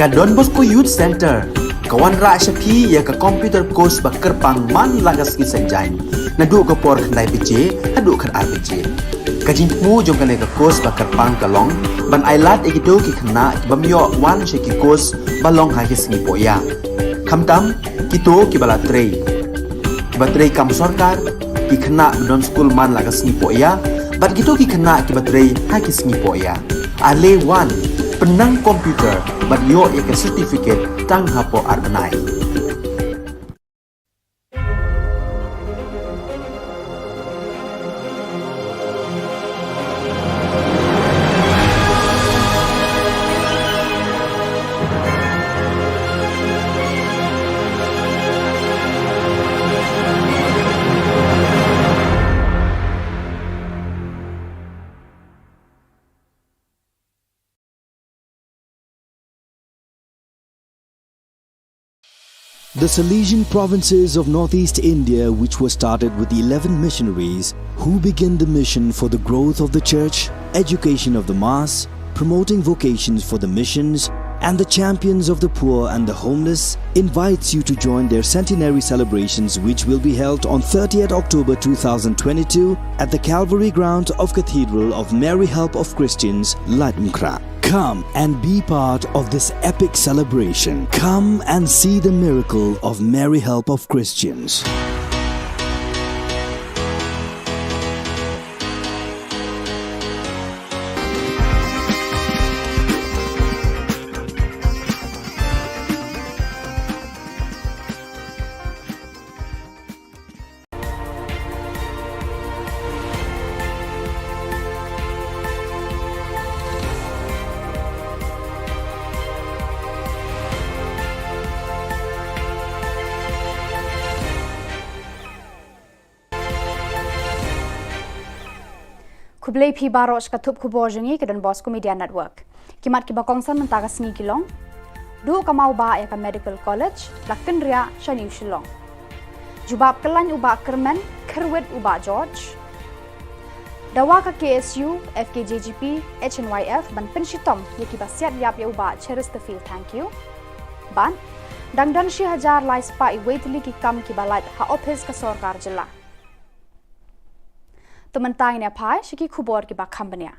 Ka Don Bosco Youth Center, kawan ra syapi ya ka computer course bakar pang man lagas ki sanjani. Nadu ka por khandai BJ, hadu khan RBJ. Ka jingmu jong ka course bakar pang kalong, ban ailat ikito ki khna bamyo wan sheki course balong ha ki sngi poya. Khamtam kito ki bala trei. Batrei kam sarkar ki khna don school man lagas sngi poya, bat kito ki khna ki batrei ha ki sngi poya. Ale wan penang komputer bat yo ika certificate tang hapo arnai. The Salesian provinces of northeast India, which were started with the 11 missionaries who began the mission for the growth of the church, education of the mass, promoting vocations for the missions, and the champions of the poor and the homeless, invites you to join their centenary celebrations, which will be held on 30th October 2022 at the Calvary ground of Cathedral of Mary Help of Christians, Lightnkra. Come and be part of this epic celebration. Come and see the miracle of Mary Help of Christians. Kublai pi baros katup Khubor jengi ke Don Bosco Media Network. Kimat ki bakongsan mentara sengi Shillong. Du ka mau ba ya ka Medical College lakin ria Shani Shillong. Jubab kelan uba kermen kerwet uba George. Dawa ka KSU, FKJGP, HNYF ban penshitong ya ki basiat yap ya uba Chesterfield, thank you. Ban dangdan shi hajar lai spa I waitli ki kam ki balat ha office ka sarkar jilla. Tementang ini apa? Shiki Khubor ki bakham bania.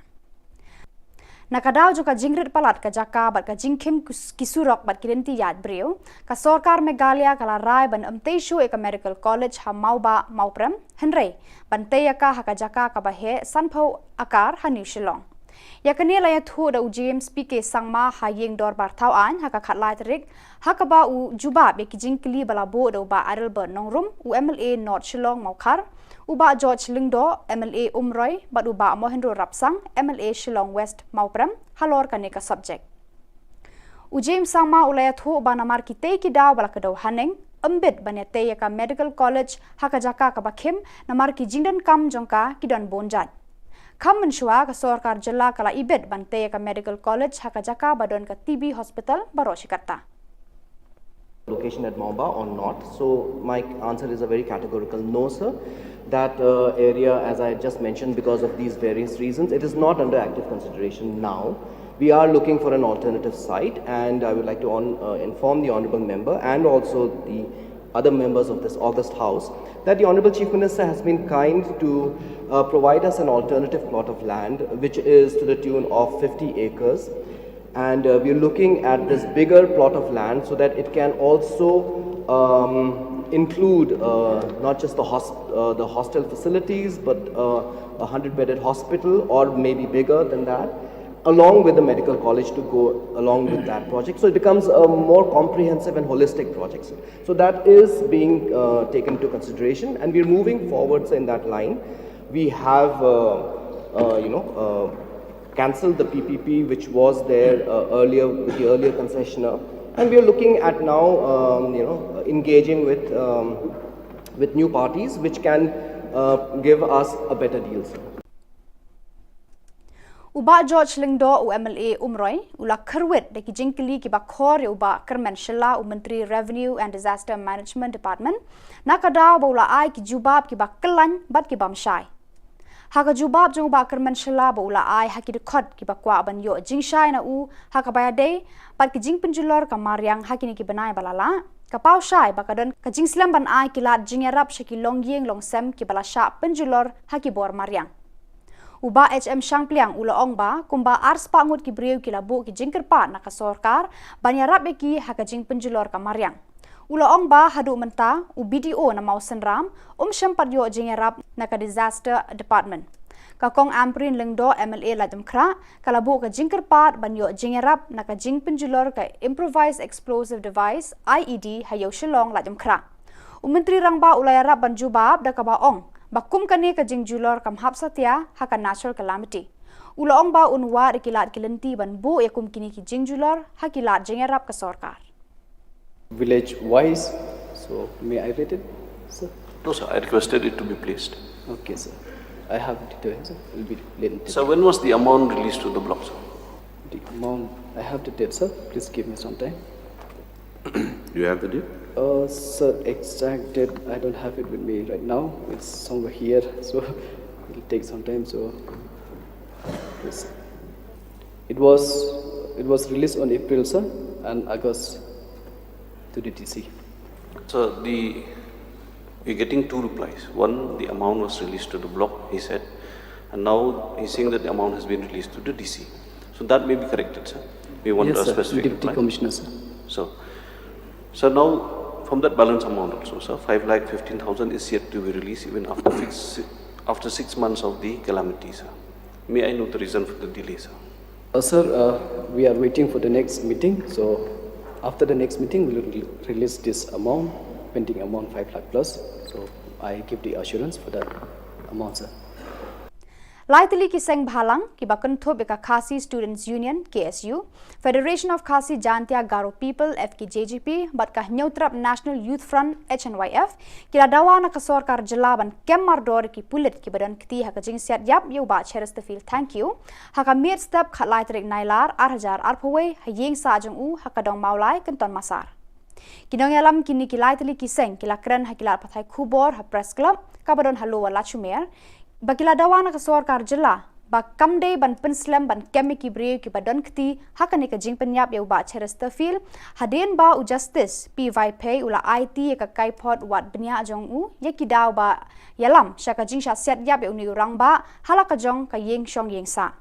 Nakadaw jo ka jingrit palat ka jaka bat ka jingkim kisurok bat kirenti yad breu ka sarkar Meghalaya kala rai ban amteishu eka Medical College ha mauba mauprem henrei ban teyaka ha ka jaka ka bahe sanpho akar ha New Shillong. Yakani la yathu da James PK sangma ha yeng dor bar thau an ha ka khatlai tarik ha ka ba u juba be ki jingkli bala bo do ba arelber nongrum u MLA North Shillong maukar Uba George Lingdo, MLA Umroy, but Uba Mohendro Rapsang, MLA Shillong West Mauprem, halor kaneka subject. James Sangma ulayat ho ba namar ki te ki daw balakadaw haneng, ambit banete ya ka Medical College hakajaka ka bakhim namar ki jingdan kam jongka ki don bonjat. Kam menshua ka sarkar jilla kala ibet bante ya ka Medical College hakajaka badon ka TB Hospital Baroshikarta. Location at Maumba or not? So my answer is a very categorical no, sir. That area, as I just mentioned, because of these various reasons, it is not under active consideration now. We are looking for an alternative site, and I would like to inform the Honourable Member and also the other members of this August House that the Honourable Chief Minister has been kind to provide us an alternative plot of land, which is to the tune of 50 acres. And we are looking at this bigger plot of land so that it can also include not just the hostel facilities, but a 100-bedded hospital or maybe bigger than that, along with the medical college to go along with that project. So it becomes a more comprehensive and holistic project. So that is being taken into consideration, and we're moving forwards in that line. We have, cancelled the PPP which was there earlier with the earlier concessionaire, and we are looking at now engaging with new parties which can give us a better deal. Uba George Lingdo u MLA Umroy ula kerwet de ki jingkli ki bakhor uba kermen shilla u Menteri Revenue and Disaster Management Department nakada ula ai ki jubab ki bakkelan bat ki bamshai. Haka jubab jong ba kermen shela ba ula ai haki dekot ki ba kwa ban yo jing shai na u haka bayade pat ki jing penjulor ka mariang haki ni ki banai balala kapau shai ba kadon ka jing slam ban ai ki lat jing yarap shaki long yeng long sem ki bala sha penjulor haki bor mariang uba HM Shangpliang ula ong ba kumba ars pa ngut ki breu ki labu ki jing kerpa na ka sorkar ban yarap ki haka jing penjulor ka mariang ula ong ba hadu menta u BDO na mau senram sempat yo jing yarap na ka disaster department ka kong amprin lengdo MLA ladam kra kalabu ka jing kerpa ban yo jing yarap na ka jing penjulor ka improvised explosive device IED hayo Shillong ladam kra menteri rangba ula yarap ban jubab da ka ba ong bakum kani ka jing julor kam hap satya haka natural calamity ula ong ba unwa rikilat kilenti ban bu yakum kini ki jing julor hakilat jing yarap ka sorkar village wise, so may I read it, sir? No, sir. I requested it to be placed. Okay, sir. I have details, sir. Will be late. So when was the amount released to the block, sir? The amount I have the date, sir. Please give me some time. You have the date? Sir, exact date I don't have it with me right now. It's somewhere here, so it will take some time. So yes. It was released on April, sir, and August to the DC. So we're getting two replies. One, the amount was released to the block, he said, and now he's saying that the amount has been released to the DC. So that may be corrected, sir. We want Yes, a sir. specific Deputy reply. Commissioner, sir. So now from that balance amount also, sir, 5,15,000 is yet to be released even after 6 months of the calamity, sir. May I know the reason for the delay, sir? Sir, we are waiting for the next meeting. So after the next meeting, we will release this amount, pending amount 5 lakh plus. So I give the assurance for that amount, sir. Laitili ki seng bhalang ki bakun thob ka Khasi Students Union KSU, Federation of Khasi Jantia Garo People FKJGP, bat ka Neutrap National Youth Front HNYF, ki la dawa na ka sorkar jelaban kem mardor ki pulit ki badan kti ha ka jing siat yap yo ba cheres te feel thank you ha ka miet step khat laitrik nailar 8,000 arpaway ha yeng sa jong u ha ka dong maulai kenton masar kinong yalam kini ki laitili ki seng ki la kren ha ki la pathai Khubor ha press club ka badon halo la chumer bakila dawana ka sorkar jilla ba kamde ban penslam ban kemiki breu ki badon kti hakane ka jing penyap yau ba cherester fil haden ba u justice py pay ula it ka kaipot wat benya jong u yaki daw ba yalam shaka jing sha set yap yau ni rang ba halaka jong ka yeng shong yeng sa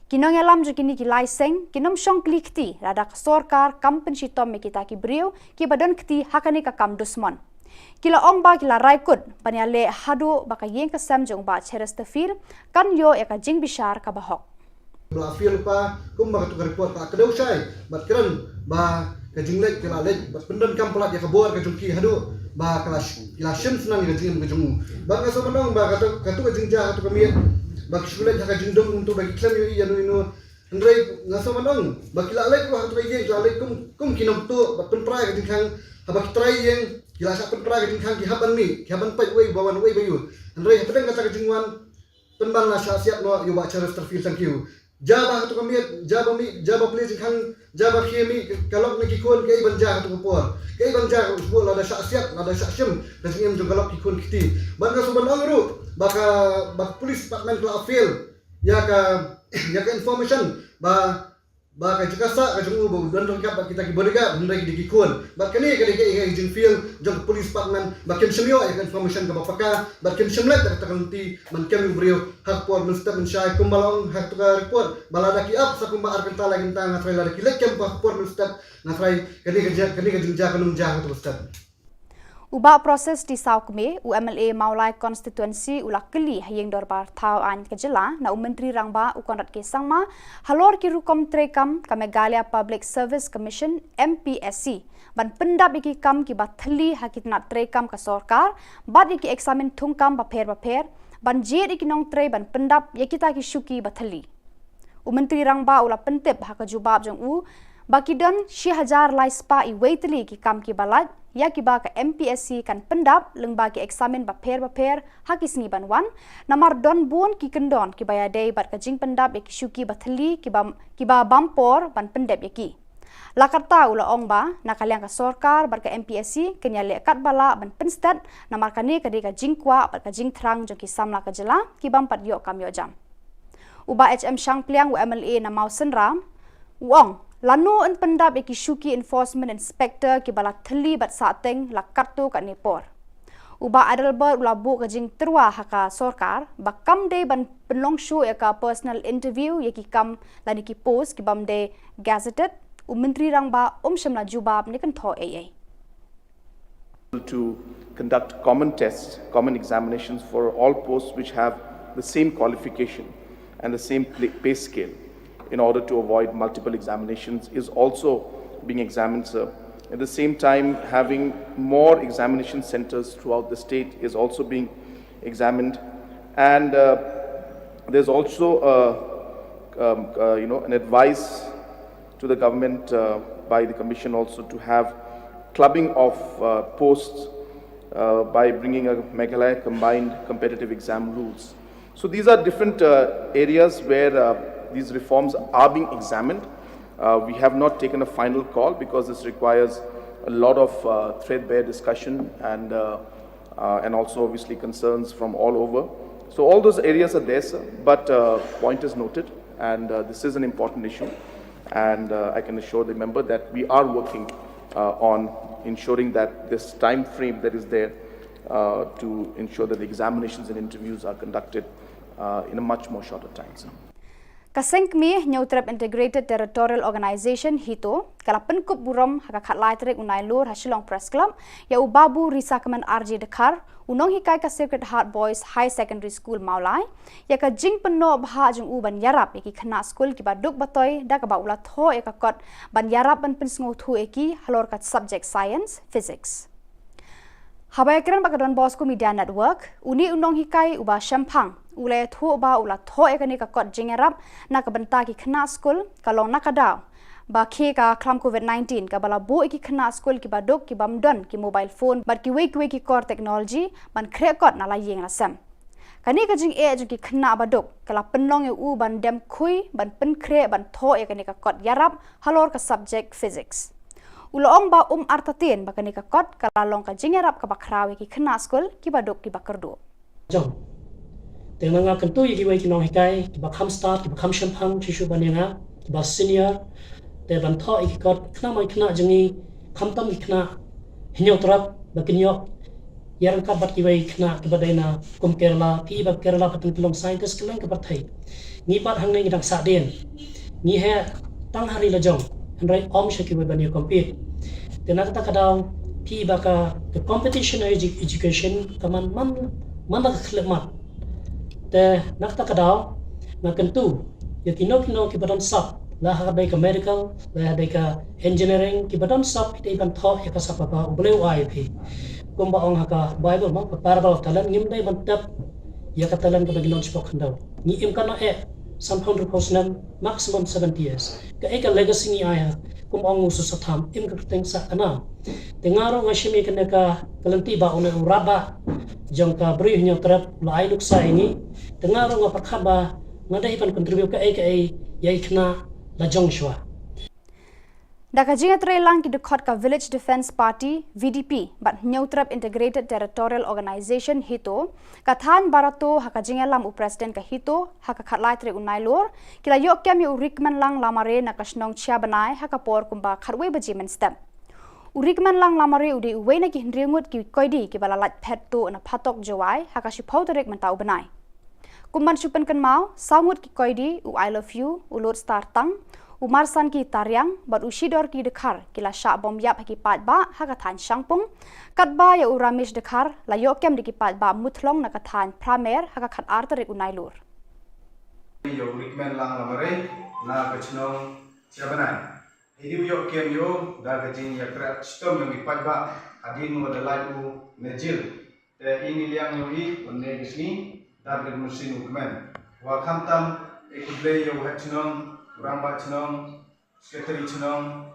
kinong yalam jo kini ki laiseng kinom shong klikti rada ka sorkar kampen shitom me kita ki breu ki badon kti hakane ka kam dusmon kila ong ba kila raikut panyale hadu baka yeng kasam jong ba cherester fil kan yo eka jing bishar ka bahok Belafil pa kum ba tukar report pa kadau sai bat keren ba ka jinglek kila lek bat pendon kam pelat ya kabor ka jungki hadu ba kila shim senang ka jing ka jungu ba ka so mandong ba ka tu ka jingja ka tu ka miet ba kisulet ka jingdom untuk bagi klem yo ya no ndrei ngaso mandong ba kila lek ko hatu ye kila lek kum kinom tu bat penprai ka jingkang habak trai yang kila sa penprai ka jingkang ki haban mi ki haban pai wei bawan wei bayu ndrei pedang ka jingwan penban la syasiat no yo ba charles terfil thank you jaba tu kami jaba please khang jaba khemi kalok ni kikon ke banja tu por ke banja usbul ada syasiat ada syashim dan ngem jo kalok kikon kiti banga so bandang ru bak police department la afil ya ka information ba ka jikasa ka jungu bo dan rangkap kita ki bodega benda ki dikikon bak kani ka dikei jin feel jong police department bakin semio ya information ka bapaka bakin semlet ta kanti man kami brio hak por mustap mensyai kumbalong hak tu report balada ki up sa kumba arkan tala ginta ngatrai la ki lek kem por mustap ngatrai kani ka jinja kanum jah tu mustap uba proses di saukme UMLA Maulai constituency ulakeli hayeng dorbar thau an ka jilla na menteri rangba ukonrat ke sangma halor ki rukom trekam ka Meghalaya Public Service Commission MPSC ban pendap iki kam ki bathli hakitna trekam ka sorkar bad iki examen thungkam ba pher ban jed iki nong tre ban pendap yakita ki shuki bathli menteri rangba ula pentep haka jubab jong u bakidon 6,000 lai spa I waitli ki kam ki balad ya ki ba ka MPSC kan pendap lengba ki examen ba pher hakis ni ban wan namar don bon ki kendon ki baya dei bat ka jing pendap ki shuki bathli ki ba bampor ban pendap ki Lakata ula ong ba nakaliang ka sorkar bar ka MPSC kenya le kat bala ban penstat na markani ka de ka jingkwa bar ka jingtrang jong ki samla ka jela ki bam pat yo kam yo jam. Uba HM Shang Pliang MLA na Mausen Ram Wong lanu en pendap ki shuki enforcement inspector ki bala thli bat sateng la kartu ka nepor. Uba adalber ula bu ka jing terwa haka sorkar bakam de ban penlong shu ya ka personal interview ya ki kam lani ki post ki bam de gazetted Menteri rang ba shamla jubab ni kan tho AA. To conduct common tests, common examinations for all posts which have the same qualification and the same pay scale in order to avoid multiple examinations is also being examined, sir. At the same time, having more examination centers throughout the state is also being examined. And there's also an advice to the government by the Commission also to have clubbing of posts by bringing a Meghalaya combined competitive exam rules. So these are different areas where these reforms are being examined. We have not taken a final call because this requires a lot of threadbare discussion and also obviously concerns from all over. So all those areas are there, sir, but point is noted, and this is an important issue. And I can assure the member that we are working on ensuring that this time frame that is there to ensure that the examinations and interviews are conducted in a much more shorter time, sir. Kasengmi Neutrap Integrated Territorial Organization hito kalapen kup burom haka khatlai trek unai lur ha Shillong Press Club ya ubabu risakaman RJ Dekar unong hikai ka Sacred Heart Boys High Secondary School Maulai ya ka jing peno bha jung u ban yarap ya ki khana school ki baduk batoy da ka ba ula tho ya ka kot ban yarap ban pensngo thu eki halor ka subject science physics. Habayakran bakadon Bosco Media Network uni unong hikai uba shampang ule thu ba ula tho ekani ka kot jingerap na ka banta ki khna school kalong nakadaw ba khe ka khlam COVID-19 ka bala bu ki khna school ki badok ki bamdon ki mobile phone but ki we ki core technology ban khre kot na la yeng la sam kani ka jing e ki khna badok kala penlong u ban dem khui ban pen khre ban tho ekani ka kot yarap halor ka subject physics ulong ba artatin ba kani ka kot kala long ka jingerap ka bakrawe ki khna school ki badok ki bakardo jong dengan nga kentu yigi wai kinong hikai ki bakham start ki bakham shampang chishu banyanga ki ba senior te ban tho iki kot khna mai khna jingi khamtam ki khna hinyo trap ba kinyo yaran ka bat ki wai khna ki badaina kum Kerala pi ba Kerala patun kilong scientist kelang ka bathai ni bat hang nei dang sa den ni he tang hari la jong handrai shaki wai banyo compete te na ta kadaw pi ba ka competition education kaman man la khlemat te nakta kadaw na kentu ya kino ki badon sap la ha ka medical la ha ka engineering ki badon sap te ban tho ya ka sap ba ubleu ai phi kumba ong ha ka bible ma parable talan ngim dai ban tap ya ka talan ka baginon spok khandaw ni im kana e somehow reposnam maximum 70 years ka e ka legacy ni ai kum ong usu satham im ka teng sa ana tengaro ngashimi kana ka kalanti ba ona uraba jong ka bri hnya trap lai luk sa ini tengaro nga pakhaba ngadai pan contribute ka ai yai khna la jong shwa Daka jinga trelang ki dekot ka Village Defense Party VDP but Neutrap Integrated Territorial Organization hito kathan barato haka jinga lam u president ka hito haka khatlai tre unai lor kila yok kyam yu rikman lang lamare na kasnong chia banai haka por kumba kharwe baji men step urikman lang lamare udi uwe na ki hndringut ki koidi ki bala lat phet to na phatok jawai haka shipau terek mentau banai kumban supen kan mau saungut ki koidi u I love you u lord star tang Umarsan ki taryang bat ushidor ki dekhar kila sha bom yap ki pat ba ha ka than shangpung kat ba ya uramish dekhar la yo kem di ki pat ba mutlong na ka than pramer ha ka khat ar tarik unai lur yo rikmen lang lamare na ka chnong chabanai idi yo kem yo da ka jin ya kra stom yo ki pat ba adin mo da lai u nejil te ini liang yo i onne gisni da ka musin ukmen wa khamtam ekuble yo ha chnong Ramba chnong, sekretari chnong,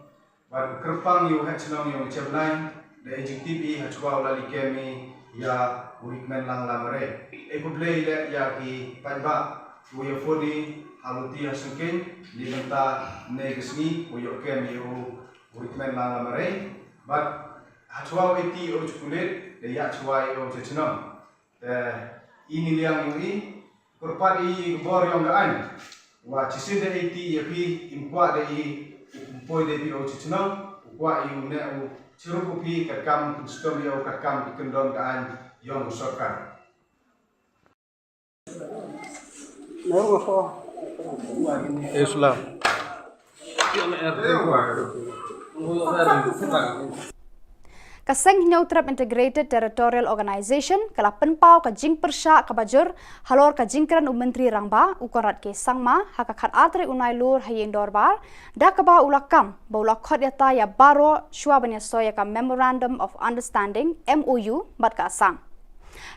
baru kerpang yu hat chnong yu cebnai, da ejektivi hat chwa ulali kemi ya urikmen lang lamare. Ekuble ile ya ki padba, uya fodi haluti hasengkin, di benta negesni uyo kemi yu Urikmen lang amaray, but hachwa iti o chukulit, de ya chwa o chechinam. Ini liang ini, kurpat i bor yang gaan. Wa chisin de iti yapi impwa de i impoi de pi o chechinam, wa i une o chirupu pi kakam kustom yo kakam ikendon gaan yang sorkan. Islam. Kaseng Neutrap Integrated Territorial Organization kala penpau ka jing persya ka bajur halor ka jingkran menteri rangba ukorat ke sangma haka khat atre unai lur hayeng dorbar da ka ba ulakam ba ulakhat yata ya baro shwa banya soya ka Memorandum of Understanding MOU bat ka asang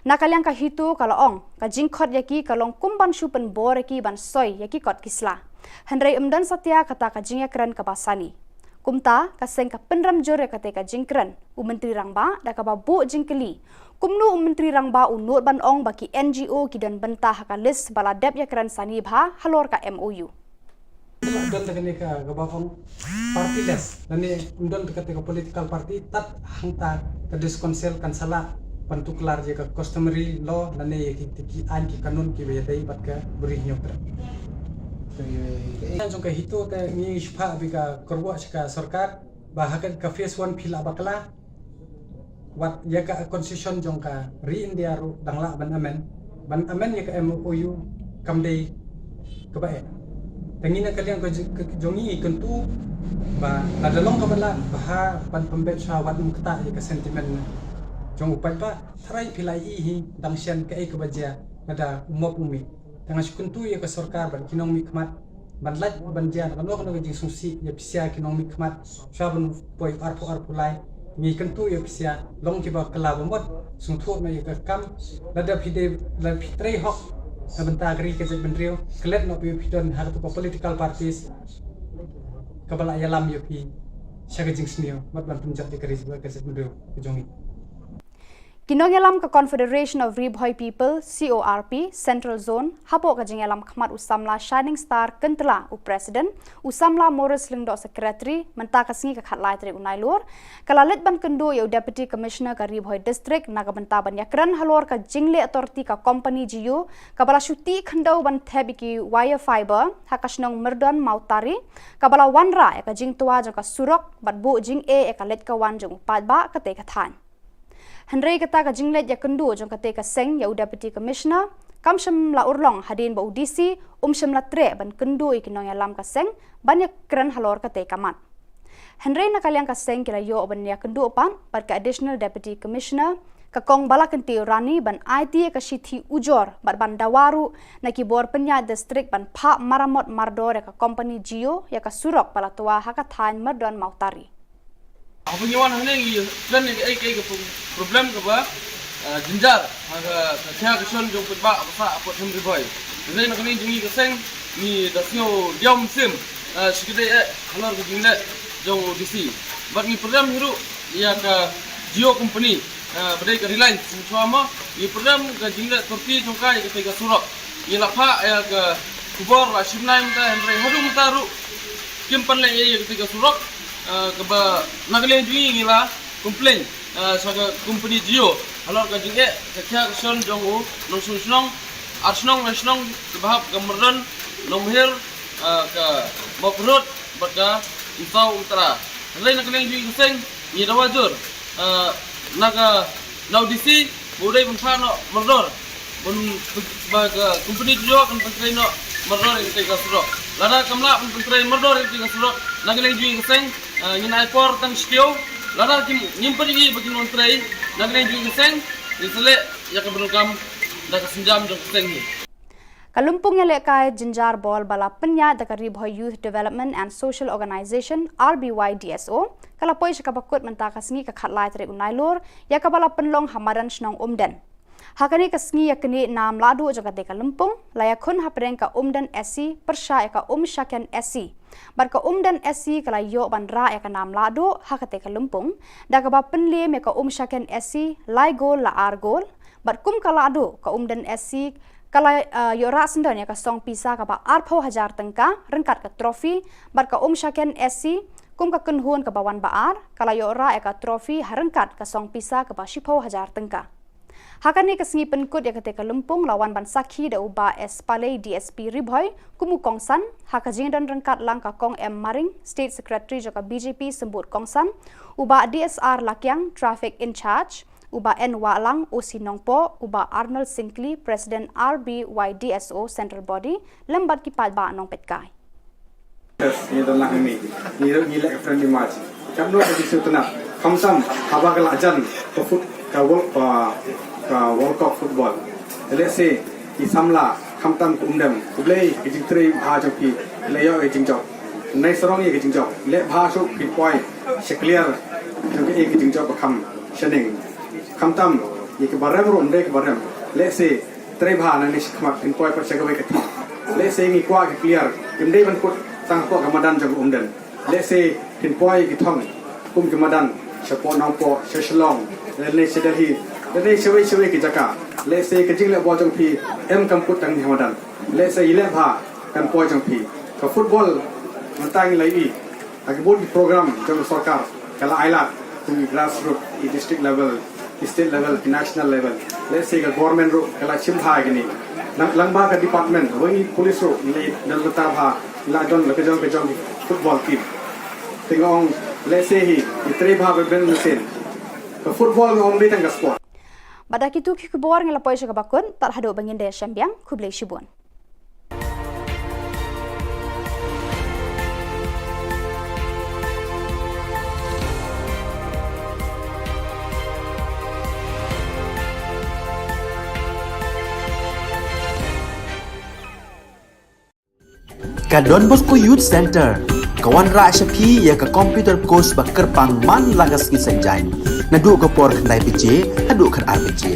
nakalyang ka hitu kala ong ka jingkhot yaki kalong kumban shupen bor yaki ban soy yaki kot kisla handrai umdan satya kata ka jingakran ka basani kumta kaseng ka penram jor kate ka jingkran menteri rangba da ka babu jingkeli kumnu menteri rangba unut ban ong baki NGO ki dan bentah ka list baladap yakran sani bha halor ka MOU Undon tekani ka gabakong partyless nani undon tekati ka political party tat hangta ka diskonsel kan sala pantuklar je ka customary law nani ki an ki kanun ki bedai bat ka beri nyokra jong ka hito te ngi shpa bi ka korwa ka sarkar bahakan ka phase 1 phila bakla wat ya ka concession jong ka re india ru dangla ban amen ya ka MOU kamdei ka bae tangina kalian ko jongi kentu ba nadalong ka bala baha pan pembet syawat mukta ya ka sentimen jong upai pa tharai philai hi dangsian ka ek baja nada umop umi tanga kuntu ya ka sarkar ban kinong mikmat ban laj ban jan kan no jing sungsi ya pisia kinong mikmat syabun poi arpu lai ngi kentu ya pisia long ki ba kala bomot sungthu na ya ka kam nada phide la phitrei hok sabenta agri ke bendrio klet no pi phidon har to political parties kabala yalam yo pi shaga jing snio mat ban punjat ke kris ba ke bendrio jongi Kinongelam ka Confederation of Ribhoi People CORP Central Zone hapo ka jingelam khmat usamla Shining Star kentla u president usamla Morris Lingdo secretary menta ka singi ka khatlai tre unai lor kalalet ban kendo yo deputy commissioner ka Ribhoi district naga benta ban yakran halor ka jingle authority ka company jiyo kabala shuti khandau ban thebiki wire fiber hakashnong merdan mautari kabala wanra ka jingtua ka surok batbu jing e ka let ka wan jong padba ka te ka than Henry kata ka jinglet ya kendu jong kate ka seng ya deputy commissioner kamsham la urlong hadin ba udisi sham la tre ban kendu ikinong ya lam ka seng ban ya kran halor kate kamat Henry na kalyang ka seng kila yo ban ya kendu pan par ka additional deputy commissioner ka kong bala kenti rani ban IT ka shithi ujor ban dawaru na kibor penya district ban pha maramot mardor ya ka company Geo ya ka surok pala tua haka than mardon mautari Apa nyawan hanya ini plan ni ke problem ke ba jinjar aga kaya keson jong putba apa apa thum riboy jadi nak ni jungi keseng ni dasnyo diam sim sikide halor ke jingle jong DC bat ni program hiru ya ka Geo company badai ke Reliance sama ni program ke jingle Turki jongka ya ke surok ni lapha ya ke Khubor Na Ka Jylla Henry hadung taru kimpan le ya ke surok keba nagle jungi ngila komplain saga company Geo halor ka jinge kya son jongu nong sunong arsnong nasnong kebahap gamran nomher ka mokrot baka isau utara lain nagle jungi seng ni dawajur naga naudisi budai bunthano merdor bun baga company Geo kan pentraino merdor itu ka surok lada kamla pentrain merdor itu ka surok nagle jungi seng Nina airport tang skill, lada kim nyimpen ini bagi nontrai, nagreng juga keseng, disele ya keberukam dah kesenjam jong keseng ni. Kalumpung yang lekai jinjar bol bala penya da Ribhoi Youth Development and Social Organization RBYDSO, kala poi sekabakut mentakasngi ka khatlai tre unai lor, ya kabala penlong hamaran snong umden. Hakani kasngi yakni nam ladu jaga de kalumpung, layakun hapreng ka umden SC persya ka syaken SC. Bar ka dan SC kala yo bandra ya ka nam ladu hakate kalumpung, da ka ba penle me ka syaken SC lai gol la ar gol, bar kum kala adu ka dan SC kala yo ra sendan ya ka song pisa ka ba arpho hajar tengka rengkat ka trofi bar ka syaken SC kum ka kunhun ka bawan baar kala yo ra eka trofi harengkat ka song pisa ka ba shipo hajar tengka. Hakani kesengi penkut ya ketika lempung lawan ban sakhi da uba es palei DSP Ribhoy kumu kongsan hakajing dan rengkat lang ka kong M Maring State Secretary joka BJP sembut kongsan uba DSR Lakyang Traffic in Charge uba N Walang OC Nongpo uba Arnold Sinclair President RBYDSO Central Body lembat ki palba nong petkai. Ini adalah ini lek friendly match. Kamu ada di situ nak. Kamsam haba kelajan pefut kawal World Cup football. Let's say di samla kamtam kumdem kublei kijing tri bha joki leyo kijing jok. Nai sorong ye kijing jok. Le bha shuk pinpoint clear joki ye kijing jok bakam shening. Kamtam ye ke barem rom de ke barem. Let's say tri bha na ni khmak pinpoint per chagawe ke thi. Let's say ni kwa ke clear. Imdei ban put tang ko kamadan jok umden. Let's say pinpoint ke thong kum kamadan support nangpo Shillong. Le sedal hi Jadi sewe-sewe ke jaka. Let's say kejing lek bol jong pi em kamput tang ni hamadan. Let's say ilek bha kan poi jong pi. Ka football mentang lai agi bod program jong sarkar kala ailat tu grassroots di district level, state level, national level. Let's say ka government ro kala chim bha gini. Lang ba ka department wengi police ro ni dal letar bha la don le kejong football team. Tengong let's say hi itre bha ben mesin. Ka football ngom ni tang ka sport. Pada kitu ki Khubor ngela poy ka bakun tar hado bangin de syambiang kublei shibun. Ka Don Bosco Youth Center kawan ra shapi ya ka computer course bakar pang man lagas ki sanjain nadu ka por khandai piche hadu khan RPG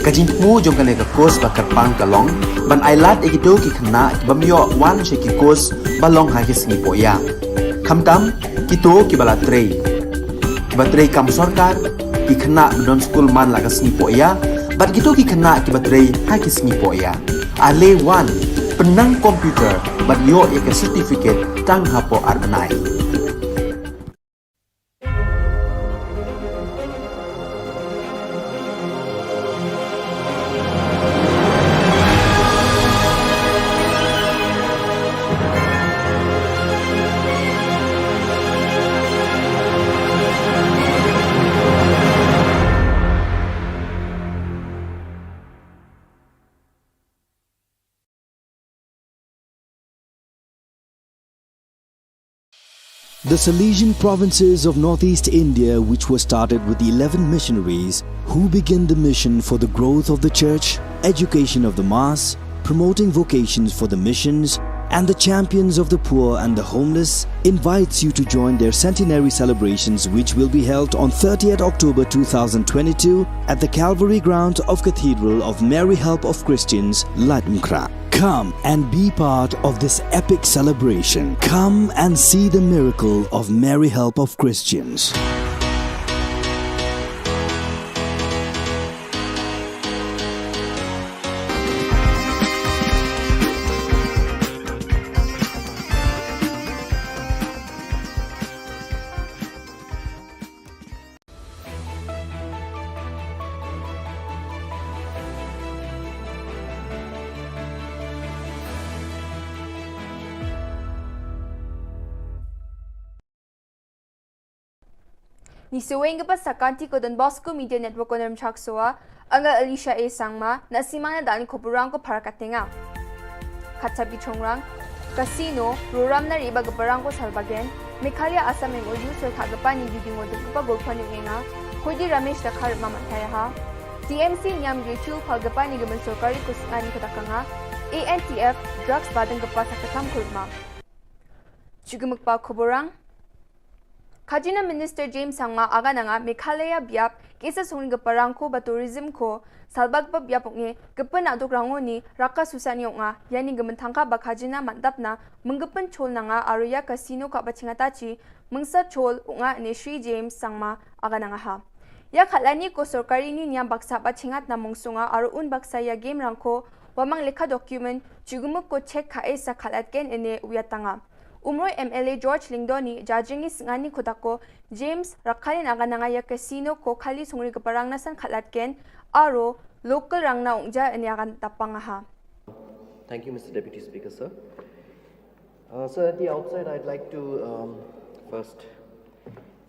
kajin mu jong kane ka course bakar pang kalong ban ailat egido ki khna bamyo wan sheki course balong ha ki sngi poya khamtam kito ki bala trei batrei kam sarkar ki khna don school man lagas sngi poya bat kito ki khna ki batrei ha ki sngi poya ale wan penang komputer bat yo ek certificate tang hapo arbanai. The Salesian provinces of northeast India, which were started with the 11 missionaries who began the mission for the growth of the church, education of the mass, promoting vocations for the missions, and the champions of the poor and the homeless, invites you to join their centenary celebrations, which will be held on 30th October 2022 at the Calvary ground of Cathedral of Mary Help of Christians, Latmkra. Come and be part of this epic celebration. Come and see the miracle of Mary Help of Christians. Ni suweng ka pa sa kanti ko Don Bosco Media Network ko naram chaksoa anga Alicia A. Sangma na simang na dani ko purang ko para katinga. Katsabi chongrang, casino, ruram na riba gaparang ko salbagen, Mekhalya Assam ng Oyu so kagapa ni bibing mo pa gulpan yung nga, Kudi Ramesh Dakar mamantaya ha, TMC Nyam Yechu kagapa ni gaman sokari kusan katakanga, ANTF drugs badang gapa sa katam kulma. Chugumagpa kuburang, Kajina Minister James Sangma aga nga Mekhalaya biap kesa sungin gaparang ko ba tourism ko salbag pa biapok nge gapan adok rango ni raka susani nga yani gamantangka ba Kajina mandap na menggapan chol na nga aruya casino ka bachingatachi mengsa chol nga ni Sri James Sangma aga nga ha ya khalani ko sorkari ni niya baksa bachingat na mongsunga aruun baksa ya game rangko wamang lekha document chugumuk ko check ka esa khalat ken ene uyatanga Umroy MLA George Lingdoni jajingi ngani kudako James Rakhalin aga nangaya casino ko khali sungri kaparang nasan khalatken aro local rangna ungja ani agan tapangaha. Thank you, Mr. Deputy Speaker, sir. So at the outside, I'd like to first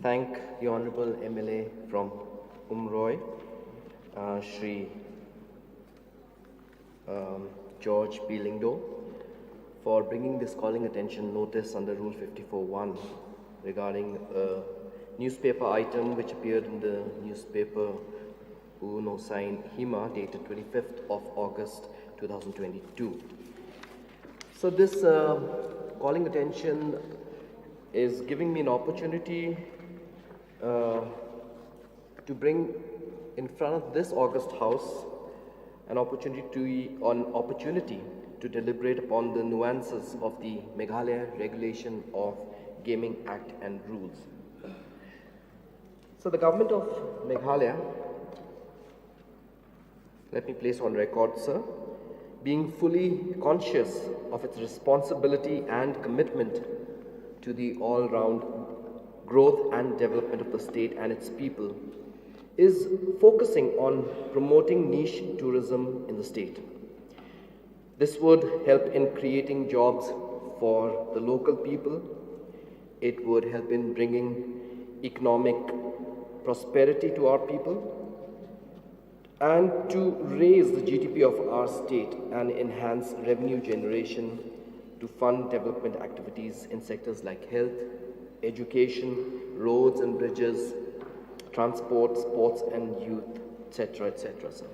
thank the Honorable MLA from Umroy, Shri George P. Lingdo, for bringing this calling attention notice under Rule 54(1) regarding a newspaper item which appeared in the newspaper Uno Sign Hima dated 25th of August 2022. So this calling attention is giving me an opportunity to bring in front of this August House an opportunity to deliberate upon the nuances of the Meghalaya Regulation of Gaming Act and rules. So the government of Meghalaya, let me place on record, sir, being fully conscious of its responsibility and commitment to the all-round growth and development of the state and its people, is focusing on promoting niche tourism in the state. This would help in creating jobs for the local people. It would help in bringing economic prosperity to our people and to raise the GDP of our state and enhance revenue generation to fund development activities in sectors like health, education, roads and bridges, transport, sports and youth, etc., etc. sir.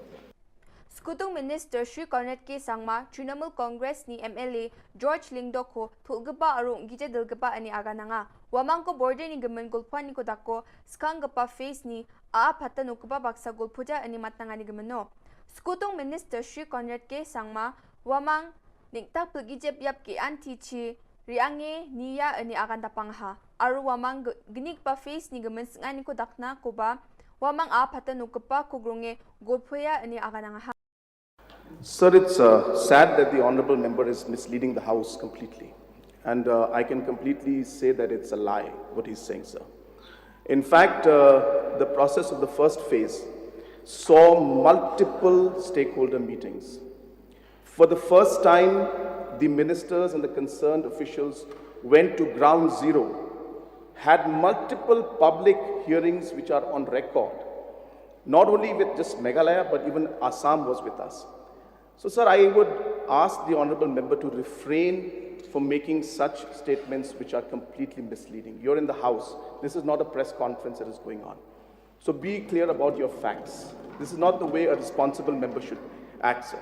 Skutung Minister Shri Cornet K. Sangma, Trinamool Congress ni MLA George Lingdo ko thulgapa arung gija dilgapa ani aga nanga. Wamang ko border ni gamen gulpuan ni kodako skang gapa face ni pata nukpa baksa gulpuja ani matanga ni gameno. Skutung Minister Shri Cornet K. Sangma, wamang niktak pagijep yap ki anti-chi riange niya ani akan tapangha. Aru wamang ginik pa face ni gamen ngani ko dakna ko ba wamang pata nukpa ko grunge gulpuya ani akan nga. Sir, it's sad that the honourable member is misleading the House completely. And I can completely say that it's a lie, what he's saying, sir. In fact, the process of the first phase saw multiple stakeholder meetings. For the first time, the ministers and the concerned officials went to ground zero, had multiple public hearings which are on record, not only with just Meghalaya, but even Assam was with us. So, sir, I would ask the honourable member to refrain from making such statements which are completely misleading. You're in the House. This is not a press conference that is going on. So be clear about your facts. This is not the way a responsible member should act, sir.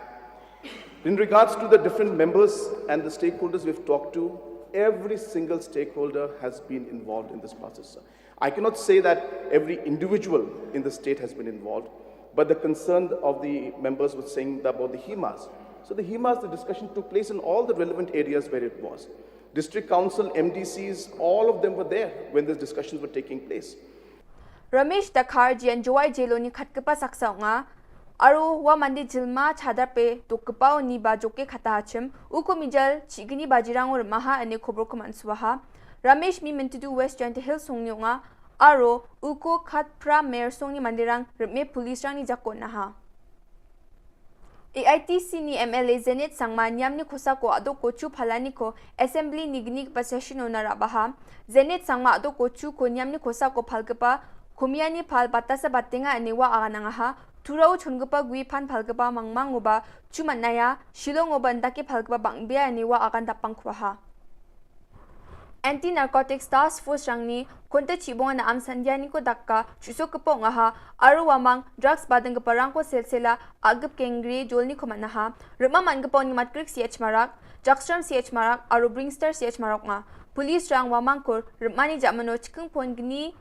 In regards to the different members and the stakeholders we've talked to, every single stakeholder has been involved in this process, sir. I cannot say that every individual in the state has been involved, but the concern of the members was saying about the HIMAs. So the HIMAs, the discussion took place in all the relevant areas where it was. District Council, MDCs, all of them were there when these discussions were taking place. Ramesh Dakhar jian joai jeloni khatkepa saksa nga aru wa mandi jilma chadape tukpao ni ba joke khatachim ukomijal chigini bajirangor maha ane khobor ko manswaha Ramesh mi mintu West Giant Hill songni nga aro uko khat pra mayor songni mandirang me police rang ni jakon naha AITC ni MLA Zenit Sangma nyamni khosa ko ado kochu phalani ko assembly nignik pa session ona rabaha Zenit Sangma ado kochu ko nyamni khosa ko phalgapa Kumiani phal batasa batenga anewa agananga ha turau chungpa gui phan phalgapa mangmangoba chumanaya Shillong obandaki phalgapa bangbia anewa agan tapangkhwa ha Anti Narcotics Task Force rangni konta chibonga na amsandiani ko dakka chusokpo nga ha aru wamang drugs badang parang ko selsela agap kengri jolni khomana ha ruma mangpo ni matkrik ch marak Jackstrom ch marak aru Bringstar ch marak nga police rang wamang ko rumani jamano chikung pon gni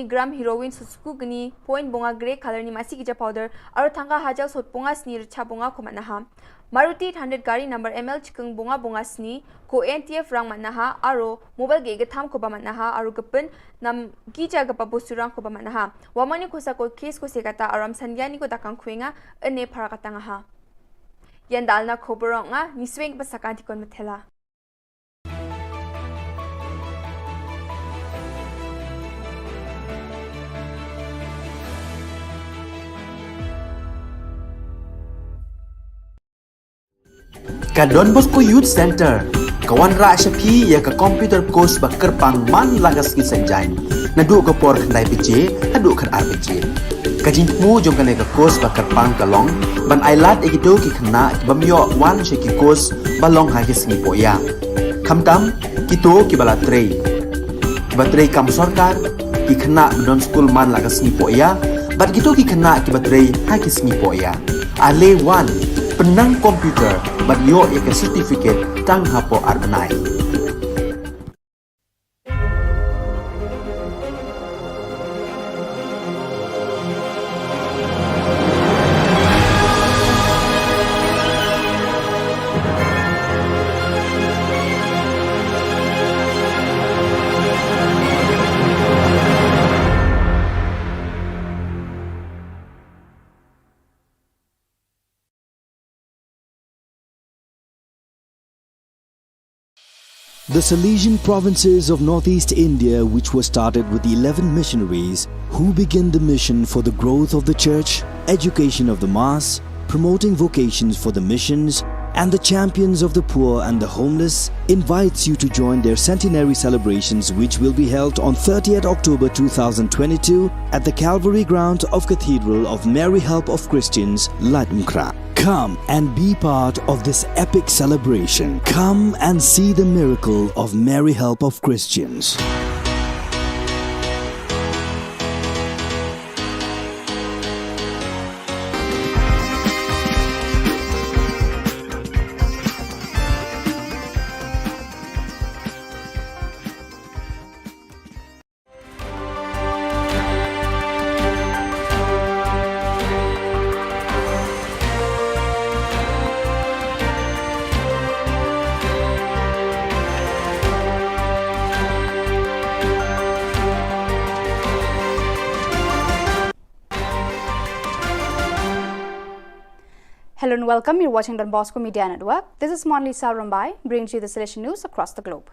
gram heroin susku gni point bonga grey color ni masi gija powder aru thanga hajal sot bonga sni rcha bonga khomana ha Maruti 100 gari number ML chikung bonga sni ko NTF rang manaha aro mobile ge gatham ko ba manaha aru gapen nam gija ga pabusurang ko ba manaha wamani khosa ko case ko segata aram sangyani ko dakang khuenga ane pharakatanga ha yandalna khoborong nga nisweng ba sakanti kon mathela Ka Don Bosco Youth Center, kawan ra syapi ya ka computer course bakar pang man lagas ki sanjang. Nadu ka por khandai pije, hadu khan RPG. Ka jingmu jong ka course bakar pang kalong, ban ailat egito ki khna bamyo wan sheki course balong ha ki singi poya. Khamtam kito ki bala trei. Batrei kam sarkar ki khna don school man lagas singi poya, bat kito ki khna ki batrei ha ki singi poya. Ale wan penang komputer bat yo ek certificate tang hapo arbenai. The Salesian provinces of northeast India, which were started with the 11 missionaries who began the mission for the growth of the church, education of the mass, promoting vocations for the missions, and the champions of the poor and the homeless, invites you to join their centenary celebrations, which will be held on 30th October 2022 at the Calvary ground of Cathedral of Mary Help of Christians, Latmkra. Come and be part of this epic celebration. Come and see the miracle of Mary Help of Christians. Hello and welcome. You're watching Don Bosco Media Network. This is Monlisa Rambai, bringing you the Salesian news across the globe.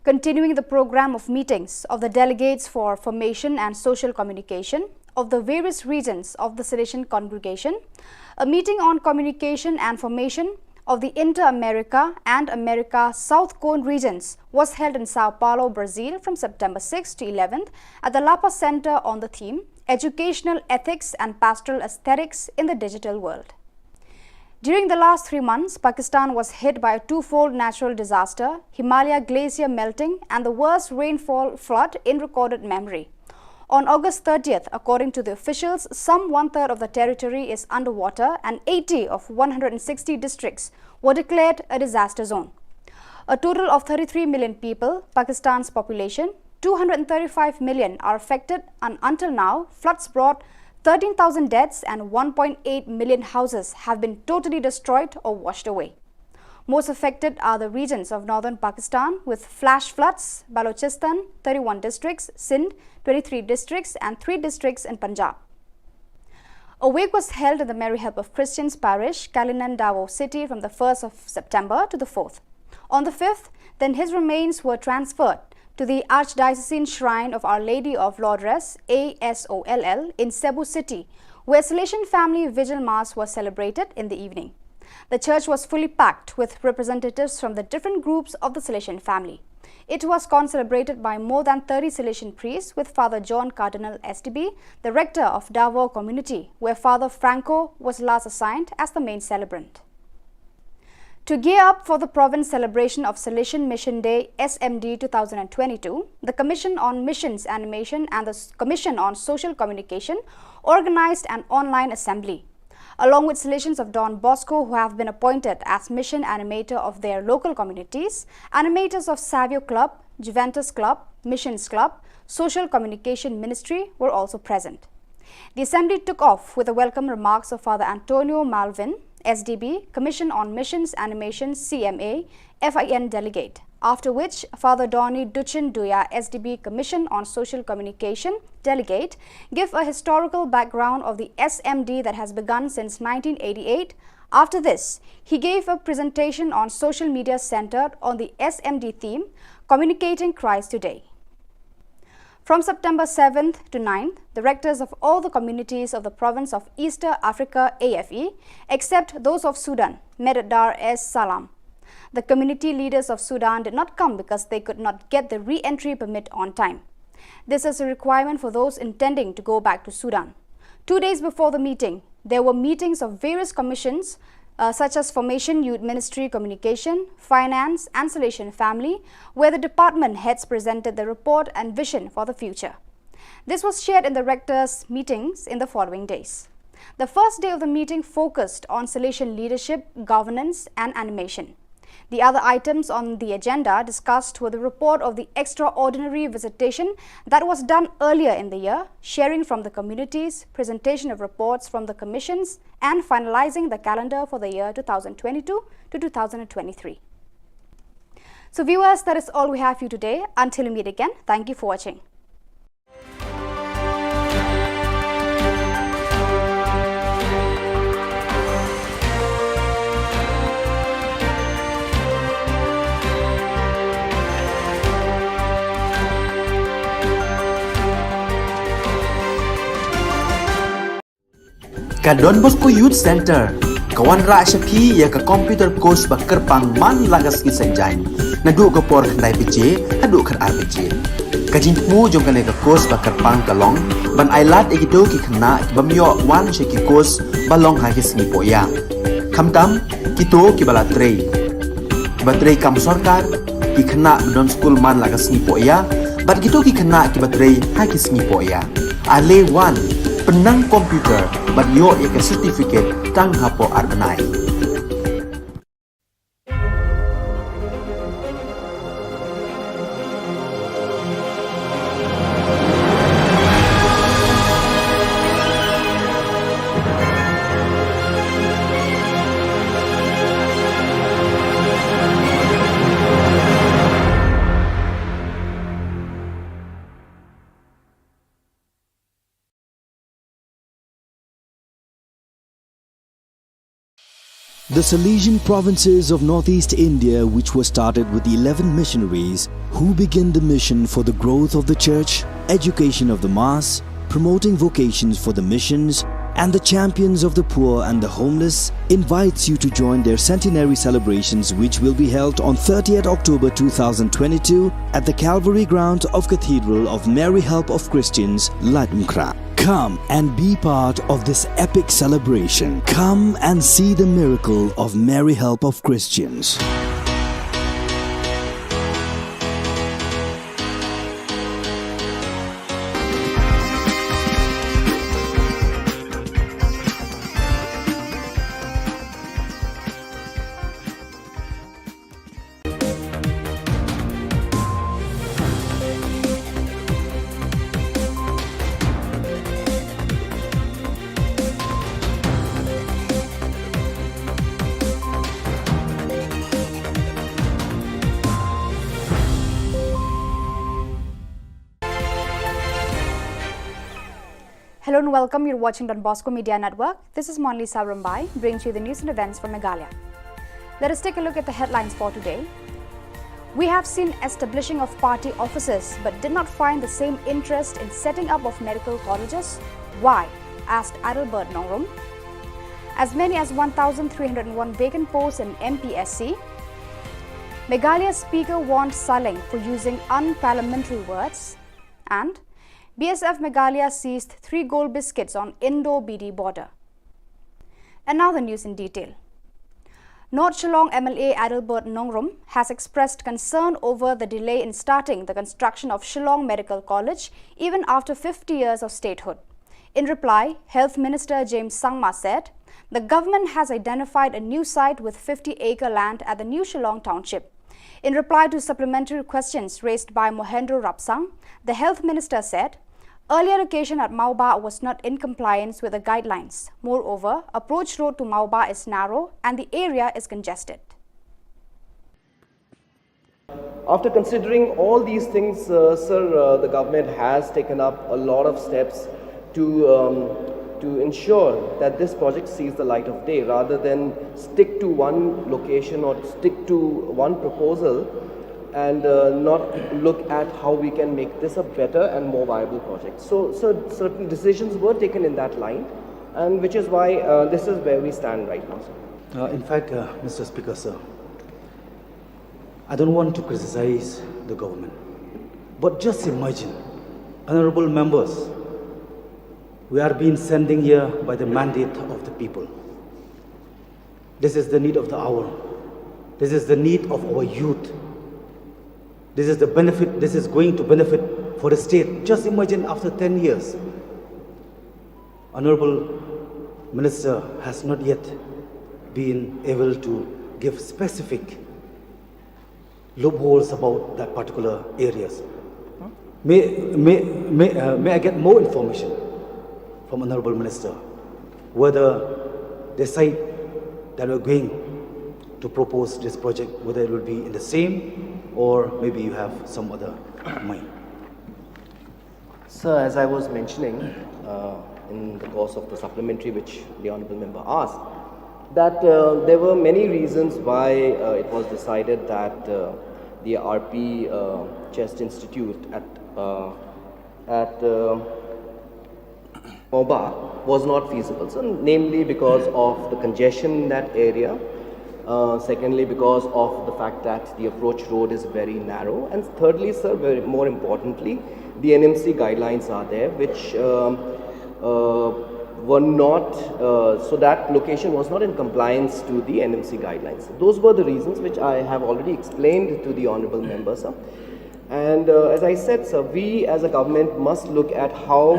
Continuing the program of meetings of the delegates for formation and social communication of the various regions of the Salesian congregation, a meeting on communication and formation of the Inter-America and America South Cone regions was held in Sao Paulo, Brazil from September 6 to 11th at the Lapa Center on the theme Educational Ethics and Pastoral Aesthetics in the Digital World. During the last 3 months, Pakistan was hit by a twofold natural disaster, Himalaya glacier melting and the worst rainfall flood in recorded memory. On August 30th, according to the officials, some one-third of the territory is underwater and 80 of 160 districts were declared a disaster zone. A total of 33 million people, Pakistan's population, 235 million are affected, and until now, floods brought 13,000 deaths and 1.8 million houses have been totally destroyed or washed away. Most affected are the regions of northern Pakistan with flash floods, Balochistan, 31 districts, Sindh, 23 districts and 3 districts in Punjab. A wake was held in the Mary Help of Christians parish, Kalinan Davao city from the 1st of September to the 4th. On the 5th, then his remains were transferred to the Archdiocesan Shrine of Our Lady of Lourdes, ASOLL, in Cebu City, where Salesian Family Vigil Mass was celebrated in the evening. The church was fully packed with representatives from the different groups of the Salesian family. It was concelebrated by more than 30 Salesian priests, with Father John Cardinal SDB, the rector of Davao community, where Father Franco was last assigned as the main celebrant. To gear up for the province celebration of Salesian Mission Day SMD 2022, the Commission on Missions Animation and the Commission on Social Communication organized an online assembly. Along with Salesians of Don Bosco who have been appointed as mission animator of their local communities, animators of Savio Club, Juventus Club, Missions Club, Social Communication Ministry were also present. The assembly took off with the welcome remarks of Father Antonio Malvin, SDB, Commission on Missions Animation CMA, FIN delegate, after which Father Donny Duchin Duya, SDB Commission on Social Communication delegate, gave a historical background of the SMD that has begun since 1988. After this, he gave a presentation on social media centered on the SMD theme, Communicating Christ Today. From September 7th to 9th, the rectors of all the communities of the province of Eastern Africa AFE, except those of Sudan, met at Dar es Salaam. The community leaders of Sudan did not come because they could not get the re-entry permit on time. This is a requirement for those intending to go back to Sudan. 2 days before the meeting, there were meetings of various commissions such as Formation Youth Ministry Communication, Finance and Salvation Family, where the department heads presented the report and vision for the future. This was shared in the rectors' meetings in the following days. The first day of the meeting focused on Salvation leadership, governance and animation. The other items on the agenda discussed were the report of the extraordinary visitation that was done earlier in the year, sharing from the communities, presentation of reports from the commissions, and finalizing the calendar for the year 2022 to 2023. So viewers, that is all we have for you today. Until we meet again, thank you for watching. Ka Don Bosco Youth Center, kawan ra syapi ya ka computer course bakar pangman lagas ki sanjang, nadu ka por kandai PJ, hadu kan RPG. Kajin mu jong kan ka course bakar pang kalong, ban ailat egito ki khna bamyo wan sheki course balong ha ki singi poya. Khamtam kito ki bala trei. Batrei kam sarkar ki khna don school man lagas singi poya, bat kito ki khna ki batrei ha ki singi poya. Ale wan penang komputer bat yo ya certificate tang hapo arbenai. The Salesian provinces of northeast India, which were started with the 11 missionaries who began the mission for the growth of the church, education of the mass, promoting vocations for the missions, and the champions of the poor and the homeless, invites you to join their centenary celebrations, which will be held on 30th October 2022 at the Calvary ground of Cathedral of Mary Help of Christians, Ladmkra. Come and be part of this epic celebration. Come and see the miracle of Mary Help of Christians. Hello and welcome. You're watching Don Bosco Media Network. This is Monli Sarambai, bringing you the news and events from Meghalaya. Let us take a look at the headlines for today. We have seen establishing of party offices but did not find the same interest in setting up of medical colleges. Why? Asked Adalbert Nongrum. As many as 1,301 vacant posts in MPSC. Meghalaya Speaker warned Saling for using unparliamentary words. And BSF Meghalaya seized 3 gold biscuits on Indo-BD border. And now the news in detail. North Shillong MLA Adalbert Nongrum has expressed concern over the delay in starting the construction of Shillong Medical College even after 50 years of statehood. In reply, Health Minister James Sangma said, the government has identified a new site with 50-acre land at the new Shillong township. In reply to supplementary questions raised by Mohendro Rapsang, the Health Minister said, earlier location at Mauba was not in compliance with the guidelines. Moreover, approach road to Mauba is narrow and the area is congested. After considering all these things, sir, the government has taken up a lot of steps to ensure that this project sees the light of day rather than stick to one location or stick to one proposal. and not look at how we can make this a better and more viable project. So certain decisions were taken in that line, and which is why this is where we stand right now, sir. In fact, Mr. Speaker, sir, I don't want to criticize the government, but just imagine, honorable members, we are being sending here by the mandate of the people. This is the need of the hour. This is the need of our youth. This is the benefit, this is going to benefit for the state. Just imagine after 10 years, Honorable Minister has not yet been able to give specific loopholes about that particular areas. May I get more information from Honorable Minister whether they decide that we're going to propose this project, whether it will be in the same or maybe you have some other mind. Sir, as I was mentioning in the course of the supplementary which the Honourable Member asked, that there were many reasons why it was decided that the RP Chest Institute at Moba was not feasible. So, namely because of the congestion in that area, secondly because of the fact that the approach road is very narrow, and thirdly, sir, more importantly, the NMC guidelines are there which were not, so that location was not in compliance to the NMC guidelines. Those were the reasons which I have already explained to the Honourable Member, sir. And as I said, sir, we as a government must look at how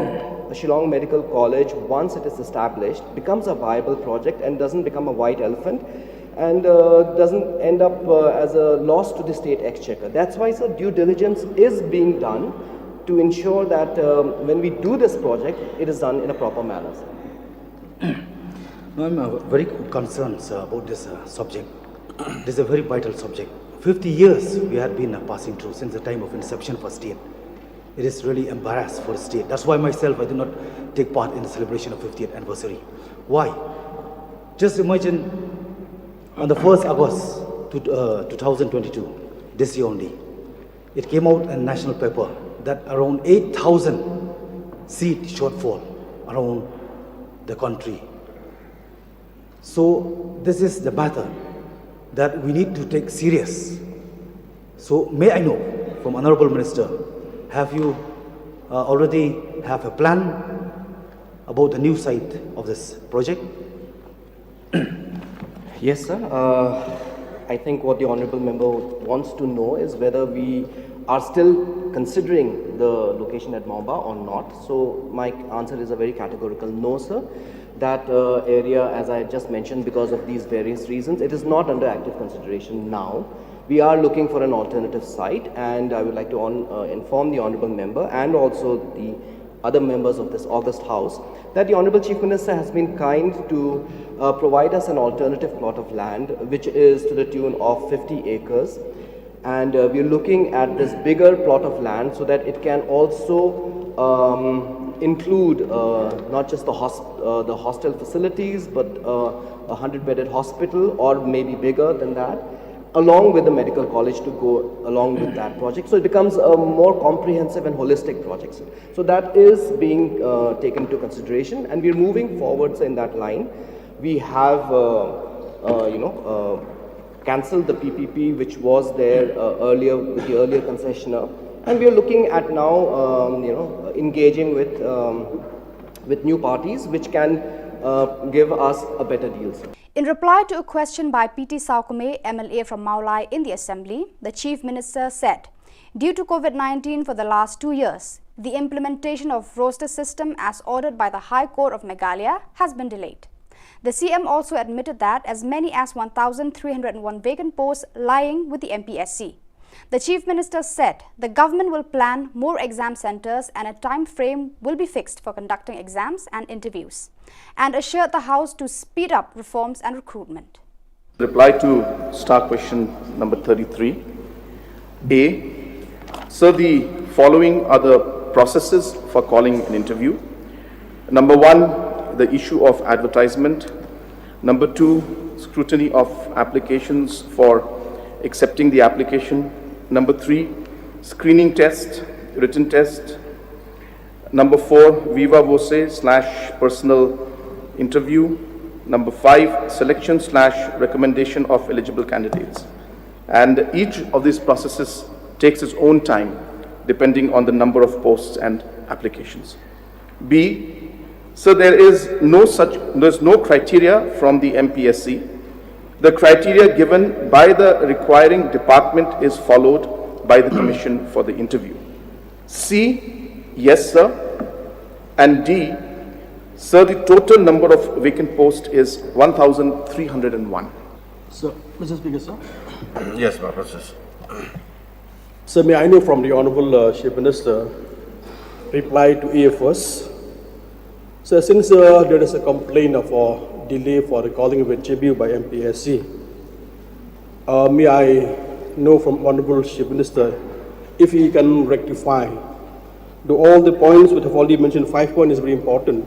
the Shillong Medical College, once it is established, becomes a viable project and doesn't become a white elephant and doesn't end up as a loss to the state exchequer. That's why, sir, due diligence is being done to ensure that when we do this project, it is done in a proper manner, sir. No, I'm very concerned, sir, about this subject. This is a very vital subject. 50 years we had been passing through since the time of inception for state. It is really embarrassed for the state. That's why myself, I did not take part in the celebration of 50th anniversary. Why? Just imagine on the 1st August 2022, this year only, it came out in national paper that around 8,000 seat shortfall around the country. So this is the matter that we need to take serious. So may I know from Honorable Minister, have you already have a plan about the new site of this project? Yes, sir. I think what the Honourable Member wants to know is whether we are still considering the location at Maumba or not. So my answer is a very categorical no, sir. That area, as I just mentioned, because of these various reasons, it is not under active consideration now. We are looking for an alternative site, and I would like to inform the Honourable Member and also the other members of this august House that the Honourable Chief Minister has been kind to provide us an alternative plot of land which is to the tune of 50 acres, and we are looking at this bigger plot of land so that it can also include not just the hostel facilities but a 100-bedded hospital or maybe bigger than that, along with the medical college to go along with that project. So it becomes a more comprehensive and holistic project. So that is being taken into consideration, and we are moving forwards in that line. We have, cancelled the PPP which was there earlier with the earlier concessionaire, and we are looking at now, engaging with new parties which can give us a better deal. In reply to a question by P.T. Saukume, MLA from Maulai in the Assembly, the Chief Minister said, due to COVID-19 for the last 2 years, the implementation of roster system as ordered by the High Court of Meghalaya has been delayed. The CM also admitted that as many as 1,301 vacant posts lying with the MPSC. The Chief Minister said the government will plan more exam centres and a time frame will be fixed for conducting exams and interviews, and assured the House to speed up reforms and recruitment. Reply to star question number 33. A. Sir, the following are the processes for calling an interview. Number 1, the issue of advertisement. Number 2, scrutiny of applications for accepting the application. Number 3, screening test, written test. Number 4, viva voce / personal interview. Number 5, selection / recommendation of eligible candidates. And each of these processes takes its own time depending on the number of posts and applications. B, so there's no criteria from the MPSC. The criteria given by the requiring department is followed by the commission for the interview. C, yes sir. And D, sir, the total number of vacant posts is 1,301. Sir, Mr. Speaker, sir. Yes, my process. Sir, may I know from the Honourable Chief Minister reply to A first. Sir, since there is a complaint of a delay for recalling of a JBU by MPSC, may I know from Honourable Chief Minister if he can rectify do all the points which have already mentioned. 5 points is very important,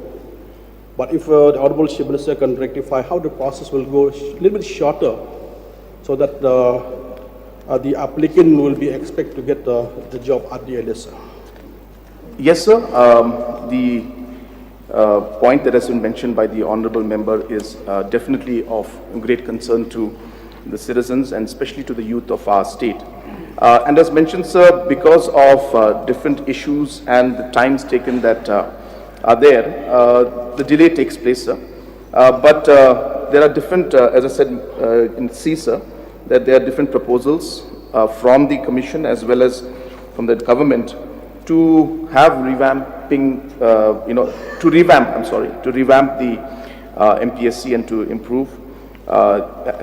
but if the Honourable Chief Minister can rectify how the process will go a little bit shorter, so that the applicant will be expected to get the job at the earliest. Yes, sir. The point that has been mentioned by the honourable member is definitely of great concern to the citizens and especially to the youth of our state. And as mentioned, sir, because of different issues and the times taken that are there, the delay takes place, sir. But there are different, as I said in C, sir, that there are different proposals from the commission as well as from the government to have revamping, to revamp the MPSC and to improve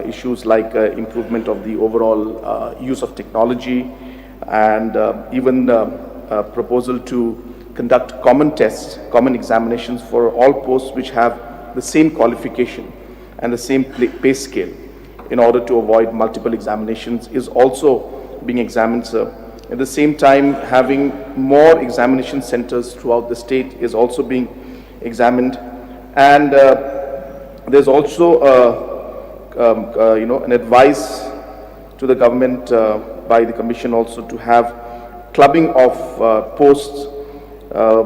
issues like improvement of the overall use of technology and even proposal to conduct common tests, common examinations for all posts which have the same qualification and the same pay scale in order to avoid multiple examinations is also being examined, sir. At the same time, having more examination centers throughout the state is also being examined. And there's also an advice to the government by the commission also to have clubbing of posts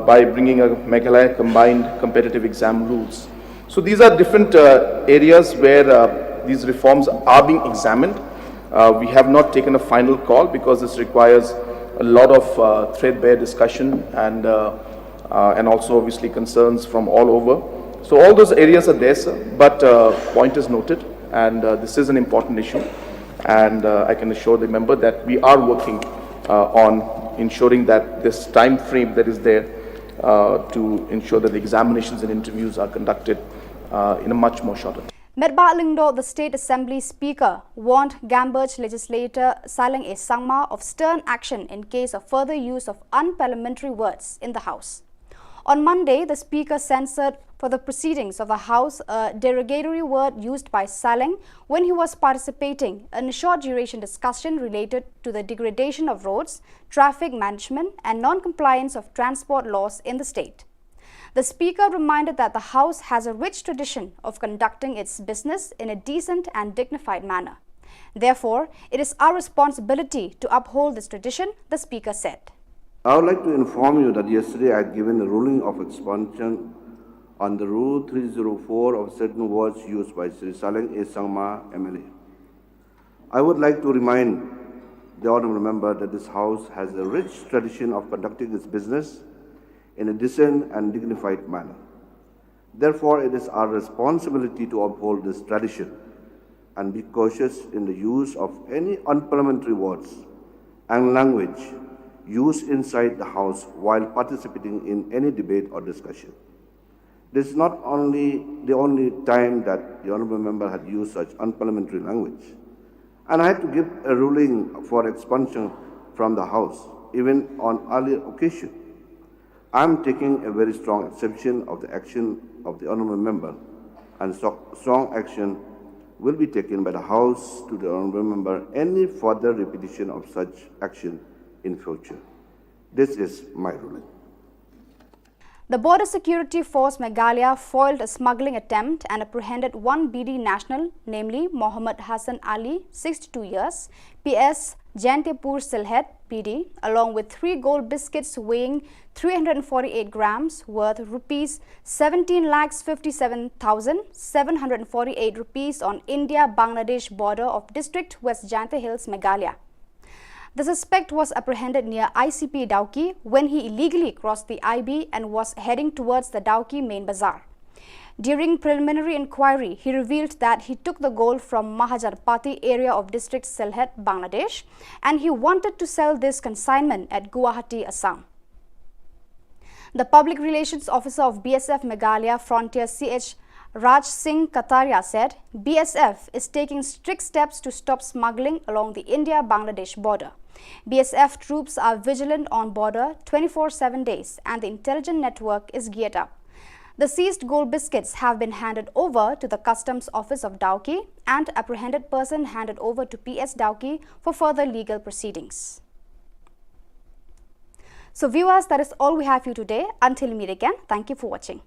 by bringing a Meghalaya combined competitive exam rules. So these are different areas where these reforms are being examined. We have not taken a final call because this requires a lot of threadbare discussion and also obviously concerns from all over. So all those areas are there, sir, but point is noted, and this is an important issue, and I can assure the member that we are working on ensuring that this time frame that is there to ensure that the examinations and interviews are conducted in a much more shorter time. Medba Lingdo, the State Assembly Speaker, warned Gamberge legislator Shillong A. Sangma of stern action in case of further use of unparliamentary words in the House. On Monday, the Speaker censored for the proceedings of the House a derogatory word used by Shillong when he was participating in a short duration discussion related to the degradation of roads, traffic management and non-compliance of transport laws in the state. The Speaker reminded that the House has a rich tradition of conducting its business in a decent and dignified manner. Therefore, it is our responsibility to uphold this tradition, the Speaker said. I would like to inform you that yesterday I had given a ruling of expunction on the Rule 304 of certain words used by Sri Shillong A. Sangma, MLA. I would like to remind the honourable member that this House has a rich tradition of conducting its business in a decent and dignified manner. Therefore, it is our responsibility to uphold this tradition and be cautious in the use of any unparliamentary words and language used inside the House while participating in any debate or discussion. This is not only the only time that the honourable member had used such unparliamentary language, and I had to give a ruling for expunction from the House, even on earlier occasion. I am taking a very strong exception of the action of the honourable member, and strong action will be taken by the House to the honourable member any further repetition of such action in future. This is my ruling. The Border Security Force Meghalaya foiled a smuggling attempt and apprehended one BD national, namely Mohammed Hassan Ali, 62 years, PS Jantepur Silhet, PD, along with 3 gold biscuits weighing 348 grams worth rupees 17,57,748 rupees on India-Bangladesh border of District West Jante Hills, Meghalaya. The suspect was apprehended near ICP Dauki when he illegally crossed the IB and was heading towards the Dauki main bazaar. During preliminary inquiry, he revealed that he took the gold from Mahajarpati area of District Silhet, Bangladesh, and he wanted to sell this consignment at Guwahati, Assam. The Public Relations Officer of BSF Meghalaya Frontier CH Raj Singh Kataria said, BSF is taking strict steps to stop smuggling along the India-Bangladesh border. BSF troops are vigilant on border 24/7 days and the intelligence network is geared up. The seized gold biscuits have been handed over to the Customs Office of Dauki and apprehended person handed over to PS Dauki for further legal proceedings. So viewers, that is all we have for you today. Until we meet again, thank you for watching.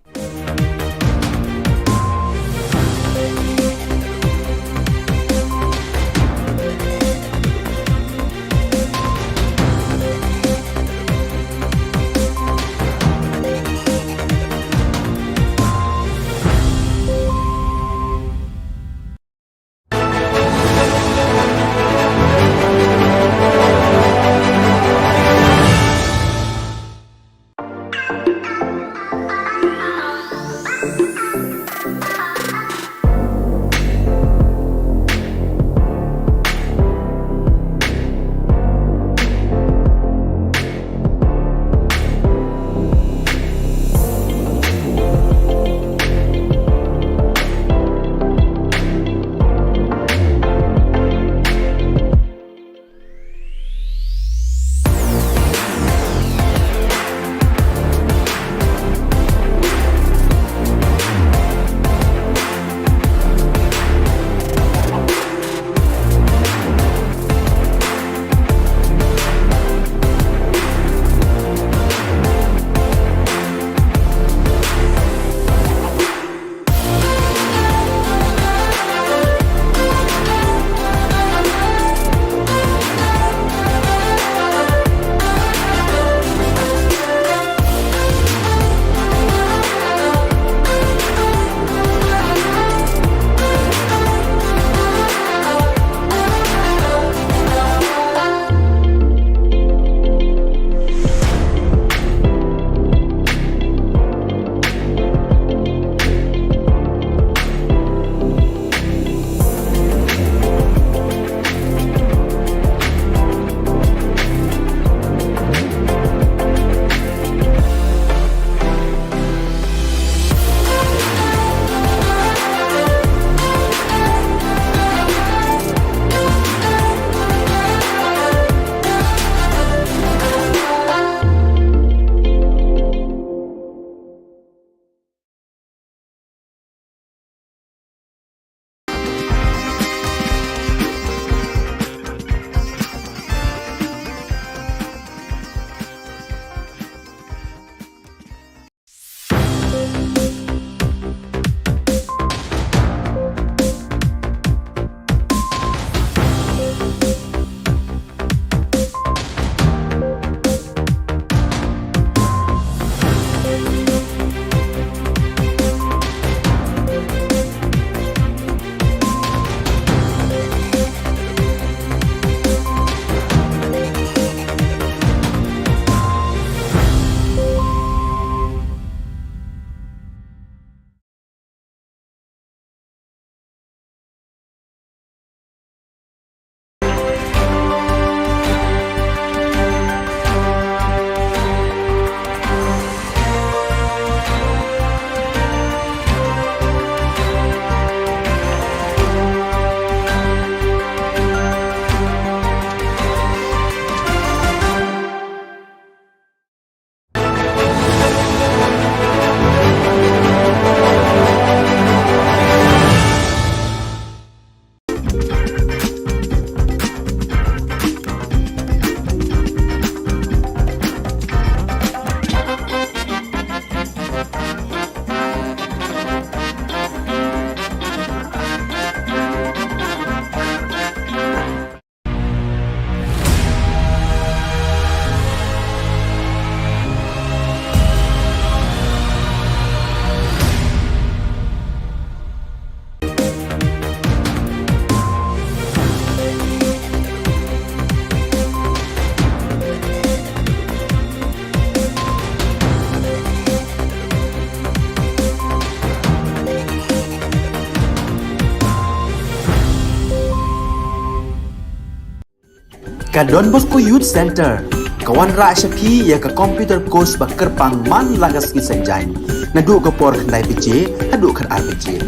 Ka Don Bosco Youth Center, kawan ra syapi ya ka computer course bakar pang man lagas ki sanjang. Nadu ka por khandai PJ, hadu khan RPG.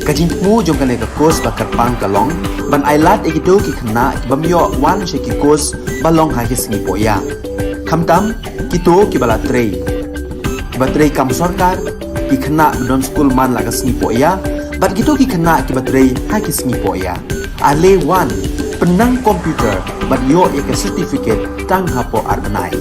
Ka jingmu jom ka course bakar pang kalong, ban ailat ekito ki khna bamyo wan sheki course balong ha ki singi poya. Khamtam kito ki bala trei. Batrei kam sarkar ki khna don school man lagas singi poya, bat kito ki khna ki batrei ha ki singi poya. Ale wan penang komputer bat yo ek certificate tang hapo arnai.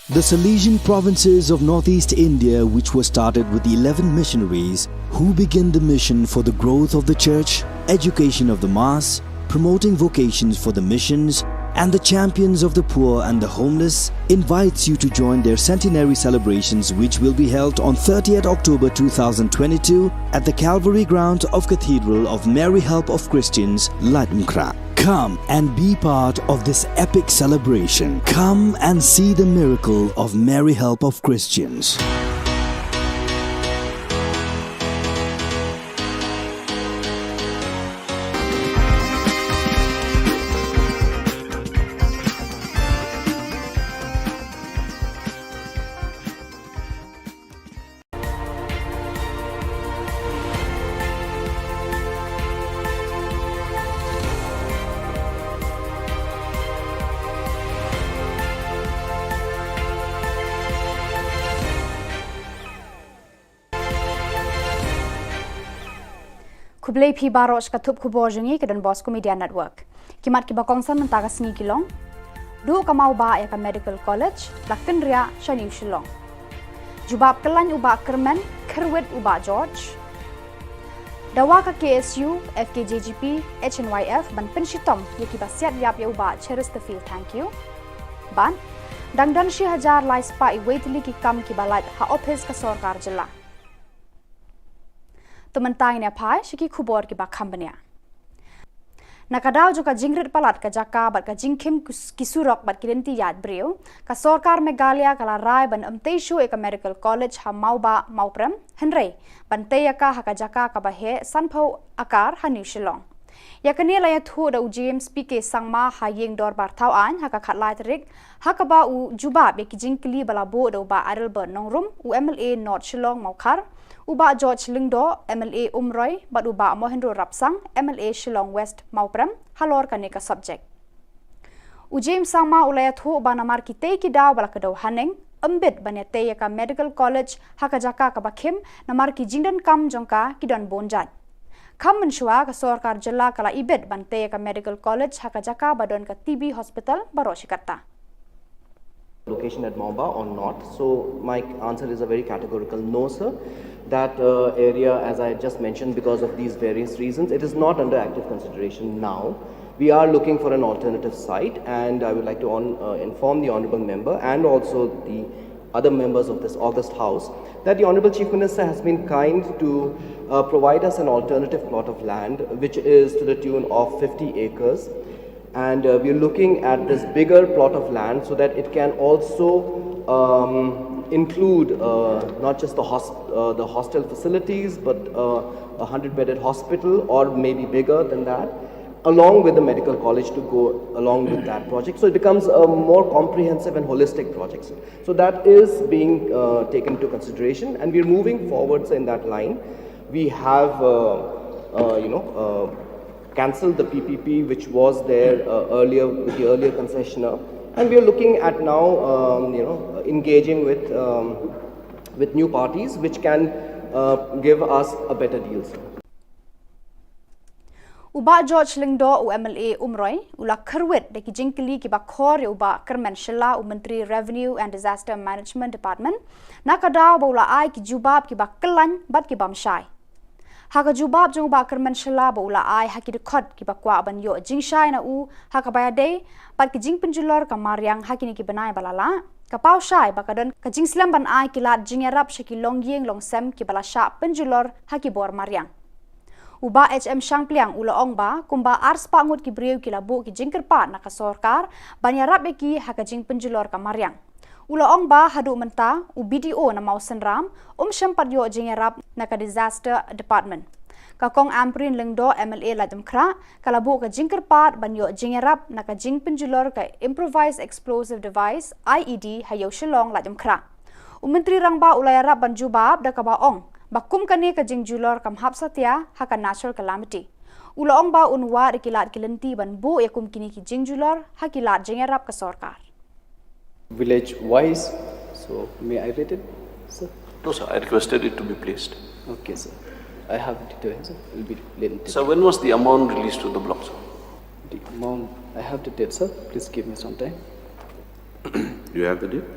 The Salesian provinces of northeast India, which were started with the 11 missionaries who began the mission for the growth of the church, education of the mass, promoting vocations for the missions, and the champions of the poor and the homeless, invites you to join their centenary celebrations, which will be held on 30th October 2022 at the Calvary ground of Cathedral of Mary Help of Christians, Ladmkra. Come and be part of this epic celebration. Come and see the miracle of Mary Help of Christians. Kublai pi baros katup Khubor jengi ke Don Bosco Media Network. Kimat ki bakongsan mentaga sengi kilong. Du ka mau ba ya ka Medical College, lakin ria Shani Shillong. Jubab kelan uba kermen, kerwet uba George. Dawa ka KSU, FKJGP, HNYF ban penshitom ya ki basiat yap ya uba Chesterfield, thank you. Ban dangdan 1000 lai spa I waitli ki kam ki balat ha office ka sarkar jilla. Tementang ni apa? Shiki Khubor ki bakam bania. Nakadaw jo ka jingrit palat ka jaka bat ka jingkim kisurok bat kirenti yad breu ka sarkar Meghalaya kala rai ban amteishu eka Medical College ha mau ba mau prem henrei ban teyaka ha ka jaka ka bahe sanpho akar ha New Shillong. Yakani la ya thu da James PK sangma ha yeng dor bar thau an ha ka khatlai tarik ha ka ba u juba be ki jingkli bala bo do ba arel ber nongrum u MLA North Shillong Maukhar uba George Lingdo MLA Umroy bat uba Mohendro Rapsang MLA Shillong West Mauprem halor kaneka subject u James sangma ulaya thu ba namar ki te ki daw bala kadaw haneng ambit banete ya ka Medical College ha ka jaka ka bakhim namar ki jingdan kam jongka ki don bonjat kam menshua ka sarkar jilla kala ibet bante ya ka Medical College ha ka jaka badon ka TB Hospital Baroshikata. Location at Maumba or not? So my answer is a very categorical no, sir. That area, as I just mentioned, because of these various reasons, it is not under active consideration now. We are looking for an alternative site, and I would like to inform the Honourable Member and also the other members of this August House that the Honourable Chief Minister has been kind to provide us an alternative plot of land, which is to the tune of 50 acres. And we are looking at this bigger plot of land so that it can also include not just the hostel facilities, but a 100-bedded hospital or maybe bigger than that, along with the medical college to go along with that project. So it becomes a more comprehensive and holistic project. So that is being taken into consideration, and we are moving forwards in that line. We have, cancelled the PPP which was there earlier with the earlier concessionaire, and we are looking at now engaging with new parties which can give us a better deal. Uba George Lingdo u MLA Umroy ula kerwet de ki jingkli ki bakhor uba Kermen Shilla u Menteri Revenue and Disaster Management Department nakadaw baula ai ki jubab ki bakelan bat ki bamshai. Haka jubab jong ba kerman shela ba ula ai haki dekhot ki ba kwa ban yo jing shai na u haka baya day pat ki jing penjulor ka mariang haki ni ki banai balala ka pau shai ba kadon ka jing slam ban ai ki lat jing yarap shaki long yeng long sem ki bala sha penjulor haki bor mariang uba HM Shangpliang ula ong ba kumba ars pa ngut ki breu ki labu ki jing kerpa na ka sorkar ban yarap be ki haka jing penjulor ka mariang ula ong ba hadu menta u BDO na mau senram syampat yo jing yarap na ka disaster department ka kong amprin lengdo MLA ladam kra kalabu ka jing kerpat ban yo jing yarap na ka jing penjulor ka improvised explosive device IED hayo Shillong ladam kra menteri rangba ulayarap ban jubab da ka ba ong bakum kani ka jing julor kam hap satya haka natural calamity ula ong ba unwa ikilat kilenti ban bu yakum kini ki jing julor hakilat jing yarap ka sorkar village wise. So may I read it, sir? No, sir. I requested it to be placed. Okay, sir. I have it there, sir. It will be later. So when was the amount released to the block, sir? The amount I have the date, sir. Please give me some time. You have the date?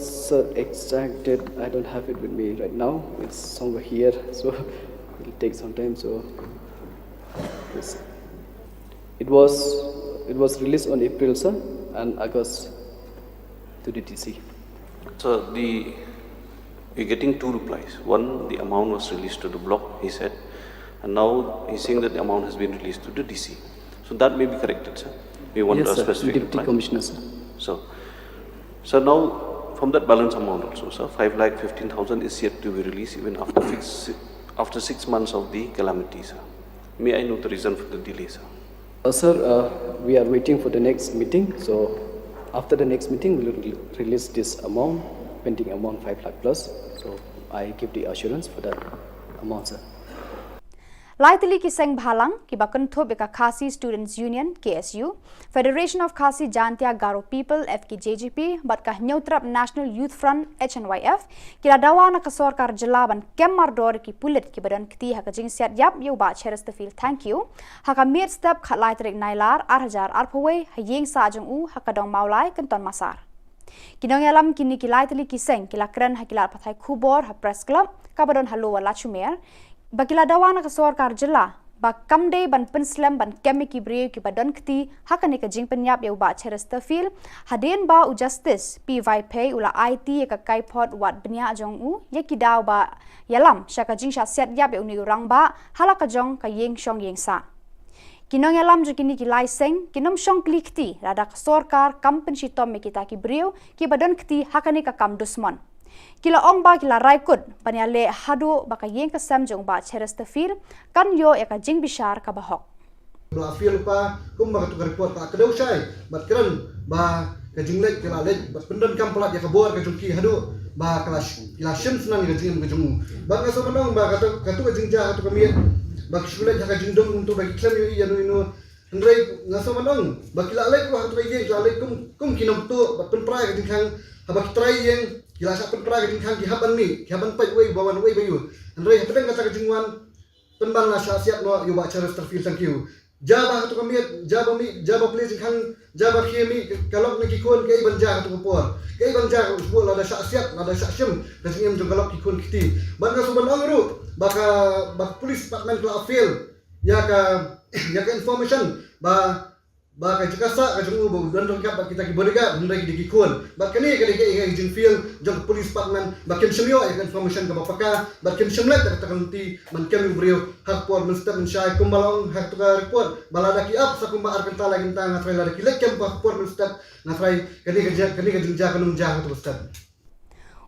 Sir, exact date I don't have it with me right now. It's somewhere here, so it will take some time. So yes. It was released on April, sir, and August to the DC. So we're getting two replies. One, the amount was released to the block, he said, and now he's saying that the amount has been released to the DC. So that may be corrected, sir. We want Yes, a sir. specific Deputy reply. Commissioner, sir. So now from that balance amount also, sir, 5,15,000 is yet to be released even after 6 months of the calamity, sir. May I know the reason for the delay, sir? Sir, we are waiting for the next meeting. So after the next meeting, we will release this amount, pending amount 5 lakh plus. So I give the assurance for that amount, sir. Laitili ki seng bhalang ki bakun thob ka Khasi Students Union KSU, Federation of Khasi Jantia Garo People FKJGP, bat ka Neutrap National Youth Front HNYF, ki dawa na ka sorkar jilla ban kemmar dor ki pulit ki badan kti ha ka jing siat yap yo ba cheres to feel thank you. Ha ka mir step khat laitrik nailar arhajar arpaway ha yeng sa jung u ha ka dong maulai kenton masar. Kinong alam kini ki laitili ki seng ki lakren ha kilat pathai Khubor ha press club ka badon halo wala chumer bakila dawa na ka sorkar jilla ba kamde ban penslam ban kemi ki breu ki badon kti hakane ka jing penyap yo ba cheres fil haden ba u justice py pay ula IT ka kaipot wat benya jong u ye ki daw ba yalam shaka jing sha set yap yo ni rang ba halaka jong ka yeng shong yeng sa kinong yalam jo kini ki laiseng kinom shong klikti rada ka sorkar kampen shitom me kita ki breu ki badon kti hakane ka kam dusmon kila ong ba kila raikut panyale hadu baka yeng ka sam jong ba cheres fil kan yo ya ka jing bishar ka bahok Bla fil pa kum ba ka report pa kedau sai bat kran ba ka jinglek kila lek bat pendan kam pelat ya ka bor ka jungki hadu ba kelas kila shim senang ka jing ka jungu ba ka so menong ba ka tu ka jingja ka tu ka miet ba ksulek ka jingdong untuk bagi klam yo ya no ndrei ngaso menong ba kila lek ba tu ka yeng kila lek kum kinom tu bat pen prai ka jingkang habak trai yeng kila sa pen prai ka jingkang ki haban mi ki haban pai wei bawan wei bayu ndrei pedang ka ka jingwan penbang na siap no yo ba cheres terfil thank you jaba tu kami jaba please khang jaba khemi kalok na kikon kay banja tu por kay banja usbo la da siap la da syam ka singem jong kalok kikon kiti ban ka suban angru bak police department la feel ya ka information ba ka jikasa ka jong bo dan dong ka kita ki bodyguard ndai ki kikon ba kani ka ki jing feel jong police department ba kem semyo ya information ka bapaka ba kem semlet ka takanti man kem brio hak por mesti mensyai kumbalong hak tukar report balada ki up sa kumba arkan tala ginta ngatrai la ki lekem pa por mesti ngatrai kani ka jingja kanung jah tu mesti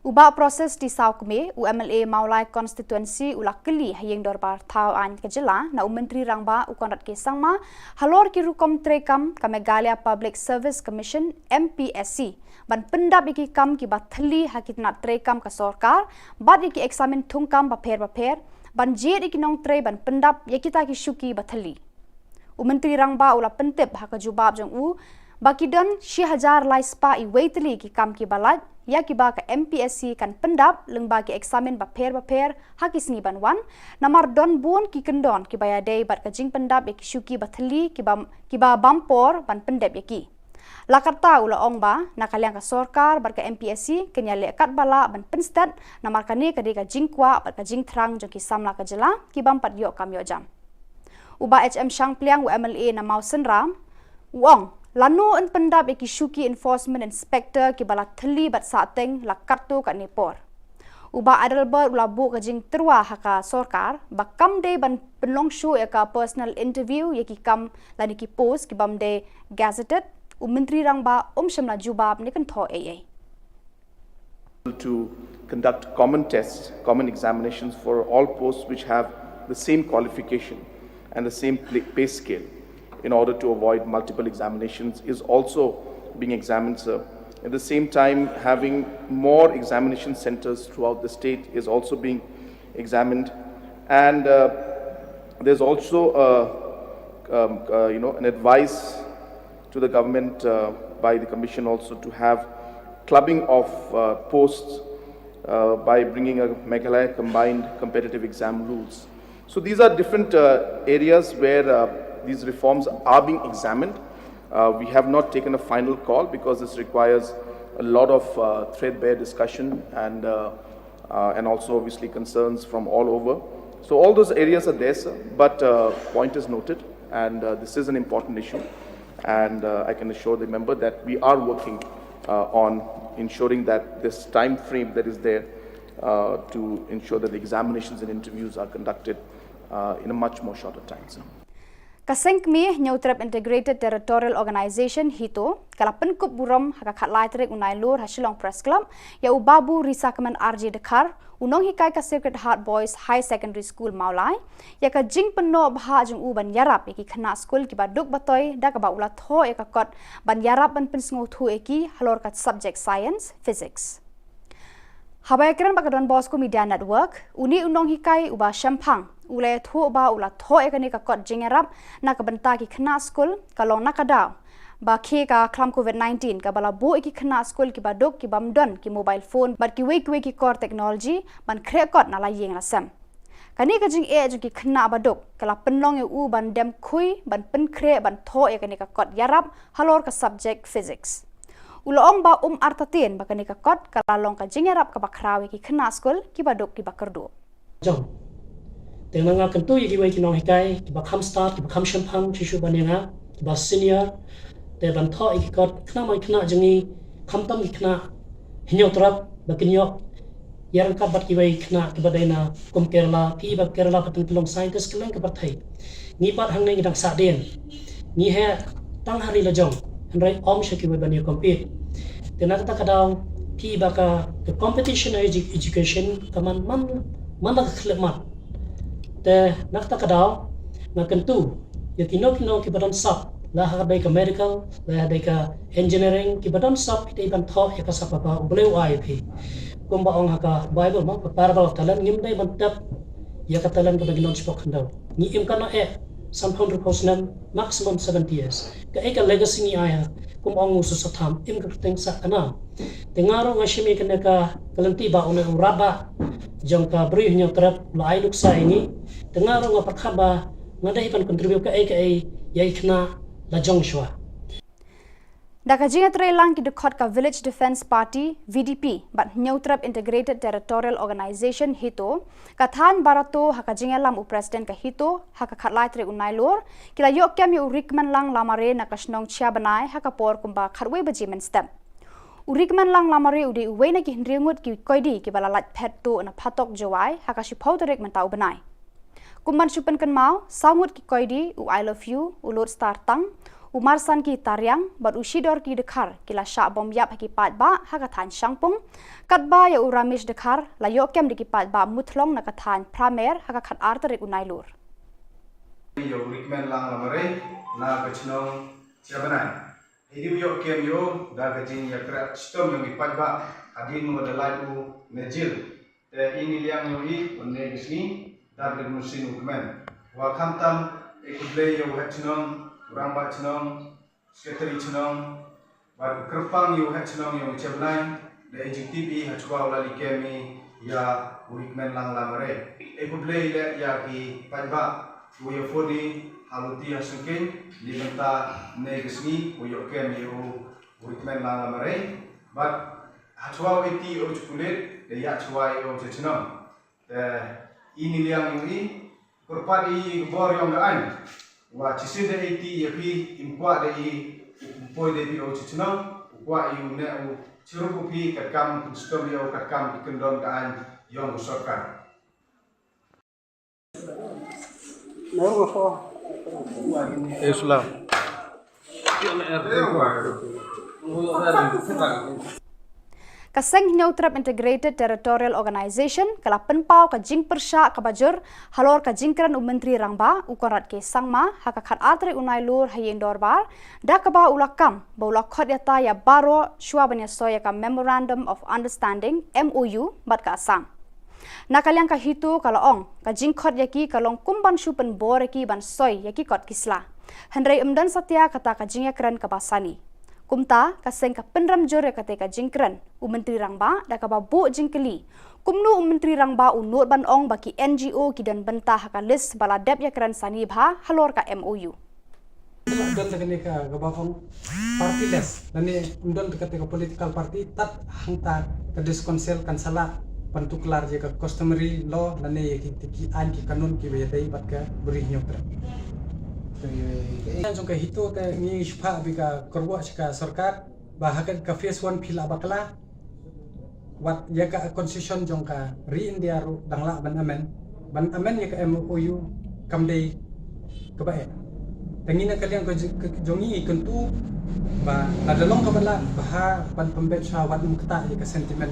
uba proses di Saukme UMLA Maulai constituency ulakeli hayeng dorbar thau an kejela na menteri rangba ukonrat ke sangma halor ki rukom trekam ka Meghalaya Public Service Commission MPSC ban pendap iki kam ki bathli hakitna trekam ka sorkar bad iki examen thungkam ba pher ban jer iki nong tre ban pendap yakita ki shuki bathli menteri rangba ula pentep haka jubab jong u bakidon 1000 lai spa i waitli ki kam ki balad ya ki ba ka MPSC kan pendap lengba ki examen ba pher hakis ni ban wan namar don bon ki kendon ki baya dei bat ka jing pendap ki shuki bathli ki ba bampor ban pendap ki Lakarta ula ong ba nakaliang ka sorkar bar ka MPSC kenya lekat bala ban penstat namar kani ka ka jingkwa bar ka jingtrang jong ki samla ka jela ki bam pat yo kam yo jam. Uba HM Shang Pliang MLA na Mausen Ram uong lanu en pendap ki shuki enforcement inspector ki bala theli bat sateng lakartu ka nepor. Uba Adelbert ulabu ka jing terwa haka sorkar bakam de ban penlong show ka personal interview ye ki kam lani ki post ki bam de gazetted menteri rang ba shamla jubab ni kan tho AA to conduct common tests, common examinations for all posts which have the same qualification and the same pay scale in order to avoid multiple examinations is also being examined, sir. At the same time, having more examination centers throughout the state is also being examined. And there's also an advice to the government by the Commission also to have clubbing of posts by bringing a Meghalaya combined competitive exam rules. So these are different areas where these reforms are being examined. We have not taken a final call because this requires a lot of threadbare discussion and also obviously concerns from all over. So all those areas are there, sir, but point is noted, and this is an important issue. And I can assure the member that we are working on ensuring that this time frame that is there to ensure that the examinations and interviews are conducted in a much more shorter time, sir. Kasengmi Neutrap Integrated Territorial Organization hito kala penkup buram haka khatlai trek unai lur Shillong Press Club ya ubabu risakman RJ Dekar unong hikai ka Sacred Heart Boys High Secondary School Maulai ya ka jing penno bha jung u ban yarap ki khana school ki baduk batoi da ka ba ula tho e ka kot ban yarap ban pinsngo thu eki halor ka subject science physics. Habai keren bakadon Bosco Media Network uni unong hikai uba shampang ulai thu ba ula tho ekani ka kot jingerap na ka banta ki khna school kalong na kada ba khe ka khlam COVID-19 ka bala bo ki khna school ki badok ki bamdon ki mobile phone but ki wei ki core technology ban khre kot na la yeng la sam kani ka jing e ju ki khna badok kala penlong e u ban dem khui ban pen khre ban tho ekani ka kot yarap halor ka subject physics ulong ba artatin ba kani ka kot kala long ka jingerap ka bakrawe ki khna school ki badok ki bakardo jong Tengah kentu yang kita kinong hikai, kita kam start, kita kam shampang, cicu banyak, kita senior, te bantu ikut kena mai kena jengi, kam tam kena, hinyau terap, bakinyok, yang kabat kita kena kebadaiana, kum Kerala, pi bab Kerala pateng tolong saintis keleng kebatai, ngipat hang neng kita sadien, ngihe tang hari lajong, henry syaki banyak compete, tengah kita kadang pi baka ke competition education, kaman mana kekhidmat. Te nakta kadao na kentu ya kinok ki badon sap la ha dai ka medical la dai ka engineering ki badon sap ki ban tho ya ka sap pa bleu ai phi kum ba ong ha ka bible mo para ba talan ngim dai ban tap ya ka talan ka baginon spok ndau ni im kana e some 100% maximum 70 years ka e ka legacy ni aya kum ong usu satham im ka teng sa kana tengaro ngashimi kana ka kalanti ba ona raba jong ka bri nyo trap la ai luksa ini tengaro nga pakhaba ngadai pan contribute ka ai yai khna la jong shwa Daka jinga trelang ki dekot ka Village Defense Party VDP but Neutrap Integrated Territorial Organization hito kathan barato haka jinga lam u president ka hito haka khatlai tre unai lor kila yok kem yu rikman lang lamare na kasnong chia banai haka por kumba kharwe baji men step Urikman lang lamare ude uwe na ki hindringut ki koidi ki balalat pet to na patok jawai haka si pau terek mentau benai. Kumban supen kan mau sangut ki koidi u I love you u lord star tang u marsan ki taryang bat u shidor ki dekhar kila sha bom yap ki pat ba haka than shangpung kat ba ya u ramesh dekhar la yokem de ki pat ba muthlong na ka than pramer haka khat ar terek unai lur. Yo urikman lang lamare na kachnong siabanai. Hidup yo kem yo da kajin ya krat stom yang ipat ba adin mo da lagu nejil te ini liang yo I onne gisni da ged musin ukmen wa khamtam ekudle yo hatnong ramba chnong sekretari chnong wa krpang yo hatnong yo chebnai da ejtb hatwa wala likemi ya urikmen lang lamare ekudle le ya ki patba yo fodi haluti hasengkin di benta negesni uyo kem yu workmen lang amare but achwa iti o chukulet de ya chwa o chechnam de ini liang ini kurpat i bor yong gaan wa chisin de iti yapi imkwa de i poi de pi o chechnam wa i ne o chirupu pi kakam kustom yo kakam ikendon gaan yong sorkan Islam. Kaseng Neutrap Integrated Territorial Organization kala penpau ka jing persya ka bajur halor ka jingkran menteri rangba ukorat ke sangma hakakat atre unai lur hayin dorbar da ka ba ulakam ba ulakot yata ya baro shwabanya soya ka Memorandum of Understanding MOU bat ka asam nakaliang ka hitu kala ong ka jingkot yaki kalong kumban shupen bor yaki ban soy yaki kot kisla hendrai umdan satya kata ka jingakran ka basani kumta kaseng ka penram jore kate ka jingkran menteri rangba da ka babu jingkeli kumnu menteri rangba unut ban ong baki NGO kidan bentah ka list baladep ya kran sani bha halor ka MOU undon tekani ka gabakong partyless dani undon tekati ka political party tat hangta ka diskonsel kan sala pantuklar je ka customary law dani ki an ki kanun ki bedai bat ka beri nyokra yang jongka hito te ngi shpa bika korwa ka sarkar bahakan ka phase 1 phila bakla wat ya ka constitution jongka re india ru dangla ban amen ya ka MOU kamdei ka bae tangina kalian ko jongi kentu ba nadalong ka bala baha pan pembet sa wat mukta ya ka sentiment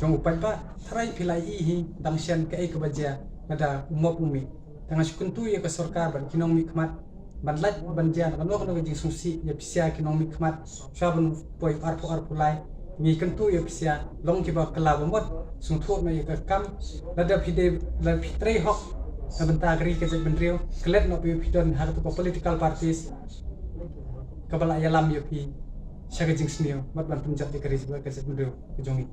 jong upai ba tharai philai hi dangsian ka ka baja nada umop umi tanga kuntu ya ka sarkar ban kinong mikmat banlat banjian kan no jing sungsi ya pisia kinong mikmat sabun poi arpu lai ngi kuntu ya pisia long ki ba kala bomot sungtho na ya ka kam nada phide la phitrei hok benta agri ke bendrio klet no pi phidon har to political parties kabala ya lam yo pi shaga jing snio mat ban punjat di kari ke bendrio ke jongi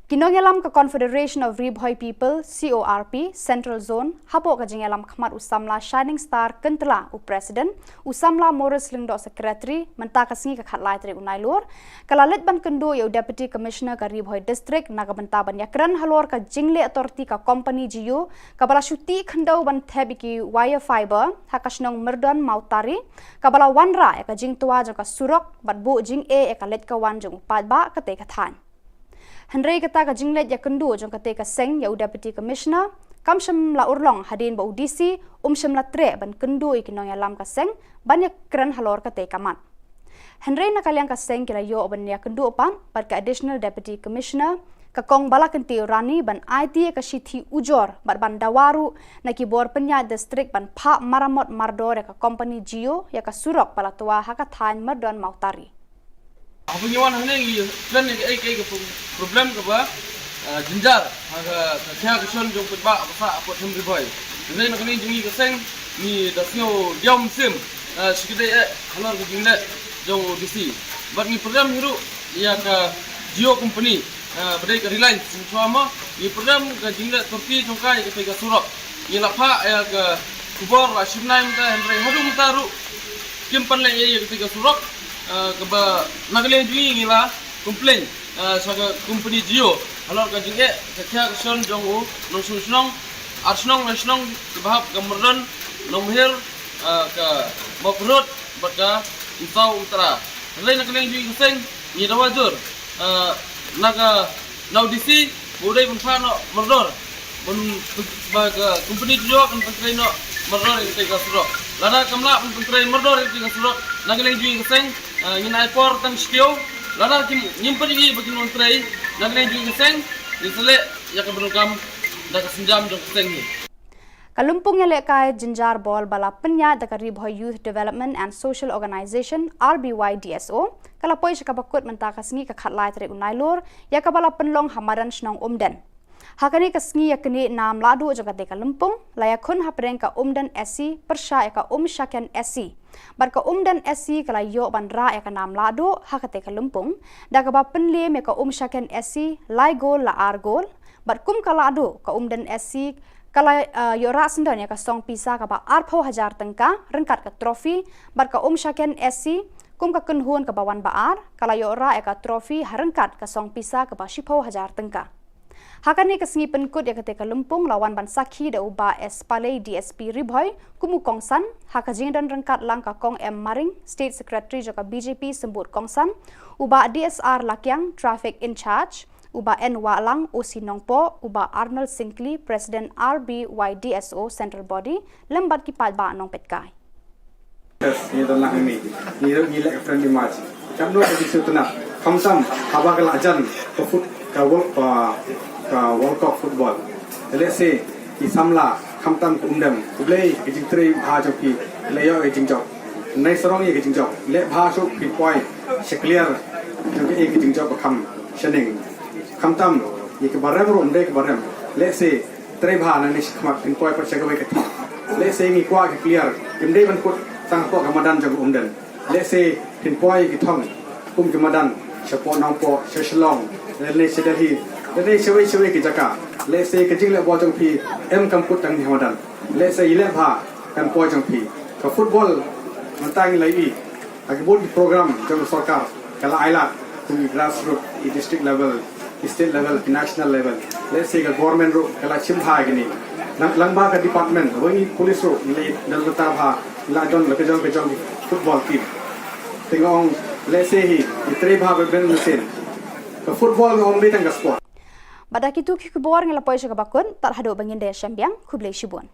Kinongelam ka Confederation of Ribhoi People CORP Central Zone hapo ka jingelam khmat usamla Shining Star kentla u President usamla Morris Lingdo Secretary menta ka singi ka khatlai tre unai lor kalalet ban kendo yo Deputy Commissioner ka Ribhoi District naga benta ban yakran halor ka jingle authority ka company GU kabala shuti khndau ban thebiki wire fiber hakashnong merdon mautari kabala wanra ka jingtua ka surok batbu jing e ka let ka wan jong padba ka te ka than Henry kata ka jinglet ya kendu jong kate ka seng ya Deputy Commissioner kamsham la urlong hadin ba udisi sham la tre ban kendu ikinong ya lam ka seng banyak kran halor kate kamat Henry nakaliang ka seng kira yo ban ya kendu pan pat ka Additional Deputy Commissioner ka kong bala kenti rani ban IT ka shithi ujor ban dawaru na kibor penya district ban pha maramot mardor ya ka company Geo ya ka surok pala tua hakathan merdon mautari Apa nyawan hanya ini kan ai problem ke ba jinjar aga kaya keson jong putba apa apa themri boy jadi nak ni jungi keseng ni dasnyo diam sim sikide halor ke jingle jong DC but ni program hiru ya ka Geo company badai ke Reliance sama ni program ke jingle Turki jongkai ke pega surok ni lapha ya ke Khubor Na Ka Jylla Henry hadum taru kimpan le ya ke pega surok keba nagle jui ngila komplain saga company Geo halor ka jinge kya son jongu nong sunong arsnong nasionong bahap gamron nomher ka mabrut baka intau utara lain nagle jui keseng ni dawajur naga naudisi budai bunfano merdor bun baga company Geo kan pentraino merdor itu ka surok lada kamla pentrain merdor itu ka surok nagle jui keseng ngina ipor tang skio lada kim nyimpen gi bagi nontrai nagne ju keseng disele ya ka berukam da ka senjam jong keseng ni Kalumpung yang lekai jinjar bol bala penya da ka Ribhoi Youth Development and Social Organization RBY DSO kala poi ka bakut menta ka singi ka khatlai tre unai lor ya ka bala penlong hamaran snong umden hakani ka singi ya kini nam ladu jaga de kalumpung laya khun hapreng ka umden SC persya ka shaken SC bar ka umden SC kala yo bandra ya ka nam ladu hakate kalumpung da ka ba penle me ka shaken SC lai gol la ar gol bar kum kala adu ka umden SC kala yo ra sendon ya ka song pisa ka ba arpho hajar tengka rengkat ka trofi bar ka shaken SC kum ka kenhuan ke bawan baar kalayo ra eka trofi harengkat ke song pisa ke basipo hajar tengka. Hakan ni kesengi penkut ya ketika lempung lawan ban sakhi da uba es palei DSP Riboy kumu kongsan haka jingdan rengkat langka kong M Maring State Secretary joka BJP sembut kongsan uba DSR Lakyang Traffic in Charge uba N Walang OC Nongpo uba Arnold Sinclair President RBYDSO Central Body lembat kipat ba nong petkai. Ni dalam ini, ni lek friendly match. Kamno di situ nak, kamsam haba kelajan ke World Cup football. Let's say isamla kamtam kumdem, play ke jingtri bhajoki, layo ke jingjok. Nai serong ye ke jingjok, lek bhajok pi point, clear juga ye ke jingjok kam shening. Kamtam ye ke barem rom de ke barem. Let's say tre bha nang ni khmat pin point per chagawe ke. Let's say ni kwa ke clear, kimdei ban kut sang po Ramadan jang umden. Let's say pinpoint gitong Ramadan support nangpo Shillong le sedahi le sewe ki jaka. Let's say kajing le bo jang pi em kamput tang Ramadan. Let's say ile bha kan po jang pi ka football mantang lai agi bol program jang sarkar kala ailat tu grassroots district level state level national level. Let's say ka government ro kala chimha gini langba ka department wani police ro le dalta bha Lajon lekejong football team. Tengok let's say hi itre bha ben mesin. Ke football ngom be tangga sport. Badak itu ki Khubor ngelapoy sa kabakon tar hado bangin de syambiang Khublei Shibun.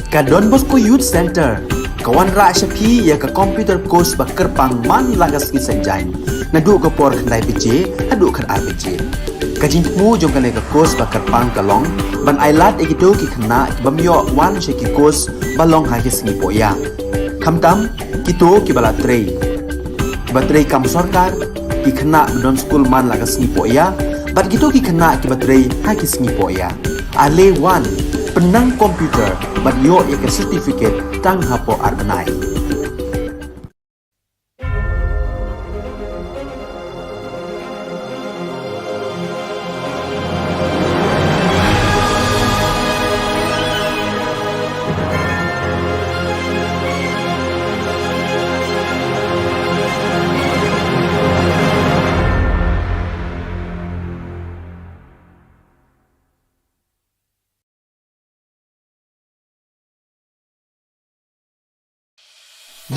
Ka Don Bosco Youth Center, kawan ra syapi ya ka computer course bakar pang man lagas ki sanjang. Nadu ka por khandai PJ, hadu kan RPG. Ka jingmu jong ka ka course bakar pang kalong, ban ailat egito ki khna bamyo wan sheki course balong ha ki singi poya. Khamtam kito ki bala trei. Batrei kam sarkar ki khna don school man lagas singi poya, bat kito ki khna ki batrei ha ki singi poya. Ale wan penang komputer badio ikan sertifikat tang hapo arbenai.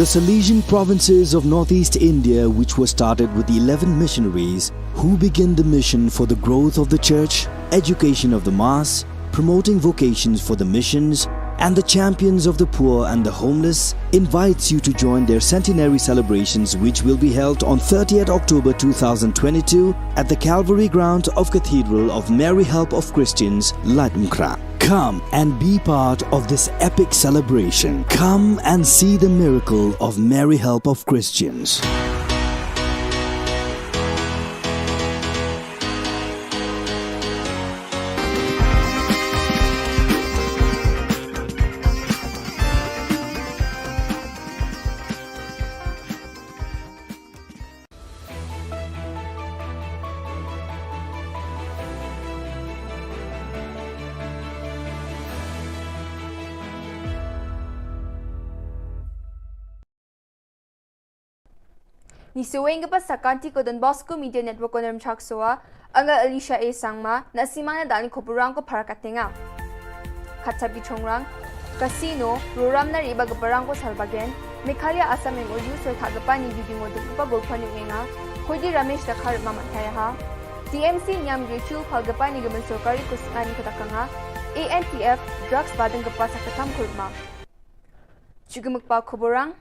The Salesian provinces of northeast India, which were started with the 11 missionaries who began the mission for the growth of the church, education of the mass, promoting vocations for the missions, and the champions of the poor and the homeless, invites you to join their centenary celebrations, which will be held on 30th October 2022 at the Calvary ground of Cathedral of Mary Help of Christians, Ladmkra. Come and be part of this epic celebration. Come and see the miracle of Mary Help of Christians. Ni suweng pa sa kanti ko Don Bosco Media Network ko naram chaksoa anga Alicia A sangma na simana dani kopurang ko para katenga. Katsabi chongrang casino ruram na riba gaparang ko salbagen Meghalaya Assam eng oyu so thagapa ni video mo dupa golphani wenga khodi Ramesh Dakhar mamataya ha TMC nyam richu phagapa ni gaman sorkari kusani katakanga ANTF drugs badang gapa sakatam khurma chugumukpa khoborang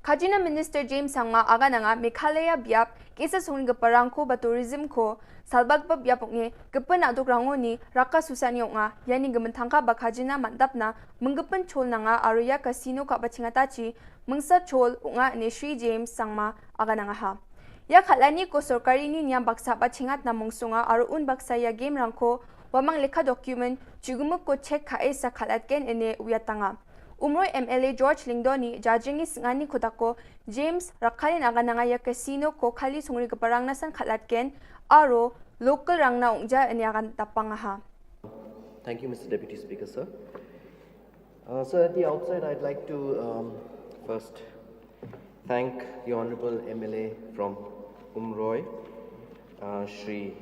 Khajina Minister James Sangma aga nanga Meghalaya biap kesa songni gaparang ko ba tourism ko salbag pa biapok ni gapan adok rango ni raka susani nga yani gaman thangka ba khajina mandap na menggapan chol nanga aruya casino ka bachingatachi mengsa chol nga ni Sri James Sangma aga nanga ha ya khalani ko sorkari ni nyam baksa bachingat na mongsunga aru un baksa ya game rangko wamang lekha document chugumuk ko check kha esa khalat ken ene uyatanga Umroy MLA George Lingdoni jajingi singani kotako James Rakhalin agananga ya casino ko khali sungri keparang nasan khalatken aro local rangna ungja ani agan tapangaha. Thank you, Mr. Deputy Speaker, sir. So at the outside, I'd like to first thank the Honorable MLA from Umroy, Shri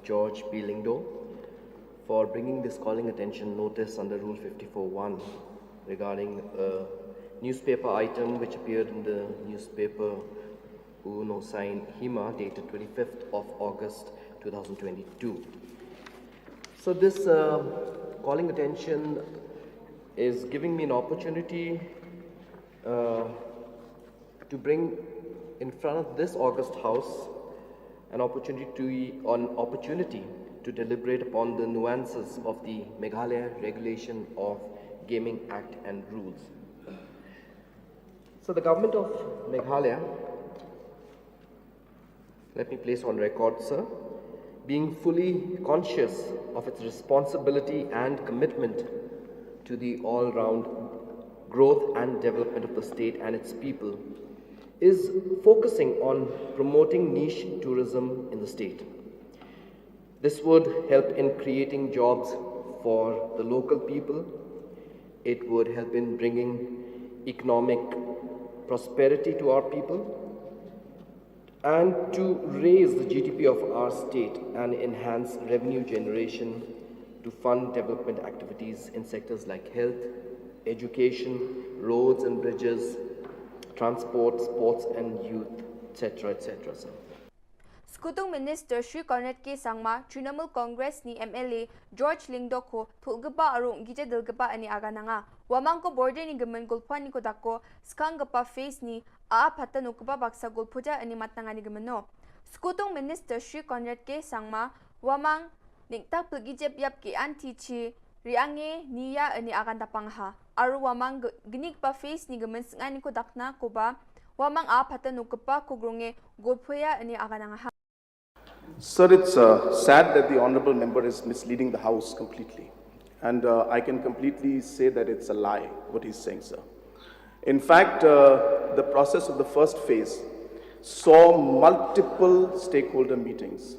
George P. Lingdo, for bringing this calling attention notice under Rule 54.1 regarding a newspaper item which appeared in the newspaper Uno Sign Hima dated 25th of August 2022. So this calling attention is giving me an opportunity to bring in front of this August House an opportunity to deliberate upon the nuances of the Meghalaya Regulation of Gaming Act and Rules. So the government of Meghalaya, let me place on record, sir, being fully conscious of its responsibility and commitment to the all-round growth and development of the state and its people, is focusing on promoting niche tourism in the state. This would help in creating jobs for the local people. It would help in bringing economic prosperity to our people and to raise the GDP of our state and enhance revenue generation to fund development activities in sectors like health, education, roads and bridges, transport, sports and youth, etc., etc., sir. Skutung Minister Shri Cornet K. Sangma, Trinamool Congress ni MLA George Lingdo ko thulgapa arong gija dilgapa ani agananga. Wamang ko border ni gaman gulpuan ni kodako skangapa face ni patan ukapa baksa gulpuja ani matanga ni gamano. Skutung Minister Shri Cornet K. Sangma, wamang niktak pagijep yap ki anti-chi riange niya ani agan tapangha. Aru wamang ginik pa face ni gaman singani ko dakna ko ba wamang patan ukapa ko grunge gulpuya ani agananga. Sir, it's sad that the honourable member is misleading the House completely. And I can completely say that it's a lie, what he's saying, sir. In fact, the process of the first phase saw multiple stakeholder meetings.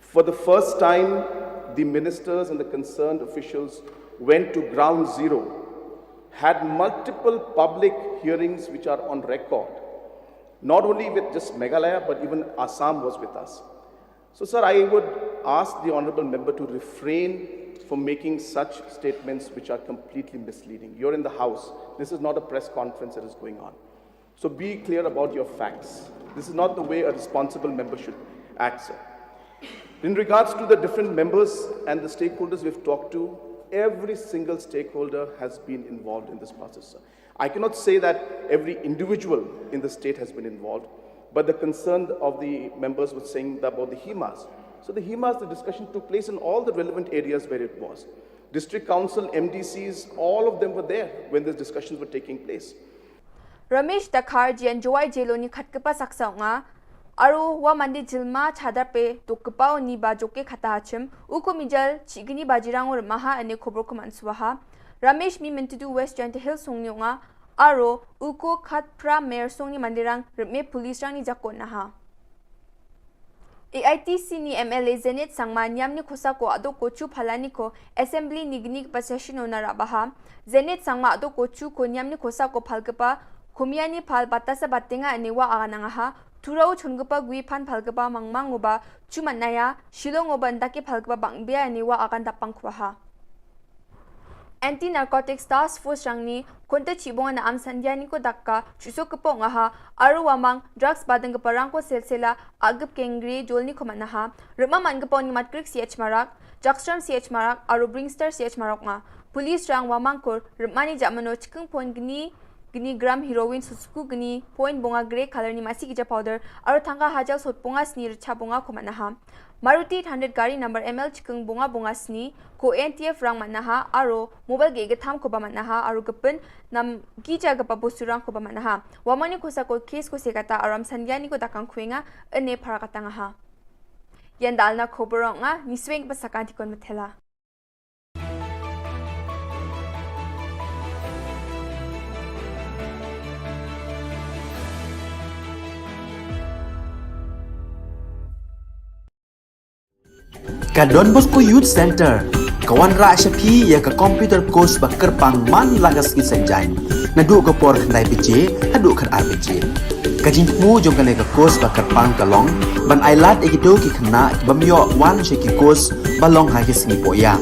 For the first time, the ministers and the concerned officials went to ground zero, had multiple public hearings which are on record, not only with just Meghalaya, but even Assam was with us. So, sir, I would ask the honourable member to refrain from making such statements which are completely misleading. You're in the House. This is not a press conference that is going on. So be clear about your facts. This is not the way a responsible member should act, sir. In regards to the different members and the stakeholders we've talked to, every single stakeholder has been involved in this process, sir. I cannot say that every individual in the state has been involved, but the concern of the members was saying about the HEMAs. So the HEMAs, the discussion took place in all the relevant areas where it was. District Council, MDCs, all of them were there when these discussions were taking place. Ramesh Dakhar jian joy jeloni khatkapa saksaunga aru wa mandi jilma chhadarpe tukpao ni ba joke khatachim uko mijal chigini bajirangor maha ane khobor ko manswaha Ramesh mi mintidu West Giant Hill songnga aro uko khatpra mayor songni mandirang me police rang ni jakona ha AITC ni MLA Zenit Sangma nyamni khosa ko ado kochu phalani ko assembly nignik pa session ona rabaha Zenit Sangma ado kochu ko nyamni khosa ko phalgapa Kumiani phal batasa batenga aniwa agananga ha turau chungapa gui phan phalgapa mangmanguba chumanaya Shillong oban daki phalgapa bangbia aniwa agan tapangkhwa ha Anti-Narcotics Task Force rangni konta chibonga na amsandiani ko dakka chusokpo nga ha aru wamang drugs badang parang ko selsela agap kengri jolni ko manaha ruma mangpo ni matkrik CH marak Jackstrom CH marak aru Bringstar CH marak nga police rang wamang ko rumani jamano chikung point gni gram heroin susku gni point bonga grey color ni masi gija powder aru thanga hajal sot bonga snir chabonga ko manaha Maruti 100 gari number ML chikung bonga sni ko NTF rang manaha aro mobile ge tham ko ba manaha aru gapen nam gija gapa bosurang ko ba manaha wamani kosa ko case ko segata aram sangyani ko dakang khuenga ane pharakatanga ha yandalna khoborong nga nisweng pa sakanti kon mathela Ka Don Bosco Youth Center, kawan ra shapi ya ka computer course bakar pang man lagas ki sanjang. Nadu ka por khnai PJ, hadu khan RPG. Kajing mu jong ka ka course bakar pang kalong, ban ailat egido ki khna bamyo wan she ki course balong ha ki singi poya.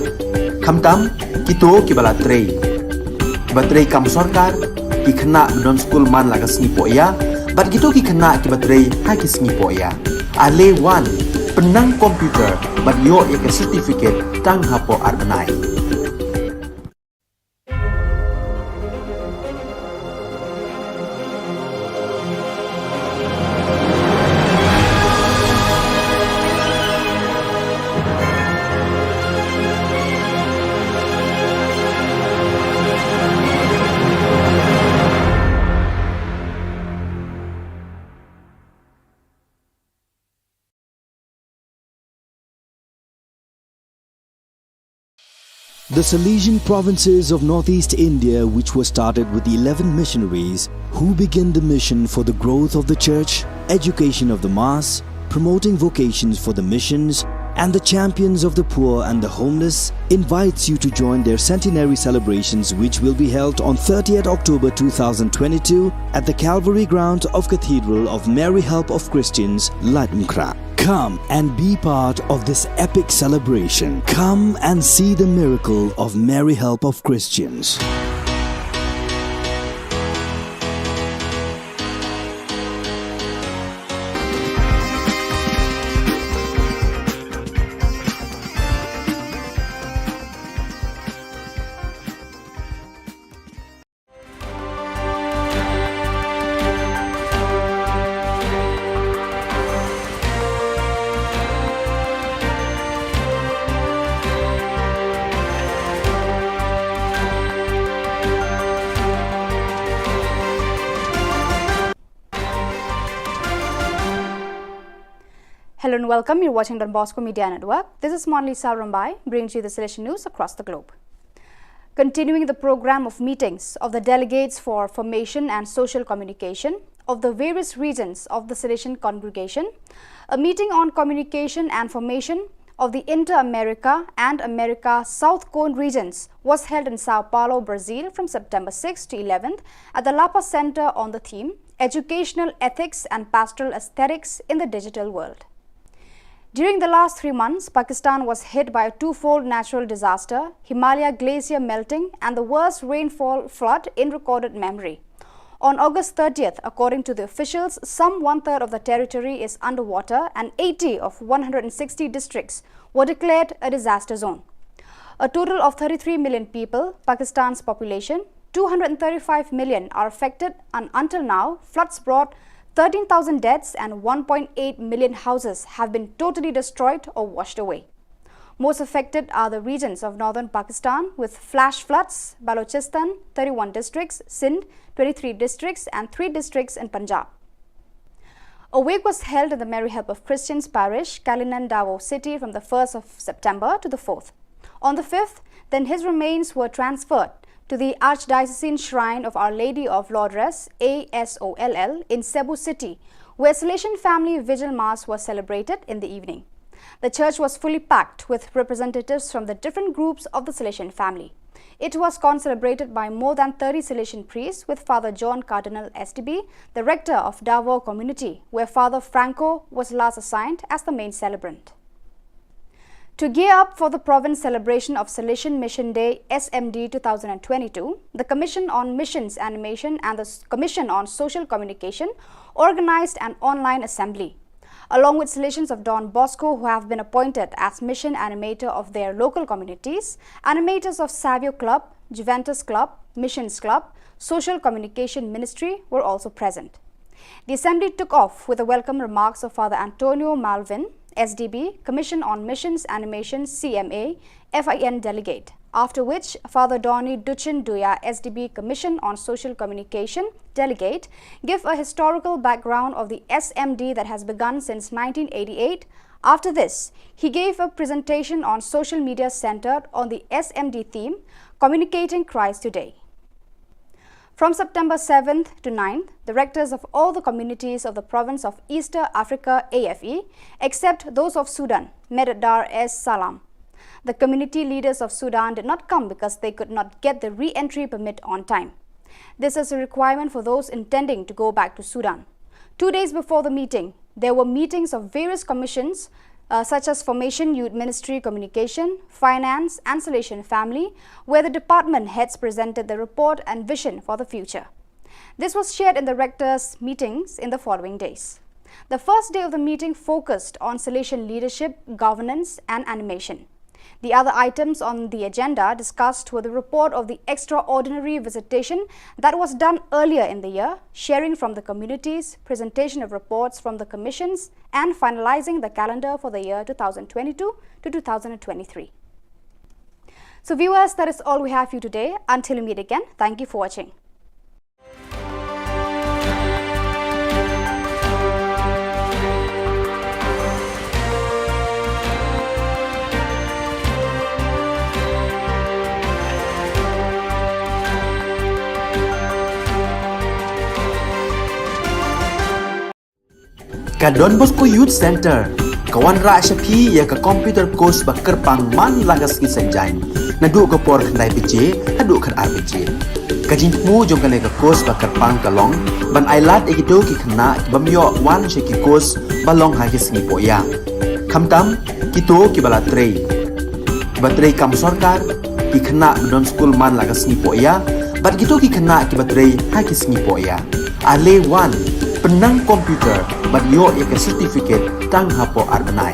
Khamtam kito ki bala trei. Batrei kam sarkar ki khna don school man lagas singi poya, bat gitu ki khna ki batrei ha ki singi poya. Ale wan penang komputer bat yo ya ka certificate tang hapo arbanai. The Salesian provinces of northeast India, which were started with the 11 missionaries who began the mission for the growth of the church, education of the mass, promoting vocations for the missions, and the champions of the poor and the homeless, invites you to join their centenary celebrations, which will be held on 30th October 2022 at the Calvary ground of Cathedral of Mary Help of Christians, Ladmkra. Come and be part of this epic celebration. Come and see the miracle of Mary Help of Christians. Hello and welcome. You're watching Don Bosco Media Network. This is Monlisa Rambai, bringing you the Salesian news across the globe. Continuing the program of meetings of the delegates for formation and social communication of the various regions of the Salesian congregation, a meeting on communication and formation of the Inter-America and America South Cone regions was held in Sao Paulo, Brazil from September 6 to 11th at the Lapa Center on the theme Educational Ethics and Pastoral Aesthetics in the Digital World. During the last 3 months, Pakistan was hit by a twofold natural disaster, Himalaya glacier melting and the worst rainfall flood in recorded memory. On August 30th, according to the officials, some 1/3 of the territory is underwater and 80 of 160 districts were declared a disaster zone. A total of 33 million people, Pakistan's population, 235 million are affected, and until now, floods brought 13,000 deaths and 1.8 million houses have been totally destroyed or washed away. Most affected are the regions of northern Pakistan with flash floods, Balochistan, 31 districts, Sindh, 23 districts and 3 districts in Punjab. A wake was held in the Mary Help of Christians parish, Kalinan Davao city from the 1st of September to the 4th. On the 5th, then his remains were transferred to the Archdiocesan Shrine of Our Lady of Lourdes, ASOLL, in Cebu City, where Salesian Family Vigil Mass was celebrated in the evening. The church was fully packed with representatives from the different groups of the Salesian family. It was concelebrated by more than 30 Salesian priests, with Father John Cardinal STB, the rector of Davao community, where Father Franco was last assigned as the main celebrant. To gear up for the province celebration of Salesian Mission Day SMD 2022, the Commission on Missions Animation and the Commission on Social Communication organized an online assembly. Along with Salesians of Don Bosco who have been appointed as mission animator of their local communities, animators of Savio Club, Juventus Club, Missions Club, Social Communication Ministry were also present. The assembly took off with the welcome remarks of Father Antonio Malvin, SDB, Commission on Missions Animation CMA, FIN delegate, after which Father Donny Duchin Duya, SDB Commission on Social Communication delegate, gave a historical background of the SMD that has begun since 1988. After this, he gave a presentation on social media centered on the SMD theme, Communicating Christ Today. From September 7th to 9th, the rectors of all the communities of the province of Eastern Africa AFE, except those of Sudan, met at Dar es Salaam. The community leaders of Sudan did not come because they could not get the re-entry permit on time. This is a requirement for those intending to go back to Sudan. 2 days before the meeting, there were meetings of various commissions such as Formation Youth Ministry Communication, Finance and Salvation Family, where the department heads presented the report and vision for the future. This was shared in the rectors' meetings in the following days. The first day of the meeting focused on Salvation leadership, governance and animation. The other items on the agenda discussed were the report of the extraordinary visitation that was done earlier in the year, sharing from the communities, presentation of reports from the commissions, and finalizing the calendar for the year 2022 to 2023. So viewers, that is all we have for you today. Until we meet again, thank you for watching. Ka Don Bosco Youth Center, kawan ra Shapi ya ka computer course bakar pang man lagas ki sanjang, nadu ka por khandai piche, hadu kan ar piche. Ka jingmu jong ka ka course bakar pang kalong, ban ailat ekido ki khna ki bamyo wan sheki course balong ha ki sngi poya. Khamtam kito ki bala trei. Ki batrei kam sarkar ki khna don school man lagas sngi poya, bat kito ki khna ki batrei ha ki sngi poya. Ale wan penang komputer bat yo ya ke certificate tang hapo arbanai.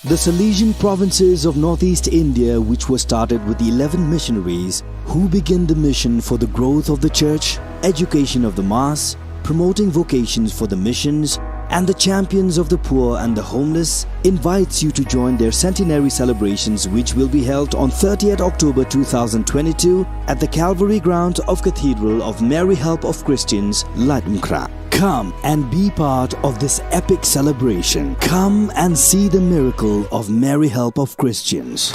The Salesian provinces of northeast India, which were started with the 11 missionaries who began the mission for the growth of the church, education of the mass, promoting vocations for the missions, and the champions of the poor and the homeless, invites you to join their centenary celebrations, which will be held on 30th October 2022 at the Calvary ground of Cathedral of Mary Help of Christians, Ladmkra. Come and be part of this epic celebration. Come and see the miracle of Mary Help of Christians.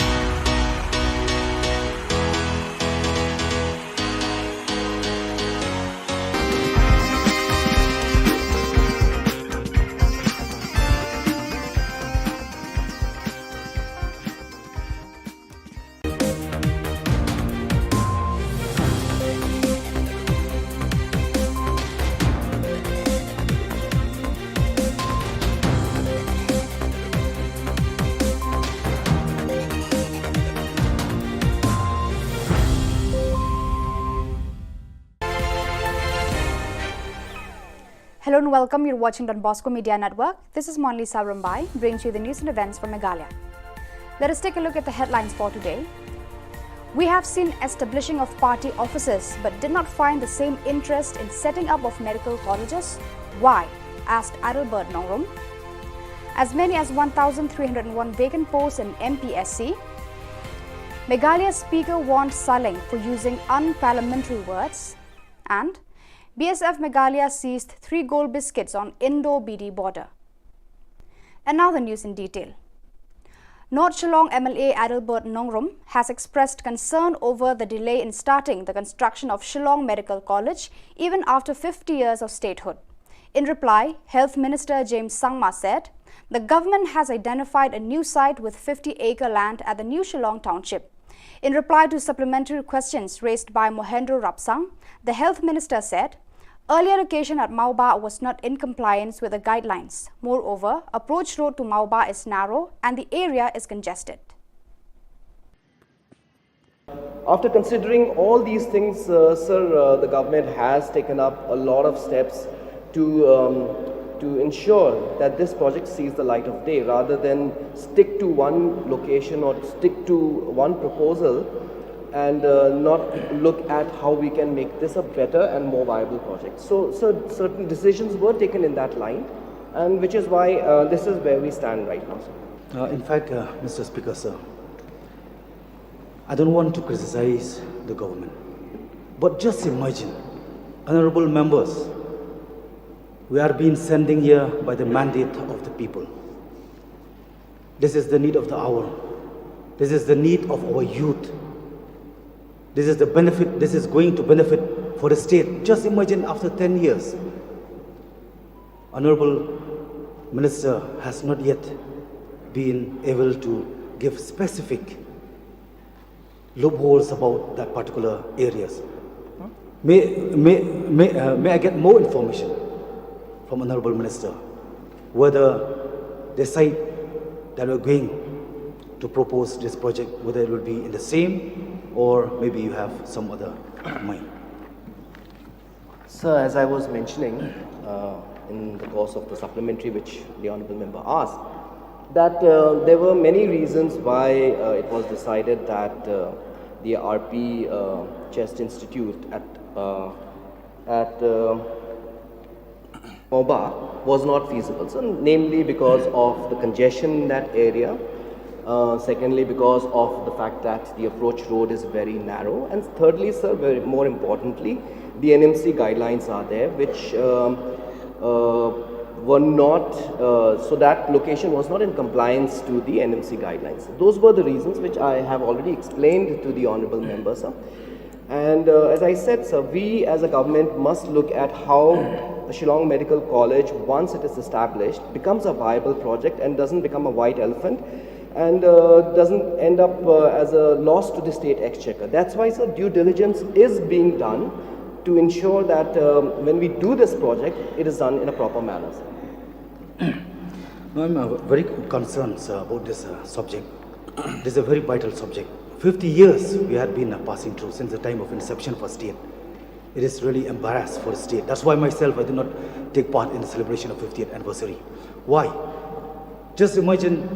Hello and welcome. You're watching Don Bosco Media Network. This is Monli Sarambai, brings you the news and events from Meghalaya. Let us take a look at the headlines for today. We have seen establishing of party offices but did not find the same interest in setting up of medical colleges. Why? Asked Adalbert Nongrum. As many as 1,301 vacant posts in MPSC. Meghalaya Speaker warned Shillong for using unparliamentary words. And BSF Meghalaya seized 3 gold biscuits on Indo-BD border. And now the news in detail. North Shillong MLA Adalbert Nongrum has expressed concern over the delay in starting the construction of Shillong Medical College even after 50 years of statehood. In reply, Health Minister James Sangma said, the government has identified a new site with 50-acre land at the new Shillong township. In reply to supplementary questions raised by Mohendro Rapsang, the Health Minister said, earlier location at Mauba was not in compliance with the guidelines. Moreover, approach road to Mauba is narrow and the area is congested. After considering all these things, sir, the government has taken up a lot of steps to ensure that this project sees the light of day rather than stick to one location or stick to one proposal and not look at how we can make this a better and more viable project. So certain decisions were taken in that line, and which is why this is where we stand right now, sir. In fact, Mr. Speaker, sir, I don't want to criticize the government, but just imagine, honorable members, we are being sending here by the mandate of the people. This is the need of the hour. This is the need of our youth. This is the benefit, this is going to benefit for the state. Just imagine after 10 years, Honorable Minister has not yet been able to give specific loopholes about that particular areas. May I get more information from Honorable Minister whether they say that we're going to propose this project, whether it will be in the same or maybe you have some other mind? Sir, as I was mentioning in the course of the supplementary which the Honourable Member asked, that there were many reasons why it was decided that the RP Chest Institute at Moba was not feasible. So, namely because of the congestion in that area, secondly because of the fact that the approach road is very narrow, and thirdly, sir, more importantly, the NMC guidelines are there which were not, so that location was not in compliance to the NMC guidelines. Those were the reasons which I have already explained to the Honourable Member, sir. And as I said, sir, we as a government must look at how the Shillong Medical College, once it is established, becomes a viable project and doesn't become a white elephant and doesn't end up as a loss to the state exchequer. That's why, sir, due diligence is being done to ensure that when we do this project, it is done in a proper manner, sir. No, I'm very concerned, sir, about this subject. This is a very vital subject. 50 years we had been passing through since the time of inception for state. It is really embarrassed for the state. That's why myself, I did not take part in the celebration of 50th anniversary. Why? Just imagine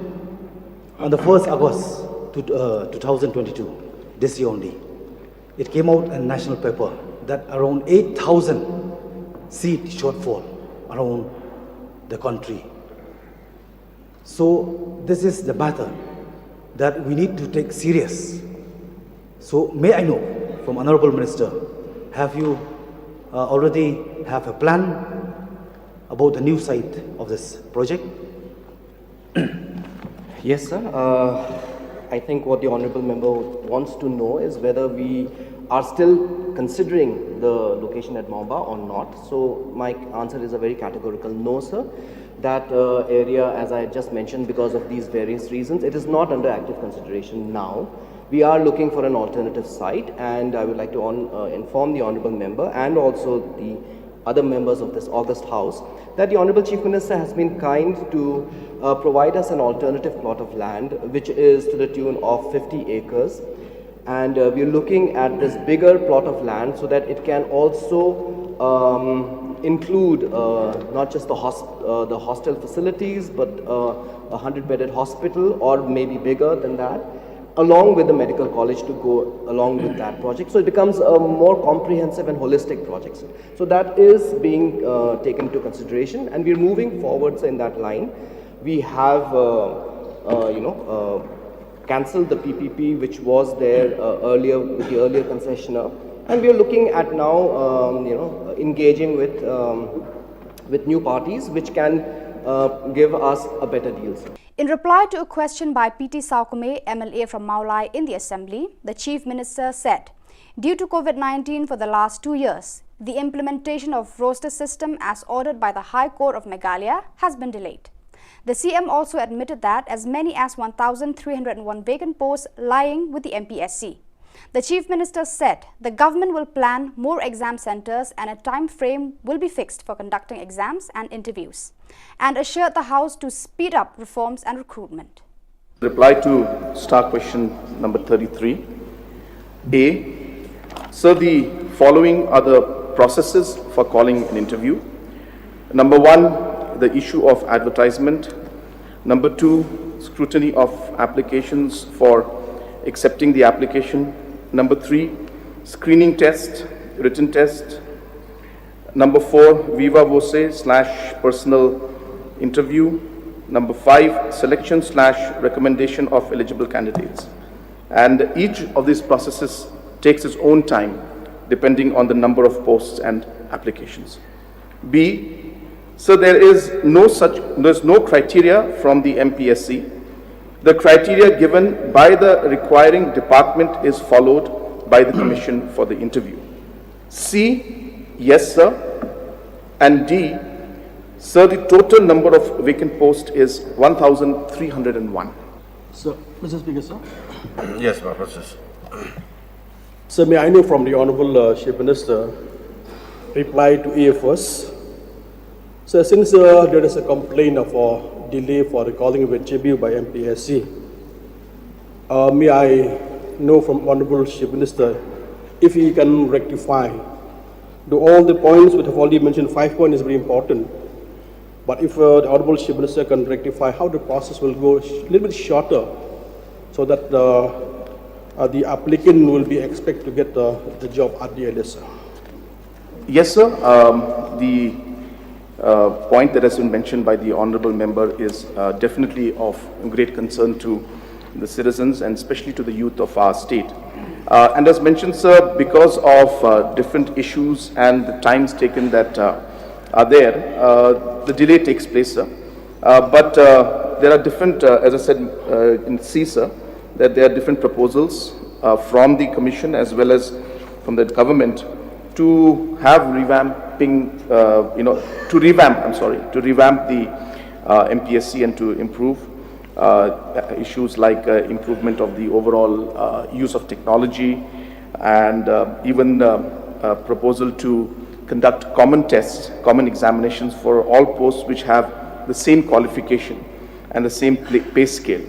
on the 1st August 2022, this year only, it came out in a national paper that around 8,000 seat shortfall around the country. So this is the matter that we need to take serious. So may I know from Honorable Minister, have you already have a plan about the new site of this project? Yes, sir. I think what the Honourable Member wants to know is whether we are still considering the location at Maumba or not. So my answer is a very categorical no, sir. That area, as I just mentioned, because of these various reasons, it is not under active consideration now. We are looking for an alternative site, and I would like to inform the Honourable Member and also the other members of this august House that the Honourable Chief Minister has been kind to provide us an alternative plot of land which is to the tune of 50 acres, and we are looking at this bigger plot of land so that it can also include not just the hostel facilities but a 100-bedded hospital or maybe bigger than that, along with the medical college to go along with that project. So it becomes a more comprehensive and holistic project. So that is being taken into consideration, and we're moving forwards in that line. We have, cancelled the PPP which was there earlier with the earlier concessionaire, and we are looking at now, engaging with new parties which can give us a better deal. In reply to a question by PT Saukome, MLA from Maulai in the Assembly, the Chief Minister said, due to COVID-19 for the last 2 years, the implementation of roster system as ordered by the High Court of Meghalaya has been delayed. The CM also admitted that as many as 1,301 vacant posts lying with the MPSC. The Chief Minister said the government will plan more exam centres and a time frame will be fixed for conducting exams and interviews, and assured the House to speed up reforms and recruitment. Reply to star question number 33. A. Sir, the following are the processes for calling an interview. Number 1, the issue of advertisement. Number 2, scrutiny of applications for accepting the application. Number 3, screening test, written test. Number 4, viva voce / personal interview. Number 5, selection / recommendation of eligible candidates. And each of these processes takes its own time depending on the number of posts and applications. B, so there's no criteria from the MPSC. The criteria given by the requiring department is followed by the commission for the interview. C, yes sir. And D, sir, the total number of vacant posts is 1,301. So, Mr. Speaker, sir. Yes, Professor. Sir, may I know from the Honorable Chief Minister reply to AFS? So, since there is a complaint of a delay for recalling of a JBU by MPSC, may I know from Honorable Chief Minister if he can rectify all the points which have already mentioned. 5 points is very important. But if the Honorable Chief Minister can rectify how the process will go a little bit shorter, so that the applicant will be expected to get the job at the earliest. Yes, sir. The point that has been mentioned by the Honorable Member is definitely of great concern to the citizens and especially to the youth of our state. And as mentioned, sir, because of different issues and the times taken that are there, the delay takes place, sir. But there are different, as I said in C, sir, that there are different proposals from the Commission as well as from the government to have revamping, to revamp the MPSC and to improve issues like improvement of the overall use of technology and even proposal to conduct common tests, common examinations for all posts which have the same qualification and the same pay scale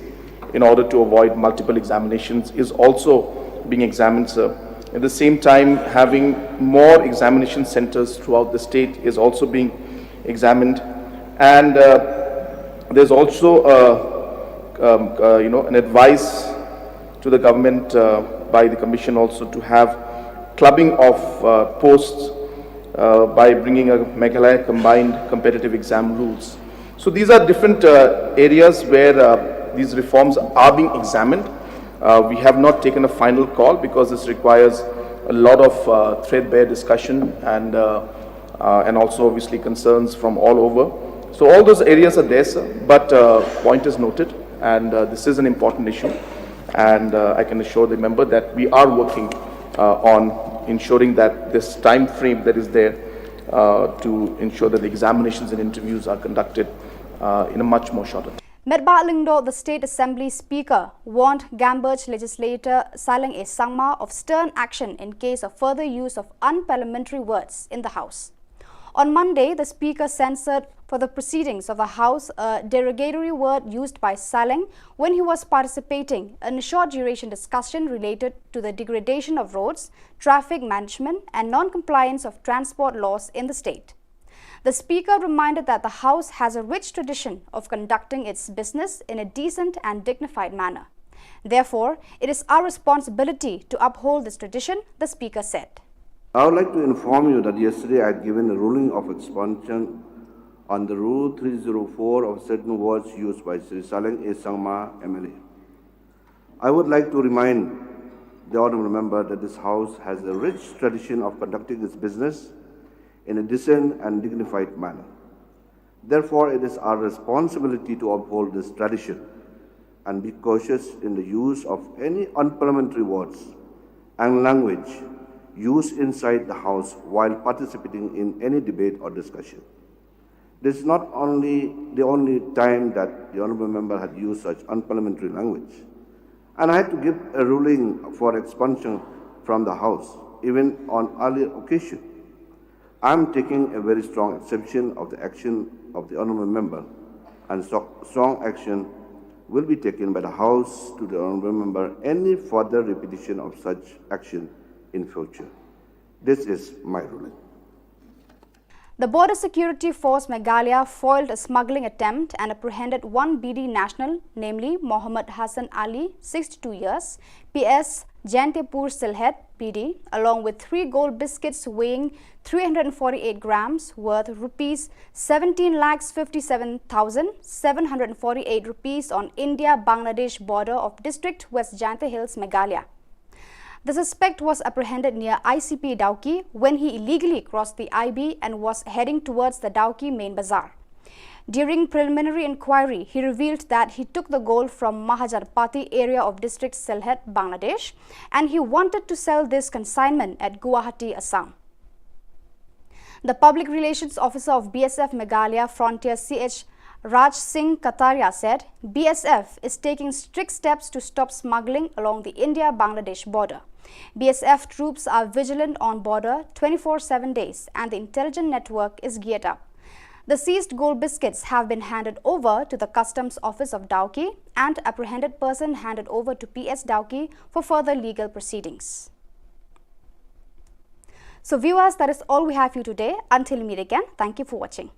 in order to avoid multiple examinations is also being examined, sir. At the same time, having more examination centers throughout the state is also being examined. And there's also an advice to the government by the Commission also to have clubbing of posts by bringing a Meghalaya combined competitive exam rules. So these are different areas where these reforms are being examined. We have not taken a final call because this requires a lot of threadbare discussion and also obviously concerns from all over. So all those areas are there, sir, but point is noted, and this is an important issue, and I can assure the member that we are working on ensuring that this time frame that is there to ensure that the examinations and interviews are conducted in a much more shorter time. Medba Lingdo, the State Assembly Speaker, warned Gamberge legislator Shillong A. Sangma of stern action in case of further use of unparliamentary words in the House. On Monday, the Speaker censored for the proceedings of the House a derogatory word used by Shillong when he was participating in a short-duration discussion related to the degradation of roads, traffic management and non-compliance of transport laws in the state. The Speaker reminded that the House has a rich tradition of conducting its business in a decent and dignified manner. Therefore, it is our responsibility to uphold this tradition, the Speaker said. I would like to inform you that yesterday I had given a ruling of expansion on the Rule 304 of certain words used by Sri Shillong A. Sangma, MLA. I would like to remind the Honourable Member that this House has a rich tradition of conducting its business in a decent and dignified manner. Therefore, it is our responsibility to uphold this tradition and be cautious in the use of any unparliamentary words and language used inside the House while participating in any debate or discussion. This is not only the only time that the Honourable Member had used such unparliamentary language, and I had to give a ruling for expulsion from the House, even on earlier occasion. I am taking a very strong exception of the action of the Honourable Member, and strong action will be taken by the House to the Honourable Member any further repetition of such action in future. This is my ruling. The Border Security Force Meghalaya foiled a smuggling attempt and apprehended one BD national, namely Mohammed Hassan Ali, 62 years, PS Jantepur Silhet PD, along with 3 gold biscuits weighing 348 grams worth rupees 17,57,748 rupees on India-Bangladesh border of District West Jante Hills, Meghalaya. The suspect was apprehended near ICP Dauki when he illegally crossed the IB and was heading towards the Dauki main bazaar. During preliminary inquiry, he revealed that he took the gold from Mahajarpati area of District Silhet, Bangladesh, and he wanted to sell this consignment at Guwahati, Assam. The Public Relations Officer of BSF Meghalaya Frontier CH Raj Singh Kataria said, BSF is taking strict steps to stop smuggling along the India-Bangladesh border. BSF troops are vigilant on border 24/7 days and the intelligence network is geared up. The seized gold biscuits have been handed over to the Customs Office of Dauki and apprehended person handed over to PS Dauki for further legal proceedings. So viewers, that is all we have for you today. Until we meet again, thank you for watching.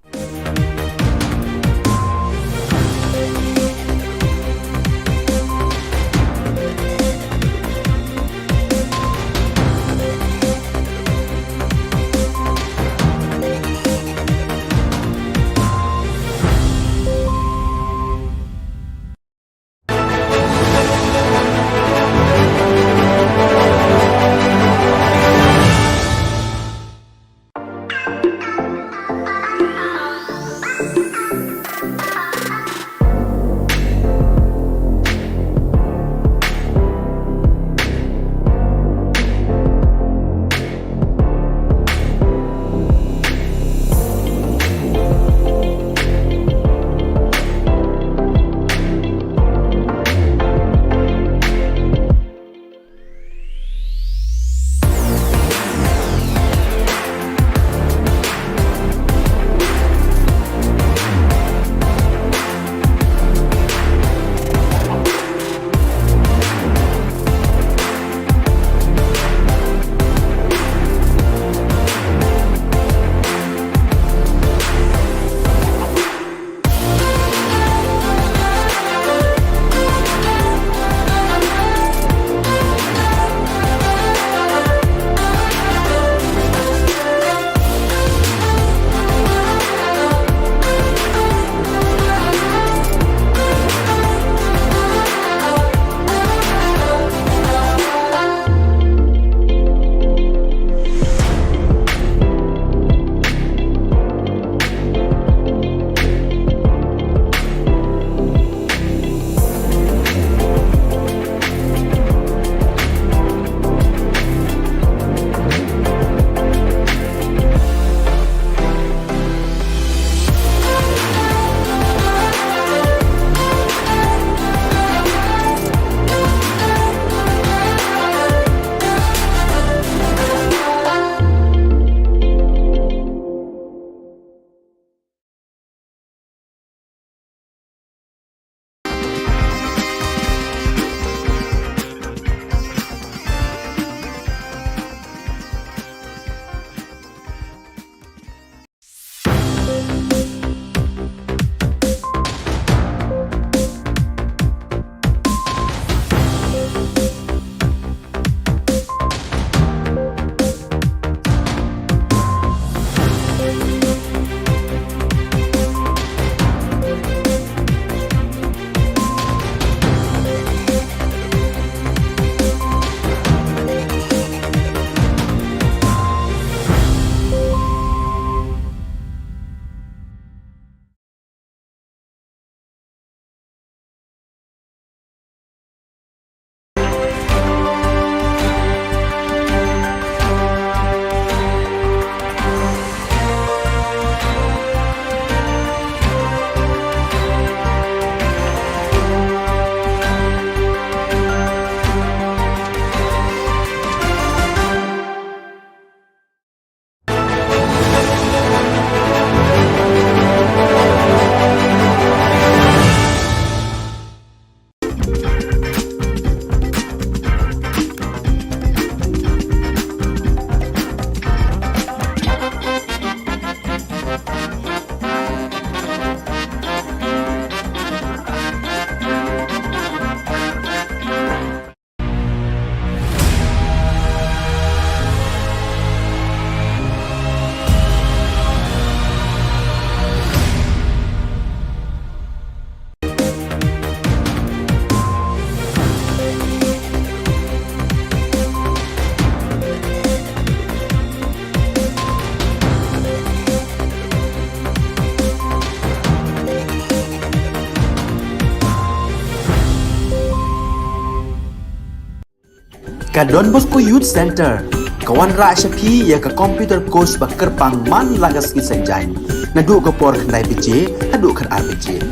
ka Don Bosco Youth Center kawan ra shapi ya ka computer course ba kerpang man lagas ki senjai na du ko por khnai bije hadu khan arbije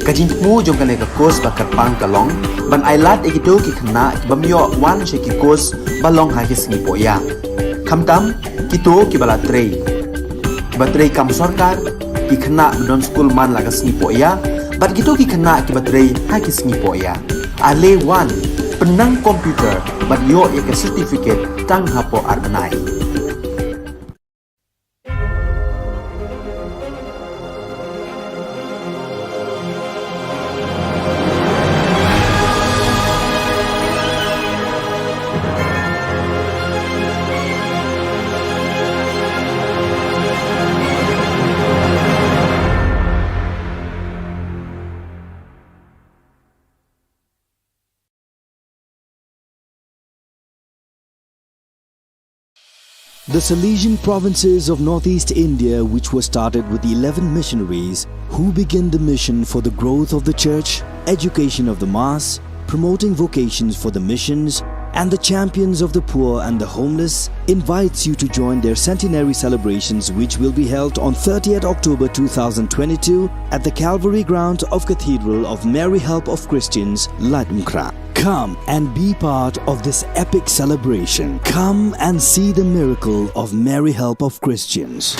kajin mu jong kan ka course ba kerpang kalong ban ailat ekito ki khna bamyo wan she ki course balong ha ki sni poya khamtam kito ki bala trei batrei kam sarkar ki khna don school man lagas ni poya bat kito ki khna ki batrei ha ki sni poya ale wan penang komputer bat yo ek certificate tang hapo arbanai The Salesian provinces of northeast India, which were started with the 11 missionaries who began the mission for the growth of the church, education of the mass, promoting vocations for the missions, and the champions of the poor and the homeless, invites you to join their centenary celebrations, which will be held on 30th October 2022 at the Calvary ground of Cathedral of Mary Help of Christians, Ladmkra. Come and be part of this epic celebration. Come and see the miracle of Mary Help of Christians.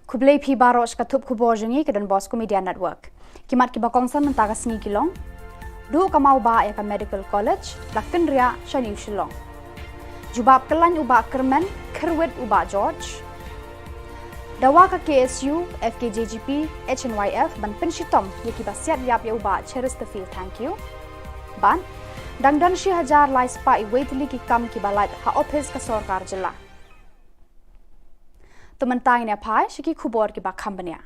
Kublai pi baros katup Khubor jengi ke Don Bosco Media Network. Kimat ki bakongsan mentaga sni kilong. Du kamau ba ya ka Medical College, lakten ria Shani Shillong. Jubab kelan uba kermen, kerwet uba George. Dawa ka KSU, FKJGP, HNYF ban penshitom ya ki basiat yap ya uba Chesterfield, thank you. Ban dangdan shi hajar lai spa I waitli ki kam ki balat ha office ka Sarkar Jylla. Tementang ni apa? Shiki Khubor ki bakham bania.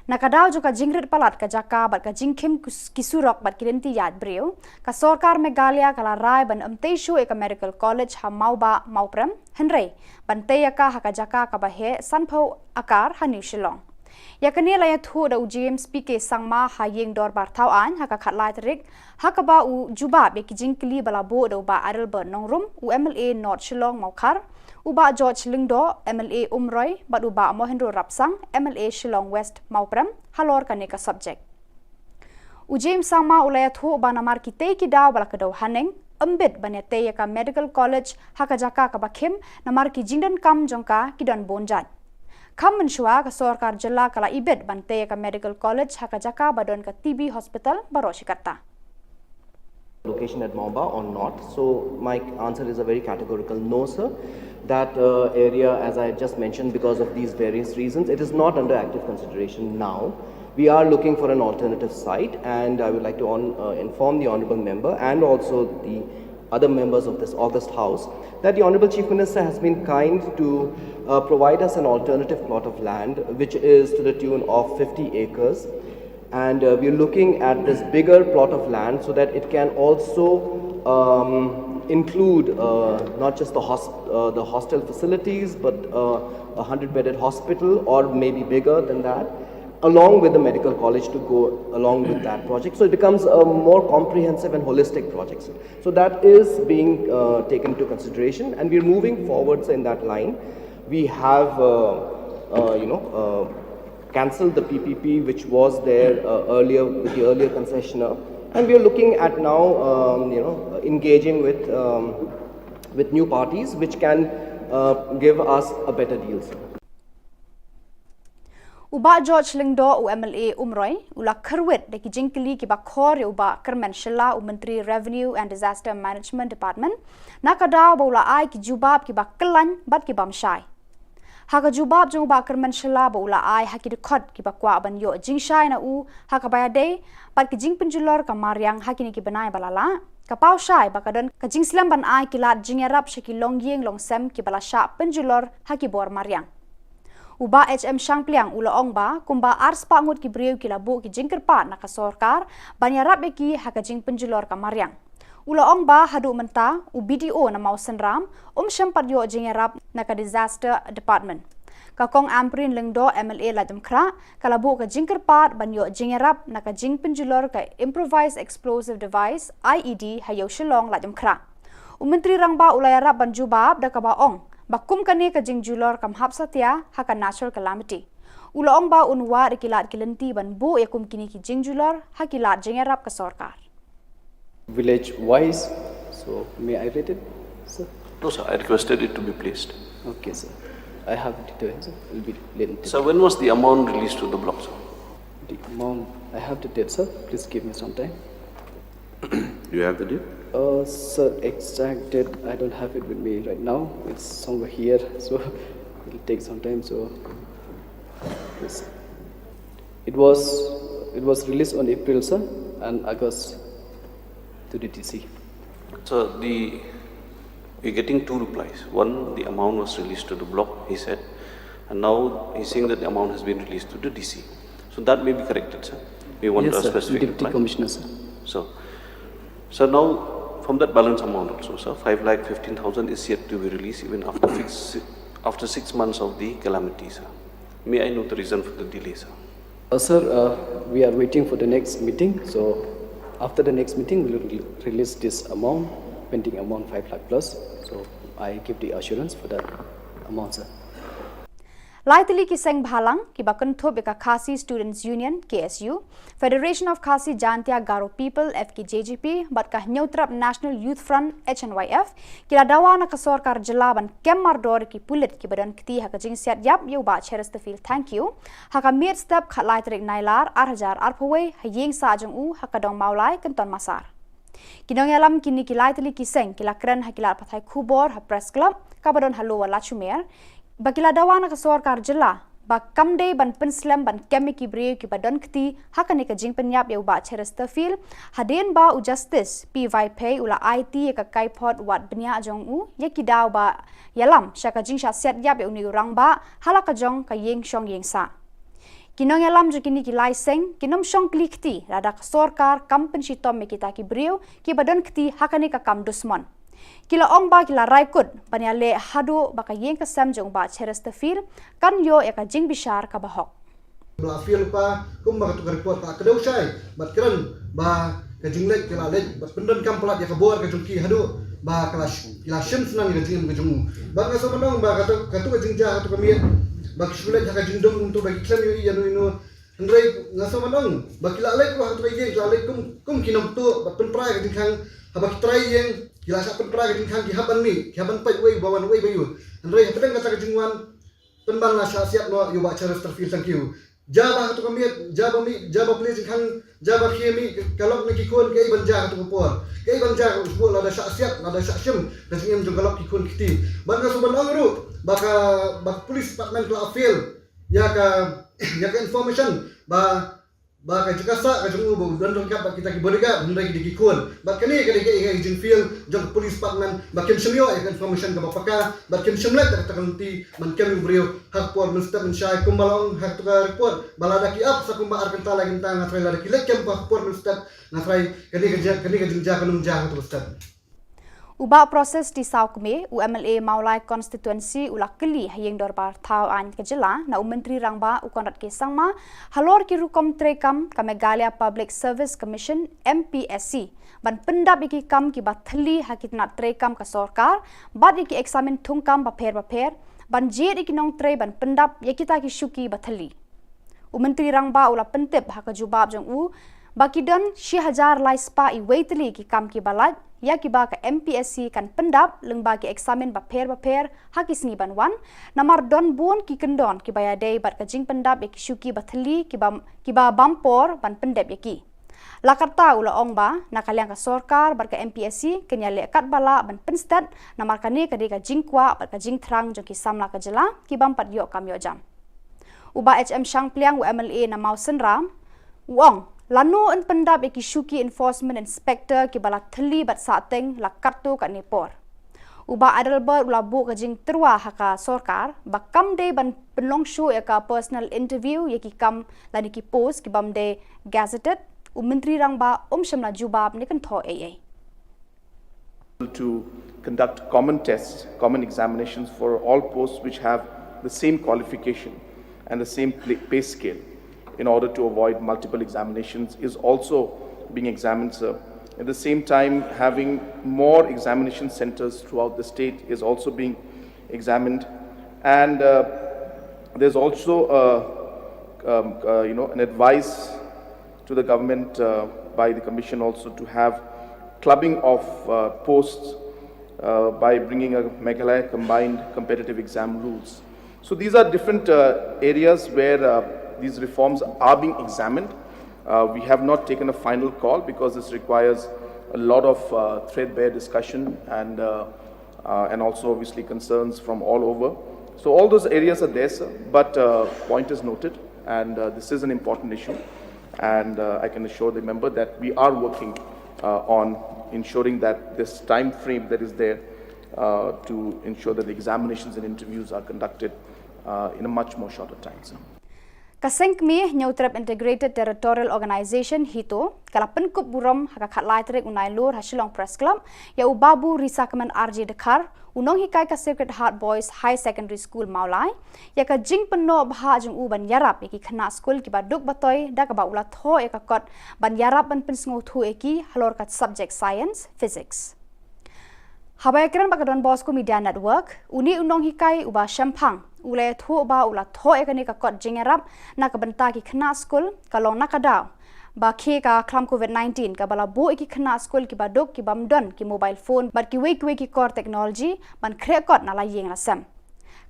Nakadaw jo ka jingrit palat ka jaka bat ka jingkim kisurok bat kirenti yad breu ka Sarkar Meghalaya kala rai ban amteishu eka Medical College ha mauba mauprem henrei ban teyaka ha ka jaka ka bahe sanpho akar ha New Shillong. Yakani la yathu da UGM speak sangma ha yeng dor bar thau an ha ka khatlai trik ha ka ba u juba be ki jingkli bala bo do ba arel ber nongrum u MLA North Shillong maukar Uba George Lingdo, MLA Umroy, but Uba Mohendro Rapsang, MLA Shillong West Mauprem, halor kaneka subject. Ujim Sangma ulayathu banamar ki te ki daw balakadaw haneng, ambit banete ka Medical College hakajaka ka bakim namar ki jingdan kam jongka ki don bonjat. Kam menshua ka Sarkar Jylla kala ibet bante ka Medical College hakajaka badon ka TB Hospital Baroshikarta. Location at Maumba or not? So my answer is a very categorical no, sir. That area, as I just mentioned, because of these various reasons, it is not under active consideration now. We are looking for an alternative site, and I would like to inform the Honourable Member and also the other members of this August House that the Honourable Chief Minister has been kind to provide us an alternative plot of land, which is to the tune of 50 acres. And we are looking at this bigger plot of land so that it can also include not just the hostel facilities, but a 100-bedded hospital or maybe bigger than that, along with the medical college to go along with that project. So it becomes a more comprehensive and holistic project. So that is being taken into consideration, and we're moving forwards in that line. We have, cancelled the PPP which was there earlier with the earlier concessionaire, and we are looking at now engaging with new parties which can give us a better deal. Uba George Lingdo u MLA Umroy ula kerwet de ki jingkli ki bakhor uba Kermen Shilla u Menteri Revenue and Disaster Management Department nakadaw ula ai ki jubab ki bakkelan bat ki bamshai. haka jubab jong ba kerman shela ba ula ai haki dekot ki ba kwa ban yo jing shai na u haka baya day pat ki jing penjulor ka mariang haki ni ki banai balala ka pau shai ba kadon ka jing slam ban ai ki lat jing yarap shaki long yeng long sem ki bala sha penjulor haki bor mariang uba HM Shang Pliang ula ong ba kumba ars pa ngut ki breu ki labu ki jing kerpa na ka sorkar ban yarap be ki haka jing penjulor ka mariang ula ong ba hadu menta u BDO na mau senram syampat yo jing yarap na ka disaster department ka kong amprin lengdo MLA la demkra kalabu ka jing kerpat ban yo jing yarap na ka jing penjulor ka improvised explosive device IED hayo Shillong la demkra menteri rangba ula yarap ban jubab da ka ba ong bakum kani ka jing julor kam hap satya haka natural calamity ula ong ba unwa rikilat kilenti ban bu yakum kini ki jing julor hakilat jing yarap ka sorkar village wise. So may I read it, sir? No, sir. I requested it to be placed. Okay, sir. I have it there, sir. It will be later. So when was the amount released to the block, sir? The amount, I have the date, sir. Please give me some time. Do you have the date? Sir, exact date, I don't have it with me right now. It's somewhere here, so it will take some time. So please. It was released on April, sir, and August to the DC. So we're getting two replies. One, the amount was released to the block, he said, and now he's saying that the amount has been released to the DC. So that may be corrected, sir. We want yes, a sir. specific Deputy reply. Commissioner, sir. So now from that balance amount also, sir, 5,15,000 is yet to be released even after 6 months of the calamity, sir. May I know the reason for the delay, sir? Sir, we are waiting for the next meeting. So after the next meeting, we will release this amount, pending amount 5 lakh plus. So I give the assurance for that amount, sir. Laitili ki seng bhalang ki bakan thob ka Khasi Students Union KSU, Federation of Khasi Jantia Garo People FKJGP, bat ka Neutrap National Youth Front HNYF, ki la dawa na ka sorkar jelaban kemar dor ki pulit ki badan kti ha ka jing siat yap yo ba cheres to feel thank you. Ha ka mir step khat laitrik nailar arhajar arpaway ha yeng sa jong u ha ka dong maulai kenton masar. Kinong yalam kini ki laitili ki seng ki la kren ha ki la pathai Khubor ha press club ka badon halo la chumer bakila dawana ka sorkar jilla ba kamde ban penslam ban kemi ki breu ki badon kti hakane ka jing penyap yau ba cherester fil haden ba u justice py pay ula IT ka kaipot wat benya jong u yaki daw ba yalam shaka jing sha set yap yau ni rang ba halaka jong ka yeng shong yeng sa kinong yalam jo kini ki laiseng kinom shong klikti rada ka sorkar kampen shitom me kita ki breu ki badon kti hakane ka kam dusmon kila ong ba kila raikut panyale hadu baka yeng ka sam jong ba cherester fil kan yo ya ka jing bishar ka bahok bla fil pa kum ba tu report pa kedau sai bat kran ba ka jing lek kila lek bat pendan kam plat ya ka bor ka jungki hadu ba kila shim sunan ka jing ka jungu ba ngaso manong ba ka tu ka jing ja ka tu ka miet ba kisulet ka jing dong untuk bagi klam yo ya no Andrei ngaso manong ba kila lek ko hatu ye kila lek kum kinom tu bat penprai ka jing khang habak trai yeng kila sa penprai ka jing khang ki haban mi ki haban pai wei bawan wei bayu Andrei pedang ka jing wan penban la sha siap no yo ba cheres terfil thank you jaba tu kamiet jaba please khang jaba khemi kalok ne ki kon ke banja tu por ke banja ko la da sha siap la da sha shim da singem jo kalok ki kon kiti ban ka suban angru bak police department la afil ya ka information ba ka jikasa ka jungu bo dan ka kita ki bodiga ndai ki kon ba kani ka de jin feel jong police department ba kem shimyo information ka bapaka ba kem shimlet ta kanti man kem brio hak por minister men shai kumbalong hak tu ka report balada ki up sa kumba arkan tala ginta ngatrai la ki lek kem pa por minister ngatrai kani ka jinja kanum ja tu ustad uba proses di saukme UMLA Maulai constituency ulakeli hayeng dorbar thau an ka jilla na menteri rangba ukonrat ke sangma halor ki rukom trekam ka Meghalaya Public Service Commission MPSC ban pendap iki kam ki bathli hakitna trekam ka sorkar bad iki examen thungkam ba pher ban jed iki nong tre ban pendap yakita ki shuki bathli menteri rangba ula pentep haka jubab jong u bakidon 6000 lai spa I waitli ki kam ki balat ya ki ba ka MPSC kan pendap lengba ki examen ba pher haki singi ban wan namar don bon ki kendon ki baya dei bat ka jing pendap ki shuki bathli ki ba bampor ban pendap yaki Lakarta ula ong ba nakaliang ka sorkar bar ka MPSC kenya lekat bala ban penstat na markani ka de ka jingkwa bar ka jingtrang jong ki samla ka jela ki bam pat yo kam yo jam. Uba HM Shang Pliang MLA na mau senram uong lano en pendap ki shuki enforcement inspector ki bala theli bat sateng lakat tu ka nepor. Uba adalber ula bu ka jing terwa haka sorkar bakam de ban penlong show ya ka personal interview ya ki kam lani ki post ki bam de gazetted Menteri Rangba Shamla Jubab ni kan tho AA. To conduct common tests, common examinations for all posts which have the same qualification and the same pay scale in order to avoid multiple examinations is also being examined, sir. At the same time, having more examination centers throughout the state is also being examined. And there's also an advice to the government by the Commission also to have clubbing of posts by bringing a Meghalaya combined competitive exam rules. So these are different areas where these reforms are being examined. We have not taken a final call because this requires a lot of threadbare discussion and also obviously concerns from all over. So all those areas are there, sir, but point is noted, and this is an important issue. And I can assure the member that we are working on ensuring that this time frame that is there to ensure that the examinations and interviews are conducted in a much more shorter time, sir. Kasengmi Neutrap Integrated Territorial Organization hito kalapen kup buram haka khatlai trek unai lur ha Shillong Press Club ya ubabu risakman RJ Dekar unong hikai ka Sacred Heart Boys High Secondary School Maulai ya ka jing penno bha jung u ban yarap ki khana school ki baduk batoi da ka ba ula tho ya ka kot ban yarap ban pensngo thu eki halor ka subject science physics. Habayakran Bakadon Bosco Media Network uni unong hikai uba shampang ule thu ba ula tho ekani ka kot jingerap na ka banta ki khana school kalong nakadaw ba khe ka khlam COVID-19 ka bala bo ki khana school ki badok ki bamdon ki mobile phone but ki we ki core technology ban khre kot na la yeng la sam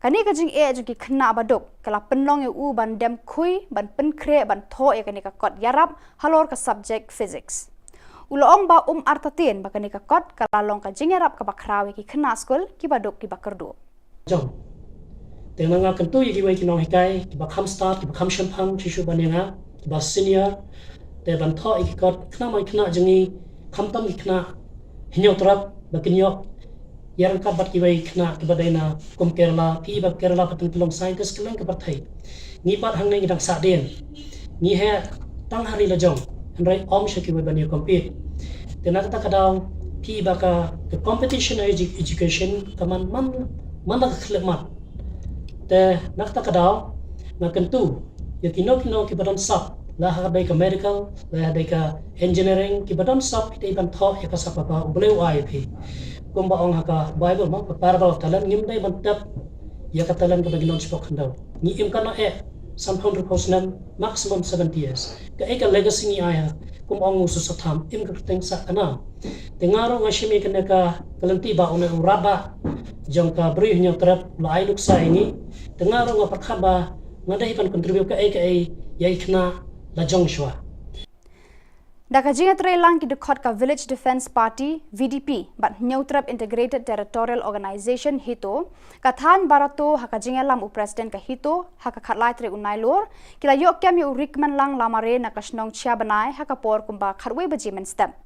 kani ka jing e ki khana badok kala penlong u ban dem khui ban pen khre ban tho ekani ka kot yarap halor ka subject physics ulong ba artatin ba kani ka kot kala long ka jingerap ka bakrawe ki khana school ki badok ki bakardo jong dengan ngah kentu yang kita nong hikai kita kham start kita kham shampang cisu banenga kita senior te ban tho ikot khna mai khna jengi kham tam khna hinyo trap bakinyok yang ka bat kita khna kita daina kum Kerala pi ba Kerala pateng telong scientist kelang ka pathai ni pat hang nei dang sa den ni he tang hari la jong andrai shaki ba bani compete te na ta kadaw pi ba ka competition education kaman man khlemat te nakta kadaw na kentu ya kino ki badon sap la hadai ka medical la hadai ka engineering ki badon sap te ban tho ya ka sap ba bleu ai phi kumba ong haka bible ma parabal talan ngim dai ban tap ya ka talan ka baginon spok ndaw ni im kana somehow proportional maximum 70 years ka eka legacy ni aya kum ong usu satham im ka teng sa kana tengaro ngashimi kana ka kalanti ba ona uraba jong ka bri hnya trap lai luk sa ini tengaro nga pakhaba ngadai pan contribute ka eka yai khna la jong shwa Daka jinga trelang ki dekot ka Village Defense Party VDP but Neutrap Integrated Territorial Organization hito kathan barato haka jinga lam u president ka hito haka khatlai tre unai lor kila yok kem yu rikman lang lamare na kasnong chia banai haka por kumba kharwe baji men step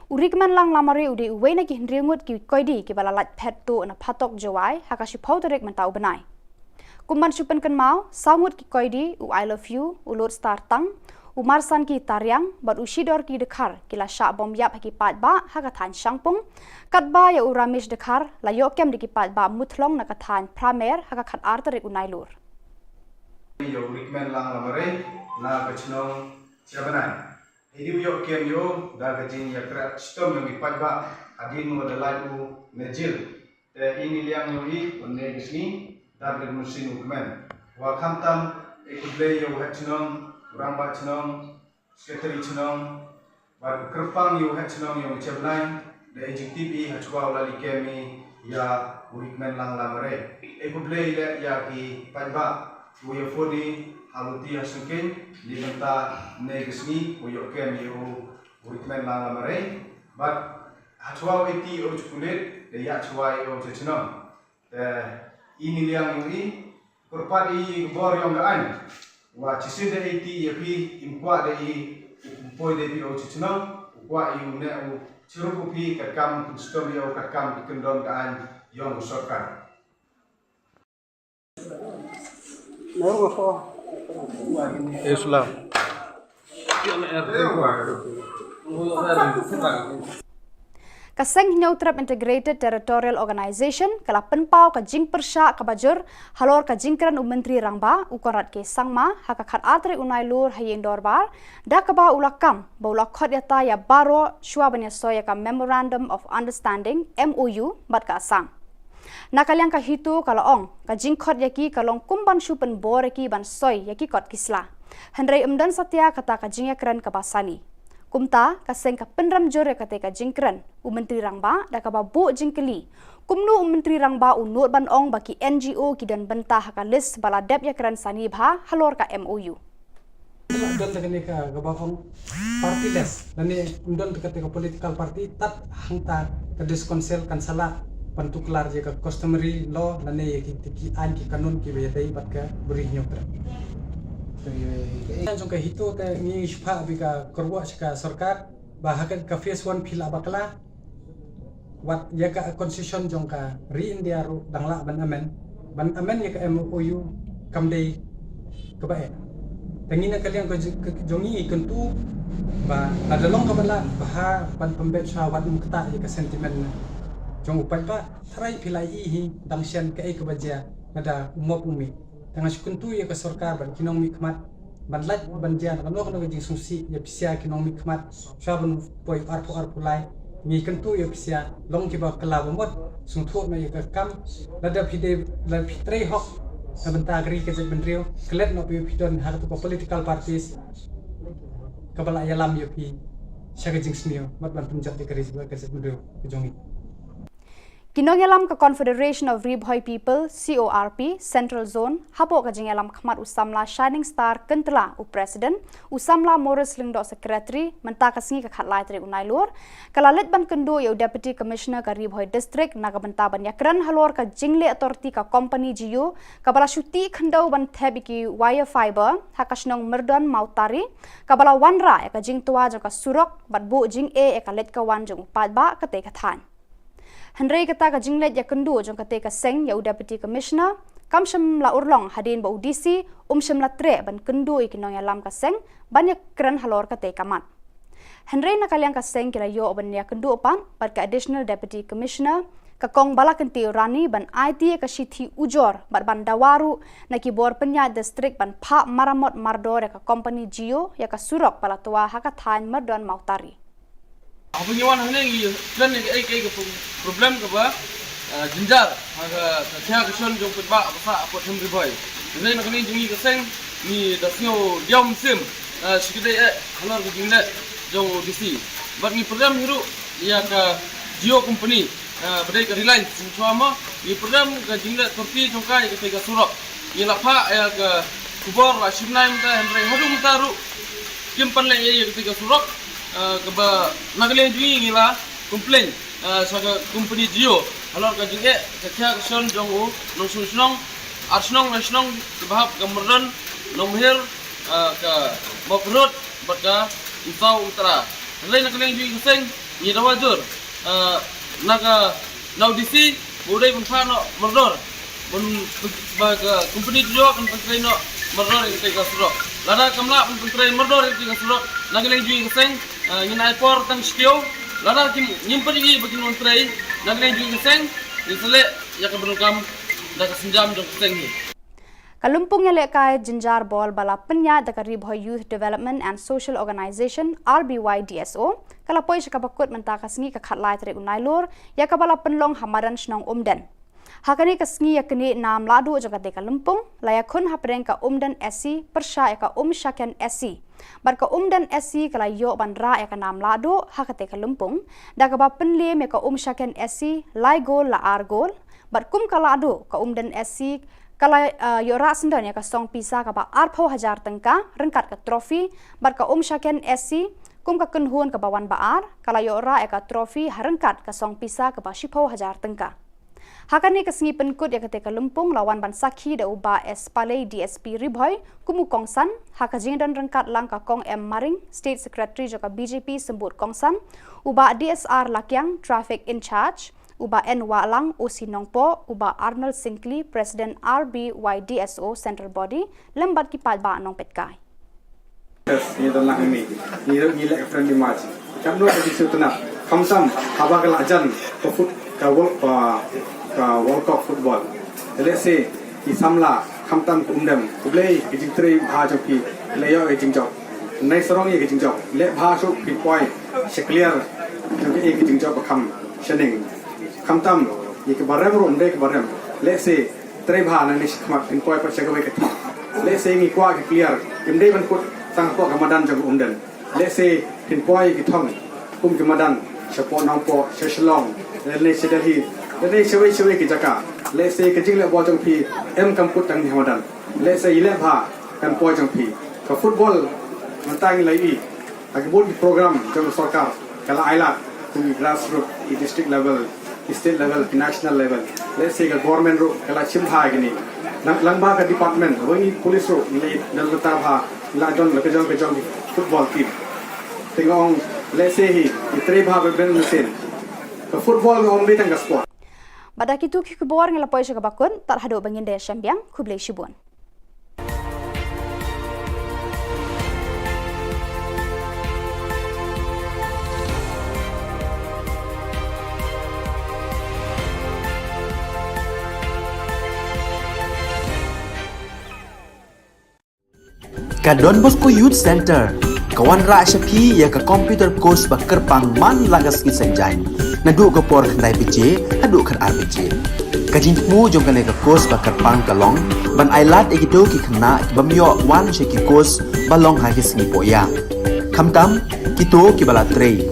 urikman lang lamare udi uwe na ki hndringut ki koidi ki bala lat phet to na phatok jawai haka shipau terek man tau banai kumban supen kan mau samut ki koidi u I love you ulur star tang Umarsan ki taryang bat ushidor ki dekhar kila sha bom yap ki pat ba haka than shangpung katba ya uramish dekhar la yokem de ki pat ba muthlong na ka than pramer haka khat artarik unai lur yo rikmen lang lamare na kachnong chabanai hidu yo kem yo da gajin ya kra stom yo ki pat ba adin mo da laiu nejil te ini liang yo hi onne gisni da gad musin ukmen wa khamtam ekudle yo hachnong Ramba chenong, sekretari chenong, baru kerpang yu hat chenong yu cebnai, da JTB hachwa ulali kemi ya urikmen lang lamare. Ekudle ile ya ki padba, uya fodi haluti hasungkin, di benta negesni uyo kemi yu Urikmen lang lamare, but achwa iti o chukulit, de ya chwa o chechinam. Ini liang ini, kurpat i bor yang gaan. Wa chisin de iti yapi imkwa de i poi de pi o chechinam, wa i une o chiruku pi kakam kustom yo kakam ikendon gaan yang usakan. Islam. Kaseng Neutrap Integrated Territorial Organization kala penpau ka jing persya ka bajur halor ka jingkran menteri rangba ukorat ke sangma haka khat atre unai lur hayeng dorbar da ka ba ulakam ba ulakhat yata ya baro shwa banya soya ka Memorandum of Understanding MOU bat ka asang nakaliang ka hitu kala ong ka jingkhot yaki kalong kumban shupen bor yaki ban soy yaki kot kisla handrai umdan satya kata ka jingakran ka basani kumta kaseng ka penram jore kate ka jingkran menteri rangba da ka babu jingkeli kumnu menteri rangba unut ban ong baki NGO kidan bentah ka list bala dep yakran sani bha halor ka MOU Undon tekani ka gabakong partyless lani undon tekati ka political party tat hangta ka diskonsel kan sala pantuklar je ka customary law lani ki an ki kanun ki beyadai bat ka beri nyokra jong ka hito ka ngi shpa bi ka korwa ka sarkar bahakan ka phase 1 phila bakla wat ya ka concession jong ka re india ru dangla ban amen ya ka MOU kamdei ka bae tangina kalian ko jongi ikentu ba nadalong ka bala baha pan pembet syawat mukta ya ka sentimen jong upai ba tharai philai hi dangsian ka ek baja nada umop umi tengah sukuntu ya ke sarkar ban kinong mikmat ban laj ban jan kan no jing sungsi ya pisia kinong mikmat shaban poi arpu lai ngi kentu ya pisia long ki ba kala bomot sungtho na ya ka kam lada phide la phitrei hok sabanta agri ke ben rio klet no pi phidon har to political parties kabala ya lam yo pi shaga jing snio mat ban punjat de kari ba ke ben rio ke jongi Kinongelam ka Confederation of Ribhoi People CORP Central Zone hapo ka jingelam khmat usamla Shining Star Kentla u President usamla Morris Lingdo Secretary menta ka singi ka khatlai tre unai lor kalalet ban kendo yo Deputy Commissioner ka Ribhoi District naga benta ban yakran halor ka jingle authority ka company Jio kabala shuti khando ban thebiki wire fiber hakashnong merdan mautari kabala wanra ka jingtua ka surok batbu jing e ka let ka wan jong padba ka te ka than Henry kata ka jinglet ya kendu jong kate ka seng ya Deputy Commissioner kamsham la urlong hadin ba UDC sham la tre ban kendu ikinong ya lam ka seng banyak kran halor kate kamat Henry nakaliang ka seng kila yo ban ya kendu pan pat ka Additional Deputy Commissioner ka kong balakenti rani ban IT ka shithi ujor ban dawaru na kibor penya district ban pha maramot mardor ya ka company Jio ya ka surok palatua haka than mardon mautari Apa ni wan hanya ni plan ni ai problem ke ba jinjar aga kaya keson jong petba apa apa themri boy ni nak ni jingi keseng ni dasnyo diam sim sikide halor ke jingle jong DC but ni program hiru ya ka Jio company badai ke Reliance semua ni program ke jingle torti jongka ya ke surok ya lapa ya ke Khubor Na Ka Jylla Henry hadum taru kimpan le ya ke surok keba nagle jui ngila komplain saga company Jio halor ka jinge ka kya son jongu nong sunong arsnong nasionong kebahap gamran nomher ka bokrot baka usau utara lain nagle jui keseng ni dawajur naga naudisi budai punfano merdor bun baga company Jio kan pentraino merdor itu ka surok lada kamla pentrain merdor itu ka surok nagle jui keseng Nina ekor tang stio, lada kim nyimpan ini bagi nontrai, nagle juga keseng, isale ya keberukam dah kesenjam jom keseng ni. Kalumpung yang lekai jinjar bol bala penya da Ribhoi Youth Development and Social Organization RBYDSO kala poi sakapakut mentaka singi ka khatlai tre unai lor ya kabala penlong hamaran snong umden. Hakani kasngi yakni nam ladu jaga de kalumpung layakun hapreng ka umden SC persya ka shaken SC barka umden SC kala yo bandra ya ka nam ladu hakate kalumpung daga ba penle me ka shaken SC lai gol la ar gol bar kum kala adu ka umden SC kala yo ra sendan ya ka song pisa ka ba arpho hajar tengka rengkat ka trofi barka shaken SC kum ka kunhun ka bawan baar kalayo ra eka trofi harengkat ka song pisa ka ba 10,000 tengka. Hakani ka sengi penkut ya ketika lempung lawan ban sakhi da uba es palai DSP Ribhoy kumu kongsan haka jing dan rengkat lang ka kong M Maring State Secretary joka BJP sembut kongsan uba DSR Lakyang Traffic in Charge uba N Walang OC Nongpo uba Arnold Sinkli President RBYDSO Central Body lembat ki palba nong petkai. Ni dalam ini, ni lek friendly match. Kamu ada di situ nak. Kamsam, haba kelajan, kefut, World Cup football. Let's say, di samla, kamtam kumdem, kublai, kejingtri bahajok ki, layo kejingjok. Nai serong ye kejingjok. Lek bahasuk pinpoint, clear, jadi kejingjok bekam, shening. Kamtam, ye kebarem rum deh kebarem. Let's say, teri bah nani sekemak pinpoint percakapan ketok. Let's say ni kuah clear, imdei menkut tang pok Ramadan jang umden. Let's say pinpoint kitong, kum Ramadan, sepok nampo, Shillong, let's say Delhi. Jadi sewe-sewe ke Jakarta. Let's say kejing lek bol jang pi, kamput tang di Ramadan. Let's say ilek bah kan poi jang pi. Ke football mentang lagi. Akibat program jang sarkar kala ailat di grassroots, di district level, di state level, di national level. Let's say ke government ro kala chimha gini. Langba ke department, wengi police ro nilai dal betapa la jon kejong football team. Tengok let's say hi itri bah ben mesin. Ke football ngom di tang sport. Badak itu Khubor ngela poy ka bakun tar hado bangin de syambiang kublai shibun. Ka Don Bosco Youth Center, kawan ra syapi ya ka computer course bakar pang man lagas ki sanjang. Nadu ka por khnai PJ, hadu khan RPG. Kajing mu jong ka course bakar pang kalong, ban ailat egito ki khna bamyo wan sheki course balong ha ki singi poya. Kamtam kito ki bala trei.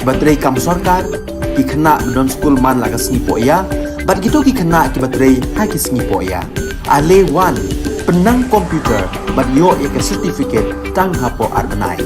Batrei kam sarkar ki khna don school man lagas singi poya, bat kito ki khna ki batrei ha ki singi poya. Ale wan penang komputer bat yo ya ka certificate tang hapo arbanai.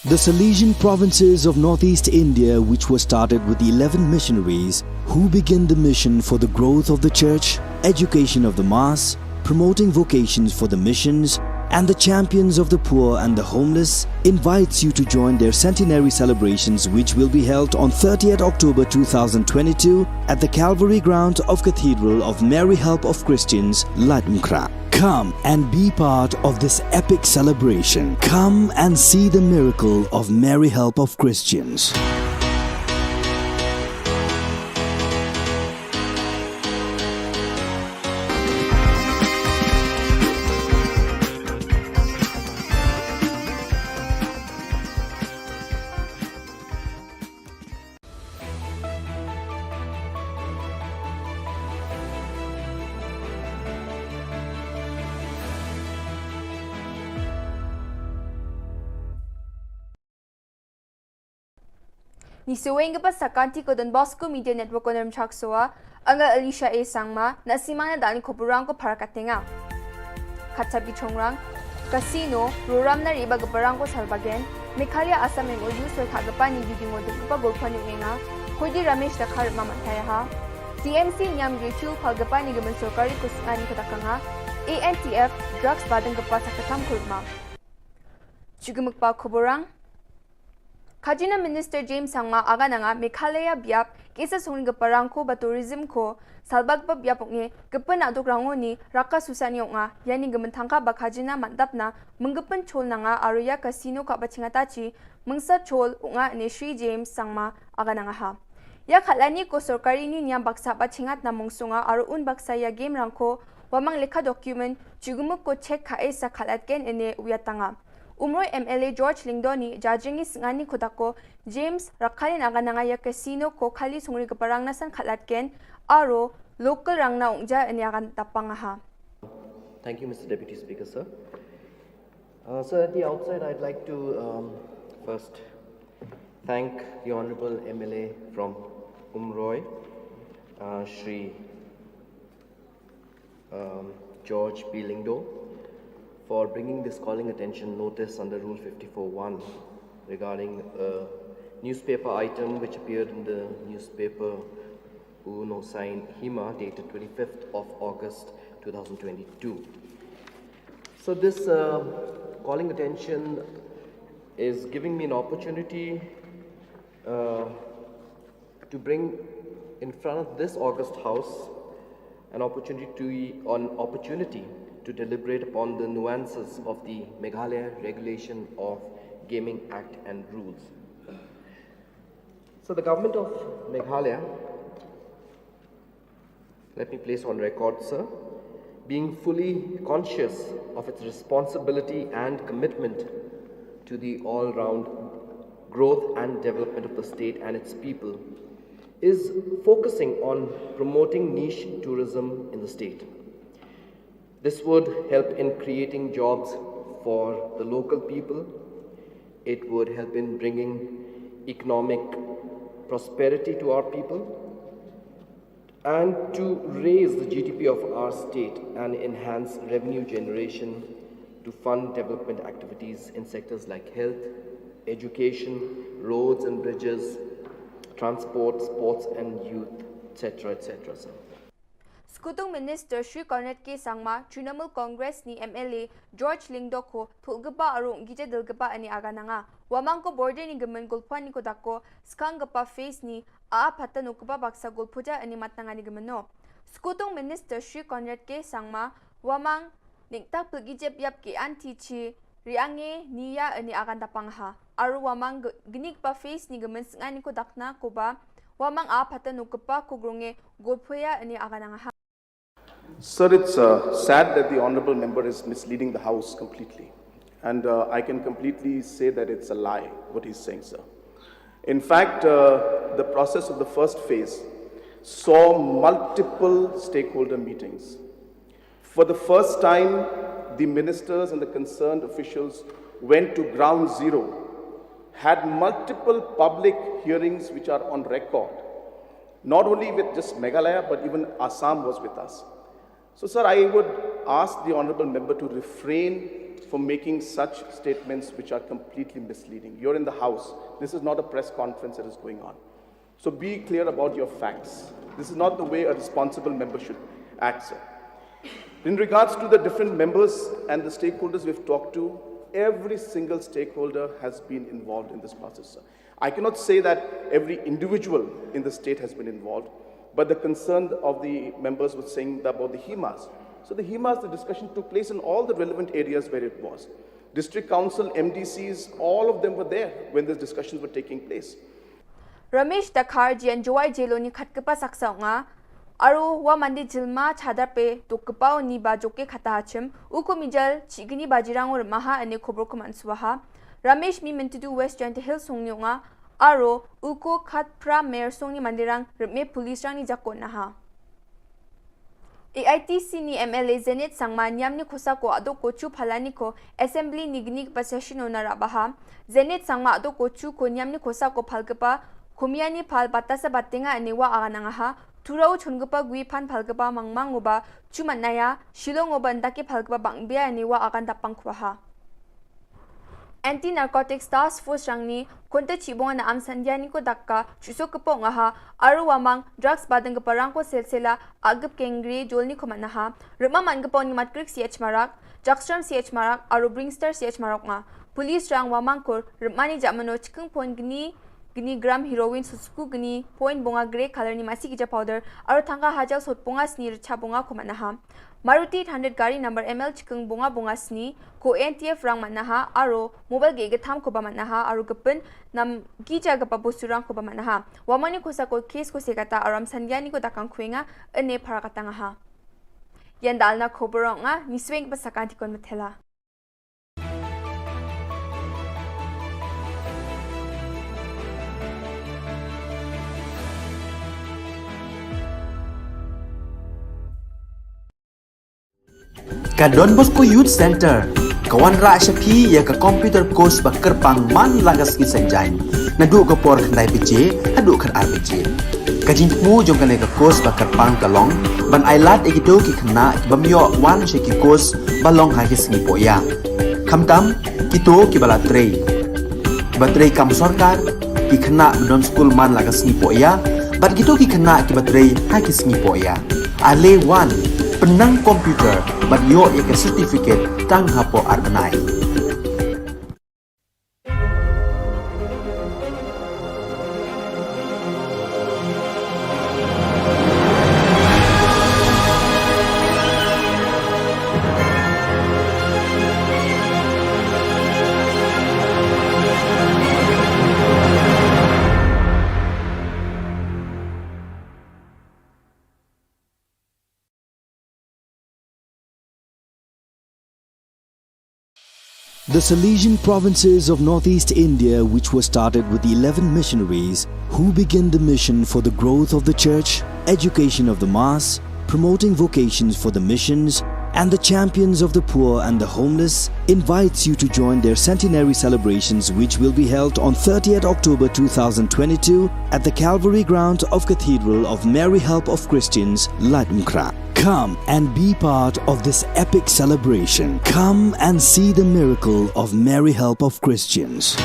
The Salesian provinces of northeast India, which were started with the 11 missionaries who began the mission for the growth of the church, education of the mass, promoting vocations for the missions, and the champions of the poor and the homeless, invites you to join their centenary celebrations, which will be held on 30th October 2022 at the Calvary Ground of Cathedral of Mary Help of Christians, Latmkra. Come and be part of this epic celebration. Come and see the miracle of Mary Help of Christians. Ni suweng pa sa kanti ko Don Bosco Media Network ko ng Chaksoa, ang Alicia A. Sangma na simang na dali Khubor ko para katinga. Katsabi chongrang, kasino, ruram na riba gaparang ko salbagen, Mekhalya Asam ng Uyu sa kagapa ni video mo doon pa gulpa ni nga, Kudi Ramesh na karat mamantaya ha. TMC Nyam YouTube kagapa ni gaman sokari kusani katakanga, ANTF drugs badang gapa sa katam kulma. Chugumagpa Khuborang, Kajina Minister James Sangma aga na nga Mekhalya biap kesa sungling gaparang ko ba tourism ko salbag pa biapok ni gapan na adok rango ni raka susanyo nga yani gamantangka ba kajina mandap na menggapan chol na nga aruya casino ka ba chingatachi mengsa chol nga ni Sri James Sangma aga na nga ha. Ya khalani ko sorkari ni niya baksa ba chingat na mungsunga aruun baksa ya game rangko wamang lekha document chugumuk ko check ka sa khalatken ene uyatanga. Umroy MLA George Lingdoni jajingi singani kotako James Rakhalin agananga ya casino ko khali sungri kaparang nasan khalatken aro local rangna ungja ani agan tapangaha. Thank you, Mr. Deputy Speaker, sir. So at the outside, I'd like to first thank the Honorable MLA from Umroy, Shri George P. Lingdo, for bringing this calling attention notice under Rule 54.1 regarding a newspaper item which appeared in the newspaper Uno Sign Hima dated 25th of August 2022. So this calling attention is giving me an opportunity to bring in front of this August House an opportunity to deliberate upon the nuances of the Meghalaya Regulation of Gaming Act and Rules. So the government of Meghalaya, let me place on record, sir, being fully conscious of its responsibility and commitment to the all-round growth and development of the state and its people, is focusing on promoting niche tourism in the state. This would help in creating jobs for the local people. It would help in bringing economic prosperity to our people and to raise the GDP of our state and enhance revenue generation to fund development activities in sectors like health, education, roads and bridges, transport, sports and youth, etc., etc., sir. Skutung Minister Shri Cornet K. Sangma, Trinamool Congress ni MLA George Lingdo ko thulgapa arong gija dilgapa ani agananga. Wamang ko border ni gaman gulpuan ni kodako skang gapa face ni patan ukapa baksa gulpuja ani matanga ni gamano. Skutung Minister Shri Cornet K. Sangma, wamang niktak pagijep yap ki anti chi riange niya ani agan tapangha. Aru wamang ginik pa face ni gaman singani ko dakna ko ba wamang patan ukapa kugrunge gulpuya ani agananga. Sir, it's sad that the Honourable Member is misleading the House completely. And I can completely say that it's a lie, what he's saying, sir. In fact, the process of the first phase saw multiple stakeholder meetings. For the first time, the ministers and the concerned officials went to ground zero, had multiple public hearings which are on record, not only with just Meghalaya, but even Assam was with us. So, sir, I would ask the Honourable Member to refrain from making such statements which are completely misleading. You're in the House. This is not a press conference that is going on. So be clear about your facts. This is not the way a responsible member should act, sir. In regards to the different members and the stakeholders we've talked to, every single stakeholder has been involved in this process, sir. I cannot say that every individual in the state has been involved, but the concern of the members was saying about the HEMAs. So the HEMAs, the discussion took place in all the relevant areas where it was. District Council, MDCs, all of them were there when the discussions were taking place. Ramesh Dakhar jian joy jeloni khatkapa saksaunga aru wa mandi jilma chhadarpe tukpao ni ba joke khatachim uko mijal chigini bajirang or maha ane khobor ko manswaha Ramesh mi mintu West Giant Hill songnga aro uko khat pra mayor songni mandirang me police rang ni jakona ha AITC ni MLA Zenit Sangma nyamni khosa ko ado kochu phalani ko assembly nignik possession ona rabaha Zenit Sangma ado kochu ko nyamni khosa ko phalgapa Kumiani phal batasa batenga anewa agananga ha turau chungapa gui phan phalgapa mangmangoba chumanaya Shillong oban dake phalgapa bangbia anewa agan tapangkhwa ha Anti-Narcotics Task Force rangni konta chibonga na amsandiani ko dakka chusokpo nga ha aru wamang drugs badang parang ko selsela agap kengri jolni ko manaha ruma mangaponi matkrik CH marak Jackstrom CH marak aru Bringstar CH marak nga police rang wamang kor rumani jamano chikung pon gni gram heroin susku gni point bonga grey color ni masi kija powder aru thanga hajal sot bonga snir cha bonga ko manaha Maruti 100 gari number ML chikung bonga sni ko NTF rang manaha aro mobile ge tham ko ba manaha aru gapen nam gija gapa bosurang ko ba manaha wamani kosa ko case ko segata aram sangyani ko dakang khuenga ane pharakatanga ha yandalna khoborong nga nisweng ba sakanti kon mathela Ka Don Bosco Youth Center, kawan ra shapi ya ka computer course bakar pang man lagas ki sanjang. Nadu ka por khnai piche, hadu khan ar piche. Ka jingmu jong ka ka course bakar pang kalong, ban ailat egito ki khna bamyo wan she ki course balong ha ki sngi poya. Khamtam kito ki bala trei. Batrei kam sarkar ki khna don school man lagas sngi poya, bat kito ki khna ki batrei ha ki sngi poya. Ale wan penang komputer bat yo ya ke certificate tang hapo arbenai. The Salesian provinces of northeast India, which were started with the 11 missionaries who began the mission for the growth of the church, education of the mass, promoting vocations for the missions, and the champions of the poor and the homeless, invites you to join their centenary celebrations, which will be held on 30th October 2022 at the Calvary ground of Cathedral of Mary Help of Christians, Latumkra. Come and be part of this epic celebration. Come and see the miracle of Mary Help of Christians.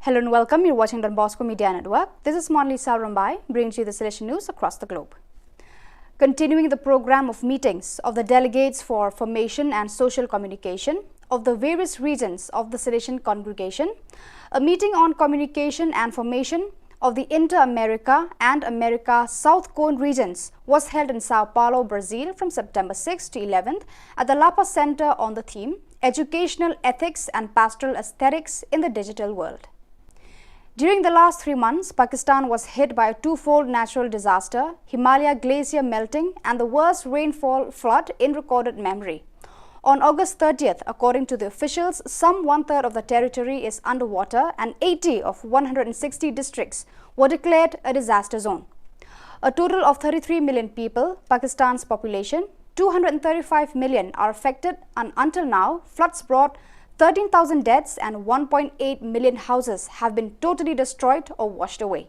Hello and welcome. You're watching Don Bosco Media Network. This is Monlisa Rambai, bringing you the Salesian news across the globe. Continuing the program of meetings of the delegates for formation and social communication of the various regions of the Salesian congregation, a meeting on communication and formation of the Inter-America and America South Cone regions was held in Sao Paulo, Brazil from September 6 to 11th at the Lapa Center on the theme Educational Ethics and Pastoral Aesthetics in the Digital World. During the last 3 months, Pakistan was hit by a twofold natural disaster, Himalaya glacier melting and the worst rainfall flood in recorded memory. On August 30th, according to the officials, some one-third of the territory is underwater and 80 of 160 districts were declared a disaster zone. A total of 33 million people, Pakistan's population, 235 million are affected, and until now, floods brought 13,000 deaths and 1.8 million houses have been totally destroyed or washed away.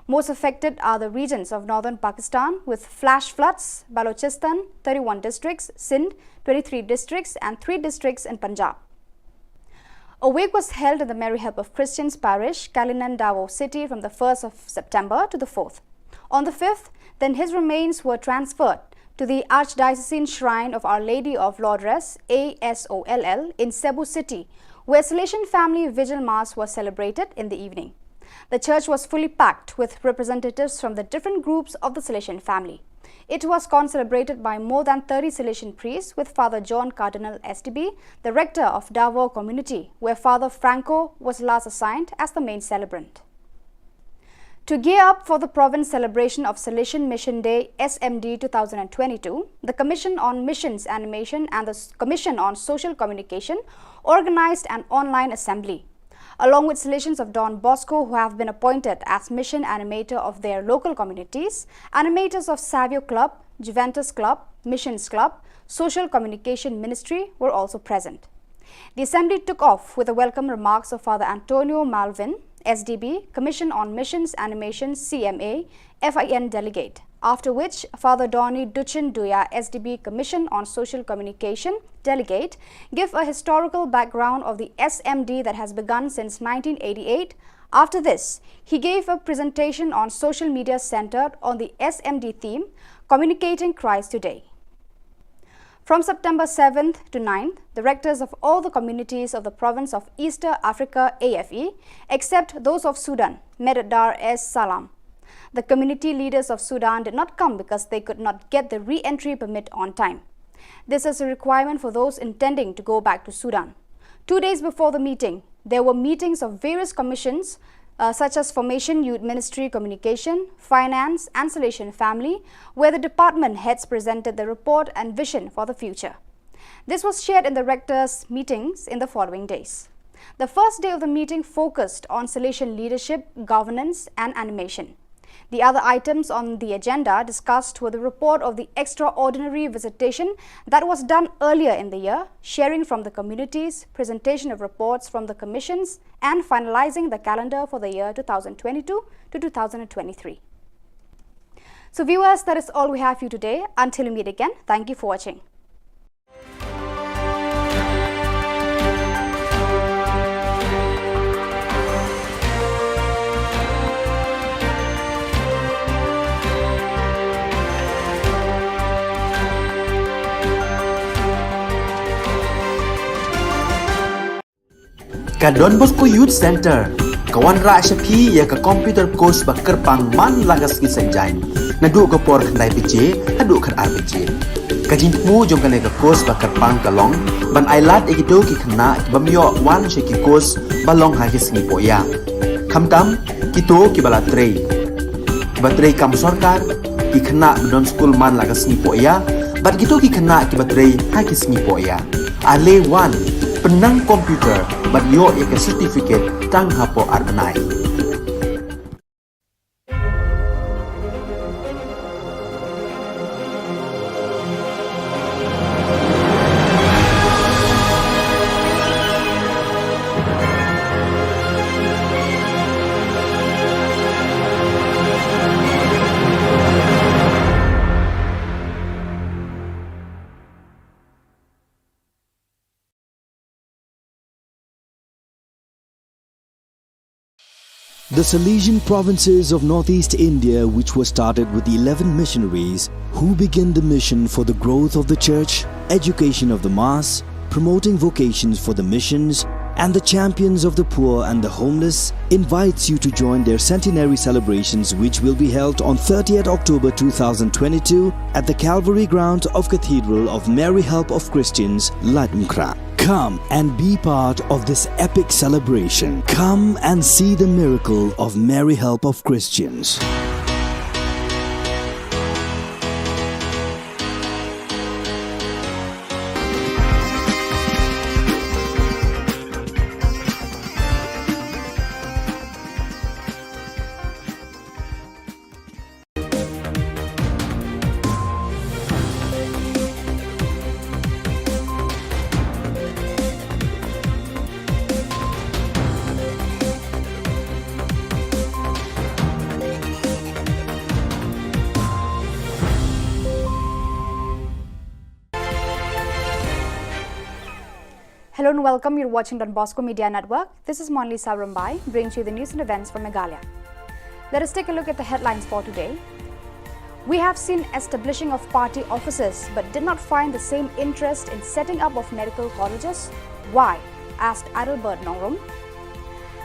Most affected are the regions of northern Pakistan with flash floods, Balochistan, 31 districts, Sindh, 23 districts and 3 districts in Punjab. A wake was held in the Mary Help of Christians parish, Kalinan Davao city from the 1st of September to the 4th. On the 5th, then his remains were transferred to the Archdiocesan Shrine of Our Lady of Lourdes, ASOLL, in Cebu City, where Salesian Family Vigil Mass was celebrated in the evening. The church was fully packed with representatives from the different groups of the Salesian family. It was concelebrated by more than 30 Salesian priests with Father John Cardinal STB, the rector of Davao community, where Father Franco was last assigned as the main celebrant. To gear up for the province celebration of Salesian Mission Day SMD 2022, the Commission on Missions Animation and the Commission on Social Communication organized an online assembly. Along with Salesians of Don Bosco who have been appointed as mission animator of their local communities, animators of Savio Club, Juventus Club, Missions Club, Social Communication Ministry were also present. The assembly took off with the welcome remarks of Father Antonio Malvin, SDB, Commission on Missions Animation CMA, FIN delegate, after which Father Donny Duchin Duya, SDB Commission on Social Communication delegate, gave a historical background of the SMD that has begun since 1988. After this, he gave a presentation on social media centered on the SMD theme, Communicating Christ Today. From September 7th to 9th, the rectors of all the communities of the province of Eastern Africa AFE, except those of Sudan, met at Dar es Salaam. The community leaders of Sudan did not come because they could not get the re-entry permit on time. This is a requirement for those intending to go back to Sudan. 2 days before the meeting, there were meetings of various commissions such as Formation Youth Ministry Communication, Finance and Salvation Family, where the department heads presented the report and vision for the future. This was shared in the rectors' meetings in the following days. The first day of the meeting focused on Salvation leadership, governance and animation. The other items on the agenda discussed were the report of the extraordinary visitation that was done earlier in the year, sharing from the communities, presentation of reports from the commissions, and finalizing the calendar for the year 2022 to 2023. So viewers, that is all we have for you today. Until we meet again, thank you for watching. Ka Don Bosco Youth Center, kawan ra syapi ya ka computer course bakar pangman lagas ki sanjai. Nadu ka por kandai PJ, hadu kan RPG. Ka jingmu jong kan ka course bakar pang kalong, ban ailat egito ki khna bamyo wan sheki course balong ha ki singi poya. Khamtam kito ki bala trei. Batrei kam sarkar ki khna don school man lagas singi poya, bat kito ki khna ki batrei ha ki singi poya. Ale wan penang komputer bat yo ke certificate tang hapo arnai. The Salesian provinces of northeast India, which were started with the 11 missionaries who began the mission for the growth of the church, education of the mass, promoting vocations for the missions, and the champions of the poor and the homeless, invites you to join their centenary celebrations, which will be held on 30th October 2022 at the Calvary Ground of Cathedral of Mary Help of Christians, Latumkra. Come and be part of this epic celebration. Come and see the miracle of Mary Help of Christians. Hello and welcome. You're watching Don Bosco Media Network. This is Monli Sabrambai, bringing you the news and events from Meghalaya. Let us take a look at the headlines for today. We have seen establishing of party offices but did not find the same interest in setting up of medical colleges. Why? Asked Adalbert Nongrum.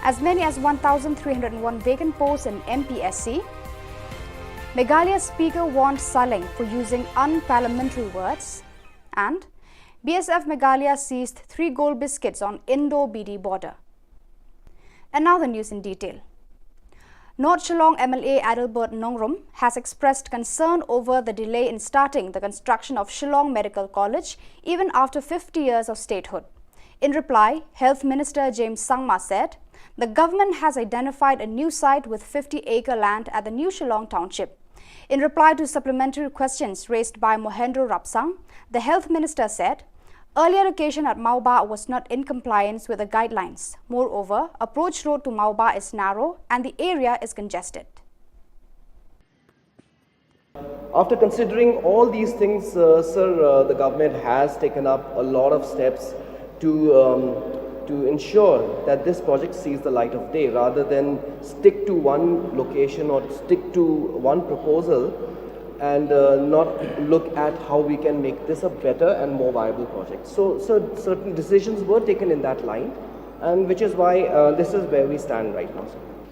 As many as 1,301 vacant posts in MPSC. Meghalaya Speaker warned Shillong for using unparliamentary words. And BSF Meghalaya seized 3 gold biscuits on Indo-BD border. And now the news in detail. North Shillong MLA Adalbert Nongrum has expressed concern over the delay in starting the construction of Shillong Medical College even after 50 years of statehood. In reply, Health Minister James Sangma said, the government has identified a new site with 50-acre land at the new Shillong township. In reply to supplementary questions raised by Mohendro Rapsang, the Health Minister said, earlier location at Mauba was not in compliance with the guidelines. Moreover, approach road to Mauba is narrow and the area is congested. After considering all these things, the government has taken up a lot of steps to ensure that this project sees the light of day rather than stick to one location or stick to one proposal. and not look at how we can make this a better and more viable project. So certain decisions were taken in that line, and which is why this is where we stand right now,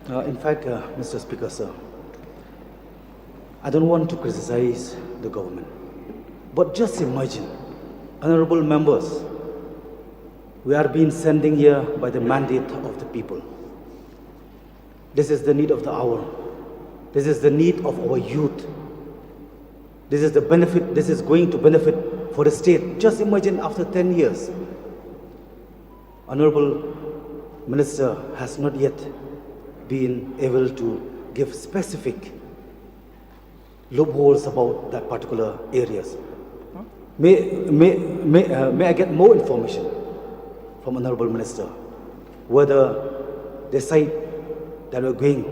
sir. In fact, Mr. Speaker, sir, I don't want to criticize the government, but just imagine, honorable members, we are being sending here by the mandate of the people. This is the need of the hour. This is the need of our youth. This is the benefit, this is going to benefit for the state. Just imagine after 10 years, Honorable Minister has not yet been able to give specific loopholes about that particular areas. May I get more information from Honorable Minister whether the site that we're going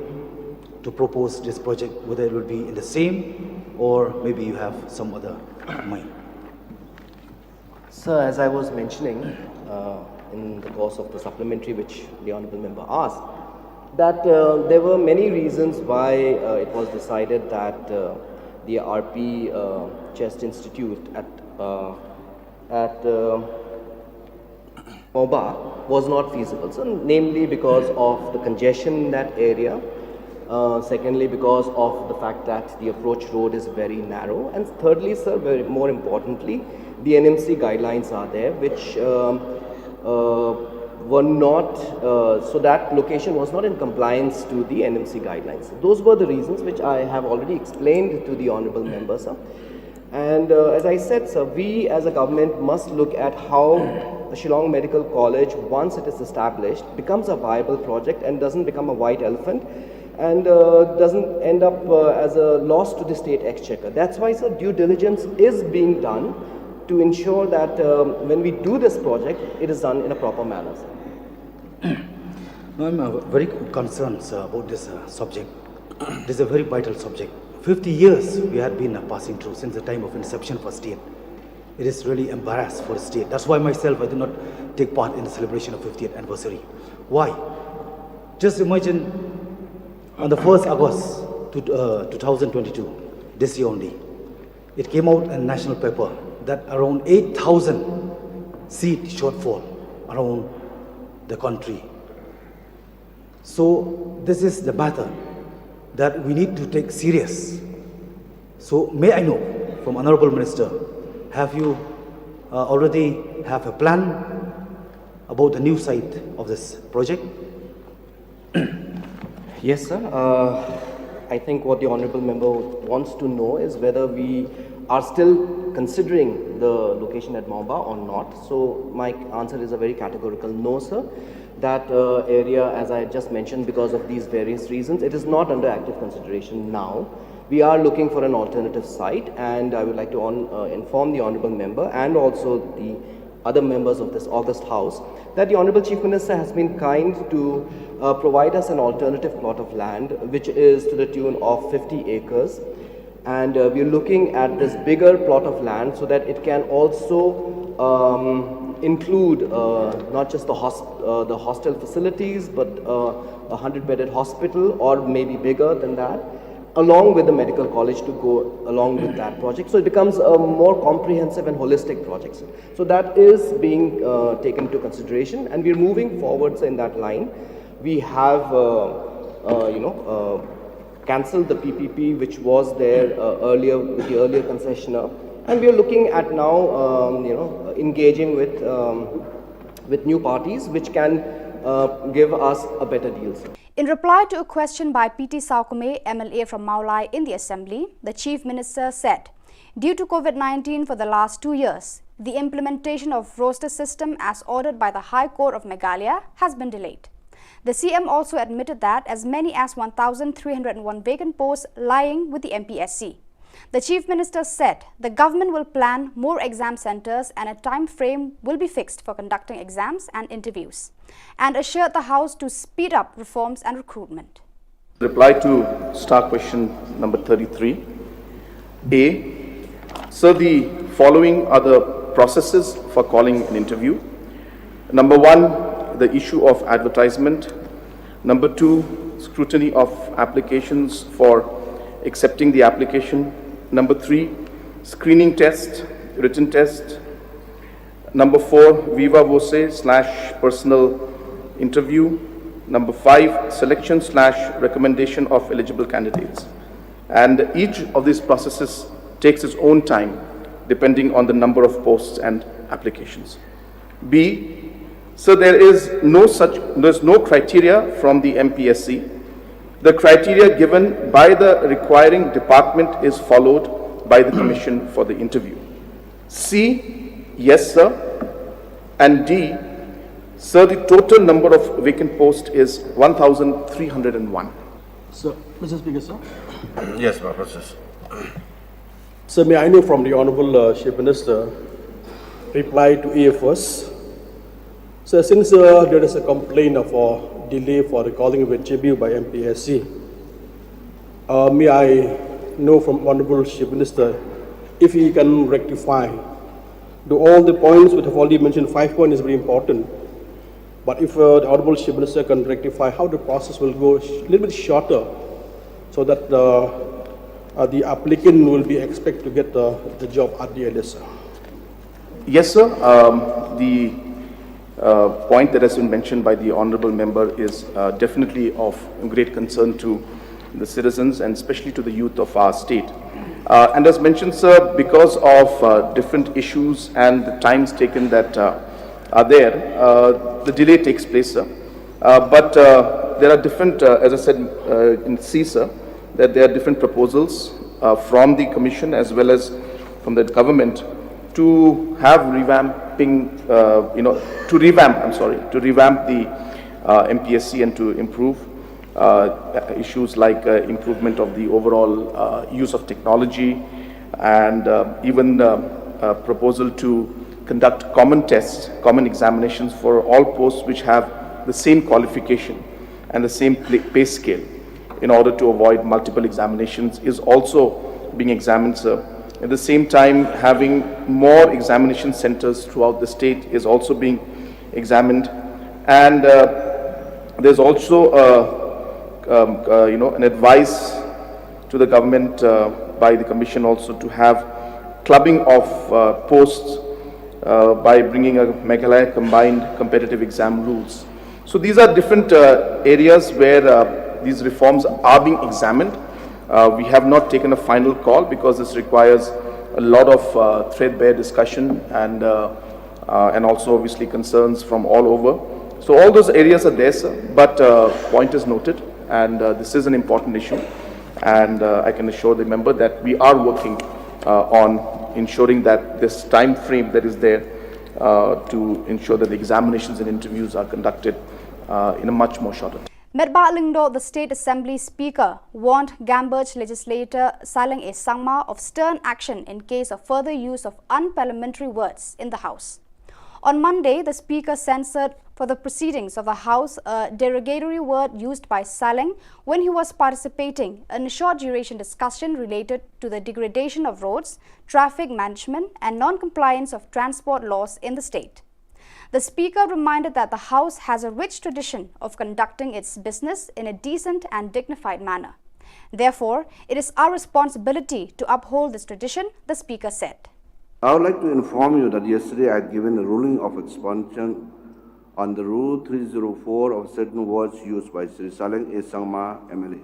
to propose this project, whether it will be in the same or maybe you have some other mind. Sir, as I was mentioning in the course of the supplementary which the Honourable Member asked, that there were many reasons why it was decided that the RP Chest Institute at Moba was not feasible. So, namely because of the congestion in that area, secondly because of the fact that the approach road is very narrow, and thirdly, sir, more importantly, the NMC guidelines are there which were not, so that location was not in compliance to the NMC guidelines. Those were the reasons which I have already explained to the Honourable Member, sir. And as I said, sir, we as a government must look at how the Shillong Medical College, once it is established, becomes a viable project and doesn't become a white elephant and doesn't end up as a loss to the state exchequer. That's why, sir, due diligence is being done to ensure that when we do this project, it is done in a proper manner, sir. No, I'm very concerned, sir, about this subject. This is a very vital subject. 50 years we had been passing through since the time of inception for state. It is really embarrassed for the state. That's why myself, I did not take part in the celebration of 50th anniversary. Why? Just imagine on the 1st August 2022, this year only, it came out in national paper that around 8,000 seat shortfall around the country. So this is the matter that we need to take serious. So may I know from Honorable Minister, have you already have a plan about the new site of this project? Yes, sir. I think what the Honourable Member wants to know is whether we are still considering the location at Maumba or not. So my answer is a very categorical no, sir. That area, as I just mentioned, because of these various reasons, it is not under active consideration now. We are looking for an alternative site, and I would like to inform the Honourable Member and also the other members of this August House that the Honourable Chief Minister has been kind to provide us an alternative plot of land which is to the tune of 50 acres, and we are looking at this bigger plot of land so that it can also include not just the hostel facilities but a 100-bedded hospital or maybe bigger than that, along with the medical college to go along with that project. So it becomes a more comprehensive and holistic project. So that is being taken into consideration, and we're moving forwards in that line. We have, cancelled the PPP which was there earlier with the earlier concessionaire, and we are looking at now, engaging with new parties which can give us a better deal. In reply to a question by PT Saukume, MLA from Maulai in the Assembly, the Chief Minister said, due to COVID-19 for the last 2 years, the implementation of roster system as ordered by the High Court of Meghalaya has been delayed. The CM also admitted that as many as 1,301 vacant posts lying with the MPSC. The Chief Minister said the government will plan more exam centres and a time frame will be fixed for conducting exams and interviews, and assured the House to speed up reforms and recruitment. Reply to star question number 33. A. Sir, the following are the processes for calling an interview. Number 1, the issue of advertisement. Number 2, scrutiny of applications for accepting the application. Number 3, screening test, written test. Number 4, viva voce / personal interview. Number 5, selection / recommendation of eligible candidates. And each of these processes takes its own time depending on the number of posts and applications. B, so there's no criteria from the MPSC. The criteria given by the requiring department is followed by the commission for the interview. C, yes sir. And D, sir, the total number of vacant posts is 1,301. So, Mr. Speaker, sir. Yes, my process. Sir, may I know from the Honorable Chief Minister reply to A first. So, since there is a complaint of a delay for recalling of a JBU by MPSC, may I know from Honorable Chief Minister if he can rectify do all the points which have already mentioned. 5 points is very important, but if the Honorable Chief Minister can rectify how the process will go a little bit shorter, so that the applicant will be expected to get the job at the earliest. Yes, sir. The point that has been mentioned by the honourable member is definitely of great concern to the citizens and especially to the youth of our state. And as mentioned, sir, because of different issues and the times taken that are there, the delay takes place, sir. But there are different, as I said in C, sir, that there are different proposals from the commission as well as from the government to have revamping, to revamp the MPSC and to improve issues like improvement of the overall use of technology, and even proposal to conduct common tests, common examinations for all posts which have the same qualification and the same pay scale, in order to avoid multiple examinations, is also being examined, sir. At the same time, having more examination centers throughout the state is also being examined. And there's also an advice to the government by the commission also to have clubbing of posts by bringing a Meghalaya combined competitive exam rules. So these are different areas where these reforms are being examined. We have not taken a final call because this requires a lot of threadbare discussion and also obviously concerns from all over. So all those areas are there, sir, but point is noted, and this is an important issue, and I can assure the member that we are working on ensuring that this time frame that is there to ensure that the examinations and interviews are conducted in a much more shorter time. Medba Lingdo, the State Assembly Speaker, warned Gamberge legislator Shillong Sangma of stern action in case of further use of unparliamentary words in the House. On Monday, the Speaker censored for the proceedings of the House a derogatory word used by Shillong when he was participating in a short-duration discussion related to the degradation of roads, traffic management and non-compliance of transport laws in the state. The Speaker reminded that the House has a rich tradition of conducting its business in a decent and dignified manner. Therefore, it is our responsibility to uphold this tradition, the Speaker said. I would like to inform you that yesterday I had given a ruling of expunction on the Rule 304 of certain words used by Sri Shillong Sangma MLA.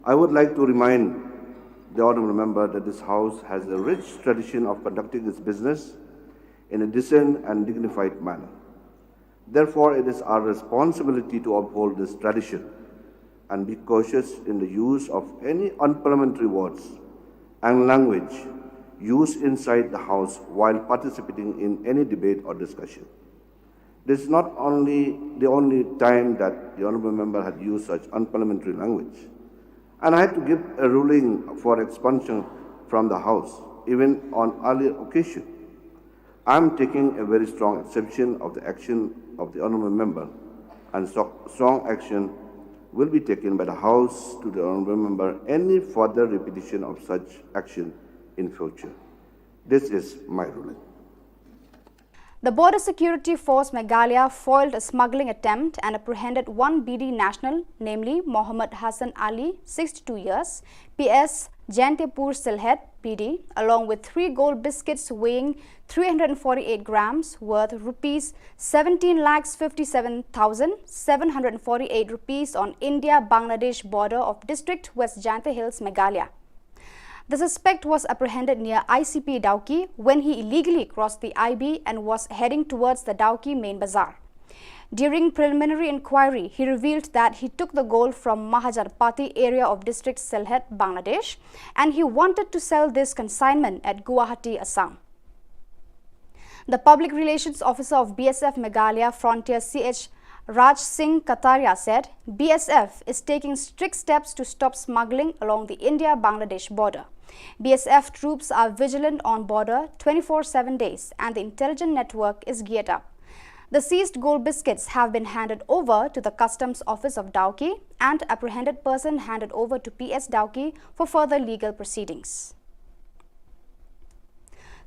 I would like to remind the honourable member that this House has a rich tradition of conducting its business in a decent and dignified manner. Therefore, it is our responsibility to uphold this tradition and be cautious in the use of any unparliamentary words and language used inside the House while participating in any debate or discussion. This is not only the only time that the honourable member had used such unparliamentary language, and I had to give a ruling for expunction from the House, even on earlier occasion. I am taking a very strong exception of the action of the honourable member, and strong action will be taken by the House to the honourable member any further repetition of such action in future. This is my ruling. The Border Security Force Meghalaya foiled a smuggling attempt and apprehended one BD national, namely Mohammed Hassan Ali, 62 years, PS Jantepur Silhet PD, along with 3 gold biscuits weighing 348 grams worth rupees 17,57,748 rupees on India-Bangladesh border of District West Janthe Hills, Meghalaya. The suspect was apprehended near ICP Dauki when he illegally crossed the IB and was heading towards the Dauki main bazaar. During preliminary inquiry, he revealed that he took the gold from Mahajanpati area of District Silhet, Bangladesh, and he wanted to sell this consignment at Guwahati, Assam. The Public Relations Officer of BSF Meghalaya Frontier CH Raj Singh Kataria said BSF is taking strict steps to stop smuggling along the India-Bangladesh border. BSF troops are vigilant on border 24/7 days and the intelligence network is geared up. The seized gold biscuits have been handed over to the Customs Office of Dauki and apprehended person handed over to PS Dauki for further legal proceedings.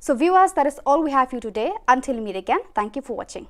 So viewers, that is all we have for you today. Until we meet again, thank you for watching.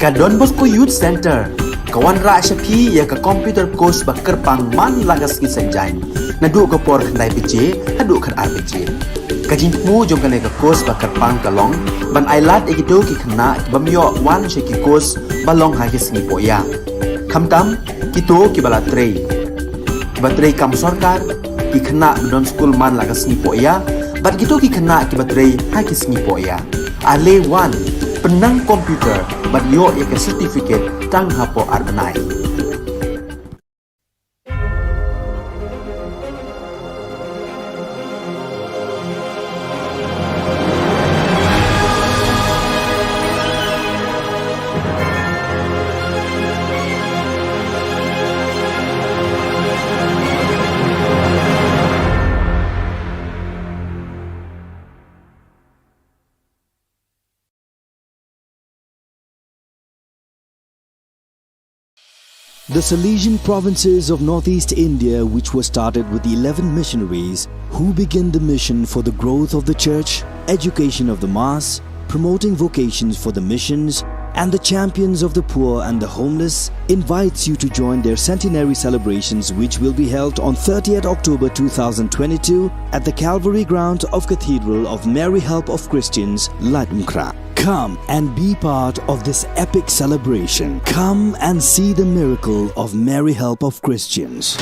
Ka Don Bosco Youth Center, kawan ra syapi ya ka computer course bakar pang man lagas ki sanjai. Nadu ka por khandai BJ, hadu khan RBJ. Ka jingmu jom ka course bakar pang kalong, ban ailat egito ki khna bamyo wan sheki course balong ha ki singi poya. Khamtam kito ki bala trei. Batrei kam sarkar ki khna don school man lagas ni poya, bat kito ki khna ki batrei ha ki singi poya. Ale wan penang komputer bat yo ya ke certificate tang hapo arnai. The Salesian provinces of northeast India, which were started with the 11 missionaries who began the mission for the growth of the church, education of the mass, promoting vocations for the missions, and the champions of the poor and the homeless, invites you to join their centenary celebrations, which will be held on 30th October 2022 at the Calvary Ground of Cathedral of Mary Help of Christians, Ladumkra. Come and be part of this epic celebration. Come and see the miracle of Mary Help of Christians.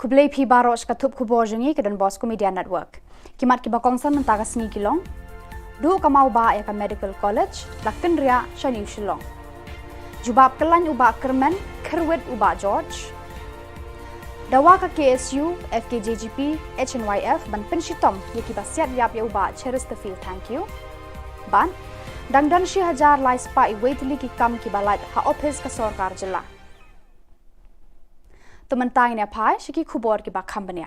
Kublai pi baros katup Khubor jengi ke Don Bosco Media Network. Kimat ki bakongsan mentaga sni kilong. Du ka mau ba ya ka Medical College, lakten ria Shani Shillong. Jubab kelan uba kermen, kerwet uba George. Dawa ka KSU, FKJGP, HNYF ban penshitom ya ki basiat yap ya uba Chesterfield, thank you. Ban dangdan shi hajar lai spa I waitli ki kam ki balat ha office ka sarkar jilla. Tementai ne pai shiki Khubor ki bakham bania.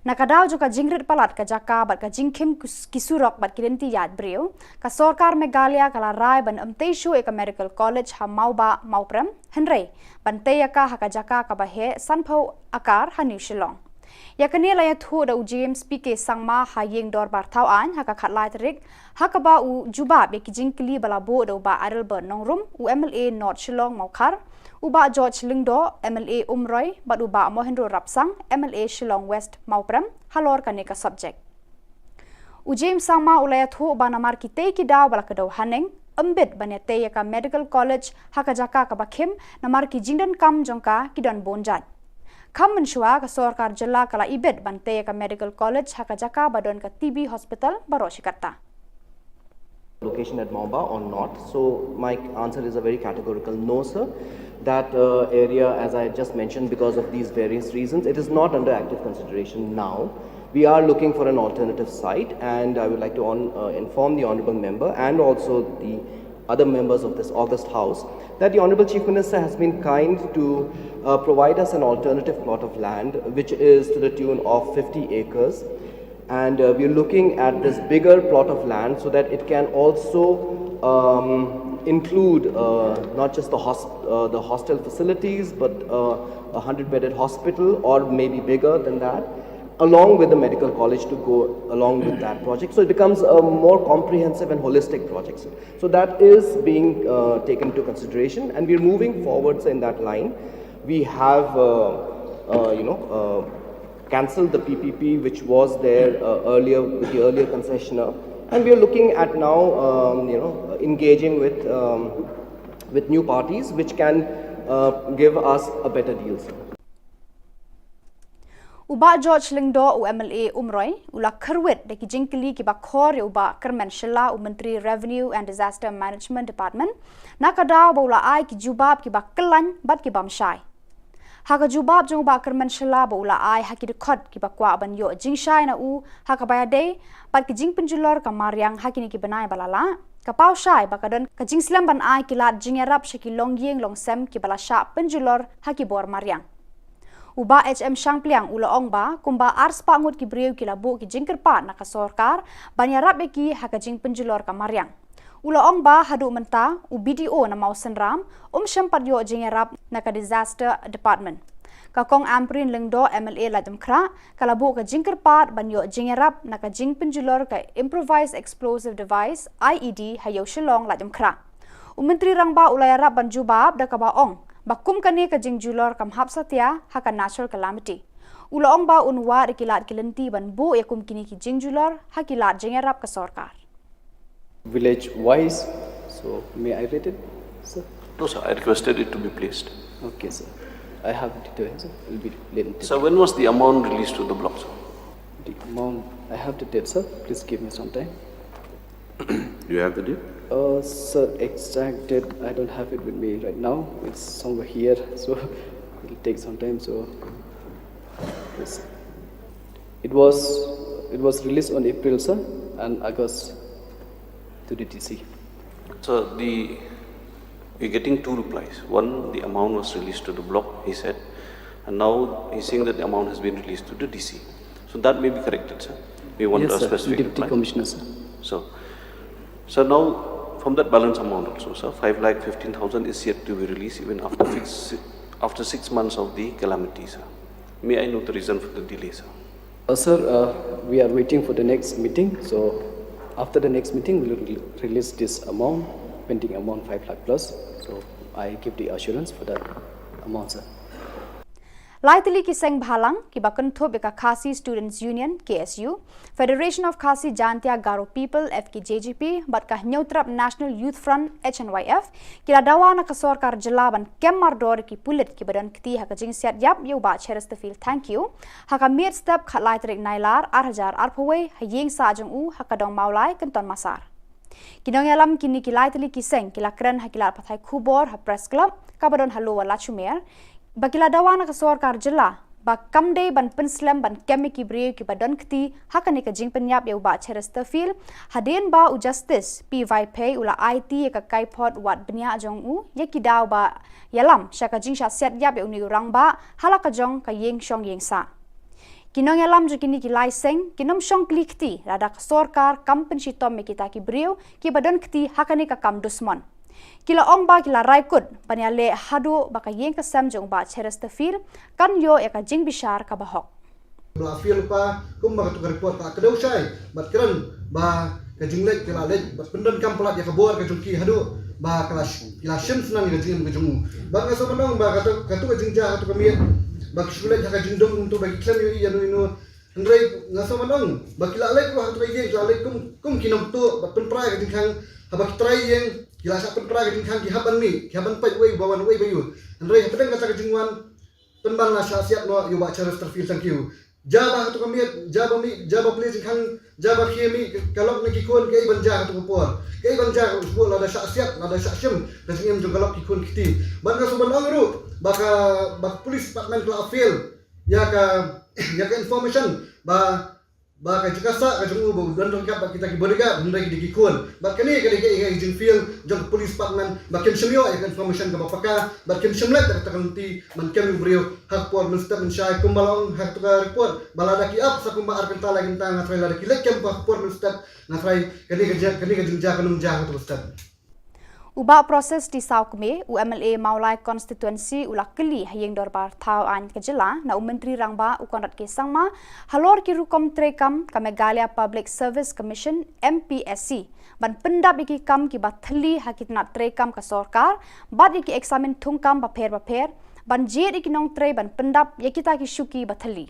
Nakadaw jo ka jingrit palat ka jaka bat ka jingkim kisurok bat kidenti yad breu ka sarkar Meghalaya kala rai ban amteishu ek Medical College ha mauba mauprem henrei ban teyaka ha ka jaka ka bahe sanpho akar ha New Shillong. Yakani la yathu da James PK sangma ha yeng dor bar thau an ha ka khatlai trik ha ka ba u juba be ki jingkli bala bo do ba arel ber nongrum u MLA North Shillong maukar Uba George Lingdo, MLA Umroy, but Uba Mohendro Rapsang, MLA Shillong West Mauprem, halor kaneka subject. James Sangma ulayathu uba namar kite ki daw balakadaw haneng, ambit banyate ka Medical College hakajaka ka bakhim namar ki jingdan kam jongka kidon bonjat. Kam menshua ka sarkar jilla kala ibet bante ka Medical College hakajaka badon ka TB Hospital Baroshikarta. Location at Maumba or not? So my answer is a very categorical no, sir. That area, as I just mentioned, because of these various reasons, it is not under active consideration now. We are looking for an alternative site, and I would like to inform the Honourable Member and also the other members of this August House that the Honourable Chief Minister has been kind to provide us an alternative plot of land, which is to the tune of 50 acres. And we are looking at this bigger plot of land so that it can also include not just the hostel facilities, but a 100-bedded hospital or maybe bigger than that, along with the medical college to go along with that project. So it becomes a more comprehensive and holistic project. So that is being taken into consideration, and we're moving forwards in that line. We have, cancelled the PPP which was there earlier with the earlier concessionaire, and we are looking at now engaging with new parties which can give us a better deal. Uba George Lingdo u MLA Umroy ula kerwet de ki jingkli ki bakhor uba Kermen Shilla u Menteri Revenue and Disaster Management Department nakadaw bola ai ki jubab ki bakkelan bat ki bamshai. Haka jubab jong ba kerman shela ba ula ai haki de khot ki ba kwa ban yo jing shai na u haka baya day pat ki jing penjulor ka mariang haki ni ki banai balala ka pau shai ba kadon ka jing slam ban ai ki lat jing yarap shaki long yeng long sem ki bala sha penjulor haki bor mariang uba HM Shangpliang ula ong ba kumba ars pa ngut ki breu ki labu ki jing kerpa na ka sorkar ban yarap ki haka jing penjulor ka mariang ula ong ba hadu menta u BDO na mau senram syampat yo jing yarap na ka disaster department ka kong amprin lengdo MLA la demkra kalabu ka jing kerpat ban yo jing yarap na ka jing penjulor ka improvised explosive device IED hayo Shillong la demkra menteri rang ba ula yarap ban jubab da ka ba ong bakum kani ka jing julor kam hap satya haka natural calamity ula ong ba unwa ikilat kilenti ban bu yakum kini ki jing julor hakilat jing yarap ka sorkar village wise. So may I read it, sir? No, sir. I requested it to be placed. Okay, sir. I have it there, sir. It will be later. So when was the amount released to the block, sir? The amount, I have the date, sir. Please give me some time. You have the date? Sir, exact date, I don't have it with me right now. It's somewhere here, so it will take some time. So yes. It was released on April, sir, and August to the DC. So we're getting two replies. One, the amount was released to the block, he said, and now he's saying that the amount has been released to the DC. So that may be corrected, sir. We want Yes, a sir. specific Deputy reply. Commissioner, sir. So now from that balance amount also, sir, 5,15,000 is yet to be released even after 6 months of the calamity, sir. May I know the reason for the delay, sir? Sir, we are waiting for the next meeting. So after the next meeting, we will release this amount, pending amount 5 lakh plus. So I give the assurance for that amount, sir. Laitili ki seng bhalang ki bakun tho beka Khasi Students Union KSU, Federation of Khasi Jantia Garo People FKJGP, bat ka Neutrap National Youth Front HNYF, kila dawa na ka sorkar jelaban kem mardor ki pulit ki badan kti haka jing siat yap yu ba cheres te feel thank you. Haka mir step khat laitrik nailar arhajar arpaway hayeng sa jong u haka dong maulai kenton masar. Kinong yalam kini ki laitili ki seng kila kren hakila pathai Khubor ha press club kabadon halo wala chumer. Bakila dawana ka sorkar jela ba kamde ban penslam ban kemi ki breu ki badan kti hakani ka jing penyap ya ba cheres fil haden ba u justice py pay ula IT ka kaipot wat benya jong u ya ki daw ba yalam shaka jing sha set yap ya uni urang ba halaka jong ka yeng shong yeng sa kinong yalam ju kini ki laiseng kinom shong klikti rada ka sorkar kampen tom me kita ki breu ki badan kti hakani ka kam dusmon kila ong ba kila raikut panyale hadu baka yeng ka sam jong ba cheres fil kan yo ya ka jing bishar ka bahok bla fil pa kum ba tu report ka kedau sai bat kran ba ka jinglek kila lek bat pendan kam pelat ya ka bor ka jungki hadu ba kila shim senang ka jing ka jungu ba ka so menang ba ka tu ka jingja ka tu ka miet ba ksulek ka jingdong untuk bagi klem yo ya no ndrei ngaso menang ba kila lek ka tu ka yeng kila lek kum kinom tu bat penprai ka jingkang habak trai yeng kila sa penprai ka jingkang ki haban mi ki haban pai wei bawan wei bayu ndrei pedang ka jingwan penbang na siap no yo ba cheres terfil thank you jaba tu kami jaba please khang jaba khemi kalok ne kikon ke banja tu por ke banja usbul ada siap ada syim dasingem jo kalok kikon kiti banga suban angru baka police department la afil ya ka information ba ka jikasa ka jungu bo dan rangkap kita ki bodyguard ndai ki kikon ba kani ka ke jing feel jong police department ba kem semio ya information ka bapaka ba kem semlet ta kanti man kem brio hak por mustap mensyai kumbalong hak tu ka report balada ki up sa kumba arkan tala ginta ngatrai lada ki lek kem hak por mustap ngatrai kani ka jingja kanum jah tu mustap uba proses di saukme UMLA Maulai constituency ulakeli hayeng dorbar thau an ka jela na menteri rangba ukonrat ke sangma halor ki rukom trekam ka Meghalaya Public Service Commission MPSC ban pendap iki kam ki bathli hakitna trekam ka sorkar bad iki examen thungkam ba pher ban jet iki nong tre ban pendap yakita ki shuki bathli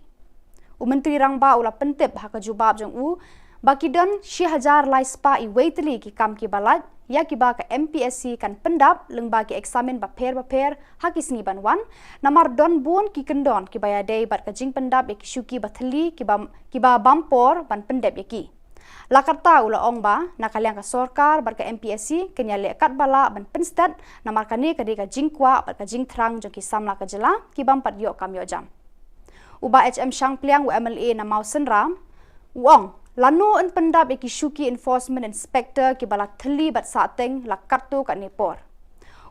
menteri rangba ula pentep haka jubab jong u bakidon 6000 lai spa I waitli ki kam ki balad ya ki ba ka MPSC kan pendap lengba ki examen ba pher haki sngi ban wan namar don bun ki kendon ki baya dei bat ka jing pendap ki shuki bathli ki ba bampor ban pendap ki Lakarta ula ong ba nakaliang ka sorkar bar ka MPSC kenya lekat bala ban penstat na markani ka ka jingkwa bar ka jingtrang jong ki samla ka jela ki bam pat yo kam yo jam. Uba HM Shang Pliang u MLA na Mausen Ram uong lano en pendap ki shuki enforcement inspector ki bala theli bat sateng lakartu ka nepor.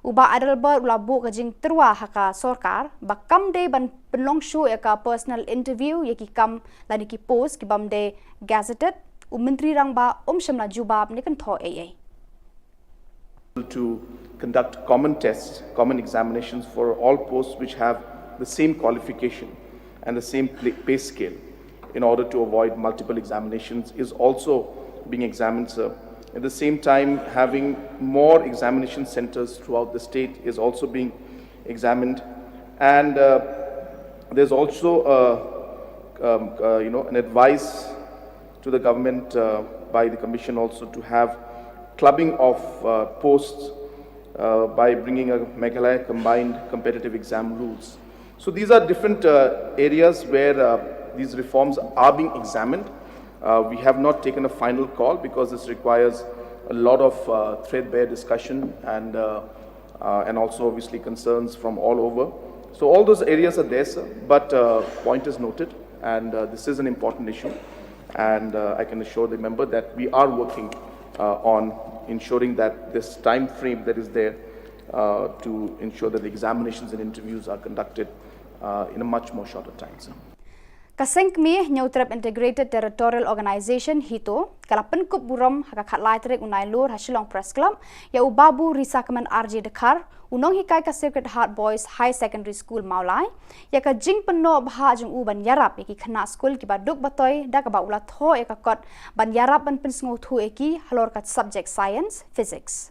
Uba Adelbert ulabu ka jing terwa haka sorkar bakam de ban penlong show ka personal interview yaki kam lani ki post ki bam de gazetted Menteri Rangba Shamla Jubab ni kan tho AA. To conduct common tests, common examinations for all posts which have the same qualification and the same pay scale in order to avoid multiple examinations is also being examined, sir. At the same time, having more examination centers throughout the state is also being examined. And there's also an advice to the government by the Commission also to have clubbing of posts by bringing a Meghalaya combined competitive exam rules. So these are different areas where these reforms are being examined. We have not taken a final call because this requires a lot of threadbare discussion and also obviously concerns from all over. So all those areas are there, sir, but point is noted, and this is an important issue. And I can assure the member that we are working on ensuring that this time frame that is there to ensure that the examinations and interviews are conducted in a much more shorter time, sir. Kasengmi Neutrap Integrated Territorial Organization hito kalapen kup buram haka khatlai trek unai lur Shillong Press Club ya ubabu risakaman RJ Dakar unong hikai ka Sacred Heart Boys High Secondary School Maulai ya ka jing penno bha jung u ban yarap ki khana school ki baduk batoi da ka ba ula tho ya ka kot ban yarap ban pinsngo thu eki halor ka subject science physics.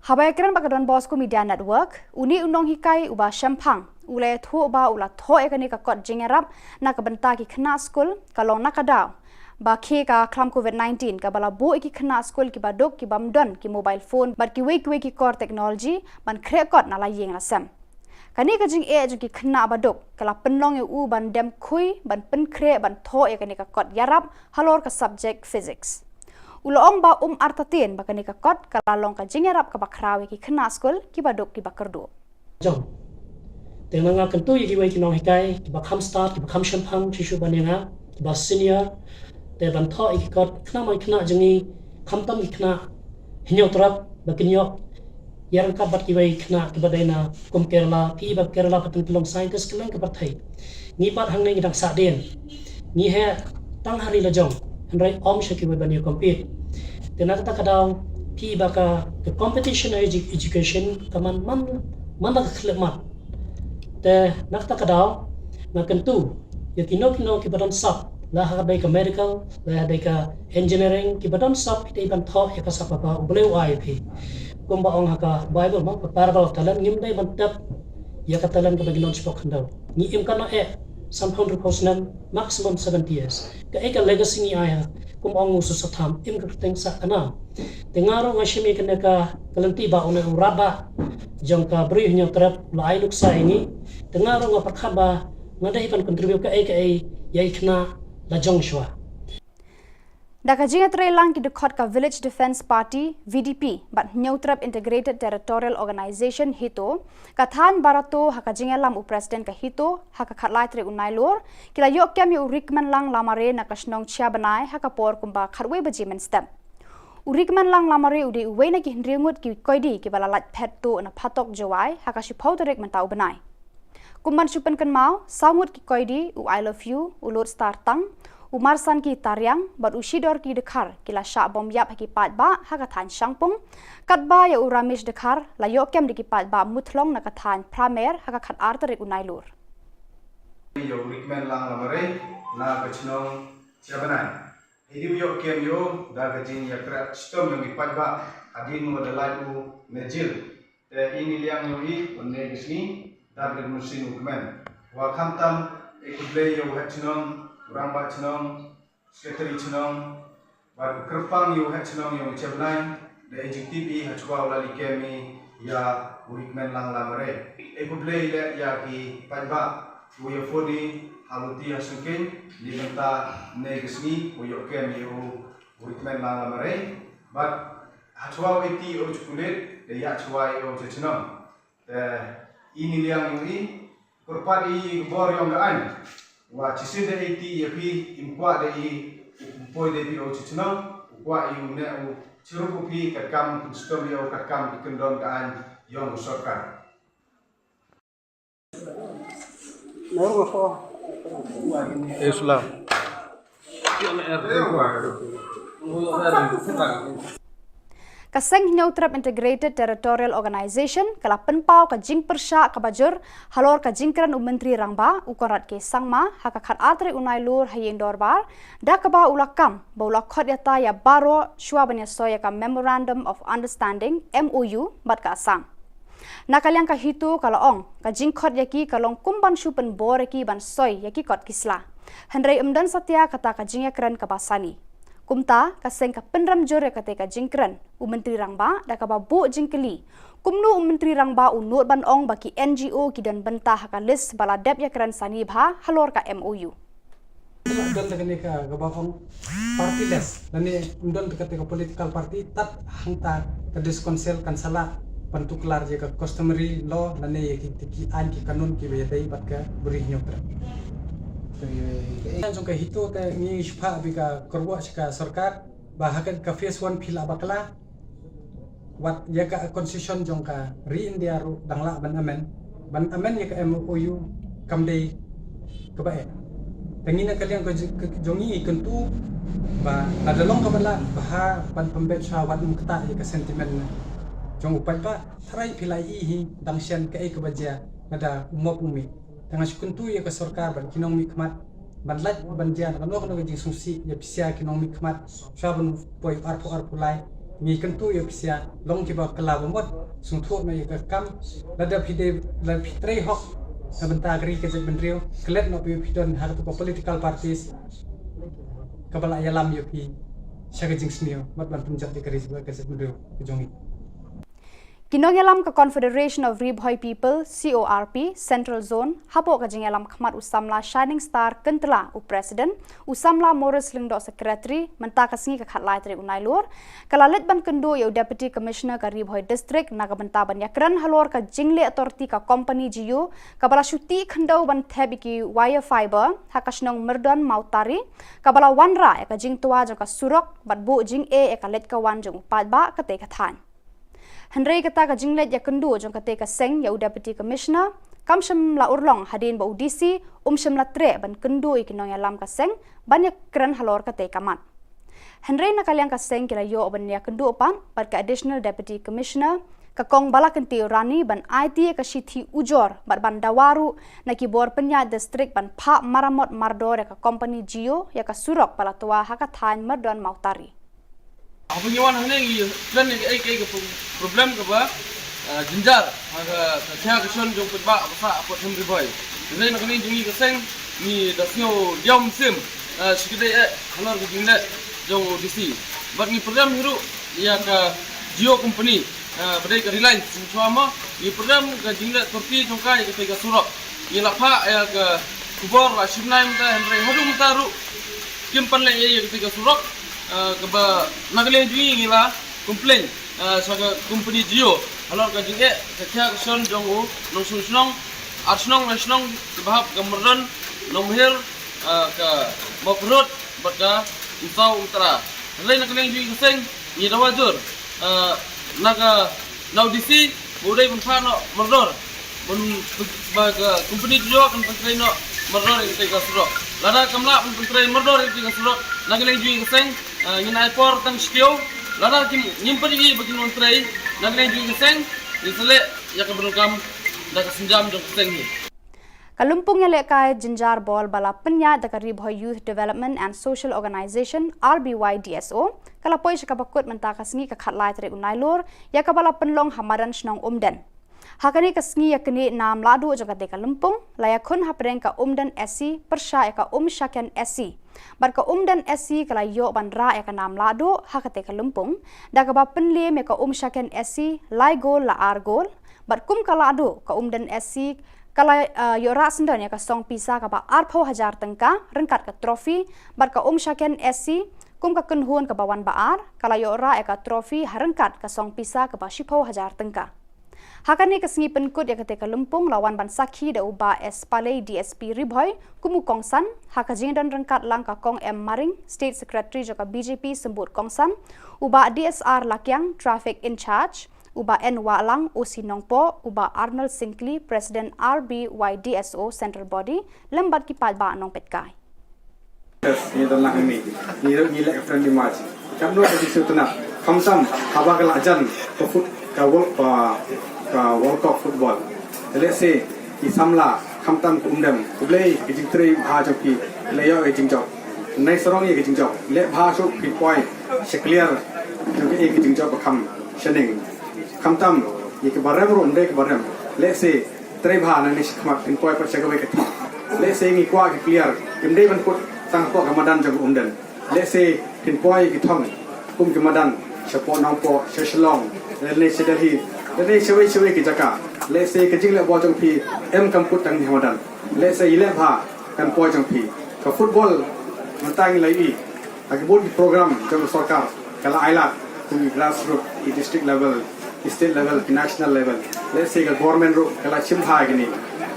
Habayakran Bakadon Bosco Media Network uni unong hikai uba shampang ulai thu ba ula tho ekani ka kot jingarap na ka banta ki khana school kalong nakadaw ba khe ka khlam COVID-19 ka bala bo ki khana school ki badok ki bamdon ki mobile phone bar ki wei ki core technology ban khre kot na la yeng la sam kani ka jing e ju ki khana badok kala penlong u ban dem khui ban pen khre ban tho ekani ka kot yarap halor ka subject physics ulong ba artatin ba kani ka kot kala long ka jingarap ka bakrawe ki khana school ki badok ki bakardo jong Tengah ngah kentu yaki wei kinong hikai ki bakham start ki bakham shampang shishu banyanga ki bas senior te ban tho iki kot khna mai khna jengi khamtam ki khna hinyo trap bakinyo yang ka bat ki wei khna ki badaina kum Kerala pi ba Kerala patun pelong scientist kelang ke partai ni pat hang nei dang sa den ni he tang hari la jong handrai om shaki wei banyo compete tena ta kadau pi ba ka competition education kaman man ba khlemat te nakta kadao na kentu ya kino ki badan sap la ha dai ka medical la dai ka engineering ki badan sap te ban tho ya ka sap pa ubule wai phi kumba ong ha ka bible ma pa parabal talan ngim dai ban tap ya ka talan ka baginon spok ndau ni im kana some 100% maximum 70 years ka eka legacy ni aya kum ong usu satham im ka teng sa kana tengaro ngashimi kana ka kalanti ba ona uraba jong ka bri hnya trap lai luk sa ini tengaro nga pakhaba ngadai pan contribute ka eka yai khna la jong shwa Daka jinga lang ki dekhot ka Village Defence Party VDP but Neutrap Integrated Territorial Organization hito kathan barato haka jinga lam u president ka hito haka khatlai tre unai lor kila yok kyam yu rikman lang lamare na kashnong chia banai haka por kumba kharwei baji men step urikman lang lamare udi uwei na ki hndringut ki koidi ki bala lat phet to na phatok jawai haka shipau direk man tau banai kumman chupan kan mau saungut ki koidi u I love you u lord star tang Umarsan ki tariang bat ushidor ki dekhar kila sha bom yap ki pat ba hakathan shangpung katba ya uramish dekhar la yokem ki pat ba muthlong na kathan pramer hakakhat artarik unailur yo rikmen lang lamare na kachnong chabanai hidu yo kem yo da gajin yakra stom yo ki pat ba adin mo dalai u nejil te ini liang yo i onne gisni da gred musin ukmen wa khamtam ekuble yo hachnong Rangba chenong, sekretari chenong, bar kerpang yu hat chenong yung cebnai, da ejektif I hachwa ula likemi ya urikmen lang lamare. Ekuble ile ya ki padba, uya fodi haluti asengking di benta negesni uyok kem yu wikmen lang lamare but hachwa iti o chukulit de ya chwa yo chechnam ini liang yui kurpat i bor yong gaan wa chisin de iti yapi imkwa de i poi de pi o chechnam wa yu ne u chirupu pi kakam kustom yo kakam ikendom gaan yong sorkar Islam. Kaseng Neutrap Integrated Territorial Organization kala penpau ka jing persya ka bajur halor ka jingkran menteri rangba ukorat ke sangma hakakat atre unai lur hayeng dorbar da ka ba ulakam ba ulakot yata ya baro shwa banya soya ka Memorandum of Understanding MOU bat ka asam nakaliang ka hitu kala ong ka jingkot yaki kalong kumban shupen bor yaki ban soy yaki kot kisla hendrai umdan satya kata ka jingekran ka basani kumta kaseng ka penram jor ka te ka jingkran menteri rangba da ka ba bu jingkeli kumnu menteri rangba unut ban ong baki NGO kidan bentah ka list bala dep yakran sani bha halor ka MOU Undon tekani ka gabakong partyless nani undon tekati ka political party tat hangta ka diskonsel kan sala pantuklar je ka customary law nani ki an ki kanun ki betai bat ka buri nyokra Jong ka hito ka ngi shpa bika korwa ka sarkar bahakan ka phase 1 phila bakla wat ya ka concession jong ka re India ru dangla ban amen ya ka MOU kamdei ka bae tangina kalian ka jongi kentu ba nadalong ka bala baha pan pembet syawat mukta ya ka sentimen jong upai pa tharai philai hi dangsian ka ka baja nada umop umi tengah sukuntu ya ke sarkar ban kinong mikmat ban laj ban jian kan nok jing sungsi ya pisia kinong mikmat saban poi arpu lai mi kentu ya pisia long kiba kala bomot sungtho na ya kam lada phide la phitrei hok benta agri ke benrio klet no pi phidon har to political parties kabala yalam yo pi shaga jing snio mat ban punjab de kari ke benrio jongi Kinongelam ka Confederation of Ribhoi People CORP Central Zone hapo ka jingelam khmat usamla Shining Star kentla u President usamla Morris Lingdo Secretary menta ka singi ka khatlai tri unai lor kalalet ban kendo yo Deputy Commissioner ka Ribhoi District naga benta ban yakran halor ka jingle authority ka company GU kabala shuti khendo ban thebiki wire fiber hakashnong merdon mautari kabala wanra ka jing tua ka surok bat bu jing e ka let ka wan jong padba ka te ka than Henry kata ka jinglet ya kendu jong kate ka seng ya Deputy Commissioner kamsham la urlong hadin ba UDC sham la tre ban kendu ikinong ya lam ka seng ban ya kran halor kate kamat Henry nakaliang ka seng kila yo ban ya kendu pan par ka Additional Deputy Commissioner ka kong bala kenti rani ban IT ka shithi ujor ban dawaru na kibor penya district ban pha maramot mardor ka company Geo ya ka surok pala tua haka thain mardon mautari Apa nyawan hanya ini kan ai problem ke ba jinjar aga kaya keson jong petba apa apa sendiri boy. Jadi nak ni jungi keseng ni dasnyo diam sim sikide halor ke jingle jong DC. Bat ni program hiru ya ke Geo company badai ke Reliance semua ni program ke jingle Turki jongkai ke pega surok. Ni lapha ya ke Khubor Na Ka Jylla Henry hadung taru kimpan le ya ke pega surok keba nagale jui ngila komplain saga company Geo halor ka jinge kya son jongu nong sunong arsnong nasionong bahap gamron nomher ka makrut baka usau utara lain nagale jui keseng ni dawajur naga now DC budai bunfano merdor bun baga company Geo kan pentraino merdor itu ka suro lada kamla pentrain merdor itu ka suro nagale jui keseng Yunai por tang skill, lada kim nyimpan ini bagi menteri, nagle juga keseng, disele ya keberukam dah kesenjam jong keseng ni. Kalumpung yang lekai jinjar bol bala penya da Ribhoi Youth Development and Social Organization RBYDSO kalapoi sakabakut mentaka singi ka khatlai tre unai lor ya kabala penlong hamaran snong umden. Hakani ka singi yakni nam ladu jogate kalumpung layakun hapreng ka umden SC persya ka shaken SC. Barka dan SC kala yo bandra ka nam ladu hakate kalumpung da ka ba penle me ka shaken SC lai gol la ar gol bar kum kala adu ka dan SC Kalau yora sendanya ka song pisa ka ba 4,000 tengka rengkat ka trofi bar ka syaken SC kum ka kenhuan ka bawan baar kalau yora ka trofi harengkat ka song pisa ka ba 10,000 tengka. Hakan ni kesengi penkut yang ketika lempung lawan ban sakhi da uba S Palai DSP Riboy kumu kongsan hakajing dan rengkat lang ka kong M Maring State Secretary joka BJP sembut kongsan uba DSR Lakyang Traffic in Charge uba N Walang OC Nongpo uba Arnold Sinclair President RBYDSO Central Body lembat kipat ba nong petkai. Ni dalam ini ni lek friendly match. Kamu ada di situ nak. Kamsam haba kelajan ke World Cup football. Let's say isamla kamtam kumdam kublei kijitri bhajoki leyo ejingjok. Nai sorong ye kijingjok. Le bhasuk pitpoi sekliar joki ye kijingjok bakam shening. Kamtam ye ke barem ro ndai ke barem. Let's say tre bha na ni khmak pitpoi pa chagawe ke. Let's say ngi kwa ke clear kimdei ban put tang ko kamadan jog umden. Let's say pitpoi ke thong kum kamadan support nangpo Shillong. Le sedahi Jadi cewek-cewek kita let's say kecil le bawang pi kamput tang di Ramadan. Let's say ile bha kan bawang pi. Ke football mentang lagi. Agibut program jam sarkar kala ailat di grassroots, di district level, di state level, di national level. Let's say ke government ro kala chimha gini.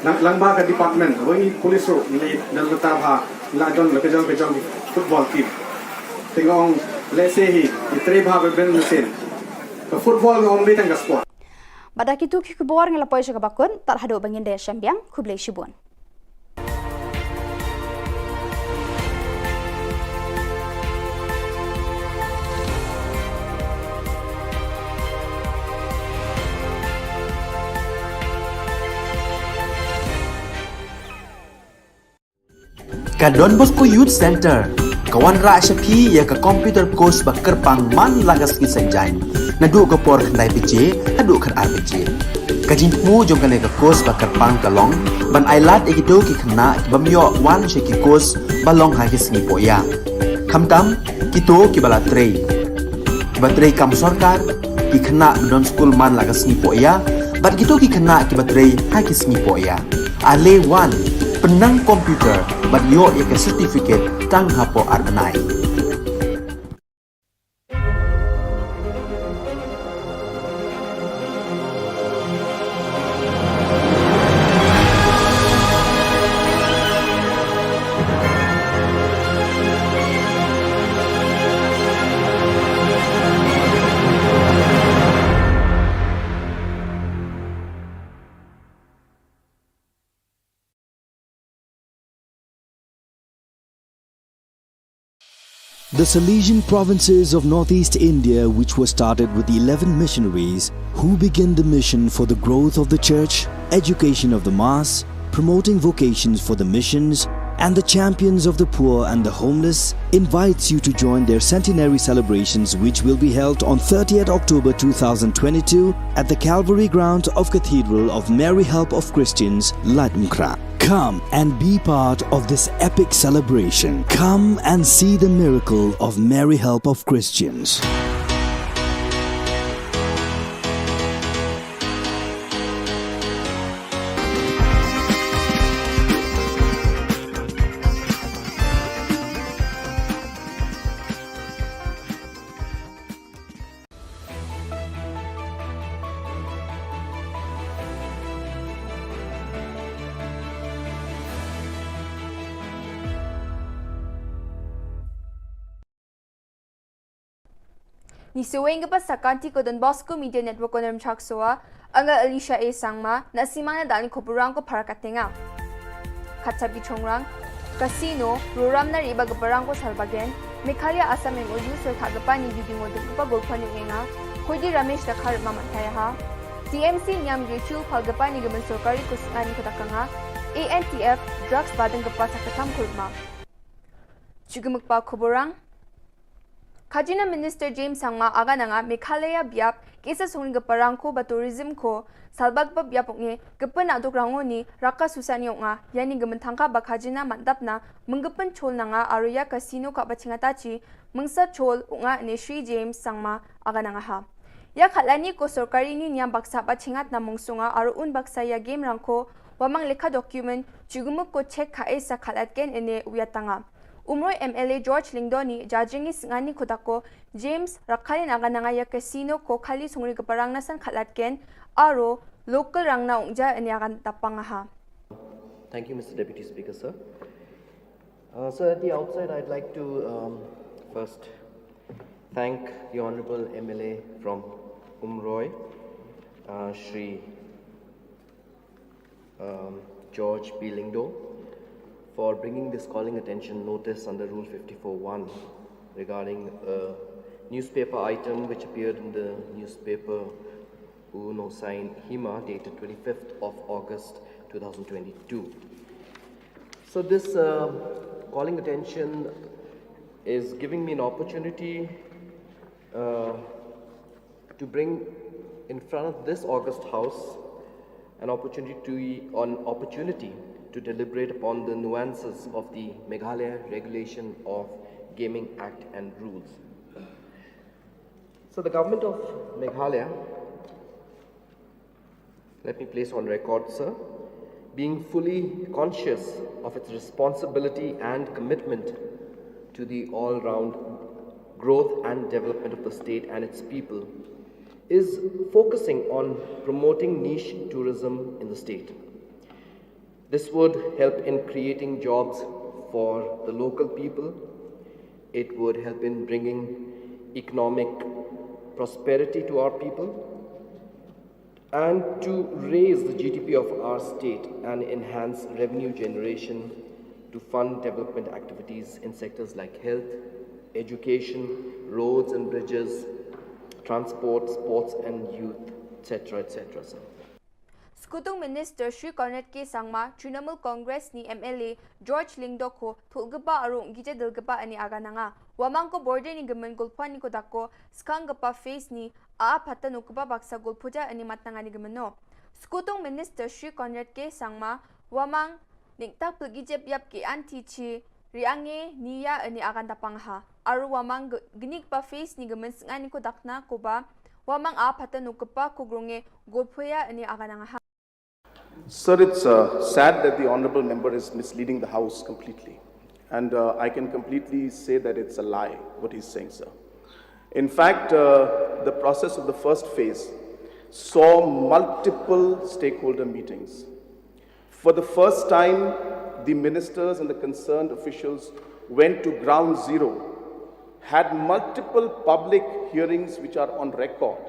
Lang ba ke department, wengi police ro ni dal betar bha la jon le kejong football team. Tengok let's say hi itre bha ben mesin. Ke football ngom be tang sport. Pada kitu Khubor ngelapoi syaka bakun tak hadu bangin daya syambiang kublai syibun. Ka Don Bosco Youth Center kawan ra syapi ya ka computer course bakar pang man lagas ki sanjain nadu ka por khandai bije hadu khan arbije kajin mu jong kale ka course bakar pang kalong ban ailat egido ki khna bamyo wan sheki course balong ha ki sni poya khamtam kito ki bala trei batrei kam sarkar ki khna don school man lagas ni poya bat kito ki khna ki batrei ha ki sni poya ale wan penang komputer bat yo ya ka certificate tang hapo arnai. The Salesian provinces of northeast India, which were started with 11 missionaries who began the mission for the growth of the church, education of the mass, promoting vocations for the missions, and the champions of the poor and the homeless, invites you to join their centenary celebrations, which will be held on 30th October 2022 at the Calvary ground of Cathedral of Mary Help of Christians, Latmkra. Come and be part of this epic celebration. Come and see the miracle of Mary Help of Christians. Ni suweng pa sa kanti ko Don Bosco Media Network ko naram chaksoa anga Alicia A sangma na simana dani Khubor ko parakatenga khatsabi chongrang casino ruram na riba gaparang ko salbagen Meghalaya Assam and Odu so thagapa ni bibing oduk pa golpani nga Khodi Ramesh Dakhar mamantaya ha TMC nyam YouTube phagapa ni gaman sorkari kusani kotakanga ANTF drugs badang gapa sa katam kurma Chugumukpa Khuborang Khajina Minister James Sangma aga nanga Meghalaya biap kesa sungin gaparang ko ba tourism ko salbag pa biapok nge gapan adok rango ni raka susani nga yani gaman thangka ba khajina mandap na menggapan chol nanga aruya casino ka bachingatachi mengsa chol nga ne Shri James Sangma aga nanga ha ya khalani ko sorkari ni nyam baksa bachingat na mungsunga aru un baksa ya game rangko wamang lekha document chugumuk ko check kha esa khalatken ene uyatanga Umroy MLA George Lingdoni jajingi singani kodako James Rakhali nagananga ya casino ko khali sungri kaparang nasan khalatken aro local rangna ungja ene agan tapangaha. Thank you, Mr. Deputy Speaker, sir. So at the outside, I'd like to first thank the Honorable MLA from Umroy, Shri George B. Lingdo, for bringing this calling attention notice under Rule 54.1 regarding a newspaper item which appeared in the newspaper Uno Sign Hima dated 25th of August 2022. So this calling attention is giving me an opportunity to bring in front of this August House an opportunity to deliberate upon the nuances of the Meghalaya Regulation of Gaming Act and Rules. So the government of Meghalaya, let me place on record, sir, being fully conscious of its responsibility and commitment to the all-round growth and development of the state and its people, is focusing on promoting niche tourism in the state. This would help in creating jobs for the local people. It would help in bringing economic prosperity to our people and to raise the GDP of our state and enhance revenue generation to fund development activities in sectors like health, education, roads and bridges, transport, sports and youth, etc., etc., sir. Skutung Minister Shri Cornet K. Sangma, Trinamool Congress ni MLA George Lingdo ko thulgapa arong gija dilgapa ani agananga. Wamang ko border ni gaman gulpuan ni kodako skangapa face ni patan ukapa baksa gulpuja ani matanga ni gamano. Skutung Minister Shri Cornet K. Sangma, wamang niktak plgijep yap ki anti-chi riange niya ani agan tapangha. Aru wamang ginik pa face ni gaman singani ko dakna ko ba wamang patan ukapa kugrunge gulpuya ani agananga. Sir, it's sad that the Honourable Member is misleading the House completely. And I can completely say that it's a lie, what he's saying, sir. In fact, the process of the first phase saw multiple stakeholder meetings. For the first time, the ministers and the concerned officials went to ground zero, had multiple public hearings which are on record,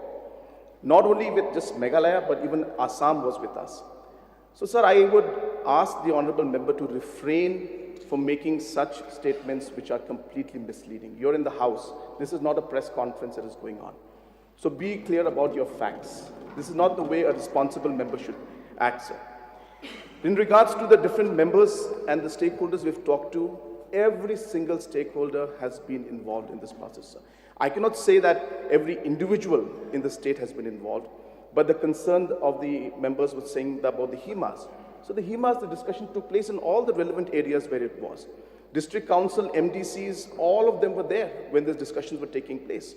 not only with just Meghalaya, but even Assam was with us. So, sir, I would ask the Honourable Member to refrain from making such statements which are completely misleading. You're in the House. This is not a press conference that is going on. So be clear about your facts. This is not the way a responsible member should act, sir. In regards to the different members and the stakeholders we've talked to, every single stakeholder has been involved in this process, sir. I cannot say that every individual in the state has been involved, but the concern of the members was saying about the HEMAs. So the HEMAs, the discussion took place in all the relevant areas where it was. District Council, MDCs, all of them were there when these discussions were taking place.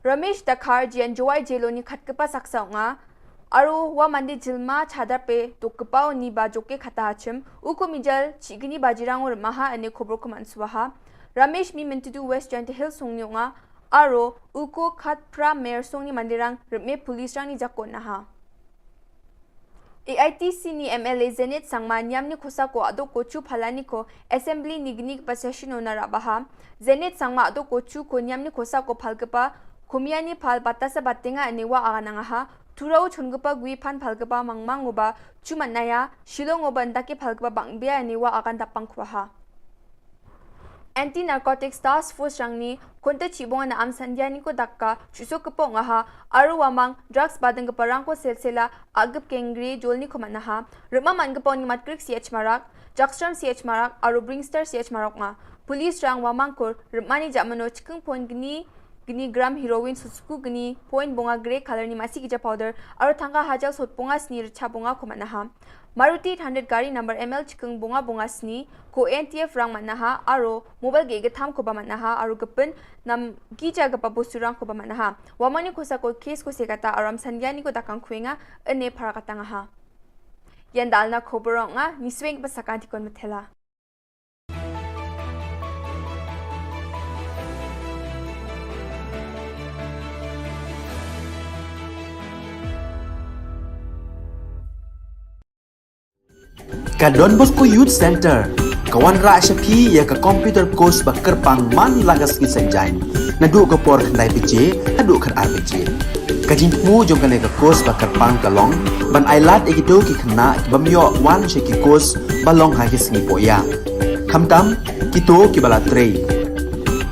Ramesh Dakhar jian joai jeloni khatkapa saksa nga aru wa mandi jilma chhadarpe tukpao ni ba joke khata achim uko mijal chigini bajirang maha ane khobor ko manswaha Ramesh mi mintu West Giant Hill songni nga aro uko khat pra mayor songni mandirang me police rang ni jakon na ha AITC ni MLA Zenit Sangma nyam ni khosa ko ado kochu phalani ko assembly nignik pa session ona rabaha Zenit Sangma ado kochu ko nyam ni khosa ko phalgapa Kumiani phal batasa batenga aniwa agananga ha turau chungpa gui phan phalgapa mangmangoba chumanaya Shillong oban daki phalgapa bangbia aniwa agan tapangkhwa ha Anti-Narcotics Task Force rangni konta chibonga na amsandiani ko dakka chusokpo nga ha aru wamang drugs badang parang ko selsela agap kengri jolni khomana ha ruma mangpo ni matkrik CH marak Jackstrom CH marak aru Bringstar CH marak nga police rang wamang ko rumani jamano chikung point gni gram heroin susku gni point bonga grey color ni masi gija powder aru thanga hajal sot bonga snir cha bonga khomana ha Maruti 800 gari number ML chikung bonga bonga sni ko NTF rang manaha aro mobile ge tham ko ba manaha aro gapen nam gija ga pabusurang ko ba manaha wamani ko sa ko case ko segata aram sangyani ko dakang khuenga ane pharakatanga ha Yandalna Khoborong ni swing ba sakanti kon mathela. Ka Don Bosco Youth Center, kawan ra shapi ya ka computer course bakar pang man lagas ki sanjai. Nadu ka por khandai PJ, hadu khar RPG. Ka jingmu jong ka ka course bakar pang kalong, ban ailat egito ki khna bamyo wan sheki course balong ha ki singi poya. Khamtam kito ki bala trei.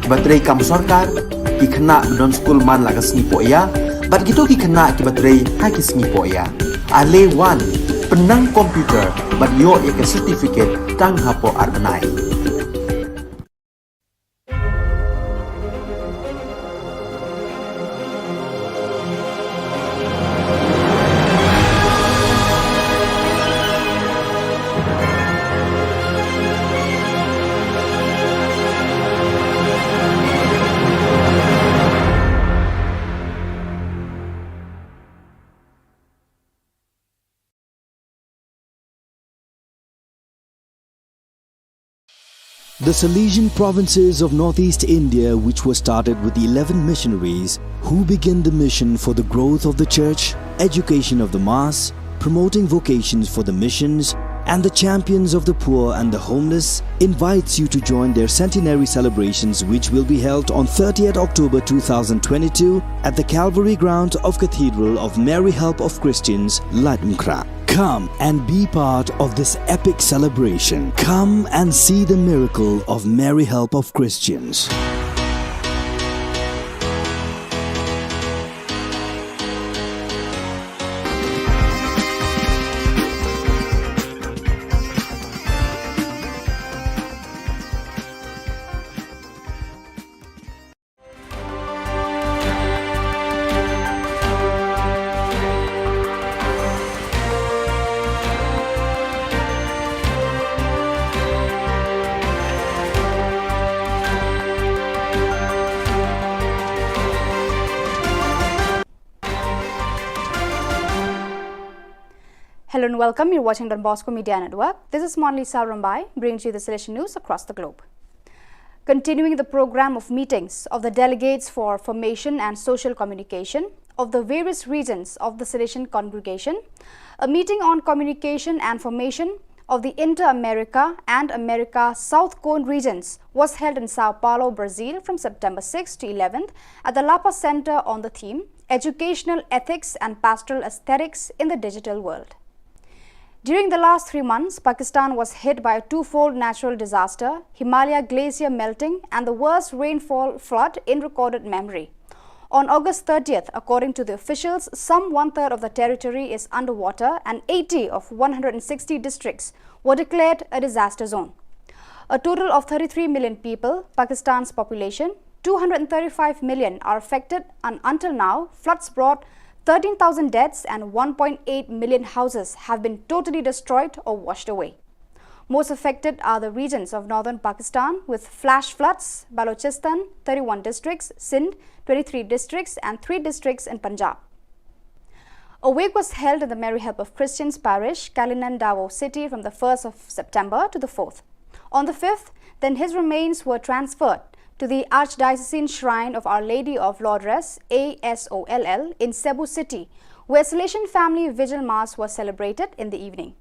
Batrei kam sarkar ki khna don school man lagas singi poya, bat kito ki khna ki batrei ha ki singi poya. Ale wan penang komputer bat yo ya certificate tang hapo arnai. The Salesian provinces of northeast India, which were started with the 11 missionaries who began the mission for the growth of the church, education of the mass, promoting vocations for the missions, and the champions of the poor and the homeless, invites you to join their centenary celebrations, which will be held on 30th October 2022 at the Calvary Ground of Cathedral of Mary Help of Christians, Latmkra. Come and be part of this epic celebration. Come and see the miracle of Mary Help of Christians. Hello and welcome. You're watching Don Bosco Media Network. This is Monlisa Rambai, bringing you the Salesian news across the globe. Continuing the program of meetings of the delegates for formation and social communication of the various regions of the Salesian congregation, a meeting on communication and formation of the Inter-America and America South Cone regions was held in Sao Paulo, Brazil from September 6 to 11th at the Lapa Center on the theme Educational Ethics and Pastoral Aesthetics in the Digital World. During the last 3 months, Pakistan was hit by a twofold natural disaster, Himalaya glacier melting and the worst rainfall flood in recorded memory. On August 30th, according to the officials, some one-third of the territory is underwater and 80 of 160 districts were declared a disaster zone. A total of 33 million people, Pakistan's population, 235 million are affected, and until now, floods brought 13,000 deaths and 1.8 million houses have been totally destroyed or washed away. Most affected are the regions of northern Pakistan with flash floods, Balochistan, 31 districts, Sindh, 23 districts and 3 districts in Punjab. A wake was held in the Mary Help of Christians parish, Kalinan Davao city from the 1st of September to the 4th. On the 5th, then his remains were transferred to the Archdiocesan Shrine of Our Lady of Lourdes, ASOLL, in Cebu City, where Salesian Family Vigil Mass was celebrated in the evening.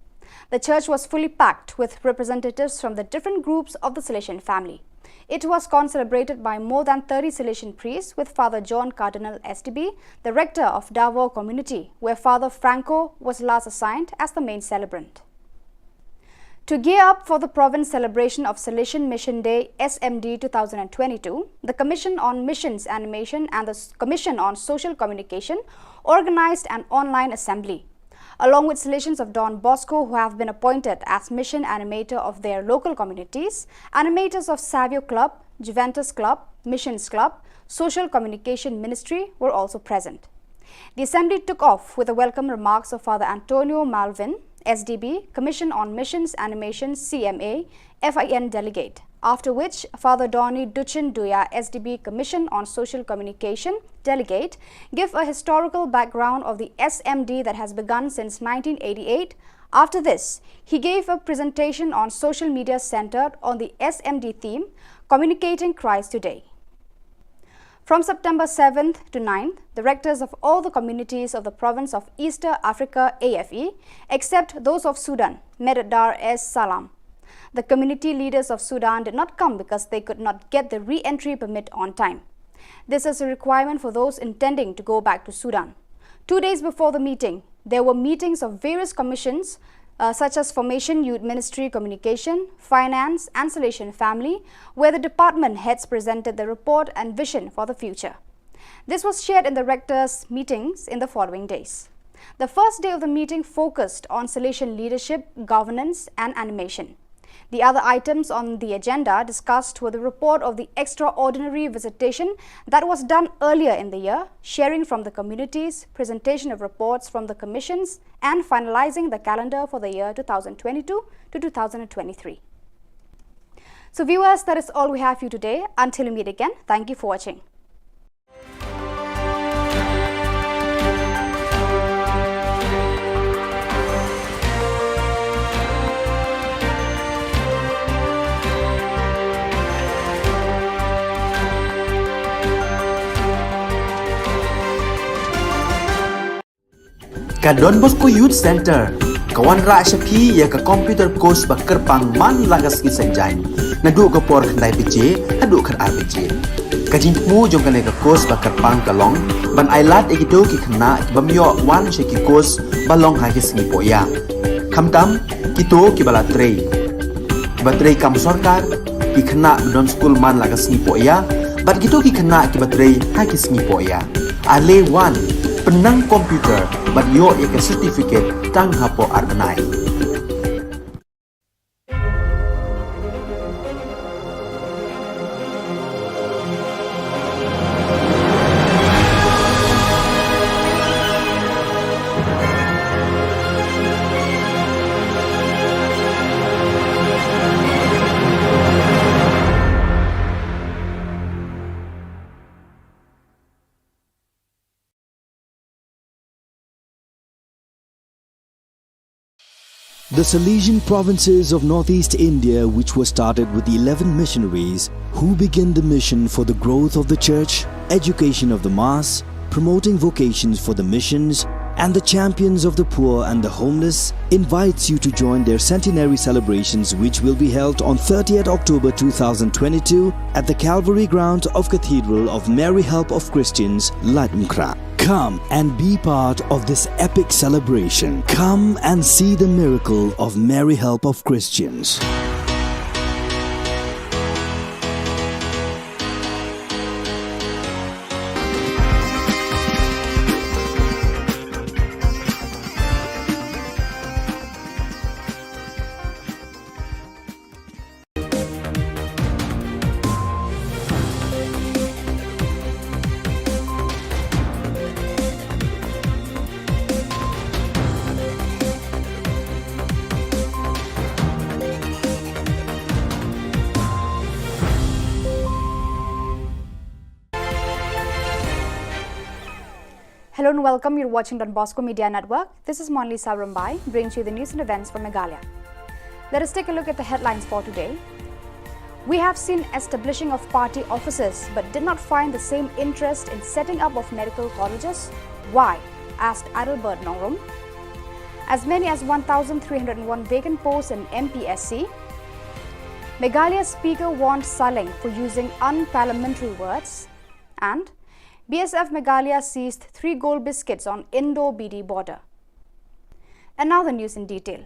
The church was fully packed with representatives from the different groups of the Salesian family. It was concelebrated by more than 30 Salesian priests, with Father John Cardinal STB, the rector of Davao community, where Father Franco was last assigned as the main celebrant. To gear up for the province celebration of Salesian Mission Day SMD 2022, the Commission on Missions Animation and the Commission on Social Communication organized an online assembly. Along with Salesians of Don Bosco who have been appointed as mission animator of their local communities, animators of Savio Club, Juventus Club, Missions Club, Social Communication Ministry were also present. The assembly took off with the welcome remarks of Father Antonio Malvin, SDB, Commission on Missions Animation CMA, FIN Delegate, after which Father Donny Duchin Duya, SDB Commission on Social Communication Delegate, give a historical background of the SMD that has begun since 1988 After this, he gave a presentation on social media centered on the SMD theme, Communicating Christ Today. From September 7th to 9th, the rectors of all the communities of the province of Eastern Africa AFE, except those of Sudan, met at Dar es Salaam. The community leaders of Sudan did not come because they could not get the re-entry permit on time. This is a requirement for those intending to go back to Sudan. 2 days before the meeting, there were meetings of various commissions such as Formation Youth Ministry Communication, Finance and Salvation Family, where the department heads presented the report and vision for the future. This was shared in the rectors' meetings in the following days. The first day of the meeting focused on Salvation leadership, governance and animation. The other items on the agenda discussed were the report of the extraordinary visitation that was done earlier in the year, sharing from the communities, presentation of reports from the commissions, and finalizing the calendar for the year 2022 to 2023. So viewers, that is all we have for you today. Until we meet again, thank you for watching. Ka Don Bosco Youth Center, kawan ra syapi ya ka computer course bakar pang man lagas ki sanjang, nadu ka por khandai PJ, hadu kan RPG. Kajin mu jong kan ka course bakar pang kalong, ban ailat egido ki khna bamyo wan syaki course balong ha ki sngi poya. Khamtam kito ki bala trei. Batrei kam sarkar ki khna don school man lagas sngi poya, bat kito ki khna ki batrei ha ki sngi poya. Ale wan penang komputer bat yo ek certificate tang hapo arbenai. The Salesian provinces of northeast India, which were started with the 11 missionaries who began the mission for the growth of the church, education of the mass, promoting vocations for the missions, and the champions of the poor and the homeless, invites you to join their centenary celebrations, which will be held on 30th October 2022 at the Calvary Ground of Cathedral of Mary Help of Christians, Latumkra. Come and be part of this epic celebration. Come and see the miracle of Mary Help of Christians. Hello and welcome. You're watching Don Bosco Media Network. This is Monli Sarumbai, brings you the news and events from Meghalaya. Let us take a look at the headlines for today. We have seen establishing of party offices but did not find the same interest in setting up of medical colleges. Why? Asked Adalbert Nongrum. As many as 1,301 vacant posts in MPSC. Meghalaya Speaker warned Shillong for using unparliamentary words. And BSF Meghalaya seized 3 gold biscuits on Indo-BD border. And now the news in detail.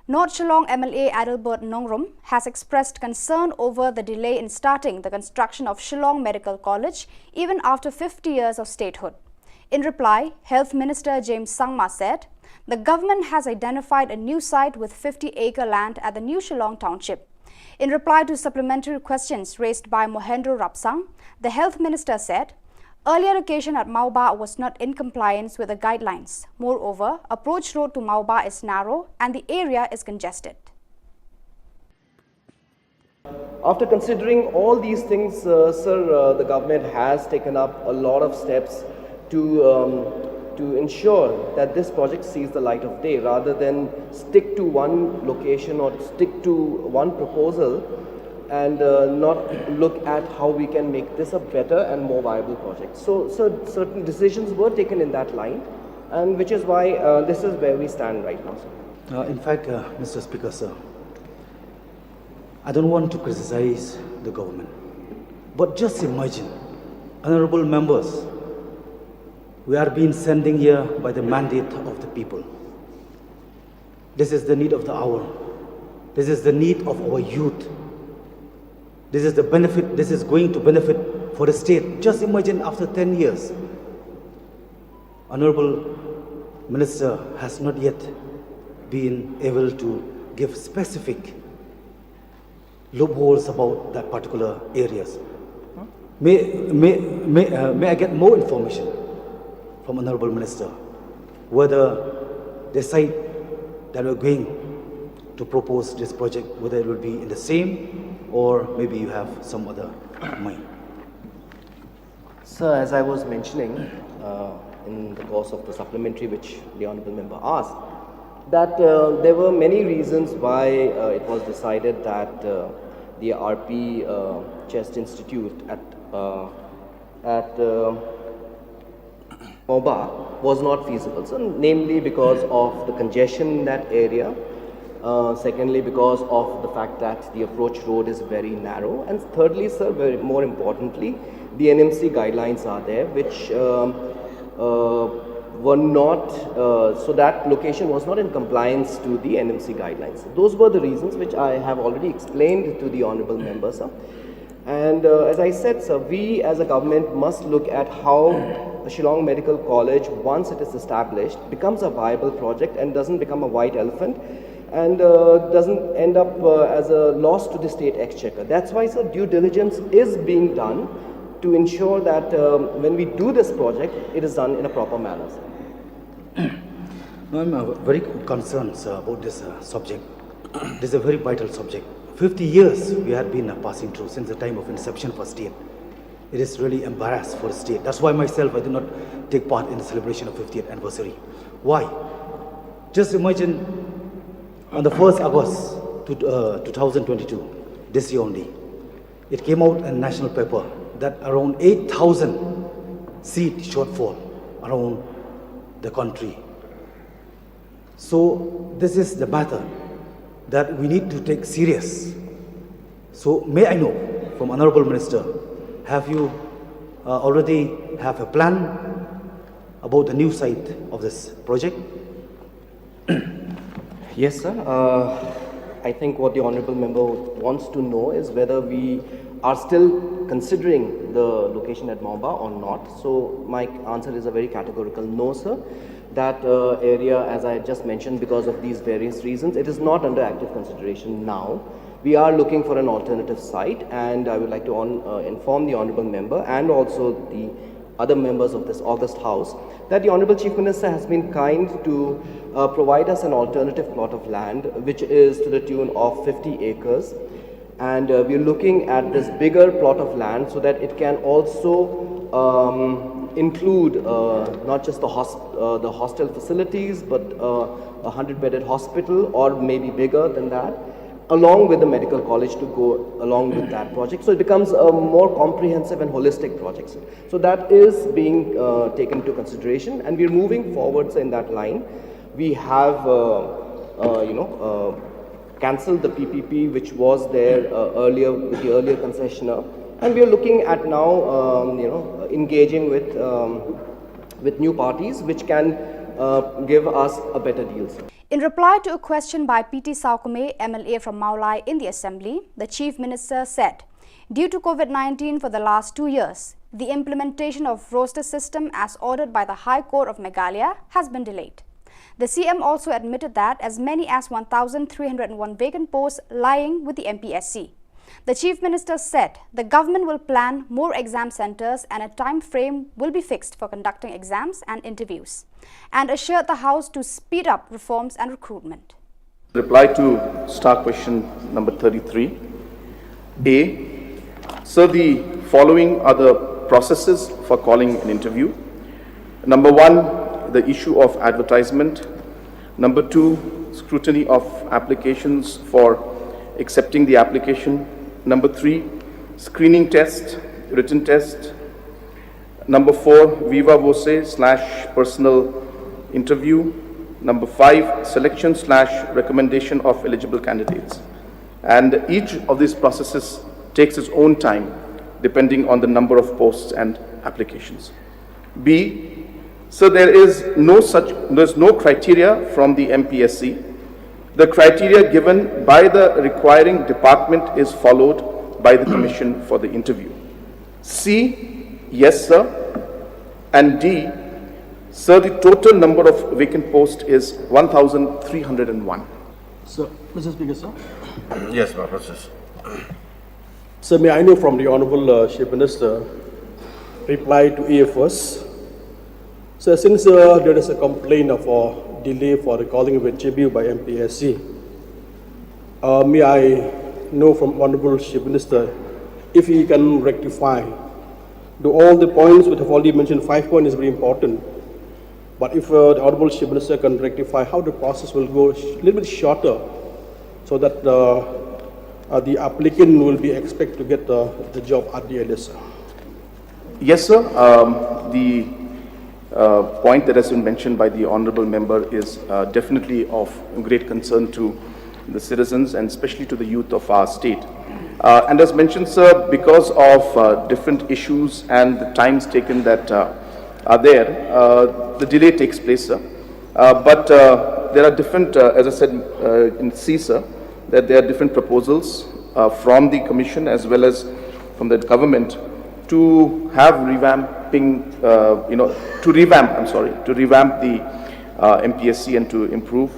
North Shillong MLA Adalbert Nongrum has expressed concern over the delay in starting the construction of Shillong Medical College even after 50 years of statehood. In reply, Health Minister James Sangma said, the government has identified a new site with 50-acre land at the new Shillong township. In reply to supplementary questions raised by Mohendro Rapsang, the Health Minister said, earlier location at Mauba was not in compliance with the guidelines. Moreover, approach road to Mauba is narrow and the area is congested. After considering all these things, sir, the government has taken up a lot of steps to to ensure that this project sees the light of day rather than stick to one location or stick to one proposal and not look at how we can make this a better and more viable project. So certain decisions were taken in that line, and which is why this is where we stand right now, sir. In fact, Mr. Speaker, sir, I don't want to criticize the government, but just imagine, honorable members, we are being sending here by the mandate of the people. This is the need of the hour. This is the need of our youth. This is the benefit, this is going to benefit for the state. Just imagine after 10 years, Honorable Minister has not yet been able to give specific loopholes about that particular areas. May I get more information from Honorable Minister whether they decide that we're going to propose this project, whether it will be in the same or maybe you have some other mind? Sir, as I was mentioning in the course of the supplementary which the Honourable Member asked, that there were many reasons why it was decided that the RP Chest Institute at Moba was not feasible. So, namely because of the congestion in that area, secondly because of the fact that the approach road is very narrow, and thirdly, sir, more importantly, the NMC guidelines are there which were not, so that location was not in compliance to the NMC guidelines. Those were the reasons which I have already explained to the Honourable Member, sir. And as I said, sir, we as a government must look at how the Shillong Medical College, once it is established, becomes a viable project and doesn't become a white elephant and doesn't end up as a loss to the state exchequer. That's why, sir, due diligence is being done to ensure that when we do this project, it is done in a proper manner, sir. No, I'm very concerned, sir, about this subject. This is a very vital subject. 50 years we had been passing through since the time of inception for state. It is really embarrassed for the state. That's why myself, I did not take part in the celebration of 50th anniversary. Why? Just imagine on the 1st August 2022, this year only, it came out in national paper that around 8,000 seat shortfall around the country. So this is the matter that we need to take serious. So may I know from Honorable Minister, have you already have a plan about the new site of this project? Yes, sir. I think what the Honourable Member wants to know is whether we are still considering the location at Maumba or not. So my answer is a very categorical no, sir. That area, as I just mentioned, because of these various reasons, it is not under active consideration now. We are looking for an alternative site, and I would like to inform the Honourable Member and also the other members of this August House that the Honourable Chief Minister has been kind to provide us an alternative plot of land which is to the tune of 50 acres, and we are looking at this bigger plot of land so that it can also include not just the hostel facilities but a 100-bedded hospital or maybe bigger than that, along with the medical college to go along with that project. So it becomes a more comprehensive and holistic project. So that is being taken into consideration, and we're moving forwards in that line. We have, cancelled the PPP which was there earlier with the earlier concessionaire, and we are looking at now, engaging with new parties which can give us a better deal. In reply to a question by PT Saukome, MLA from Maulai in the Assembly, the Chief Minister said, due to COVID-19 for the last 2 years, the implementation of roster system as ordered by the High Court of Meghalaya has been delayed. The CM also admitted that as many as 1,301 vacant posts lying with the MPSC. The Chief Minister said the government will plan more exam centres and a time frame will be fixed for conducting exams and interviews, and assured the House to speed up reforms and recruitment. Reply to star question number 33. A. So the following are the processes for calling an interview. Number 1, the issue of advertisement. Number 2, scrutiny of applications for accepting the application. Number 3, screening test, written test. Number 4, viva voce / personal interview. Number 5, selection / recommendation of eligible candidates. And each of these processes takes its own time depending on the number of posts and applications. B, so there's no criteria from the MPSC. The criteria given by the requiring department is followed by the commission for the interview. C, yes sir. And D, sir, the total number of vacant posts is 1,301. So, Mr. Speaker, sir. Yes, my process. Sir, may I know from the Honorable Chief Minister reply to AFS? So, since there is a complaint of a delay for recalling of a JBU by MPSC, may I know from Honorable Chief Minister if he can rectify do all the points which have already mentioned. 5 points is very important, but if the Honorable Chief Minister can rectify how the process will go a little bit shorter, so that the applicant will be expected to get the job at the earliest. Yes, sir. The point that has been mentioned by the honourable member is definitely of great concern to the citizens and especially to the youth of our state. And as mentioned, sir, because of different issues and the times taken that are there, the delay takes place, sir. But there are different, as I said in C, sir, that there are different proposals from the commission as well as from the government to have revamping, to revamp the MPSC and to improve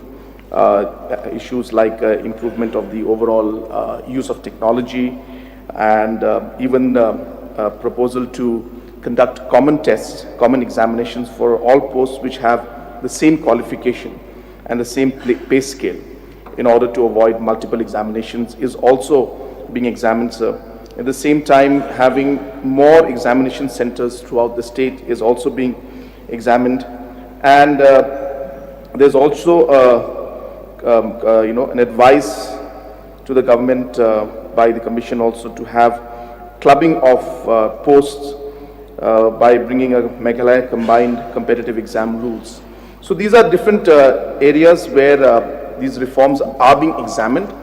issues like improvement of the overall use of technology and even proposal to conduct common tests, common examinations for all posts which have the same qualification and the same pay scale in order to avoid multiple examinations is also being examined, sir. At the same time, having more examination centers throughout the state is also being examined. And there's also an advice to the government by the commission also to have clubbing of posts by bringing a Meghalaya combined competitive exam rules. So these are different areas where these reforms are being examined.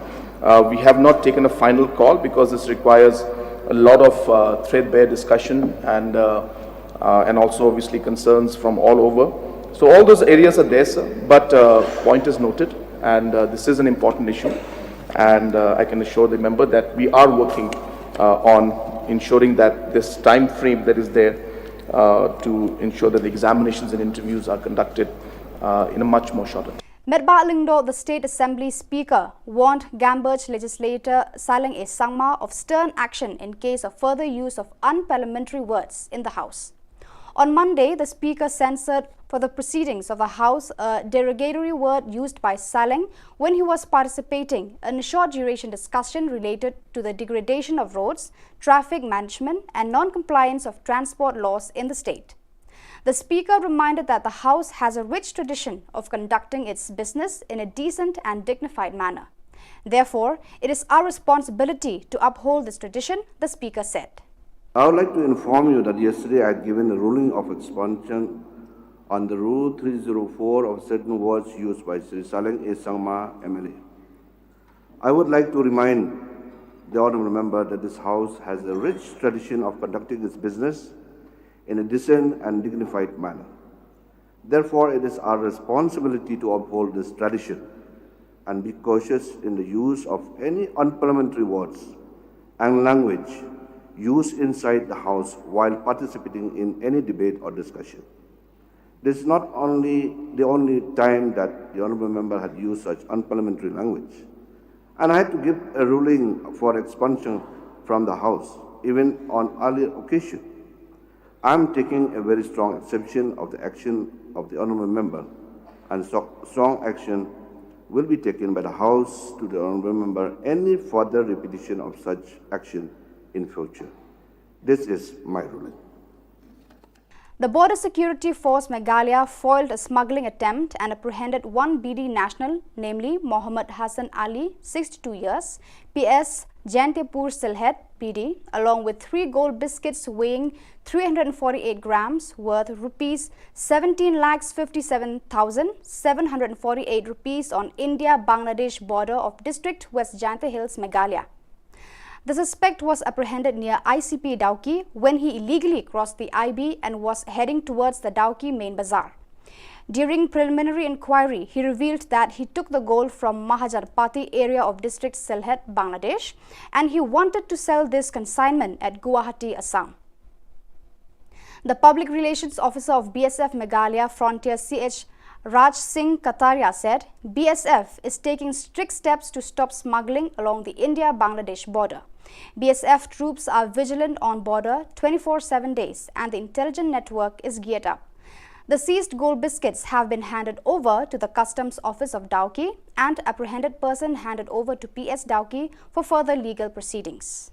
We have not taken a final call because this requires a lot of threadbare discussion and also obviously concerns from all over. So all those areas are there, sir, but point is noted, and this is an important issue, and I can assure the member that we are working on ensuring that this time frame that is there to ensure that the examinations and interviews are conducted in a much more shorter time. Medba Lingdo, the State Assembly Speaker, warned Gamberge legislator Shillong Sangma of stern action in case of further use of unparliamentary words in the House. On Monday, the Speaker censored for the proceedings of the House a derogatory word used by Shillong when he was participating in a short-duration discussion related to the degradation of roads, traffic management and non-compliance of transport laws in the state. The Speaker reminded that the House has a rich tradition of conducting its business in a decent and dignified manner. Therefore, it is our responsibility to uphold this tradition, the Speaker said. I would like to inform you that yesterday I had given a ruling of expansion on the Rule 304 of certain words used by Sri Shillong Sangma MLA. I would like to remind the Honourable Member that this House has a rich tradition of conducting its business in a decent and dignified manner. Therefore, it is our responsibility to uphold this tradition and be cautious in the use of any unparliamentary words and language used inside the House while participating in any debate or discussion. This is not only the only time that the Honourable Member had used such unparliamentary language, and I had to give a ruling for expulsion from the House, even on earlier occasion. I am taking a very strong exception of the action of the Honourable Member, and strong action will be taken by the House to the Honourable Member any further repetition of such action in future. This is my ruling. The Border Security Force Meghalaya foiled a smuggling attempt and apprehended one BD national, namely Mohammed Hassan Ali, 62 years, PS Jantepur Silhet, BD, along with 3 gold biscuits weighing 348 grams worth rupees 17,57,748 rupees on India-Bangladesh border of District West Janthe Hills, Meghalaya. The suspect was apprehended near ICP Dauki when he illegally crossed the IB and was heading towards the Dauki main bazaar. During preliminary inquiry, he revealed that he took the gold from Mahajarpati area of District Silhet, Bangladesh, and he wanted to sell this consignment at Guwahati, Assam. The Public Relations Officer of BSF Meghalaya Frontier CH Raj Singh Kataria said, BSF is taking strict steps to stop smuggling along the India-Bangladesh border. BSF troops are vigilant on border 24/7 days and the intelligence network is geared up. The seized gold biscuits have been handed over to the Customs Office of Dauki and apprehended person handed over to PS Dauki for further legal proceedings.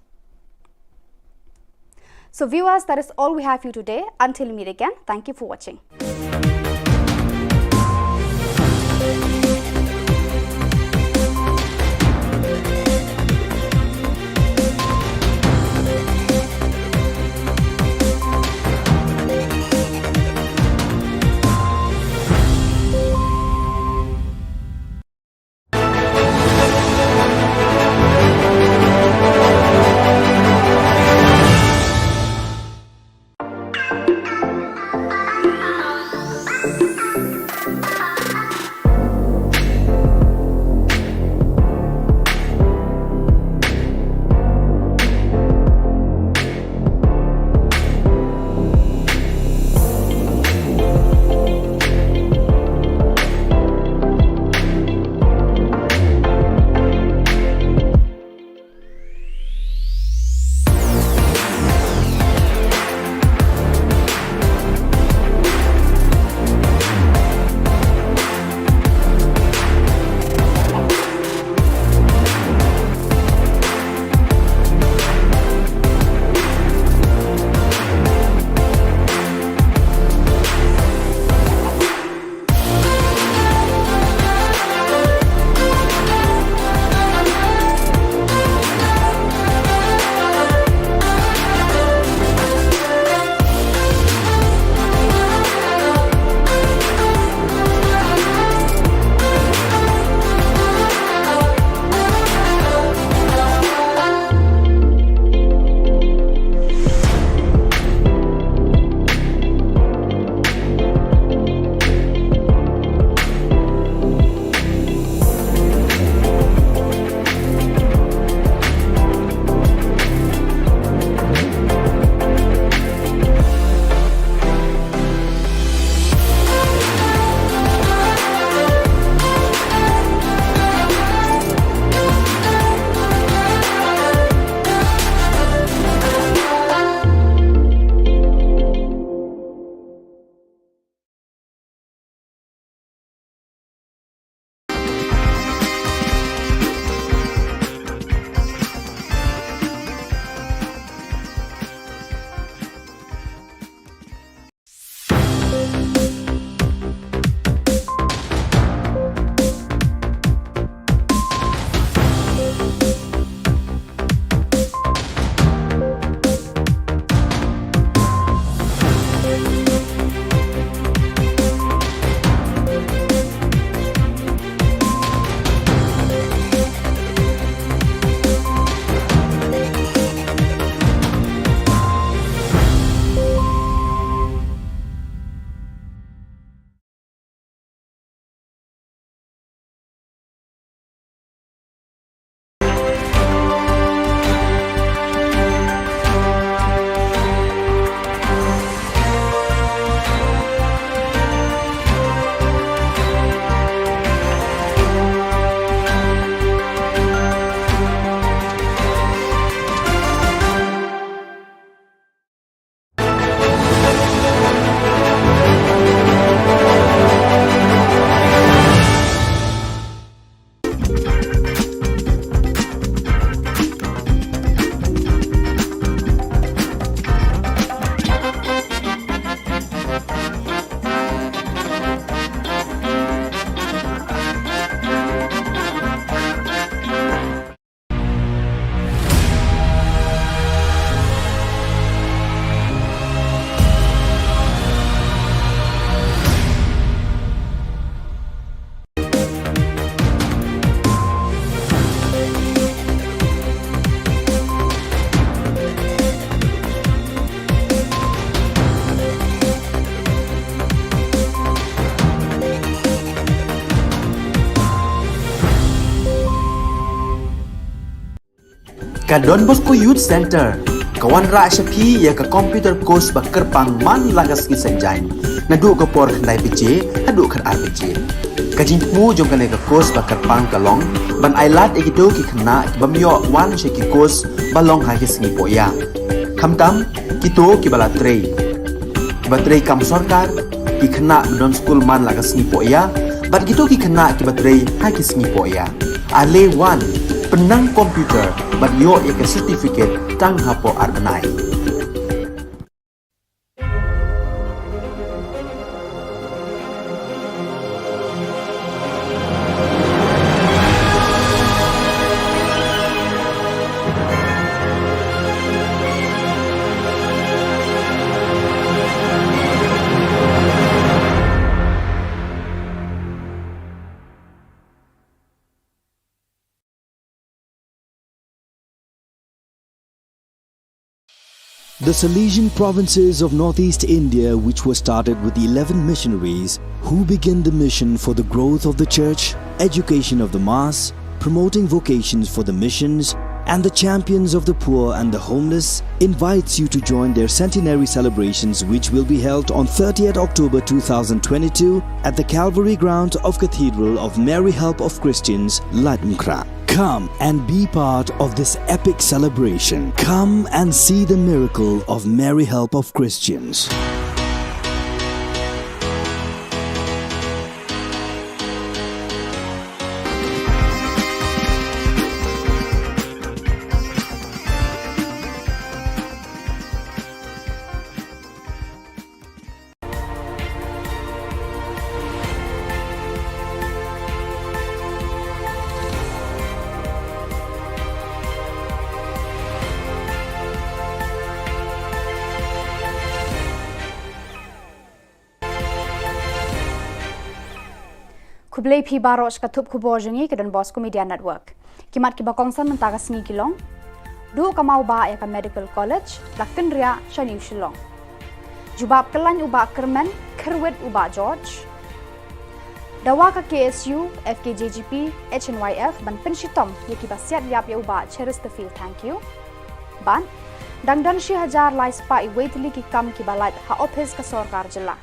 So viewers, that is all we have for you today. Until we meet again, thank you for watching. Ka Don Bosco Youth Center, kawan ra syapi ya ka computer course bakar pang man lagas ki sanjang. Nadu ka por khandai PJ, hadu khan RPG. Ka jingmu jong ka ka course bakar pang kalong, ban ailat egito ki khna bamyo wan she ki course balong ha ki singi poya. Khamtam kito ki bala trei. Batrei kam sarkar ki khna don school man lagas singi poya, bat kito ki khna ki batrei ha ki singi poya. Ale wan penang komputer bat yo ya ke certificate tang hapo arbenai. The Salesian provinces of northeast India, which were started with the 11 missionaries who began the mission for the growth of the church, education of the mass, promoting vocations for the missions, and the champions of the poor and the homeless, invites you to join their centenary celebrations, which will be held on 30th October 2022 at the Calvary Ground of Cathedral of Mary Help of Christians, Latmkra. Come and be part of this epic celebration. Come and see the miracle of Mary Help of Christians. Kublai phi baros ka thup khubor jengi ke Don Bosco Media Network. Kimat ki bakongsan mentaga singi kilong. Du ka mau ba ya ka Medical College, lakten ria shani Shillong. Jubab kelan uba kermen, kerwet uba George. Dawa ka KSU, FKJGP, HNYF ban penshitom ye ki basiat yap ya uba Chesterfield, thank you. Ban dangdan shi hajar lai spa I waitli ki kam ki balat ha office ka sarkar jilla.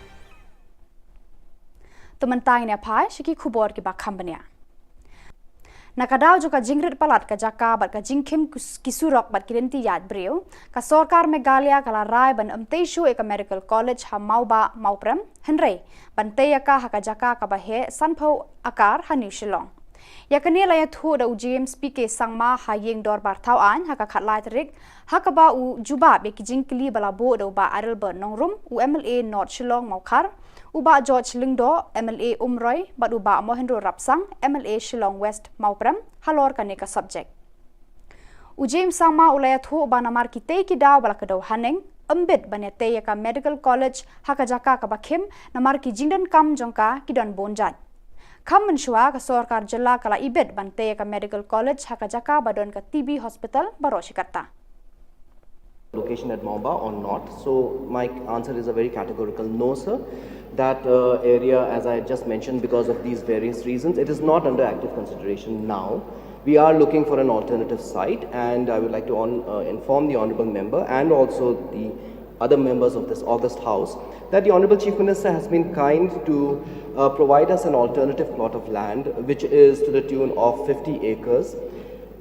Tementai ni apa? Shiki khubor ki bakham bania. Nakadaw jo ka jingrit palat ka jaka bat ka jingkim kisurok bat kirenti yad breu ka sarkar Meghalaya kala rai ban amteishu eka Medical College ha mauba mauprem henrei ban teyaka ha ka jaka ka bahe sanpho akar ha New Shillong. Yakani la yathu da James PK sangma ha yeng dor bar thau an ha ka khatlai tarik ha ka ba u juba be ki jingkli bala bo do ba arelber nongrum u MLA North Shillong maukar Uba George Lingdo, MLA Umroy, but Uba Mohendro Rapsang, MLA Shillong West Mauprem, halor kaneka subject. James Sangma ulayathu uba namar ki te ki daw balakadaw haneng, ambit banete yaka Medical College hakajaka kabakim namar ki jingdan kam jongka ki don bonjat. Kam menshua ka sarkar jilla kala ibet bante yaka Medical College hakajaka badon ka TB Hospital Baroshikarta. Location at Maumba or not? So my answer is a very categorical no, sir. That area, as I just mentioned, because of these various reasons, it is not under active consideration now. We are looking for an alternative site, and I would like to inform the Honourable Member and also the other members of this August House that the Honourable Chief Minister has been kind to provide us an alternative plot of land, which is to the tune of 50 acres.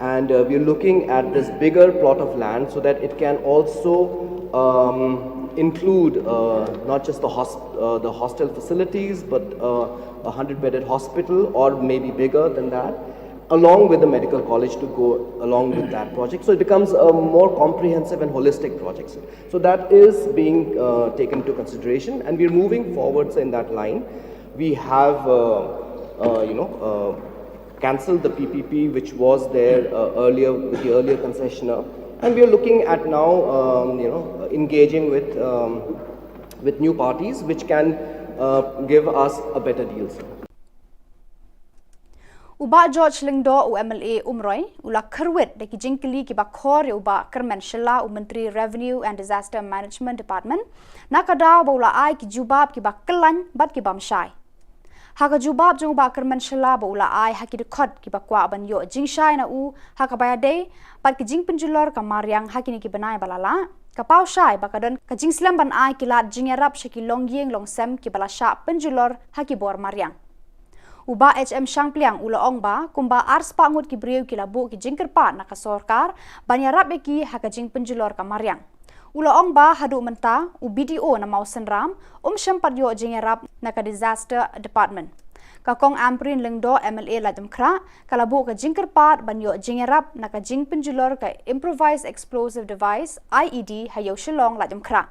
And we are looking at this bigger plot of land so that it can also include not just the hostel facilities, but a 100-bedded hospital or maybe bigger than that, along with the medical college to go along with that project. So it becomes a more comprehensive and holistic project. So that is being taken into consideration, and we're moving forwards in that line. We have, cancelled the PPP which was there earlier with the earlier concessionaire, and we are looking at now, engaging with new parties which can give us a better deal. Uba George Lingdo u MLA Umroy ula kerwet de ki jingkli ki bakhor uba Kermen Shilla u Menteri Revenue and Disaster Management Department nakadaw baula ai ki jubab ki bakkelan bat ki bamshai. Haka jubab jong ba kerman shela ba ula ai haki de khot ki ba kwa ban yo jing shai na u haka baya day pat ki jing penjulor ka mariang haki ni ki banai balala ka pau shai ba kadon ka jing slam ban ai ki lat jing yarap shaki long yeng long sem ki bala sha penjulor haki bor mariang uba HM Shang Pliang ula ong ba kumba ars pa ngut ki breu ki labu ki jingker pa na ka sorkar ban yarap ki haka jing penjulor ka mariang ula ong ba hadu menta u BDO na mau senram syampat yo jing yarap na ka disaster department ka kong amprin lengdo MLA la demkra kalabu ka jingker pa ban yo jing yarap na ka jing penjulor ka improvised explosive device IED hayo Shillong la demkra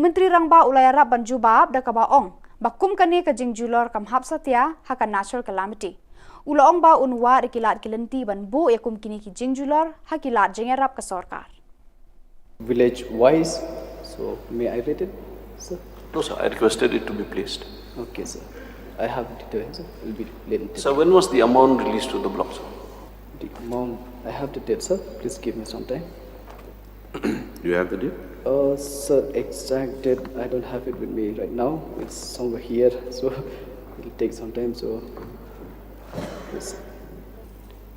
menteri rangba ula yarap ban jubab da ka ba ong bakum kani ka jing julor kam hap satya haka natural calamity ula ong ba unwa ikilat kilenti ban bu yakum kini ki jing julor hakilat jing yarap ka sorkar village wise, so may I read it, sir? No, sir. I requested it to be placed. Okay, sir. I have details, sir. Will be later. So when was the amount released to the block, sir? The amount, I have the date, sir. Please give me some time. You have the date? Sir, exact date, I don't have it with me right now. It's somewhere here, so it will take some time. So yes.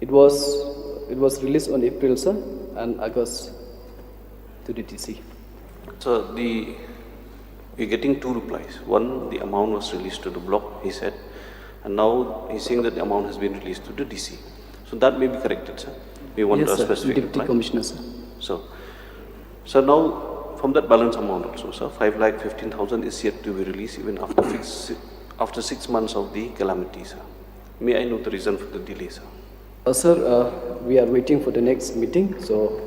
It was released on April, sir, and August to the DC. So we're getting two replies. One, the amount was released to the block, he said, and now he's saying that the amount has been released to the DC. So that may be corrected, sir. We want Yes, a sir. specific Deputy reply. Commissioner, sir. So now from that balance amount also, sir, 5,15,000 is yet to be released even after 6 months of the calamity, sir. May I know the reason for the delay, sir? Sir, we are waiting for the next meeting. So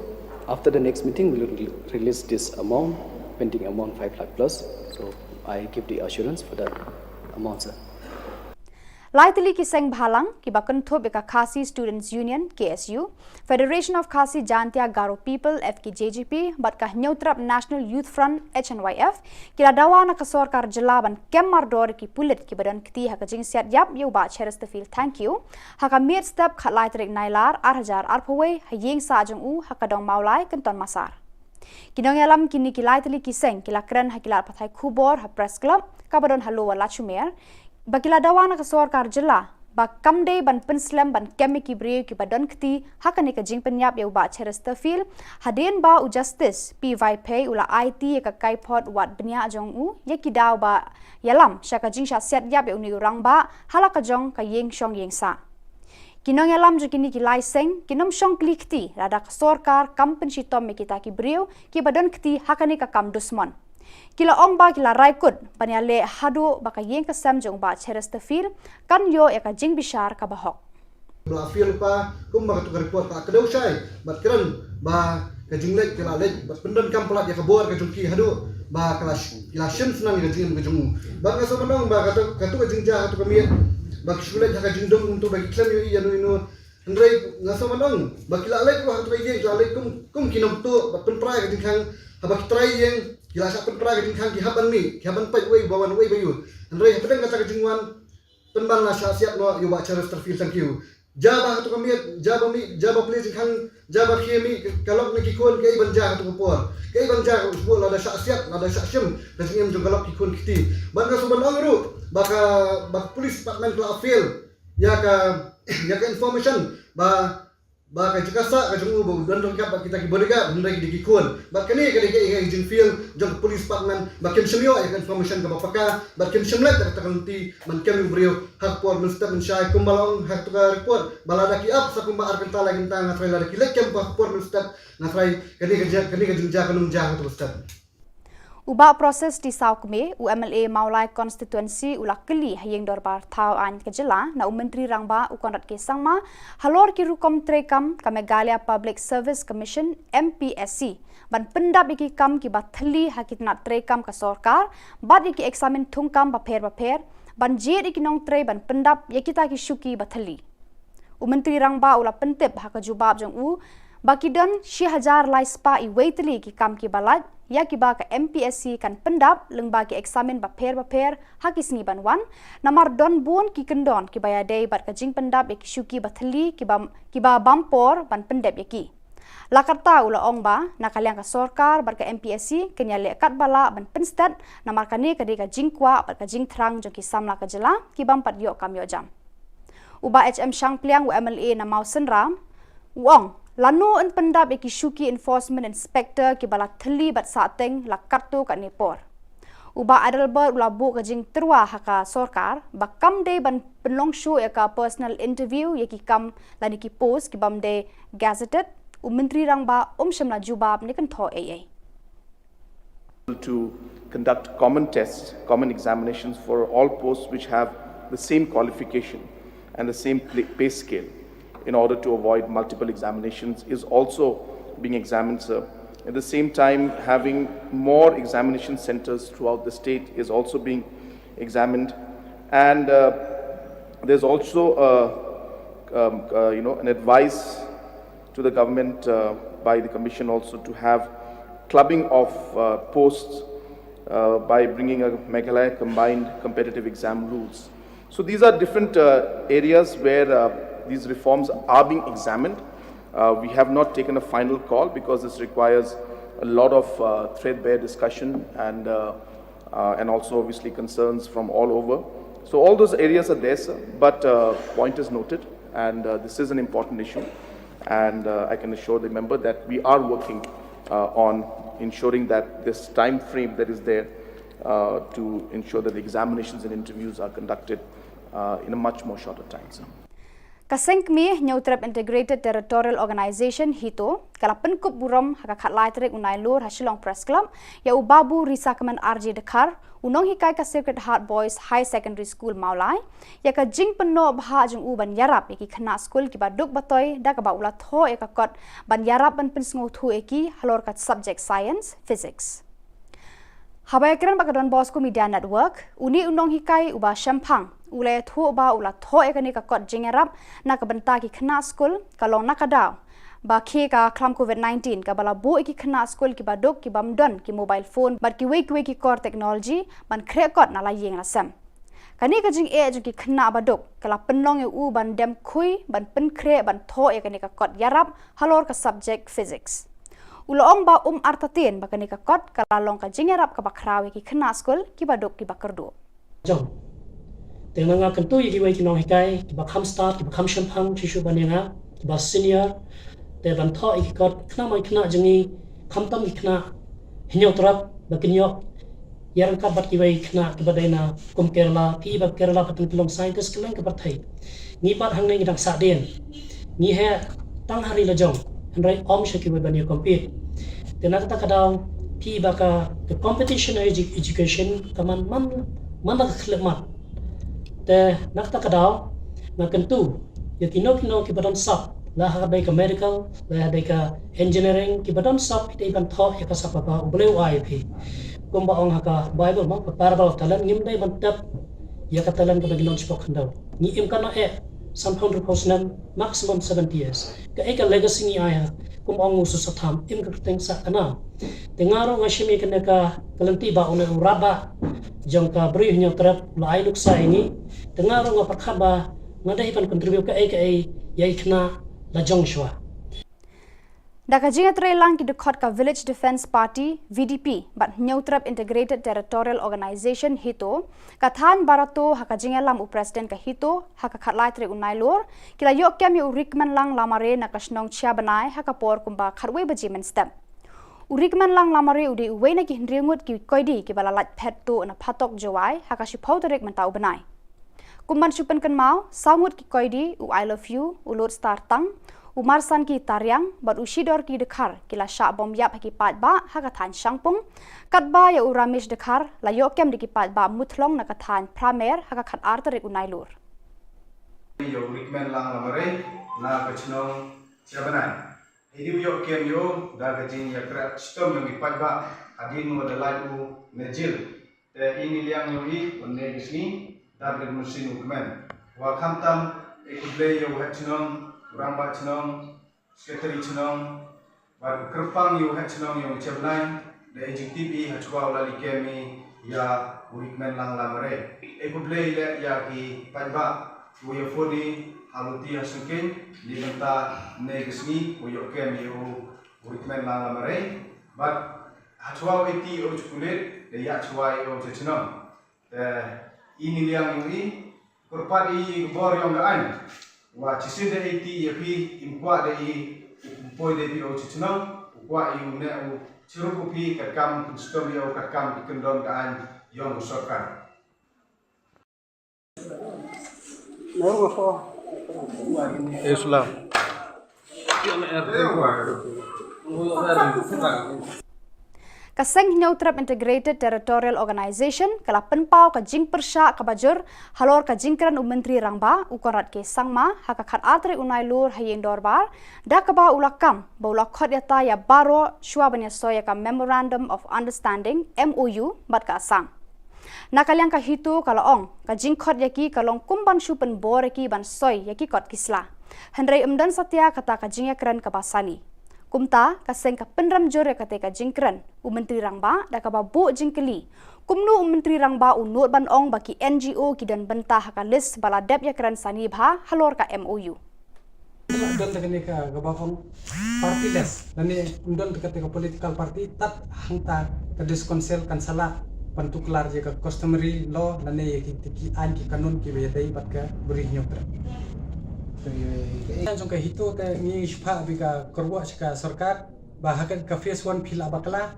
after the next meeting, we will release this amount, pending amount 5 lakh plus. So I give the assurance for that amount, sir. Laitili ki seng bhalang ki bakun tho beka Khasi Students Union KSU, Federation of Khasi Jantia Garo People FKJGP, bat ka Neutrap National Youth Front HNYF, ki la dawa na ka sorkar jelaban kem mardor ki pulit ki badan kti haka jing siat yap yo ba cheres feel thank you. Haka miet step khat laitrik nailar arhajar arpaway hayeng sa jong u haka dong maulai kenton masar. Kinong yalam kini ki laitili ki seng ki la kren hakilat pathai Khubor ha press club ka badon halo wala chumer. Bakila dawana ka sorkar jela ba kamde ban penslam ban kemi ki breu ki badon kti hakani ka jing penyap ya ba cheresta fil haden ba u justice py pay ula IT ka kaipot wat benya jong u ye ki daw ba yalam shaka jing sha set yap ya uni rang ba halaka jong ka yeng shong yeng sa kinong yalam ju kini ki laiseng kinom shong klikti rada ka sorkar kampen shitom me kita ki breu ki badon kti hakani ka kam dusmon kila ong ba kila raikut panyale hadu baka yeng ka sam jong ba cheresta fil kan yo ya ka jing bishar ka bahok bla fil pa kum ba tu report pa kedau sai bat kran ba ka jing lek kila lek bat pendon kam pelat ya ka bor ka jungki hadu ba kila shim senang ka jing ka jungu ba ka so manong ba ka tu ka jing ja ka tu ka miet ba shulek ka jing dong untuk bagi klem yo ya no ndrei ngaso manong ba kila lek ko hatu yeng kila lek kum kinom tu bat penprai ka jing khang habak trai yeng kila sa penpra ka jingkhang ki haban mi ki haban pai wei bawan wei bayu andrei pedang kata ka jingwan penban la sha siap no yo ba charas terfil thank you jaba tu kami jaba play jingkhang jaba khemi kalok ne ki kon ke ban ja tu por ke ban ja usbu la da sha siap la da sha shim da jingem jong kalok ki kon kiti ban ka suban angru bak police department la fail ya ka information ba ka jikasa ka jungu bo dan dong kap kita ki bodega ndai ki dikikun bat kani ka dikai jing feel jong police department bakin semyo ya information ka bapaka bakin semlet ta kanti man kami brio hak por mustap mensyai kumbalong hak tu ka report balada ki up sa kumba arkenta lagi tang ngatrai la ki lek kem pa por mustap ngatrai kani ka jinja kanum ja tu mustap uba proses di saukme UMLA Maulai constituency ulakeli hayeng dorbar thau an ka jela na menteri rangba ukonrat ke sangma halor ki rukom trekam ka Meghalaya Public Service Commission MPSC ban pendap iki kam ki bathli hakitna trekam ka sorkar bad iki examen thungkam ba pher ban jed iki nong tre ban pendap yakita ki shuki bathli menteri rangba ula pentep haka jubab jong u bakidon 6000 lai spa i waitli ki kam ki balat ya ki ba ka MPSC kan pendap lengba ki examen ba pher haki singi banwan namar don bun ki kendon ki baya dei bat ka jing pendap ki shuki bathli ki ba bampor ban pendap yaki Lakata ula ong ba nakaliang ka sorkar bar ka MPSC kenya lekat bala ban penstat na markani ka de ka jingkwa bar ka jingtrang jong ki samla ka jela ki bam pat yo kam yo jam. Uba HM Shang Pliang MLA na Mausen Ram Wong lanu en pendap ki shuki enforcement inspector ki bala thli bat sateng lakat tu ka Nepor. Uba Adelbert ula bu ka jing terwa haka sorkar bakam de ban penlong show ya ka personal interview ya ki kam lani ki post ki bam de gazetted Menteri Rangba Shamla Jubab ni kan tho AA. To conduct common tests, common examinations for all posts which have the same qualification and the same pay scale in order to avoid multiple examinations is also being examined, sir. At the same time, having more examination centers throughout the state is also being examined. And there's also an advice to the government by the Commission also to have clubbing of posts by bringing a Meghalaya combined competitive exam rules. So these are different areas where these reforms are being examined. We have not taken a final call because this requires a lot of threadbare discussion and also obviously concerns from all over. So all those areas are there, sir, but point is noted, and this is an important issue. And I can assure the member that we are working on ensuring that this time frame that is there to ensure that the examinations and interviews are conducted in a much more shorter time, sir. Kasengmi Neutrap Integrated Territorial Organization hito kalapen kup buram haka khatlai trek unai lur ha Shillong Press Club ya ubabu risakaman RJ Dekar unong hikai ka Sacred Heart Boys High Secondary School Maulai ya ka jing penno bha jung u ban yarap ki khana school ki baduk batoi da ka ba ula tho ya ka kot ban yarap ban pensngo thu eki halor ka subject science physics. Habayakran bakadon Bosco Media Network uni unong hikai uba shampang ulai thu ba ula tho ekani ka kot jingarap na ka banta ki khana school kalong nakadaw ba khe ka khlam COVID-19 ka bala bu ki khana school ki badok ki bamdon ki mobile phone bar ki wek ki core technology ban khre kot na la yeng la sam kani ka jing e ju ki khana badok kala penlong u ban dem khui ban pen khre ban tho ekani ka kot yarap halor ka subject physics ulong ba artatin ba kani ka kot kala long ka jingarap ka bakrawi ki khana school ki badok ki bakardo jong Dengan nga kentu yaki wai kinong hikai ki bakham start ki bakham shampang chishu banenga ki ba senior te ban tho iki kot khna mai khna jengi khamtam ki khna hinyo trap ba kinyo yarang ka bat ki wai khna ki badaina kum Kerala pi ba Kerala patun kilong scientist kilang ka pathai ni pat hang nei dang sa den ni he tang hari la jong handrai shaki wai bani compete te na ta kadaw pi ba ka competition education kaman man ka khlemat te nakta kadaw na kentu ya kino ki badon sap la hadai ka medical la hadai ka engineering ki badon sap te ban tho ya ka sap ba ubleu IP kumba ong haka bible ma parabal talan ngim dai ban tap ya ka talan ka baginon spok ndaw ni im kana some 100% maximum 70 years ka eka legacy ni aya kum ong usu satham im ka teng sa kana tengaro ngashimi kana ka kalanti ba ona uraba jong ka bri hinyo trap la ai luksa ini tengaro nga pakhaba ngadai pan contribute ka ai yai khna la jong shwa Daka jinga lang ki dekhot ka Village Defense Party VDP but Neutrap Integrated Territorial Organization hito kathan barato haka jinga lam u president ka hito haka khatlai tre unai lor kila yok kyam yu rikman lang lamare na kasnong chia banai haka por kumba kharwei baji men step urikman lang lamare udi uwei na ki hndringut ki koidi ki bala lat phet to na phatok jawai haka shipau tarek man tau banai kumban supan kan mau samut ki koidi u I love you u lord star tang Umarsan ki tariang bat ushidor ki dekhar kila sha bom yap ki pat ba haka than shangpung katba ya uramesh dekhar la yokem de ki pat ba muthlong na ka than pramer haka khat artarik unai lur yo rikmen lang lamare na kachnong chabanai idi yo kem yo da gajin ya kra stom yo ki pat ba adin mo da lai u nejil te ini liang yo i onne gisni da ber musin ukmen wa khamtam ekuble yo hachnong Ramba chnong, sekretari chnong, bar kerpang yu hat chnong yu cebnai, da ejektibi hachwa ula likemi ya urikmen lang lamare. Ekuble ile ya ki padba, uya fodi haluti hasukin, libenta negesni uya kem yu recommend lang lamare, but hachwa iti o chukulit, the yachwa o chachinam. The ini liang ini, kurpat i bor yang gaan, wa chisi de iti yapi imkwa de i poi de pi o chachinam, wa i une o chirukupi kakam kunstom yo kakam ikendon gaan yang usakan. Islam. Kaseng Neutrap Integrated Territorial Organization kala penpau ka jing persya ka bajur halor ka jingkran menteri rangba ukorat ke sangma hakakat atre unai lur hayeng dorbar da ka ba ulakam ba ulakot yata ya baro shwa banya soya ka Memorandum of Understanding MOU bat ka asam. Nakaliang ka hitu kala ong ka jingkot yaki kalong kumban shupen bor yaki ban soy yaki kot kisla. Hendrai umdan satya kata ka jingakran ka basani. Kumta kaseng ka penram jore kate ka jingkran menteri rangba da ka babu jingkeli. Kumnu menteri rangba unut ban ong baki NGO kidan bentah ka list bala dep yakran sani bha halor ka MOU. Undon tekani ka gabakong partyless nani undon tekati ka political party tat hangta ka diskonsel kan sala pantuklar je ka customary law nani ki an ki kanun ki beyadai bat ka beri nyotra. Jong ka hito ka ngi shpa bika korwa ka sarkar bahakan ka phase 1 phila bakla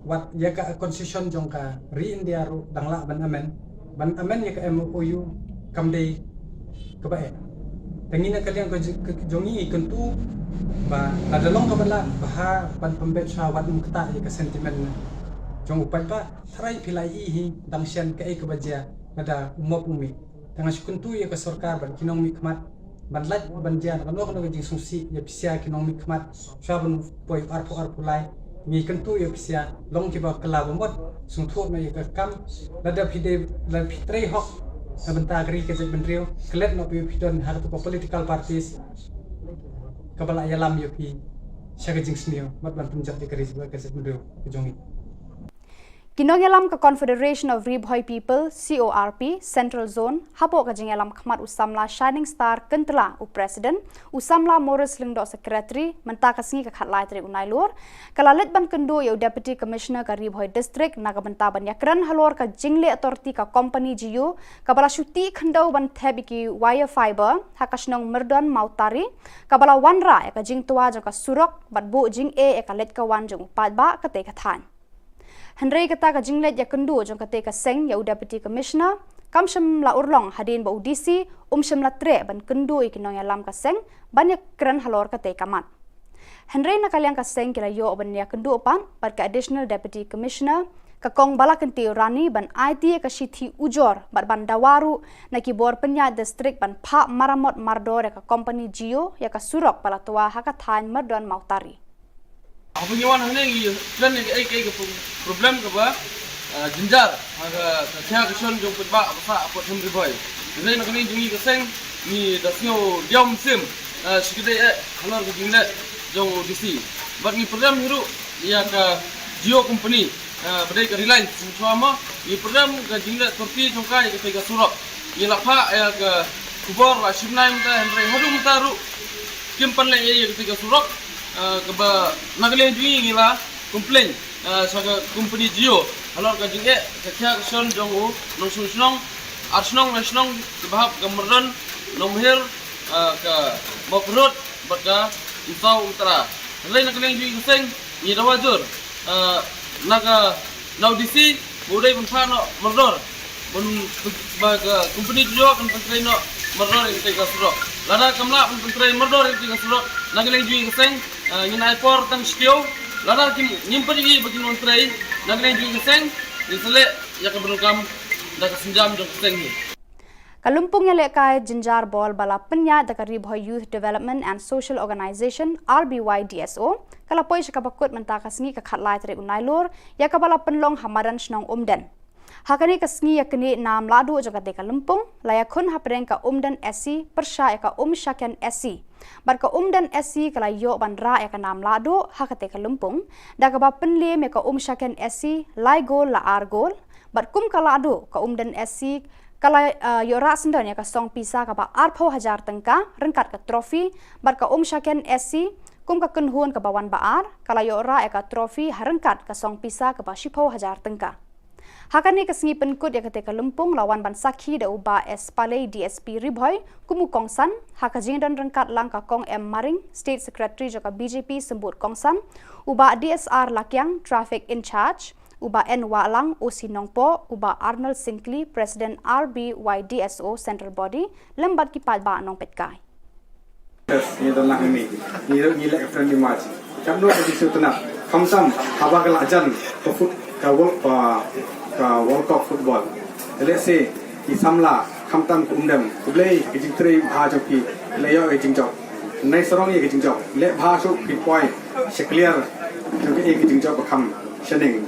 wat ya ka concession jong ka re India ru dangla ban amen ya ka MOU kamdei ka bae tangina kalian ka jongi kentu ba nadalong ka bala baha pan pembet sa wat mukta ya ka sentiment jong upat ba try phila hi dangsian ka ka baja nada umop umi tanga sukuntu ya ka sarkar ban kinong mikmat ban laj ban jan kan no jing sungsi ya pisia kinong mikmat shaban poi arpu lai ngi kentu ya pisia long kiba kala bomot sungtho na ya ka kam nada phide la phitrei hok sabanta agri ke benrio klet no pi phidon har to political parties kabala yalam yo pi shaga jing snio mat ban punjab de kari ke benrio jongi Kinongelam ka Confederation of Ribhoi People CORP Central Zone hapo ka jingelam khmat usamla Shining Star kentla u president usamla Morris Lingdo secretary menta ka singi ka khatlai tri unai lor kalalet ban kendo yo deputy commissioner ka Ribhoi district naga benta ban yakran halor ka jingle authority ka company GU kabala shuti khndo ban thebiki wire fiber hakashnong merdan mautari kabala wanra ka jing tua ka surok bat bu jing e ka let ka wan jong padba ka te ka than Henry kata ka jinglet ya kendu jong kate ka seng ya deputy commissioner kamsham la urlong hadin ba UDC sham la tre ban kendu ikinong ya lam ka seng banyak kran halor kate kamat Henry nakaliang ka seng kila yo ban ya kendu pan par ka additional deputy commissioner ka kong bala kenti rani ban IT ka shithi ujor ban dawaru na kibor penya district ban pha maramot mardor ya ka company Geo ya ka surok pala tua haka than mardon mautari Apa nyawan hanya ini kan ai problem ke ba jinjar aga kaya keson jong petba apa apa hemri boy jadi nak ni jungi keseng ni dasnyo diam sim sikide halor ke jingle jong DC bat ni program hiru ya ka Geo company badai ke Reliance semua ni program ke jingle torti jongkai ke tega surok ni lapha ya ke Khubor Na Ka Jylla hemri hadum taru kimpan le ya ke tega surok keba nagale jui ngila komplain saga company Geo halor ka jinge kya son jongu nong sunong arsnong nasionong kebahap gamron nomher ka bokrot baka isau utara lain nagale jui keseng ni dawajur naga naudisi budai penfano merdor bun baga company Geo kan pentraino merdor itu ka surok lada kamla pentrain merdor itu ka surok nagale jui keseng Yunai por tang stio, lada kim nyimpan lagi bagi nontrai, naglen juga keseng, disele ya keberukam dah kesenjam jong keseng ni. Kalumpung yang lekai jinjar bol bala penya da Ribhoi Youth Development and Social Organization RBYDSO, kala poi sekapakut mentaka sengi ka khatlai tri unai lor, ya kabala penlong hamaran snong umden. Hakani ka sengi yakni nam ladu jagate kalumpung, layakun hapreng ka umden SC persya ka shaken SC. Barka dan SC kala yo bandra ya nam lado hakate kalumpung daga ba penle me ka shaken SC lai gol la ar gol bar kum kala ado ka dan SC kala yo ra sendan ya ka song pisa ka ba arpho hajar tengka rengkat ka trofi barka shaken SC kum ka kenhun ka bawan baar kalayo ra eka trofi harengkat ka song pisa ka ba 10,000 tengka. Hakani kesengi penkut ya ketika lempung lawan ban sakhi da uba es palei DSP Riboy kumu kongsan hakajing dan rengkat langka kong M Maring State Secretary joka BJP sembut kongsan uba DSR Lakyang Traffic in Charge uba N Walang OC Nongpo uba Arnold Sinclair President RBYDSO Central Body lembat kipat ba nong petkai. Ni dalam ini ni lek friendly match. Kamno di situ nak kamsam haba kelajan pefut kawal World Cup football. Let's say ki samla kamtam kumdam kublei ki jingtri bha joki leyo e jingjok. Nai sorong ye ki jingjok. Le bha so ki poi se clear joki e ki jingjok kham shening.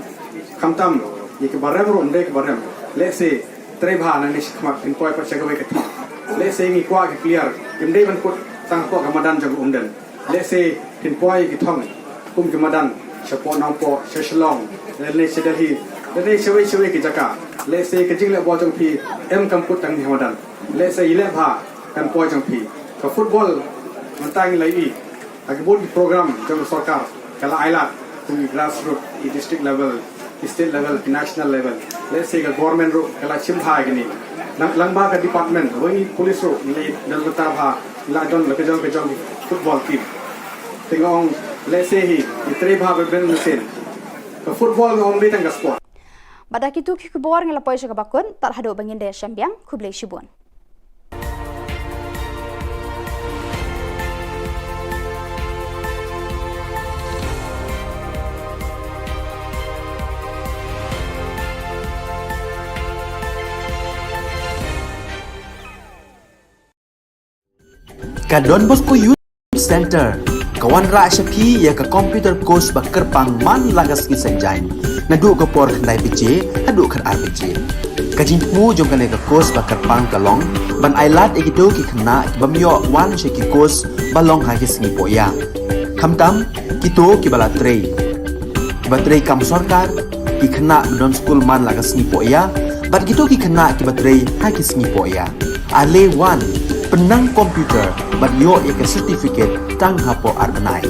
Kamtam ye ki barem ro ndek barem. Let's say tre bha na ni khmat pin poi pa chagawe ke thak. Let's say ni kwa ki clear kimdei ban put tang ko kamadan jog umden. Let's say pin poi ki thong kum kamadan support nampo Shillong. Let's say Delhi Dari sewe-sewe ke jaka. Let's say kejing le bojong pi em kamput tang ni hamadan. Let's say ile bha kan bojong pi. Ke football mentang lai agi bol program jang sarkar kala ailat tu grassroots district level, state level, national level. Let's say ke government ro kala chimha gini. Langba ka department wengi police ro ni dal bata bha la don le kejong football team. Tengong let's say hi itre bha ben mesin. Ke football ngong ni tang sport. Pada kitu ki Khubor ngela poy ka bakun tar hado bangin de syambiang kublei shibun. Ka Don Bosco Youth Center kawan ra syapi ya ka computer course bakar pang man lagas ki sanjai nadu ka por khandai piche hadu khar RPG kajing mu jom kane ka course bakar pang kalong ban ailat egito ki khna bamyo wan she ki course balong ha ki singi poya khamtam kito ki bala trei batrei kam sarkar ki khna don school man lagas singi poya bat kito ki khna ki batrei ha ki singi poya ale wan penang komputer bat yo ya ka certificate tang hapo arnai.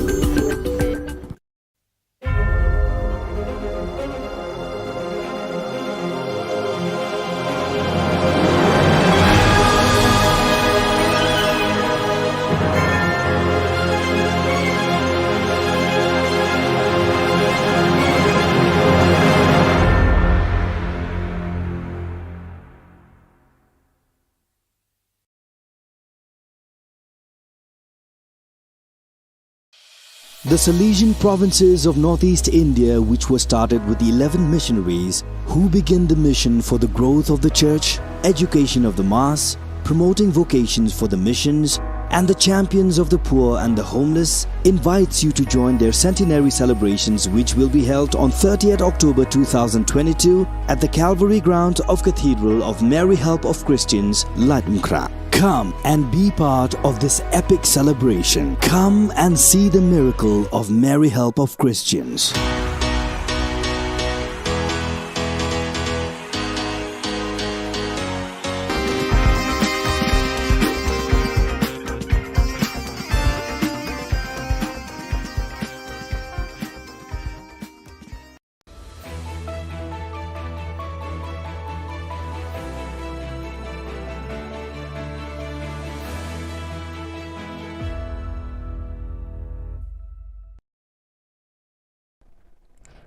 The Salesian provinces of northeast India, which were started with the 11 missionaries who began the mission for the growth of the church, education of the mass, promoting vocations for the missions, and the champions of the poor and the homeless, invites you to join their centenary celebrations, which will be held on 30th October 2022 at the Calvary ground of Cathedral of Mary Help of Christians, Ladmkra. Come and be part of this epic celebration. Come and see the miracle of Mary Help of Christians.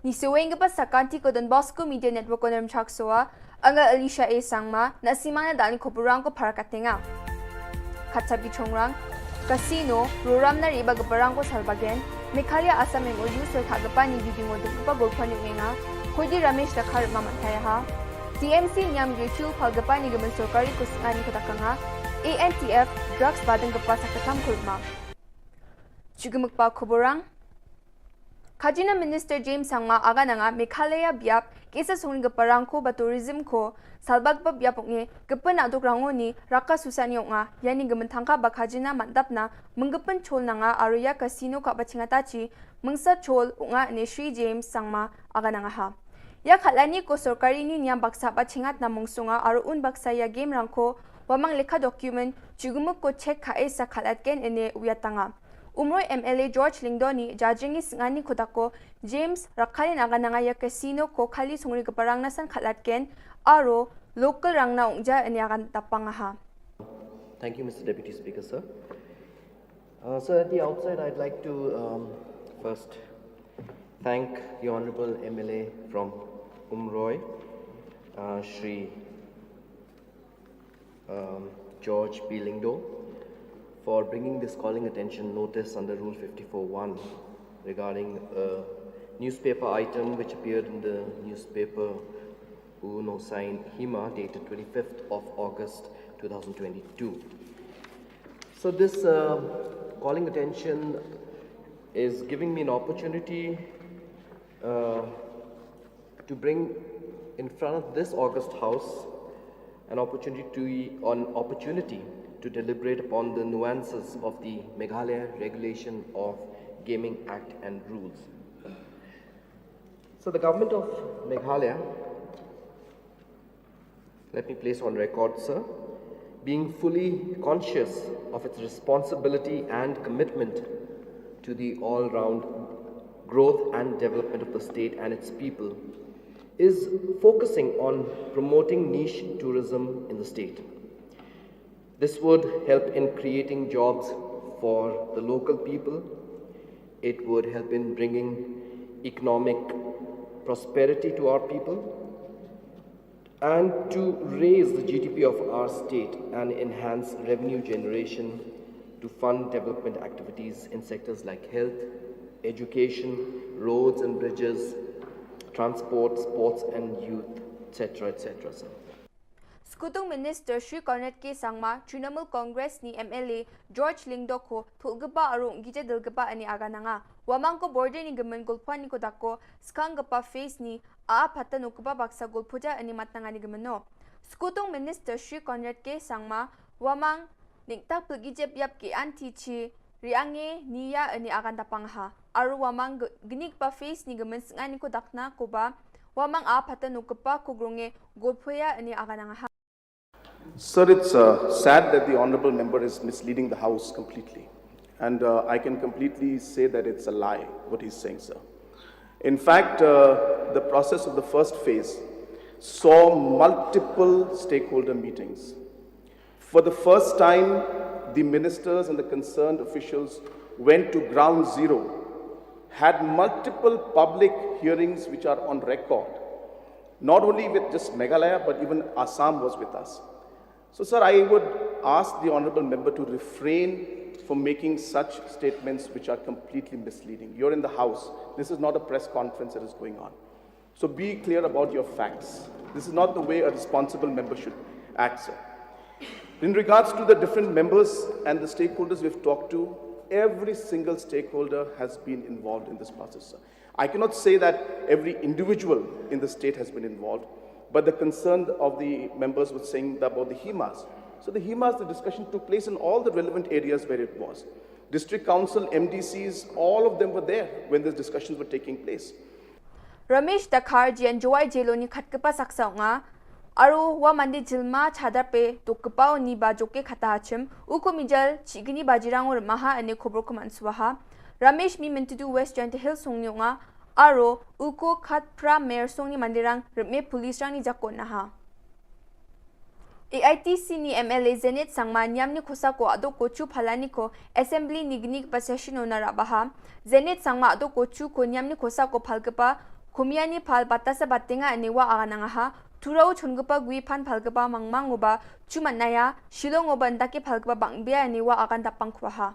Ni suweng ke pasakanti ko Don Bosco Media Network ko naram chaksoa anga Alicia A sangma na simana dani kopurang ko para katenga. Katsabi chongrang casino ruram na riba gaparang ko salbagen Mekhalya Assam eng oyu so thagapa ni bibing oduk pa golpani wenga khodi Ramesh dakhar mamantaya ha TMC nyam yechu phagapa ni gaman sorkari kusani kotakanga ANTF drugs badang gapa sakatam kurma Chugumukpa koborang Khajina Minister James Sangma aga nanga Mekhalaya biap kesa sungni gaparang ko ba tourism ko salbagba biapoknge gapan adok rangoni raka susani nga yani gamantangka ba khajina mandapna menggapan chol nanga aruya casino ka bachingatachi mengsa chol nga ne Shri James Sangma aga nanga ha ya khalani ko sorkari ni nyam baksa bachingat na mungsunga aru un baksa ya game rangko wamang lekha document chugumuk ko check kha esa khalat ken ene uyatanga Umroy MLA George Lingdoni jajingi singani kodako James Rakhalin agananga casino ko khali sungri kaparang nasan khalatken aro local rangna ungja ani agan tapangaha. Thank you, Mr. Deputy Speaker, sir. So at the outside, I'd like to first thank the Honorable MLA from Umroy, Shri George B. Lingdo, for bringing this calling attention notice under Rule 54(1) regarding a newspaper item which appeared in the newspaper Uno Sign Hima dated 25th of August 2022. So this calling attention is giving me an opportunity to bring in front of this August House an opportunity to deliberate upon the nuances of the Meghalaya Regulation of Gaming Act and rules. So the government of Meghalaya, let me place on record, sir, being fully conscious of its responsibility and commitment to the all-round growth and development of the state and its people, is focusing on promoting niche tourism in the state. This would help in creating jobs for the local people. It would help in bringing economic prosperity to our people and to raise the GDP of our state and enhance revenue generation to fund development activities in sectors like health, education, roads and bridges, transport, sports and youth, etc., etc., sir. Skutung Minister Shri Cornet K. Sangma, Trinamool Congress ni MLA George Lingdo ko tulgaba arung gija dilgaba ani agananga. Wamang ko border ni gaman gulpuan ni kodako, skang gapa face ni pata nukaba baksa gulpuja ani matnanga ni gamano. Skutung Minister Shri Cornet K. Sangma, wamang niktak pagijep yap ki anti-chi, riange niya ani agan tapangha. Aru wamang ginig pa face ni gaman singani ko dakna ko ba, wamang pata nukaba kugrunge gulpuya ani agananga. Sir, it's sad that the honourable member is misleading the House completely. And I can completely say that it's a lie, what he's saying, sir. In fact, the process of the first phase saw multiple stakeholder meetings. For the first time, the ministers and the concerned officials went to ground zero, had multiple public hearings which are on record, not only with just Meghalaya, but even Assam was with us. So, sir, I would ask the honourable member to refrain from making such statements which are completely misleading. You're in the House. This is not a press conference that is going on. So be clear about your facts. This is not the way a responsible member should act, sir. In regards to the different members and the stakeholders we've talked to, every single stakeholder has been involved in this process, sir. I cannot say that every individual in the state has been involved, but the concern of the members was saying about the HEMAs. So the HEMAs, the discussion took place in all the relevant areas where it was. District Council, MDCs, all of them were there when these discussions were taking place. Ramesh Dakhar jian joy jeloni khatkapa saksa nga aru wa mandi jilma chadape tukpa ni ba joke khatachim ukomijal chigini bajirang or maha ane khobor kumanswaha Ramesh mi mintu West Giant Hill songni nga aro uko khat pra mer songni mandirang rme police rang ni jakon naha AITC ni MLA Zenit Sangma nyamni khosa ko ado kochu phalani ko assembly nigni pa session ona rabaha Zenit Sangma ado kochu ko nyamni khosa ko phalgapa Kumiani phal batasa batinga aniwa agananga ha turau chungpa gui phan phalgapa mangmangoba chumanaya Shillong oba ndake phalgapa bangbia aniwa agan tapangkhwa ha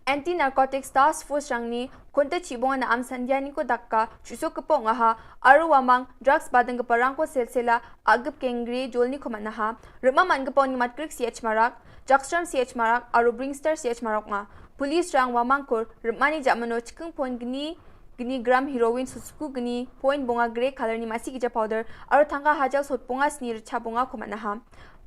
Anti Narcotics Task Force rangni konta chibonga na amsandiani ko dakka chusokpo nga ha aru wamang drugs badang parang ko selsela agap kengri jolni khomana ha ruma mangpa ni matkrik CH marak Jackstrom CH marak aru Bringstar CH marak nga police rang wamang ko rumani jamano chikung pon gni gram heroin susku gni point bonga grey color ni masi gija powder aru thanga hajal sot bonga snir cha bonga khomana ha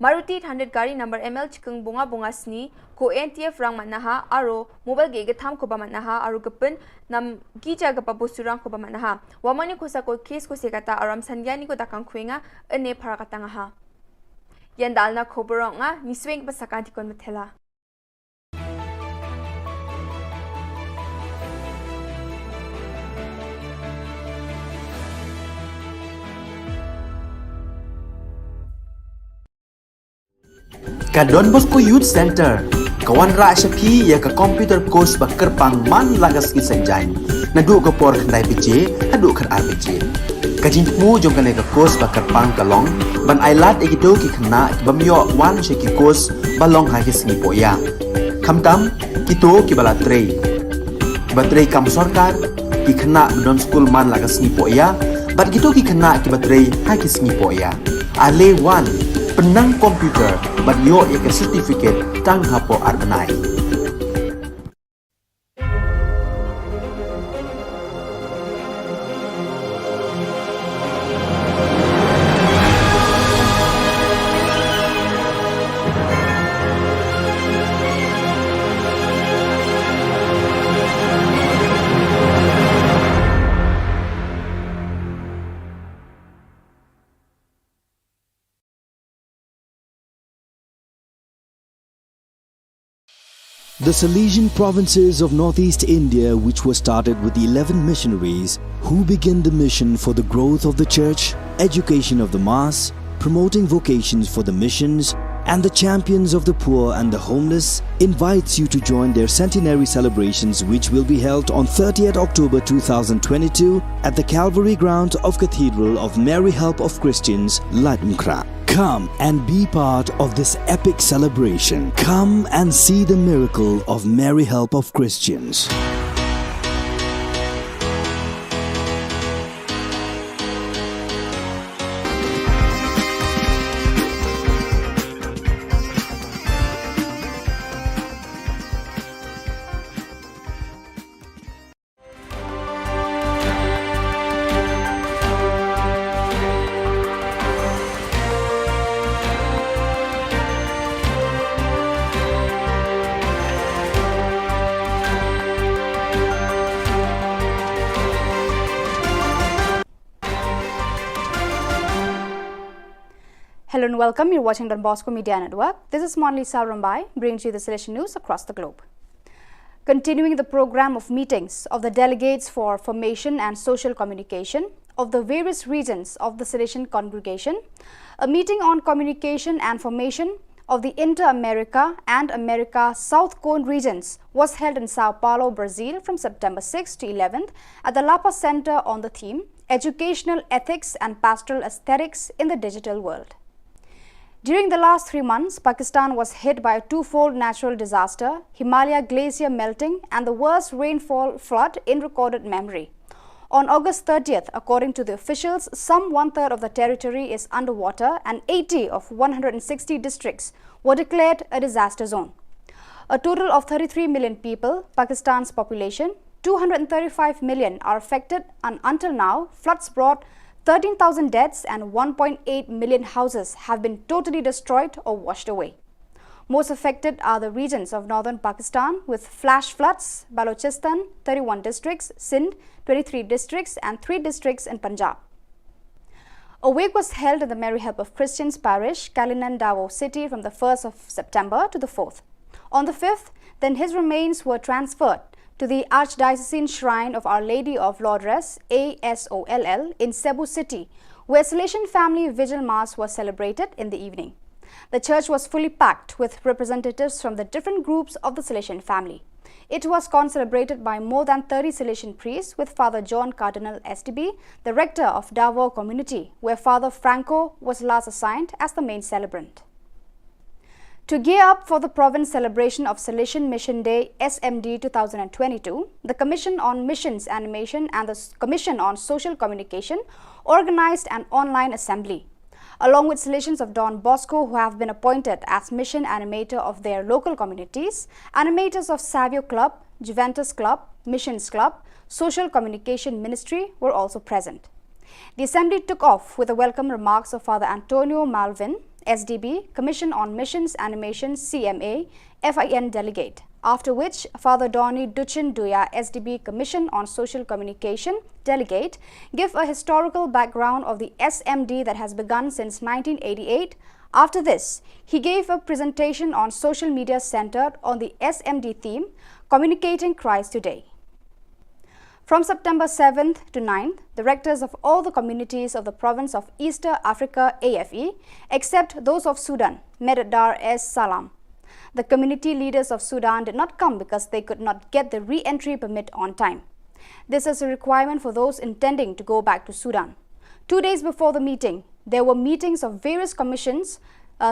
Maruti 100 gari number ML chikung bonga bonga sni ko NTF rang manaha aro mobile ge gatham ko ba manaha aru gapen nam gija gapa bosurang ko ba manaha wamani khosa ko case ko segata aram sangyani ko dakang khuenga ane pharakatanga ha yandalna khoboranga nisweng ba sakanti kon mathela Ka Don Bosco Youth Center kawan ra shapi ya ka computer course bakar pang man lagas ki sanjai na du ko por khandai pije hadu khan RPG ka jingmu jong kan ka course bakar pang kalong ban ailat ekito ki khna bamyo wan sheki course balong ha ki sni poya khamtam kito ki bala trei batrei kam sarkar ki khna don school man lagas ni poya bat kito ki khna ki batrei ha ki sni poya ale wan penang komputer bat yo ya ke certificate tang hapo arnai. The Salesian provinces of northeast India, which were started with the 11 missionaries who began the mission for the growth of the church, education of the mass, promoting vocations for the missions, and the champions of the poor and the homeless, invites you to join their centenary celebrations, which will be held on 30th October 2022 at the Calvary Ground of Cathedral of Mary Help of Christians, Latumkra. Come and be part of this epic celebration. Come and see the miracle of Mary Help of Christians. Hello and welcome. You're watching Don Bosco Media Network. This is Monlisa Rambai, bringing you the Salesian news across the globe. Continuing the program of meetings of the delegates for formation and social communication of the various regions of the Salesian congregation, a meeting on communication and formation of the Inter-America and America South Cone regions was held in Sao Paulo, Brazil from September 6 to 11th at the Lapa Center on the theme Educational Ethics and Pastoral Aesthetics in the Digital World. During the last 3 months, Pakistan was hit by a twofold natural disaster, Himalaya glacier melting and the worst rainfall flood in recorded memory. On August 30th, according to the officials, some one-third of the territory is underwater and 80 of 160 districts were declared a disaster zone. A total of 33 million people, Pakistan's population, 235 million are affected, and until now, floods brought 13,000 deaths and 1.8 million houses have been totally destroyed or washed away. Most affected are the regions of northern Pakistan with flash floods, Balochistan, 31 districts, Sindh, 23 districts and 3 districts in Punjab. A wake was held in the Mary Help of Christians parish, Kalinan Davao city from the 1st of September to the 4th. On the 5th, then his remains were transferred to the Archdiocesan Shrine of Our Lady of Lourdes, ASOLL, in Cebu City, where Salesian Family Vigil Mass was celebrated in the evening. The church was fully packed with representatives from the different groups of the Salesian family. It was concelebrated by more than 30 Salesian priests, with Father John Cardinal SDB, the rector of Davao community, where Father Franco was last assigned as the main celebrant. To gear up for the province celebration of Salesian Mission Day SMD 2022, the Commission on Missions Animation and the Commission on Social Communication organized an online assembly. Along with Salesians of Don Bosco who have been appointed as mission animator of their local communities, animators of Savio Club, Juventus Club, Missions Club, Social Communication Ministry were also present. The assembly took off with the welcome remarks of Father Antonio Malvin, SDB, Commission on Missions Animation CMA, FIN Delegate, after which Father Donny Duchin Duya, SDB, Commission on Social Communication Delegate, gave a historical background of the SMD that has begun since 1988. After this, he gave a presentation on social media centered on the SMD theme, Communicating Christ Today. From September 7th to 9th, the rectors of all the communities of the province of Eastern Africa AFE, except those of Sudan, met at Dar es Salaam. The community leaders of Sudan did not come because they could not get the re-entry permit on time. This is a requirement for those intending to go back to Sudan. 2 days before the meeting, there were meetings of various commissions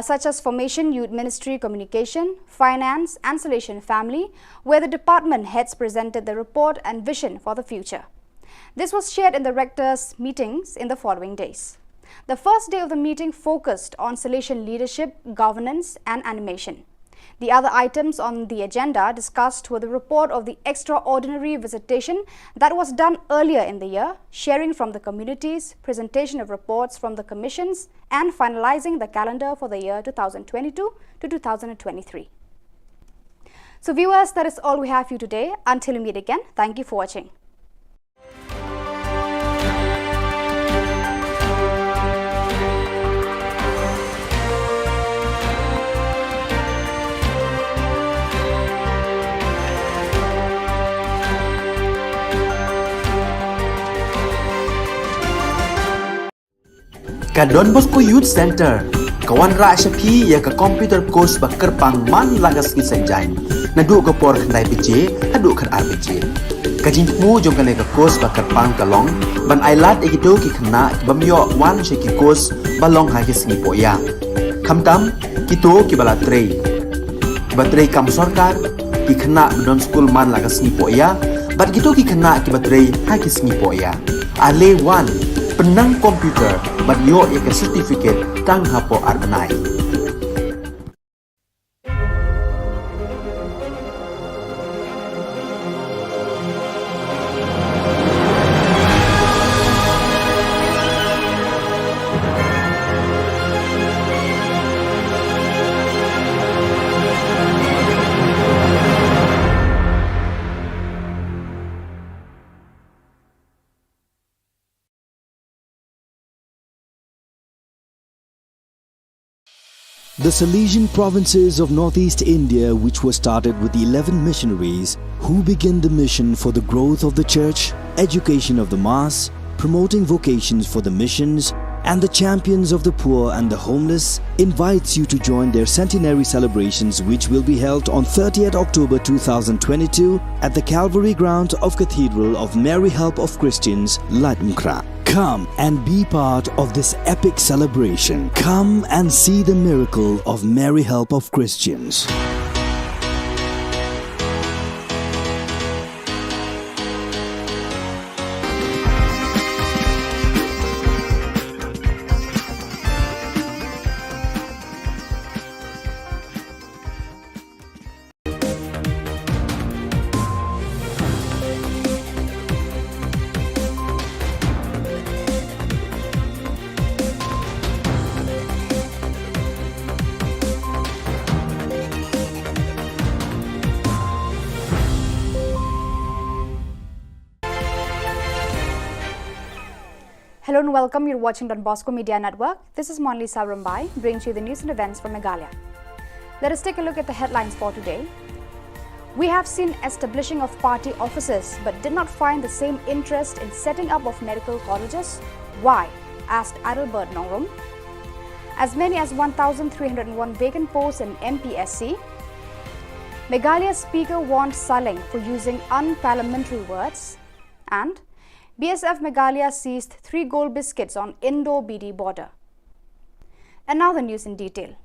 such as Formation Youth Ministry Communication, Finance, and Salvation Family, where the department heads presented the report and vision for the future. This was shared in the rectors' meetings in the following days. The first day of the meeting focused on Salvation leadership, governance, and animation. The other items on the agenda discussed were the report of the extraordinary visitation that was done earlier in the year, sharing from the communities, presentation of reports from the commissions, and finalizing the calendar for the year 2022 to 2023. So viewers, that is all we have for you today. Until we meet again, thank you for watching. Ka Don Bosco Youth Center, kawan ra syapi ya ka computer course bakar pangman lagas kisanjang, nadu ka por kandai PJ, hadu kan RPG. Kajingmu jong kan ka course bakar pang kalong, ban ailat egido ki kena bamyo wan syaki course balong hagis ni poya. Kamtam kito ki balatrei. Batrei kam sorkar ki kena don school man lagas ni poya, bat kito ki kena ki batrei hagis ni poya. Ale wan penang komputer bat yo ya ke certificate kang hapo arbenai. The Salesian provinces of northeast India, which were started with the 11 missionaries who began the mission for the growth of the church, education of the mass, promoting vocations for the missions, and the champions of the poor and the homeless, invites you to join their centenary celebrations, which will be held on 30th October 2022 at the Calvary Ground of Cathedral of Mary Help of Christians, Latumkra. Come and be part of this epic celebration. Come and see the miracle of Mary Help of Christians. Hello and welcome. You're watching Don Bosco Media Network. This is Monli Sarambai, bringing you the news and events from Meghalaya. Let us take a look at the headlines for today. We have seen establishing of party offices but did not find the same interest in setting up of medical colleges. Why? Asked Adalbert Nongrum. As many as 1,301 vacant posts in MPSC. Meghalaya Speaker warned Shillong for using unparliamentary words. And BSF Meghalaya seized 3 gold biscuits on Indo-BD border. And now the news in detail.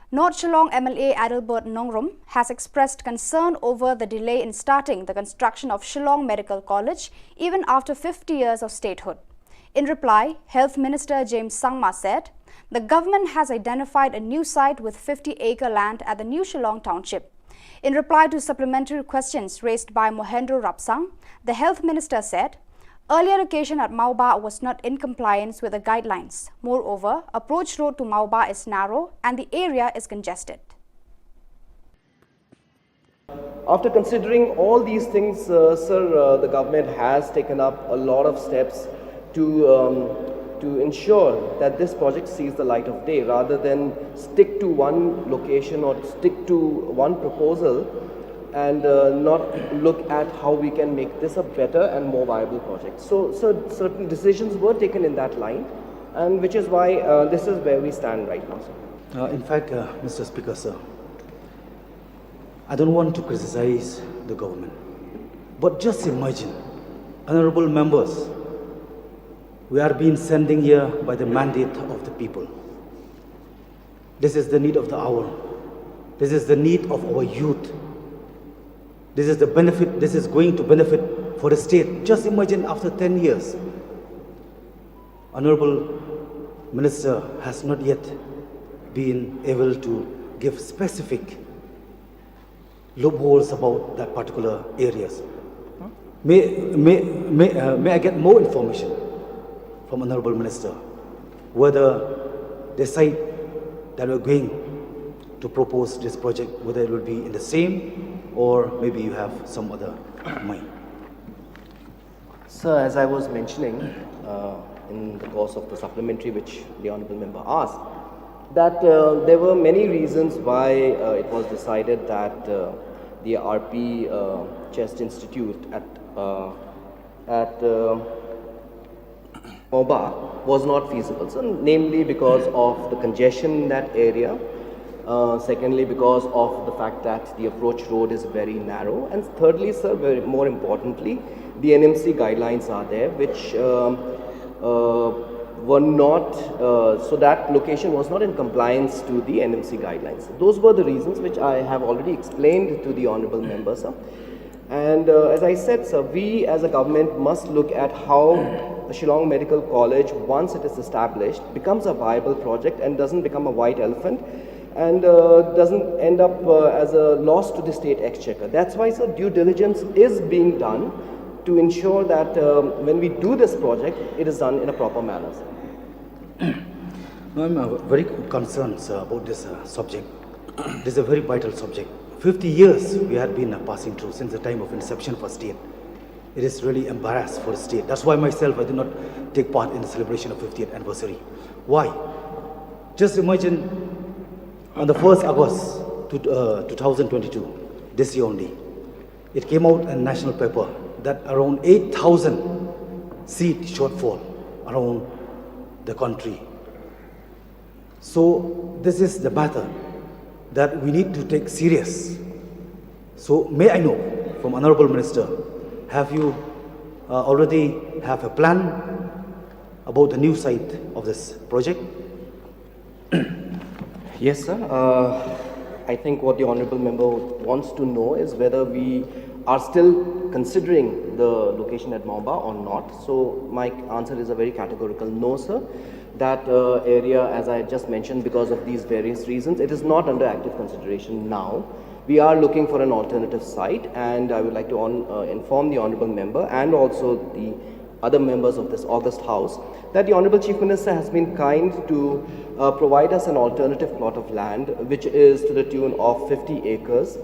North Shillong MLA Adalbert Nongrum has expressed concern over the delay in starting the construction of Shillong Medical College even after 50 years of statehood. In reply, Health Minister James Sangma said, the government has identified a new site with 50-acre land at the new Shillong township. In reply to supplementary questions raised by Mohendro Rapsang, the Health Minister said, earlier location at Mauba was not in compliance with the guidelines. Moreover, approach road to Mauba is narrow and the area is congested. After considering all these things, the government has taken up a lot of steps to ensure that this project sees the light of day rather than stick to one location or stick to one proposal. and not look at how we can make this a better and more viable project. So certain decisions were taken in that line, and which is why this is where we stand right now, sir. In fact, Mr. Speaker, sir, I don't want to criticize the government, but just imagine, honorable members, we are being sending here by the mandate of the people. This is the need of the hour. This is the need of our youth. This is the benefit, this is going to benefit for the state. Just imagine after 10 years, Honorable Minister has not yet been able to give specific loopholes about that particular areas. May I get more information from Honorable Minister whether the site that we're going to propose this project, whether it will be in the same or maybe you have some other mind? Sir, as I was mentioning in the course of the supplementary which the Honourable Member asked, that there were many reasons why it was decided that the RP Chest Institute at Moba was not feasible. So, namely because of the congestion in that area, secondly because of the fact that the approach road is very narrow, and thirdly, sir, more importantly, the NMC guidelines are there which were not, so that location was not in compliance to the NMC guidelines. Those were the reasons which I have already explained to the Honourable Member, sir. And as I said, sir, we as a government must look at how the Shillong Medical College, once it is established, becomes a viable project and doesn't become a white elephant and doesn't end up as a loss to the state exchequer. That's why, sir, due diligence is being done to ensure that when we do this project, it is done in a proper manner, sir. No, I'm very concerned, sir, about this subject. This is a very vital subject. 50 years we had been passing through since the time of inception for state. It is really embarrassed for the state. That's why myself, I did not take part in the celebration of 50th anniversary. Why? Just imagine on the 1st August 2022, this year only, it came out in national paper that around 8,000 seat shortfall around the country. So this is the matter that we need to take serious. So may I know from Honorable Minister, have you already have a plan about the new site of this project? Yes, sir. I think what the Honourable Member wants to know is whether we are still considering the location at Maumba or not. So my answer is a very categorical no, sir. That area, as I just mentioned, because of these various reasons, it is not under active consideration now. We are looking for an alternative site, and I would like to inform the Honourable Member and also the other members of this August House that the Honourable Chief Minister has been kind to provide us an alternative plot of land which is to the tune of 50 acres,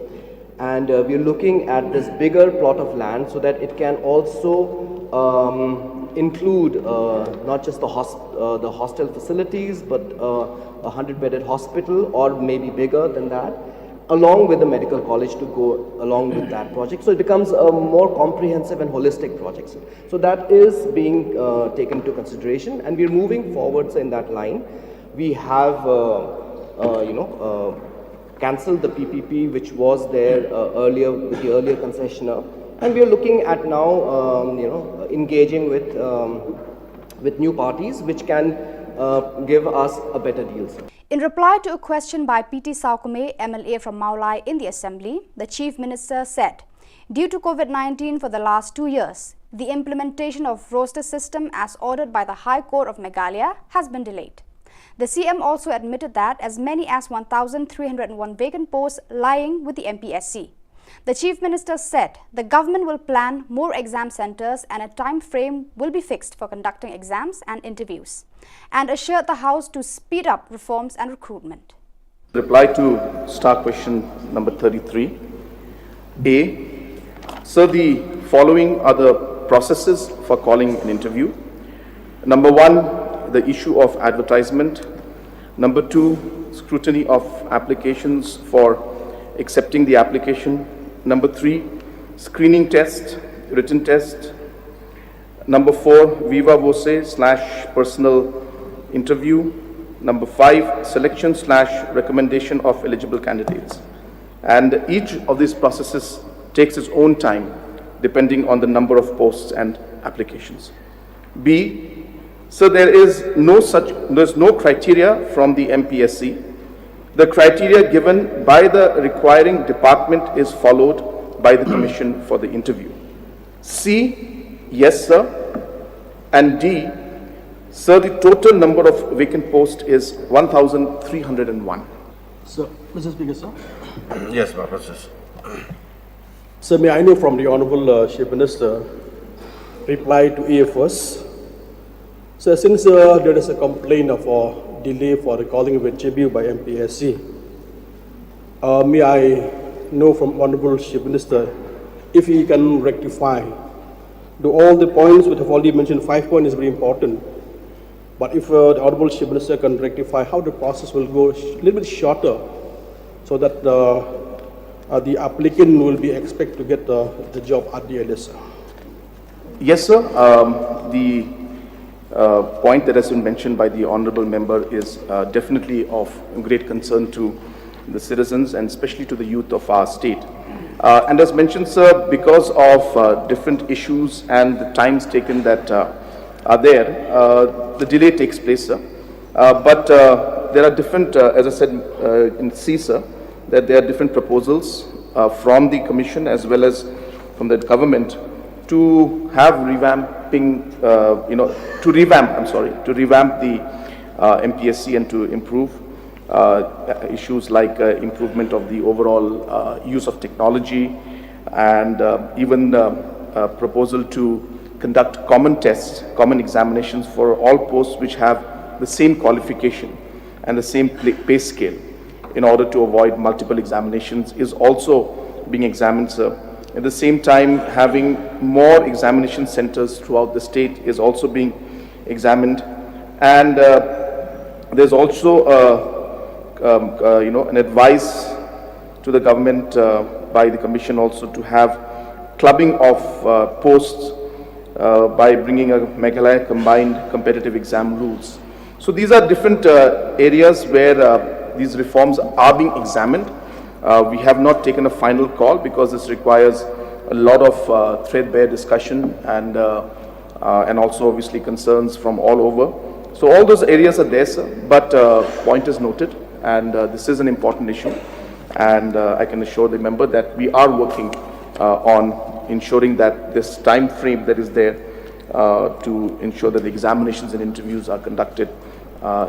and we are looking at this bigger plot of land so that it can also include not just the hostel facilities but a 100-bedded hospital or maybe bigger than that, along with the medical college to go along with that project. So it becomes a more comprehensive and holistic project. So that is being taken into consideration, and we're moving forwards in that line. We have, cancelled the PPP which was there earlier with the earlier concessionaire, and we are looking at now, engaging with new parties which can give us a better deal. In reply to a question by PT Saukume, MLA from Maulai in the Assembly, the Chief Minister said, due to COVID-19 for the last 2 years, the implementation of roster system as ordered by the High Court of Meghalaya has been delayed. The CM also admitted that as many as 1,301 vacant posts lying with the MPSC. The Chief Minister said the government will plan more exam centres and a time frame will be fixed for conducting exams and interviews, and assured the House to speed up reforms and recruitment. Reply to star question number 33. A. Sir, the following are the processes for calling an interview. Number 1, the issue of advertisement. Number 2, scrutiny of applications for accepting the application. Number 3, screening test, written test. Number 4, viva voce / personal interview. Number 5, selection / recommendation of eligible candidates. And each of these processes takes its own time depending on the number of posts and applications. B, so there's no criteria from the MPSC. The criteria given by the requiring department is followed by the commission for the interview. C, yes sir. And D, sir, the total number of vacant posts is 1,301. So, Mr. Speaker, sir. Yes, my process. Sir, may I know from the Honorable Chief Minister reply to A first. So, since there is a complaint of a delay for recalling of a JBU by MPSC, may I know from Honorable Chief Minister if he can rectify do all the points which have already mentioned. 5 points is very important, but if the Honorable Chief Minister can rectify how the process will go a little bit shorter, so that the applicant will be expected to get the job at the earliest. Yes, sir. The point that has been mentioned by the honourable member is definitely of great concern to the citizens and especially to the youth of our state. And as mentioned, sir, because of different issues and the times taken that are there, the delay takes place, sir. But there are different, as I said in C, sir, that there are different proposals from the commission as well as from the government to have revamping, to revamp the MPSC and to improve issues like improvement of the overall use of technology and even proposal to conduct common tests, common examinations for all posts which have the same qualification and the same pay scale in order to avoid multiple examinations is also being examined, sir. At the same time, having more examination centers throughout the state is also being examined. And there's also an advice to the government by the commission also to have clubbing of posts by bringing a Meghalaya combined competitive exam rules. So these are different areas where these reforms are being examined. We have not taken a final call because this requires a lot of threadbare discussion and also obviously concerns from all over. So all those areas are there, sir, but point is noted, and this is an important issue, and I can assure the member that we are working on ensuring that this time frame that is there to ensure that the examinations and interviews are conducted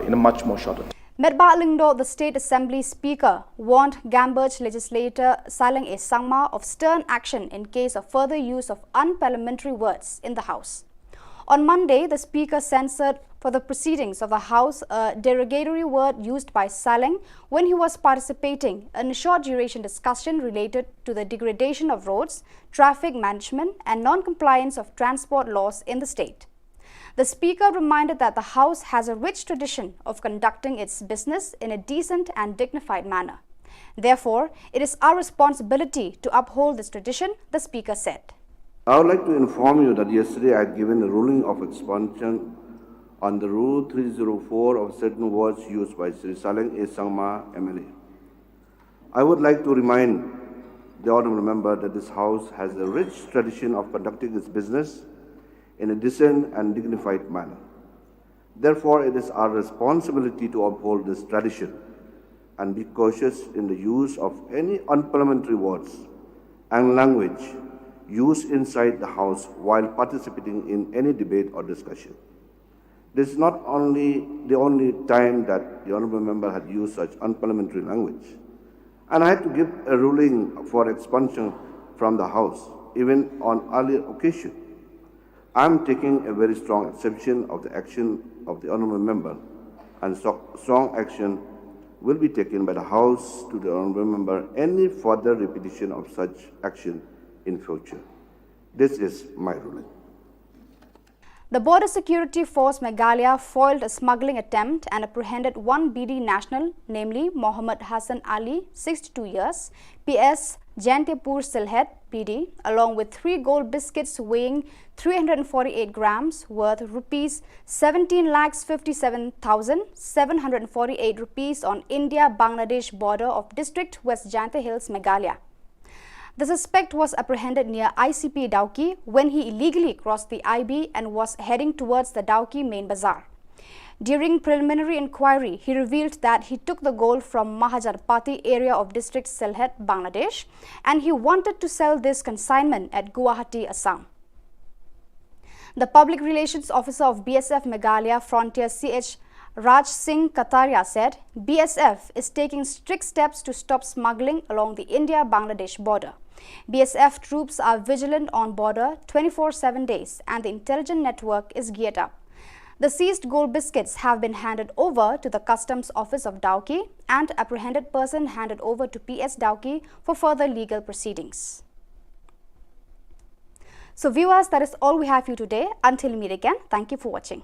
in a much more shorter time. Medba Lingdo, the State Assembly Speaker, warned Gamberge legislator Shillong Sangma of stern action in case of further use of unparliamentary words in the House. On Monday, the Speaker censored for the proceedings of the House a derogatory word used by Shillong when he was participating in a short-duration discussion related to the degradation of roads, traffic management and non-compliance of transport laws in the state. The Speaker reminded that the House has a rich tradition of conducting its business in a decent and dignified manner. Therefore, it is our responsibility to uphold this tradition, the Speaker said. I would like to inform you that yesterday I had given a ruling of expansion on the Rule 304 of certain words used by Sri Shillong Sangma MLA. I would like to remind the honourable member that this House has a rich tradition of conducting its business in a decent and dignified manner. Therefore, it is our responsibility to uphold this tradition and be cautious in the use of any unparliamentary words and language used inside the House while participating in any debate or discussion. This is not only the only time that the honourable member had used such unparliamentary language, and I had to give a ruling for expulsion from the House, even on earlier occasion. I am taking a very strong exception of the action of the honourable member, and strong action will be taken by the House to the honourable member any further repetition of such action in future. This is my ruling. The Border Security Force Meghalaya foiled a smuggling attempt and apprehended one BD national, namely Mohammed Hassan Ali, 62 years, PS Jantepur Silhet PD, along with 3 gold biscuits weighing 348 grams worth rupees 17,57,748 rupees on India-Bangladesh border of District West Janta Hills, Meghalaya. The suspect was apprehended near ICP Dauki when he illegally crossed the IB and was heading towards the Dauki main bazaar. During preliminary inquiry, he revealed that he took the gold from Mahajanpati area of District Sylhet, Bangladesh, and he wanted to sell this consignment at Guwahati, Assam. The Public Relations Officer of BSF Meghalaya Frontier CH Raj Singh Kataria said BSF is taking strict steps to stop smuggling along the India-Bangladesh border. BSF troops are vigilant on border 24/7 days and the intelligence network is geared up. The seized gold biscuits have been handed over to the Customs Office of Dauki and apprehended person handed over to PS Dauki for further legal proceedings. So viewers, that is all we have for you today. Until we meet again, thank you for watching.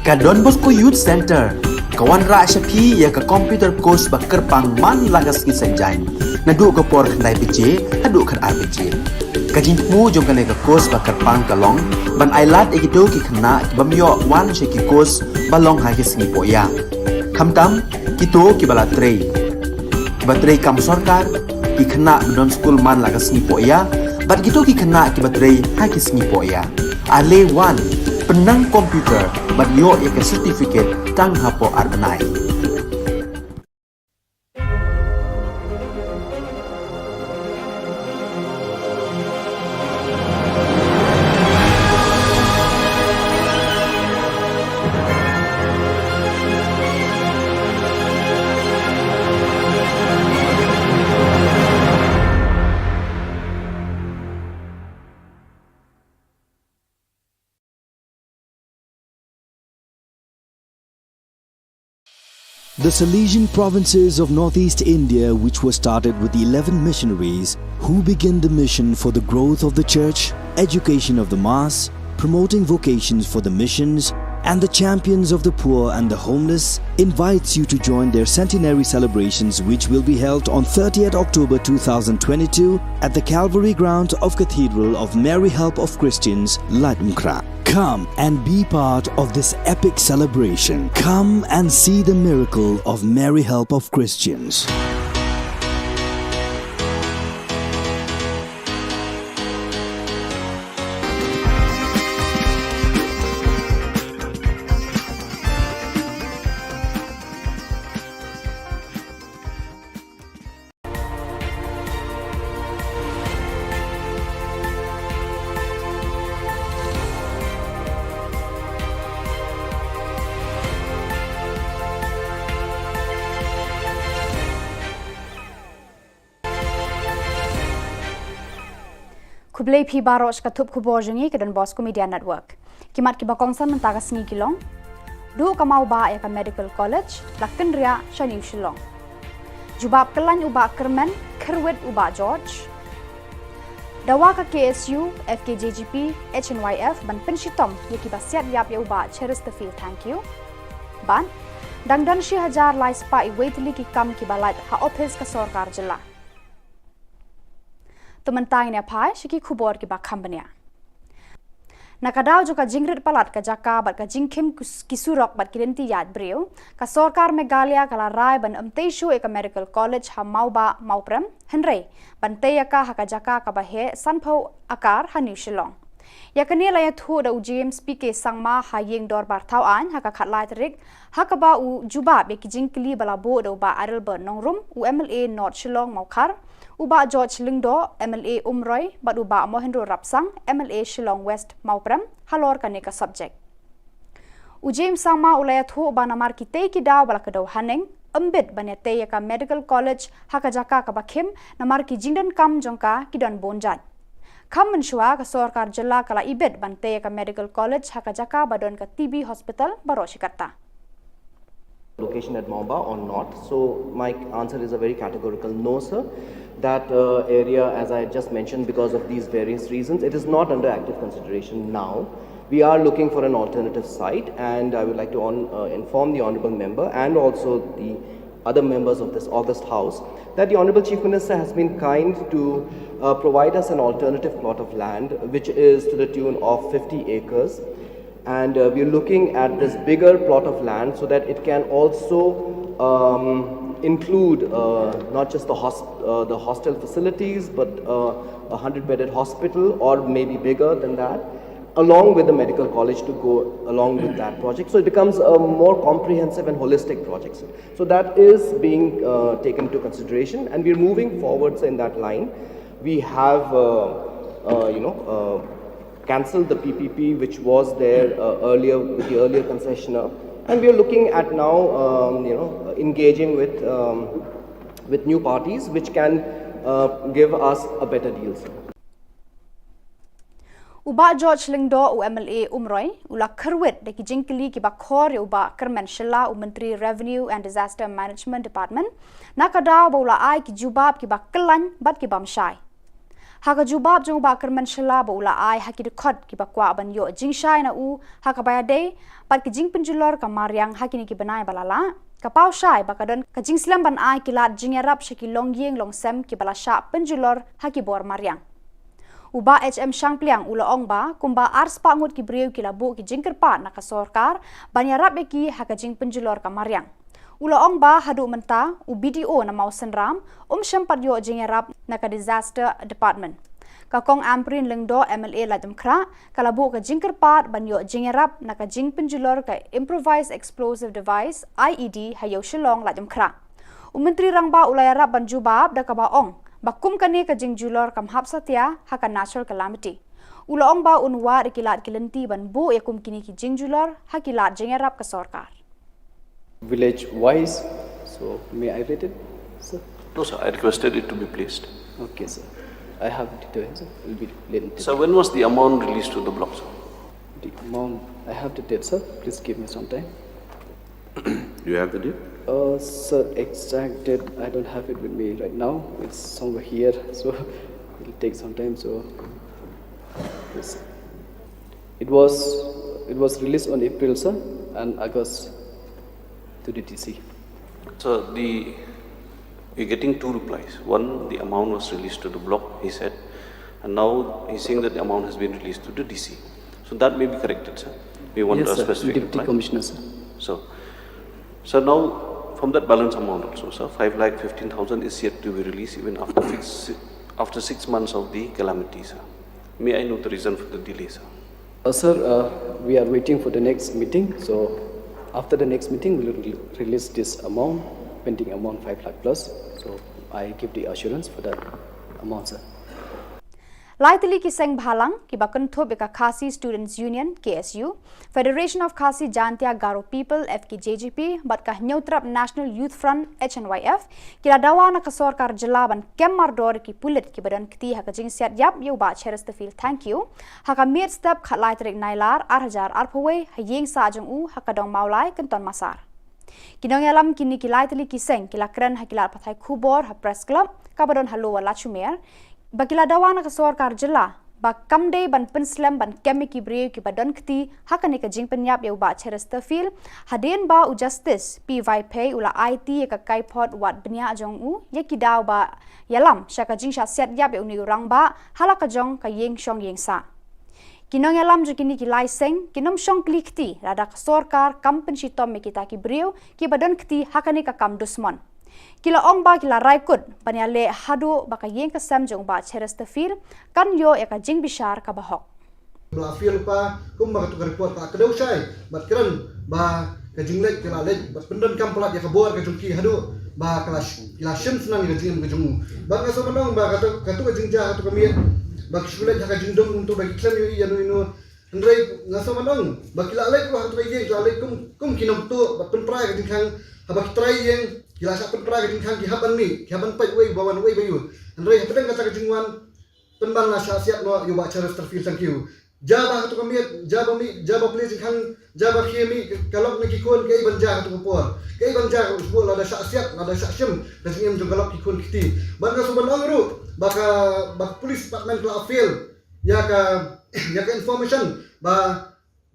Ka Don Bosco Youth Center kawan ra shapi ya ka computer course ba kerpang man lagas ki sanjai na du ko por khnai bije hadu khan arbije ka jingmu jong kan ka course ba kerpang kalong ban ailat ekito ki khna bamyo wan she ki course balong ha ki sngi poya khamtam kito ki bala trei batrei kam sarkar ki khna don school man lagas sngi poya bat kito ki khna ki batrei ha ki sngi poya ale wan penang komputer bat yo ya ka certificate tang hapo arbanai. The Salesian provinces of northeast India, which were started with the 11 missionaries who began the mission for the growth of the church, education of the mass, promoting vocations for the missions, and the champions of the poor and the homeless, invites you to join their centenary celebrations, which will be held on 30th October 2022 at the Calvary ground of Cathedral of Mary Help of Christians, Ladmkra. Come and be part of this epic celebration. Come and see the miracle of Mary Help of Christians. Kublai pi baros ka thup khubor jengi ke Don Bosco Media Network. Kimat ki bakongsan mentaga sni kilong. Du ka mau ba ya ka Medical College, lakin ria Shani Shillong. Jubab kelan uba kermen, kerwet uba George. Dawa ka KSU, FKJGP, HNYF ban penshitom ya ki basiat yap ya uba cheris the field thank you. Ban dangdan shi hajar lai spa I waitli ki kam ki balat ha office ka sarkar jilla. Tementai ne pai shiki khubor ki bakhambania nakadaw jo ka jingrit palat ka jaka bat ka jingkhim kisurok bat kirenti yad breu ka sarkar Meghalaya kala rai ban amteishu ek medical college ha mauba mauprem henrei ban teyaka ha ka jaka ka bahe sanpho akar ha New Shillong yakani la yathu da James PK sangma ha yeng dor bar thau an ha ka khatlai trik ha ka ba u juba be ki jingkli bala bo do ba arel ban nongrum u MLA North Shillong maukar Uba George Lingdo, MLA Umroy, but Uba Mohendro Rapsang, MLA Shillong West Mauprem, halor kaneka subject. James Sangma ulayathu uba namar ki te ki daw balakadaw haneng, umbit banyate ka Medical College hakajaka ka bakhim namar ki jingdan kam jongka ki don bonjat. Kam menshua ka sarkar jilla kala ibet bante ka Medical College hakajaka badon ka TB Hospital Baroshikarta. Location at Maumba or not? So my answer is a very categorical no, sir. That area, as I just mentioned, because of these various reasons, it is not under active consideration now. We are looking for an alternative site, and I would like to inform the Honourable Member and also the other members of this August House that the Honourable Chief Minister has been kind to provide us an alternative plot of land, which is to the tune of 50 acres. And we are looking at this bigger plot of land so that it can also include not just the hostel facilities, but a 100-bedded hospital or maybe bigger than that, along with the medical college to go along with that project. So it becomes a more comprehensive and holistic project. So that is being taken into consideration, and we're moving forwards in that line. We have, cancelled the PPP which was there earlier with the earlier concessionaire, and we are looking at now engaging with new parties which can give us a better deal. Uba George Lingdo u MLA Umroy ula kerwet de ki jingkli ki bakhor uba Kermen Shilla u Menteri Revenue and Disaster Management Department nakadaw bola ai ki jubab ki bakkelan bat ki bamshai Haka jubab jong ba kerman shela ba ula ai haki de khot ki ba kwa ban yo jing shai na u haka baya de pat ki jing penjulor ka mariang haki ni ki banai balala ka pau shai ba kadon ka jing slam ban ai ki lat jing yarap shaki long yeng long sem ki bala sha penjulor haki bor mariang uba HM Shang Pliang ula ong ba kumba ars pa ngut ki breu ki labu ki jing kerpa na ka sorkar ban yarap ki haka jing penjulor ka mariang Ula ong ba hadu menta u BDO na mau senram syempat yo jingerap na ka disaster department. Ka kong amprin lengdo MLA la demkra kalabu ka jingkerpat ban yo jingerap na ka jing penjulor ka improvised explosive device IED hayo Shillong la demkra. Menteri rang ba ulayarap ban jubab da ka ba ong bakum kani ka jingjulor kam hap satya haka natural calamity. Ula ong ba unwa ikilat kilenti ban bu yakum kini ki jingjulor hakilat jingerap ka sorkar. Village wise, so may I read it, sir? No, sir, I requested it to be placed. Okay, sir. I have details, sir. It will be later. So when was the amount released to the block, sir? The amount, I have the date, sir. Please give me some time. Do you have the date? Sir, exact date, I don't have it with me right now. It's somewhere here, so it will take some time, so please. It was released on April, sir, and August to the DC. So we're getting two replies. One, the amount was released to the block, he said, and now he's saying that the amount has been released to the DC. So that may be corrected, sir. We want Yes, a sir. specific Deputy reply. Commissioner, sir. So now from that balance amount also, sir, 5,15,000 is yet to be released even after 6 months of the calamity, sir. May I know the reason for the delay, sir? Sir, we are waiting for the next meeting. So after the next meeting, we will release this amount, pending amount 5 lakh plus. So I give the assurance for that amount, sir. Laitili ki seng bhalang ki bakun tho beka Khasi Students Union KSU, Federation of Khasi Jantia Garo People FKJGP, bat ka Neutrap National Youth Front HNYF, ki la dawa na ka sorkar jelaban kem mardor ki pulit ki badan kti haka jing siat yap yo ba cheres to feel thank you. Haka mir step khat laitrik nailar arhajar arpaway hayeng sa jong u haka dong maulai kenton masar. Kinong yalam kini ki laitili ki seng ki la kren hakilat pathai Khubor ha press club ka badon halo wala chumer. Bakila dawana ka sorkar jela ba kamde ban penslam ban kemi ki breu ki badon kti hakane ka jing penyap ya ba cheres fil haden ba u justice py pay ula IT ka kaipot wat benya jong u ye ki daw ba yalam shaka jing sha set yap ya uni rang ba halaka jong ka yeng shong yeng sa kinong yalam ju kini ki laiseng kinom shong klikti rada ka sorkar kampen tom me kita ki breu ki badon kti hakane ka kam dusmon Kila ong ba kila raikut banyale hadu baka yeng ka sam jong ba cheres fil kan yo ya ka jing bishar ka bahok. Bla fil pa kum ba tu report pa kedau sai bat kran ba ka jinglek kila lek bat pendon kam pelat ya ka bor ka jungki hadu ba kila shim senang ka jing ka jungu ba ka so menong ba ka tu ka jingja ka tu kamiet ba ksulek ka jingdong untuk bagi klem yo ya no ndrei ngaso menong ba kila lek ka tu yeng kila lek kum kinom tu bat penprai ka jingkang habak trai yeng kila sa penpra ka jingkang ki haban mi ki haban pai wei bawan wei bayu andrei pedang kata ka jingwan penban la sya siap no yo ba cheres terfil thank you jaba tu kamiet jaba play jingkang jaba khemi kalok ne ki kon kei banja tu por kei banja usbo la da sya siap la da sya shim da jingem jong kalok ki kon kiti ban ka so ban ru baka police department la afil ya ka information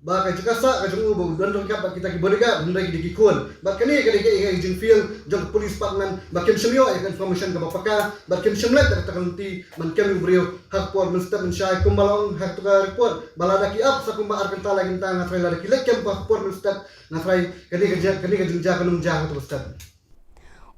ba ka jikasa ka jung bu dan dong kap kita ki bodega ndai ki dikikun ba kani ka dikai jing feel jong police department ba kem semio ya information ka bapaka ba kem semlet ka takanti man kem brio hak por mustap mensyai kumbalong hak tu ka report balada ki up sa kumba arkenta lagi tang ngatrai la ki lek kem pa por mustap ngatrai kani ka jingja kanum ja tu mustap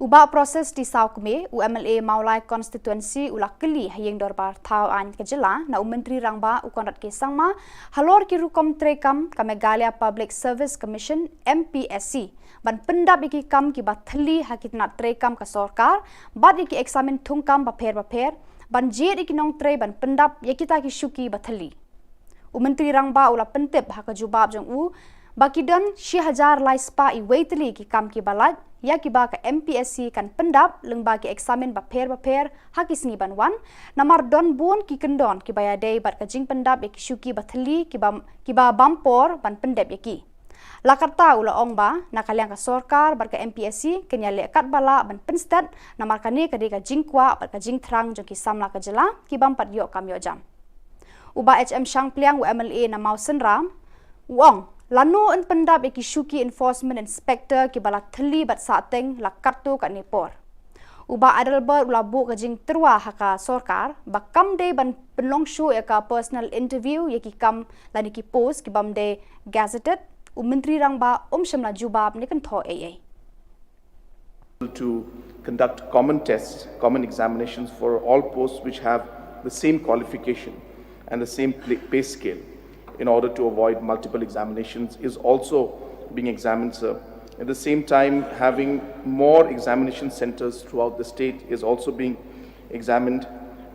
Uba proses di Saukme, UMLA Maulai Constituency ulakeli hayeng dorbar Thao An Ka Jylla na Menteri Rangba ukonrat ke sangma halor ki rukom trekam ka Meghalaya Public Service Commission MPSC ban pendap iki kam ki bathli hakit na trekam ka sorkar bad iki eksamen thungkam ba pher ban jed iki nong tre ban pendap ye kita ki shuki bathli Menteri Rangba ula pentep haka jubab jong u bakidon 1000 lai spa I waitli ki kam ki balat ya ki ba ka MPSC kan pendap lengba ki eksamen ba pher haki singi banwan namar don bun ki kendon ki baya dei bat ka jing pendap ki shuki bathli ki ba bampor ban pendap ki Lakata ula ong ba nakaliang ka sorkar bar ka MPSC kenya lekat bala ban penstat na markani ka ka jingkwa bar ka jingtrang jong ki samla ka jela ki bampat yo kamyo jam. Uba HM Shang Pliang UMLA na Mausen Ram Wong lano en pendap ki shuki enforcement inspector ki bala theli bat sateng lakat tu ka Nepor. Uba Adelbert ulabu ka jing terwa haka sorkar bakam de ban penlong show ka personal interview yaki kam lani ki post ki bam de gazetted Menteri Rangba Shamla Jubab ni kan tho AA. To conduct common tests, common examinations for all posts which have the same qualification and the same pay scale in order to avoid multiple examinations is also being examined, sir. At the same time, having more examination centers throughout the state is also being examined.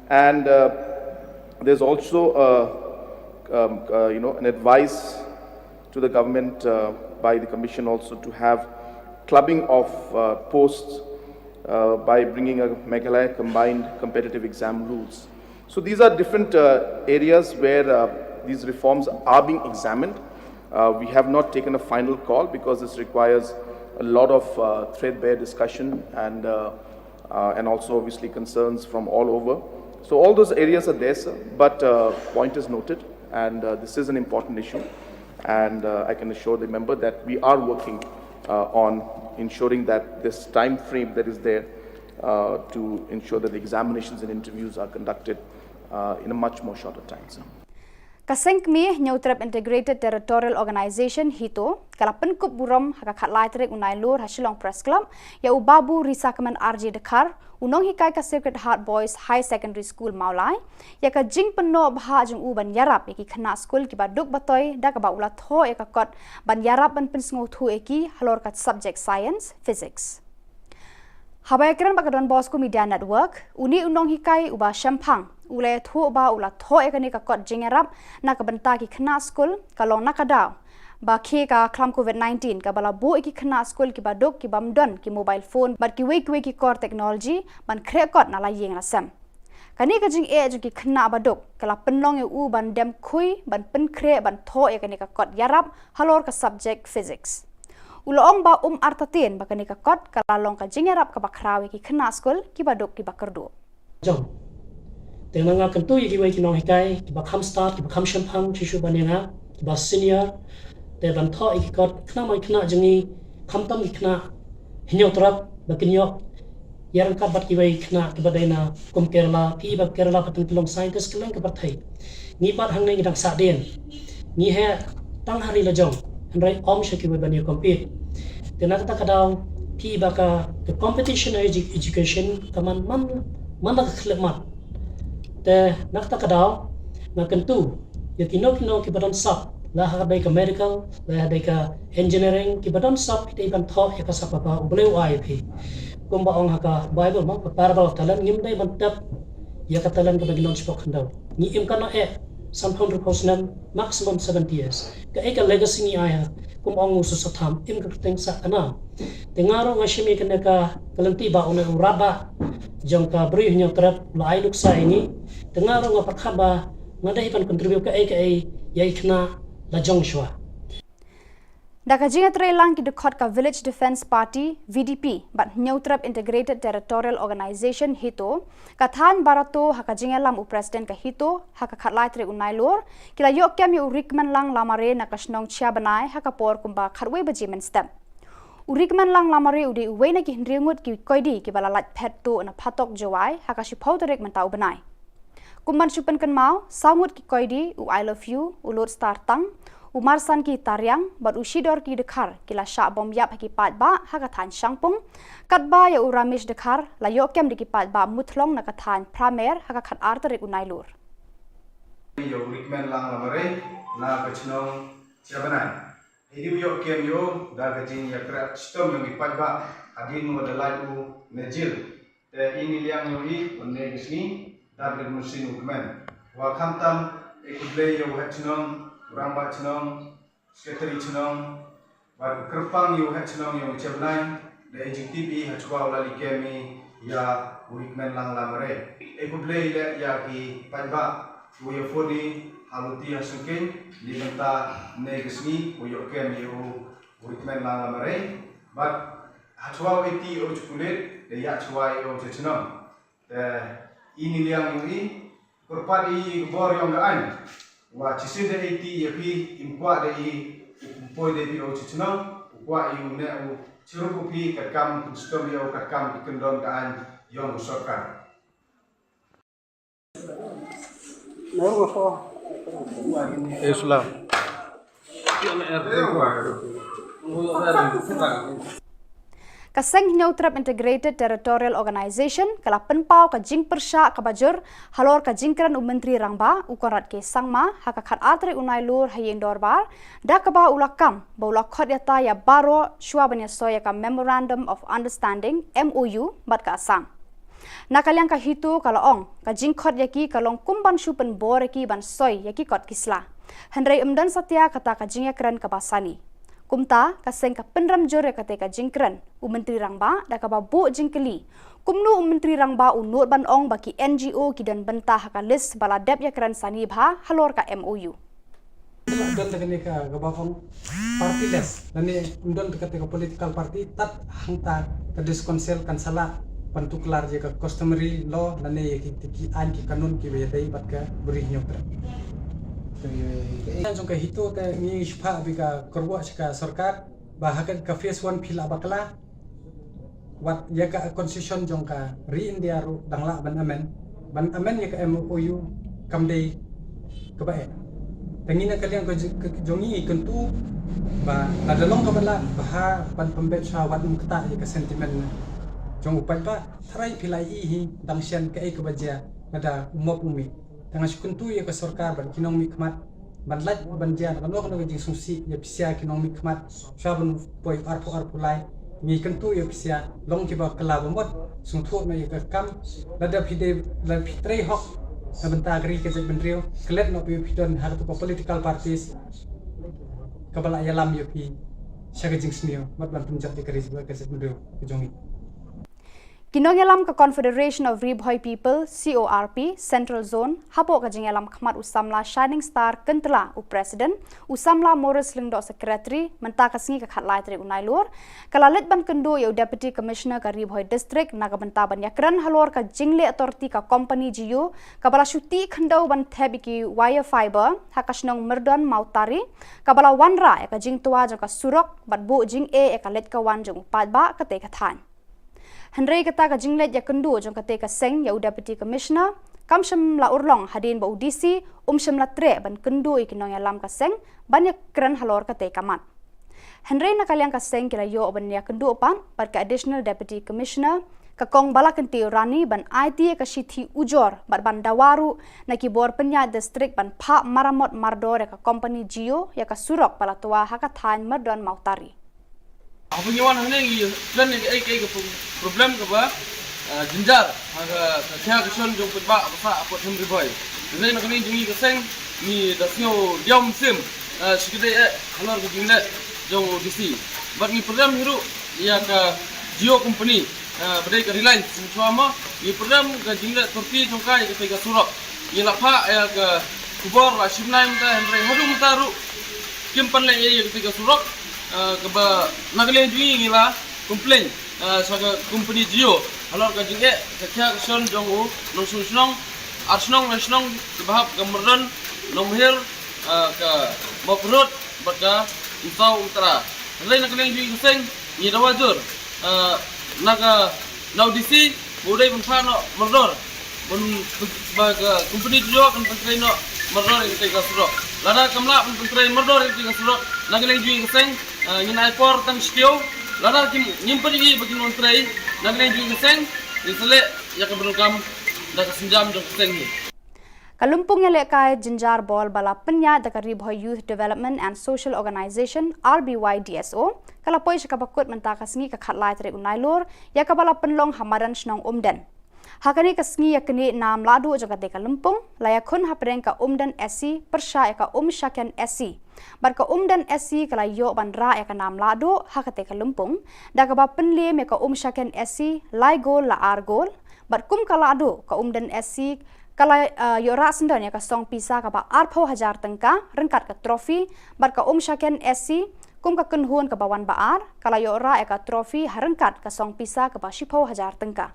And there's also an advice to the government by the commission also to have clubbing of posts by bringing a Meghalaya combined competitive exam rules. So these are different areas where these reforms are being examined. We have not taken a final call because this requires a lot of threadbare discussion and also obviously concerns from all over. So all those areas are there, sir, but point is noted, and this is an important issue. And I can assure the member that we are working on ensuring that this time frame that is there to ensure that the examinations and interviews are conducted in a much more shorter time, sir. Kasengmi Neutrap Integrated Territorial Organization hito kalapen kup buram haka khatlai trek unai lur ha Shillong Press Club ya ubabu risakaman RJ Dekar unong hikai ka Sacred Heart Boys High Secondary School Maulai ya ka jing penno bha jung u ban yarap ki khana school ki baduk batoi da ka ba ula tho ya ka kot ban yarap ban pinsngo thu eki halor ka subject science physics. Habayakran Bakadon Bosco Media Network uni unong hikai uba shampang ulai thu ba ula tho ekani ka kot jingarap na ka banta ki khana school kalong nakadaw ba khe ka khlam COVID-19 ka bala bu ki khana school ki badok ki bamdon ki mobile phone bar ki wek ki core technology ban khre kot na la yeng la sam kani ka jing e ki khana badok kala penlong u ban dem khui ban pen khre ban tho ekani ka kot yarap halor ka subject physics ulong ba artatin ba kani ka kot kala long ka jingarap ka bakrawi ki khana school ki badok ki bakardo jong Tenanga kentu yaki wai kinong hikai ki bakham start ki bakham shampang chishu banyanga ki bas senior te ban tho iki kot khna mai khna jengi khamtam ki khna hinyo trap bakinyo yaran ka bat ki wai khna ki badaina kum Kerala pi ba Kerala patun long scientist kelang ka bathai ni pat hang nei dang sa den ni he tang hari la jong handrai om shaki wai banyo compete tenaka ta kadaw pi ba ka the competition education kaman man ka khlemat te nakta kadaw na kentu ya kino ki badon sap la ha dai ka medical la ha dai ka engineering ki badon sap ki ban tho ya ka sap pa ubleu ai phi kumba ong ha ka bible ma parabal talan ngim dai ban tap ya ka talan ka baginon spok ndaw ni im kana some 100% maximum 70 years ka eka legacy ni ai kum ong usu satham im ka teng sa kana tengaro ngashimi kana ka kalanti ba ona uraba jong ka bri nyo trap lai luk sa ini tengaro nga pakhaba ngadai pan contribute ka ai yai khna la jong shwa Daka jinga lang ki dekot ka Village Defense Party VDP but Neutrap Integrated Territorial Organization hito kathan barato haka jinga lam u president ka hito haka khatlai tre unai lor kila yok kyam yu rikman lang lamare na kasnong chia banai haka por kumba kharwei baji men step urikman lang lamare udi uwei na ki hndringut ki koidi ki bala lat phet to na phatok jawai haka shipau direk man tau banai kumban chupan kan mau saungut ki koidi u I love you ulur star tang Umarsan ki tariang bat ushidor ki dekhar kila sha bom yap ki pat ba hakathan shangpung katba ya uramish dekhar la yokem ki pat ba muthlong na kathan pramer hakakhat artarik unailur yo rikmen lang lamare na kachnong chabanai hidi yo kem yo da gajin ya kra stom yo ki pat ba adin mo dalai u nejil te ini liang yo i onne gisni da bil musin ukmen wa khamtam ekuble yo hachnong Ramba chnong, sekretari chnong, bar kerpang yu hat chnong yu cebnai, da ejing TV hachwa ula likemi ya urikmen lang lamare. Ekuble ile ya ki padba Uya fodi haluti hasukin di benta negesni uya kem yu recommend lang lamare but hachwa iti o chukulit de ya chwa yo chechno de ini liang yui kurpat i bor yong gaan wa chisi de iti yapi impwa de i poi de pi o chechno wa yu ne u chiru pi kakam kustom yo kakam ikendon gaan yong sorkar. Islam. Kaseng Neutral Integrated Territorial Organization kala penpau ka jing persya ka bajur halor ka jingkran menteri rangba ukorat ke sangma hakakat atre unai lur hayeng dorbar da ka ba ulakam ba ulakot yata ya baro shwa banya soya ka Memorandum of Understanding MOU bat ka asam nakaliang ka hitu kala ong ka jingkot yaki kalong kumban shupen bor yaki ban soy yaki kot kisla hendrai umdan satya kata ka jingakran ka basani kumta kaseng ka penram jor ka te ka jingkran menteri rangba da ka ba bu jingkeli kumnu menteri rangba unut ban ong baki NGO kidan bentah ka list bala dep yakran sani bha halor ka MOU Undon tekani ka gabakong partyless nani undon tekati ka political party tat hangta ka diskonsel kan sala pantuklar je ka customary law nani ki an ki kanun ki beyai bat ka buri nyokra jong ka hitu ka ni shpa bi ka korwa ka sarkar bahakan ka phase 1 phila bakla wat ya ka concession jong ka re India ru dangla ban amen ya ka MOU kamdei ka bae tangina kalian ko jongi kentu ba nadalong ka bala baha pan pembet syawat mukta ya ka sentimen jong upai ba tharai philai hi dangsian ka ek baja nada umop umi tanga kuntu ya ka sarkar ban kinong mikmat ban laj ban jan kan no jing sungsi ya pisia kinong mikmat shabun poi arpu lai mi kentu ya pisia long kiba kala bomot sungthu na ya ka kam nada phide la phitrei hok bentagri ke benrio klet no pi pidon har to political parties kabala yalam yo pi shagajing snio mat ban punjab de kari ke benrio kejongi Kinongelam ka Confederation of Ribhoi People CORP Central Zone hapo ka jingelam khmat usamla Shining Star kentla u president usamla Morris Lingdo secretary menta ka singi ka khatlai tri unai lor kalalet ban kendo yo deputy commissioner ka Ribhoi district naga benta ban yakran halor ka jingle authority ka company GU kabala shuti khendo ban thebiki wire fiber hakashnong merdon mautari kabala wanra ka jingtua ka surok bat bu jing e ka let ka wan jong padba ka te ka than Henry kata ka jinglet ya kendu jong kate ka seng ya deputy commissioner kamsham la urlong hadin ba UDC sham la tre ban kendu ikinong ya lam ka seng ban ya kran halor kate kamat Henry nakaliang ka seng kila yo ban ya kendu pan par ka additional deputy commissioner ka kong bala kenti rani ban IT ka shithi ujor ban dawaru na kibor penya district ban pha maramot mardor ka company Geo ya ka surok pala tua haka thain mardon mautari Apa nyawan hanya ini plan ini ai problem ke ba jinjar aga kaya keson jong petba apa apa hemri boy jadi nak ni jungi keseng ni dasnyo diam sim sikide halor ke jingle jong DC bat ni program hiru ya ke Geo company badai ke Reliance semua ni program ke jingle turti jongkai ke tega surok ni lapha ya ke Khubor Na Ka Jylla hemri hadum taru kimpan le ya ke tega surok keba nagle jui ngila komplain saga company Geo halor ka jinge kya son jongu nong sunong arsnong nasionong bahap gamron nomher ka makrut baka usau utara lain nagle jui keseng ni dawajur naga naudisi budai bunfano merdor bun baga company Geo kan pentraino merdor itu ka surok lada kamla pentrain merdor itu ka surok nagle jui keseng Nginai por tang stio, lada kim nyimpan ini bagi menteri, nagle juga keseng, disele ya keberukam dah kesenjam jong keseng ni. Kalumpung yang lekai jinjar bol bala penya da Ribhoi Youth Development and Social Organization RBYDSO kalapoi sakabakut mentaka singi ka khatlai tre unai lor ya kabala penlong hamaran snong umden. Hakani ka singi yakni nam ladu jagate kalumpung layakun hapreng ka umden SC persya ka shaken SC barka dan SC kala yo bandra ya ka nam ladu hakate kalumpung da ka ba penle me ka shaken SC lai gol la ar gol bar kum kala adu ka dan SC Kalau yora sendanya ka song pisa ka ba arpo hajar tengka rengkat ka trofi bat ka syaken SC kum ka kenhuan ka bawan baar kalau yora ka trofi harengkat ka song pisa ka ba shipo hajar tengka.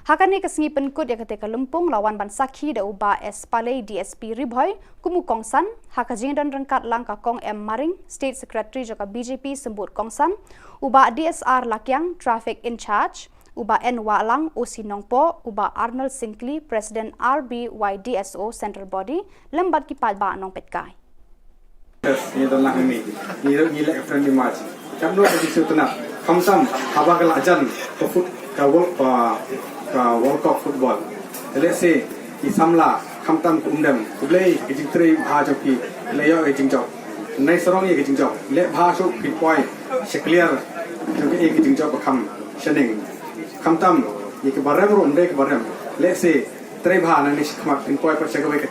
Hakan ni kesengi penkut yang ketika lempung lawan ban sakhi da uba S Palai DSP Riboy kumu kongsan hakajing dan rengkat lang ka kong M Maring State Secretary joka BJP sembut kongsan uba DSR Lakyang Traffic in Charge uba N Walang OC Nongpo uba Arnold Sinclair President RBYDSO Central Body lembat kipat ba nong petkai. Ini adalah ini lek friendly match. Kamno di situ nak kamsam haba kala ajan pefut ka World Cup football. Let's say isamla kamtam kumdam kublei gijing tri bha joki leyo gijing jok. Nai sorong ye gijing jok. Le bha so pit point clear joki ye gijing jok bakam shening. Kamtam ye ke barem ro ndai ke barem. Let's say tri bha na ni khmak pin point pa chagawe ke.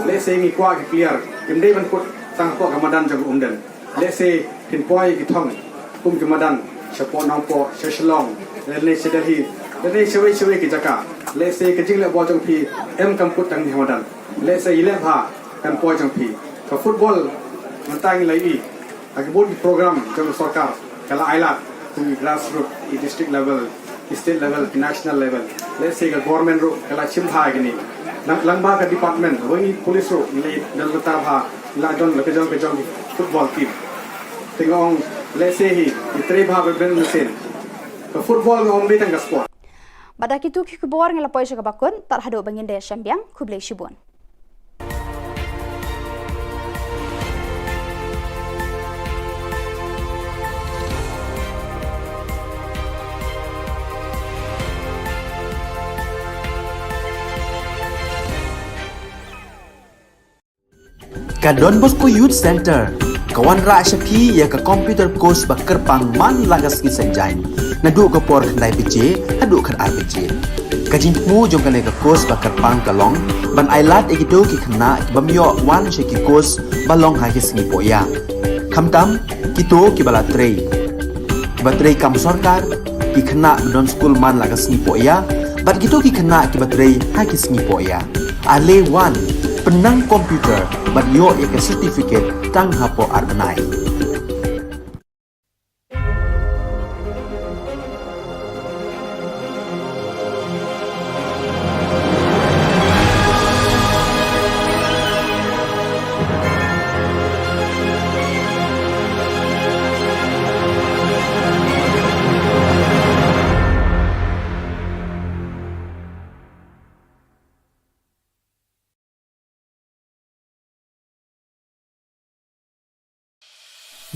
Let's say ngi kwa ke clear. Kimdei ban put tang ko kamadan jok umden. Let's say pin point ke thong kum kamadan chapo nangpo Shillong. Le sedahi Jadi sewe-sewe kita ka. Let's say kejing le bol jong pi em kamput tang di Hamadan. Let's say ile bha kan poi jong pi. Ka football mentang lai agi bol program jong sarkar kala ailat tu grassroots district level, state level, national level. Let's say ka government ro kala chimha gini. Lang ba ka department wengi police ro le dal ta bha la don le kejong football team. Tingong let's say hi itre bha ben mesin. Ka football ngom be tang ka sport. Pada kitu ki Khubor ngelapoi syaka bakun tak hado bangin daya syambiang kublai shibun. Ka Don Bosco Youth Center kawan ra syapi ya ka computer course bakar pang man lagas ki sanjain nadu ka por nai pije hadu kan RPG kajin mu jong kan ka course bakar pang kalong ban ailat egido ki khna bamyo wan sheki course balong ha ki singi poya khamtam kito ki bala trei batrei kam sarkar ki khna don school man lagas singi poya bat kito ki khna ki batrei ha ki singi poya ale wan penang komputer bat yo ya ka certificate tang hapo arbanai.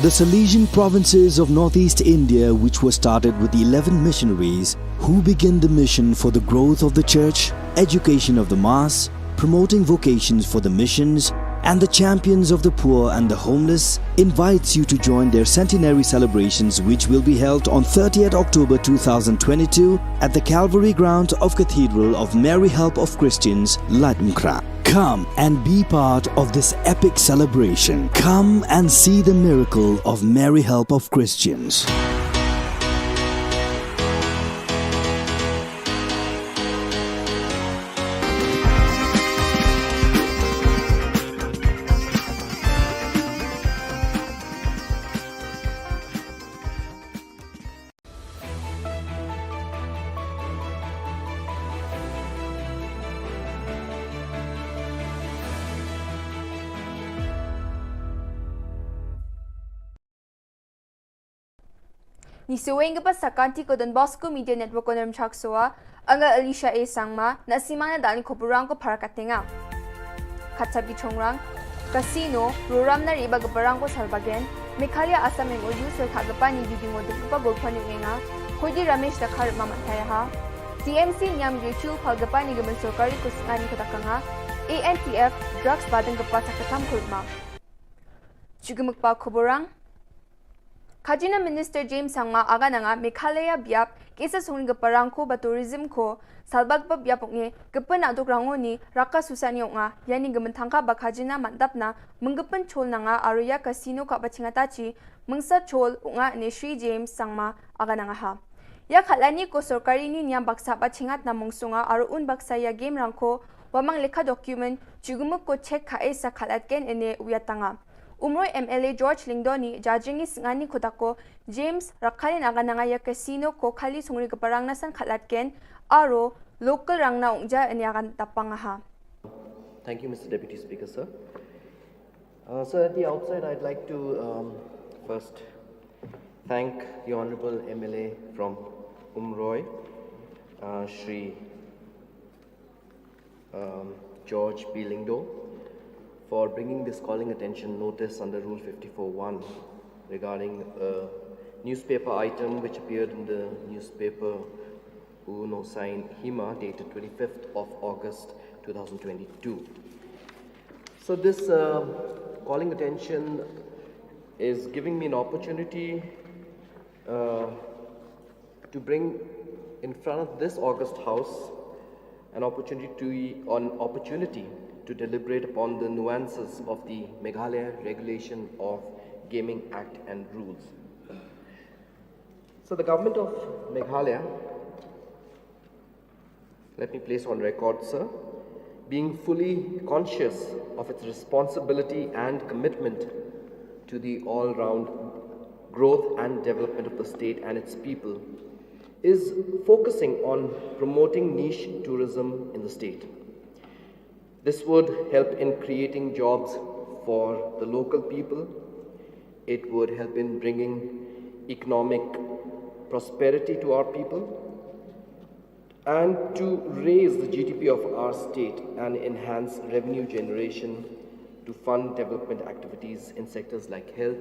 The Salesian provinces of northeast India, which were started with the 11 missionaries who began the mission for the growth of the church, education of the mass, promoting vocations for the missions, and the champions of the poor and the homeless, invites you to join their centenary celebrations, which will be held on 30th October 2022 at the Calvary ground of Cathedral of Mary Help of Christians, Latmkra. Come and be part of this epic celebration. Come and see the miracle of Mary Help of Christians. Ni suweng pa sa kanti ko Don Bosco Media Network ko ng Chaksoa, ang Alicia A. Sangma na simang na dali Khubor ko para katinga. Katsabi chongrang, casino, ruram na riba gaparang ko salbagen, Mekhalya asam ng uyu sa kagapa ni video mo dun pa gulpa ni nga, Hudi Ramesh da kar mamantaya ha. TMC nyam YouTube kagapa ni gaman sokari ko singani katakanga, ANTF drugs badang gapa sa katam kulma. Chugumukpa Khuborang, Kajina Minister James Sangma aga nga Mekhalya biap kesa sungling gaparang ko ba tourism ko salbag pa biapok ni gapan na rango ni raka susani nga yani gamantangka ba kajina mandap na menggapan chol na nga aruya casino ka ba chingatachi mengsa chol nga ni Sri James Sangma aga nga ha Ya khalani ko sorkari ni niam baksa ba chingat na mungsunga aru un baksa ya game rangko wamang lekha document chugumuk ko check khae sa khalatken ene uyatanga. Umroy MLA George Lingdoni judging is ngani kodako James Rakhalin agananga ya casino ko khali sungri kaparang nasan khalatken aro local rangna ungja ene agan tapangaha. Thank you, Mr. Deputy Speaker, sir. So at the outside, I'd like to first thank the Honorable MLA from Umroy, Shri George B. Lingdo, for bringing this calling attention notice under Rule 54.1 regarding a newspaper item which appeared in the newspaper Uno Sign Hima dated 25th of August 2022. So this calling attention is giving me an opportunity to bring in front of this August House an opportunity to deliberate upon the nuances of the Meghalaya Regulation of Gaming Act and Rules. So the government of Meghalaya, let me place on record, sir, being fully conscious of its responsibility and commitment to the all-round growth and development of the state and its people, is focusing on promoting niche tourism in the state. This would help in creating jobs for the local people. It would help in bringing economic prosperity to our people and to raise the GDP of our state and enhance revenue generation to fund development activities in sectors like health,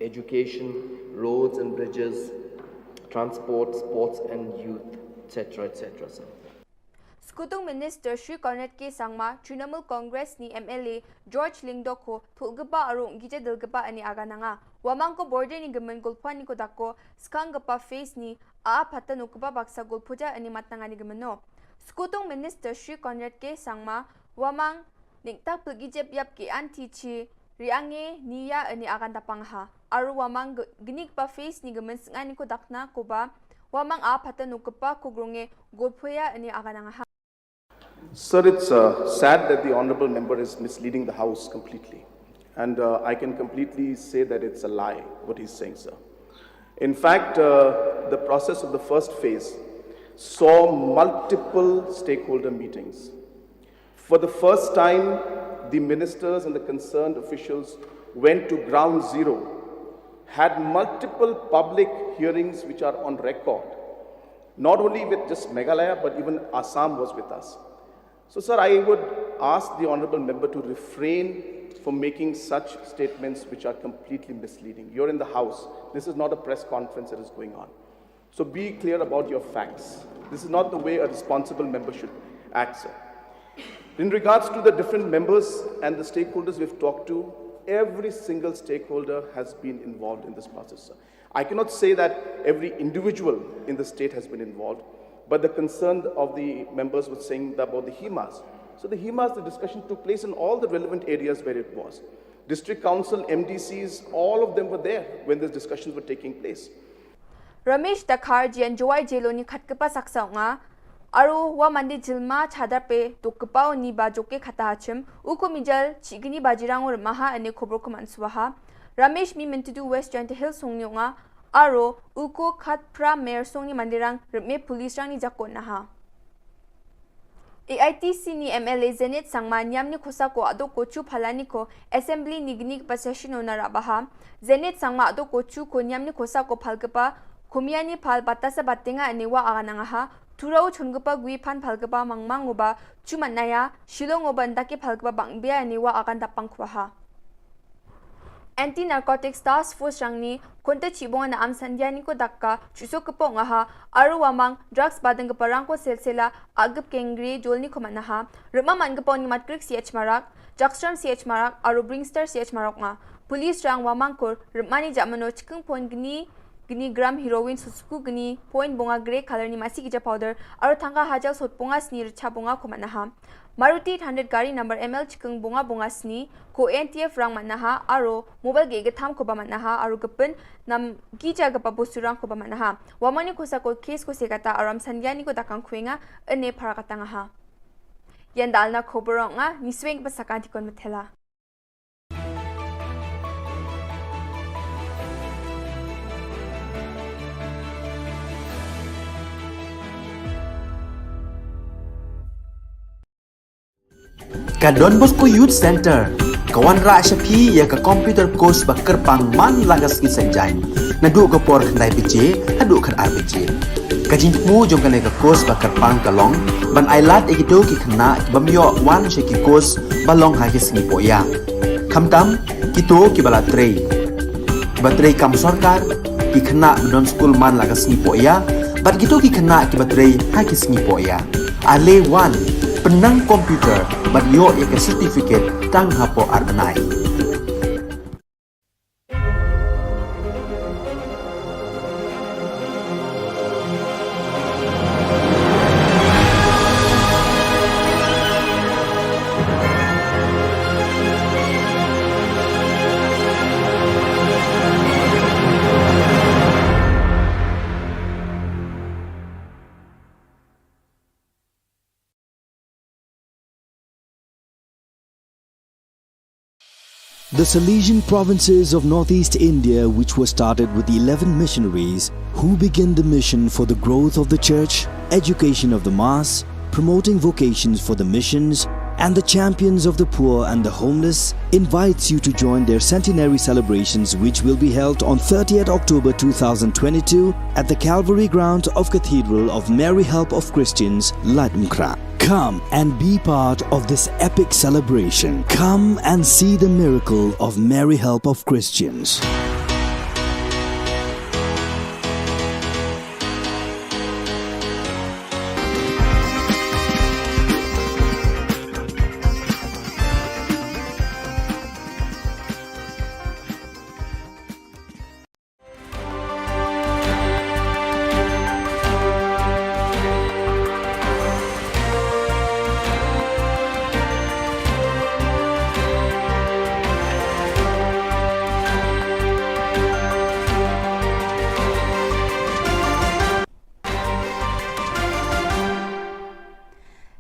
education, roads and bridges, transport, sports and youth, etc., etc., sir. Skutung Minister Shri Cornet K. Sangma, Trinamool Congress ni MLA George Lingdo ko thulgapa arong gija dilgapa ani agananga. Wamang ko border ni gaman gulpuan ni kodako skang gapa face ni patan ukaba baksa gulpuja ani matanga ni gamano. Skutung Minister Shri Cornet K. Sangma, wamang niktak pagijep yap ki anti chi riange niya ani agan tapangha. Aru wamang ginik pa face ni gaman ngani ko dakna ko ba wamang patan ukapa kugrunge gulpuya ani agananga. Sir, it's sad that the Honourable Member is misleading the House completely. And I can completely say that it's a lie, what he's saying, sir. In fact, the process of the first phase saw multiple stakeholder meetings. For the first time, the ministers and the concerned officials went to ground zero, had multiple public hearings which are on record, not only with just Meghalaya, but even Assam was with us. So, sir, I would ask the Honourable Member to refrain from making such statements which are completely misleading. You're in the House. This is not a press conference that is going on. So be clear about your facts. This is not the way a responsible member should act, sir. In regards to the different members and the stakeholders we've talked to, every single stakeholder has been involved in this process, sir. I cannot say that every individual in the state has been involved, but the concern of the members was saying about the HEMAs. So the HEMAs, the discussion took place in all the relevant areas where it was. District Council, MDCs, all of them were there when the discussions were taking place. Ramesh Dakhar jian joy jeloni khatkapa saksa nga aru wa mandi jilma chhadarpe tukpao ni ba joke khata achim uko mijal chigini bajirang or maha ane khobor ko manswaha Ramesh mi mintidu West Giant Hill songnya nga aro uko khat pra mayor songni mandirang me police rang ni jakon naha AITC ni MLA Zenit Sangma nyamni khosa ko ado kochu phalani ko assembly nigni possession onara baha Zenit Sangma ado kochu ko nyamni khosa ko phalgapa Kumiani phal batasa batenga anewa agananga ha turau chungpa gui phan phalgapa mangmangoba chumanaya Shillong oban dake phalgapa bangbia anewa agan tapangkhwa ha Anti-Narcotics Task Force rangni konta chibonga na amsandiani ko dakka chusokpo nga ha aru wamang drugs badang parang ko selsela agap kengri jolni ko manaha ruma mangpo ni matrix CH marak Jackstrom CH marak aru Bringstar CH marak nga police rang wamang ko rumani jamano chikung pon gni gram heroin susku gni point bonga grey color ni masi gija powder aru thanga hajal sotponga snir chabonga ko manaha Maruti 100 gari number ML chikung bunga sni ko NTF rang manaha aro mobile ge gatham ko ba manaha aro gapun nam gija gapa bosurang ko ba manaha wamani ko sa ko case ko sekata aram sangyani ko dakang khuenga ane pharakatanga ha yandalna khoborong ni swing pa sakanti kon mathela. Ka Don Bosco Youth Center, kawan ra shapi ya ka computer course bakar pang man lagas ki sanjai. Nadu ka por khnai piche, hadu khan ar piche. Ka jingmu jong ka ka course bakar pang kalong, ban ailat egito ki khna bamyo wan she ki course balong ha ki sngi poya. Khamtam kito ki bala trei. Batrei kam sarkar ki khna don school man lagas sngi poya, bat kito ki khna ki batrei ha ki sngi poya. Ale wan penang komputer bat yo ek certificate tang hapo arbanai. The Salesian provinces of northeast India, which were started with the 11 missionaries who began the mission for the growth of the church, education of the mass, promoting vocations for the missions, and the champions of the poor and the homeless, invites you to join their centenary celebrations, which will be held on 30th October 2022 at the Calvary ground of Cathedral of Mary Help of Christians, Ladumkra. Come and be part of this epic celebration. Come and see the miracle of Mary Help of Christians.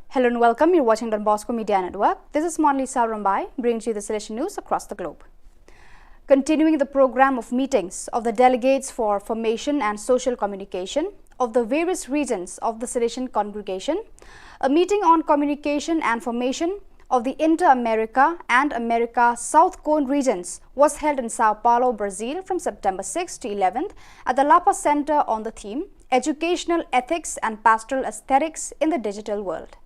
Hello and welcome. You're watching Don Bosco Media Network. This is Monlisa Rambai, bringing you the Salesian news across the globe. Continuing the program of meetings of the delegates for formation and social communication of the various regions of the Salesian congregation, a meeting on communication and formation of the Inter-America and America South Cone regions was held in Sao Paulo, Brazil from September 6 to 11th at the Lapa Center on the theme Educational Ethics and Pastoral Aesthetics in the Digital World.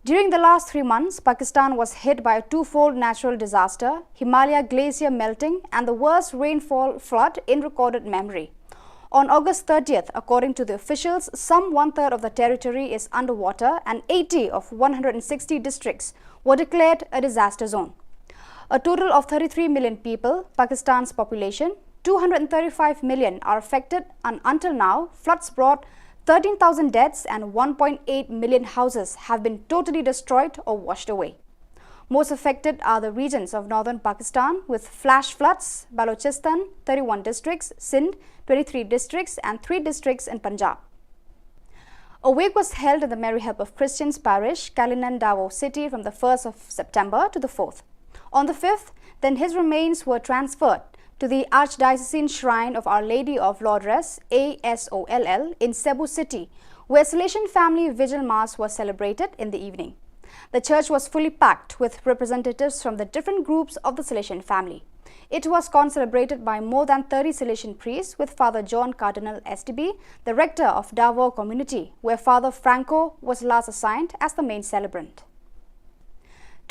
During the last 3 months, Pakistan was hit by a twofold natural disaster, Himalaya glacier melting and the worst rainfall flood in recorded memory. On August 30th, according to the officials, some one-third of the territory is underwater and 80 of 160 districts were declared a disaster zone. A total of 33 million people, Pakistan's population, 235 million are affected, and until now, floods brought 13,000 deaths and 1.8 million houses have been totally destroyed or washed away. Most affected are the regions of northern Pakistan with flash floods, Balochistan, 31 districts, Sindh, 23 districts and 3 districts in Punjab. A wake was held in the Mary Help of Christians parish, Kalinan Davao city from the 1st of September to the 4th. On the 5th, then his remains were transferred to the Archdiocesan Shrine of Our Lady of Lourdes, ASOLL, in Cebu City, where Salesian Family Vigil Mass was celebrated in the evening. The church was fully packed with representatives from the different groups of the Salesian family. It was concelebrated by more than 30 Salesian priests with Father John Cardinal STB, the rector of Davao community, where Father Franco was last assigned as the main celebrant.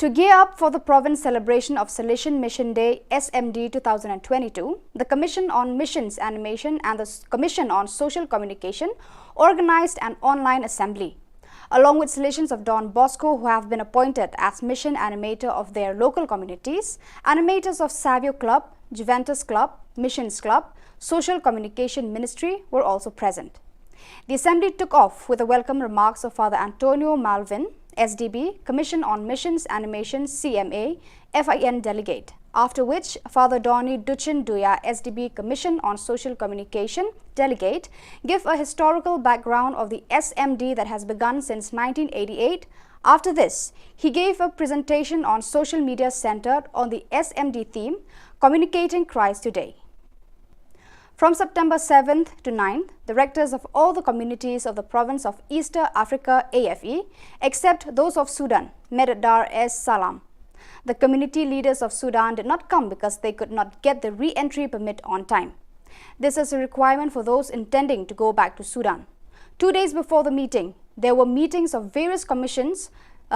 To gear up for the province celebration of Salesian Mission Day SMD 2022, the Commission on Missions Animation and the Commission on Social Communication organized an online assembly. Along with Salesians of Don Bosco who have been appointed as mission animator of their local communities, animators of Savio Club, Juventus Club, Missions Club, Social Communication Ministry were also present. The assembly took off with the welcome remarks of Father Antonio Malvin, SDB, Commission on Missions Animation CMA, FIN delegate. After which, Father Donny Duchin Duya, SDB Commission on Social Communication delegate, give a historical background of the SMD that has begun since 1988. After this, he gave a presentation on social media centered on the SMD theme, Communicating Christ Today. From September 7th to 9th, the rectors of all the communities of the province of East Africa AFE, except those of Sudan, met at Dar es Salaam. The community leaders of Sudan did not come because they could not get the re-entry permit on time. This is a requirement for those intending to go back to Sudan. 2 days before the meeting, there were meetings of various commissions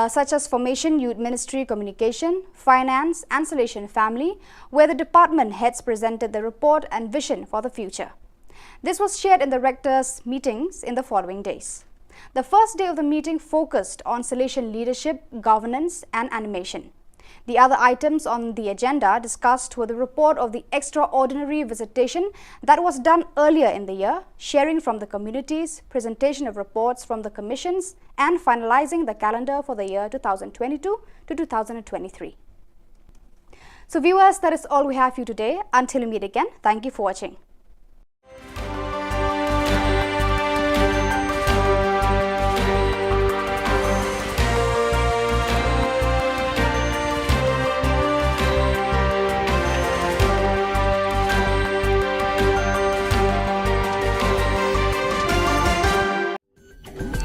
such as Formation Youth Ministry Communication, Finance, and Salvation Family, where the department heads presented the report and vision for the future. This was shared in the rectors' meetings in the following days. The first day of the meeting focused on Salvation leadership, governance, and animation. The other items on the agenda discussed were the report of the extraordinary visitation that was done earlier in the year, sharing from the communities, presentation of reports from the commissions, and finalizing the calendar for the year 2022 to 2023. So viewers, that is all we have for you today. Until we meet again, thank you for watching.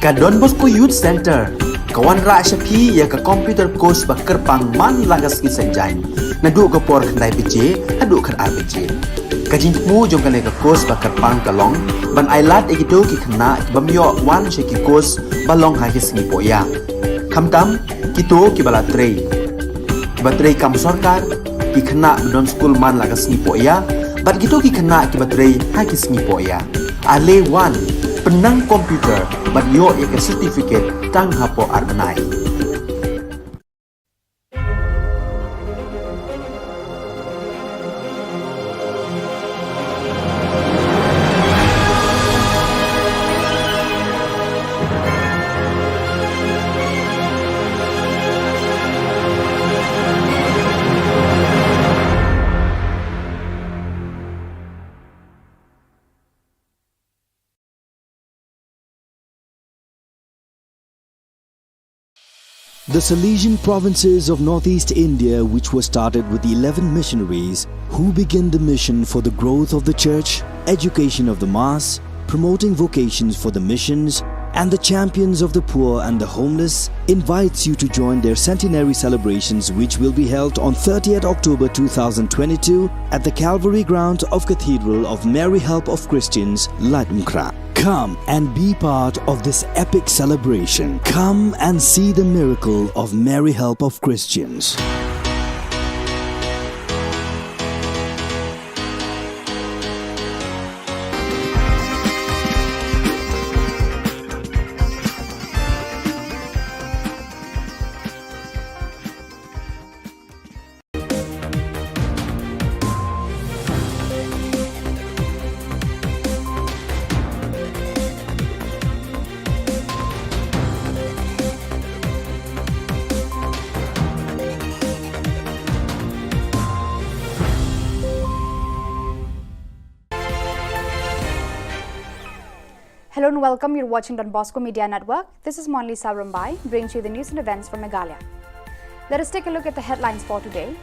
Ka Don Bosco Youth Center, kawan ra syapi ya ka computer course bakar pangman lagas ki sanjang, nadu ka por kandai BJ, hadu kan RBJ. Kajing mu jom kan ka course bakar pang kalong, ban ailat egito ki khna bamyo wan sheki course balong ha ki singi poya. Kamtam kito ki bala trei. Batrei kam sarkar ki khna don school man lagas singi poya, bat kito ki khna ki batrei ha ki singi poya. Ale wan penang komputer bat yo ke certificate tang hapo arnai. The Salesian provinces of northeast India, which was started with the 11 missionaries who began the mission for the growth of the church, education of the mass, promoting vocations for the missions, and the champions of the poor and the homeless, invites you to join their centenary celebrations, which will be held on 30th October 2022 at the Calvary ground of Cathedral of Mary Help of Christians, Ladumkra. Come and be part of this epic celebration. Come and see the miracle of Mary Help of Christians. Hello and welcome. You're watching Don Bosco Media Network. This is Monli Sabrambai, bringing you the news and events from Meghalaya. Let us take a look at the headlines for today.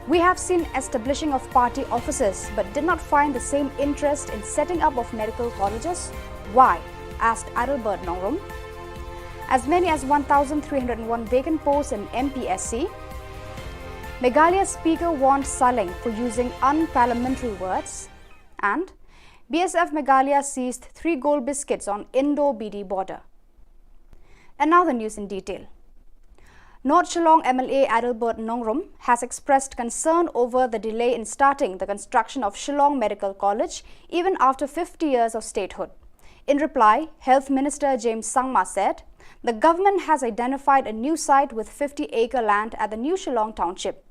We have seen establishing of party offices but did not find the same interest in setting up of medical colleges. Why? Asked Adalbert Nongrum. As many as 1,301 vacant posts in MPSC. Meghalaya Speaker warned Saling for using unparliamentary words. And BSF Meghalaya seized 3 gold biscuits on Indo-BD border. And now the news in detail. North Shillong MLA Adalbert Nongrum has expressed concern over the delay in starting the construction of Shillong Medical College even after 50 years of statehood. In reply, Health Minister James Sangma said, the government has identified a new site with 50-acre land at the new Shillong township.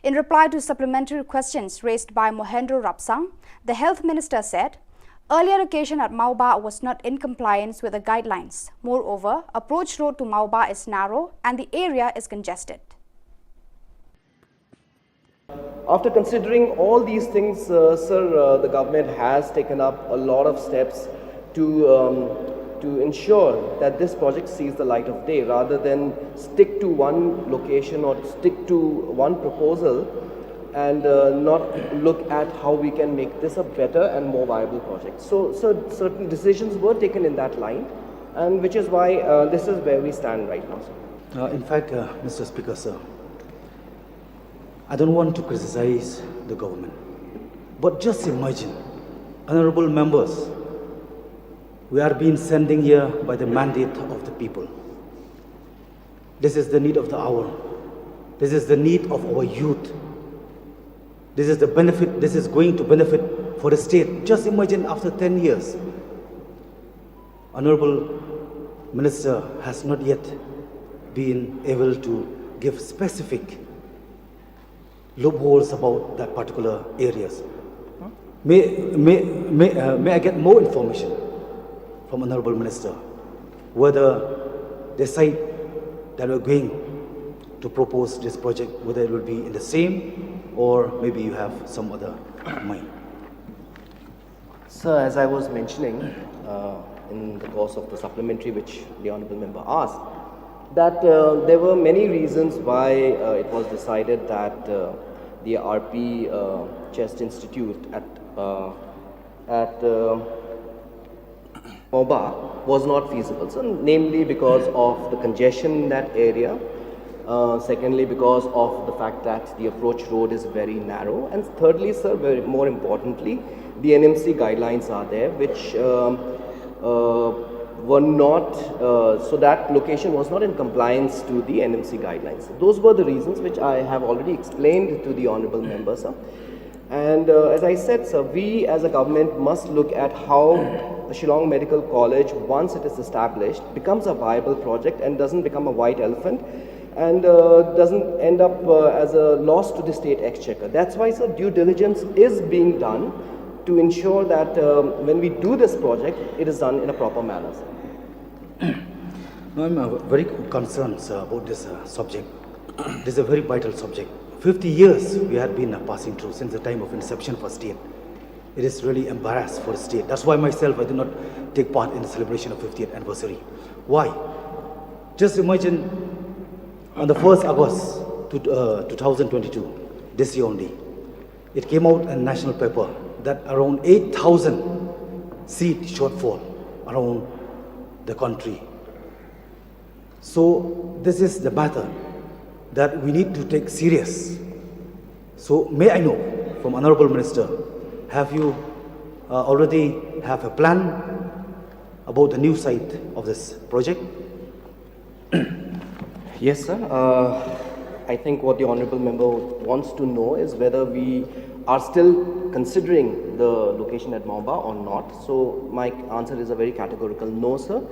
In reply to supplementary questions raised by Mohendro Rapsang, the Health Minister said, Earlier location at Mauba was not in compliance with the guidelines. Moreover, approach road to Mauba is narrow and the area is congested. After considering all these things, sir, the government has taken up a lot of steps to ensure that this project sees the light of day rather than stick to one location or stick to one proposal and not look at how we can make this a better and more viable project. So certain decisions were taken in that line, and which is why this is where we stand right now, sir. In fact, Mr. Speaker, sir, I don't want to criticize the government, but just imagine, honorable members, we are being sending here by the mandate of the people. This is the need of the hour. This is the need of our youth. This is the benefit, this is going to benefit for the state. Just imagine after 10 years, Honorable Minister has not yet been able to give specific loopholes about that particular areas. May I get more information from Honorable Minister whether the site that we're going to propose this project, whether it will be in the same or maybe you have some other mind? Sir, as I was mentioning in the course of the supplementary which the Honourable Member asked, that there were many reasons why it was decided that the RP Chest Institute at Mauba was not feasible. So, namely because of the congestion in that area, secondly because of the fact that the approach road is very narrow, and thirdly, sir, more importantly, the NMC guidelines are there which were not, so that location was not in compliance to the NMC guidelines. Those were the reasons which I have already explained to the Honourable Member, sir. And as I said, sir, we as a government must look at how the Shillong Medical College, once it is established, becomes a viable project and doesn't become a white elephant and doesn't end up as a loss to the state exchequer. That's why, sir, due diligence is being done to ensure that when we do this project, it is done in a proper manner, sir. No, I'm very concerned, sir, about this subject. This is a very vital subject. 50 years we had been passing through since the time of inception for state. It is really embarrassed for the state. That's why myself, I did not take part in the celebration of 50th anniversary. Why? Just imagine on the 1st August 2022, this year only, it came out in national paper that around 8,000 seat shortfall around the country. So this is the matter that we need to take serious. So may I know from Honorable Minister, have you already have a plan about the new site of this project? Yes, sir. I think what the Honourable Member wants to know is whether we are still considering the location at Mauba or not. So my answer is a very categorical no, sir.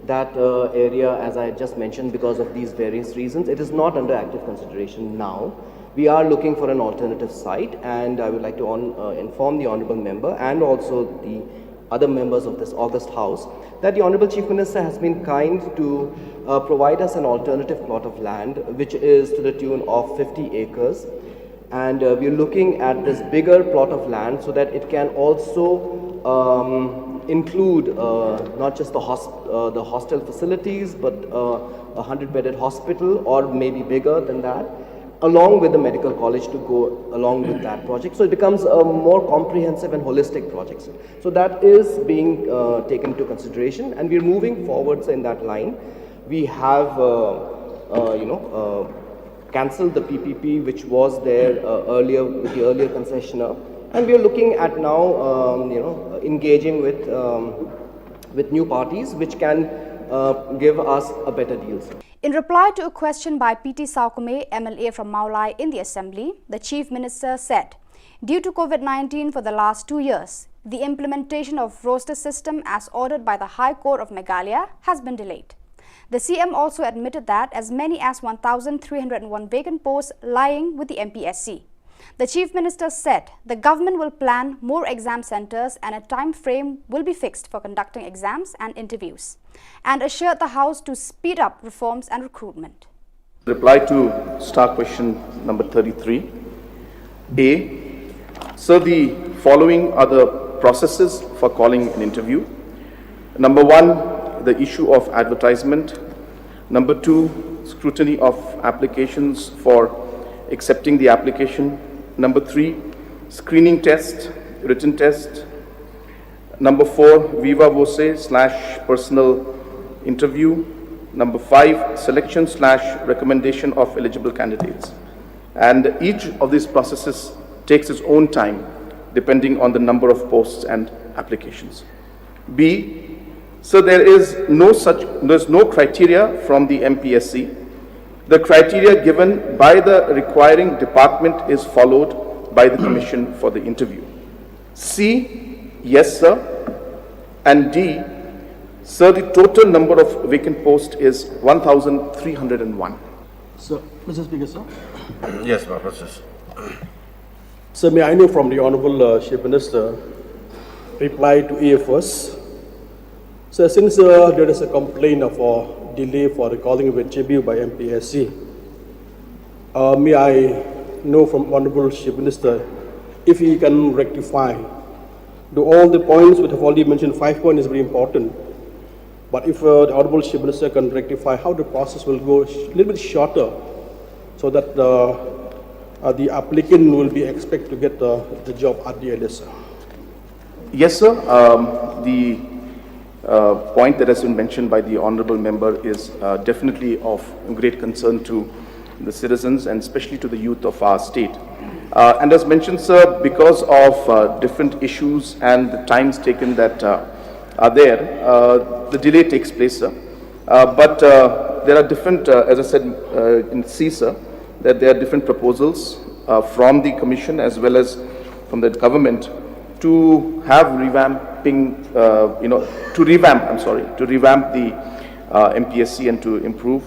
That area, as I just mentioned, because of these various reasons, it is not under active consideration now. We are looking for an alternative site, and I would like to inform the Honourable Member and also the other members of this august House that the Honourable Chief Minister has been kind to provide us an alternative plot of land which is to the tune of 50 acres. And we are looking at this bigger plot of land so that it can also include not just the hostel facilities, but a 100-bedded hospital or maybe bigger than that, along with the medical college to go along with that project. So it becomes a more comprehensive and holistic project. So that is being taken into consideration, and we are moving forwards in that line. We have, cancelled the PPP which was there earlier with the earlier concessionaire, and we are looking at now, engaging with new parties which can give us a better deal. In reply to a question by PT Saukume, MLA from Maulai in the Assembly, the Chief Minister said, due to COVID-19 for the last 2 years, the implementation of roster system as ordered by the High Court of Meghalaya has been delayed. The CM also admitted that as many as 1,301 vacant posts lying with the MPSC. The Chief Minister said the government will plan more exam centres and a time frame will be fixed for conducting exams and interviews, and assured the House to speed up reforms and recruitment. Reply to star question number 33. A. Sir, the following are the processes for calling an interview. Number 1, the issue of advertisement. Number 2, scrutiny of applications for accepting the application. Number 3, screening test, written test. Number 4, viva voce / personal interview. Number 5, selection / recommendation of eligible candidates. And each of these processes takes its own time depending on the number of posts and applications. B, so there's no criteria from the MPSC. The criteria given by the requiring department is followed by the commission for the interview. C, yes sir. And D, sir, the total number of vacant posts is 1,301. So, Mr. Speaker, sir. Yes, my process. Sir, may I know from the Honourable Chief Minister reply to A first. So, since there is a complaint of delay for recalling of a JBU by MPSC, may I know from Honourable Chief Minister if he can rectify all the points which have already mentioned. 5 points is very important, but if the Honourable Chief Minister can rectify how the process will go a little bit shorter, so that the applicant will be expected to get the job at the earliest. Yes, sir. The point that has been mentioned by the honourable member is definitely of great concern to the citizens and especially to the youth of our state. And as mentioned, sir, because of different issues and the times taken that are there, the delay takes place, sir. But there are different, as I said in C, sir, that there are different proposals from the commission as well as from the government to have revamping, to revamp the MPSC and to improve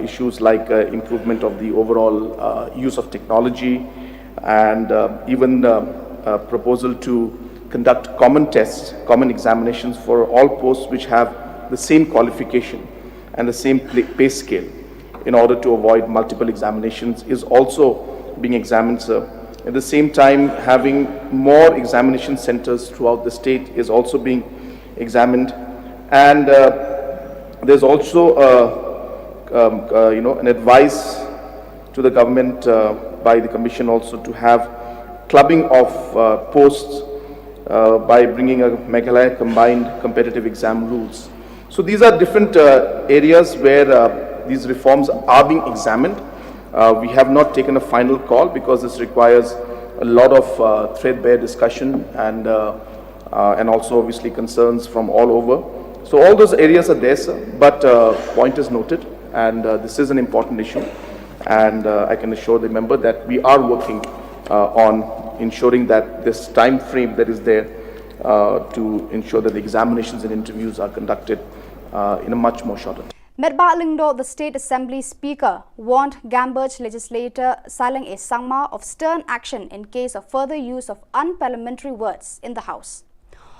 issues like improvement of the overall use of technology, and even proposal to conduct common tests, common examinations for all posts which have the same qualification and the same pay scale, in order to avoid multiple examinations, is also being examined, sir. At the same time, having more examination centers throughout the state is also being examined. And there's also an advice to the government by the commission also to have clubbing of posts by bringing a Meghalaya combined competitive exam rules. So these are different areas where these reforms are being examined. We have not taken a final call because this requires a lot of threadbare discussion and also obviously concerns from all over. So all those areas are there, sir, but point is noted, and this is an important issue, and I can assure the member that we are working on ensuring that this time frame that is there to ensure that the examinations and interviews are conducted in a much more shorter time. Medba Lingdo, the State Assembly Speaker, warned Gamberge legislator Shillong A. Sangma of stern action in case of further use of unparliamentary words in the House.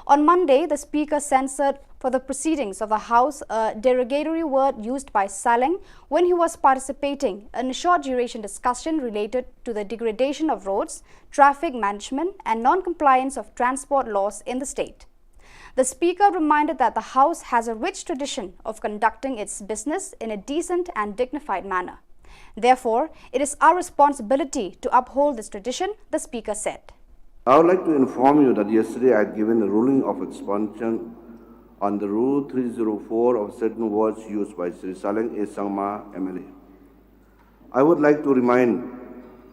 On Monday, the Speaker censored for the proceedings of the House a derogatory word used by Shillong when he was participating in a short-duration discussion related to the degradation of roads, traffic management and non-compliance of transport laws in the state. The Speaker reminded that the House has a rich tradition of conducting its business in a decent and dignified manner. Therefore, it is our responsibility to uphold this tradition, the Speaker said. I would like to inform you that yesterday I had given a ruling of expunction on the Rule 304 of certain words used by Sri Shillong A. Sangma, MLA. I would like to remind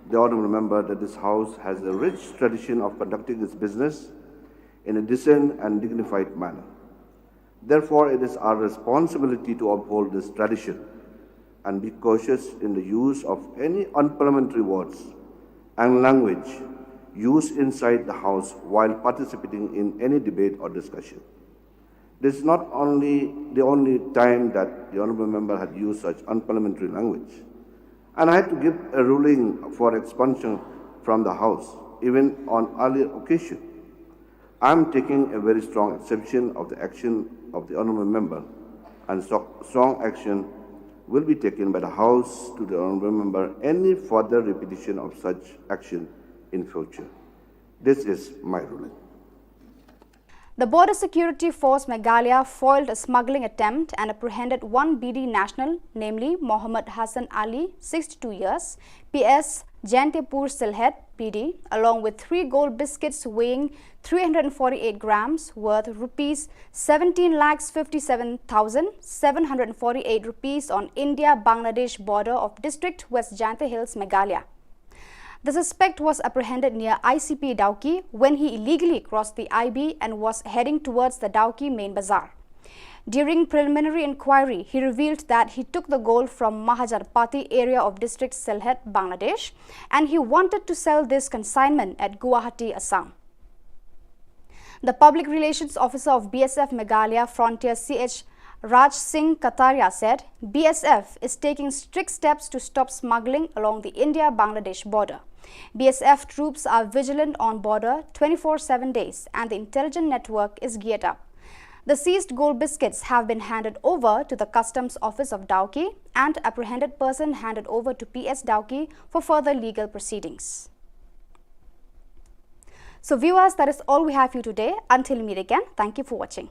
the honourable member that this House has a rich tradition of conducting its business in a decent and dignified manner. Therefore, it is our responsibility to uphold this tradition and be cautious in the use of any unparliamentary words and language used inside the House while participating in any debate or discussion. This is not only the only time that the honourable member had used such unparliamentary language, And I had to give a ruling for expulsion from the House, even on earlier occasion. I am taking a very strong exception of the action of the honourable member, and strong action will be taken by the House to the honourable member any further repetition of such action in future. This is my ruling. The Border Security Force Meghalaya foiled a smuggling attempt and apprehended one BD national, namely Mohammed Hassan Ali, 62 years, PS Jantepur Silhet, PD, along with 3 gold biscuits weighing 348 grams worth rupees 17,57,748 rupees on India-Bangladesh border of District West Jante Hills, Meghalaya. The suspect was apprehended near ICP Dauki when he illegally crossed the IB and was heading towards the Dauki main bazaar. During preliminary inquiry, he revealed that he took the gold from Mahajarpati area of district Silhet, Bangladesh, and he wanted to sell this consignment at Guwahati, Assam. The Public Relations Officer of BSF Meghalaya Frontier CH Raj Singh Kataria said, BSF is taking strict steps to stop smuggling along the India-Bangladesh border. BSF troops are vigilant on border 24/7 days and the intelligence network is geared up. The seized gold biscuits have been handed over to the Customs Office of Dauki and apprehended person handed over to PS Dauki for further legal proceedings. So viewers, that is all we have for you today. Until we meet again, thank you for watching.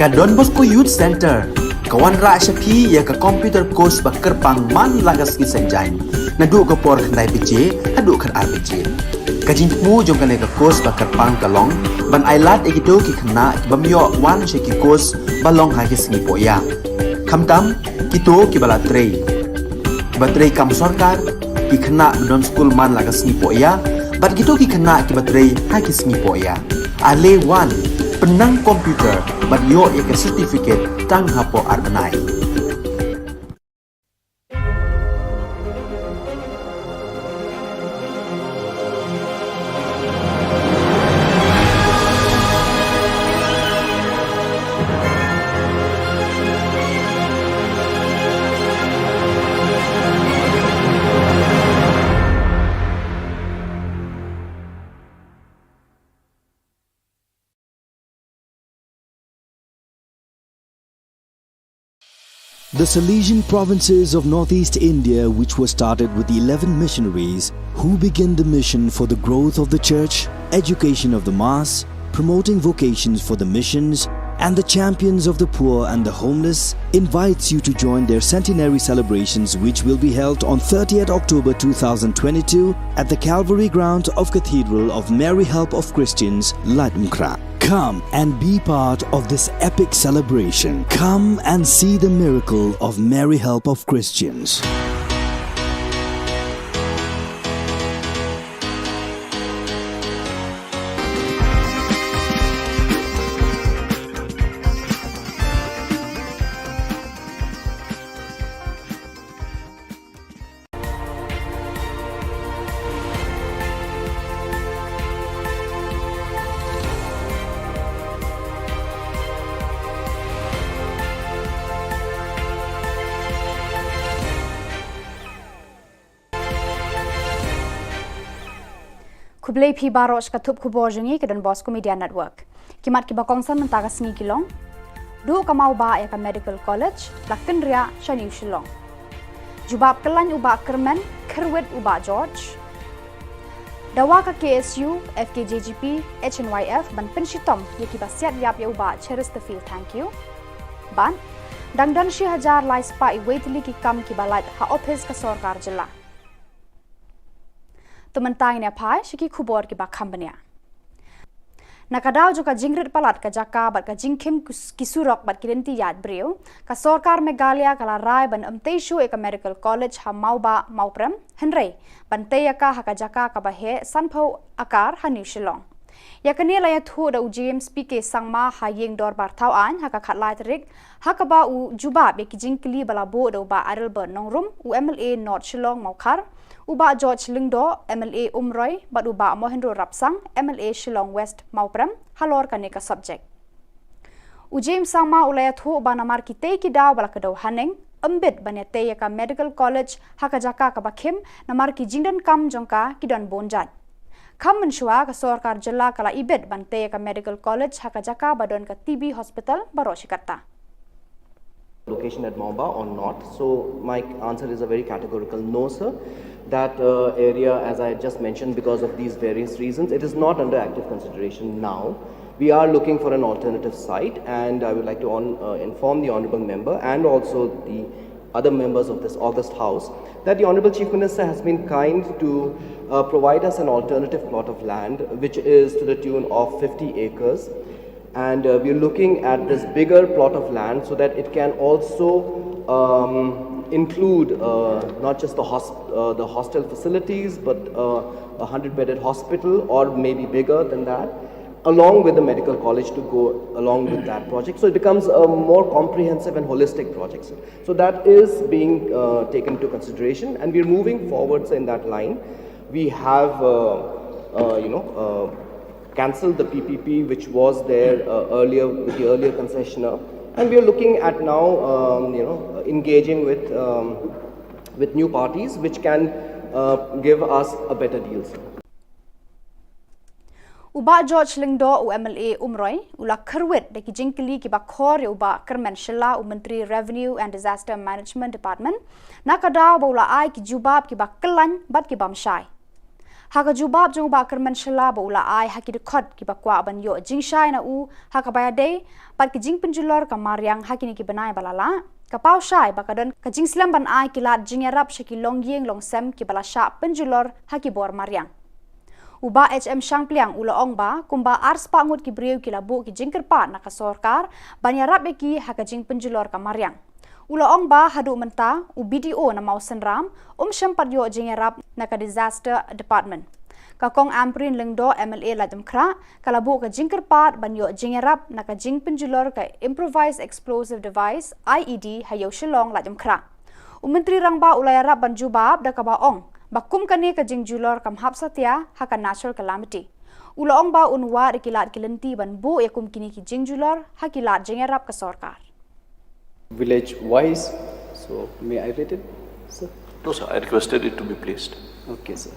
Ka Don Bosco Youth Center, kawan ra syapi ya ka computer course bakar pang man lagas ki senjang. Nadu ka por khnai bije, hadu khan ar bije. Ka jing mu jong ka ne ka course bakar pang kalong, ban ailat ekito ki khna bamyo wan she ki course balong ha ki sngi po ya. Khamtam kito ki bala trei. Batrei kam sarkar ki khna don school man lagas sngi po ya, bat kito ki khna ki batrei ha ki sngi po ya. Ale wan penang komputer bat yo ya ke certificate tang hapo arbanai. The Salesian provinces of northeast India, which were started with the 11 missionaries who began the mission for the growth of the church, education of the mass, promoting vocations for the missions, and the champions of the poor and the homeless, invites you to join their centenary celebrations, which will be held on 30th October 2022 at the Calvary Ground of Cathedral of Mary Help of Christians, Latmkra. Come and be part of this epic celebration. Come and see the miracle of Mary Help of Christians. Kublai pi baros katup Khubor jengi ke Don Bosco Media Network. Kimat ki bakongsan mentaga sengi kilong. Du kamau ba ya ka Medical College, lakten ria Shani Shillong. Jubab kelan uba kermen, kerwet uba George. Dawa ka KSU, FKJGP, HNYF ban penshitom ya ki basiat yap ya uba Chesterfield, thank you. Ban dangdan shi hajar lai spa I waitli ki kam ki balat ha office ka Sarkar Jilla. Tementang ni apa? Shiki Khubor ki bakham bania. Nakadaw jo ka jingrit palat ka jaka bat ka jingkim kisurok bat kirenti yad breu ka Sarkar Meghalaya kala rai ban amteishu eka Medical College ha mauba mauprem henrei ban teyaka ha ka jaka ka bahe sanpho akar ha New Shillong. Yakani la yathu da James PK sangma ha yeng dor bar thau an ha ka khatlai trik ha ka ba u juba be ki jingkli bala bo do ba arel ber nongrum u MLA North Shillong maukar Uba George Lingdo, MLA Umroy, but Uba Mohendro Rapsang, MLA Shillong West Mauprem, halor kaneka subject. James Sangma ulayathu banamar ki te ki daw balakadaw haneng, ambit banete ka Medical College hakajaka kabakim namar ki jingdan kam jongka kidan bonjat. Kam menshua ka Sarkar Jilla kala ibet bante ka Medical College hakajaka badon ka TB Hospital Baroshikarta. Location at Maumba or not? So my answer is a very categorical no, sir. That area, as I just mentioned, because of these various reasons, it is not under active consideration now. We are looking for an alternative site, and I would like to inform the Honourable Member and also the other members of this August House that the Honourable Chief Minister has been kind to provide us an alternative plot of land, which is to the tune of 50 acres. And we are looking at this bigger plot of land so that it can also include not just the hostel facilities, but a 100-bedded hospital or maybe bigger than that, along with the medical college to go along with that project. So it becomes a more comprehensive and holistic project. So that is being taken into consideration, and we're moving forward in that line. We have, cancelled the PPP which was there earlier with the earlier concessionaire, and we are looking at now, engaging with new parties which can give us a better deal. Uba George Lingdo u MLA Umroy ula kerwet de ki jingkli ki bakhor uba Kermen Shilla u Menteri Revenue and Disaster Management Department nakadaw ula ai ki jubab ki bakkelan bat ki bamshai. Haka jubab jong ba kerman shela ba ula ai haki dekot ki ba kwa ban yo jingshai na u haka bayade pat ki jing penjulor ka mariang haki ni ki banai balala kapau shai ba kadon ka jing slam ban ai ki lat jing yarap shaki long yeng long sem ki bala sha penjulor haki bor mariang uba HM Shangpliang ula ong ba kumba ars pa ngut ki breu ki labu ki jingker pa na ka sorkar ban yarap ki haka jing penjulor ka mariang ula ong ba hadu menta u BDO na mau senram syampat yo jingarap na ka disaster department ka kong amprin lengdo MLA la demkra kalabu ka jingkerpat ban yo jingarap na ka jing penjulor ka improvised explosive device IED hayo Shillong la demkra menteri rangba ulayarap ban jubab da ka ba ong bakum kani ka jing julor kam hap satya haka natural calamity ula ong ba unwa ikilat kilenti ban bu yakum kini ki jing julor hakilat jingarap ka sorkar village wise. So may I read it, sir? No, sir. I requested it to be placed. Okay, sir.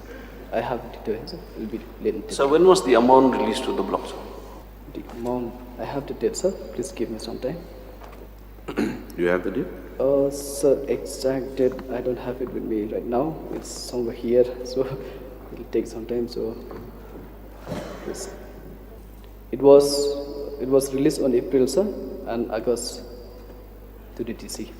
I have details, sir. It will be later. So when was the amount released to the block, sir? The amount, I have the date, sir. Please give me some time. You have the date? Sir, exact date, I don't have it with me right now. It's somewhere here, so it will take some time. So yes. It was released on April, sir, and August to the DC.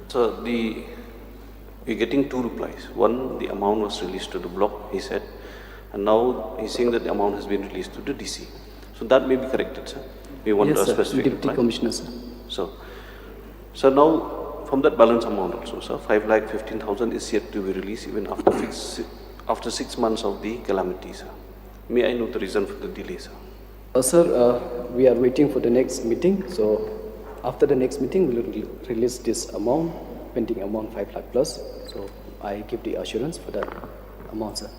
So we're getting two replies. One, the amount was released to the block, he said, and now he's saying that the amount has been released to the DC. So that may be corrected, sir. We want yes, a specific Deputy reply. Commissioner, sir. So now from that balance amount also, sir, 5,15,000 is yet to be released even after 6 months of the calamity, sir. May I know the reason for the delay, sir? Sir, we are waiting for the next meeting. So after the next meeting, we will release this amount, pending amount 5 lakh plus. So I give the assurance for that amount, sir.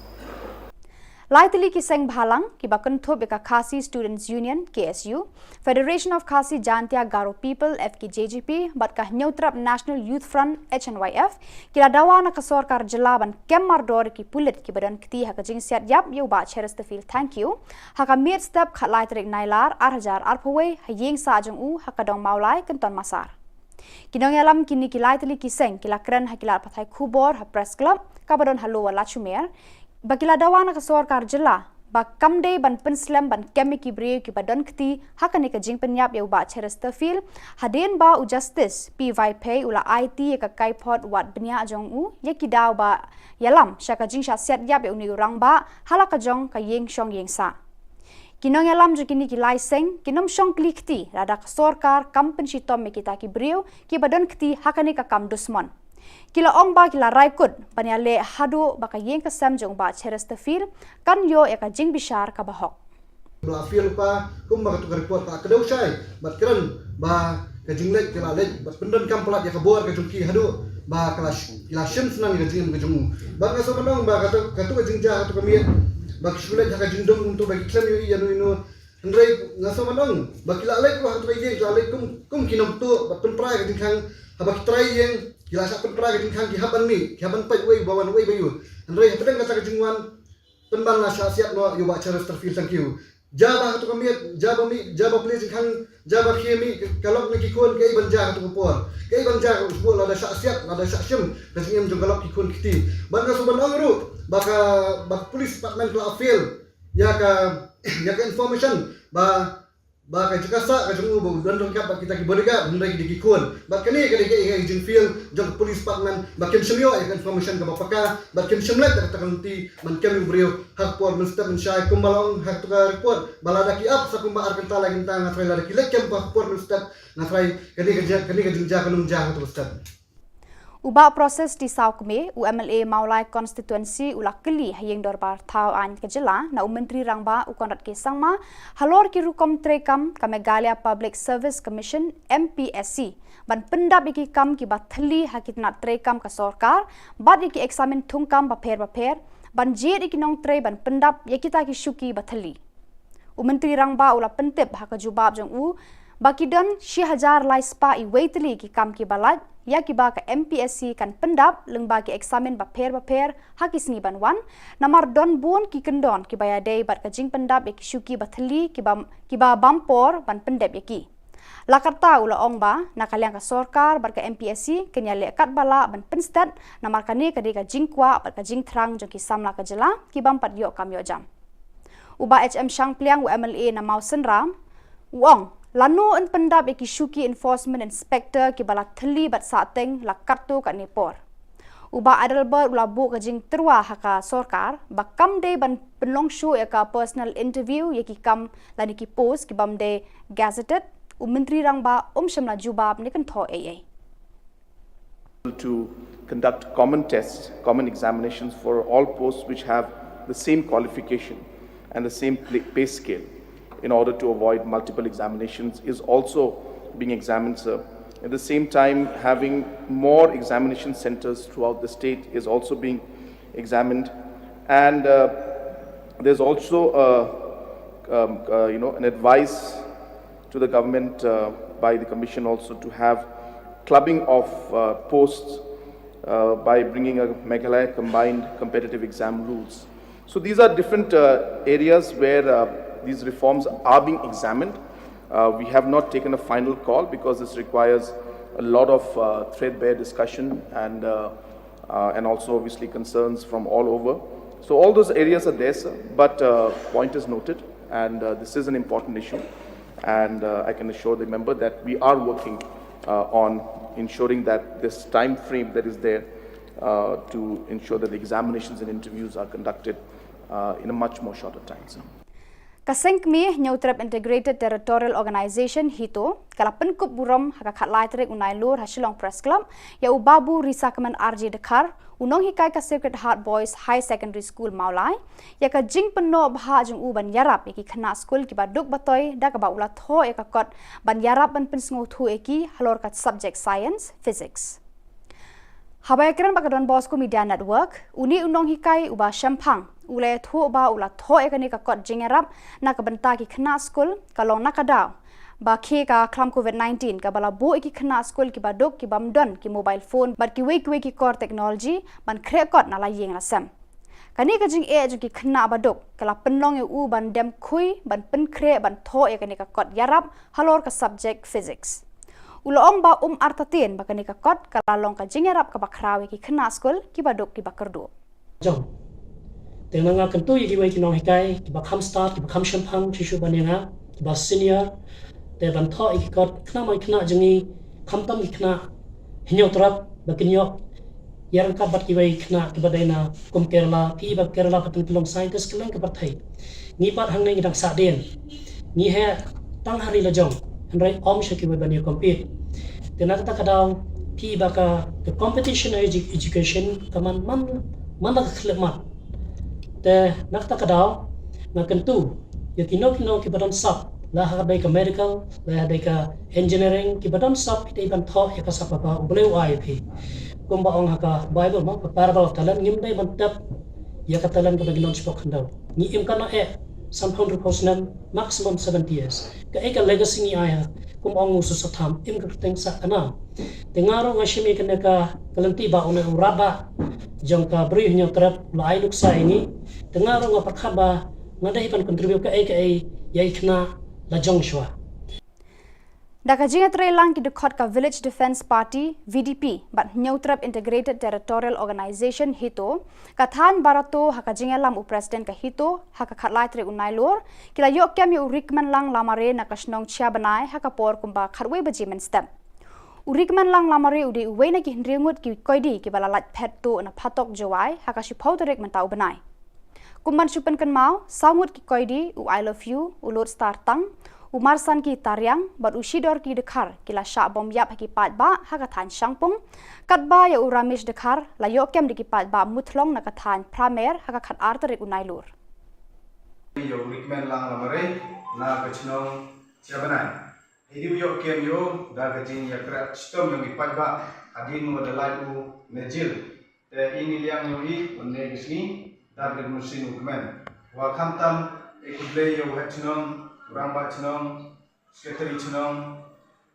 Laitili ki seng bhalang ki bakun thob ka Khasi Students Union KSU, Federation of Khasi Jantia Garo People FKJGP, bat ka Neutrap National Youth Front HNYF, ki la dawa na ka sorkar jelaban kemmar dor ki pulit ki badan kti haka jing siat yap yo ba cheres to feel thank you, haka mir step khat laitrik nailar arhajar arpaway hayeng sa jong u haka dong maulai kenton masar. Kinong yalam kini ki laitili ki seng ki la kren hakilat pathai Khubor ha press club ka badon halo la chumer bakila dawana ka sorkar jilla ba kamde ban penslam ban kemi ki breu ki badon kti hakani ka jing penyap yau ba cherester fil haden ba u justice py pay ula IT ka kaipot wat benya jong u yaki daw ba yalam shaka jing sha set yap yau ni rang ba halaka jong ka yeng shong yeng sa kinong yalam ju kini ki laiseng kinom shong klikti rada ka sorkar kampen shi tom me kita ki breu ki badon kti hakani ka kam dusmon kila ong ba kila raikut banyale hadu baka yeng ka sam jong ba cherester fil kan yo eka jing bishar ka bahok bla fil pa kum ba tu report pa kedau sai bat kran ba ka jing lek kila lek bat pendan kam plat ya ka bor ka jungki hadu ba kila shim sunan ka jing ka jumu ba ngaso banong ba ka tu jing ja ka tu kamiet ba kisulet ka jing dong tu ba klam yo ya no ndrei ngaso banong ba kila lek ko hatu ye ja lek kum kinom tu bat pen prai ka jing khang ha ba trai yeng kila sa pen prai ka jing khang ki haban mi ki haban pai wei bawan wei bayu ndrei pedang ka jing wan penban la sha siap no yo ba cheres terfil thank you jaba tu kamiet jaba please khang jaba khemi kalok ne ki kon ke banja tu por ke banja ko la da sha siap la da sha shim da jing jong kalok ki kon kiti banga so ban ru bak police department la fail ya ka information ba ka jikasa ka jung bo dan dong kap kita ki bodega benda ki dikikun ba kani ka dikik jing feel jong police department ba kem semyo information ka bapaka ba kem semlet ta takanti man kem brio hak por mustap mensyai kumalong hak tuka report balada ki up sa kumba arkenta lagi tang ngatrai la ki lek kem por mustap ngatrai kani ka jing ja kanum ja tu mustap uba proses di saukme UMLA Maulai constituency ulakeli hayeng dorbar thau an ka jilla na menteri rangba ukonrat ke sangma halor ki rukom trekam ka Meghalaya Public Service Commission MPSC ban pendap iki kam ki bathli hakitna trekam ka sorkar bad iki examen thungkam ba pher ban jed iki nong tre ban pendap yakita ki shuki bathli menteri rangba ula pentep haka jubab jong u bakidon 1000 lai spa i waitli ki kam ki balat ya ki ba ka MPSC kan pendap lengba ki examen ba pher hakis ni ban wan namar don bun ki kendon ki baya dei bat ka jing pendap ki shuki bathli ki ba bampor ban pendap ki Lakata ula ong ba nakaliang ka sorkar bar ka MPSC kenya lekat bala ban penstat na markani ka de ka jingkwa bar ka jingtrang jong ki samla ka jela ki bam pat yo kam yo jam. Uba HM Shang Pliang UMLA na mau senram uong lano en pendap ki shuki enforcement inspector ki bala theli bat sateng lakat tu ka Nepor. Uba adalber ulabu ka jing terwa haka sorkar bakam de ban penlong show ya ka personal interview ya ki kam lani ki post ki bam de gazetted menteri rang ba shamla jubab ni kan tho AA to conduct common tests, common examinations for all posts which have the same qualification and the same pay scale in order to avoid multiple examinations is also being examined, sir. At the same time, having more examination centers throughout the state is also being examined. And there's also an advice to the government by the commission also to have clubbing of posts by bringing a Meghalaya combined competitive exam rules. So these are different areas where these reforms are being examined. We have not taken a final call because this requires a lot of threadbare discussion and also obviously concerns from all over. So all those areas are there, sir, but point is noted, and this is an important issue. And I can assure the member that we are working on ensuring that this time frame that is there to ensure that the examinations and interviews are conducted in a much more shorter time, sir. Kasengmi Neutrap Integrated Territorial Organization hito kalapen kup buram haka khatlai trek unai lur ha Shillong Press Club ya ubabu risakaman RJ Dekar unong hikai ka Sacred Heart Boys High Secondary School Maulai ya ka jing peno bha jung u ban yarap ki khana school ki baduk batoi da ka ba ula tho ya ka kot ban yarap ban pensngo thu eki halor ka subject science physics. Habayakran Bakadon Bosco Media Network uni unong hikai uba shampang ule thu ba ula tho ekani ka kot jingerap na ka banta ki khana school kalong nakadaw ba khi ka klam COVID-19 ka bala bo ki khana school ki badok ki bamdon ki mobile phone bar ki we ki core technology ban khre kot na la yeng la sam kani ka jing e ju ki khana badok kala penlong u ban dem khui ban pen khre ban tho ekani ka kot yarap halor ka subject physics ulong ba artatin ba kani ka kot kala long ka jingerap ka bakrawe ki khana school ki badok ki bakardo jong Tengah ngah kentu yang kita nong hikai, kita bakam start, kita bakam shampang, cisu banyak kita senior, te bantu ikut kena mai kena jengi, kamtam kena hinyau terap, bakinyok, yang kabat kita kena kita dana kum Kerala, pi bak Kerala patun pelong saintis keleng kepertai, ni pat hang neng idang sadien, ni he tang hari lajong, henry syaki banyak compete, tengah kata kadang pi baka the competition education kaman man kelemahan. Te nakta kadaw na kentu ya kino ki badon sap la hadai ka medical la hadai ka engineering ki badon sap ite ban tho ya ka sap ba ubleu IP kumba ong haka bible ma parabal talan ngim dai ban tap ya ka talan ka baginon spok ndaw ni im kana sampang reposnan maximum 70 years ka ka legacy ni aya kum ong usu satham im ka teng sa ana tengaro ngashimi kana ka kalanti ba una uraba jong ka bri hnya trap lai luksa ini tengaro nga pakhaba ngadai pan contribute ka yai khna la jong shwa Daka jinga lang ki dekot ka Village Defense Party VDP but Neutrap Integrated Territorial Organization hito kathan barato haka jinga lam u president ka hito haka khatlai tre unai lor kila yok kem yu rikman lang lamare na kasnong chia banai haka por kumba kharwe baji men step urikman lang lamare udi uwe na ki hndringut ki koidi ki bala lat phet to na phatok jawai haka shipau terek man tau banai kumban supan kan mau samut ki koidi u I love you u lot star tang Umarsan ki taryang bat ushidor ki dekhar kila sha bom yap ki pat ba haka than shangpung katba ya uramish dekhar la yokem de ki pat ba muthlong na ka than pramer haka khat artarik unai lur yo rikmen lang lamare na kachnong chabanai idi yo kem yo da gajin ya kra stom yo ki pat ba adin mo da lai u nejil te ini liang yo hi onne gisni da gad musin ukmen wa khamtam ekuble yo hachnong Ramba chenong, sekretari chenong,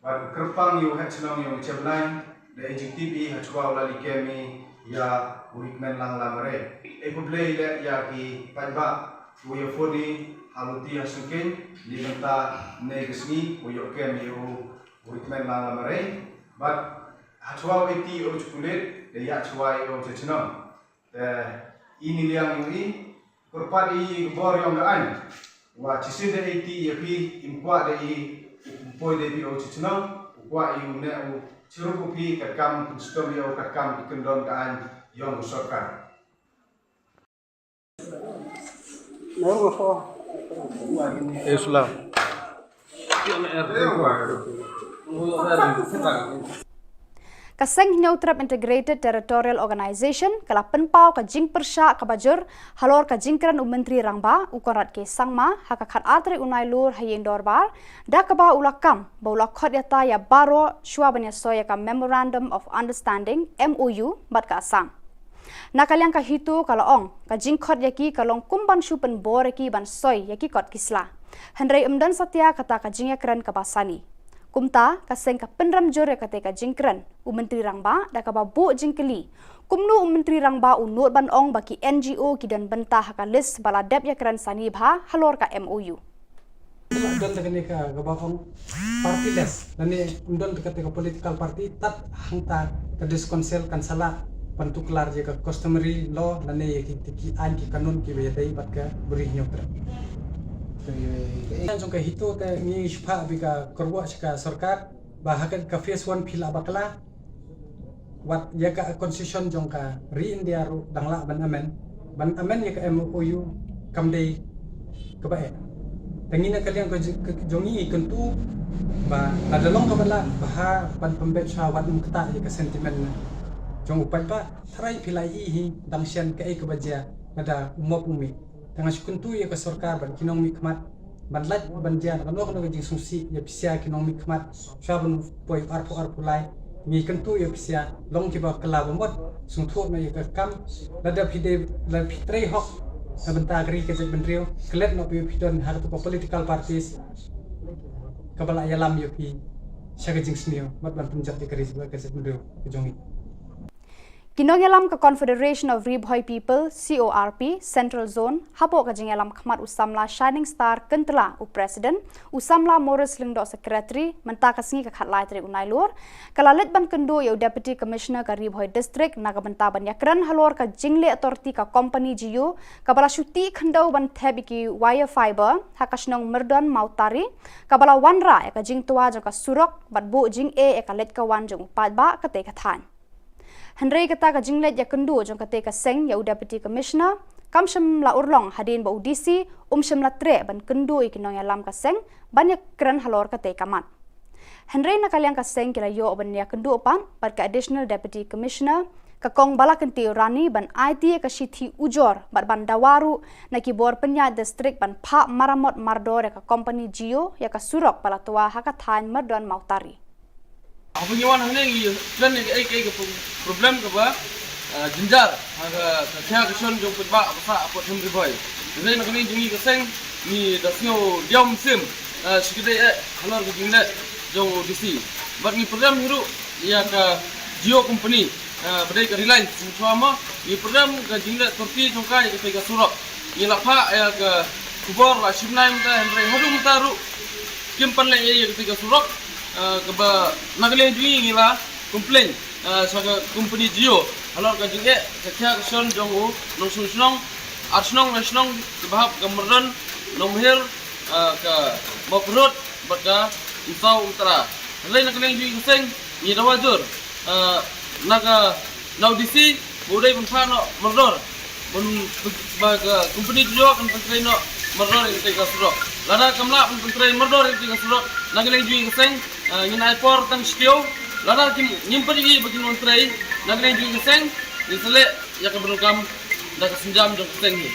baru kerpang yu hat chenong yu ceblai, da ejektibi hachwa ulali kemi ya urikmen lang lamare. Ekuble ile ya ki padba uya fodi haluti hasukin di benta negesni uya kemi yu recommend lang lamare, but achwa iti o chukulit, de ya chwa o chechinam. De ini liang ini, kurpat i bor yang daan. Wa chisi de iti yapi impwa de i impoi de pi o chechinam, wa i une o chiru pi kakam kustom yo kakam ikendon daan yang sorkan. Islam. Kaseng Neutrap Integrated Territorial Organization kala penpau ka jing persya ka bajur halor ka jingkran menteri rangba ukorat ke sangma hakakat atre unai lur hayeng dorbar da ka ba ulakam ba ulakot yata ya baro shua banya soya ka Memorandum of Understanding MOU bat ka asam. Nakaliang ka hitu kala ong ka jingkot yaki kalong kumban shupen boreki ban soy yaki kot kisla. Henry umdan satya kata ka jingakran ka basani. Kumta kaseng ka penram jore kate ka jingkran menteri rangba da ka babu jingkeli. Kumnu menteri rangba unut ban ong baki NGO kidan bentah ka list bala dep yakran sani bha halor ka MOU. Undon tekani ka gabakong partyless nani undon tekati ka political party tat hangta ka diskonsel kan sala pantuklar je ka customary law nani ki an ki kanun ki beyadai bat ka beri nyotra. Jong ka hito te ngi shpa bika korwa ka sarkar bahakan ka phase 1 phila bakla wat ya ka concession jong ka ri India ru dangla ban amen ya ka MOU kamdei ka bae tangina kalian ko jongi kentu ba nadalong ka bala baha pan pembet sha wat mukta ya ka sentiment jong upai ba tharai philai hi dangsian ka ek baja nada umop umi tanga sukuntu ya ka sarkar ban kinong mikmat ban laj ban jan kan no jing sumsi ya pisia kinong mikmat shabun poi arpu lai ngi kentu ya pisia long ki ba kala bomot sungtho na ya ka kam nada phide la phitrei hok sabenta agri ke ben rio klet no pi phidon har to political parties kabala yalam yo pi shaga jing snio mat ban punjat ke kris ba ke ben rio ke jongi Kinongelam ka Confederation of Ribhoi People CORP Central Zone hapo ka jingelam khmat usamla Shining Star kentla u president usamla Morris Lingdo secretary menta ka singi ka khatlai tri unai lor kalalet ban kendo yo deputy commissioner ka Ribhoi district naga benta ban yakran halor ka jingle authority ka company jiyo kabala shuti khandau ban thebiki wire fiber hakashnong merdon mautari kabala wanra ka jing tua ka surok bat bu jing e ka let ka wan jong padba ka te ka than Henry kata ka jinglet ya kendu jong kate ka seng ya deputy commissioner kamsham la urlong hadin ba udisi sham la tre ban kendu ikinong ya lam ka seng banyak kran halor kate kamat Henry nakaliang ka seng kila yo ban ya kendu pan par ka additional deputy commissioner ka kong bala kenti rani ban IT ka shithi ujor ban dawaru na kibor penya district ban pha maramot mardor ka company Geo ya ka surok pala tua haka than mardon mautari Apa nyawan hanya ini plan ni ke problem ke ba jinjar aga kaya keson jong putba apa apa hemri boy. Jadi nak ni jingi keseng ni dasnyo diam sim sikide halor ke jingle jong DC. But ni program hiru ya ka Geo company badai ke Reliance semua ni program ke jingle Turki jong kai ke tiga surok. Ni lapa ya ke Khubor Na Ka Jylla hemri hadu mutaru kimpan le ya ke tiga surok keba nagle jui ngila komplain saga company Geo halor ka jinge kya keson jongu nong sunong arsnong nasionong kebahap gamardon nomher ka maprot baka insau utara lain nagle jui keseng ni dawajur naga naudisi budai penfano mardor bun baga company Geo kan pentraino mardor itu ka surok lada kamla pentrain mardor itu ka surok nagle jui keseng Yunai por tang stio, lada kim nyimpan lagi bagi nontrai, nagle juga keseng, disele ya keberukam dah kesenjam jong keseng ni.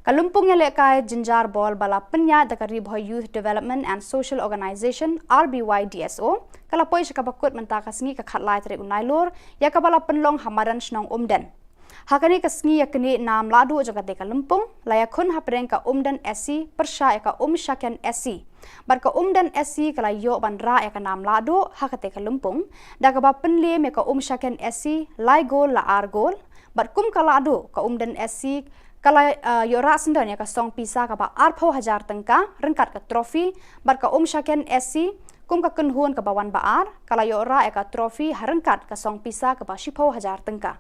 Kalumpung yang lekai jinjar bol bala penya da Ribhoi Youth Development and Social Organization RBYDSO, kala poi sekapakut mentaka sengi ka khatlai tri unai lor, ya kabala penlong hamaran snong umden. Hakani kasngi yakni nam ladu jagate kalumpung, layakun hapreng ka umden SC persya ka shaken SC. Barka dan SC kala yo bandra ya kanam lado hakate kalumpung daga ba penle me ka shaken SC lai gol la ar gol bar kum kala ado ka dan SC kala yo ra sendan ya ka song pisa ka ba arpho hajar tengka rengkat ka trofi barka shaken SC kum ka kenhuan ka bawan baar kalayo ra eka trofi harengkat ka song pisa ka ba 10,000 tengka.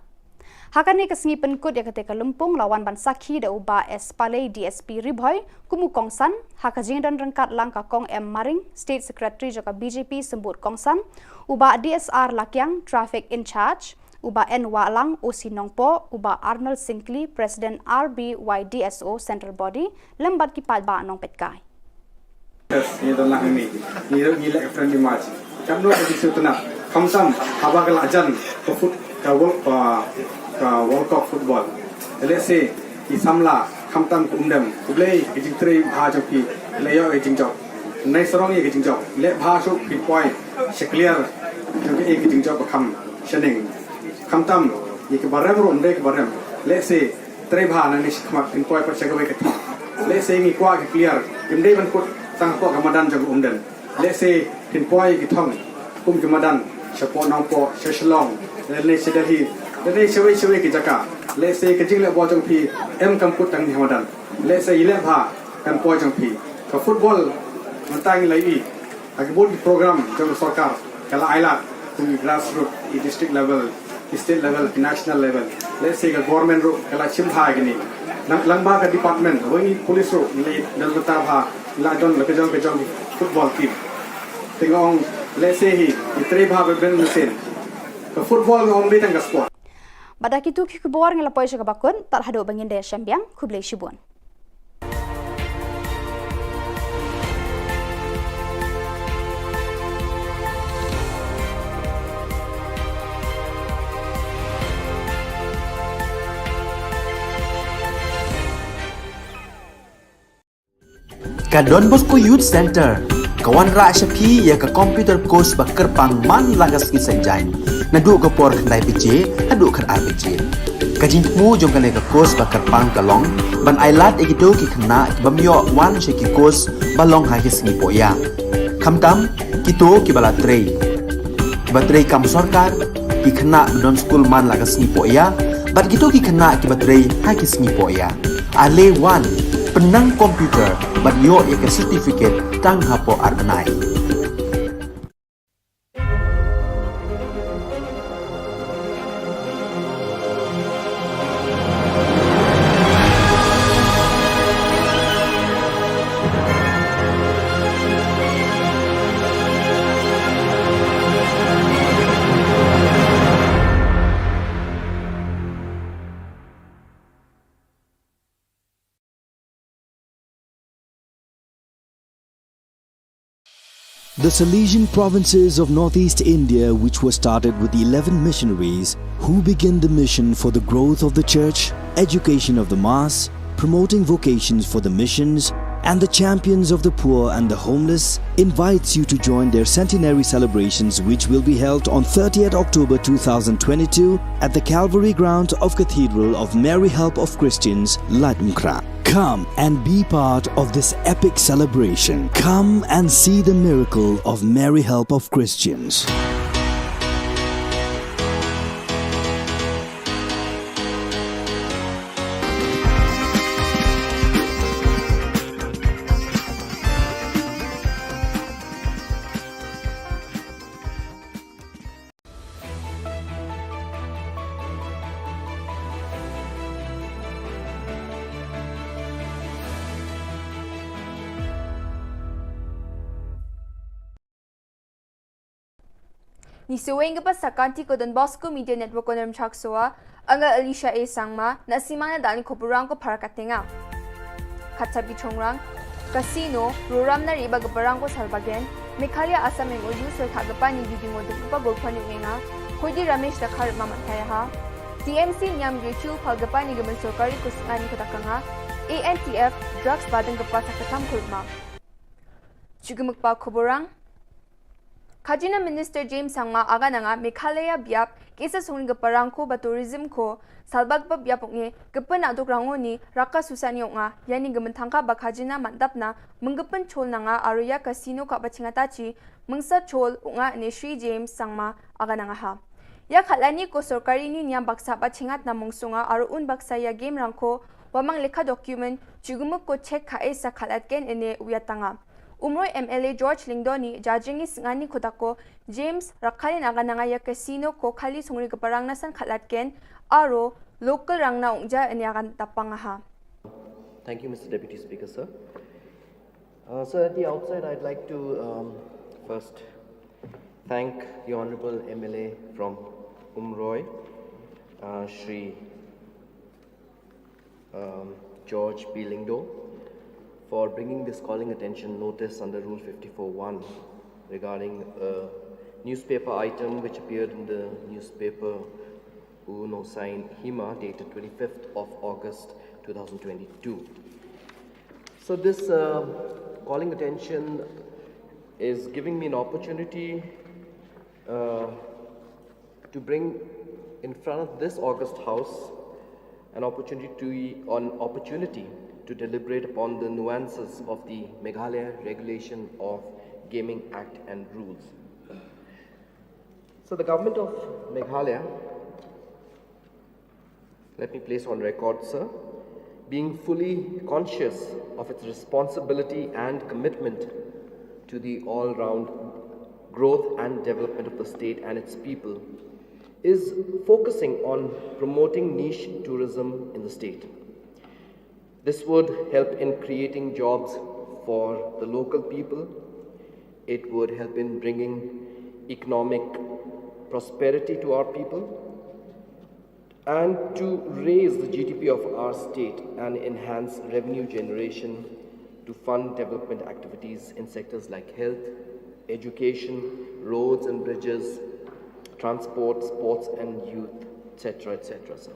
Hakan ni kesengi penkut ya ketika lempung lawan ban sakhi da uba S Palei DSP Ribhoy kumu kongsan hakajing dan rengkat langka kong M Maring State Secretary joka BJP sembut kongsan uba DSR Lakyang Traffic in Charge uba N Walang OC Nongpo uba Arnold Sinkli President RBYDSO Central Body lembat kipat ba nong petkai. Ini tolak ini lek friendly match. Kamno di situ nak kamsam haba kelajan kefut kawal World Cup football. Let's say di samla kamtam kumdem kublei gijing tri bha joki leyo gijing jok. Nai sorong ye gijing jok. Le bha so pin point clear joki e gijing jok bakam shening. Kamtam ye ke barem ro ndai ke barem. Let's say tri bha na ni khmat pin point par chagawe ke. Let's say ni kwa ke clear. Kimdei ban kut sang ko kamadan jok umden. Let's say pin point ke thong kum kamadan support nongpo Shillong. Le sedali Jadi cewek-cewek kita let's say kecil lek bocong pi kamput tang di Hamadan. Let's say ilek ha kan bocong pi. Ke football mentang lagi. Agak program jang sarkar kala ailat di grassroots di district level, state level, national level. Let's say ke government ro kala chimha gini. Langba ke department, wengi police ro nilai dan letar ha la don le kejong football team. Tengok let's say hi itre bha ben mesin. Ke football ngom betang ke sport. Badak itu Khubor ngelapoi juga bakun tak hadu bangin daya syambiang kublai shibuan. Ka Don Bosco Youth Center kawan ra syapi ya ka computer course bakar pangman lagas kisanjain nadu ka por khandai pije hadu khan RPG kajin mu jong kale ka course bakar pang kalong ban ailat egido ki khna bamyo wan sheki course balong ha kisni poya khamtam kito ki bala trei batrei kam sarkar ki khna don school man lagas ni poya bat kito ki khna ki batrei ha kisni poya ale wan penang komputer bat yo ya ka certificate tang hapo arnai. The Salesian provinces of northeast India, which were started with the 11 missionaries who began the mission for the growth of the church, education of the mass, promoting vocations for the missions, and the champions of the poor and the homeless, invites you to join their centenary celebrations, which will be held on 30th October 2022 at the Calvary Ground of Cathedral of Mary Help of Christians, Latumkra. Come and be part of this epic celebration. Come and see the miracle of Mary Help of Christians. Ni suweng ke pasakanti ko Don Bosco Media Network ko naram chaksoa anga Alicia A sangma na simana dani Khubor ko parakatenga khatsabi chongrang casino ruram na riba gaparang ko salbagen Meghalaya Assam eng oyu sir khagapa ni biding oduk pa golphani wenga khodi Ramesh dakhar mamataya ha TMC nyam yechu phagapa ni gaman sorkari kusani katakanga ANTF drugs badang gapa sakatam khulma chugumukpa Khuborang Khajina Minister James Sangma aga nanga Meghalaya biap kesa sungin gaparang ko ba tourism ko salbag ba biapok nge gapan adok rango ni raka susani nga yani gaman thangka ba khajina mandap na menggapan chol nanga aruya casino ka ba chingatachi mengsa chol nga ne Shri James Sangma aga nanga ha ya khalani ko sorkari ni niam baksa ba chingat na mongsunga aru un baksa ya game rangko wamang lekha document chugumuk ko check kha esa khalat ken ene uyatanga Umroy MLA George Lingdoni jajingi ngani khodako James Rakhalin agananga ya casino ko khali sungri kaparang nasan khalatken aro local rangna ungja aniagan tapangaha. Thank you, Mr. Deputy Speaker, sir. So at the outside, I'd like to first thank the Honorable MLA from Umroy, Shri George P. Lingdo, for bringing this calling attention notice under Rule 54(1) regarding a newspaper item which appeared in the newspaper Uno Sign Hima dated 25th of August 2022. So this calling attention is giving me an opportunity to bring in front of this August House an opportunity to deliberate upon the nuances of the Meghalaya Regulation of Gaming Act and rules. So the government of Meghalaya, let me place on record, sir, being fully conscious of its responsibility and commitment to the all-round growth and development of the state and its people, is focusing on promoting niche tourism in the state. This would help in creating jobs for the local people. It would help in bringing economic prosperity to our people and to raise the GDP of our state and enhance revenue generation to fund development activities in sectors like health, education, roads and bridges, transport, sports and youth, etc., etc., sir.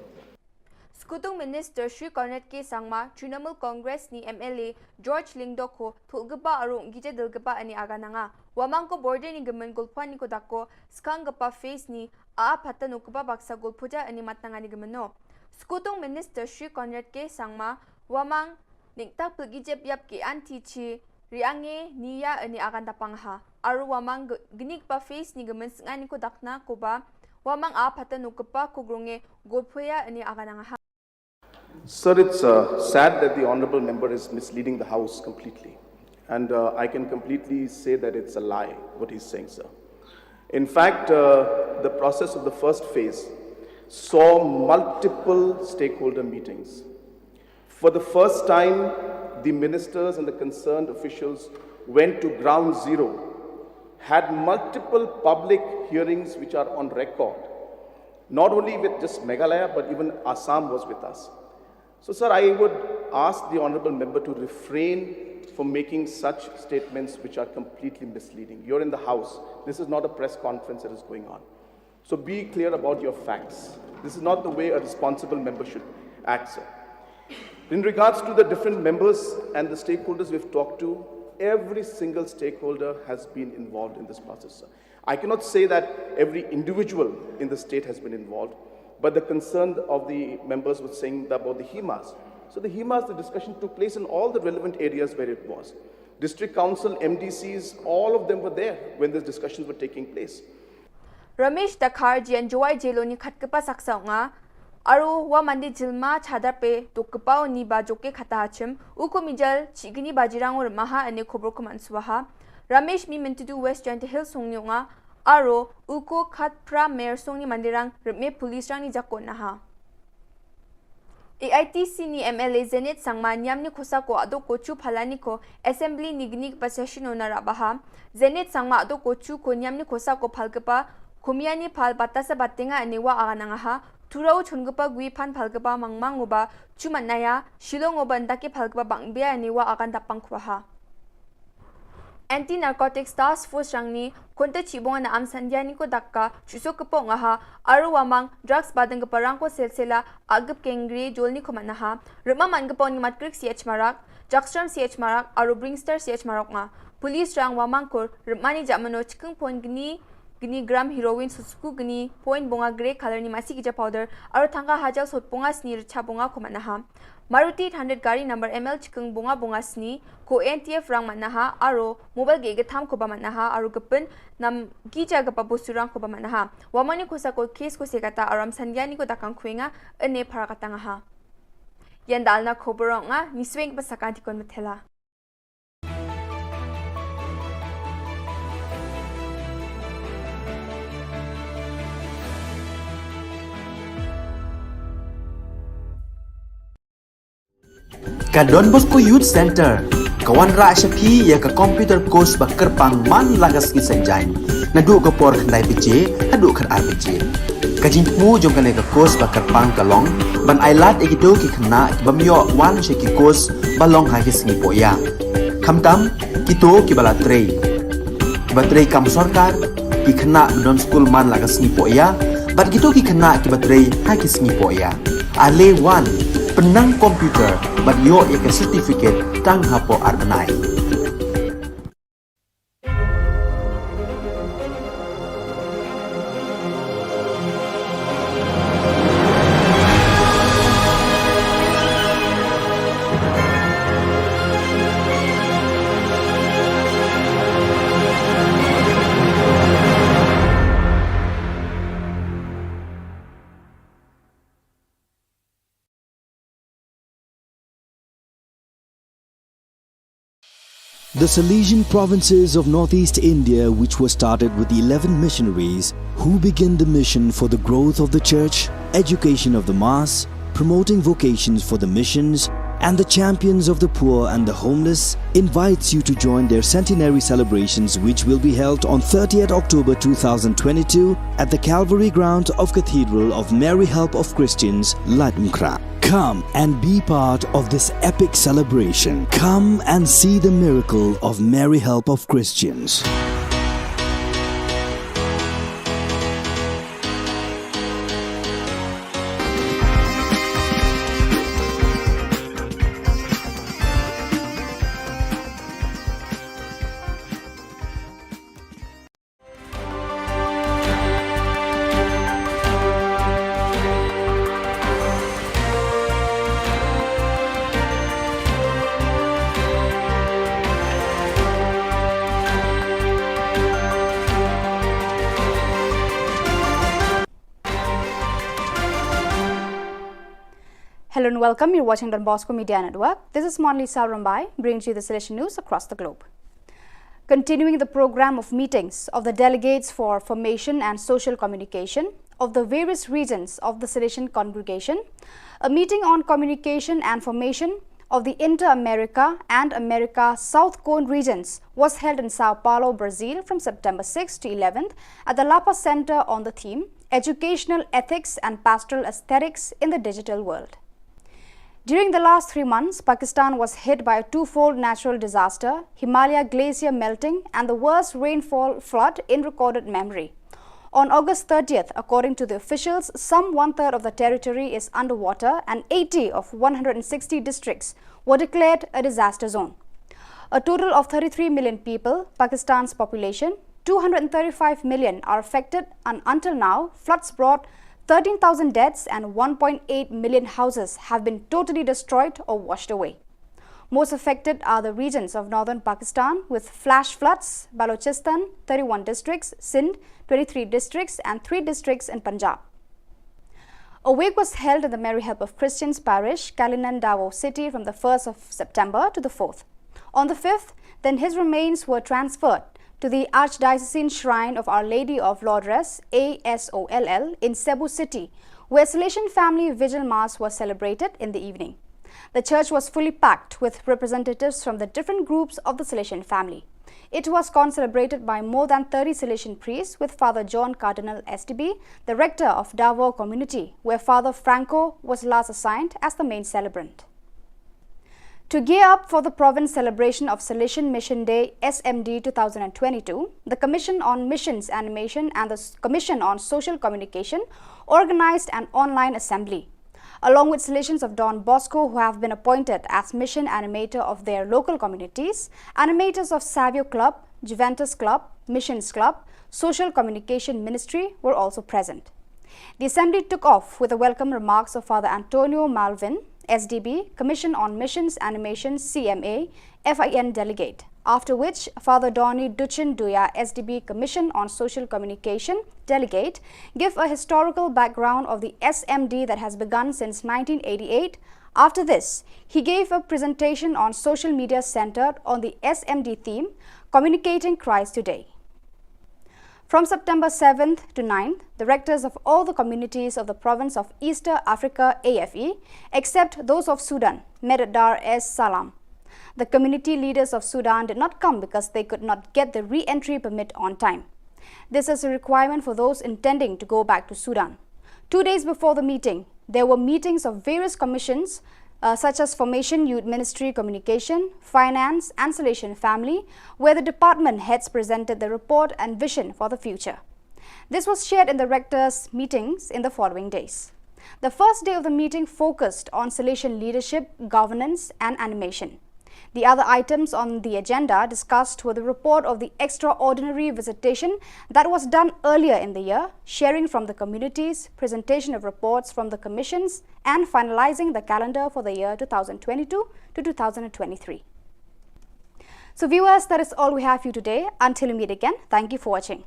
Skutung Minister Shri Cornet K. Sangma, Trinamool Congress ni MLA George Lingdo ko thulgapa arong gije dilgapa ani agananga. Wamang ko border ni gamen gulpuan ni kodako skang gapa face ni pata nukpa baksa gulpuja ani matanga ni gameno. Skutung Minister Shri Cornet K. Sangma, wamang niktak pagije yap ki anti chi riange niya ani agan tapangha. Aru wamang ginik pa face ni gamen ngani ko dakna ko ba wamang pata nukpa ko grunge gulpuya ani agananga. Sir, it's sad that the honourable member is misleading the House completely. And I can completely say that it's a lie, what he's saying, sir. In fact, the process of the first phase saw multiple stakeholder meetings. For the first time, the ministers and the concerned officials went to ground zero, had multiple public hearings which are on record, not only with just Meghalaya, but even Assam was with us. So, sir, I would ask the honourable member to refrain from making such statements which are completely misleading. You're in the House. This is not a press conference that is going on. So be clear about your facts. This is not the way a responsible member should act, sir. In regards to the different members and the stakeholders we've talked to, every single stakeholder has been involved in this process, sir. I cannot say that every individual in the state has been involved, but the concern of the members was saying about the HIMAs. So the HIMAs, the discussion took place in all the relevant areas where it was. District Council, MDCs, all of them were there when these discussions were taking place. Ramesh Dakhar jian joy jeloni khatkapa saksa nga aru wa mandi jilma chhadarpe tukpao ni ba joke khatachim uko mijal chigini bajirang maha ane khobor ko manswaha Ramesh mi mintu West Giant Hill songni nga aro uko khat pra mayor songni mandirang me police rang ni jakon naha AITC ni MLA Zenit Sangma nyam ni khosa ko ado kochu phalani ko assembly nignik pa session ona rabaha Zenit Sangma ado kochu ko nyam ni khosa ko phalgapa Kumiani phal batasa batenga anewa agananga ha turau chungpa gui phan phalgapa mangmang oba chumanaya Shillong oba ndake phalgapa bangbia anewa agan tapangkhwa ha Anti Narcotics Task Force rangni konta chibonga na amsandiani ko dakka chusokpo nga ha aru wamang drugs badang parang ko selsela agap kengri jolni khomana ha ruma mangpo ni matkrik CH marak Jackstrom CH marak aru Bringstar CH marak nga police rang wamang ko rumani jamano chikung pon gini gram heroin susku gini point bonga grey color ni masi gija powder aru thanga hajal sot bonga sni rcha bonga khomana ha Maruti 100 gari number ML chikung bonga sni ko NTF rang manaha aro mobile ge tham ko ba manaha aru gapen nam gija ga pabusurang ko ba manaha wamani khosa ko case ko sekata aram sangyani ko dakang khuenga ane pharakatanga ha yandalna khoborong nga nisweng ba sakanti kon mathela Ka Don Bosco Youth Center, kawan ra syapi ya ka computer course bakar pang man lagas ki sanjang. Nadu ka por khandai BJ, hadu khan RBJ. Ka jingmu jong ka course bakar pang kalong, ban ailat ekito ki khna bamyo wan sheki course balong ha ki singi poya. Khamtam kito ki bala trei. Batrei kam sarkar ki khna don school man lagas ni poya, bat kito ki khna ki batrei ha ki singi poya. Ale wan penang komputer bat yo ya ke certificate tang hapo arnai. The Salesian provinces of northeast India, which were started with the 11 missionaries who began the mission for the growth of the church, education of the mass, promoting vocations for the missions, and the champions of the poor and the homeless, invites you to join their centenary celebrations, which will be held on 30th October 2022 at the Calvary Ground of Cathedral of Mary Help of Christians, Latmkra. Come and be part of this epic celebration. Come and see the miracle of Mary Help of Christians. Hello and welcome. You're watching Don Bosco Media Network. This is Monlisa Rambai, bringing you the Salesian news across the globe. Continuing the program of meetings of the delegates for formation and social communication of the various regions of the Salesian congregation, a meeting on communication and formation of the Inter-America and America South Cone regions was held in Sao Paulo, Brazil from September 6 to 11th at the Lapa Center on the theme Educational Ethics and Pastoral Aesthetics in the Digital World. During the last 3 months, Pakistan was hit by a twofold natural disaster, Himalaya glacier melting and the worst rainfall flood in recorded memory. On August 30th, according to the officials, some one-third of the territory is underwater and 80 of 160 districts were declared a disaster zone. A total of 33 million people, Pakistan's population, 235 million are affected, and until now, floods brought 13,000 deaths and 1.8 million houses have been totally destroyed or washed away. Most affected are the regions of northern Pakistan with flash floods, Balochistan, 31 districts, Sindh, 23 districts and 3 districts in Punjab. A wake was held in the Mary Help of Christians parish, Kalinan Davao city from the 1st of September to the 4th. On the 5th, then his remains were transferred to the Archdiocesan Shrine of Our Lady of Lourdes, ASOLL, in Cebu City, where Salesian Family Vigil Mass was celebrated in the evening. The church was fully packed with representatives from the different groups of the Salesian family. It was concelebrated by more than 30 Salesian priests, with Father John Cardinal SDB, the rector of Davao community, where Father Franco was last assigned as the main celebrant. To gear up for the province celebration of Salesian Mission Day SMD 2022, the Commission on Missions Animation and the Commission on Social Communication organized an online assembly. Along with Salesians of Don Bosco who have been appointed as mission animator of their local communities, animators of Savio Club, Juventus Club, Missions Club, Social Communication Ministry were also present. The assembly took off with the welcome remarks of Father Antonio Malvin, SDB, Commission on Missions Animation CMA, FIN Delegate, after which Father Donny Duchin Duya, SDB, Commission on Social Communication Delegate, gave a historical background of the SMD that has begun since 1988. After this, he gave a presentation on social media centered on the SMD theme, Communicating Christ Today. From September 7th to 9th, the rectors of all the communities of the province of East Africa AFE, except those of Sudan, met at Dar es Salaam. The community leaders of Sudan did not come because they could not get the re-entry permit on time. This is a requirement for those intending to go back to Sudan. 2 days before the meeting, there were meetings of various commissions such as Formation Youth Ministry Communication, Finance and Salvation Family, where the department heads presented the report and vision for the future. This was shared in the rectors' meetings in the following days. The first day of the meeting focused on Salvation leadership, governance and animation. The other items on the agenda discussed were the report of the extraordinary visitation that was done earlier in the year, sharing from the communities, presentation of reports from the commissions, and finalizing the calendar for the year 2022 to 2023. So viewers, that is all we have for you today. Until we meet again, thank you for watching.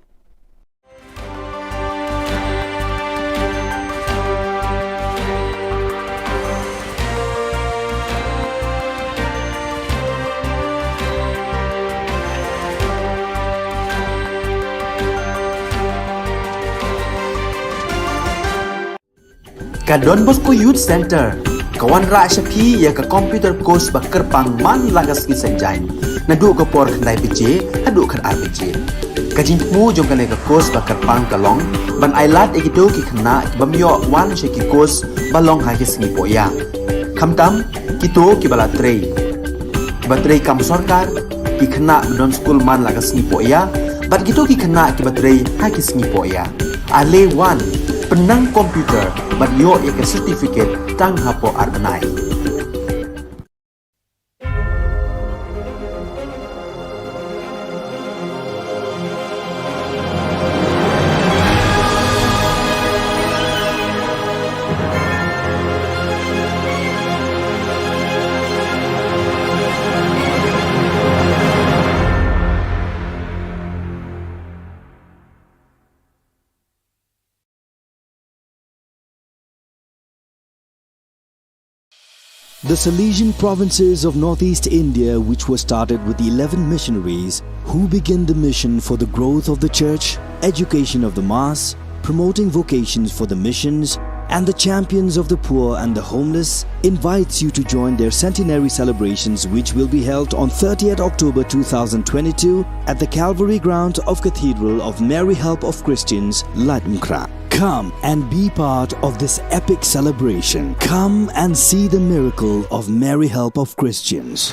Ka Don Bosco Youth Center, kawan ra syapi ya ka computer course bakar pangman lagas ki senjain. Nadu ka por kandai PJ, hadu kan RPG. Kajin mu jom kan ka course bakar pang kalong, ban ailat egido ki kena bamyo wan sheki course balong ha ki singi poya. Kamtam kito ki balatrei. Batrei kam sarkar ki kena don school man lagas singi poya, bat kito ki kena ki batrei ha ki singi poya. Ale wan penang komputer bat yo ek certificate tang hapo arbanai. The Salesian provinces of northeast India, which were started with the 11 missionaries who began the mission for the growth of the church, education of the mass, promoting vocations for the missions, and the champions of the poor and the homeless, invites you to join their centenary celebrations, which will be held on 30th October 2022 at the Calvary ground of Cathedral of Mary Help of Christians, Latumkra. Come and be part of this epic celebration. Come and see the miracle of Mary Help of Christians.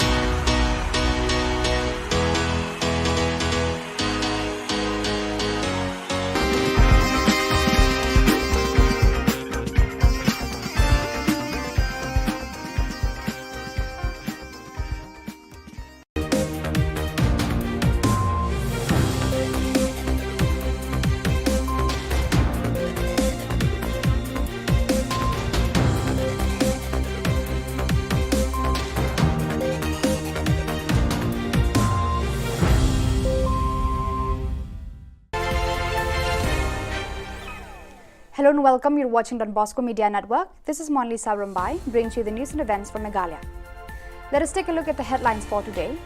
Hello and welcome. You're watching Don Bosco Media Network. This is Monli Sabrambai, bringing you the news and events from Meghalaya. Let us take a look at the headlines for today.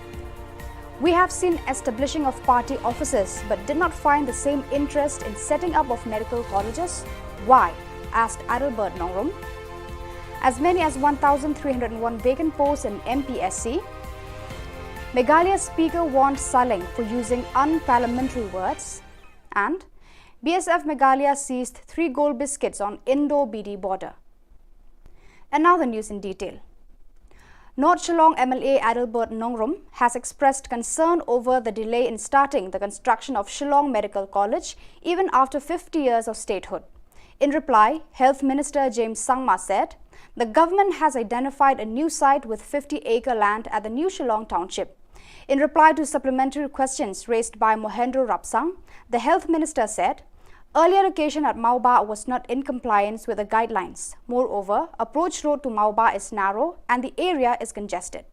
We have seen establishing of party offices but did not find the same interest in setting up of medical colleges. Why? Asked Adalbert Nongrum. As many as 1,301 vacant posts in MPSC. Meghalaya Speaker warned Saling for using unparliamentary words. And BSF Meghalaya seized 3 gold biscuits on Indo-BD border. And now the news in detail. North Shillong MLA Adalbert Nongrum has expressed concern over the delay in starting the construction of Shillong Medical College even after 50 years of statehood. In reply, Health Minister James Sangma said, the government has identified a new site with 50-acre land at the new Shillong township. In reply to supplementary questions raised by Mohendro Rapsang, the Health Minister said, earlier location at Mauba was not in compliance with the guidelines. Moreover, approach road to Mauba is narrow and the area is congested.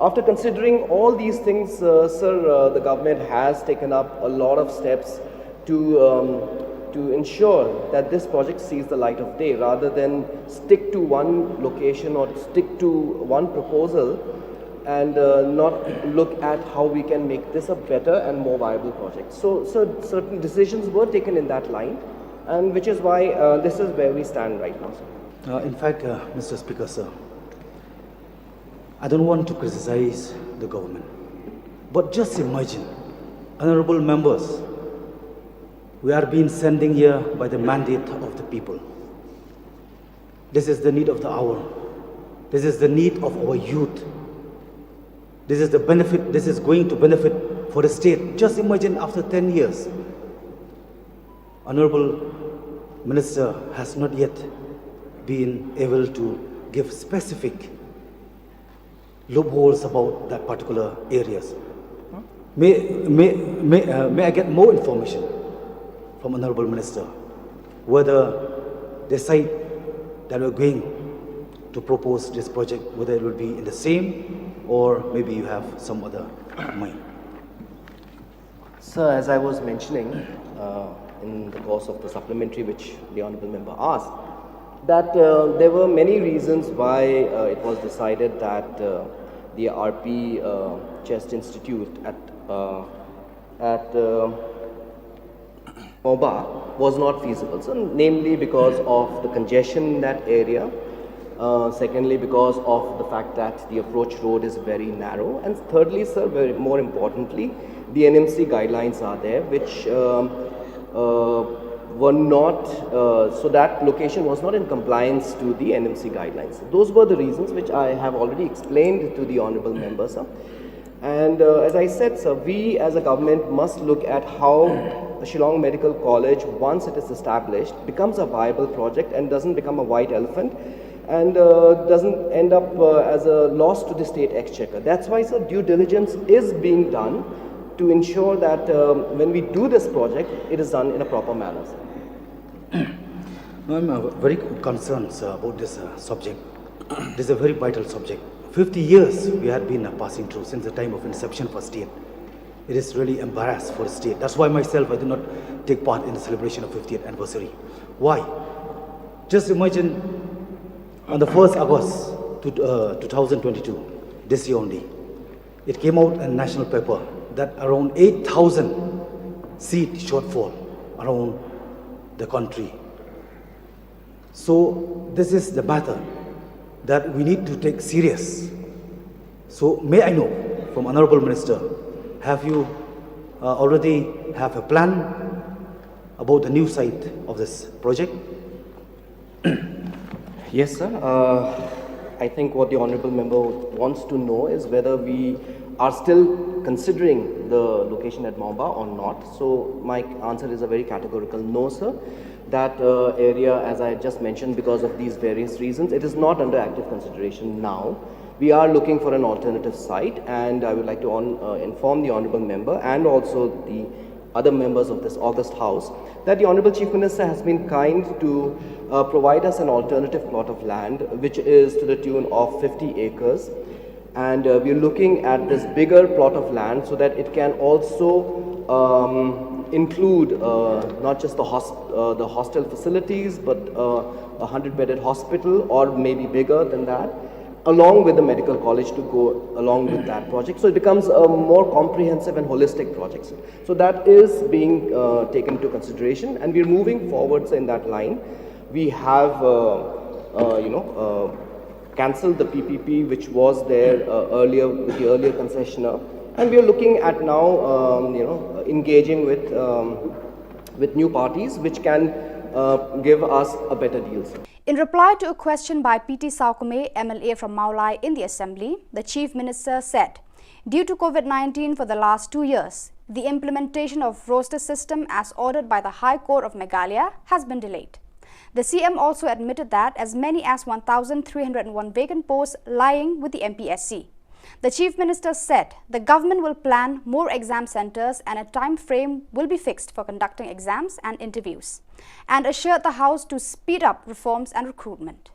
After considering all these things, the government has taken up a lot of steps to ensure that this project sees the light of day rather than stick to one location or stick to one proposal. and not look at how we can make this a better and more viable project. So certain decisions were taken in that line, and which is why this is where we stand right now, sir. In fact, Mr. Speaker, sir, I don't want to criticize the government, but just imagine, honorable members, we are being sending here by the mandate of the people. This is the need of the hour. This is the need of our youth. This is the benefit, this is going to benefit for the state. Just imagine after 10 years, Honorable Minister has not yet been able to give specific loopholes about that particular areas. May I get more information from Honorable Minister whether they say that we're going to propose this project, whether it will be in the same or maybe you have some other mind. Sir, as I was mentioning in the course of the supplementary which the Honourable Member asked, that there were many reasons why it was decided that the RP Chest Institute at Moba was not feasible. So, namely because of the congestion in that area, secondly because of the fact that the approach road is very narrow, and thirdly, sir, more importantly, the NMC guidelines are there which were not, so that location was not in compliance to the NMC guidelines. Those were the reasons which I have already explained to the Honourable Member, sir. And as I said, sir, we as a government must look at how the Shillong Medical College, once it is established, becomes a viable project and doesn't become a white elephant and doesn't end up as a loss to the state exchequer. That's why, sir, due diligence is being done to ensure that when we do this project, it is done in a proper manner, sir. No, I'm very concerned, sir, about this subject. This is a very vital subject. 50 years we have been passing through since the time of inception for state. It is really embarrassed for the state. That's why myself, I do not take part in the celebration of 50th anniversary. Why? Just imagine on the 1st August 2022, this year only, it came out in national paper that around 8,000 seat shortfall around the country. So this is the matter that we need to take serious. So may I know from Honorable Minister, have you already have a plan about the new site of this project? Yes, sir. I think what the Honourable Member wants to know is whether we are still considering the location at Maumba or not. So my answer is a very categorical no, sir. That area, as I just mentioned, because of these various reasons, it is not under active consideration now. We are looking for an alternative site, and I would like to inform the Honourable Member and also the other members of this August House that the Honourable Chief Minister has been kind to provide us an alternative plot of land which is to the tune of 50 acres, and we are looking at this bigger plot of land so that it can also include not just the hostel facilities but a 100-bedded hospital or maybe bigger than that, along with the medical college to go along with that project. So it becomes a more comprehensive and holistic project. So that is being taken into consideration, and we're moving forwards in that line. We have, cancelled the PPP which was there earlier with the earlier concessionaire, and we are looking at now, engaging with new parties which can give us a better deal. In reply to a question by PT Saukume, MLA from Maulai in the Assembly, the Chief Minister said, due to COVID-19 for the last 2 years, the implementation of roster system as ordered by the High Court of Meghalaya has been delayed. The CM also admitted that as many as 1,301 vacant posts lying with the MPSC. The Chief Minister said the government will plan more exam centres and a time frame will be fixed for conducting exams and interviews, and assured the House to speed up reforms and recruitment.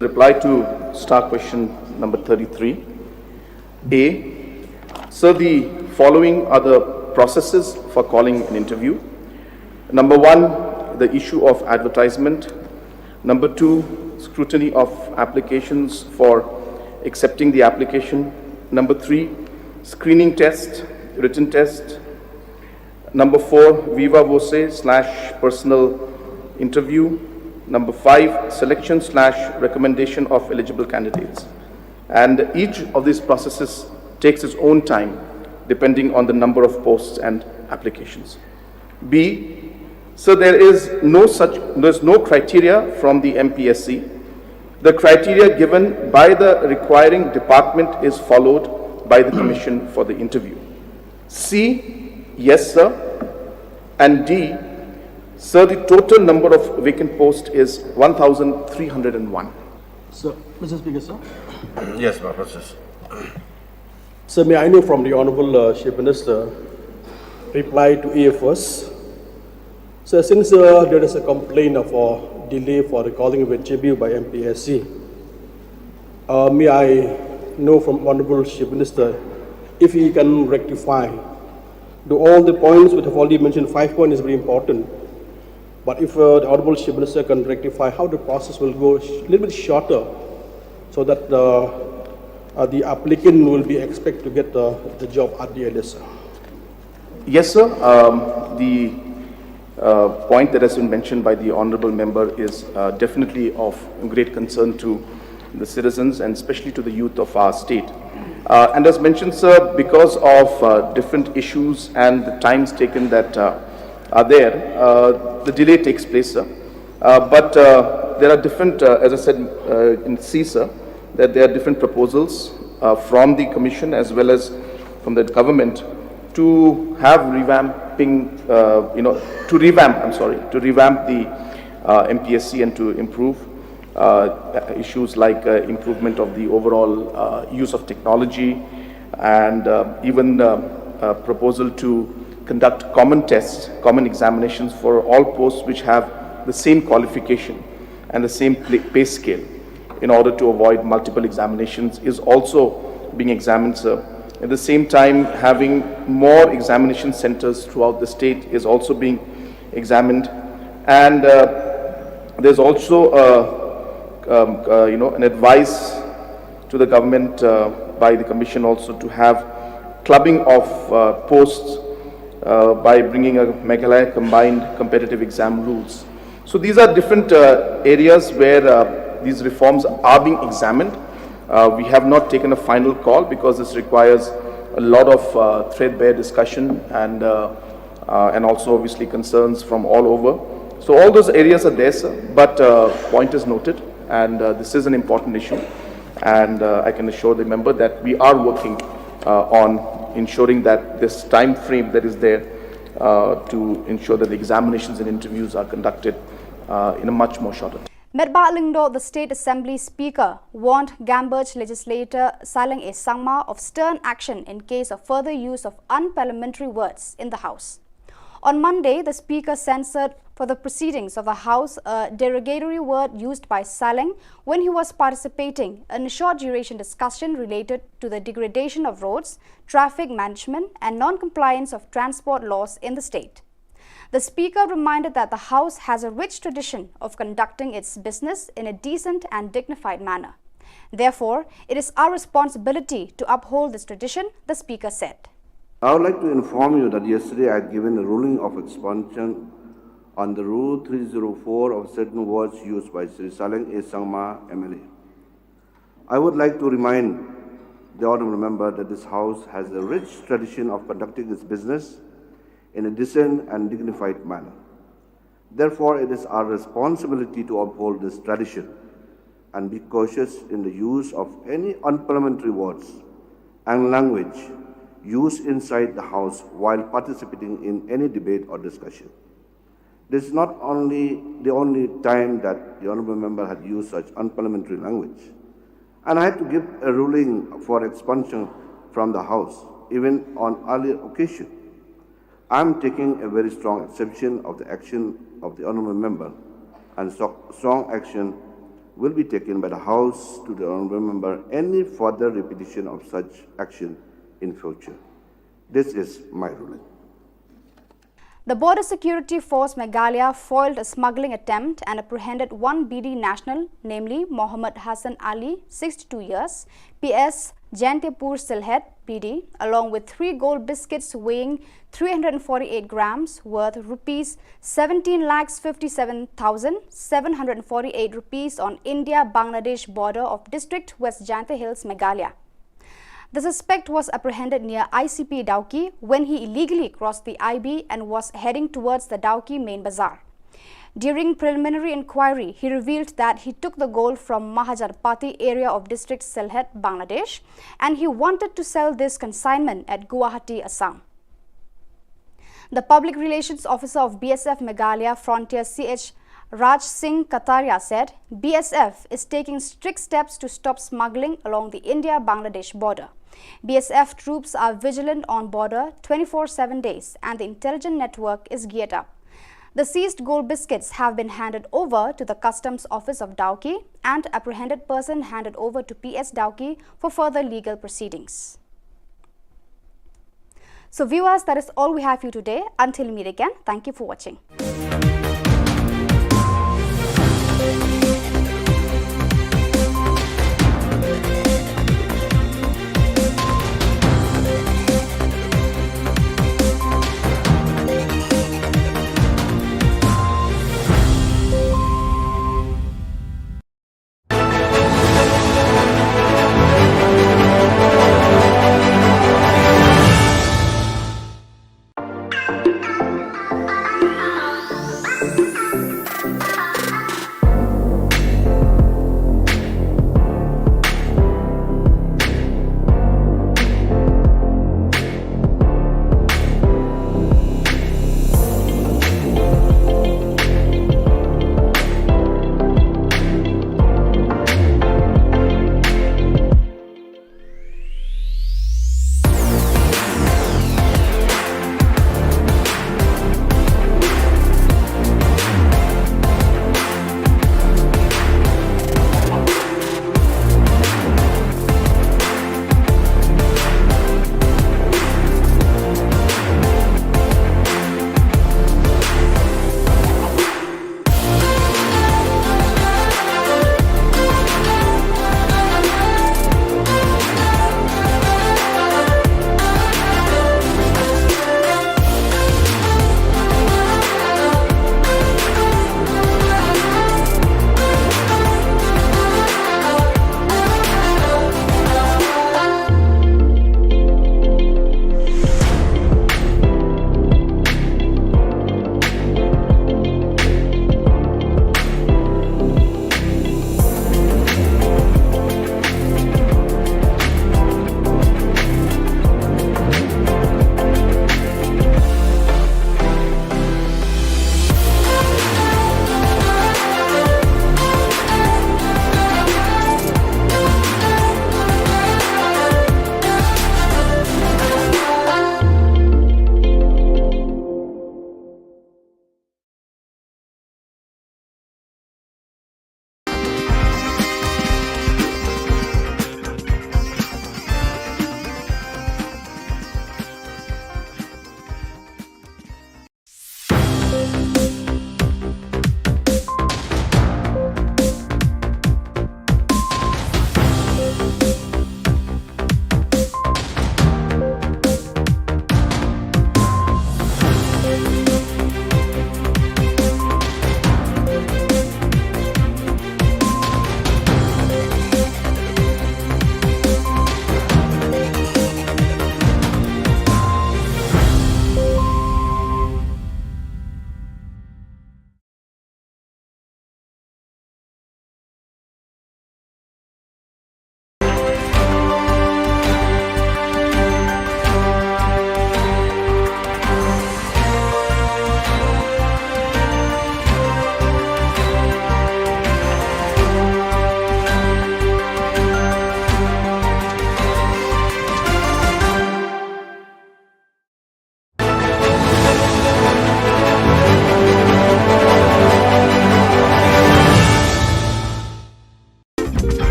Reply to star question number 33. A. So the following are the processes for calling an interview. Number 1, the issue of advertisement. Number 2, scrutiny of applications for accepting the application. Number 3, screening test, written test. Number 4, viva voce / personal interview. Number 5, selection / recommendation of eligible candidates. And each of these processes takes its own time depending on the number of posts and applications. B, so there's no criteria from the MPSC. The criteria given by the requiring department is followed by the commission for the interview. C, yes sir. And D, sir, the total number of vacant posts is 1,301. Sir, Mr. Speaker, sir. Yes, my process. Sir, may I know from the Honourable Chief Minister reply to A first. So since there is a complaint of a delay for recalling of a JBU by MPSC, may I know from Honourable Chief Minister if he can rectify all the points which have already mentioned. 5 points is very important, but if the Honourable Chief Minister can rectify how the process will go a little bit shorter, so that the applicant will be expected to get the job at the earliest. Yes, sir. The point that has been mentioned by the honourable member is definitely of great concern to the citizens and especially to the youth of our state. And as mentioned, sir, because of different issues and the times taken that are there, the delay takes place, sir. But there are different, as I said in C, sir, that there are different proposals from the commission as well as from the government to have revamping, to revamp the MPSC and to improve issues like improvement of the overall use of technology, and even proposal to conduct common tests, common examinations for all posts which have the same qualification and the same pay scale, in order to avoid multiple examinations, is also being examined, sir. At the same time, having more examination centers throughout the state is also being examined. And there's also an advice to the government by the commission also to have clubbing of posts by bringing a Meghalaya combined competitive exam rules. So these are different areas where these reforms are being examined. We have not taken a final call because this requires a lot of threadbare discussion and also obviously concerns from all over. So all those areas are there, sir, but point is noted, and this is an important issue, and I can assure the member that we are working on ensuring that this time frame that is there to ensure that the examinations and interviews are conducted in a much more shorter time. Medba Lingdo, the State Assembly Speaker, warned Gambaj legislator Shillong Sangma of stern action in case of further use of unparliamentary words in the House. On Monday, the Speaker censored for the proceedings of the House a derogatory word used by Shillong when he was participating in a short-duration discussion related to the degradation of roads, traffic management and non-compliance of transport laws in the state. The Speaker reminded that the House has a rich tradition of conducting its business in a decent and dignified manner. Therefore, it is our responsibility to uphold this tradition, the Speaker said. I would like to inform you that yesterday I had given a ruling of expunction on the Rule 304 of certain words used by Sri Shillong Sangma MLA. I would like to remind the honourable member that this House has a rich tradition of conducting its business in a decent and dignified manner. Therefore, it is our responsibility to uphold this tradition and be cautious in the use of any unparliamentary words and language used inside the House while participating in any debate or discussion. This is not only the only time that the honourable member had used such unparliamentary language, and I had to give a ruling for expulsion from the House, even on earlier occasion. I am taking a very strong exception of the action of the honourable member, and strong action will be taken by the House to the honourable member any further repetition of such action in future. This is my ruling. The Border Security Force Meghalaya foiled a smuggling attempt and apprehended one BD national, namely Mohammed Hassan Ali, 62 years, PS Jantepur Silhet, BD, along with 3 gold biscuits weighing 348 grams worth rupees 17,57,748 rupees on India-Bangladesh border of District West Janthe Hills, Meghalaya. The suspect was apprehended near ICP Dauki when he illegally crossed the IB and was heading towards the Dauki main bazaar. During preliminary inquiry, he revealed that he took the gold from Mahajanpati area of district Sylhet, Bangladesh, and he wanted to sell this consignment at Guwahati, Assam. The Public Relations Officer of BSF Meghalaya Frontier CH Raj Singh Kataria said, BSF is taking strict steps to stop smuggling along the India-Bangladesh border. BSF troops are vigilant on border 24/7 days and the intelligence network is geared up. The seized gold biscuits have been handed over to the Customs Office of Dauki and apprehended person handed over to PS Dauki for further legal proceedings. So viewers, that is all we have for you today. Until we meet again, thank you for watching.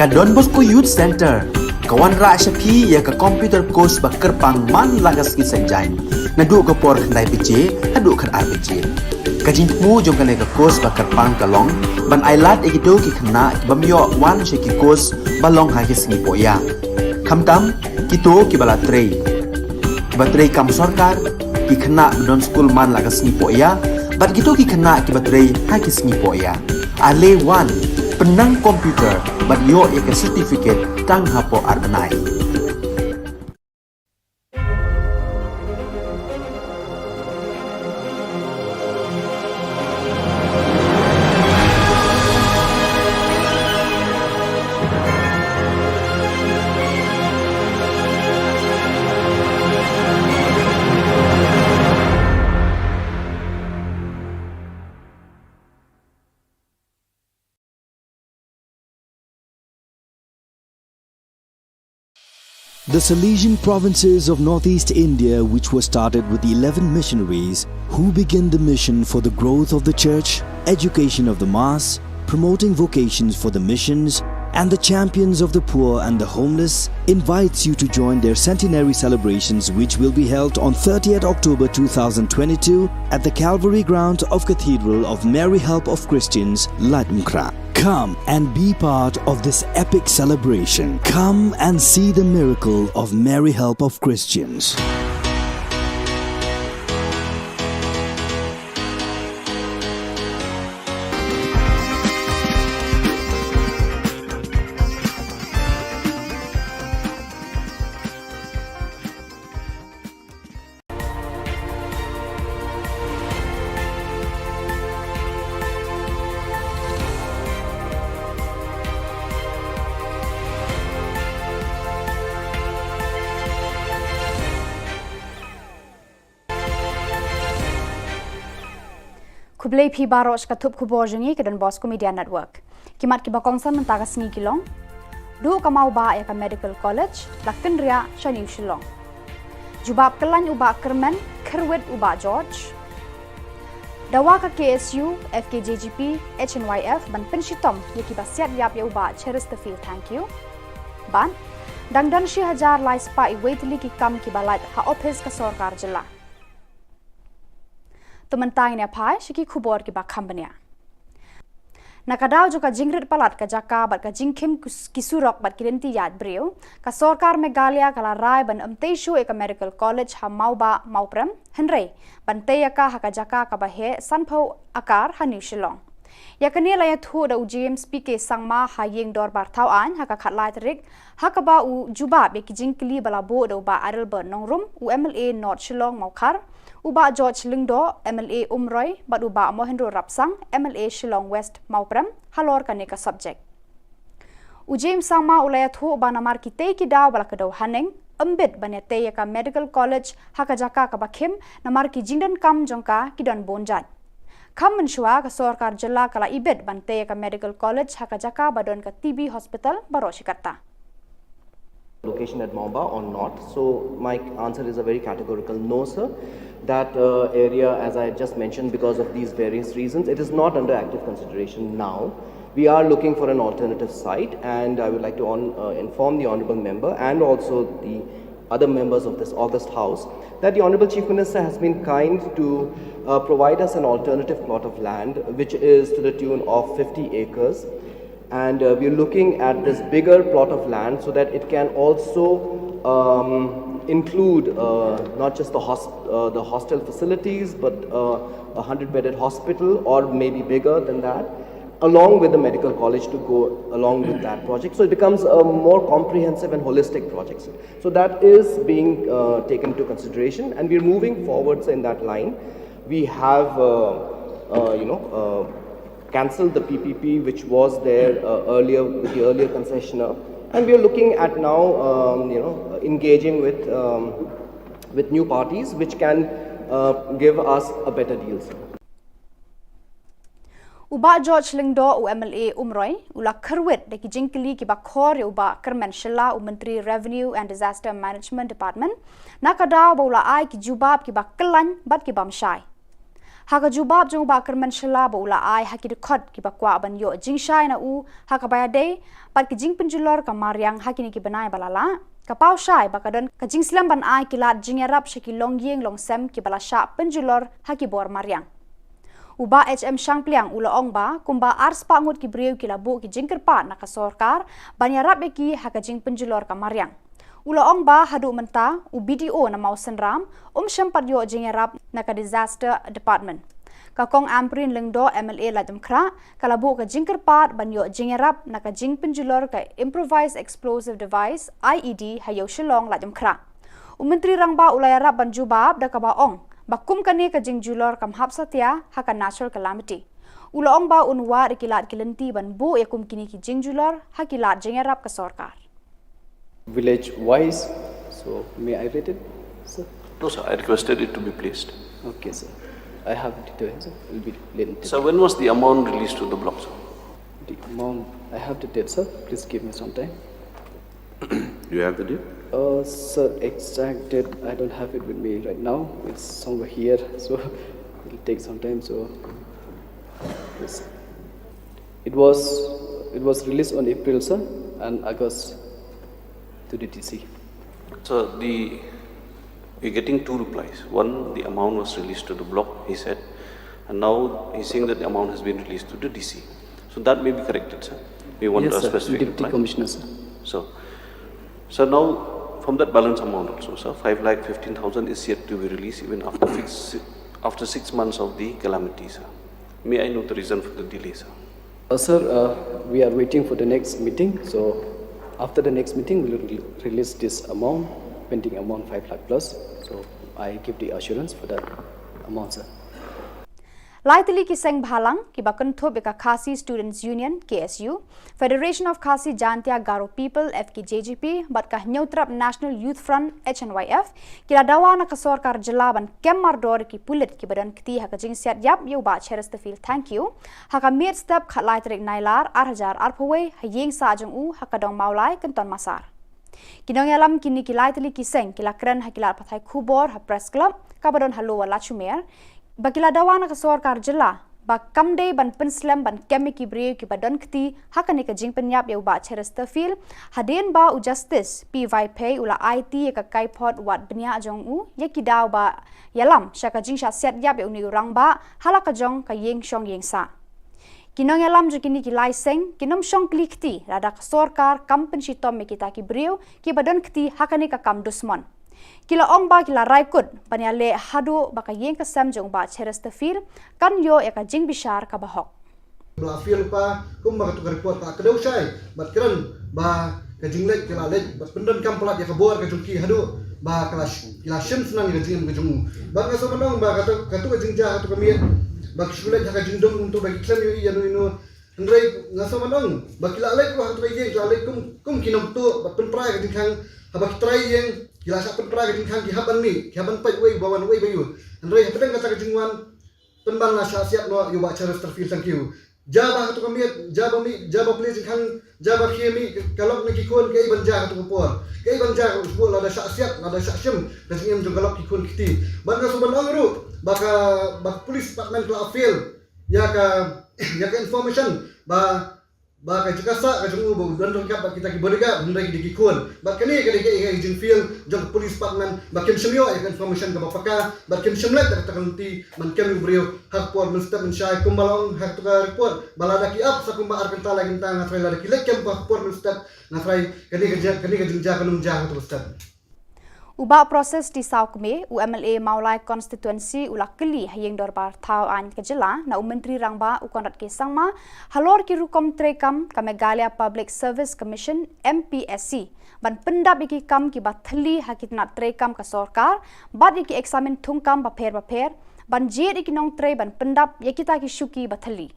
Ka Don Bosco Youth Center, kawan ra syapi ya ka komputer kos bakar pangman lagas ki sanjain. Nadu ka por khandai piche, hadu kan ar piche. Kajin mu jom kan ka kos bakar pang kalong, ban ailat ekido ki khna bamyo wan she ki kos balong ha ki sngi poya. Khamtam kito ki bala trei. Ba trei kam sarkar ki khna don school man lagas sngi poya, bat kito ki khna ki batrei ha ki sngi poya. Ale wan penang komputer bat yo ek certificate tang hapo arbanai. The Salesian provinces of northeast India, which were started with the 11 missionaries who began the mission for the growth of the church, education of the mass, promoting vocations for the missions, and the champions of the poor and the homeless, invites you to join their centenary celebrations, which will be held on 30th October 2022 at the Calvary ground of Cathedral of Mary Help of Christians, Latmkra. Come and be part of this epic celebration. Come and see the miracle of Mary Help of Christians. Kublai pi baros katup Khubor jengi ke Don Bosco Media Network. Kimat ki bakongsan mentaga sengi kilong. Du ka mau ba ya ka Medical College, lakin ria Shani Shillong. Jubab kelan uba kermen, kerwet uba George. Dawa ka KSU, FKJGP, HNYF ban penshitom ya ki basiat yap ya uba Chesterfield, thank you. Ban dangdan 1000 lai spa I waitli ki kam ki balat ha office ka Sarkar Jilla. Tementang ni pai siki Khubor ki bakam bania. Nakadaw jo ka jingrit palat ka jaka bat ka jingkim kisurok bat kirenti yad breu ka Sarkar Meghalaya kala rai ban amteishu ek Medical College ha mau ba mau prem henrei ban teyaka ha ka jaka ka bahe sanpho akar ha New Shillong. Yakani la ya thu da James PK sangma ha yeng dor bar thau an ha ka khatlai tarik ha ka ba u juba be ki jingkli bala bo do ba arel ber nongrum u MLA North Shillong Maukhar uba George Lingdo MLA Umroy bat uba Mohendro Rapsang MLA Shillong West Mauprem halor kaneka subject u James sangma ulaya thu ba namar ki te ki daw bala kadaw haneng ambit banete ya ka Medical College ha ka jaka ka bakhim namar ki jingdan kam jongka ki don bonjat kam menshua ka Sarkar Jilla kala ibet bante ya ka Medical College ha ka jaka badon ka TB Hospital Baroshikarta. Location at Maumba or not? So my answer is a very categorical no, sir. That area, as I just mentioned, because of these various reasons, it is not under active consideration now. We are looking for an alternative site, and I would like to inform the Honourable Member and also the other members of this august House that the Honourable Chief Minister has been kind to provide us an alternative plot of land, which is to the tune of 50 acres. And we are looking at this bigger plot of land so that it can also include not just the hostel facilities, but a 100-bedded hospital or maybe bigger than that, along with the medical college to go along with that project. So it becomes a more comprehensive and holistic project. So that is being taken into consideration, and we are moving forwards in that line. We have, cancelled the PPP which was there earlier with the earlier concessionaire, and we are looking at now, engaging with new parties which can give us a better deal. Uba George Lingdo u MLA Umroy ula kerwet de ki jingkli ki bakhor uba Kermen Shilla u Menteri Revenue and Disaster Management Department nakadaw baula ai ki jubab ki bakkelan bat ki bamshai. Haka jubab jong ba kerman shela ba ula ai haki dekat ki ba kwa ban yo jing shai na u haka baya day pat ki jing penjulor ka mariang haki ni ki banai balala ka pau shai ba kadon ka jing slam ban ai ki lat jing yarap shaki long yeng long sem ki bala sha penjulor haki bor mariang uba HM Shangpliang ula ong ba kumba ars pa ngut ki breu ki labu ki jing kerpa na ka sorkar ban yarap ki haka jing penjulor ka mariang ula ong ba hadu menta u BDO na mau senram syampat yo jing yarap na ka disaster department ka kong amprin lengdo MLA lajam kra kalabu ka jing kerpat ban yo jing yarap na ka jing penjulor ka improvised explosive device IED hayo Shillong lajam kra menteri rangba ula yarap ban jubab da ka ba ong bakum kani ka jing julor kam hap satya haka natural calamity ula ong ba unwa rikilat kilenti ban bu yakum kini ki jing julor hakilat jing yarap ka sorkar village wise. So may I read it, sir? No, sir. I requested it to be placed. Okay, sir. I have it there, sir. It will be later. So when was the amount released to the block, sir? The amount I have the date, sir. Please give me some time. You have the date? Sir, exact date I don't have it with me right now. It's somewhere here, so it will take some time. So yes. It was released on April, sir, and August to the DC. So we're getting two replies. One, the amount was released to the block, he said, and now he's saying that the amount has been released to the DC. So that may be corrected, sir. We want Yes, a sir. specific Deputy reply. Commissioner, sir. So now from that balance amount also, sir, 5,15,000 is yet to be released even after 6 months of the calamity, sir. May I know the reason for the delay, sir? Sir, we are waiting for the next meeting. So after the next meeting, we will release this amount, pending amount 5 lakh plus. So I give the assurance for that amount, sir. Laitili ki seng bhalang ki bakun thob ka Khasi Students Union KSU, Federation of Khasi Jantia Garo People FKJGP, bat ka Neutrap National Youth Front HNYF, ki dawa na ka sorkar jilla ban kem mardor ki pulit ki badan kti ha ka jing siat yap yo ba cheres to feel thank you. Ha ka mir step khat laitrik nailar arhajar arpaway ha yeng sa jong u ha ka dong maulai kenton masar. Kinong yalam kini ki laitili ki seng ki lakren ha kilat pathai Khubor ha press club ka badon halo wala chumer bakila dawana ka sorkar jilla ba kamde ban penslam ban kemi ki breu ki badon kti hakane ka jing penyap yau ba cheres tafil hadin ba u justice py pay ula IT ka kaipot wat benya jong u ye ki daw ba yalam shaka jing sha set yap yau ni urang ba halaka jong ka yeng shong yeng sa kinong yalam jo kini ki laiseng kinom shong klikti rada ka sorkar kampen shitom me kita ki breu ki badon kti hakane ka kam dusmon kila ong ba kila raikut panyale hadu baka yeng ka sam jong ba cheres tafil kan yo ya ka jing bishar ka bahok bla fil pa kum ba ka report ka kedau sai bat kran ba ka jinglek kila lek bat pendan kam pelat ya ka bor ka jungki hadu ba kila shim senang ka jing ka jungu ba ka so manong ba ka tu ka jingja tu ka miet ba ksulek ka jingdong untuk bagi klam yo ya no ndrai ngaso manong ba kila lek ba tu ka yeng kila lek kum kinom tu bat penprai ka jingkang habak try yang kila sa penprai ka jingkang ki haban mi ki haban pai wei bawan wei bayu ndrai pedang ka ka jingwan penban la siap no yo ba cheres terfil thank you jaba tu kami jaba please kan jaba kemi kalau nak ikut ke banja tu kupor ke banja kupor ada siap ada syim dan ingin juga kalau ikut kiti bangga sebenarnya ru bak police department to appeal ya ka information ba ka juga sa ka jungu dan lengkap kita ki bodega benda ki dikikun bak kini ka izin feel jong police department bakim semio ya information ka bapaka bakim semlet ka takanti man kami brio hak por mesti mensyai kumbalong hak tukar report balada ki up sa kumba arkenta lagi tang ngatrai lada ki lekem hak por mesti ngatrai kini ka jingja kanung jah tu mesti uba proses di Saukme UMLA Maulai constituency ulakeli hayeng dorbar thau an kejela na menteri rangba ukonrat ke sangma halor ki rukom trekam ka Meghalaya Public Service Commission MPSC ban pendap iki kam ki bathli hakitna trekam ka sorkar bad iki examen thungkam ba pher ban jer iki nong tre ban pendap yakita ki shuki bathli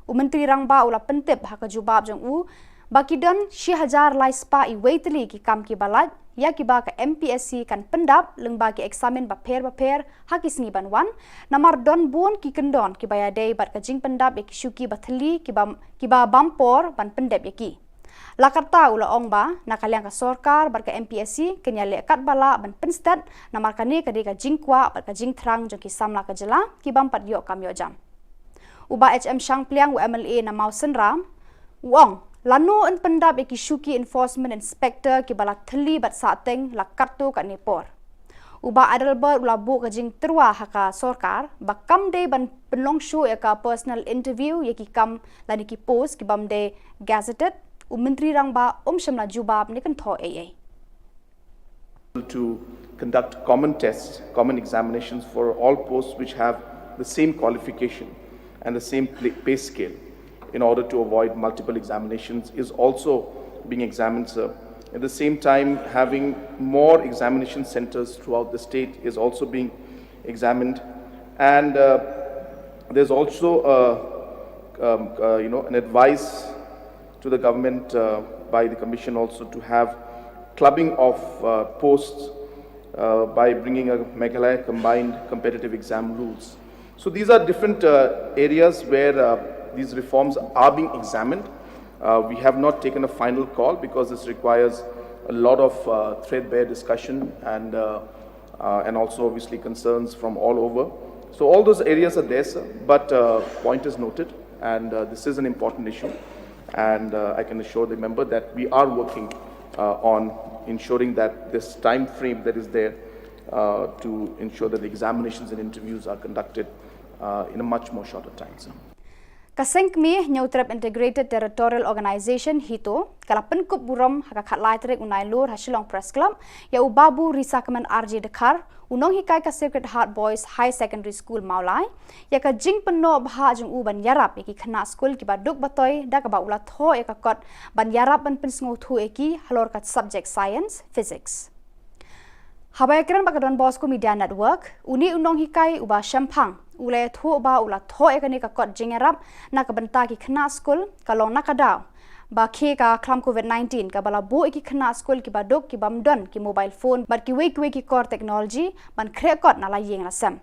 menteri rangba ula pentep haka jubab jong u bakidon 6000 lai spa i waitli ki kam ki balad ya ki ba ka MPSC kan pendap lengba ki examen ba pher hakis ni banwan namar don bon ki kendon ki baya dei bat ka jing pendap ki shuki bathli ki ba bampor ban pendap ki Lakarta ula ong ba nakaliang ka sorkar bar ka MPSC kenya lekat bala ban penstat na markani ka ka jingkwa bar ka jingtrang jo ki samla ka jela ki bampat yo kamyo jam. Uba HM Shang Pliang MLA na Mausen Ram uong lanu en pendap ki shuki enforcement inspector ki bala theli bat sateng lakartu ka nepor. Uba Adelbert ula bu ka jing terwa haka sorkar bakam de ban penlong show ka personal interview ki kam lani ki post ki bamde gazetted Menteri Rangba Shamla Jubab ni kan tho AA. To conduct common tests, common examinations for all posts which have the same qualification and the same pay scale in order to avoid multiple examinations is also being examined, sir. At the same time, having more examination centers throughout the state is also being examined. And there's also an advice to the government by the Commission also to have clubbing of posts by bringing a Meghalaya combined competitive exam rules. So these are different areas where these reforms are being examined. We have not taken a final call because this requires a lot of threadbare discussion and also obviously concerns from all over. So all those areas are there, sir, but point is noted, and this is an important issue. And I can assure the member that we are working on ensuring that this time frame that is there to ensure that the examinations and interviews are conducted in a much more shorter time. Sir. Kasengmi Neutrap Integrated Territorial Organization hito kala penkup burom haka khatlai trek unai lur Shillong Press Club ya ubabu risakman RJ Dekar unong hikai ka Sacred Heart Boys High Secondary School Maulai ya ka jing penno bha jung u ban yarap ki khana school ki baduk batoi da ka ba ula tho ya ka kot ban yarap ban pinsngo thu eki halor ka subject science physics. Habai kran bakadon Bosco Media Network uni unong hikai uba Shampang ule thu ba ula tho ekani ka kot jingerap na ka banta ki khana school kalong na ka daw ba khe ka khlam COVID-19 ka bala bo ki khana school ki badok ki bamdon ki mobile phone bar ki wei ki core technology ban khre kot na la yeng la sam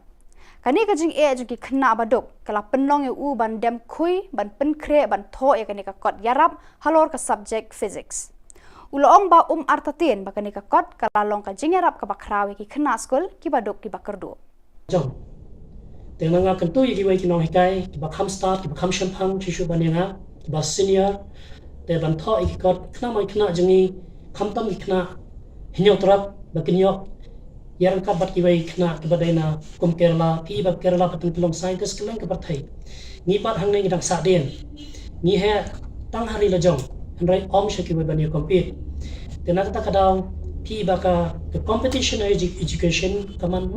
kani ka jing e ju ki khana badok kala penlong e u ban dem khui ban pen khre ban tho ekani ka kot yarap halor ka subject physics ulong ba artatin ba kani ka kot kala long ka jingerap ka bakrawe ki khana school ki badok ki bakardo jong Tenanga kentu yiki wei kinong hikai ki bakam start ki bakam shampang chishu banenga ki bas senior te ban tho iki kot khna mai khna jengi khamtam ki khna hinyo trap bakinyo yaran ka bat ki wei khna ki badaina kum Kerala pi ba Kerala patun tulong scientist kelang ka bathai ni pat hang nei dang sa den ni he tang hari la jong handrai om shaki wei ban yo compete tenaka ta kadaw pi ba ka competition education kaman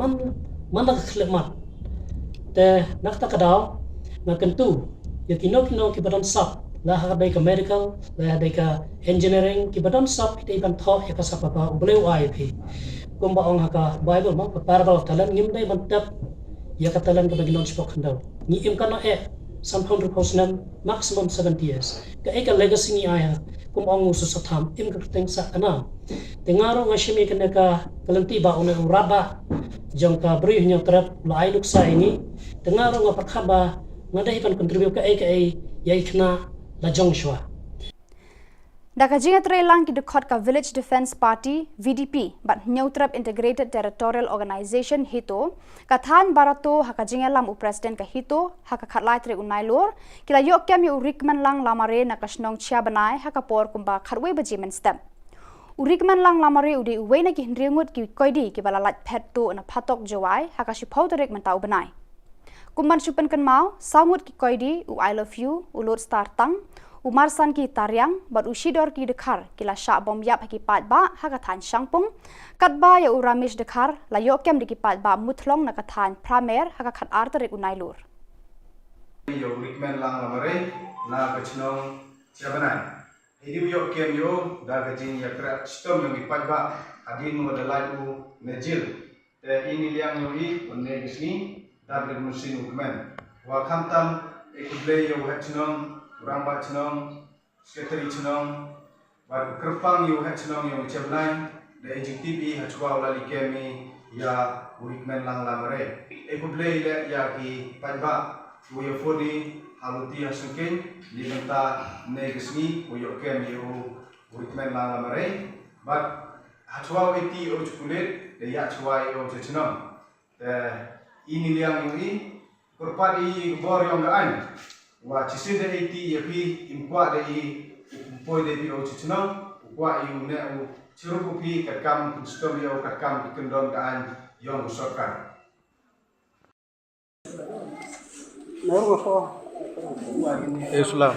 man ka khlemat te nakta kadaw na kentu ya kino ki badon sap la ha ka medical la ha ka engineering ki badon sap ki ban tho ya ka sap pa bleu ai phi kumba ong ha ka bible mo parabal talan ngim dai ban tap ya ka talan ka baginon spok khandaw ni im kana e some 100% maximum 70 years ka e ka legacy ni ai ha kum ong usu satham im ka teng sa kana tengaro ngashimi kana ka kalanti ba una raba jong ka bri hnya trap lai luk sa ini tengaro nga pakhaba ngadai pan contribute ka ai yai khna la jong shwa Daka jinga trelang ki dekot ka Village Defense Party VDP bat Neutrap Integrated Territorial Organization hito kathan barato haka jinga lam u president ka hito haka khatlai tre unai lor kila yok kem yu rikman lang lamare na kasnong chia banai haka por kumba kharwe baji men step urikman lang lamare udi uwe na ki hndringut ki koidi ki bala lat phet to na phatok jowai haka shi phau tarek man tau banai kumban supen kan mau sangut ki koidi u I love you u lord star tang Umarsan ki taryang bat ushidor ki dekhar kila sha bom yap ki pat ba ha ka than shangpung kat ba ya uramish dekhar la yo kem ki pat ba muthlong na ka than pramer ha ka khat artar unai lur yo rikmen lang lamare na kachnong chabanai hidi yo kem yo da ka jin ya kra stom yo ki pat ba adin mo da laiu nejil te ini liang yo i onne gisni da ka musin ukmen wa khamtam ekuble yo hachnong Ramba chnong, sekretari chnong, bar kerpang yu hat chnong yu cebnai, da ejektivi hachwa ula likemi ya urikmen lang lamare. Ekuble ile ya ki padba, uya fodi haluti hasengking di benta negesni uyok kem yu recommend la lamare but hatwa iti o chukulit de ya chwa yo chechnam de ini liang yui kurpat i bor yong gaan wa chisin de iti yapi imkwa de i poi de o chechnam kwa yu ne u chirupu pi kakam kustom yo kakam kendon gaan yong sorkan Islam.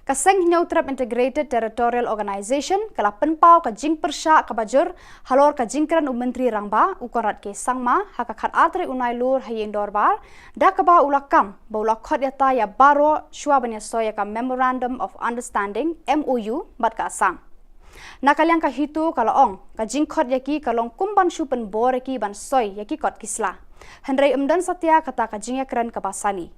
Kaseng Neutrap Integrated Territorial Organization kala penpau ka jing persya ka bajur halor ka jingkran menteri rangba ukorat ke sangma hakakat atre unai lur hayeng dorbar da ka ba ulakam ba ulakot yata ya baro shwabanya soya ka Memorandum of Understanding MOU bat ka asam nakaliang ka hitu kala ong ka jingkot yaki kalong kumban shupen bor yaki ban soy yaki kot kisla hendrai umdan satya kata ka jingakran ka basani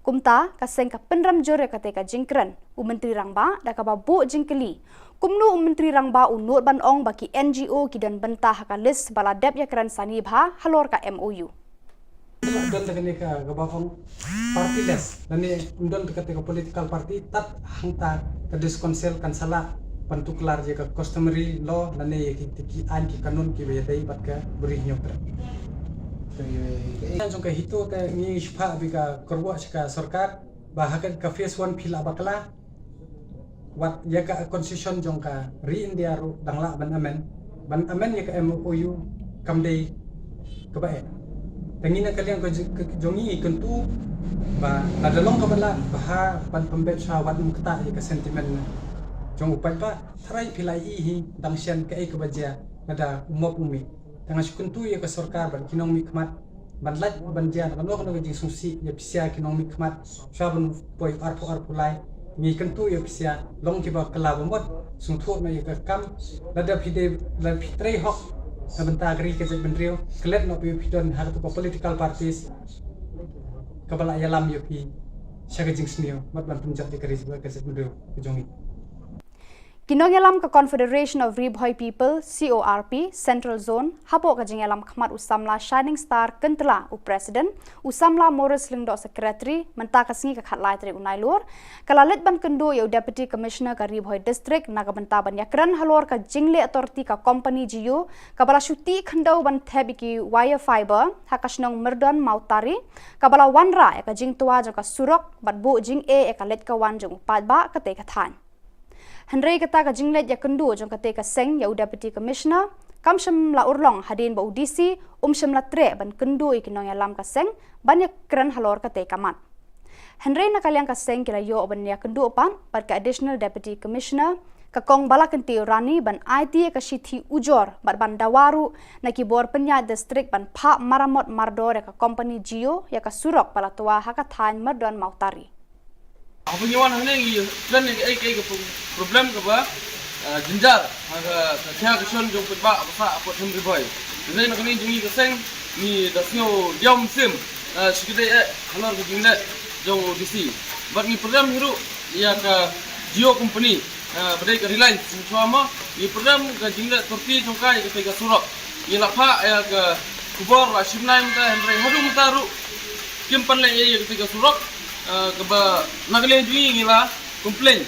kumta kaseng ka penram jore kate ka jingkran menteri rangba da ka babu jingkeli kumnu menteri rangba unut ban ong baki NGO kidan bentah ka list bala dep yakran sani bha halor ka MOU undon tekani ka gabafong partyless nani undon tekati ka political party tat hangta ka diskonsel kan sala pantuklar je ka customary law nani ki an ki kanun ki bedai bat ka beri nyokra Yang ka hito te ni shpa bika korwa ka sarkar bahakan ka phase 1 phila bakla wat ya ka constitution jong ka re India ru dangla ban amen ya ka MOU kamdei ka bae tangina kalian ka jongi kentu ba nadalong ka bala baha pan pembet sa wat mukta ya ka sentiment jong upai ba tharai philai hi dangsian ka ka bajia nada umop umi tanga sukuntu ya ka sarkar ban kinong mikmat banlat banjian kan no jing sungsi ya pisia kinong mikmat sabun poi arpu lai mi kentu ya pisia long kiba kala bomot sungthu na ya ka kam lada phide la phitrei hok abenta agri ke bendrio klet no pi phidon har to political parties kabala yalam yo pi shaga jing smio mat ban punjat ke kari ke bendrio jongi Kinongelam ka Confederation of Ribhoi People CORP Central Zone hapo ka jingelam khmat usamla Shining Star kentla u President usamla Morris Lingdo Secretary menta ka singi ka khatlai tre unai lor kalalet ban kendo yo Deputy Commissioner ka Ribhoi District naga benta ban yakran halor ka jingle authority ka company GU kabala shuti khando ban thebiki wire fiber hakashnong merdon mautari kabala wanra ka jingtua ka surok batbu jing e ka let ka wan jong padba ka te ka than Henry kata ka jinglet ya kendu jong kate ka seng ya Deputy Commissioner kamsham la urlong hadin ba udisi sham la tre ban kendu ikinong ya lam ka seng banyak kran halor kate kamat Henry nakaliang ka seng kila yo ban ya kendu pan pat ka additional Deputy Commissioner ka kong bala kenti rani ban IT ka shithi ujor ban dawaru na kibor penya district ban pha maramot mardor ya ka company Geo ya ka surok pala tua hakathan mardon mautari Apa nyawan hanya ini kan ai problem ke ba jinjar aga kaya keson jong petba apa apa themri boy jadi nak ni jungi keseng ni dasnyo diam sim sikide halor ke jingle jong DC but ni program hiru ya ka Geo company badai ke Reliance semua ni program ke jingle Turki jongkai ke pega surok ni lapha ya ke Khubor Na Ka Jylla Henry hadung taru kimpan le ya ke pega surok keba nagle jui ngila complain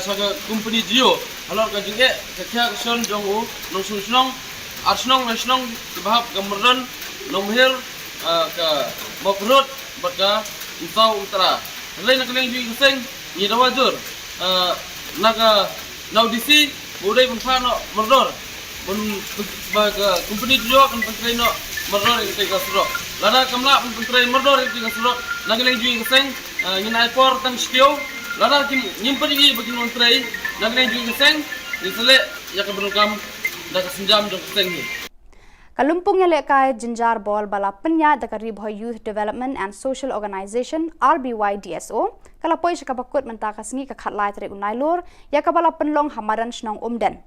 saga company Geo halor ka jinge kya son jongu nong sunong arsnong nasionong bahap gamron nomher ka mokrot baka utau utara lain nagle jui kuseng ni dawajur naga naudisi budai punfano merdor bun baga company Geo kan pentraino merdor itu ka surok lada kamla pentrain merdor itu ka surok nagle jui kuseng Nginai por tang skio, lada kim nyimpen ini bagi nontrai, nagreng juga seng, disele ya keberukam dah kesenjam jong seng ni. Kalumpung yang lekai jinjar bol bala penya daka Ribhoi Youth Development and Social Organization RBY DSO, kala poi sekabakut mentaka sengi ka khatlai tre unai lor, ya kabala penlong hamaran snong umden.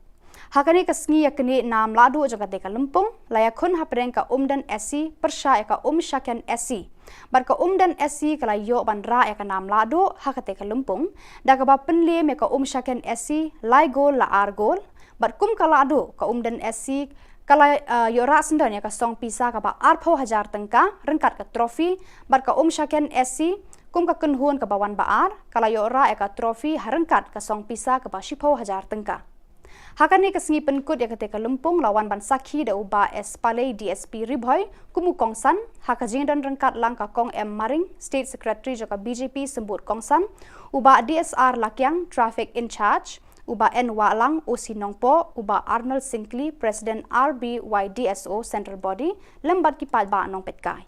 Hakani ka sengi ya kini nam ladu jaga deka lumpung, layakun hapreng ka umden SC persya ya ka syaken SC. Bar ka dan SC kala yo bandra ya ka nam ladu hakate ka lumpung, da ka ba penlem ya ka syaken SC lai gol la ar gol, bar kum kala adu ka dan SC Kalau yora sendanya ka song pisa ka ba 4,000 tengka rengkat ka trofi bat ka syaken SC kum ka kenhuan ka bawan baar kalau yora ka trofi harengkat ka song pisa ka ba 10,000 tengka. Hakan ni kesengi penkut ya ketika lempung lawan ban sakhi da uba S Palai DSP Ribhoy kumu kongsan hakajing dan rengkat lang ka kong M Maring State Secretary joka BJP sembut kongsan uba DSR Lakyang Traffic in Charge uba N Walang OC Nongpo uba Arnold Sinclair President RBYDSO Central Body lembat kipat ba nong petkai.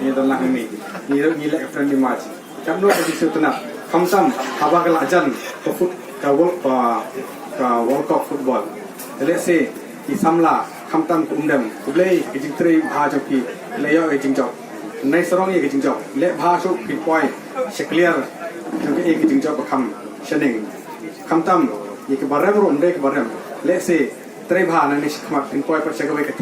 Ni dalam ini ni lek friendly match. Kamno di situ nak kamsam haba kelajan ka World Cup football. Let's say isamla kamtam kumdem kublei kijingtri bha joki leyo kijingjok. Nai sorong ye kijingjok. Le bha so pinpoint clear joki ye kijingjok bakam shening. Kamtam ye ke barem ro ndai ke barem. Let's say tre bha nani shikmat pinpoint per chagawe ke.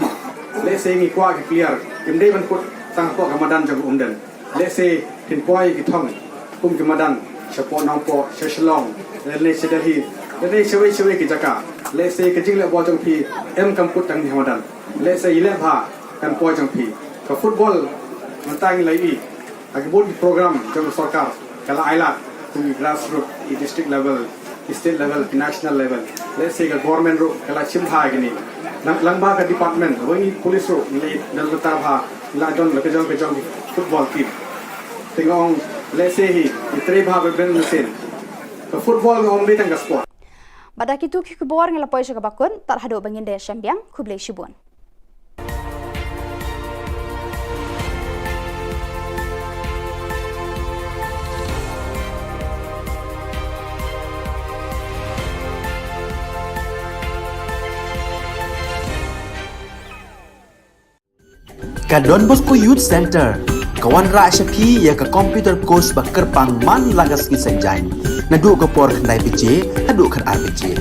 Let's say ngi kwa ke clear. Kimdei ban put sang ko kamadan jog umden. Let's say pinpoint ke thong kum kamadan support nongpo Shillong. Le sedahi Jadi cewek-cewek ke Jakarta. Let's say kecil le bojong pi em kamput tang Hamadan. Let's say ile bha kan bojong pi. Ke football mentang lagi. Agi buat program jong sarkar kala ailat tu grassroots di district level, state level, national level. Let's say ke government ro kala chimha gini. Lang ba ke department, wani police ro ni dal ta bha la don ke jong football team. Tengok let's say hi tre bha ben mesin. Ke football ngom be tang sport. Badak itu Khubor ngelapoi juga bakun tak haduk bangin daya syambiang kublai shibun. Ka Don Bosco Youth Center kawan ra syapi ya ka computer course bakar pangman lagas ki sanjai nadu ka por khandai pije hadu khan RPG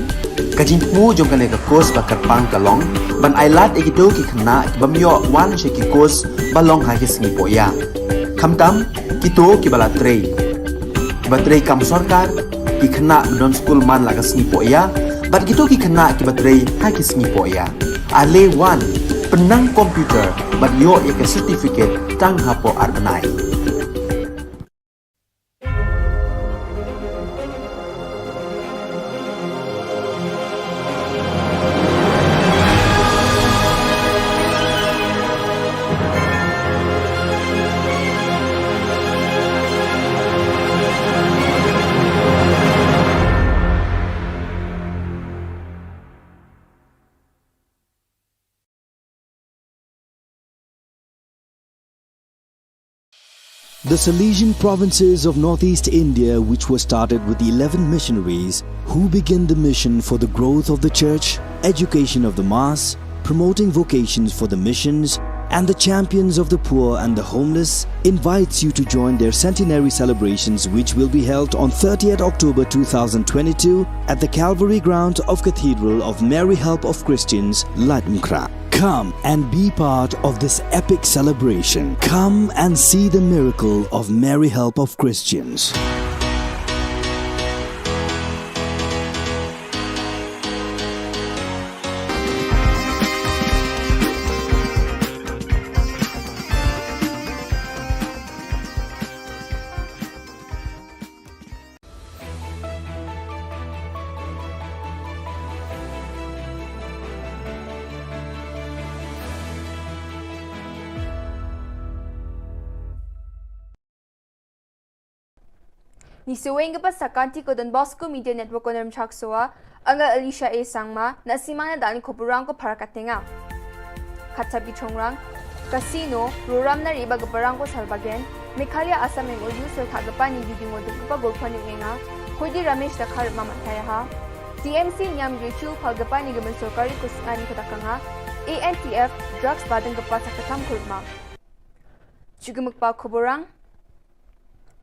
kajin mu jong kane ka course bakar pang kalong ban ailat egito ki khna bamyo wan sheki course balong ha ki singi poya khamtam kito ki bala trei batrei kam sarkar ki khna don school man lagas singi poya bat kito ki khna ki batrei ha ki singi poya ale wan penang komputer bat yo ya ka certificate tang hapo arnai. The Salesian provinces of northeast India, which were started with the 11 missionaries who began the mission for the growth of the church, education of the mass, promoting vocations for the missions, and the champions of the poor and the homeless, invites you to join their centenary celebrations, which will be held on 30th October 2022 at the Calvary ground of Cathedral of Mary Help of Christians, Latmkra. Come and be part of this epic celebration. Come and see the miracle of Mary Help of Christians. Ni suweng pa sa kanti ko Don Bosco Media Network ko ng Chaksoa, ang Alicia A. Sangma, na si mga dahil ko purang ko para katinga. Katsabi chongrang, kasino, ruram na riba gaparang ko salbagen, Mikhalia Asam ng Uyu sa kagapa ni Didi mo dun pa gulpa ni nga, Kudi Ramesh da kar mamataya ha. TMC Nyam Richu kagapa ni gaman sorkari ko sa ni katakanga, ANTF, drugs badang gapa sa katam kurma. Chugumukpa kuburang,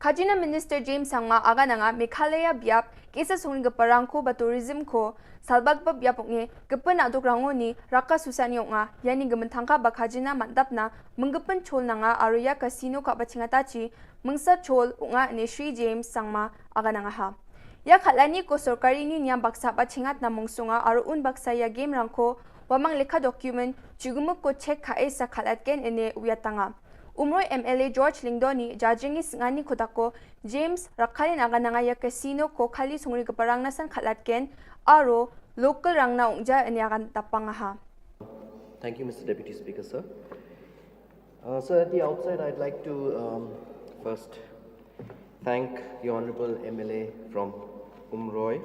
Kajina Minister James Sangma aga nga Meghalaya biap kesa sungni gaparangko ba tourism ko salbag pa biapok ni gapan adok rango ni raka susanyo nga yani gamantangka ba kajina mandap na menggapan chol na nga aruya casino ka bachingatachi mengsa chol nga ni Sri James Sangma aga nga ha. Ya khalani ko sorkari ni niya baksa bachingat na mungsunga aruun baksa ya game rangko wamang lekha document chugumuk ko check kha esa khalatken ene uyatanga Umroy MLA George Lingdoni judging ngani kodako James Rakhalin agananga ya casino ko khali sungri ka parang nasan khalatken aro local rangna ungja ene agan tapangaha. Thank you, Mr. Deputy Speaker, sir. So at the outside, I'd like to first thank the Honorable MLA from Umroy,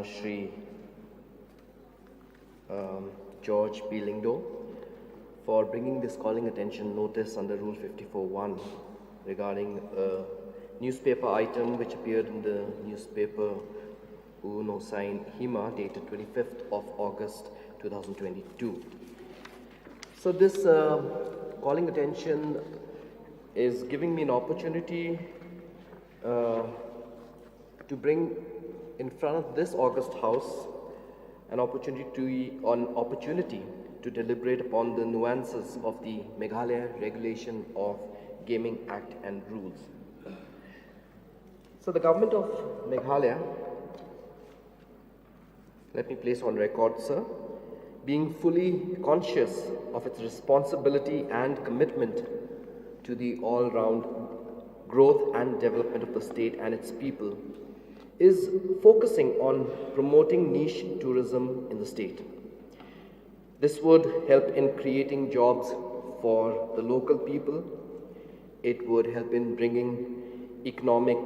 Shri George B. Lingdo, for bringing this calling attention notice under Rule 54.1 regarding a newspaper item which appeared in the newspaper Uno Sign Hima dated 25th of August 2022. So this calling attention is giving me an opportunity to bring in front of this August House an opportunity to deliberate upon the nuances of the Meghalaya Regulation of Gaming Act and Rules. So the government of Meghalaya, let me place on record, sir, being fully conscious of its responsibility and commitment to the all-round growth and development of the state and its people, is focusing on promoting niche tourism in the state. This would help in creating jobs for the local people. It would help in bringing economic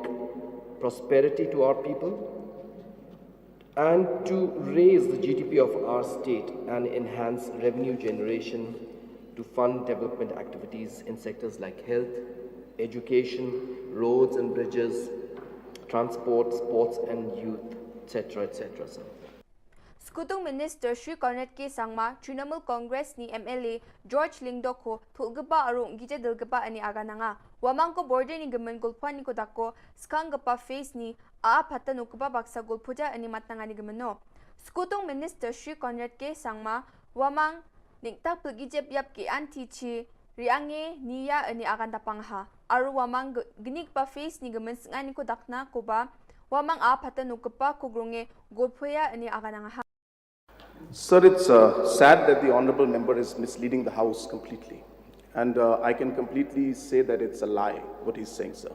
prosperity to our people and to raise the GDP of our state and enhance revenue generation to fund development activities in sectors like health, education, roads and bridges, transport, sports and youth, etc., etc., sir. Skutung Minister Shri Cornet K. Sangma, Trinamool Congress ni MLA George Lingdo ko thulgapa arong gija dilgapa ani agananga. Wamang ko border ni gaman gulpuan ni kodako skangapa face ni patan ukapa baksa gulpuja ani matanga ni gamano. Skutung Minister Shri Cornet K. Sangma, wamang niktak pagijep yap ki anti-chi riange niya ani agan tapangha. Aru wamang ginik pa face ni gaman ngani ko dakna ko ba wamang patan ukapa ko grunge gulpuya ani agananga. Sir, it's sad that the Honourable Member is misleading the House completely. And I can completely say that it's a lie, what he's saying, sir.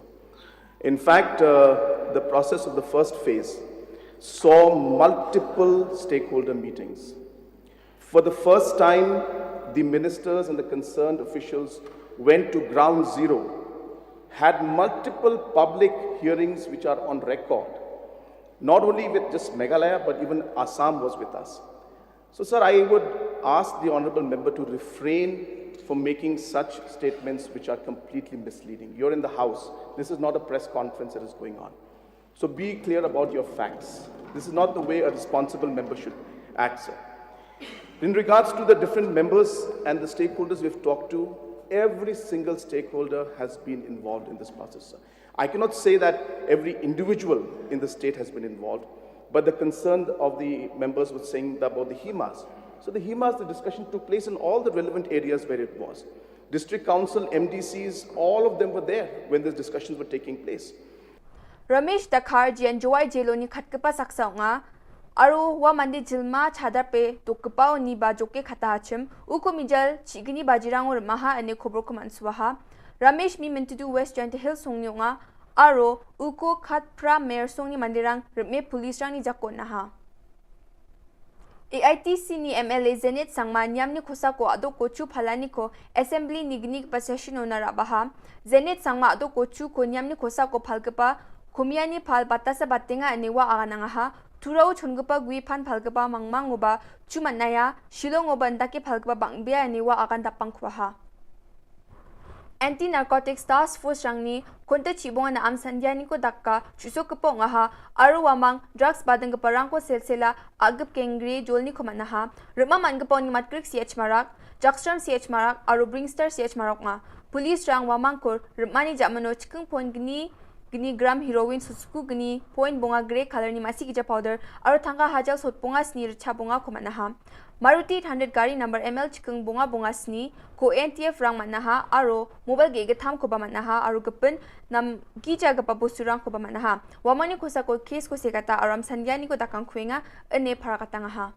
In fact, the process of the first phase saw multiple stakeholder meetings. For the first time, the ministers and the concerned officials went to ground zero, had multiple public hearings which are on record, not only with just Meghalaya, but even Assam was with us. So, sir, I would ask the Honourable Member to refrain from making such statements which are completely misleading. You're in the House. This is not a press conference that is going on. So be clear about your facts. This is not the way a responsible member should act, sir. In regards to the different members and the stakeholders we've talked to, every single stakeholder has been involved in this process, sir. I cannot say that every individual in the state has been involved, but the concern of the members was saying about the HEMAs. So the HEMAs, the discussion took place in all the relevant areas where it was. District Council, MDCs, all of them were there when these discussions were taking place. Ramesh Dakhar jian joy jeloni khatkapa saksa nga aru wa mandi jilma chhadarpe tukpao ni ba joke khatachim uko mijal chigini bajirangor maha ane khobor ko manswaha Ramesh mi mintu West Giant Hill songni nga aro uko khatpra mayor songni mandirang me police rang ni jakon naha AITC ni MLA Zenit Sangma nyamni khosa ko ado kochu phalani ko assembly nignik possession onara baha Zenit Sangma ado kochu ko nyamni khosa ko phalgapa Kumiani phal batasa batenga anewa agananga ha turau chungpa gui phan phalgapa mangmangoba chumanaya Shillong oban daki phalgapa bangbia anewa agan tapangkhwa ha Anti-Narcotics Task Force rangni konta chibonga na amsandiani ko dakka chusokpo nga ha aru wamang drugs badang parang ko selsela agap kengri jolni ko manaha ruma mangpo ni matkrik CH marak Jackstrom CH marak aru Bringstar CH marak nga police rang wamang ko rumani jamano chikung pon gni gram heroin susku gni point bonga grey color ni masi gija powder aru thanga hajal sot bonga snir cha bonga ko manaha Maruti 100 gari number ML chikung bonga bonga sni ko NTF rang manaha aro mobile ge tham ko ba manaha aru gapen nam gija ga pabusurang ko ba manaha wamani ko sa ko case ko segata aram sangyani ko dakang khuenga ane pharakatanga ha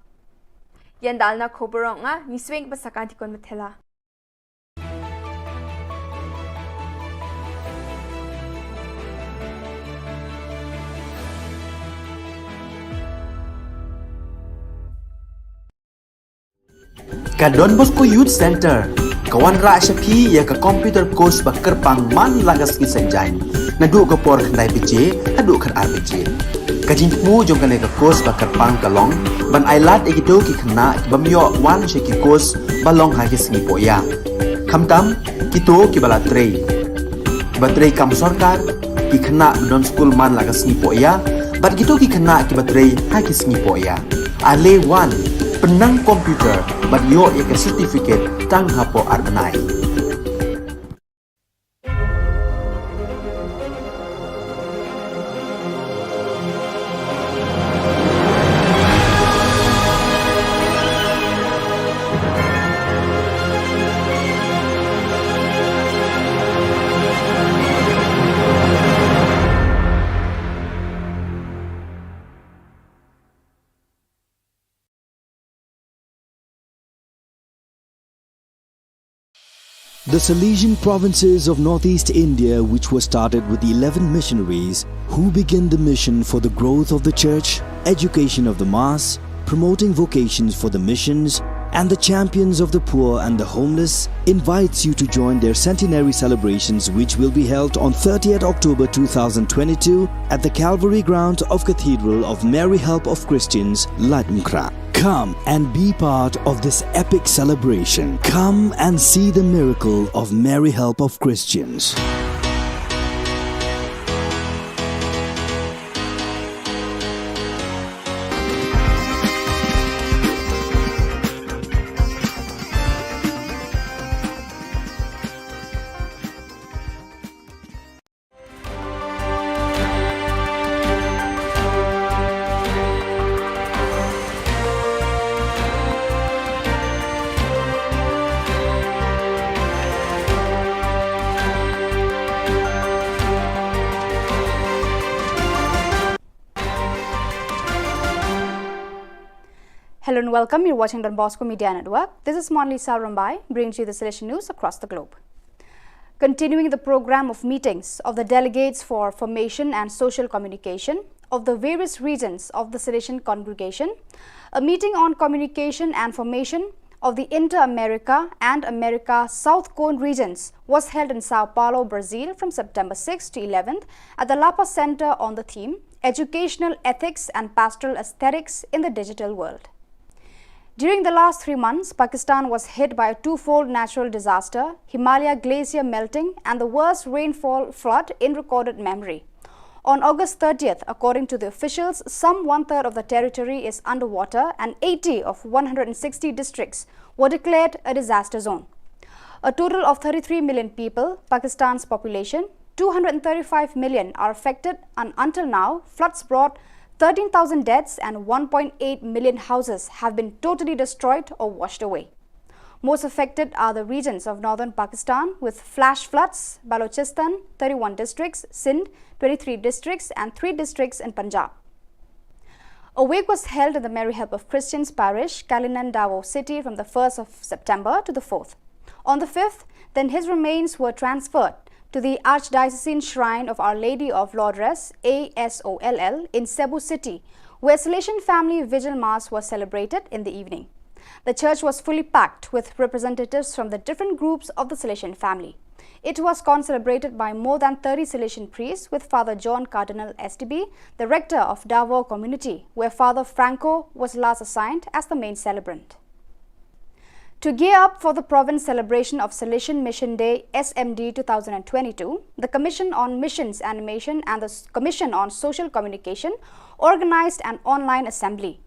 yandalna khoborong nga nisweng pasakanti kon mathela. Ka Don Bosco Youth Center, kawan ra syapi ya ka computer course bakar pang man lagas ki sanjai. Nadu ka por khandai BJ, hadu khan RBJ. Ka jingmu jong ka course bakar pang kalong, ban ailat egito ki khna bamyo wan sheki course balong ha ki singi poya. Khamtam kito ki bala trei. Batrei kam sarkar ki khna don school man lagas singi poya, bat kito ki khna ki batrei ha ki singi poya. Ale wan penang komputer bat yo ya certificate tang hapo arnai. The Salesian provinces of northeast India, which were started with the 11 missionaries who began the mission for the growth of the church, education of the mass, promoting vocations for the missions, and the champions of the poor and the homeless, invites you to join their centenary celebrations, which will be held on 30th October 2022 at the Calvary ground of Cathedral of Mary Help of Christians, Ladmkra. Come and be part of this epic celebration. Come and see the miracle of Mary Help of Christians. Hello and welcome. You're watching Don Bosco Media Network. This is Monlisa Rambai, bringing you the Salesian news across the globe. Continuing the program of meetings of the delegates for formation and social communication of the various regions of the Salesian congregation, a meeting on communication and formation of the Inter-America and America South Cone regions was held in Sao Paulo, Brazil from September 6 to 11th at the Lapa Center on the theme Educational Ethics and Pastoral Aesthetics in the Digital World. During the last 3 months, Pakistan was hit by a twofold natural disaster, Himalaya glacier melting and the worst rainfall flood in recorded memory. On August 30th, according to the officials, some one-third of the territory is underwater and 80 of 160 districts were declared a disaster zone. A total of 33 million people, Pakistan's population, 235 million are affected, and until now, floods brought 13,000 deaths and 1.8 million houses have been totally destroyed or washed away. Most affected are the regions of northern Pakistan with flash floods, Balochistan, 31 districts, Sindh, 23 districts and 3 districts in Punjab. A wake was held in the Mary Help of Christians parish, Kalinan Davao city from the 1st of September to the 4th. On the 5th, then his remains were transferred to the Archdiocesan Shrine of Our Lady of Lourdes, ASOLL, in Cebu City, where Salesian Family Vigil Mass was celebrated in the evening. The church was fully packed with representatives from the different groups of the Salesian family. It was concelebrated by more than 30 Salesian priests, with Father John Cardinal STB, the rector of Davao community, where Father Franco was last assigned as the main celebrant. To gear up for the province celebration of Salesian Mission Day SMD 2022, the Commission on Missions Animation and the Commission on Social Communication organized an online assembly.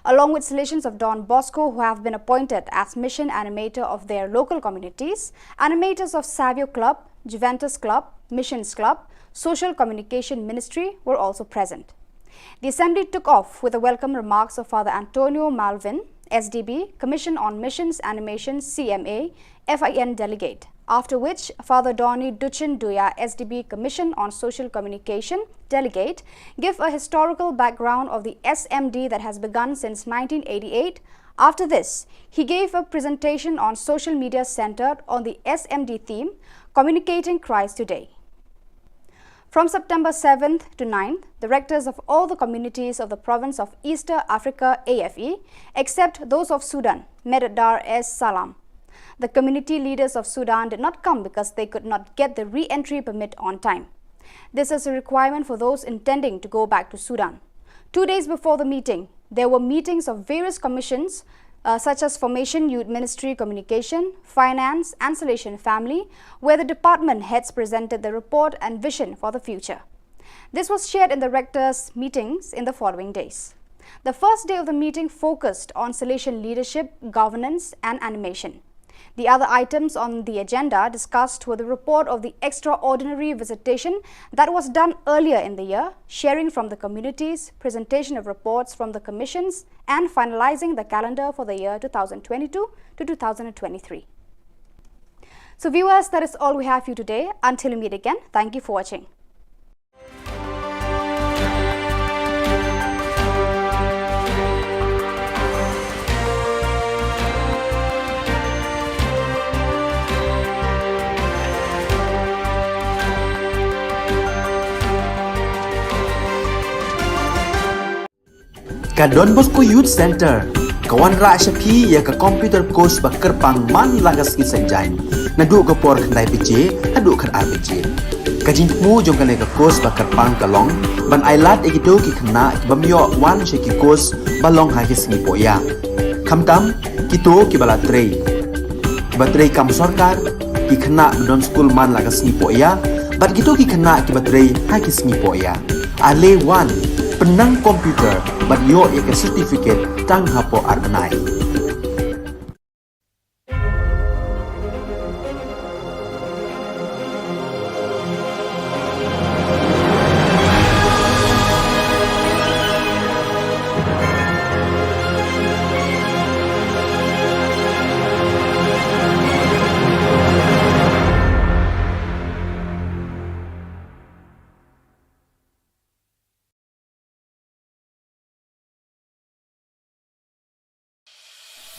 Along with Salesians of Don Bosco who have been appointed as mission animator of their local communities, animators of Savio Club, Juventus Club, Missions Club, Social Communication Ministry were also present. The assembly took off with the welcome remarks of Father Antonio Malvin, SDB, Commission on Missions Animation CMA, FIN delegate. after which Father Donny Duchin Duya, SDB Commission on Social Communication delegate, give a historical background of the SMD that has begun since 1988. After this, he gave a presentation on social media centered on the SMD theme, Communicating Christ Today. From September 7th to 9th, the rectors of all the communities of the province of Eastern Africa AFE, except those of Sudan, met at Dar es Salaam. The community leaders of Sudan did not come because they could not get the re-entry permit on time. This is a requirement for those intending to go back to Sudan. 2 days before the meeting, there were meetings of various commissions such as Formation Youth Ministry Communication, Finance and Salvation Family, where the department heads presented the report and vision for the future. This was shared in the rectors' meetings in the following days. The first day of the meeting focused on Salvation leadership, governance and animation. The other items on the agenda discussed were the report of the extraordinary visitation that was done earlier in the year, sharing from the communities, presentation of reports from the commissions, and finalizing the calendar for the year 2022 to 2023. So viewers, that is all we have for you today. Until we meet again, thank you for watching. Ka Don Bosco Youth Center, kawan ra Shapi ya ka computer course ba kerpang man lagas ki sanjang, nadu ka por khandai piche, adu khan ar piche. Ka jingmu jong ka ka course ba kerpang kalong, ban ailat egido ki khna ki bamyo wan she ki course balong ha ki sngi poya. Khamtam kito ki bala trei. Ba trei kam sarkar ki khna don school man lagas sngi poya, bat kito ki khna ki ba trei ha ki sngi poya. Ale wan penang komputer bat yo ek certificate tang hapo arbanai.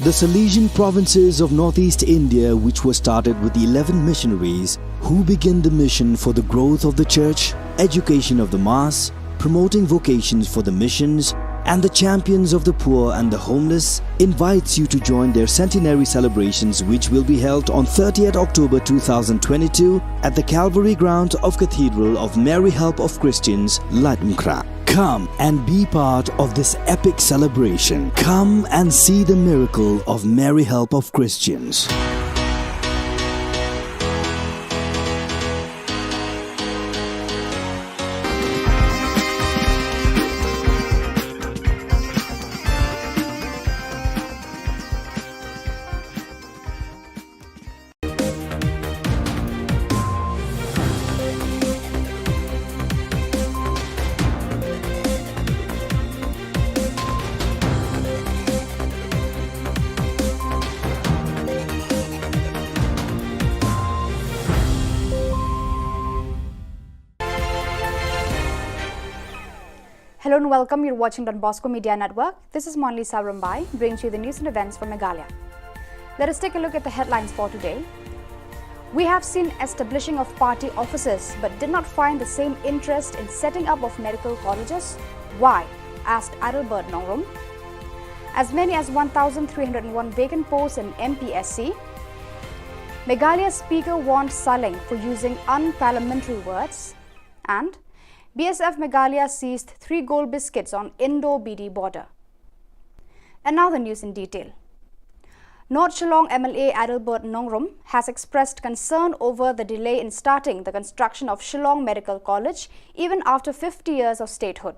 The Salesian provinces of northeast India, which were started with the 11 missionaries who began the mission for the growth of the church, education of the mass, promoting vocations for the missions, and the champions of the poor and the homeless, invites you to join their centenary celebrations, which will be held on 30th October 2022 at the Calvary ground of Cathedral of Mary Help of Christians, Ladmkra. Come and be part of this epic celebration. Come and see the miracle of Mary Help of Christians. Hello and welcome. You're watching Don Bosco Media Network. This is Monli Sarambai, bringing you the news and events from Meghalaya. Let us take a look at the headlines for today. We have seen establishing of party offices but did not find the same interest in setting up of medical colleges. Why? Asked Adalbert Nongrum. As many as 1,301 vacant posts in MPSC. Meghalaya Speaker warned Shillong for using unparliamentary words. And BSF Meghalaya seized 3 gold biscuits on Indo-BD border. And now the news in detail. North Shillong MLA Adalbert Nongrum has expressed concern over the delay in starting the construction of Shillong Medical College even after 50 years of statehood.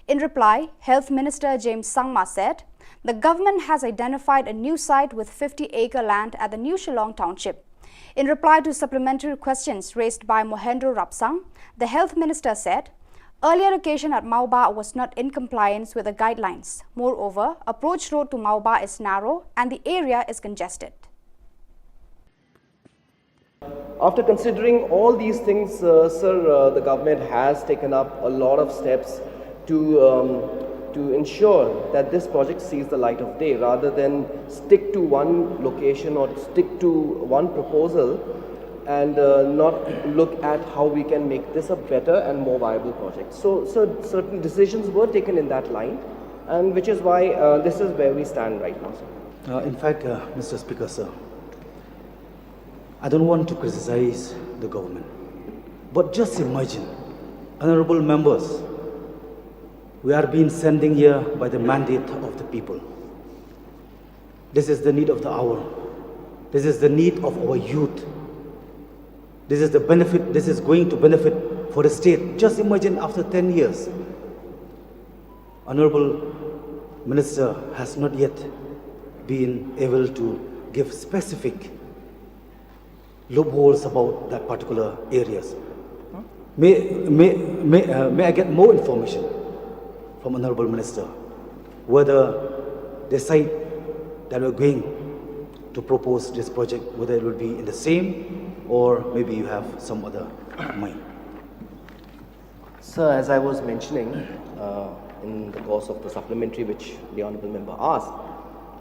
In reply, Health Minister James Sangma said, the government has identified a new site with 50-acre land at the new Shillong township. In reply to supplementary questions raised by Mohendro Rapsang, the Health Minister said, earlier location at Mauba was not in compliance with the guidelines. Moreover, approach road to Mauba is narrow and the area is congested. After considering all these things, sir, the government has taken up a lot of steps to ensure that this project sees the light of day rather than stick to one location or stick to one proposal and not look at how we can make this a better and more viable project. So certain decisions were taken in that line, and which is why this is where we stand right now, sir. In fact, Mr. Speaker, sir, I don't want to criticize the government, but just imagine, honorable members, we are being sending here by the mandate of the people. This is the need of the hour. This is the need of our youth. This is the benefit, this is going to benefit for the state. Just imagine after 10 years, Honorable Minister has not yet been able to give specific loopholes about that particular areas. May I get more information from Honorable Minister whether they decide that we're going to propose this project, whether it will be in the same or maybe you have some other mind? Sir, as I was mentioning in the course of the supplementary which the Honourable Member asked,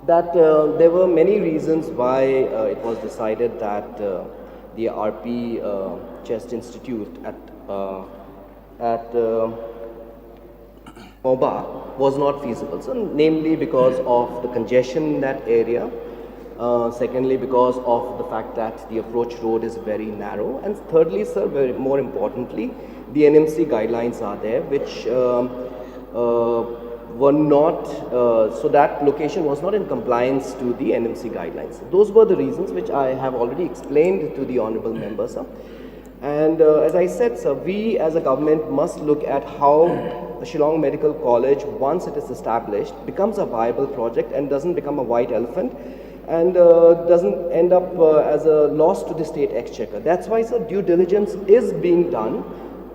that there were many reasons why it was decided that the RP Chest Institute at Moba was not feasible. So, namely because of the congestion in that area, secondly because of the fact that the approach road is very narrow, and thirdly, sir, more importantly, the NMC guidelines are there which were not, so that location was not in compliance to the NMC guidelines. Those were the reasons which I have already explained to the Honourable Member, sir. And as I said, sir, we as a government must look at how the Shillong Medical College, once it is established, becomes a viable project and doesn't become a white elephant and doesn't end up as a loss to the state exchequer. That's why, sir, due diligence is being done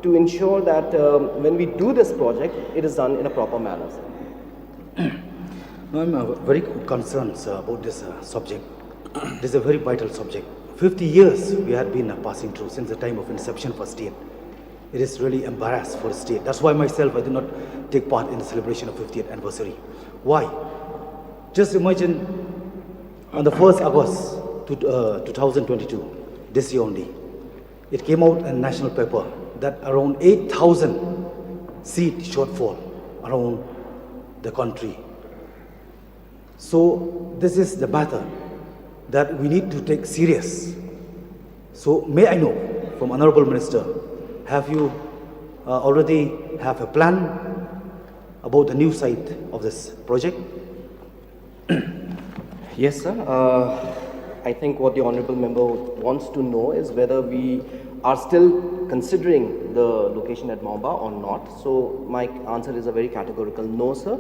to ensure that when we do this project, it is done in a proper manner, sir. No, I'm very concerned, sir, about this subject. This is a very vital subject. 50 years we had been passing through since the time of inception for state. It is really embarrassed for the state. That's why myself, I did not take part in the celebration of 50th anniversary. Why? Just imagine on the 1st August 2022, this year only, it came out in national paper that around 8,000 seat shortfall around the country. So this is the matter that we need to take serious. So may I know from Honorable Minister, have you already have a plan about the new site of this project? Yes, sir. I think what the Honourable Member wants to know is whether we are still considering the location at Maumba or not. So my answer is a very categorical no, sir.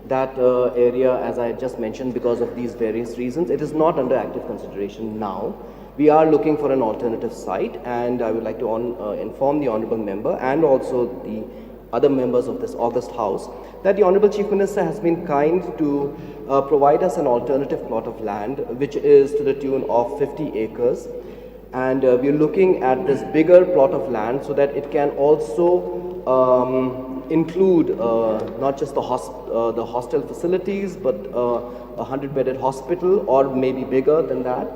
That area, as I just mentioned, because of these various reasons, it is not under active consideration now. We are looking for an alternative site, and I would like to inform the Honourable Member and also the other members of this august House that the Honourable Chief Minister has been kind to provide us an alternative plot of land which is to the tune of 50 acres, and we are looking at this bigger plot of land so that it can also include not just the hostel facilities but a 100-bedded hospital or maybe bigger than that,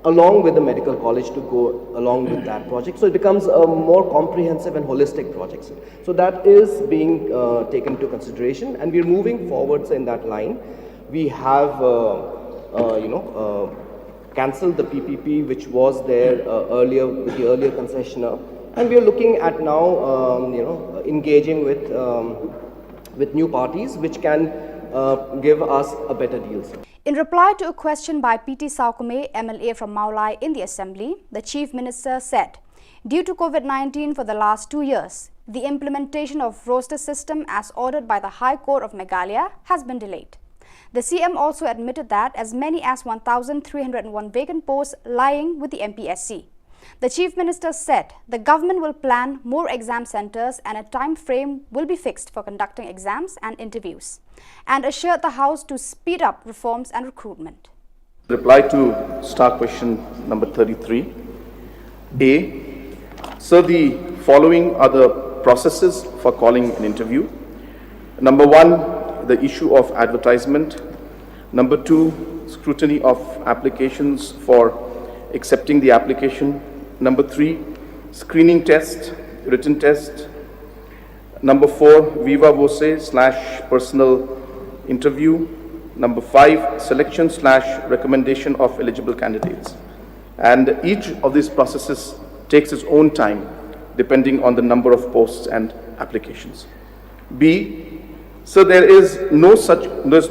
along with the medical college to go along with that project. So it becomes a more comprehensive and holistic project. So that is being taken into consideration, and we are moving forwards in that line. We have, cancelled the PPP which was there earlier with the earlier concessionaire, and we are looking at now, engaging with new parties which can give us a better deal. In reply to a question by PT Saukume, MLA from Maulai in the Assembly, the Chief Minister said, due to COVID-19 for the last 2 years, the implementation of roster system as ordered by the High Court of Meghalaya has been delayed. The CM also admitted that as many as 1,301 vacant posts lying with the MPSC. The Chief Minister said the government will plan more exam centres and a time frame will be fixed for conducting exams and interviews, and assured the House to speed up reforms and recruitment. Reply to star question number 33. A. Sir, the following are the processes for calling an interview. Number one, the issue of advertisement. Number two, scrutiny of applications for accepting the application. Number three, screening test, written test. Number four, viva voce / personal interview. Number five, selection / recommendation of eligible candidates. And each of these processes takes its own time depending on the number of posts and applications. B, so there's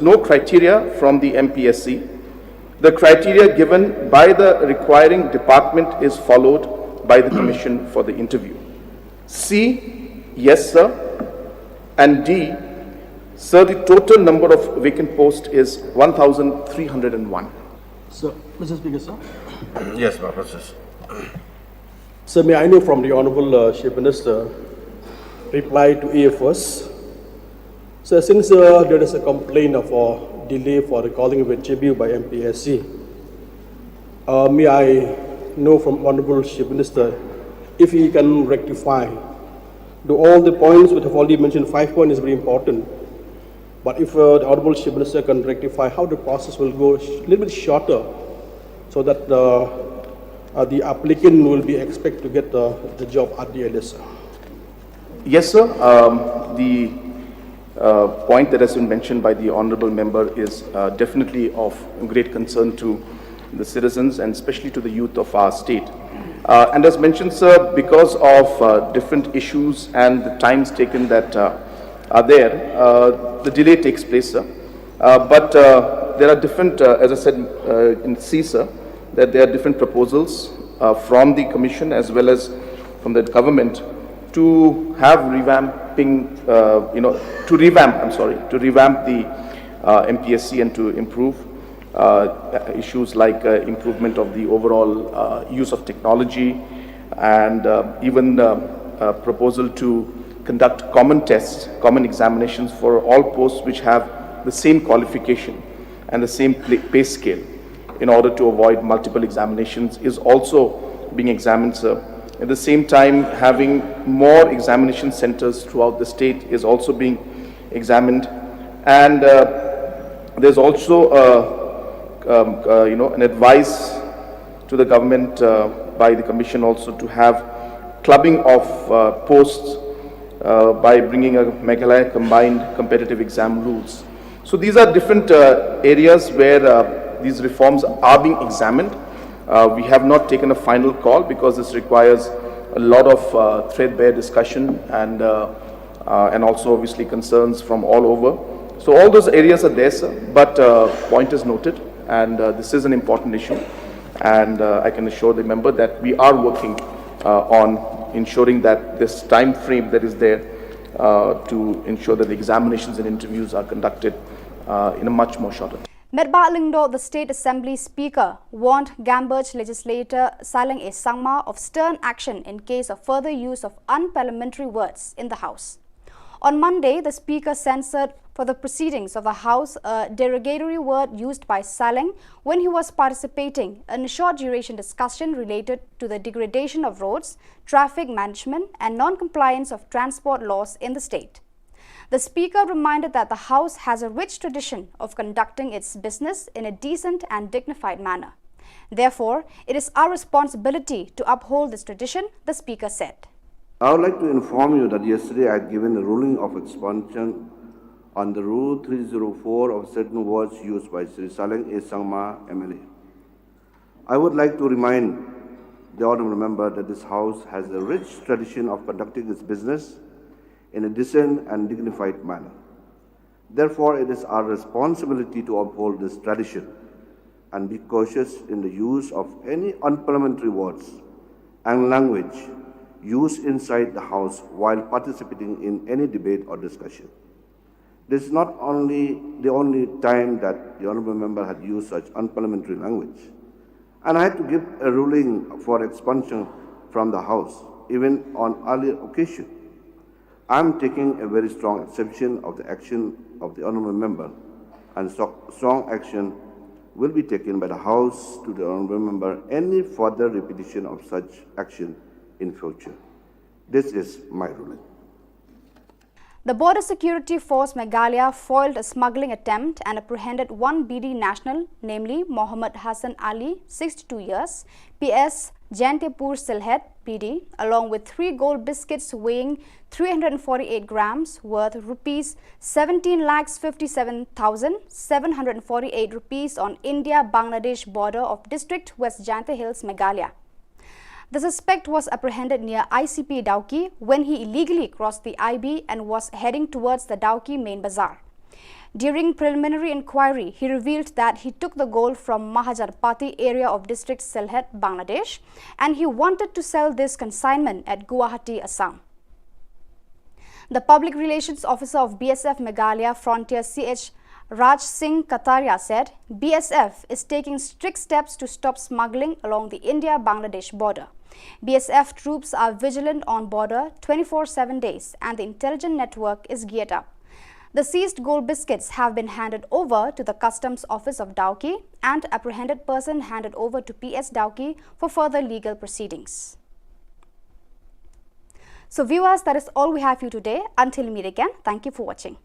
no criteria from the MPSC. The criteria given by the requiring department is followed by the commission for the interview. C, yes sir. And D, sir, the total number of vacant posts is 1,301. So, Mr. Speaker, sir. Yes, my process. Sir, may I know from the Honorable Chief Minister reply to A first. So, since there is a complaint of a delay for recalling of a JBU by MPSC, may I know from Honorable Chief Minister if he can rectify all the points which have already mentioned. 5 points is very important. But if the Honorable Chief Minister can rectify how the process will go a little bit shorter, so that the applicant will be expected to get the job at the earliest. Yes, sir. The point that has been mentioned by the Honorable Member is definitely of great concern to the citizens and especially to the youth of our state. And as mentioned, sir, because of different issues and the times taken that are there, the delay takes place, sir. But there are different, as I said in C, sir, that there are different proposals from the Commission as well as from the government to have revamping, to revamp the MPSC and to improve issues like improvement of the overall use of technology and even proposal to conduct common tests, common examinations for all posts which have the same qualification and the same pay scale in order to avoid multiple examinations is also being examined, sir. At the same time, having more examination centers throughout the state is also being examined. And there's also an advice to the government by the Commission also to have clubbing of posts by bringing a Meghalaya combined competitive exam rules. So these are different areas where these reforms are being examined. We have not taken a final call because this requires a lot of threadbare discussion and also obviously concerns from all over. So all those areas are there, sir, but point is noted, and this is an important issue, and I can assure the member that we are working on ensuring that this time frame that is there to ensure that the examinations and interviews are conducted in a much more shorter time. Medba Lingdo, the State Assembly Speaker, warned Gamberge legislator Shillong A. Sangma of stern action in case of further use of unparliamentary words in the House. On Monday, the Speaker censored for the proceedings of the House a derogatory word used by Shillong when he was participating in a short-duration discussion related to the degradation of roads, traffic management and non-compliance of transport laws in the state. The Speaker reminded that the House has a rich tradition of conducting its business in a decent and dignified manner. Therefore, it is our responsibility to uphold this tradition, the Speaker said. I would like to inform you that yesterday I had given a ruling of expunction on the Rule 304 of certain words used by Sri Shillong A. Sangma, MLA. I would like to remind the Honourable Member that this House has a rich tradition of conducting its business in a decent and dignified manner. Therefore, it is our responsibility to uphold this tradition and be cautious in the use of any unparliamentary words and language used inside the House while participating in any debate or discussion. This is not only the only time that the Honourable Member had used such unparliamentary language, and I had to give a ruling for expulsion from the House, even on earlier occasion. I am taking a very strong exception of the action of the Honourable Member, and strong action will be taken by the House to the Honourable Member any further repetition of such action in future. This is my ruling. The Border Security Force Meghalaya foiled a smuggling attempt and apprehended one BD national, namely Mohammed Hassan Ali, 62 years, PS Jantepur Silhet, PD, along with 3 gold biscuits weighing 348 grams worth rupees 17,57,748 rupees on India-Bangladesh border of District West Jante Hills, Meghalaya. The suspect was apprehended near ICP Dauki when he illegally crossed the IB and was heading towards the Dauki main bazaar. During preliminary inquiry, he revealed that he took the gold from Mahajarpati area of district Silhet, Bangladesh, and he wanted to sell this consignment at Guwahati, Assam. The Public Relations Officer of BSF Meghalaya Frontier CH Raj Singh Kataria said, BSF is taking strict steps to stop smuggling along the India-Bangladesh border. BSF troops are vigilant on border 24/7 days and the intelligence network is geared up. The seized gold biscuits have been handed over to the Customs Office of Dauki and apprehended person handed over to PS Dauki for further legal proceedings. So viewers, that is all we have for you today. Until we meet again, thank you for watching.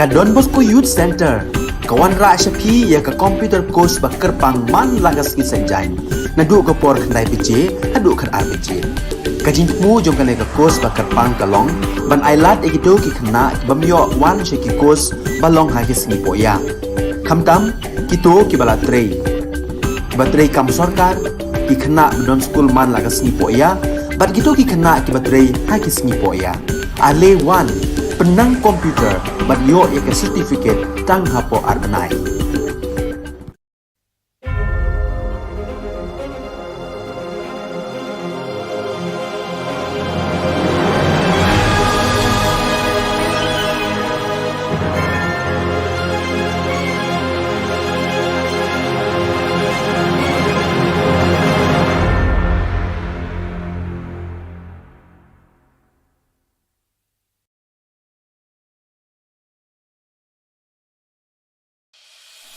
Ka Don Bosco Youth Center, kawan ra syapi ya ka computer course bakar pang man lagas ki senjai. Nadu ka por khnai PJ, hadu kan RPG. Kajin mu jong kan ka course bakar pang kalong, ban ailat egito ki khna bamyo wan sheki course balong ha ki singi poya. Khamtam kito ki bala trei. Batrei kam sarkar ki khna don school man lagas singi poya, bat kito ki khna ki batrei ha ki singi poya. Ale wan penang komputer bat yo ya ke certificate tang hapo arbenai.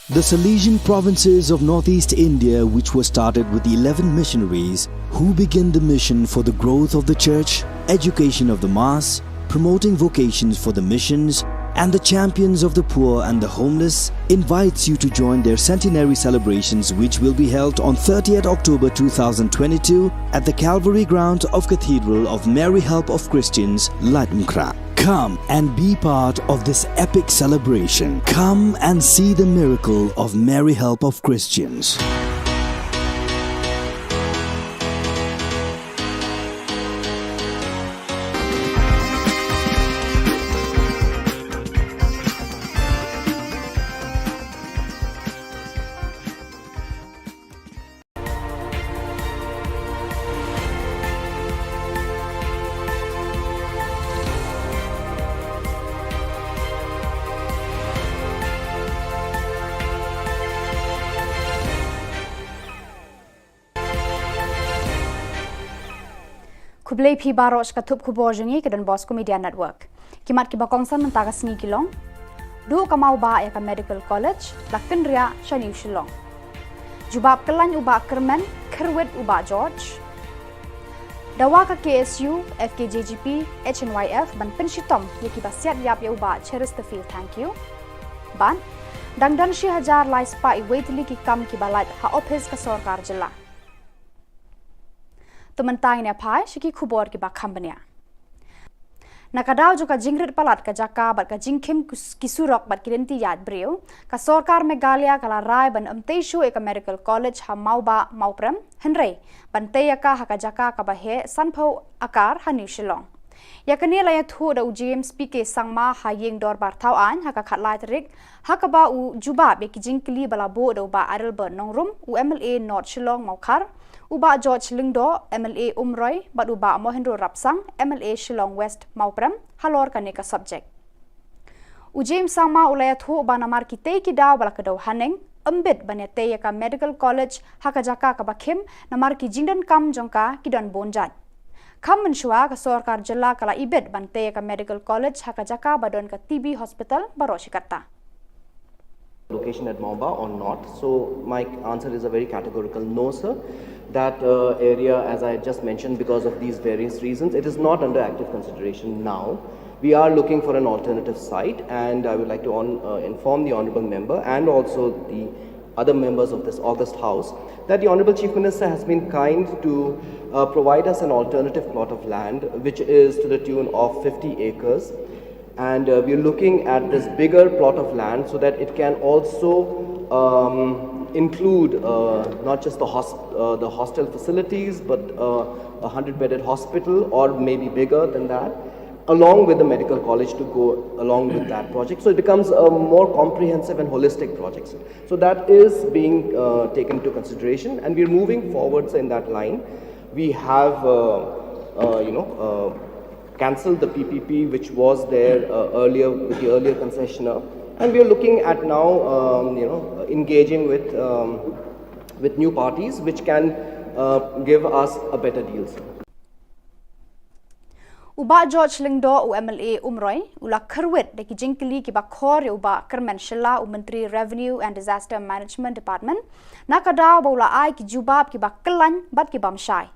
The Salesian provinces of northeast India, which were started with the 11 missionaries who began the mission for the growth of the church, education of the mass, promoting vocations for the missions, and the champions of the poor and the homeless, invites you to join their centenary celebrations, which will be held on 30th October 2022 at the Calvary ground of Cathedral of Mary Help of Christians, Latmkra. Come and be part of this epic celebration. Come and see the miracle of Mary Help of Christians. Kublai pi baros katup Khubor jengi ke Don Bosco Media Network. Kimat ki bakongsan mentaga sengi Shillong. Du kamau ba ya ka Medical College, lakten ria Shani Shillong. Jubab kelan uba kermen, kerwet uba George. Dawa ka KSU, FKJGP, HNYF ban penshitom ya ki basiat yap ya uba Chesterfield, thank you. Ban dangdan shi hajar lai spa I waitli ki kam ki balat ha office ka Sarkar Jylla. Tementang ni apa? Shiki Khubor ki bakham bania. Nakadaw jo ka jingrit palat ka jaka bat ka jingkim kisurok bat kirenti yad breu ka Sarkar Meghalaya kala rai ban amteishu eka Medical College ha mauba mauprem henrei ban teyaka ha ka jaka ka bahe sanpho akar ha New Shillong. Yakani la yathu da James PK sangma ha yeng dor bar thau an ha ka khatlai tarik ha ka ba u juba be ki jingkli bala bo do ba arelber nongrum u MLA North Shillong maukar Uba George Lingdo, MLA Umroy, but Uba Mohendro Rapsang, MLA Shillong West Mauprem, halor kaneka subject. James Sangma ulayathu banamar kite ki daw balakadaw haneng, ambit banete ka Medical College hakajaka kabakim namar ki jingdan kam jongka kidan bonjat. Kam menshua ka Sarkar Jylla kala ibet bante ka Medical College hakajaka badon ka TB Hospital Baroshikarta. Location at Maumba or not? So my answer is a very categorical no, sir. That area, as I just mentioned, because of these various reasons, it is not under active consideration now. We are looking for an alternative site, and I would like to inform the Honourable Member and also the other members of this August House that the Honourable Chief Minister has been kind to provide us an alternative plot of land, which is to the tune of 50 acres. And we are looking at this bigger plot of land so that it can also include not just the hostel facilities, but a 100-bedded hospital or maybe bigger than that, along with the medical college to go along with that project. So it becomes a more comprehensive and holistic project. So that is being taken into consideration, and we're moving forwards in that line. We have, cancelled the PPP which was there earlier with the earlier concessionaire, and we are looking at now engaging with new parties which can give us a better deal. Uba George Lingdo u MLA Umroy ula kerwet de ki jingkli ki bakhor uba Kermen Shilla u Menteri Revenue and Disaster Management Department nakadaw baula ai ki jubab ki bakkelan bat ki bamshai.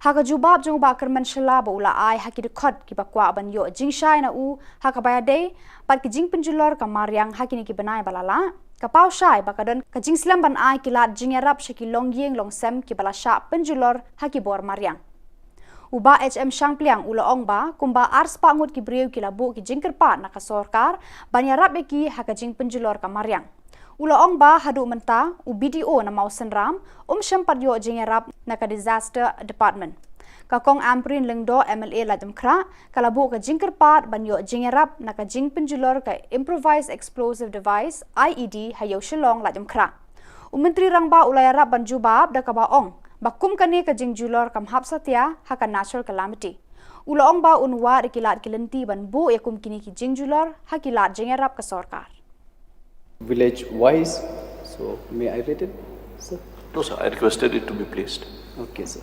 Haka jubab jong ba kerman shela ba ula ai haki dekot ki ba kwa ban yo jingshai na u haka bayade pat ki jing penjulor ka mariang haki ni ki banai balala kapau shai ba kadon ka jing slam ban ai ki lat jing yarap shaki long yeng long sem ki bala sha penjulor haki bor mariang uba HM Shangpliang ula ong ba kumba ars pa ngut ki breu ki labu ki jingker pa na ka sorkar ban yarap ki haka jing penjulor ka mariang ula ong ba hadu menta u BDO na mau senram syampat yo jingarap na ka disaster department ka kong amprin lengdo MLA la demkra kalabu ka jingkerpat ban yo jingarap na ka jing penjulor ka improvised explosive device IED hayo Shillong la demkra menteri rangba ulayarap ban jubab da ka ba ong bakum kani ka jing julor kam hap satya haka natural calamity ula ong ba unwa ikilat kilenti ban bu yakum kini ki jing julor hakilat jingarap ka sorkar village wise. So may I read it, sir? No, sir. I requested it to be placed. Okay, sir.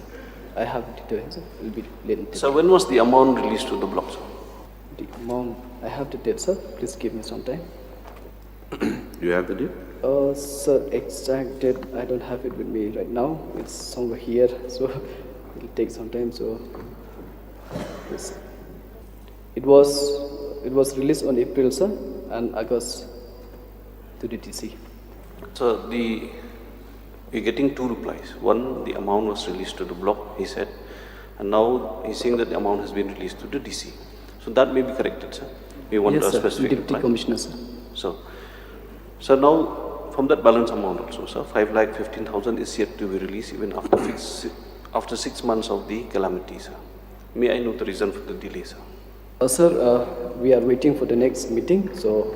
I have details. Sir. Will be later. So when was the amount released to the block, sir? The amount I have the date, sir. Please give me some time. You have the date? Sir, exact date I don't have it with me right now. It's somewhere here, so it will take some time. So yes. It was released on April, sir, and August to the DC. So we're getting two replies. One, the amount was released to the block, he said, and now he's saying that the amount has been released to the DC. So that may be corrected, sir. We want yes, a sir. specific Deputy reply. Commissioner, sir. So now from that balance amount also, sir, 5,15,000 is yet to be released even after 6 months of the calamity, sir. May I know the reason for the delay, sir? Sir, we are waiting for the next meeting. So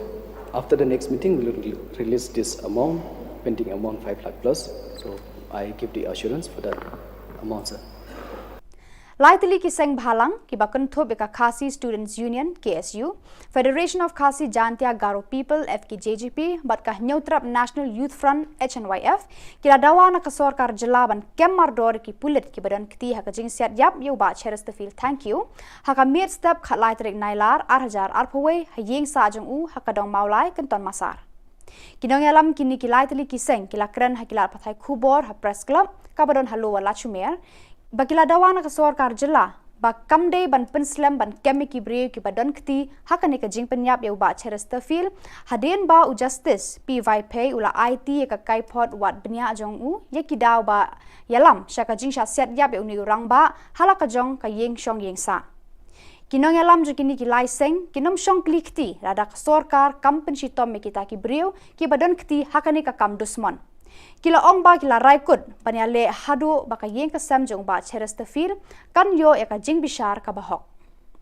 after the next meeting, we will release this amount, pending amount 5 lakh plus. So I give the assurance for that amount, sir. Laitili ki seng bhalang ki bakun thob ka Khasi Students Union KSU, Federation of Khasi Jantia Garo People FKJGP, bat ka Neutrap National Youth Front HNYF, ki la dawa na ka sorkar jelaban kem mardor ki pulit ki badan kti haka jing siat yap yo ba cheres feel thank you, haka mir step khat laitrik nailar arhajar arpaway hayeng sa jong u haka dong maulai kenton masar. Kinong alam kini ki laitili ki seng ki la kren hakilat pathai Khubor ha press club ka badon halo la chumer bakila dawana ka sorkar jilla ba kamde ban penslam ban kemiki breu ki badon kti hakane ka jing penyap ya ba cheresta fil haden ba u justice py pay ula IT ka kaipot wat benya jong u yeki daw ba yalam shaka jing sha set yap uni rang ba halaka jong ka yeng shong yeng sa kinong alam jo kini ki laiseng kinom shong klikti rada ka sorkar kampen shitom me kita ki breu ki badon kti hakane ka kam dusmon kila ong ba kila raikut panyale hadu baka yeng ka samjong ba cheresta fil kan yo ya ka jing bishar ka bahok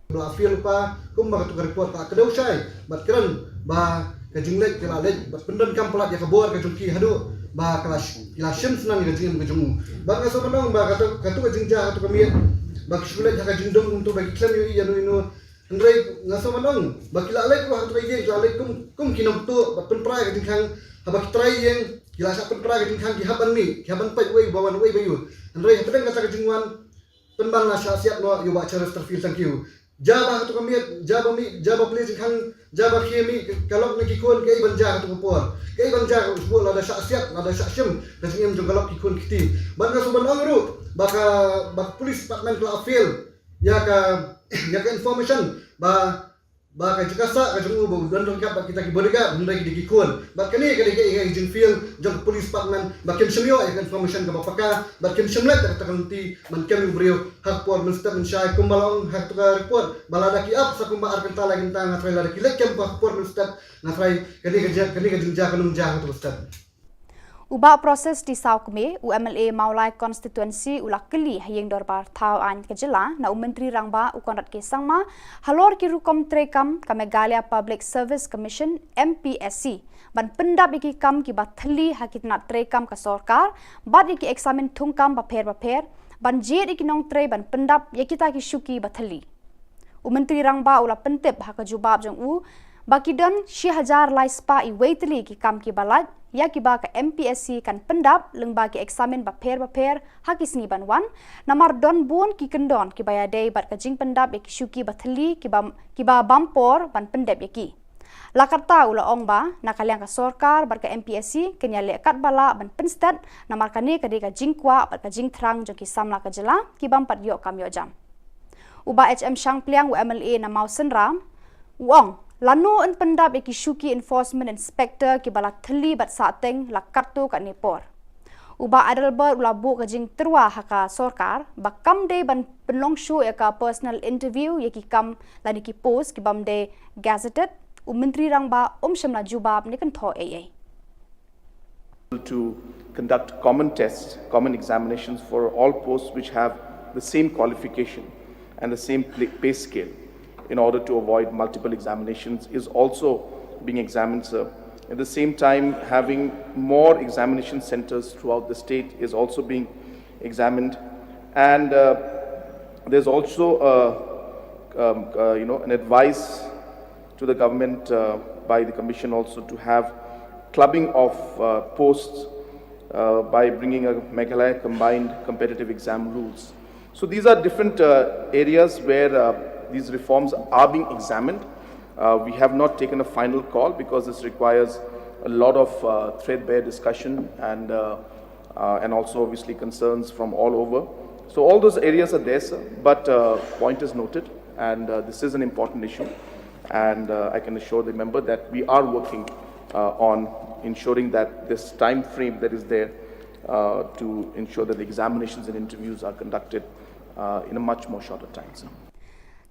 bla fil pa kum ba tu report pa kedau sai bat kran ba ka jinglek kila lek bat pendan kam pelat ya ka bor ka jungki hadu ba kila shim sunan ka jing ka jungu ba ka so bandong ba ka tu ka jingja ka tu ka miet ba shulek ka jingdong untuk bagi klam yo ya no ndrei ngaso bandong ba kila lek ko hatu ka yeng kila lek kum kinom tu bat penprai ka jingkang habak trai yeng kila sa penpra ka jingkang ki haban mi ki haban pai wei bawan wei bayu andrei pedang kata ka jingwan penban na sya siap no yo ba cheres terfil thank you jaba tu kami jaba please jingkang jaba khemi kalok ne ki kon ke banja tu por ke banja usbul ada sya siap ada sya shim da jingem jong kalok ki kon kiti ban ka suban angru bak police department la afil ya ka information ba ka jikasa ka jungu bo dan kap kita ki bodega benda ki dikikun bat kani ka dikik jing feel jong police department bakin semyo information ka bapaka bakin semlet ta kanti man kami brio hak por menstab mensyai kumbalong hak tuka report balada ki up sa kumba arkan tala ginta ngatrai la ki lek kem hak por menstab ngatrai kani ka jingja kanum jah tu menstab uba proses di saukme UMLA Maulai constituency ulakeli hayeng dorbar thau an ka jilla na menteri rangba ukonrat ke sangma halor ki rukom trekam ka Meghalaya Public Service Commission MPSC ban pendap iki kam ki bathli hakitna trekam ka sorkar bad iki examen thungkam ba pher ban jed iki nong tre ban pendap yakita ki shuki bathli menteri rangba ula pentep haka jubab jong u bakidon 6000 lai spa i waitli ki kam ki balat ya ki ba ka MPSC kan pendap lengba ki examen ba pher haki singi banwan namar don bun ki kendon ki baya dei bat ka jing pendap ki shuki bathli ki ba bampor ban pendap ki Lakarta ula ong ba nakaliang ka sorkar bar ka MPSC kenya lekat bala ban penstat na markani ka de ka jingkwa bar ka jingtrang jo ki samla ka jela ki bam pat yo kam yo jam. Uba HM Shang Pliang MLA na mau senram uong lanu en pendap ki shuki enforcement inspector ki bala theli bat sateng lakat tu ka Nepor. Uba adalber ula bu ka jing terwa haka sorkar bakam de ban penlong show ya ka personal interview ya ki kam lani ki post ki bam de gazetted Menteri Rangba Shamla Jubab ni kan tho AA. To conduct common tests, common examinations for all posts which have the same qualification and the same pay scale in order to avoid multiple examinations is also being examined, sir. At the same time, having more examination centers throughout the state is also being examined. And there's also an advice to the government by the Commission also to have clubbing of posts by bringing a Meghalaya combined competitive exam rules. So these are different areas where these reforms are being examined. We have not taken a final call because this requires a lot of threadbare discussion and also obviously concerns from all over. So all those areas are there, sir, but point is noted, and this is an important issue. And I can assure the member that we are working on ensuring that this time frame that is there to ensure that the examinations and interviews are conducted in a much more shorter time. Sir.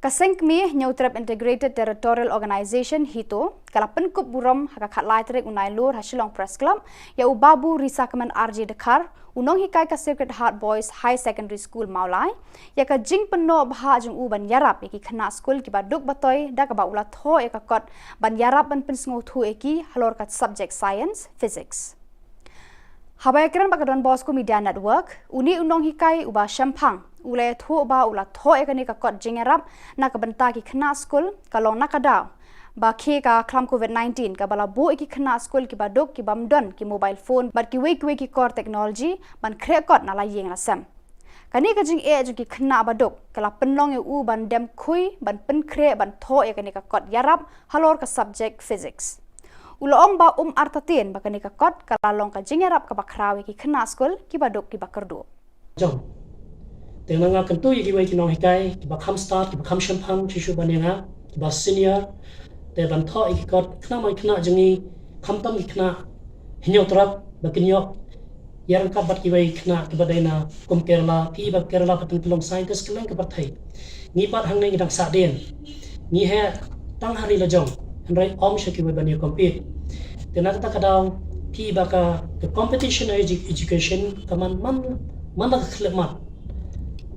Kasengmi Neutrap Integrated Territorial Organization hito kalapen kup buram haka khatlai trek unai lur ha Shillong Press Club ya ubabu risakman RJ Dakar unong hikai ka Sacred Heart Boys High Secondary School Maulai ya ka jing penno bha jung u ban yarap ki khana school ki baduk batoi da ka ba ula tho ya ka kot ban yarap ban pensngo thu eki halor ka subject science physics. Habayakran Bakadon Bosco Media Network uni unong hikai uba shampang ule thu ba ula tho ekani ka kot jingarap na ka banta ki khana school kalong nakadaw ba khe ka khlam COVID-19 ka bala bu ki khana school ki badok ki bamdon ki mobile phone bar ki we ki core technology ban khre kot na la yeng la sam kani ka jing e ju ki khana badok kala penlong u ban dem khui ban pen khre ban tho ekani ka kot yarap halor ka subject physics Ulong ba artatin ba kani ka kot kala long ka jingarap ka bakrawi ki khana school ki badok ki bakardo jong Tengah ngah kentu yang kita nong hikai, kita kam start, kita kam shampang, cisu banyak kita senior, te bantu ikut kena mai kena jengi, kam tam kena hinyau terap, bakinyok, yang kabat kita kena kita dana kum Kerala, pi bab Kerala pateng pelong saintis keleng kepartai, ni pat hang neng idang sadien, ni he tang hari lajong, henry syaki banyak compete, tengah kata kadang pi baka the competition education kaman man kekhlemat.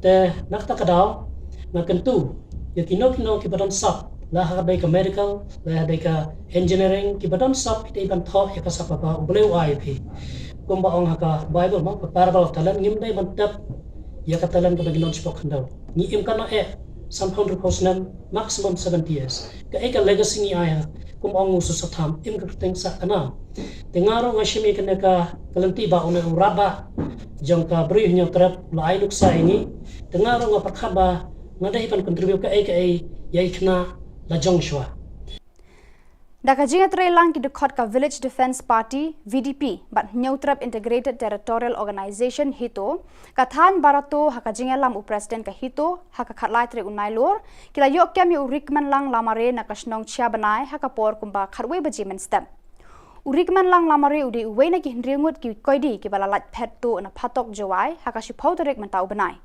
Te nakta kadao na kentu ya kino ki badon sap la hadai ka medical la hadai ka engineering ki badon sap te ban tho ya ka sap ba bleu IP kumba ong haka bible ma parabal talan ngim dai ban tap ya ka talan ka baginon spok ndau ni im kana somehow reposnan maximum 70 years ka ka legacy ni aya kum ong usu satham im ka teng sa kana tengaro ngashimi kana ka kalanti ba una uraba jong ka bri hnya trap lai luksa ini tengaro nga pakhaba ngadai pan contribute ka yai khna la jong shwa Daka jinga lang ki dekot ka Village Defense Party VDP but Neutrap Integrated Territorial Organization hito kathan barato haka jinga lam u president ka hito haka khatlai tre unai lor kila yok kem yu rikman lang lamare na kasnong chia banai haka por kumba kharwe baji men step urikman lang lamare udi uwe na ki hndringut ki koidi ki bala lat phet to na phatok jawai haka shipau terek man tau banai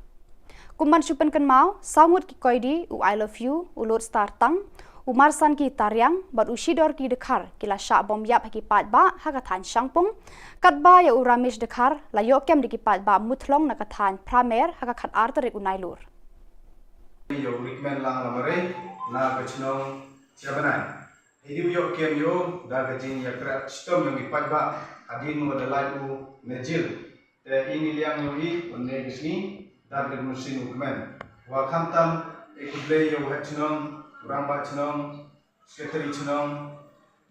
kumban supan kan mau samut ki koidi u I love you ulur star tang Umarsan ki taryang bat ushidor ki dekhar kila sha bom yap ki pat ba haka than shangpung katba ya uramish dekhar la yokem de ki pat ba muthlong na ka than pramer haka khat artarik unai lur yo rikmen lang lamare na kachnong chabanai idi yo kem yo da gajin ya kra stom yo ki pat ba adin mo da lai u nejil te ini liang yo hi onne gisni da gajin musin ukmen wa khamtam ekuble yo hachnong Ramba chenong, sekretari chenong,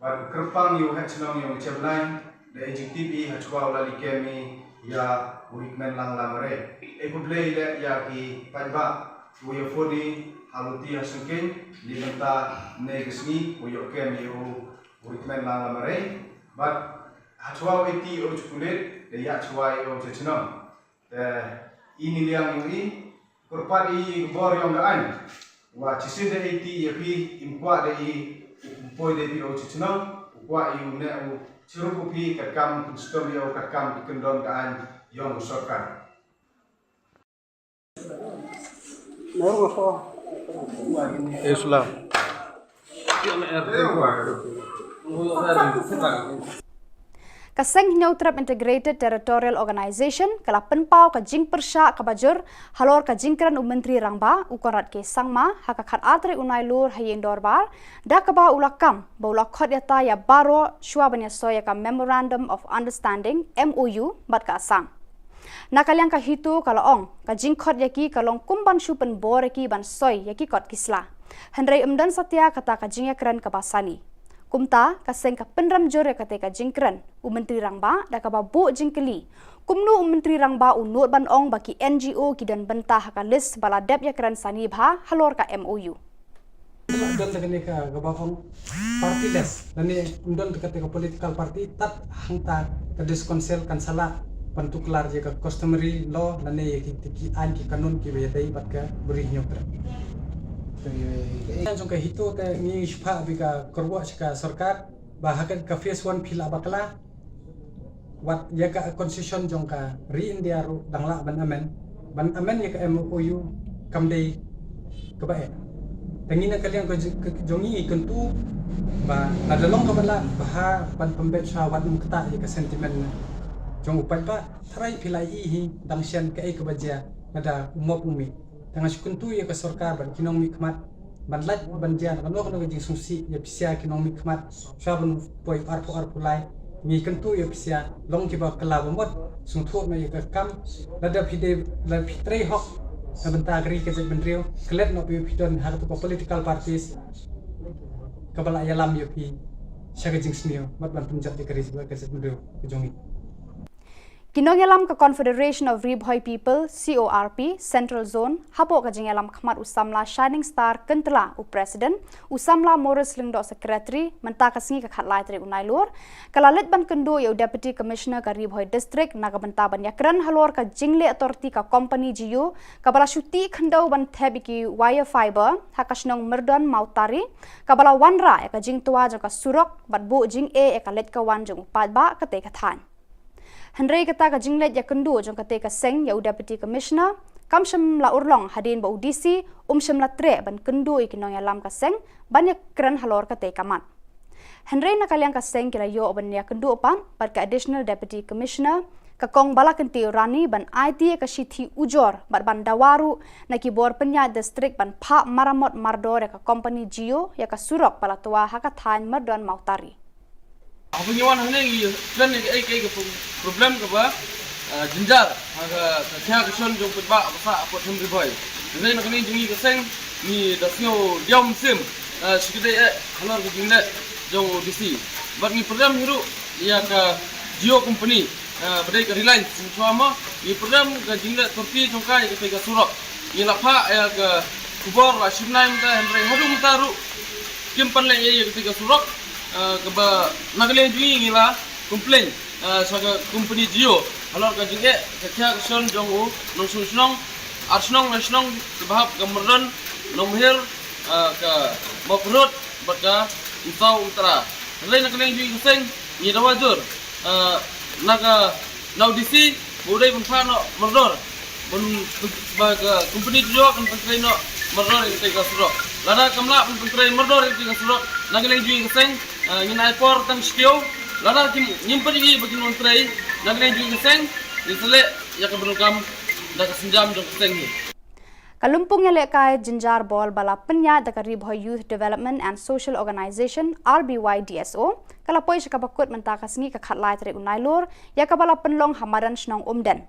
baru kerpang yu hat chenong yang ceblai, dan JTB hachwa ulali kemi ya urikmen lang lamare. Ekuble ile ya ki pajba Uyo fodi haluti asengking di benta negesni uyo kem yo recommend la mare but achwa iti o chukulit de ya chwa yo chechnam de ini liang ini kurpat i bor yang daan wa chisi de iti yapi impwa de i poi de pi o chechnam wa i ne o chiru pi kakam kustom yo kakam ikendon daan yang sorkan. Islam. Kaseng Neutrap Integrated Territorial Organization kala penpau ka jing persya ka bajur halor ka jingkran menteri rangba ukorat ke sangma hakakat atre unai lur hayeng dorbar da ka ba ulakam ba ulakot yata ya baro shua banya soya ka Memorandum of Understanding MOU bat ka asang. Nakaliang ka hitu kala ong ka jingkot yaki kalong kumban shupen boreki ban soy yaki kot kisla. Hendrai umdan satya kata ka jingakran ka basani. Kumta kaseng ka penram jore kate ka jingkran menteri rangba da ka babu jingkeli. Kumnu menteri rangba unut ban ong baki NGO kidan bentah ka list bala dep yakran sani bha halor ka MOU. Undon tekani ka gabakong partyless dani undon tekati ka political party tat hangta ka diskonsel kan sala pantuklar je ka customary law dani ki an ki kanun ki beyai bat ka beri nyotra. Jong ka hito te ngi shpa bika korwa ka sarkar bahakan ka phase 1 phila bakla wat ya ka concession jong ka re India ru dangla ban amen ya ka MOU kamdei ka bae tengina kalian ko jongi ikentu ba nadalong ka bala baha pan pembet syawat mukta ya ka sentimen jong upai ba trai philai hi dangsian ka ka baja nada umop umi tengah sukuntu ya ke sarkar ban kinong mikmat ban laj ban jan kan no jing sungsi ya pisia kinong mikmat shaban poi arpu lai ngi kentu ya pisia long ki ba kala bomot sungtho na ya ke kam lada phide la phitrei hok sabanta agri ke ben rio klet no pi phidon har to political parties kabala ya lam yo pi shaga jing snio mat ban punjat ke ris ba ke ben rio ke jongi Kinongelam ka Confederation of Ribhoi People CORP Central Zone hapo ka jingelam khmat usamla Shining Star kentla u president usamla Morris Lingdo secretary menta ka singi ka khatlai tri unai lor kalalet ban kendo yo deputy commissioner ka Ribhoi district naga benta ban yakran halor ka jingle authority ka company jiyo kabala shuti khandau ban thebiki wire fiber hakashnong merdon mautari kabala wanra ka jingtua ka surok batbu jing e ka let ka wan jong padba ka te ka than Henry kata ka jinglet ya kendu jong kate ka seng ya deputy commissioner kamsham la urlong hadin ba udisi sham la tre ban kendu ikinong ya lam ka seng banyak kran halor kate kamat Henry nakaliang ka seng kila yo ban ya kendu pan par ka additional deputy commissioner ka kong bala kenti rani ban IT ka shithi ujor ban dawaru na kibor penya district ban pha maramot mardor ka company Geo ya ka surok pala tua haka than mardon mautari Aku nyawan hanya ini kan ini problem keba jenjar aga kaya kesan jong pedba apa apa sendiri boy. Jadi nak ini jengi keseng ni dasnyo diam sim sekidai halor ke jinglet jong DC. But ni program hiru ya ke Geo company berdai ke Reliance semua ni program ke jinglet Turki jongkai ke tiga surok. Ni lapa ya ke Khubor Na Ka Jylla Henry hadung taru kimpan le ya ke tiga surok keba nagale jui ngila komplain saga company Geo halor ka jinge kya kesan jongu nong sunong arsnong nasionong kebahap gamron nomher ka maprot baka usau utara lain nagale jui keseng ni dawajur naga naudisi budai penfano merdor bun baga company Geo kan pentraino merdor itu ka surok lada kamla pentrain merdor itu ka surok nagale jui keseng Ingin ekor tang skill, lada nyimpan lagi bagi menteri, nak naik juga keseng, disele ya keberukam dah kesenjam jom keseng ni. Kalumpung yang lekai jenjar bol bala penya da Ribhoi Youth Development and Social Organization RBYDSO kala poi sakapakut mentaka sengi ka khatlai tri unai lor ya kabala penlong hamaran snong umden.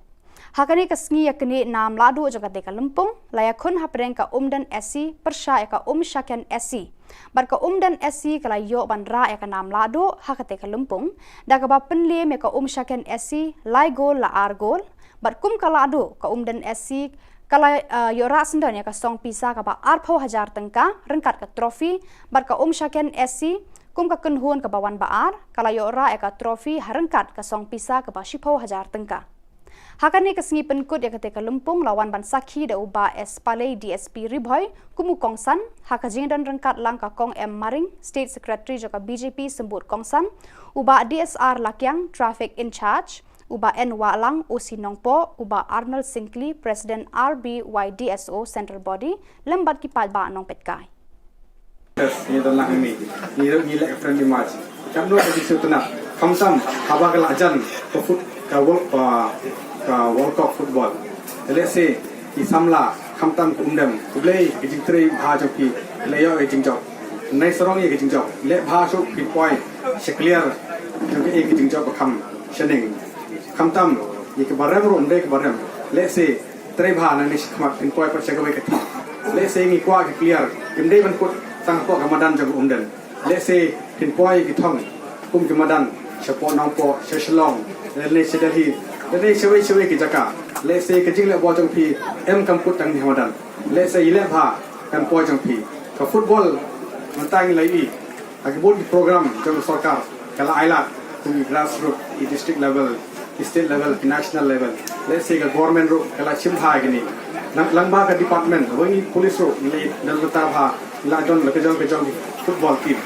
Hakani ka sengi yakni nam ladu jagate kalumpung layakun hapreng ka umden SC persya ka Shakyan SC. Barka dan SC kala yo bandra ya ka nam ladu hakate kalumpung da ka ba penle me ka Shakyan SC lai gol la ar gol bar kum kala adu ka dan SC Kalau yora sendanya ka song pisa ka ba arpo hajar tengka rengkat ka trofi bat ka syaken SC kum ka kenhuan ka bawan baar kalau yora ka trofi harengkat ka song pisa ka ba shipo hajar tengka. Hakan ni kesengi penkut ya ketika Lumpung lawan ban Sakhi da uba S Palai DSP Riboy kumu kongsan hakajing dan rengkat lang ka Kong M Maring State Secretary joka BJP sembut kongsan uba DSR Lakyang Traffic in Charge uba N Walang OC Nongpo uba Arnold Sinclair President RBYDSO Central Body lembat kipat ba nong petkai. Ni dalam ini ni lek friendly match. Kan dua di situ nak. Kamsam haba kelajan ke foot ka World Cup football. Let's say di samla kamtam kumdam kublai kijing tri bha joki leyo kijing jok. Nai sorong ye kijing jok. Le bha sok pi poi clear joki ye kijing jok kam shening. Kamtam ye ke barem ro ndai ke barem. Let's say tri bha na ni khmat pin poi par chagawe ke. Let's say ni kwa ke clear kimdai ban put tang po kamadan jok umdan. Let's say pin poi ki thong kum kamadan Shillong nangpo Shillong le sedali le sewe ki jaka le se ke jing le bo jong pi em kam put tang ni hamadan le se ile bha kan po jong pi ka football mantang lai i ag bod program jong sarkar kala aila to grassroots i district level state level national level le se ka government ro kala chim bha gini langba ka department wengi police ro le dal ta bha la jon le ke jong football team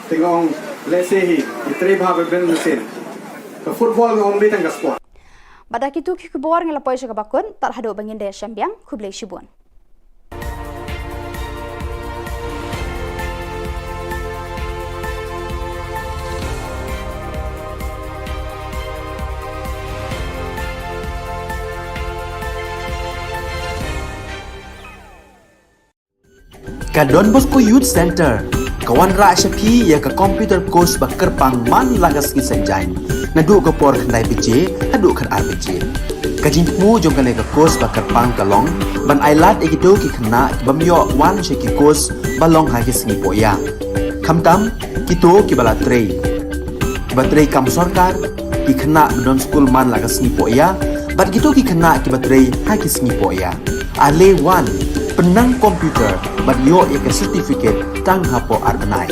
tingong let's say he three bha ben sen ka football ngom betang ka sport Badak itu Khubor ngela poy ka bakun tar hado bangin de syambiang kublai shibun. Ka Don Bosco Youth Center kawan ra syapi ya ka computer course bakar pang man lagas ki sanjain nadu ka por khnai piche hadu khan ar piche kajin mu jong ka ka course bakar pang kalong ban ailat egito ki khna bamyo wan she ki course balong ha ki sngi poya khamtam kito ki bala trei batrei kam sarkar ki khna don school man lagas sngi poya bat kito ki khna ki batrei ha ki sngi poya ale wan penang komputer bat yo ek certificate tang hapo arbanai.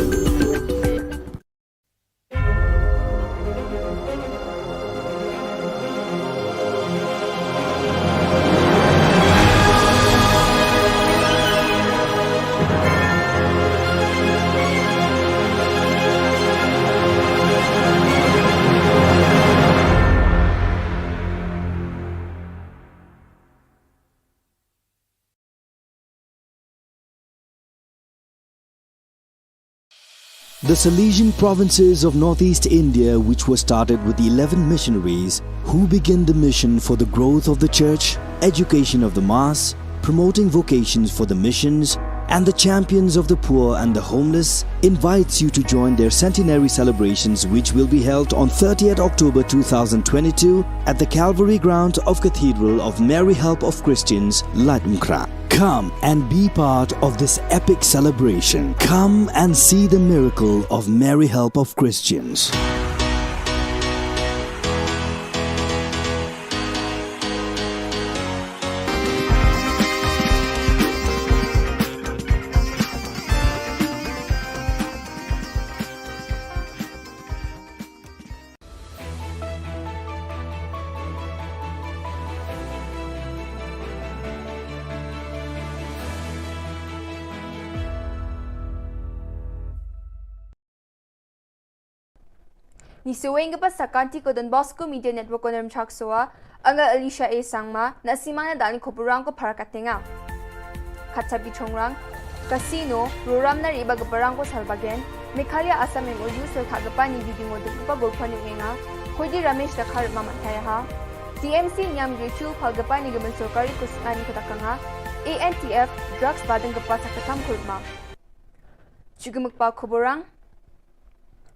The Salesian provinces of northeast India, which were started with the 11 missionaries who began the mission for the growth of the church, education of the mass, promoting vocations for the missions, and the champions of the poor and the homeless, invites you to join their centenary celebrations, which will be held on 30th October 2022 at the Calvary ground of Cathedral of Mary Help of Christians, Ladmkra. Come and be part of this epic celebration. Come and see the miracle of Mary Help of Christians. Ni suweng pa sa kanti ko Don Bosco Media Network ko naram chaksoa anga Alicia A sangma na simana dani kopurang ko para katenga katsabi chongrang casino ruram na riba gaparang ko salbagen Meghalaya Assam MOU so khagapa ni bidingo de pa golpani nga khodi Ramesh dakhar mamataya ha TMC nyam YouTube khagapa ni gaman sorkari kusani ko takanga ANTF drugs badang gapa sa katam kurma chugumukpa khoborang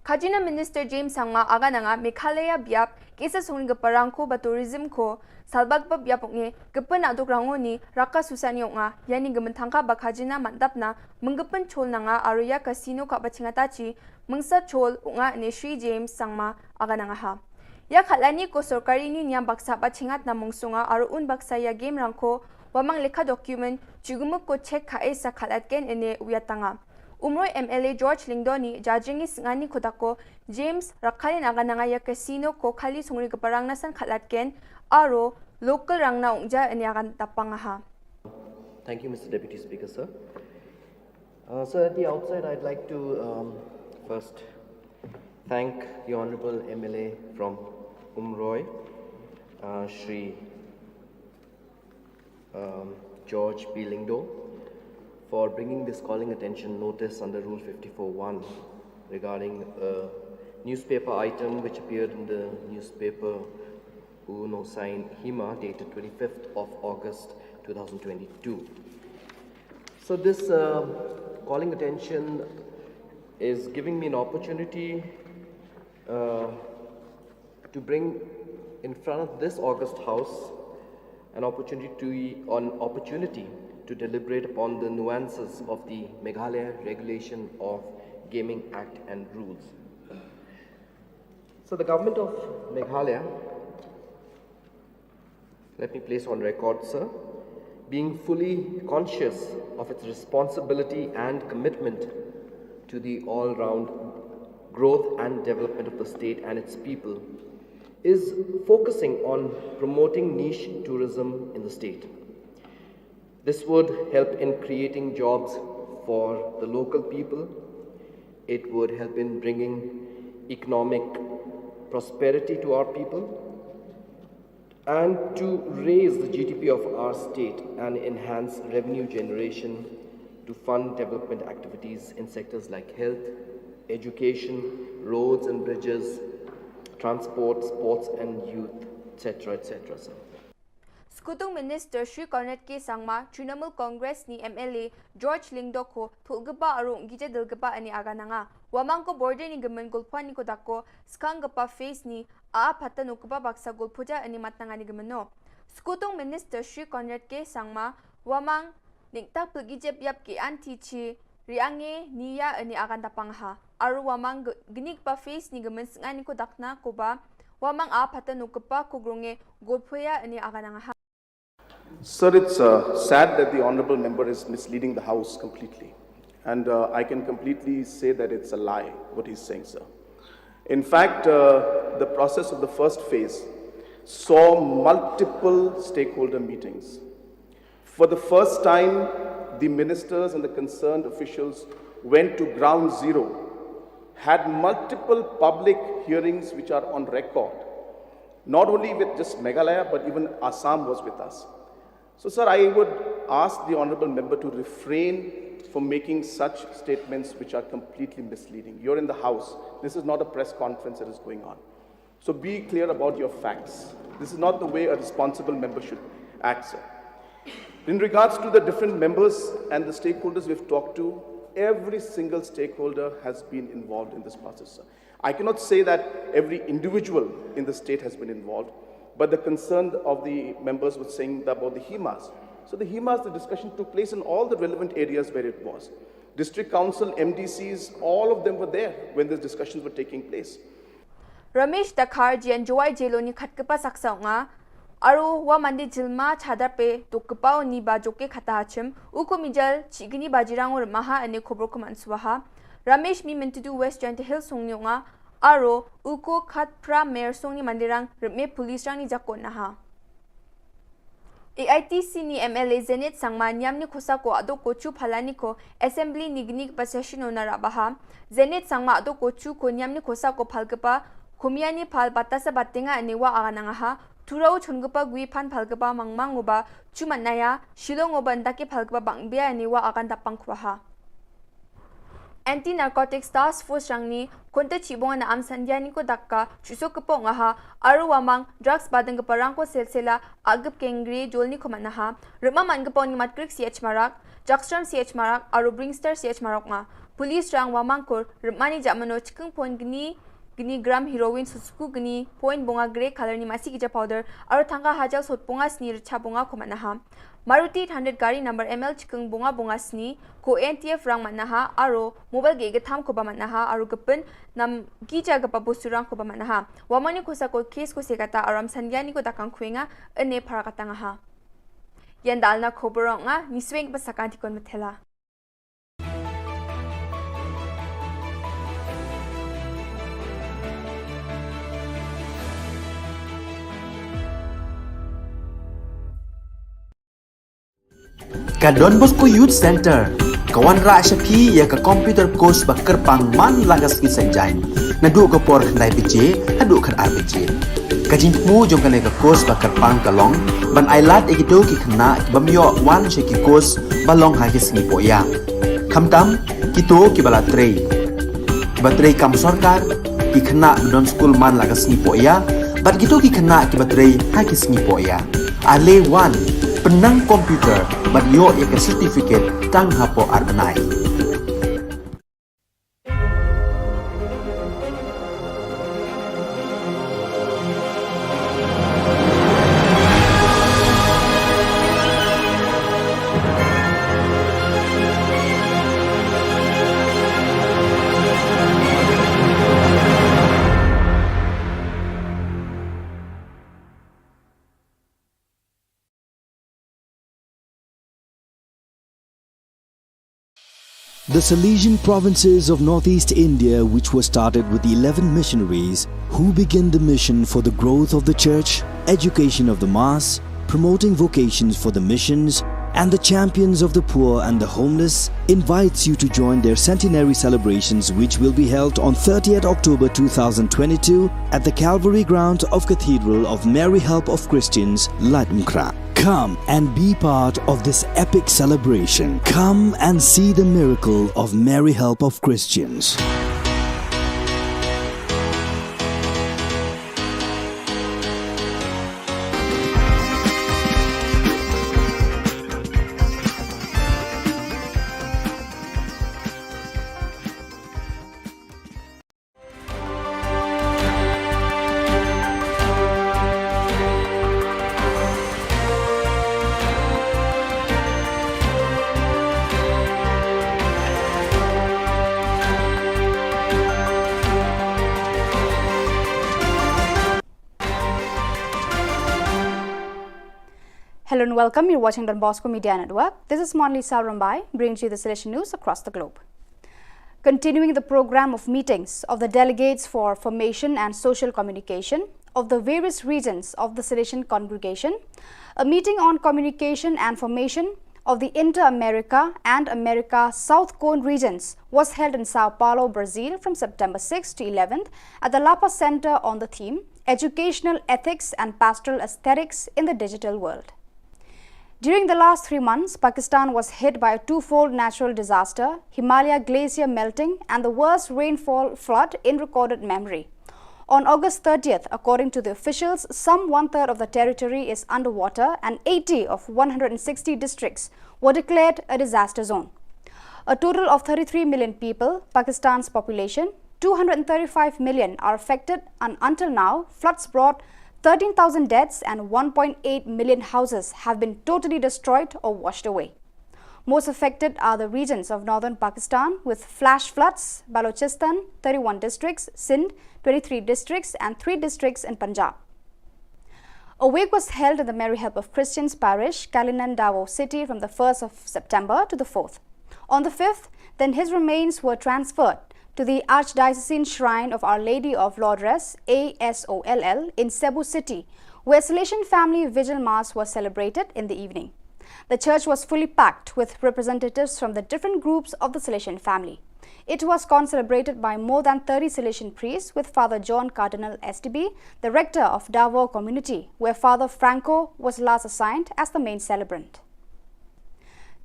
Khajina Minister James Sangma aga nanga Meghalaya biap kesa sungni gaparang ko ba tourism ko salbag pa biapok nge gapan adok rango ni raka susani nga yani gaman thangka ba khajina mandap na menggapan chol nanga aruya casino ka ba chingatachi mengsa chol nga ne Shri James Sangma aga nanga ha ya khalani ko sorkari ni nyam baksa ba chingat na mungsunga aru un baksa ya game rangko wamang lekha document chugumuk ko check kha esa khalatken ene uyatanga Umroy MLA George Lingdoni jajingi singani kodako James Rakhalin agananga ya casino ko khali sungri kaparang nasan khalatken aro local rangna ungja ene agan tapangaha. Thank you, Mr. Deputy Speaker, sir. So at the outset, I'd like to first thank the Honorable MLA from Umroy, Shri George B. Lingdo, for bringing this calling attention notice under Rule 54.1 regarding a newspaper item which appeared in the newspaper Uno Sign Hima dated 25th of August 2022. So this calling attention is giving me an opportunity to bring in front of this August House an opportunity to deliberate upon the nuances of the Meghalaya Regulation of Gaming Act and rules. So the government of Meghalaya, let me place on record, sir, being fully conscious of its responsibility and commitment to the all-round growth and development of the state and its people, is focusing on promoting niche tourism in the state. This would help in creating jobs for the local people. It would help in bringing economic prosperity to our people and to raise the GDP of our state and enhance revenue generation to fund development activities in sectors like health, education, roads and bridges, transport, sports and youth, etc., etc., sir. Skutung Minister Shri Cornet K. Sangma, Trinamool Congress ni MLA George Lingdo ko thulgapa arong gija dilgapa ani agananga. Wamang ko border ni gaman gulpuan ni kodako skangapa face ni patan ukapa baksa gulpuja ani matanga ni gamano. Skutung Minister Shri Cornet K. Sangma, wamang niktak pagijep yap ki anti-chi riange niya ani agan tapangha. Aru wamang ginig pa face ni gaman singani ko dakna ko ba wamang patan ukapa kugrunge gulpuya ani agananga. Sir, it's sad that the Honourable Member is misleading the House completely. And I can completely say that it's a lie, what he's saying, sir. In fact, the process of the first phase saw multiple stakeholder meetings. For the first time, the ministers and the concerned officials went to ground zero, had multiple public hearings which are on record, not only with just Meghalaya, but even Assam was with us. So, sir, I would ask the Honourable Member to refrain from making such statements which are completely misleading. You're in the House. This is not a press conference that is going on. So be clear about your facts. This is not the way a responsible member should act, sir. In regards to the different members and the stakeholders we've talked to, every single stakeholder has been involved in this process, sir. I cannot say that every individual in the state has been involved, but the concern of the members was saying about the HEMAs. So the HEMAs, the discussion took place in all the relevant areas where it was. District Council, MDCs, all of them were there when these discussions were taking place. Ramesh Dakhar jian joy jeloni khatkapa saksa nga aru wa mandi jilma chhadarpe tukpa ni ba joke khata achim uko mijal chigini bajirang maha ane khobor ko manswaha Ramesh mi mintu West Giant Hill songni nga aro uko khat pra mayor songni mandirang me police rang ni jakon na ha AITC ni MLA Zenit Sangma nyam ni khosa ko ado ko chu phalani ko assembly nignik possession na rabaha Zenit Sangma ado ko chu ko nyam ni khosa ko phalgapa khumiani phal batasa batenga aniwa agananga ha turau chungpa gui phan phalgapa mangmanguba chumanaya Shillong oban daki phalgapa bangbia aniwa agan tapangkhwa ha Anti-Narcotics Task Force rangni konta chibonga na amsandiani ko dakka chusokpo nga ha aru wamang drugs badang parang ko selsela agap kengri jolni khomana ha ruma mangpo ni matkrik CH marak Jackstrom CH marak aru Bringstar CH marak nga police rang wamang ko rumani jamano chikung pon gni gram heroin susku gni point bonga grey color ni masi gija powder aru thanga hajal sotponga snir chabonga khomana ha Maruti 800 gari number ML chikung bonga sni ko NTF rang manaha aro mobile ge gatham ko ba manaha aro gapen nam gija gapa bosurang ko ba manaha wamani kosa ko case ko segata aram sangyani ko dakang khuenga ane pharakatanga ha Yandalna Khoborong ni swing ba sakanti kon mathela. Ka Don Bosco Youth Center, kawan ra Shapi ya ka computer course bakar pang man lagas ki sanjain. Nadu ka por nai bije, hadu kan arbije. Kajing mu jong kan ka course bakar pang kalong, ban ailat ekito ki khna bamyo wan she ki course balong ha ki singi poya. Khamtam kito ki bala trei. Batrei kam sarkar ki khna don school man lagas singi poya, bat kito ki khna ki batrei ha ki singi poya. Ale wan penang komputer bat yo ya certificate tang hapo arbanai. The Salesian provinces of northeast India, which were started with the 11 missionaries who began the mission for the growth of the church, education of the mass, promoting vocations for the missions, and the champions of the poor and the homeless, invites you to join their centenary celebrations, which will be held on 30th October 2022 at the Calvary ground of Cathedral of Mary Help of Christians, Latumkra. Come and be part of this epic celebration. Come and see the miracle of Mary Help of Christians. Hello and welcome. You're watching Don Bosco Media Network. This is Monlisa Rambai, bringing you the Salesian news across the globe. Continuing the program of meetings of the delegates for formation and social communication of the various regions of the Salesian congregation, a meeting on communication and formation of the Inter-America and America South Cone regions was held in Sao Paulo, Brazil from September 6 to 11th at the Lapa Center on the theme Educational Ethics and Pastoral Aesthetics in the Digital World. During the last 3 months, Pakistan was hit by a twofold natural disaster, Himalaya glacier melting and the worst rainfall flood in recorded memory. On August 30th, according to the officials, some one-third of the territory is underwater and 80 of 160 districts were declared a disaster zone. A total of 33 million people, Pakistan's population, 235 million are affected, and until now, floods brought 13,000 deaths and 1.8 million houses have been totally destroyed or washed away. Most affected are the regions of northern Pakistan with flash floods, Balochistan, 31 districts, Sindh, 23 districts and 3 districts in Punjab. A wake was held in the Mary Help of Christians parish, Kalinan Davao city from the 1st of September to the 4th. On the 5th, then his remains were transferred to the Archdiocesan Shrine of Our Lady of Lourdes, ASOLL, in Cebu City, where Salesian Family Vigil Mass was celebrated in the evening. The church was fully packed with representatives from the different groups of the Salesian family. It was concelebrated by more than 30 Salesian priests with Father John Cardinal SDB, the rector of Davao community, where Father Franco was last assigned as the main celebrant.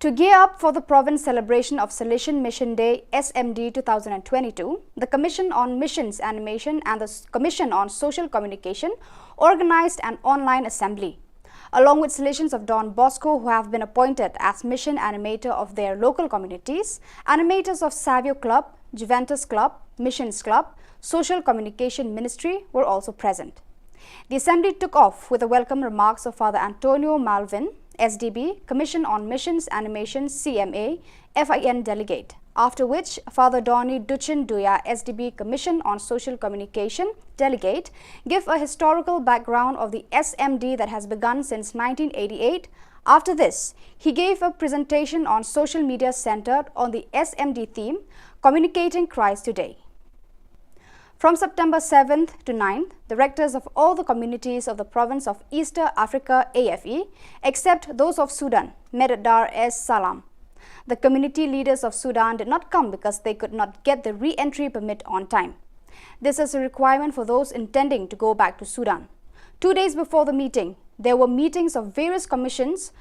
To gear up for the province celebration of Salesian Mission Day SMD 2022, the Commission on Missions Animation and the Commission on Social Communication organized an online assembly. Along with Salesians of Don Bosco who have been appointed as mission animator of their local communities, animators of Savio Club, Juventus Club, Missions Club, Social Communication Ministry were also present. The assembly took off with the welcome remarks of Father Antonio Malvin, SDB, Commission on Missions Animation CMA, FIN delegate, after which Father Donny Duchin Duya, SDB, Commission on Social Communication delegate, give a historical background of the SMD that has begun since 1988 After this, he gave a presentation on social media centered on the SMD theme, Communicating Christ Today. From September 7th to 9th, the rectors of all the communities of the province of Eastern Africa AFE, except those of Sudan, met at Dar es Salaam. The community leaders of Sudan did not come because they could not get the re-entry permit on time. This is a requirement for those intending to go back to Sudan. 2 days before the meeting, there were meetings of various commissions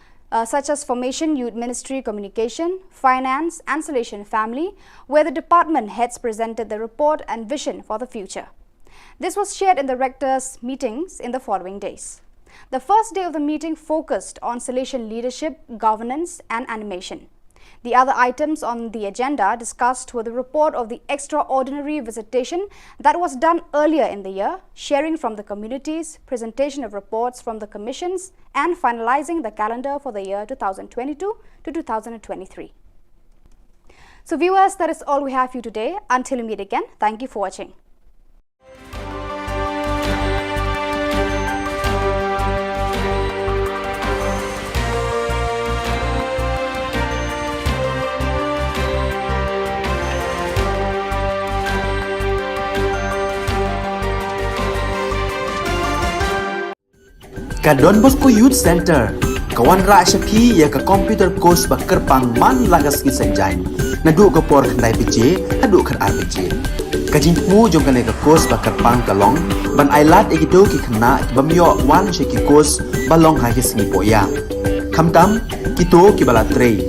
such as Formation Youth Ministry Communication, Finance and Salvation Family, where the department heads presented the report and vision for the future. This was shared in the rectors' meetings in the following days. The first day of the meeting focused on Salvation leadership, governance and animation. The other items on the agenda discussed were the report of the extraordinary visitation that was done earlier in the year, sharing from the communities, presentation of reports from the commissions, and finalizing the calendar for the year 2022 to 2023. So viewers, that is all we have for you today. Until we meet again, thank you for watching. Ka Don Bosco Youth Center, kawan ra syapi ya ka computer course bakar pangman lagas ki sanjai. Nadu ka por kandai PJ, hadu kan RPG. Kajin mu jom kan ka course bakar pang kalong, ban ailat egito ki khna bamyo wan sheki course balong ha ki singi poya. Khamtam kito ki bala trei.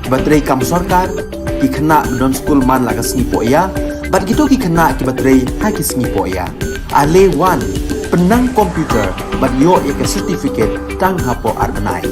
Batrei kam sarkar ki khna don school man lagas singi poya, bat kito ki khna ki batrei ha ki singi poya. Ale wan penang komputer bat yo ke certificate tang hapo arnai.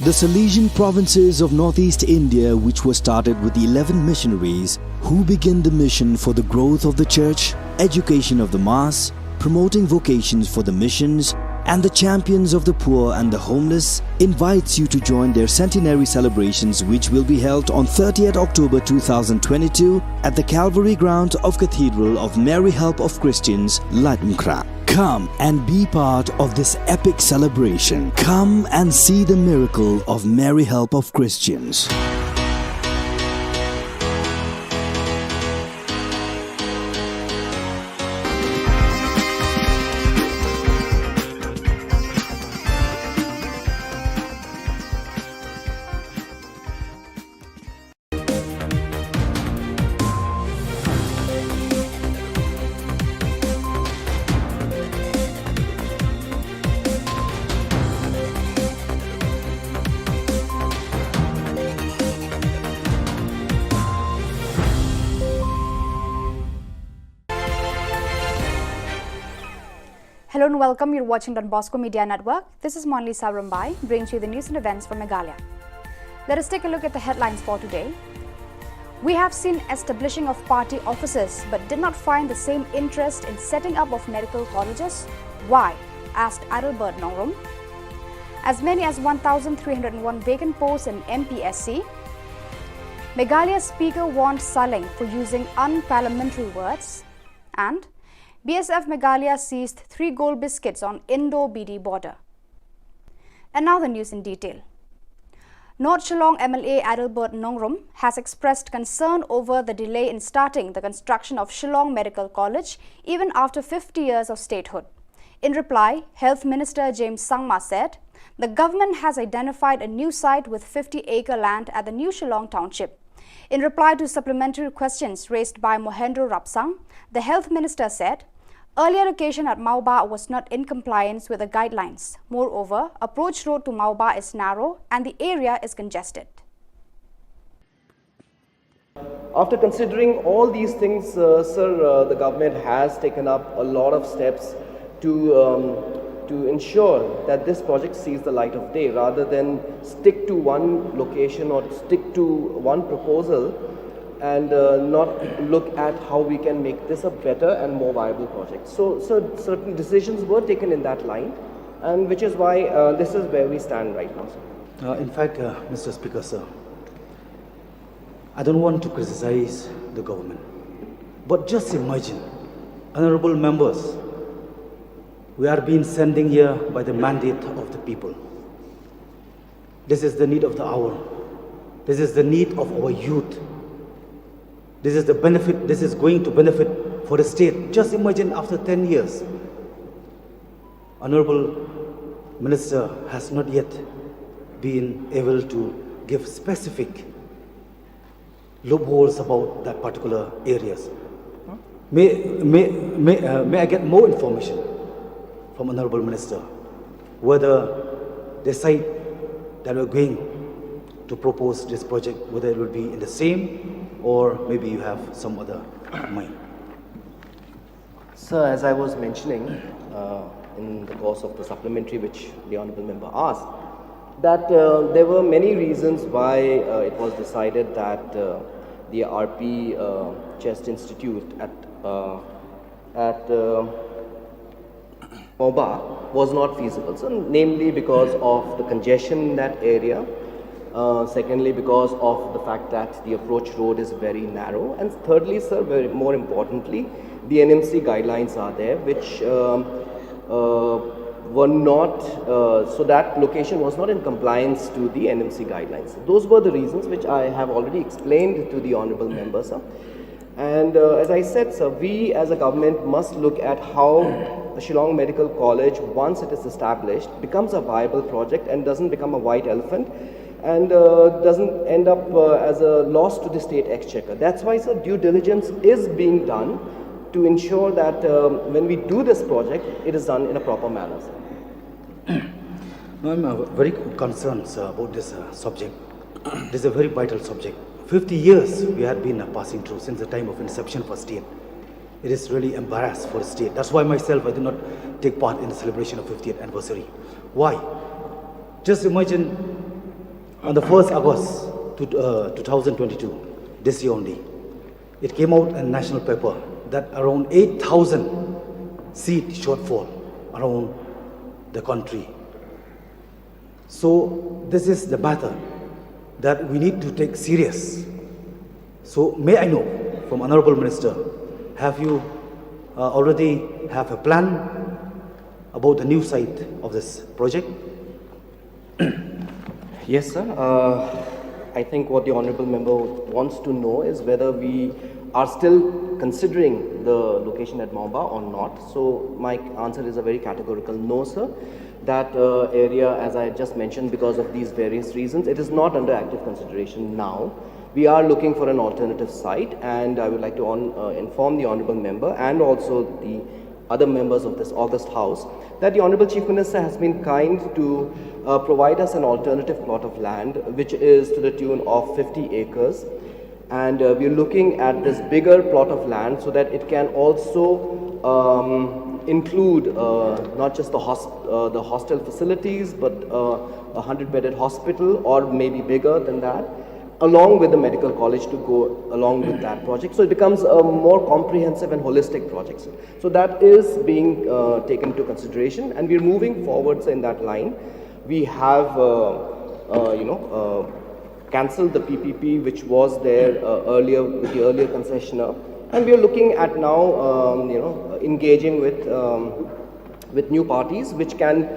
The Salesian provinces of northeast India, which were started with the 11 missionaries who began the mission for the growth of the church, education of the mass, promoting vocations for the missions, and the champions of the poor and the homeless, invites you to join their centenary celebrations, which will be held on 30th October 2022 at the Calvary Ground of Cathedral of Mary Help of Christians, Ladmkra. Come and be part of this epic celebration. Come and see the miracle of Mary Help of Christians. Hello and welcome. You're watching Don Bosco Media Network. This is Monli Sabrambai, bringing you the news and events from Meghalaya. Let us take a look at the headlines for today. We have seen establishing of party offices but did not find the same interest in setting up of medical colleges. Why? Asked Adalbert Nongrum. As many as 1,301 vacant posts in MPSC. Meghalaya Speaker warned Shillong for using unparliamentary words. And BSF Meghalaya seized 3 gold biscuits on Indo-BD border. And now the news in detail. North Shillong MLA Adalbert Nongrum has expressed concern over the delay in starting the construction of Shillong Medical College even after 50 years of statehood. In reply, Health Minister James Sangma said, the government has identified a new site with 50-acre land at the new Shillong township. In reply to supplementary questions raised by Mohendro Rapsang, the Health Minister said, earlier location at Mauba was not in compliance with the guidelines. Moreover, approach road to Mauba is narrow and the area is congested. After considering all these things, sir, the government has taken up a lot of steps to to ensure that this project sees the light of day rather than stick to one location or stick to one proposal and not look at how we can make this a better and more viable project. So certain decisions were taken in that line, and which is why this is where we stand right now, sir. In fact, Mr. Speaker, sir, I don't want to criticize the government, but just imagine, honorable members, we are being sending here by the mandate of the people. This is the need of the hour. This is the need of our youth. This is the benefit, this is going to benefit for the state. Just imagine after 10 years, Honorable Minister has not yet been able to give specific loopholes about that particular areas. May I get more information from Honorable Minister whether the site that we're going to propose this project, whether it will be in the same or maybe you have some other mind? Sir, as I was mentioning in the course of the supplementary which the Honourable Member asked, that there were many reasons why it was decided that the RP Chest Institute at Moba was not feasible. So, namely because of the congestion in that area, secondly because of the fact that the approach road is very narrow, and thirdly, sir, more importantly, the NMC guidelines are there which were not, so that location was not in compliance to the NMC guidelines. Those were the reasons which I have already explained to the Honourable Member, sir. And as I said, sir, we as a government must look at how Shillong Medical College, once it is established, becomes a viable project and doesn't become a white elephant and doesn't end up as a loss to the state exchequer. That's why, sir, due diligence is being done to ensure that when we do this project, it is done in a proper manner, sir. No, I'm very concerned, sir, about this subject. This is a very vital subject. 50 years we have been passing through since the time of inception for state. It is really embarrassed for the state. That's why myself, I did not take part in the celebration of 50th anniversary. Why? Just imagine on the 1st August 2022, this year only, it came out in national paper that around 8,000 seat shortfall around the country. So this is the matter that we need to take serious. So may I know from Honorable Minister, have you already have a plan about the new site of this project? Yes, sir. I think what the Honourable Member wants to know is whether we are still considering the location at Maumba or not. So my answer is a very categorical no, sir. That area, as I just mentioned, because of these various reasons, it is not under active consideration now. We are looking for an alternative site, and I would like to inform the Honourable Member and also the other members of this August House that the Honourable Chief Minister has been kind to provide us an alternative plot of land which is to the tune of 50 acres, and we are looking at this bigger plot of land so that it can also include not just the hostel facilities but a 100-bedded hospital or maybe bigger than that, along with the medical college to go along with that project. So it becomes a more comprehensive and holistic project. So that is being taken into consideration, and we're moving forwards in that line. We have, cancelled the PPP which was there earlier with the earlier concessionaire, and we are looking at now, engaging with new parties which can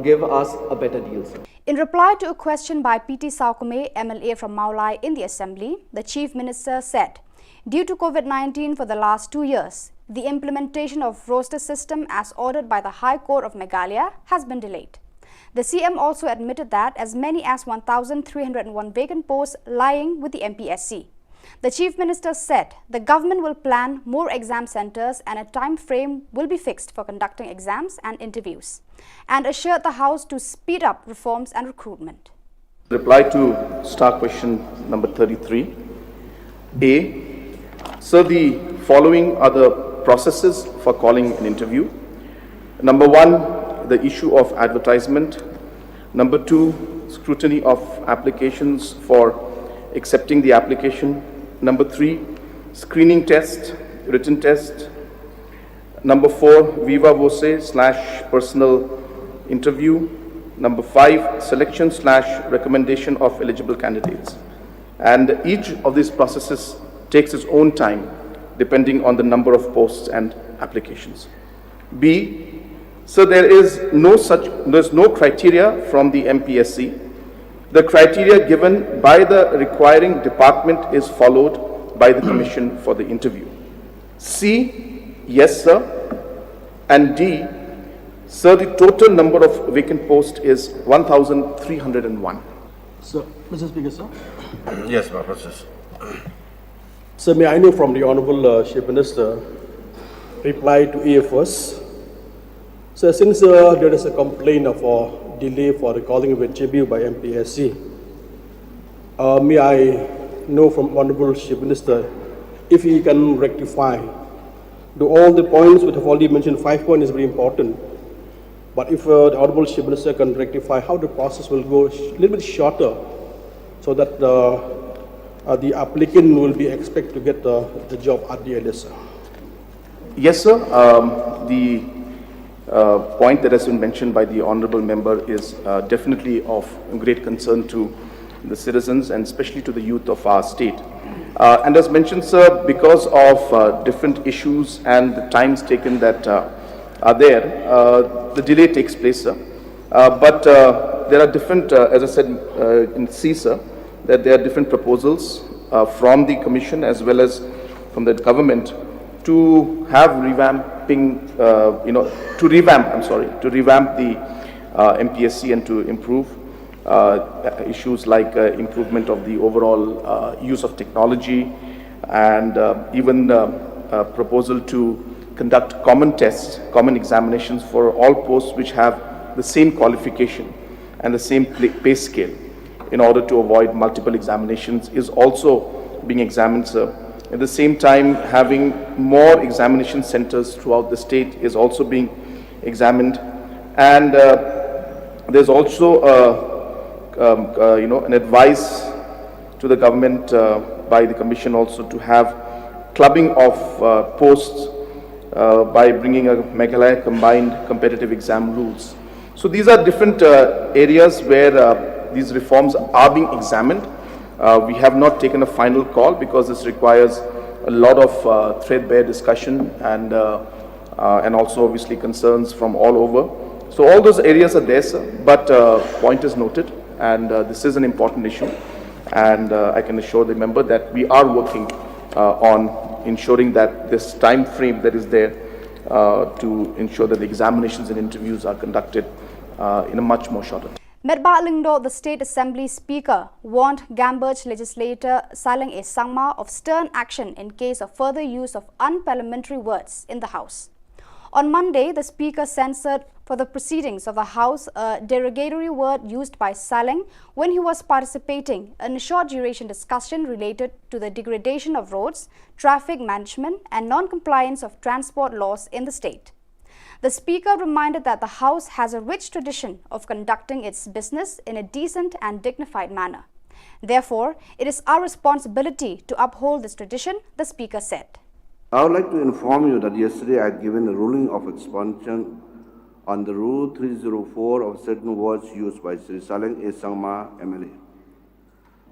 give us a better deal. In reply to a question by PT Saukume, MLA from Maulai in the Assembly, the Chief Minister said, due to COVID-19 for the last 2 years, the implementation of roster system as ordered by the High Court of Meghalaya has been delayed. The CM also admitted that as many as 1,301 vacant posts lying with the MPSC. The Chief Minister said the government will plan more exam centres and a time frame will be fixed for conducting exams and interviews, and assured the House to speed up reforms and recruitment. Reply to star question number 33. A. Sir, the following are the processes for calling an interview. Number one, the issue of advertisement. Number 2, scrutiny of applications for accepting the application. Number 3, screening test, written test. Number 4, viva voce / personal interview. Number 5, selection / recommendation of eligible candidates. And each of these processes takes its own time depending on the number of posts and applications. B, so there's no criteria from the MPSC. The criteria given by the requiring department is followed by the commission for the interview. C, yes sir. And D, sir, the total number of vacant posts is 1,301. So, Mr. Speaker, sir. Yes, my process. Sir, may I know from the Honorable Chief Minister reply to AFS. So, since there is a complaint of a delay for recalling of a JBU by MPSC, may I know from Honorable Chief Minister if he can rectify do all the points which have already mentioned. 5 points is very important, but if the Honorable Chief Minister can rectify how the process will go a little bit shorter, so that the applicant will be expected to get the job at the earliest. Yes, sir. The point that has been mentioned by the honourable member is definitely of great concern to the citizens and especially to the youth of our state. And as mentioned, sir, because of different issues and the times taken that are there, the delay takes place, sir. But there are different, as I said in C, sir, that there are different proposals from the commission as well as from the government to have revamping, to revamp the MPSC and to improve issues like improvement of the overall use of technology, and even proposal to conduct common tests, common examinations for all posts which have the same qualification and the same pay scale, in order to avoid multiple examinations, is also being examined, sir. At the same time, having more examination centers throughout the state is also being examined. And there's also an advice to the government by the commission also to have clubbing of posts by bringing a Meghalaya combined competitive exam rules. So these are different areas where these reforms are being examined. We have not taken a final call because this requires a lot of threadbare discussion and also obviously concerns from all over. So all those areas are there, sir, but point is noted, and this is an important issue, and I can assure the member that we are working on ensuring that this time frame that is there to ensure that the examinations and interviews are conducted in a much more shorter time. Medba Lingdo, the State Assembly Speaker, warned Gamberge legislator Shillong Sangma of stern action in case of further use of unparliamentary words in the House. On Monday, the Speaker censored for the proceedings of the House a derogatory word used by Shillong when he was participating in a short-duration discussion related to the degradation of roads, traffic management and non-compliance of transport laws in the state. The Speaker reminded that the House has a rich tradition of conducting its business in a decent and dignified manner. Therefore, it is our responsibility to uphold this tradition, the Speaker said. I would like to inform you that yesterday I had given a ruling of expunction on the Rule 304 of certain words used by Sri Shillong Sangma MLA.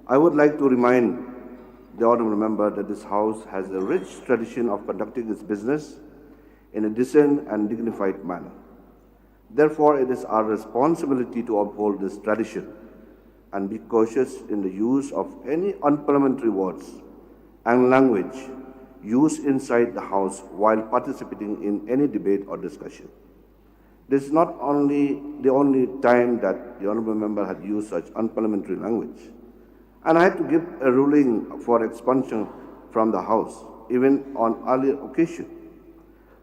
I would like to remind the honourable member that this House has a rich tradition of conducting its business in a decent and dignified manner. Therefore, it is our responsibility to uphold this tradition and be cautious in the use of any unparliamentary words and language used inside the House while participating in any debate or discussion. This is not only the only time that the honourable member had used such unparliamentary language, and I had to give a ruling for expunction from the House, even on earlier occasion.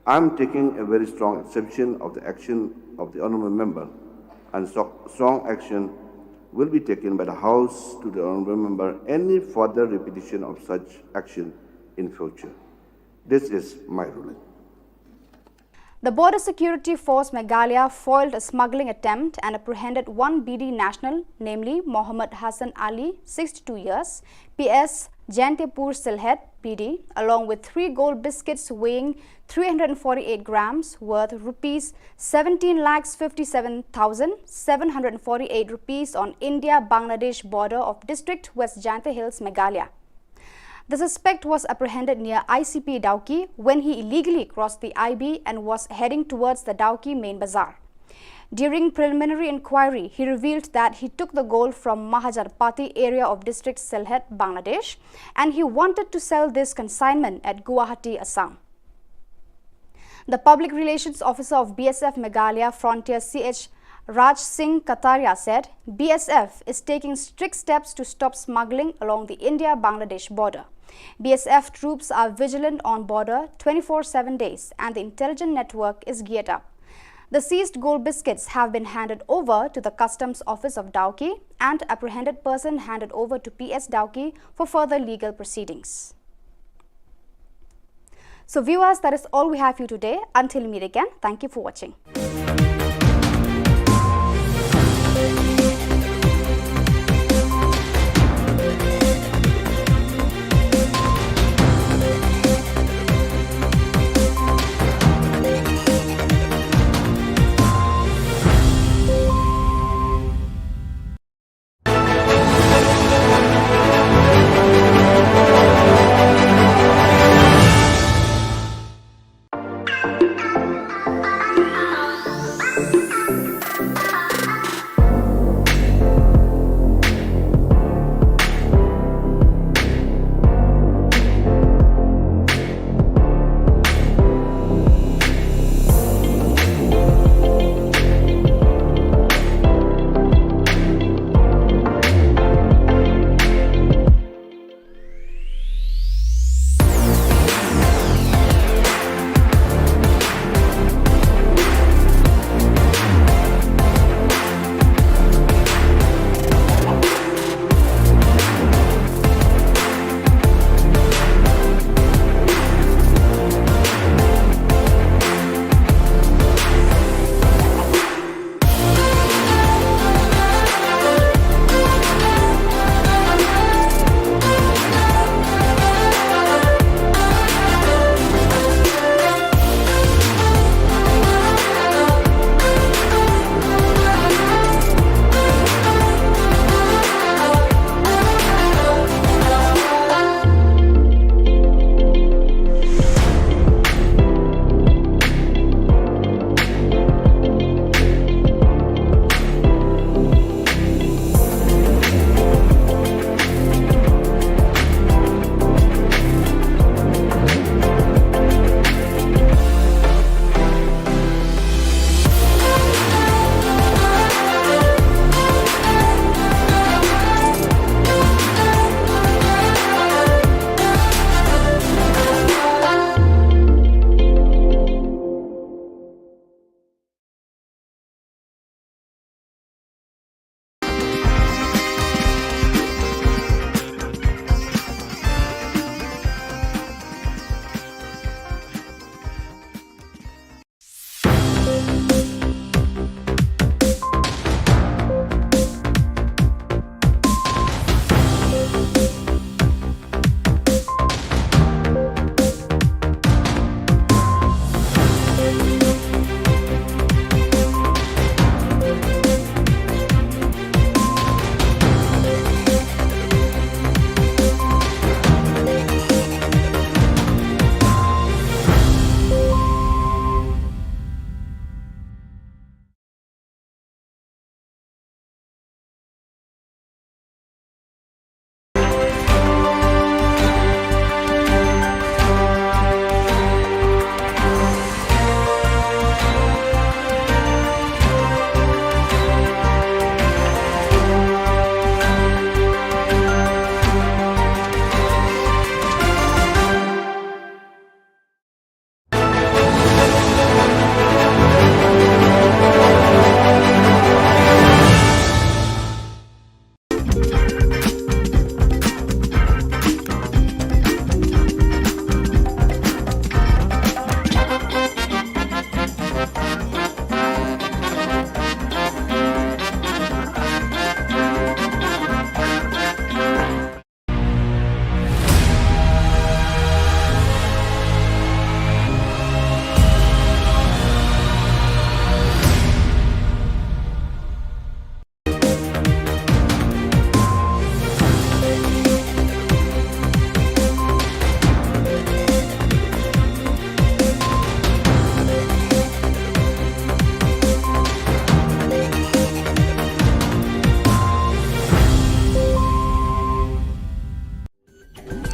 I am taking a very strong exception of the action of the honourable member, and strong action will be taken by the House to the honourable member any further repetition of such action in future. This is my ruling. The Border Security Force Meghalaya foiled a smuggling attempt and apprehended one BD national, namely Mohammed Hassan Ali, 62 years, PS Jantepur Silhet, BD, along with 3 gold biscuits weighing 348 grams worth rupees 17,57,748 rupees on India-Bangladesh border of District West Janthe Hills, Meghalaya. The suspect was apprehended near ICP Dauki when he illegally crossed the IB and was heading towards the Dauki main bazaar. During preliminary inquiry, he revealed that he took the gold from Mahajanpati area of District Silhet, Bangladesh, and he wanted to sell this consignment at Guwahati, Assam. The Public Relations Officer of BSF Meghalaya Frontier CH Raj Singh Kataria said, BSF is taking strict steps to stop smuggling along the India-Bangladesh border. BSF troops are vigilant on border 24/7 days and the intelligence network is geared up. The seized gold biscuits have been handed over to the Customs Office of Dauki and apprehended person handed over to PS Dauki for further legal proceedings. So viewers, that is all we have for you today. Until we meet again, thank you for watching.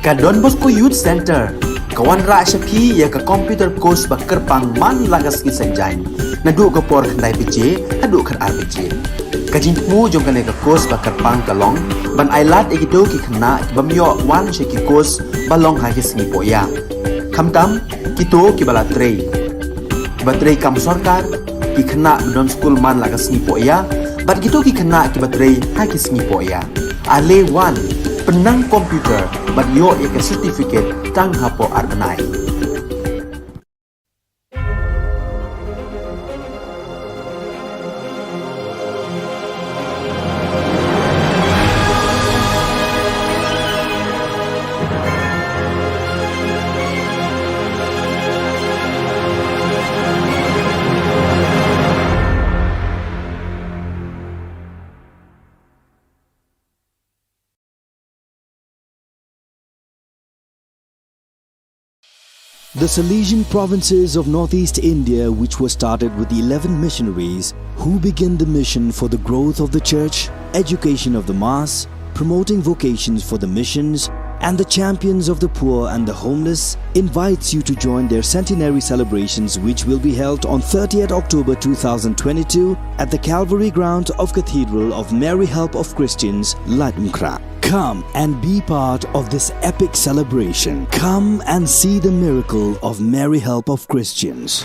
Ka Don Bosco Youth Center, kawan ra syapi ya ka computer course bakar pang man lagas ki sanjang. Nadu ka por kandai PJ, hadu kan RPG. Kajin mu jong kan ka course bakar pang kalong, ban ailat egito ki khna bamyo wan sheki course balong ha ki singi poya. Kamtam kito ki bala trei. Batrei kam sarkar ki khna don school man lagas singi poya, bat kito ki khna ki batrei ha ki singi poya. Ale wan penang komputer bat yo ya certificate tang hapo arnai. The Salesian provinces of northeast India, which were started with the 11 missionaries who began the mission for the growth of the church, education of the mass, promoting vocations for the missions, and the champions of the poor and the homeless, invites you to join their centenary celebrations, which will be held on 30th October 2022 at the Calvary Ground of Cathedral of Mary Help of Christians, Latumkra. Come and be part of this epic celebration. Come and see the miracle of Mary Help of Christians.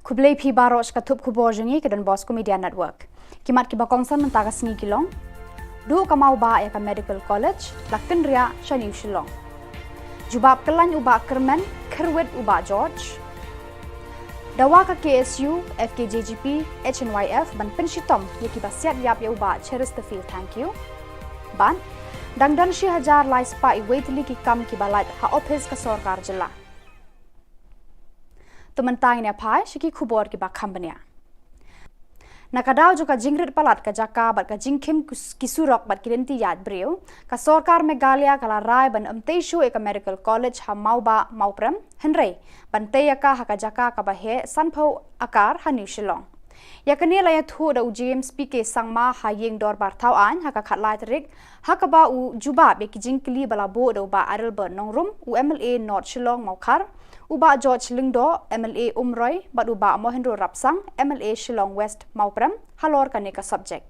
Kublai pi baros katup Khubor jengi ke Don Bosco Media Network. Kimat ki bakongsan mentaga singi kilong. Du kamau ba ya ka Medical College, lakten ria Shani Shillong. Jubab kelan uba kermen, kerwet uba George. Dawa ka KSU, FKJGP, HNYF ban penshitom ya ki basiat yap ya uba Chesterfield, thank you. Ban dangdan shi hajar lai spa I waitli ki kam ki balat ha office ka Sarkar Jilla. Tementang ni apa? Shiki Khubor ki bakhambania. Nakadaw jo ka jingrit palat ka jaka bat ka jingkim kisurok bat kirenti yad breu ka Sarkar Meghalaya kala rai ban amteishu eka Medical College ha mauba mauprem henrei ban teyaka ha ka jaka ka bahe sanpho akar ha New Shillong. Yakani la yathu da James PK sangma ha yeng dor bar thau an ha ka khatlai tarik ha ka ba u juba be ki jingkli bala bo do ba arelber nongrum u MLA North Shillong maukar uba George Lingdo MLA Umroy bat uba Mohendro Rapsang MLA Shillong West Mauprem halor kaneka subject.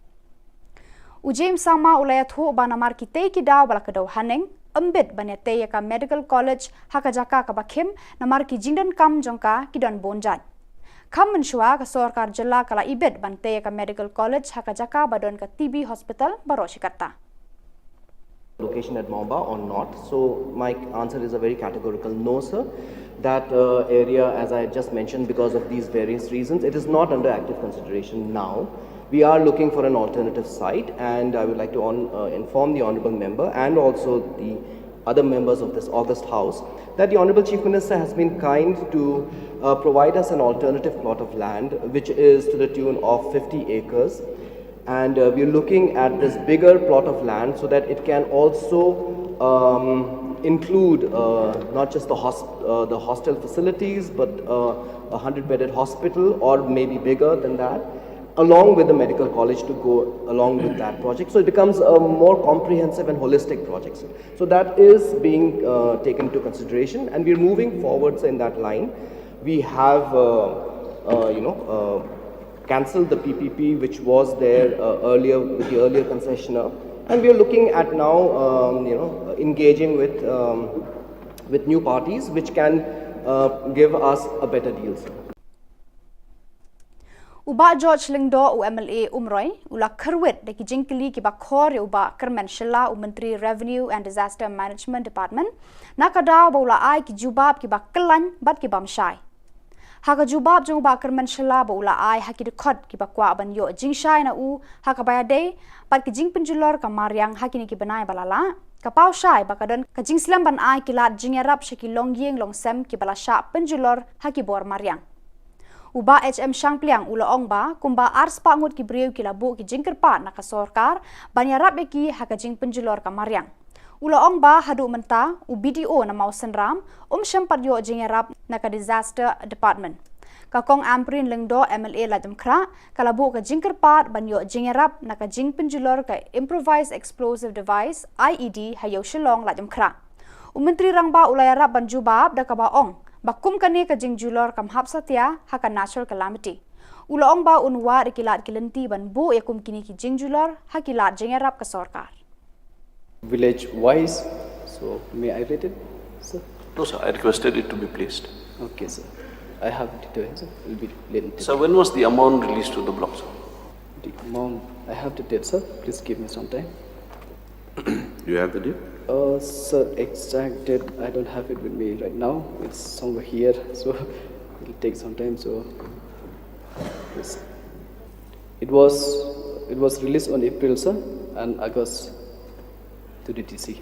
U James sangma ulaya thu uba namar ki te ki daw bala kadaw haneng ambit banete ka Medical College haka jaka ka bakhim namar ki jingdan kam jongka ki don bonjat. Kam menshua ka Sarkar Jilla kala ibet bante ka Medical College haka jaka badon ka TB Hospital Baroshikarta. Location at Maumba or not? So my answer is a very categorical no, sir. That area, as I just mentioned, because of these various reasons, it is not under active consideration now. We are looking for an alternative site, and I would like to inform the Honourable Member and also the other members of this August House that the Honourable Chief Minister has been kind to provide us an alternative plot of land, which is to the tune of 50 acres. And we are looking at this bigger plot of land so that it can also include not just the hostel facilities, but a 100-bedded hospital or maybe bigger than that, along with the medical college to go along with that project. So it becomes a more comprehensive and holistic project. So that is being taken into consideration, and we're moving forwards in that line. We have, cancelled the PPP which was there earlier with the earlier concessionaire, and we are looking at now, engaging with new parties which can give us a better deal. Uba George Lingdo u MLA Umroy ula kerwet de ki jingkli ki bakhor uba Kermen Shilla u Menteri Revenue and Disaster Management Department nakadaw baula ai ki jubab ki bakkelan bat ki bamshai. Haka jubab jong ba kerman shela ba ula ai haki de khot ki ba kwa ban yo jing shai na u haka baya day pat ki jing penjulor ka mariang haki ni ki banai balala ka pau shai ba kadon ka jing slam ban ai ki lat jing yarap shaki long yeng long sem ki bala sha penjulor haki bor mariang uba HM Shang Pliang ula ong ba kumba ars pa ngut ki breu ki labu ki jingker pa na ka sorkar ban yarap ki haka jing penjulor ka mariang ula ong ba hadu menta u BDO na mau senram syampat yo jing yarap na ka disaster department ka kong amprin lengdo MLA la demkra kalabu ka jingker pa ban yo jing yarap na ka jing penjulor ka improvised explosive device IED hayo Shillong la demkra menteri rangba ula yarap ban jubab da ka ba ong bakum kani ka jing julor kam hap satya haka natural calamity ula ong ba unwa ikilat kilenti ban bu yakum kini ki jing julor hakilat jing yarap ka sorkar village wise, so may I read it, sir? No, sir. I requested it to be placed. Okay, sir. I have details, sir. Will be later. So when was the amount released to the block, sir? The amount, I have the date, sir. Please give me some time. You have the date? Sir, exact date, I don't have it with me right now. It's somewhere here, so it will take some time. So yes. It was released on April, sir, and August to the DC.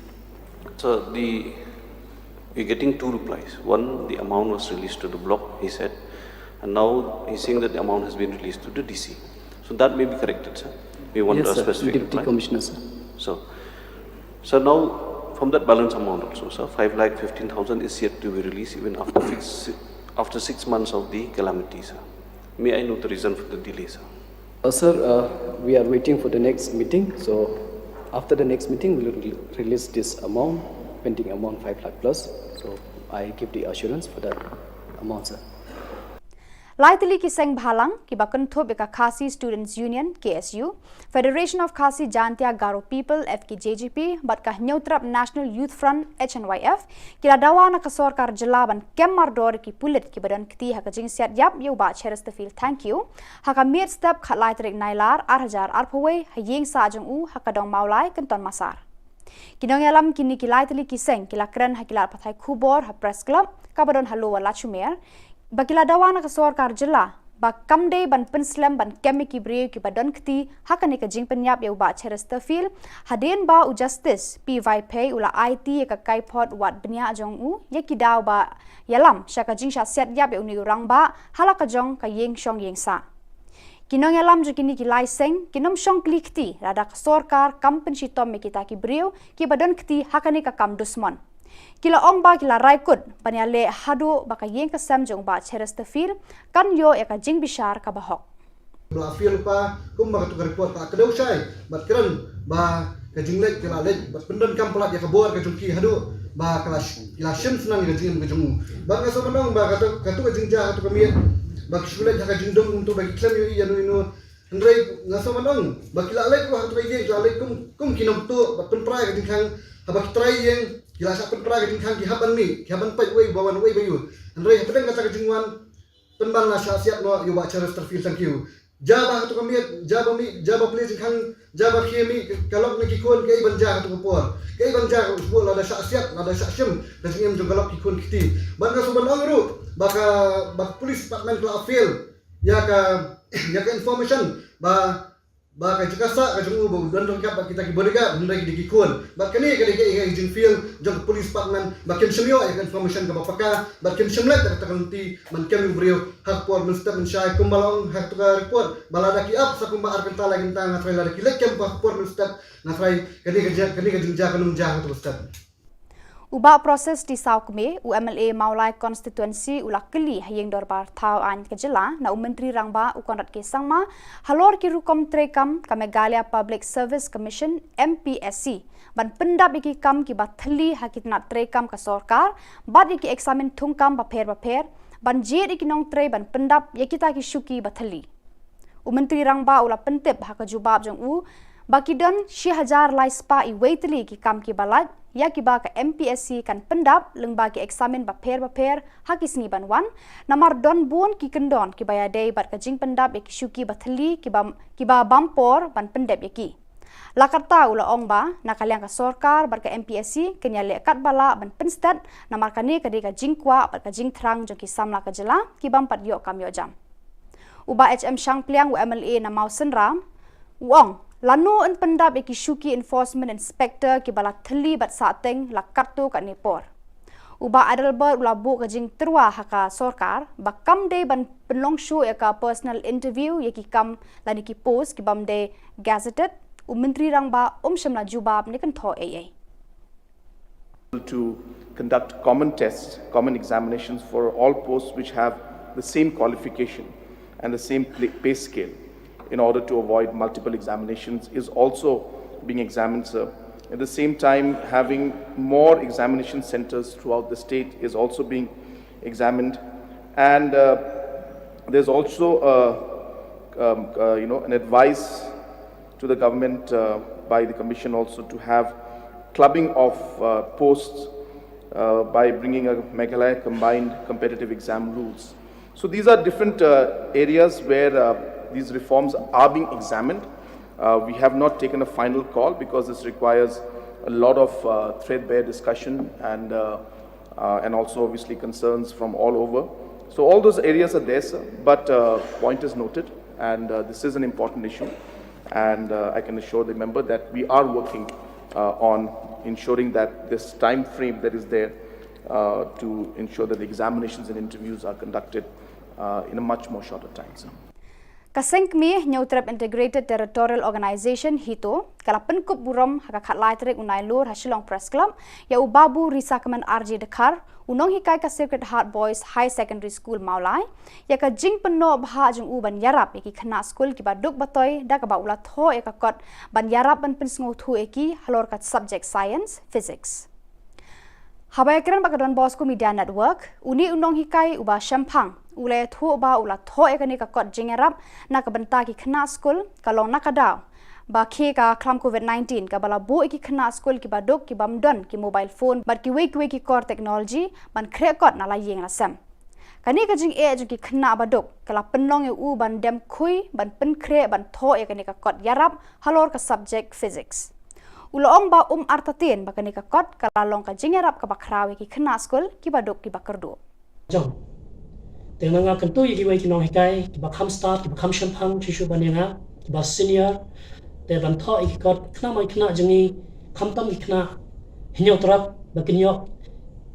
So we're getting two replies. One, the amount was released to the block, he said, and now he's saying that the amount has been released to the DC. So that may be corrected, sir. We want yes, a specific Deputy reply. Commissioner, sir. So now from that balance amount also, sir, 5,15,000 is yet to be released even after 6 months of the calamity, sir. May I know the reason for the delay, sir? Sir, we are waiting for the next meeting. So after the next meeting, we will release this amount, pending amount 5 lakh plus. So I give the assurance for that amount, sir. Laitili ki seng bhalang ki bakun thop ka Khasi Students Union KSU, Federation of Khasi Jantia Garo People FKJGP, bat ka Neutrap National Youth Front HNYF, ki la dawa na ka sorkar jelaban kem mardor ki pulit ki badan kti haka jing siat yap yo ba cheres feel thank you. Haka mir step khat laitrik nailar arhajar arpaway hayeng sa jong u haka dong maulai kenton masar. Kinong yalam kini ki laitili ki seng ki la kren hakilat pathai Khubor ha press club ka badan halo wala chumer. Bakila dawana ka sorkar jela ba kamde ban penslam ban kemiki breu ki badon kti hakani ka jing penyap ya ba cheres feel haden ba u justice PY pay ula IT ka kaipot wat benya jong u yaki daw ba yalam shaka jing sha set yap ya uni rang ba halaka jong ka yeng shong yeng sa kinong yalam ju kini ki laiseng kinom shong klikti rada ka sorkar kampen tom me kita ki breu ki badon kti hakani ka kam dusmon kila ong ba kila raikut panyale hadu baka yeng ka sam jong ba cheres feel kan yo ya ka jing bishar ka bahok bla feel pa kum ba tu report ka kedau sai bat kran ba ka jinglek kila lek bat pendan kam pelat ya ka bor ka jungki hadu ba kila shim senang ka jing ka jungu ba ka so manong ba ka tu ka jingja ka tu ka miet ba ksulek ka jingdom untuk bagi klem yo ya no ndrei ngaso manong ba kila lek ko hatu ka yeng kila lek kum kinom tu bat penprai ka jingkang habak trai yeng kila sa penpra ka jingkang ki haban mi ki haban pai wei bawan wei bayu andrei pedang kata ka jingwan penban la sya siap no yo ba cheres feel thank you jaba tu kami jaba play jingkang jaba khemi kalok ni ki kon kai banja tu por kai banja usbu la da sya siap la da sya shim da jingem jong kalok ki kon kiti ban ka so ban ru bak police department la fail ya ka information ba ka jikasa ka jungu bo dan dong kap kita ki bodega ndai ki dikikun bat kani ka dikai jing feel jong police department bakin semyo ya information ka bapaka bakin semlet da takanti man kami brio hak por mustap mensyai kumbalong hak tu ka report balada ki up sa kumba arkenta lagi tang ngatrai la ki lek kem hak por mustap ngatrai kani ka jingja kanum jah tu mustap uba proses di Saukme UMLA Maulai Constituency ulakeli hayeng dorbar Thau An Ka Jylla na menteri rangba ukonrat ke sangma halor ki rukom trekam ka Meghalaya Public Service Commission MPSC ban pendap iki kam ki bathli hakitna trekam ka sorkar bad iki examen thungkam ba pher ban jed iki nong tre ban pendap yakita ki shuki bathli menteri rangba ula pentep haka jubab jong u bakidon 6000 lai spa i waitli ki kam ki balat ya ki ba ka MPSC kan pendap lengba ki examen ba pher haki singi banwan namar don bun ki kendon ki baya dei bat ka jing pendap ki shuki bathli ki ba bampor ban pendap yaki Lakata ula ong ba nakaliang ka sorkar bar ka MPSC kenya lekat bala ban penstat na markani ka de ka jingkwa bar ka jingtrang jo ki samla ka jela ki bam pat yo kam yo jam. Uba HM Shang Pliang MLA na Mausen Ram Wong lanu en pendap ki shuki enforcement inspector ki bala thli bat sateng lakat tu ka Nepor. Uba Adelbert ula bu ka jing terwa haka sorkar bakam de ban penlong show ya ka personal interview ya ki kam lani ki post ki bam de gazetted Menteri Rangba Shamla Jubab ni kan tho AA. To conduct common tests, common examinations for all posts which have the same qualification and the same pay scale in order to avoid multiple examinations is also being examined, sir. At the same time, having more examination centers throughout the state is also being examined. And there's also an advice to the government by the Commission also to have clubbing of posts by bringing a Meghalaya combined competitive exam rules. So these are different areas where these reforms are being examined. We have not taken a final call because this requires a lot of threadbare discussion and also obviously concerns from all over. So all those areas are there, sir, but point is noted, and this is an important issue. And I can assure the member that we are working on ensuring that this time frame that is there to ensure that the examinations and interviews are conducted in a much more shorter time. Sir. Kasengkmi Neutrap Integrated Territorial Organization hito kalapen kup buram haka khatlai trek unai lur ha Shillong Press Club ya ubabu risakaman RJ Dekar unong hikai ka Sacred Heart Boys High Secondary School Maulai ya ka jing penno bha jung u ban yarap ki khana school ki baduk batoi da ka ba ula tho ya ka kot ban yarap ban pensngo thu eki halor ka subject science physics. Habayakran Bakadon Bosco Media Network uni unong hikai uba shampang ulai thu ba ula tho ekani ka kot jingarap na ka banta ki khana school kalong nakadaw ba khe ka khlam COVID-19 ka bala bu ki khana school ki badok ki bamdon ki mobile phone bar ki we ki core technology ban khre kot na la yeng la sam kani ka jing e ju ki khana badok kala penlong u ban dem khui ban pen khre ban tho ekani ka kot yarap halor ka subject physics ulong ba artatin ba kani ka kot kala long ka jingarap ka bakrawe ki khana school ki badok ki bakardo jong Dengan nga kentu yaki wai kinong hikai ki bakham start ki bakham shampang chishu banenga ki bas senior te ban tho iki kot khna mai khna jengi khamtam ki khna hinyo trap bakinyo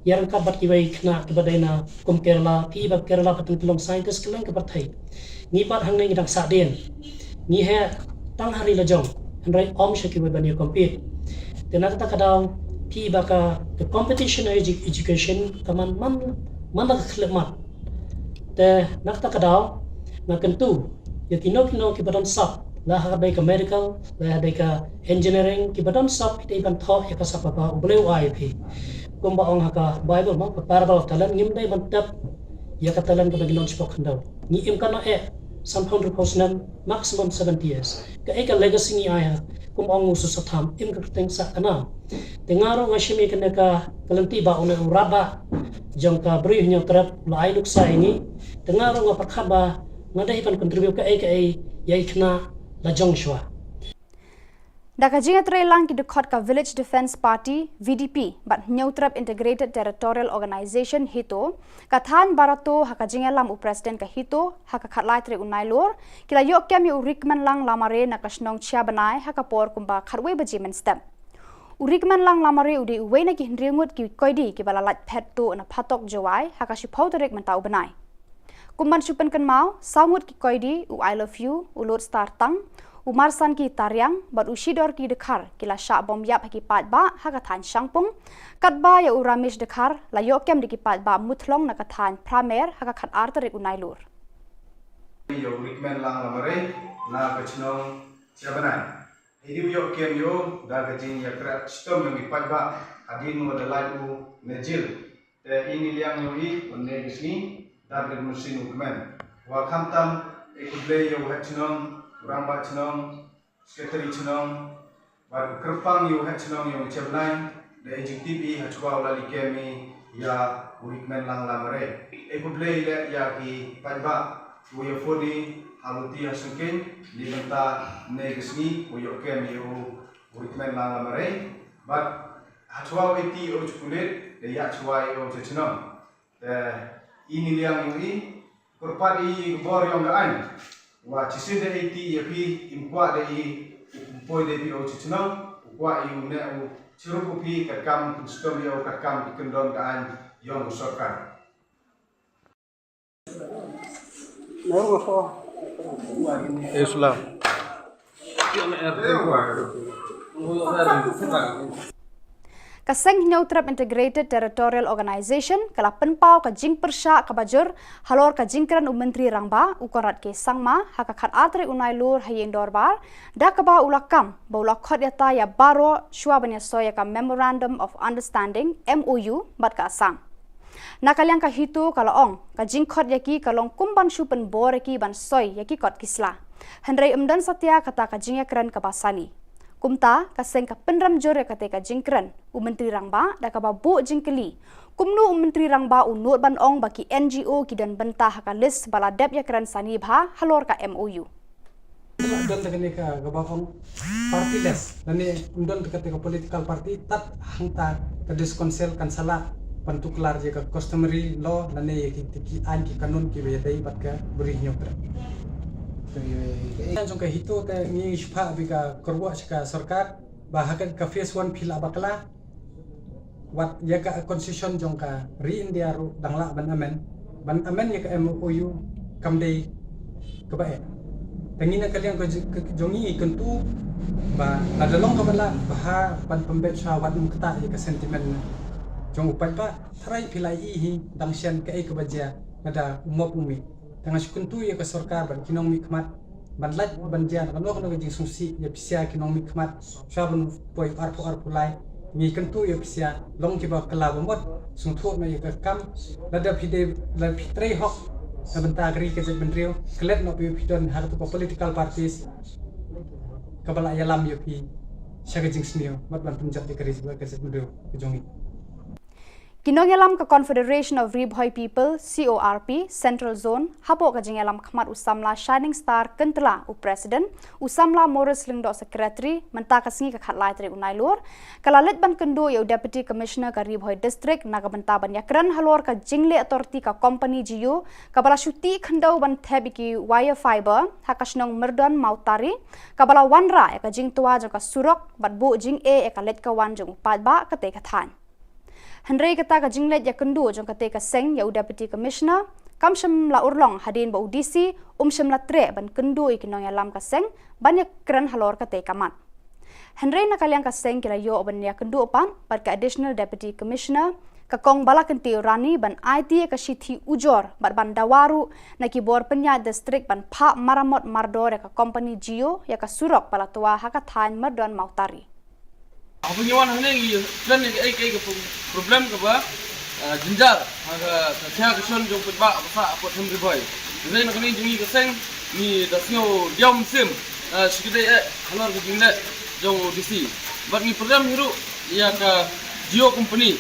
yaran ka bat ki wai khna ki badaina kum Kerala pi ba Kerala patun long scientist kelang ka pathai ni pat hang nei dang sa den ni he tang hari la jong handrai om shaki wai bani compete te na ta kadaw pi ba ka the competition education kaman man la khlemat te nakta kadaw na kentu ya kino ki badon sap la hadai ka medical la hadai ka engineering ki badon sap te ban tho ya ka sap ba bleu IP kumba ong haka bible ma parabal talan ngim dai ban tap ya ka talan ka baginon spok ndaw ni im kana some 100% maximum 70 years ka ka legacy ni aya kum ong usu satham im ka teng sa kana tengaro ngashimi kana ka kalanti ba ona uraba jong ka bri nyo trap lai luk sa ini tengaro nga pakhaba ngadai pan contribute ka yai khna la jong shwa Daka jinga lang ki dekot ka Village Defense Party VDP but Neutrap Integrated Territorial Organization hito kathan barato haka jinga lam u president ka hito haka khatlai tre unai lor kila yok kem yu rikman lang lamare na kasnong chia banai haka por kumba kharwe baji men step urikman lang lamare udi uwe na ki hndringut ki koidi ki bala lat phet to na phatok jawai haka shipau terek man tau banai kumban supan kan mau samut ki koidi u I love you u lord star tang Umarsan ki tariang bat ushidor ki dekhar kila sha bom yap ki pat ba haka than shangpung katba ya uramish dekhar la yokem ki pat ba muthlong na ka than pramer haka khat artarik unai lur yo rikmen lang lamare na kachnong chabanai idi yo kem yo da gajin ya kra stom yo mi pat ba adin mo da lai u nejil te ini liang yo I onne gisni da gre musin ukmen wa khamtam ekuble yo hachnong Ramba chnong, sekretari chnong, bar kerpang yu hat chnong yu cebnai, da ejektivi hachwa ula likemi ya urikmen lang lamare. Ekuble ile ya ki padba, uyo fodi haluti hasungkin, libenta negesni uyo kem yu recommend lang lamare, but hachwa iti o chukulit, the yachwa o chachinam. The ini liang yui, kurpat i bor yang gaan, wa chisi de iti yapi imkwa de i impoi de pi o chachinam, wa i une o chirupu pi kakam kunstom yo kakam ikendon gaan yang usorkan. Islam. Kaseng Neutrap Integrated Territorial Organization kala penpau ka jing persya ka bajur halor ka jingkran menteri rangba ukorat ke sangma hakakat atre unai lur hayeng dorbar da ka ba ulakam ba ulakot yata ya baro shwa banya soya ka Memorandum of Understanding MOU bat ka asam nakaliang ka hitu kala ong ka jingkot yaki kalong kumban shupen boreki ban soy yaki kot kisla hendrai umdan satya kata ka jingakran ka basali kumta kaseng ka penram jore kate ka jingkran menteri rangba da ka babu jingkeli kumnu menteri rangba unur ban ong baki NGO kidan bentah ka list bala dep yakran sani bha halor ka MOU undon tekani ka gabakong partyless nani undon tekati ka political party tat hangta ka diskonsel kan sala pantuklar je ka customary law nani ki an ki kanun ki bedai bat ka beri nyotra jong ka hito ta ngi shpa bika korwa ka sarkar bahakan ka phase 1 phila bakla wat ya ka concession jong ka re India ru dangla ban amen ya ka MOU kamdei ka bae tangina kalian ka jongi kentu ba nadalong ka bala baha pan pembet sha wat mukta ya ka sentiment jong upat ba tharai philai hi dangsian ka ka baja nada umop umi tanga kuntu ya ka sarkar ban kinong mikmat ban laj ban jan kan no jing sumsi ya pisia kinong mikmat shaban poi arpu lai ngi kuntu ya pisia long ki ba kala bomot sungtho na ya ka kam nada phide la phitrei hok sabanta agri ke ben rio klet no pi phidon har to political parties kabala yalam yo pi shaga jing snio mat ban punjab de kari ba ke ben rio jongi Kinongelam ka Confederation of Ribhoi People CORP Central Zone hapo ka jingelam khmat usamla Shining Star kentla u president usamla Morris Lingdo secretary menta ka singi ka khatlai tri unai lor kalalet ban kendo yo deputy commissioner ka Ribhoi district naga benta ban yakran halor ka jingle authority ka company GU kabala shuti khando ban thebiki wire fiber hakashnong merdan mautari kabala wanra ka jing tua ka surok bat bu jing e ka let ka wan jong padba ka te ka than Henry kata ka jinglet ya kendu jong kate ka seng ya deputy commissioner kamsham la urlong hadin ba udisi sham la tre ban kendu ikinong ya lam ka seng banyak kran halor kate kamat Henry nakaliang ka seng kila yo ban ya kendu pan par ka additional deputy commissioner ka kong bala kenti rani ban IT ka shithi ujor ban dawaru na kibor penya district ban pha maramot mardor ya ka company Gio ya ka surok pala tua haka than mardon mautari Aku nyawan hanya ini dan ini problem keba jinjar aga kaya kesan jom putba apa apa hembri boy. Jadi nak ni jungi keseng ni dasnyo diam sim sikit halor ke jingle jom DC. But ni program hiru ya ke Geo company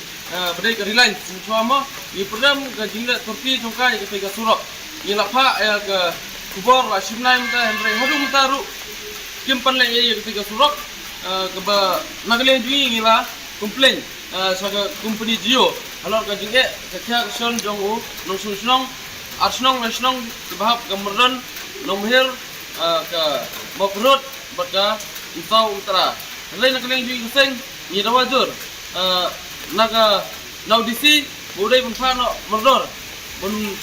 berdai ke Reliance semua ni program ke jingle Turki jongkai ke tiga surok. Ni lapha ya ke Khubor Na Ka Jylla hembri hadum taru kimpan le ya ke tiga surok. Keba nagale jui ngila komplain saga company Geo halor ka jinge kaya kesan jongu nong sunong arsnong nasionong kebahap gambaran nomher ka makrut baka isau utara lain nagale jui keseng ni dawajur naga naudisi budai penfano merdor bun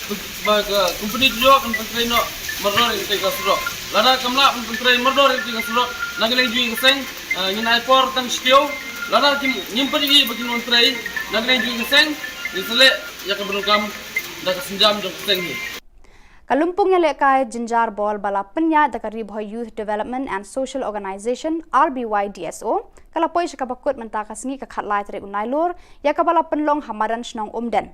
baga company Geo kan pentraino merdor itu ka surok lada kamla pentrain merdor itu ka surok nagale jui keseng Nina ekor tang stio, lada kim nyimpan lagi bagi nontrai, naglen juga keseng, isle ya keberukam dah kesenjam jom keseng ni. Kalumpung yang lekai jinjar bol bala penya da Ribhoi Youth Development and Social Organization RBYDSO, kalapoi sekapakut mentaka sengi ka khatlai tri unai lor, ya kabala penlong hamaran snong umden.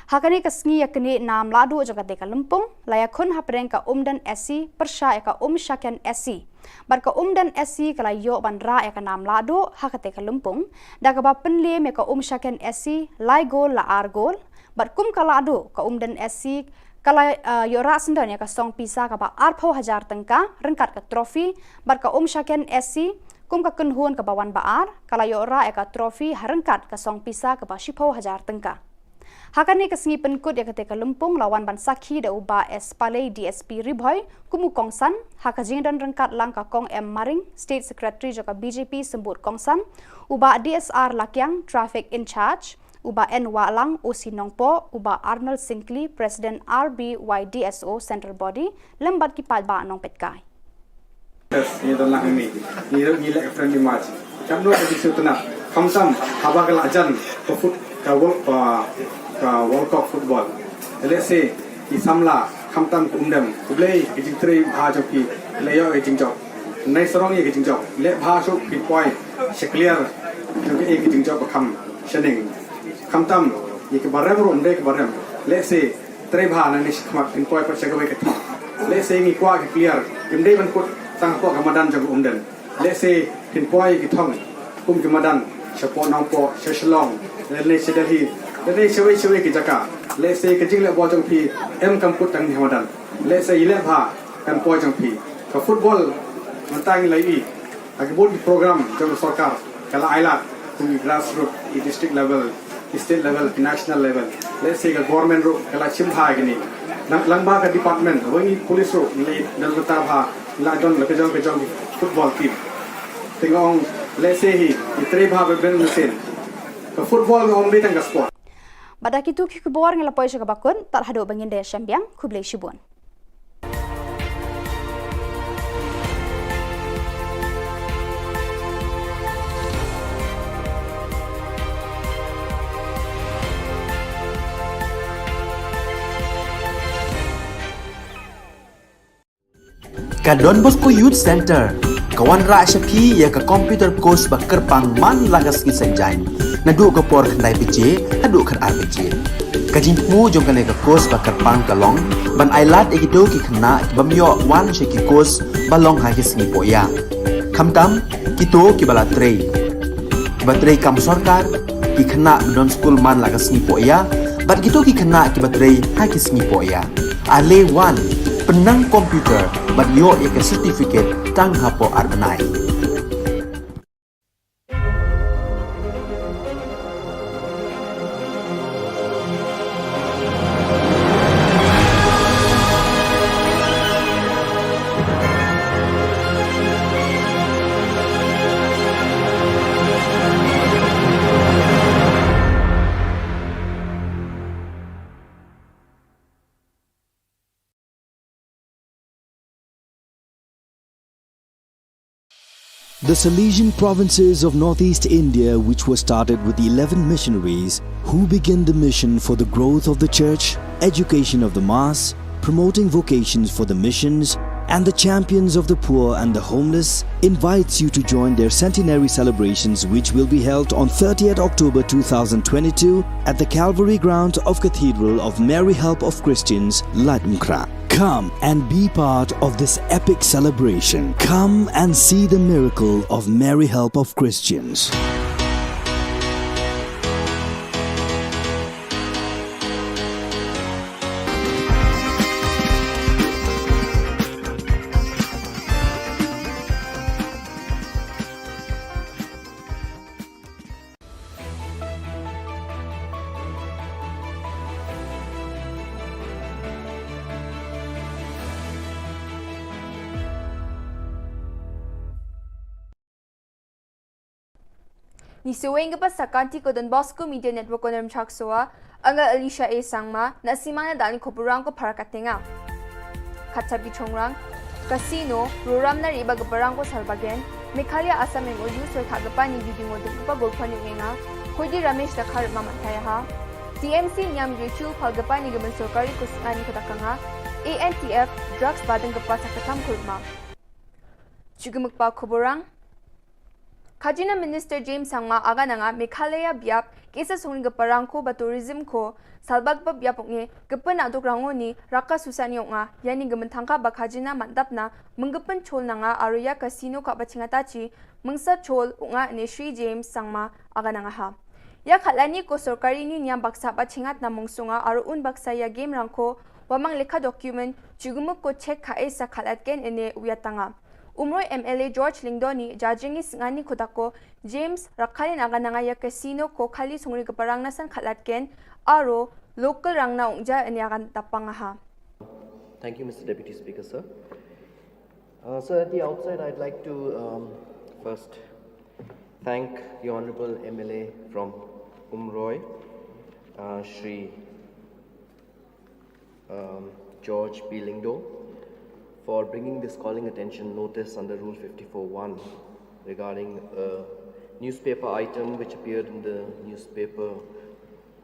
Hakani kasngi yakni nam ladu jagate kalumpung, layakun hapreng ka umden SC persya ka shaken SC. Barka dan SC kala yo bandra ka nam ladu hakate kalumpung, daga ba penle me ka shaken SC lai gol la argol, bar kum kala adu ka dan SC kala yo ra sendan ya ka song pisa ka ba arpho hajar tengka rengkat ka trofi barka shaken SC kum ka kunhun ka bawan baar kalayo ra eka trofi harengkat ka song pisa ka ba 10,000 tengka. Hakani kesengi penkut ya ketika Lumpung lawan ban sakhi da uba S Palei DSP Riboy kumu kongsan hakajing dan rengkat langka kong M Maring State Secretary joka BJP sembut kongsan uba DSR Lakyang Traffic in Charge uba N Walang OC Nongpo uba Arnold Sinkli President RBYDSO Central Body lembat kipat ba nong petkai. Ini tentang ini lek friendly match. Kamu ada di situ nak. Kamsam haba kelajan pefut World Cup football. Let's say di samla kamtam kumdam kublei kijing tri bha joki leyo kijing jok. Nai sorong ye kijing jok. Le bha shok pinpoint clear joki ye kijing jok bakam shening. Kamtam ye ke barem ro ndai ke barem. Let's say tri bha na ni khmat pinpoint per chagawe ke thak. Let's say ngi kwa ke clear kimdei ban kut tang ko kamadan jok umden. Let's say pinpoint ke thong kum kamadan support nangpo Shillong. Let's say Delhi Jadi cewek-cewek kita let's say kecil lek bocong pi kamput tang di Ramadan. Let's say ilek ha kan bocong pi. Ke football mentang lagi. Agi buat program jang sarkar kala ailat di grassroots di district level, state level, national level. Let's say ke government ro kala chimha gini. Langba ke department, wengi police ro nilai dan letar ha la don le kejong football team. Tengok let's say hi itrebha beben mesin. Ke football ngom be tang sport. Badak itu Khubor ngelapoi syaka bakun tak hadu bangin daya syambiang kublai syubun. Ka Don Bosco Youth Center kawan ra syapi ya ka computer course bakar pang man lagas ki sanjain nadu ka por khandai piche hadu khan RPG kajin mu jong kan ka course bakar pang kalong ban ailat egido ki khna bamyo wan sheki course balong ha ki sngi poya khamtam kito ki bala trei batrei kam sarkar ki khna don school man lagas sngi poya bat kito ki khna ki batrei ha ki sngi poya ale wan penang komputer bat yo ek certificate tang hapo arbanai. The Salesian provinces of northeast India, which were started with the 11 missionaries who began the mission for the growth of the church, education of the mass, promoting vocations for the missions, and the champions of the poor and the homeless, invites you to join their centenary celebrations, which will be held on 30th October 2022 at the Calvary Ground of Cathedral of Mary Help of Christians, Latmkra. Come and be part of this epic celebration. Come and see the miracle of Mary Help of Christians. Ni seweng pa sa kanti ko Don Bosco Media Network ko naram chaksoa anga Alicia A sangma na simana dani kopurang ko para katenga khatsabi chongrang casino program na riba gaparang ko salbagen Meghalaya Assam eng oyu soy khagapa ni bibingo dugpa golphani ngenga khodi Ramesh dakhar mamantaya ha TMC nyam YouTube phagapa ni gaman sorkari ko sani kadakanga ANTF drugs badang gapa sakatam kurma chugumukpa khoborang Khajina Minister James Sangma aga nanga Meghalaya biap kesa songni gaparang ko ba tourism ko salbagba biapokne gapan adok rangoni raka susani onga yani gaman thangka ba khajina mandapna menggapan chol nanga aruya casino ka ba chingatachi mengsa chol onga ne Shri James Sangma aga nanga ha ya khalani ko sorkari ni nyam baksa ba chingat na mongsunga aru un baksa ya game rangko wamang lekha document chugumuk ko check kha esa khalat ken ene uyatanga Umroy MLA George Lingdoni jajingi singani kodako James Rakhalin agananga ya casino ko khali sungri kaparang nasan khalatken aro local rangna ongja ani agan tapangaha. Thank you, Mr. Deputy Speaker, sir. So at the outset, I'd like to first thank the Honorable MLA from Umroy, Shri George P. Lingdo, for bringing this calling attention notice under Rule 54(1) regarding a newspaper item which appeared in the newspaper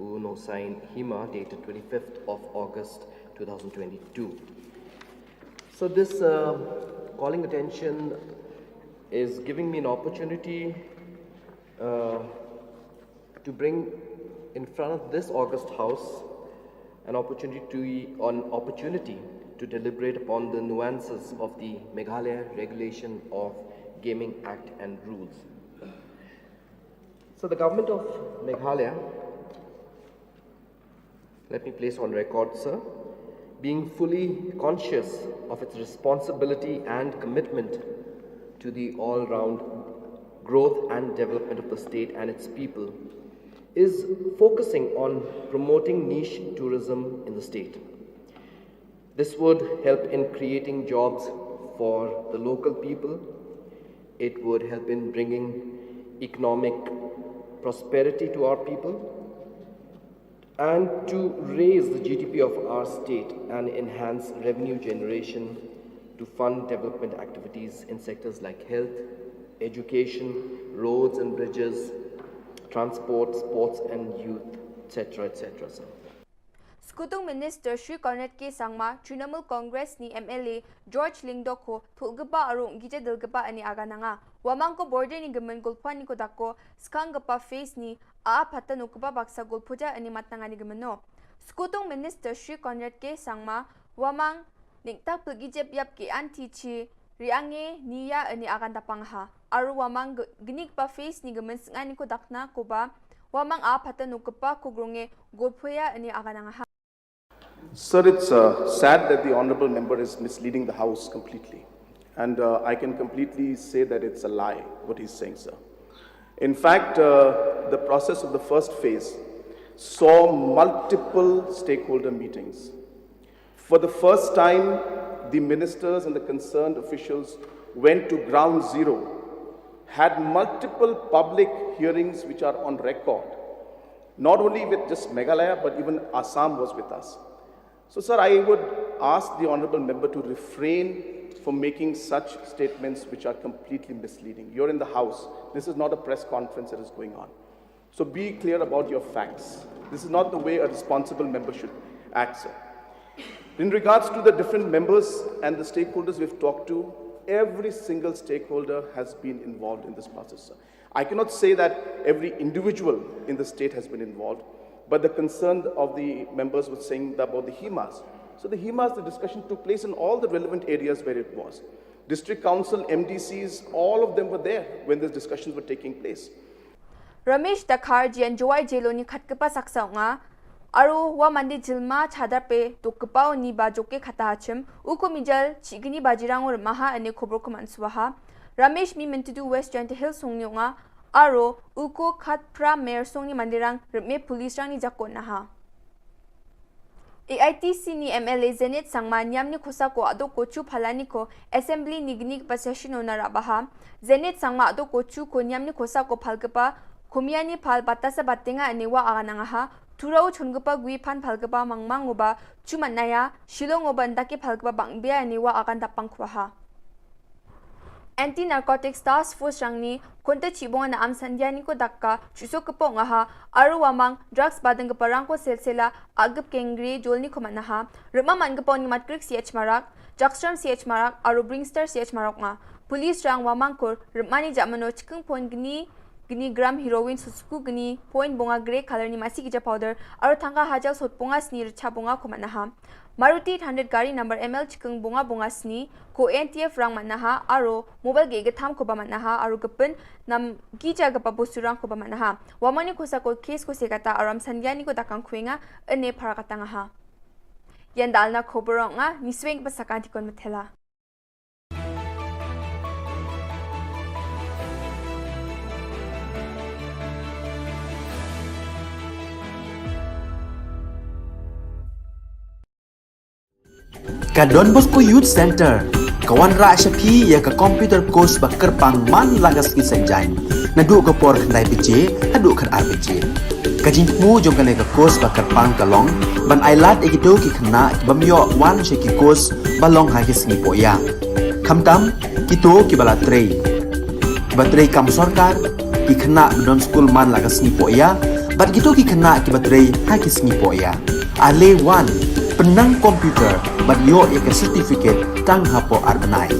Uno signed Hima dated 25th of August 2022. So this calling attention is giving me an opportunity to bring in front of this August House an opportunity to deliberate upon the nuances of the Meghalaya Regulation of Gaming Act and rules. So the government of Meghalaya, let me place on record, sir, being fully conscious of its responsibility and commitment to the all-round growth and development of the state and its people, is focusing on promoting niche tourism in the state. This would help in creating jobs for the local people. It would help in bringing economic prosperity to our people and to raise the GDP of our state and enhance revenue generation to fund development activities in sectors like health, education, roads and bridges, transport, sports and youth, etc., etc. sir. Skutung Minister Shri Cornet K. Sangma, Trinamool Congress ni MLA George Lingdo ko tulgaba arong gija dilgaba ani agananga. Wamang ko border ni gaman gulpuan ni kodako skang gapa face ni pata nukaba baksa gulpuja ani matnanga ni gamano. Skutung Minister Shri Cornet K. Sangma, wamang niktak pulgijep yap ki anti-chi riange niya ani agan tapangha. Aru wamang ginik pa face ni gaman ngani ko dakna ko ba wamang pata nukapa ko grunge gulpuya ani agananga. Sir, it's sad that the honourable member is misleading the House completely. And I can completely say that it's a lie, what he's saying, sir. In fact, the process of the first phase saw multiple stakeholder meetings. For the first time, the ministers and the concerned officials went to ground zero, had multiple public hearings which are on record, not only with just Meghalaya, but even Assam was with us. So, sir, I would ask the honourable member to refrain from making such statements which are completely misleading. You're in the House. This is not a press conference that is going on. So be clear about your facts. This is not the way a responsible member should act, sir. In regards to the different members and the stakeholders we've talked to, every single stakeholder has been involved in this process, sir. I cannot say that every individual in the state has been involved, but the concern of the members was saying about the HEMAs. So the HEMAs, the discussion took place in all the relevant areas where it was. District Council, MDCs, all of them were there when these discussions were taking place. Ramesh Dakhar jian joy jeloni khatkapa saksaunga aru wa mandi jilma chadape tukpao ni ba joke khatachim ukomijal chigini bajirangor maha ane khobor ko manswaha Ramesh mi mentudu West Giant Hill songnga aro uko khatpra mayor songni mandirang me police rang ni jakona ha AITC ni MLA Zenit Sangma nyamni khosa ko ado kochu phalani ko assembly nignik pa session onara baha Zenit Sangma ado kochu ko nyamni khosa ko phalgapa Kumiani phal batasa batenga anewa agananga ha turau chungpa gui phan phalgapa mangmangoba chumanaya Shillong obandaki phalgapa bangbia anewa agan tapangkhwa ha Anti-Narcotics Task Force rangni konta chibonga na amsandiani ko dakka chusokpo nga ha aru wamang drugs badang parang ko selsela agap kengri jolni khomana ha rama mangpo ni matrix ch marak Jackstrom ch marak aru Bringstar ch marak nga police rang wamang ko ramani jamano chikung pon gini gram heroin susku gini point bonga grey color ni masi gija powder aru thanga hajal sot bonga snir cha bonga khomana ha Maruti 100 gari number ML chikung bonga sni ko NTF rang manaha aro mobile ge tham ko ba manaha aru gapen nam gija gapa bosurang ko ba manaha wamani khosa ko case ko sekata aram sangyani ko dakang khwenga ane pharakatanga ha yandalna khoboranga nisweng pa sakanti kon mathela Ka Don Bosco Youth Center, kawan ra syapi ya ka computer course bakar pang man lagas ki sanjang. Nadu ka por khnai BJ, hadu khan RBJ. Ka jingmu jong ka ka course bakar pang kalong, ban ailat egito ki khna bamyo wan she ki course balong ha ki sngi poya. Khamtam kito ki bala trei. Batrei kam sarkar ki khna don school man lagas sngi poya, bat gito ki khna ki batrei ha ki sngi poya. Ale wan penang komputer bat yo ya ka certificate tang hapo arbanai.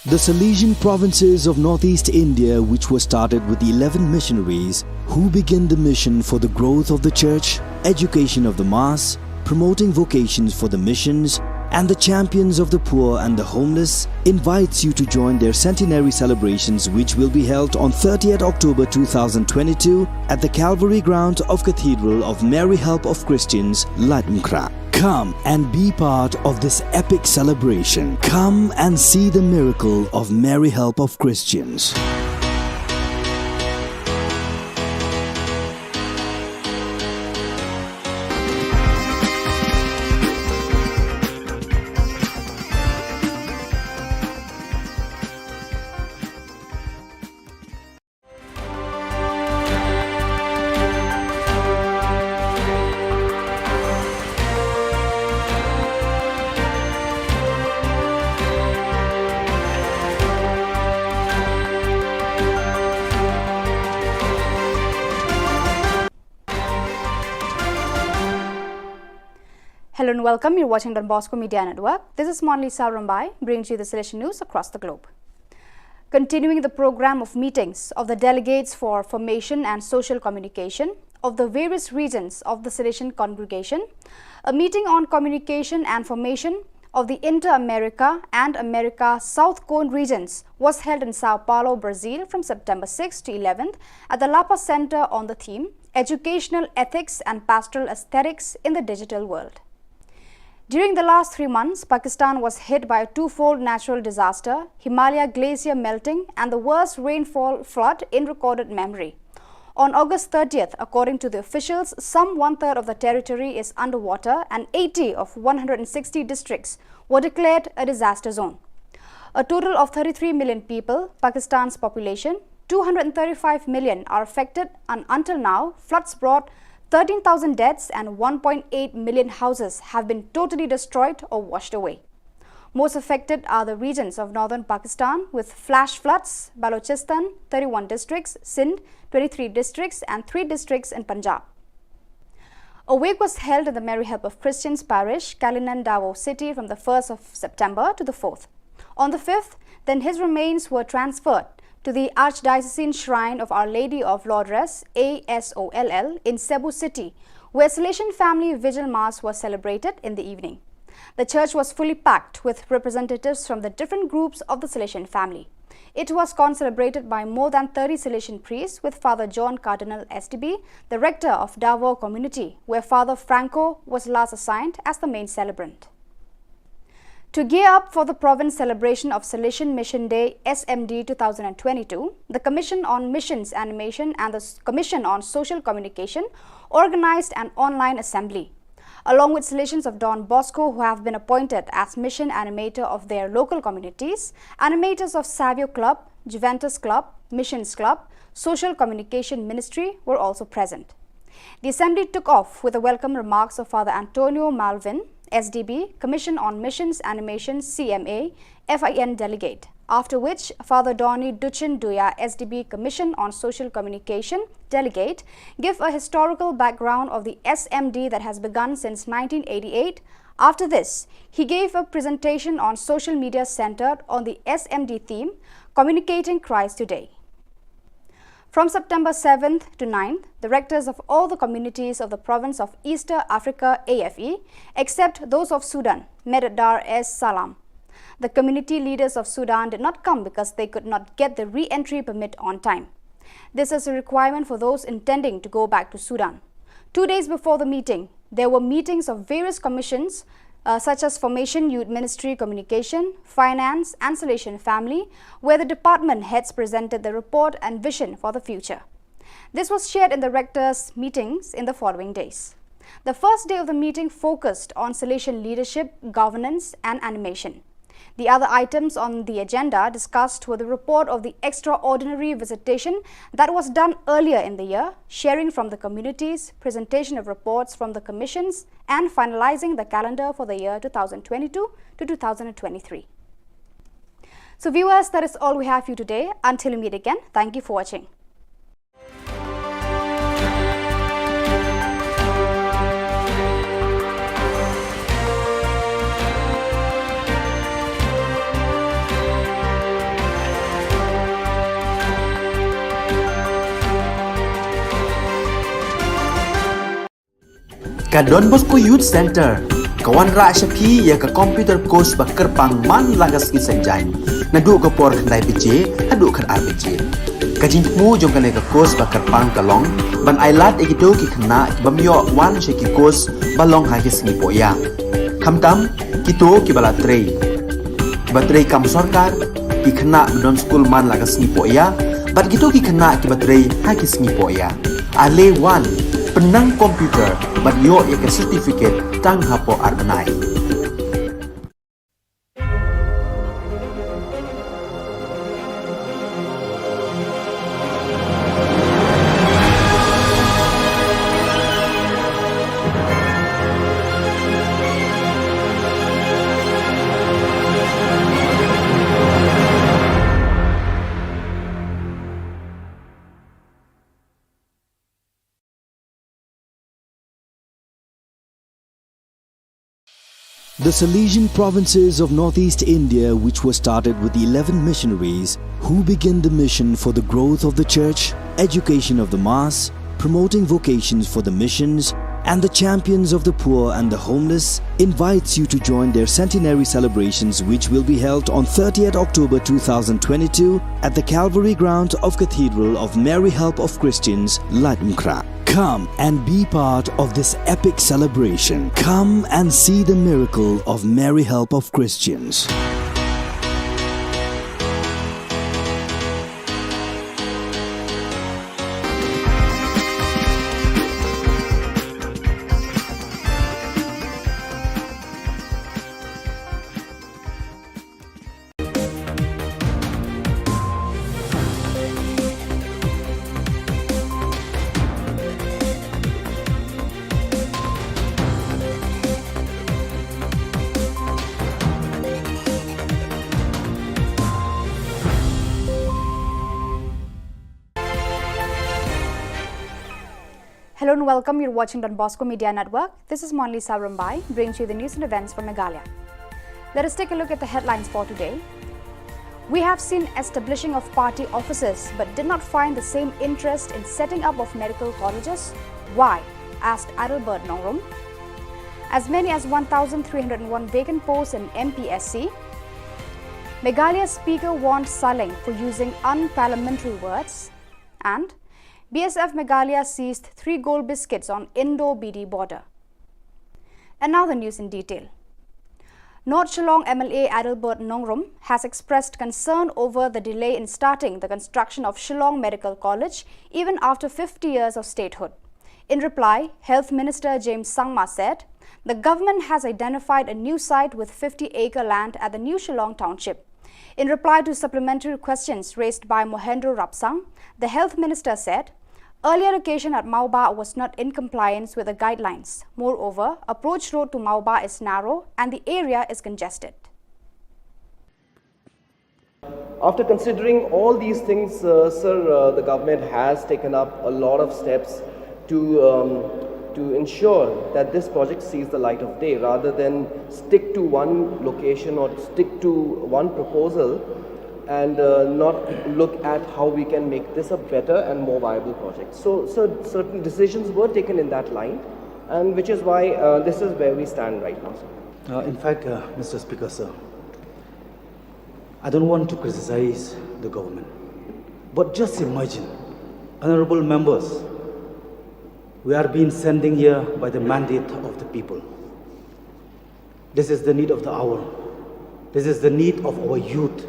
The Salesian provinces of northeast India, which were started with the 11 missionaries who began the mission for the growth of the church, education of the mass, promoting vocations for the missions, and the champions of the poor and the homeless, invites you to join their centenary celebrations, which will be held on 30th October 2022 at the Calvary ground of Cathedral of Mary Help of Christians, Ladmkra. Come and be part of this epic celebration. Come and see the miracle of Mary Help of Christians. Hello and welcome. You're watching Don Bosco Media Network. This is Monlisa Rambai, bringing you the Salesian news across the globe. Continuing the program of meetings of the delegates for formation and social communication of the various regions of the Salesian congregation, a meeting on communication and formation of the Inter-America and America South Cone regions was held in Sao Paulo, Brazil from September 6 to 11th at the Lapa Center on the theme Educational Ethics and Pastoral Aesthetics in the Digital World. During the last 3 months, Pakistan was hit by a twofold natural disaster, Himalaya glacier melting and the worst rainfall flood in recorded memory. On August 30th, according to the officials, some one-third of the territory is underwater and 80 of 160 districts were declared a disaster zone. A total of 33 million people, Pakistan's population, 235 million are affected, and until now, floods brought 13,000 deaths and 1.8 million houses have been totally destroyed or washed away. Most affected are the regions of northern Pakistan with flash floods, Balochistan, 31 districts, Sindh, 23 districts and 3 districts in Punjab. A wake was held in the Mary Help of Christians parish, Kalinan Davao city from the 1st of September to the 4th. On the 5th, then his remains were transferred to the Archdiocesan Shrine of Our Lady of Lourdes, ASOLL, in Cebu City, where Salesian Family Vigil Mass was celebrated in the evening. The church was fully packed with representatives from the different groups of the Salesian family. It was concelebrated by more than 30 Salesian priests, with Father John Cardinal SDB, the rector of Davao community, where Father Franco was last assigned as the main celebrant. To gear up for the province celebration of Salesian Mission Day SMD 2022, the Commission on Missions Animation and the Commission on Social Communication organized an online assembly. Along with Salesians of Don Bosco who have been appointed as mission animator of their local communities, animators of Savio Club, Juventus Club, Missions Club, Social Communication Ministry were also present. The assembly took off with the welcome remarks of Father Antonio Malvin, SDB, Commission on Missions Animation CMA, FIN delegate, after which Father Donny Duchin Duya, SDB, Commission on Social Communication delegate, gave a historical background of the SMD that has begun since 1988. After this, he gave a presentation on social media centered on the SMD theme, Communicating Christ Today. From September 7th to 9th, the rectors of all the communities of the province of Eastern Africa AFE, except those of Sudan, met at Dar es Salaam. The community leaders of Sudan did not come because they could not get the re-entry permit on time. This is a requirement for those intending to go back to Sudan. 2 days before the meeting, there were meetings of various commissions such as Formation Youth Ministry Communication, Finance and Salvation Family, where the department heads presented the report and vision for the future. This was shared in the rectors' meetings in the following days. The first day of the meeting focused on Salvation leadership, governance and animation. The other items on the agenda discussed were the report of the extraordinary visitation that was done earlier in the year, sharing from the communities, presentation of reports from the commissions, and finalizing the calendar for the year 2022 to 2023. So viewers, that is all we have for you today. Until we meet again, thank you for watching. Ka Don Bosco Youth Center, kawan ra syapi ya ka computer course bakar pangman lagas isanjang. Nadu ka por kandai PJ, hadu kan RPG. Kajin mu jom kan ka course bakar pang kalong, ban ailat egito ki khna bamyo wan sheki course balong ha ki singi poya. Khamtam kito ki bala trei. Batrei kam sarkar ki khna don school man lagas singi poya, bat kito ki khna ki batrei ha ki singi poya. Ale wan penang komputer bat yo ya ke certificate tang hapo arbanai. The Salesian provinces of northeast India, which were started with the 11 missionaries who began the mission for the growth of the church, education of the mass, promoting vocations for the missions, and the champions of the poor and the homeless, invites you to join their centenary celebrations, which will be held on 30th October 2022 at the Calvary Ground of Cathedral of Mary Help of Christians, Latimkra. Come and be part of this epic celebration. Come and see the miracle of Mary Help of Christians. Hello and welcome. You're watching Don Bosco Media Network. This is Monli Sarambai, bringing you the news and events from Meghalaya. Let us take a look at the headlines for today. We have seen establishing of party offices but did not find the same interest in setting up of medical colleges. Why? Asked Adalbert Nongrum. As many as 1,301 vacant posts in MPSC. Meghalaya Speaker warned Shillong for using unparliamentary words. And BSF Meghalaya seized 3 gold biscuits on Indo-BD border. And now the news in detail. North Shillong MLA Adalbert Nongrum has expressed concern over the delay in starting the construction of Shillong Medical College even after 50 years of statehood. In reply, Health Minister James Sangma said, the government has identified a new site with 50-acre land at the new Shillong township. In reply to supplementary questions raised by Mohendro Rapsang, the Health Minister said, earlier location at Mauba was not in compliance with the guidelines. Moreover, approach road to Mauba is narrow and the area is congested. After considering all these things, sir, the government has taken up a lot of steps to ensure that this project sees the light of day rather than stick to one location or stick to one proposal and not look at how we can make this a better and more viable project. So certain decisions were taken in that line, and which is why this is where we stand right now, sir. In fact, Mr. Speaker, sir, I don't want to criticize the government, but just imagine, honorable members, we are being sending here by the mandate of the people. This is the need of the hour. This is the need of our youth.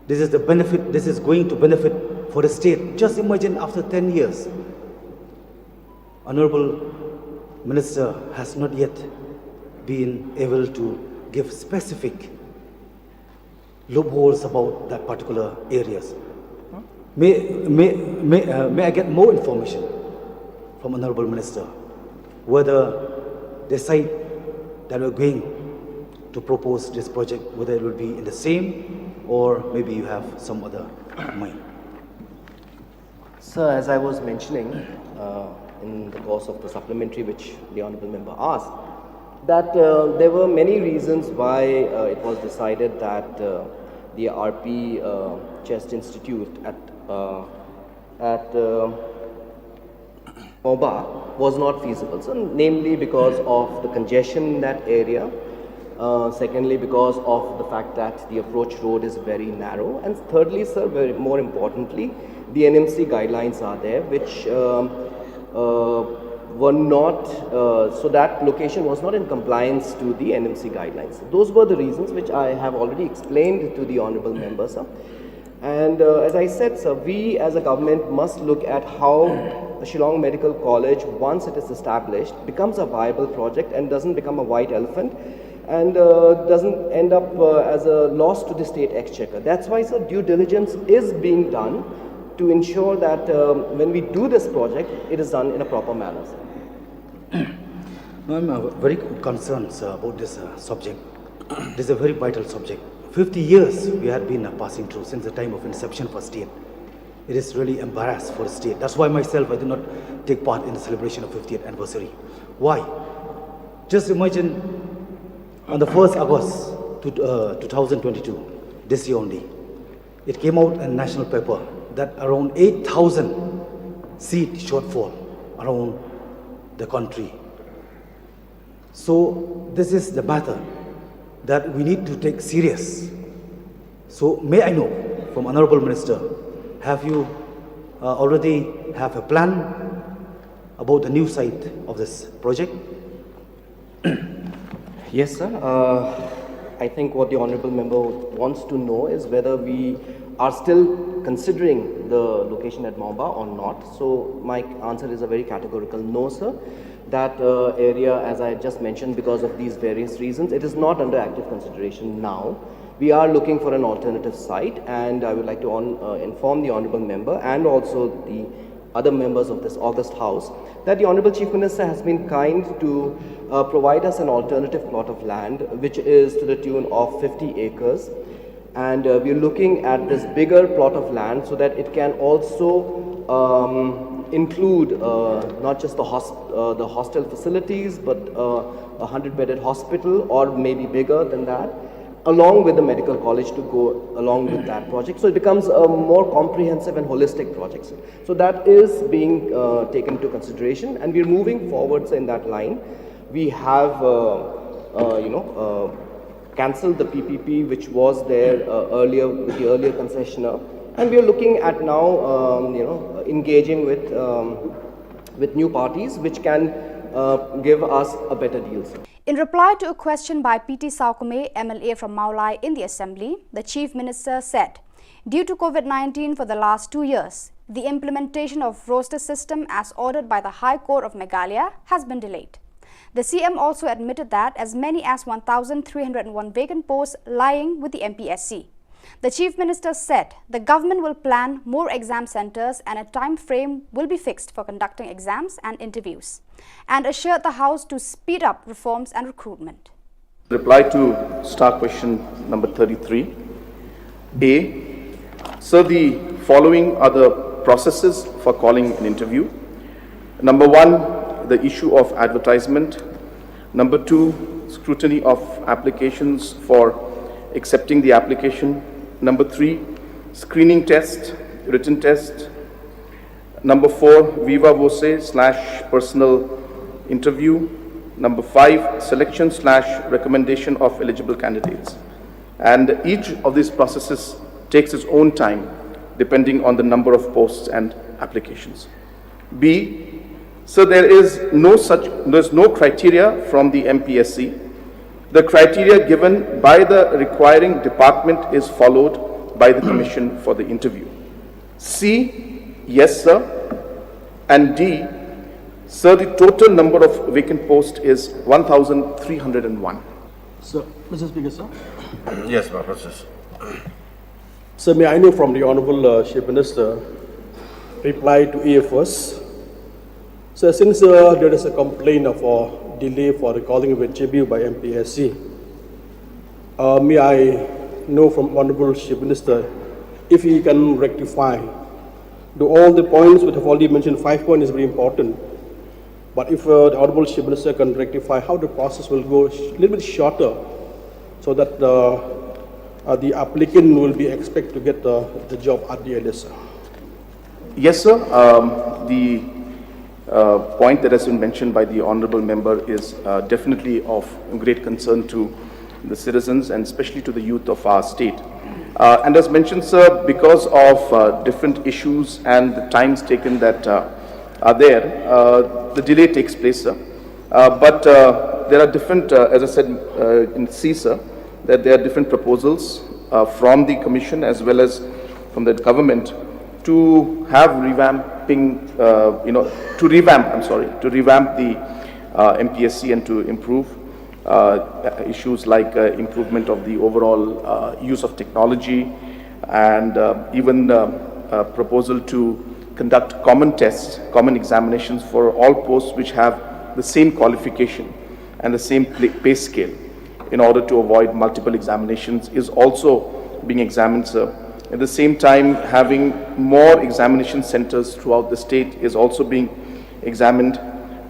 This is the benefit, this is going to benefit for the state. Just imagine after 10 years, Honorable Minister has not yet been able to give specific loopholes about that particular areas. May I get more information from Honorable Minister whether they decide that we're going to propose this project, whether it will be in the same or maybe you have some other mind. Sir, as I was mentioning in the course of the supplementary which the Honourable Member asked, that there were many reasons why it was decided that the RP Chest Institute at Moba was not feasible. So, namely because of the congestion in that area, secondly because of the fact that the approach road is very narrow, and thirdly, sir, more importantly, the NMC guidelines are there which were not, so that location was not in compliance to the NMC guidelines. Those were the reasons which I have already explained to the Honourable Member, sir. And as I said, sir, we as a government must look at how the Shillong Medical College, once it is established, becomes a viable project and doesn't become a white elephant and doesn't end up as a loss to the state exchequer. That's why, sir, due diligence is being done to ensure that when we do this project, it is done in a proper manner, sir. No, I'm very concerned, sir, about this subject. This is a very vital subject. 50 years we had been passing through since the time of inception for state. It is really embarrassed for the state. That's why myself, I did not take part in the celebration of 50th anniversary. Why? Just imagine on the 1st August 2022, this year only, it came out in national paper that around 8,000 seat shortfall around the country. So this is the matter that we need to take serious. So may I know from Honorable Minister, have you already have a plan about the new site of this project? Yes, sir. I think what the Honourable Member wants to know is whether we are still considering the location at Maumba or not. So my answer is a very categorical no, sir. That area, as I just mentioned, because of these various reasons, it is not under active consideration now. We are looking for an alternative site, and I would like to inform the Honourable Member and also the other members of this august House that the Honourable Chief Minister has been kind to provide us an alternative plot of land which is to the tune of 50 acres, and we are looking at this bigger plot of land so that it can also include not just the hostel facilities but a 100-bedded hospital or maybe bigger than that, along with the medical college to go along with that project. So it becomes a more comprehensive and holistic project. So that is being taken into consideration, and we are moving forwards in that line. We have, cancelled the PPP which was there earlier with the earlier concessionaire, and we are looking at now, engaging with new parties which can give us a better deal. In reply to a question by P.T. Saukume, MLA from Maulai in the Assembly, the Chief Minister said, due to COVID-19 for the last 2 years, the implementation of roster system as ordered by the High Court of Meghalaya has been delayed. The CM also admitted that as many as 1,301 vacant posts lying with the MPSC. The Chief Minister said the government will plan more exam centres and a time frame will be fixed for conducting exams and interviews, and assured the House to speed up reforms and recruitment. Reply to star question number 33. A. Sir, the following are the processes for calling an interview. Number 1, the issue of advertisement. Number 2, scrutiny of applications for accepting the application. Number 3, screening test, written test. Number 4, viva voce / personal interview. Number 5, selection / recommendation of eligible candidates. And each of these processes takes its own time depending on the number of posts and applications. B, so there's no criteria from the MPSC. The criteria given by the requiring department is followed by the commission for the interview. C, yes sir. And D, sir, the total number of vacant posts is 1,301. So, Mr. Speaker, sir. Yes, my process. Sir, may I know from the Honorable Chief Minister reply to AFS? So, since there is a complaint of a delay for recalling of a JBU by MPSC, may I know from Honorable Chief Minister if he can rectify all the points which have already mentioned. 5 points is very important. But if the Honorable Chief Minister can rectify how the process will go a little bit shorter, so that the applicant will be expected to get the job at the earliest. Yes, sir. The point that has been mentioned by the Honorable Member is definitely of great concern to the citizens and especially to the youth of our state. And as mentioned, sir, because of different issues and the times taken that are there, the delay takes place, sir. But there are different, as I said in C, sir, that there are different proposals from the Commission as well as from the government to have revamping, to revamp the MPSC and to improve issues like improvement of the overall use of technology and even proposal to conduct common tests, common examinations for all posts which have the same qualification and the same pay scale in order to avoid multiple examinations is also being examined, sir. At the same time, having more examination centers throughout the state is also being examined.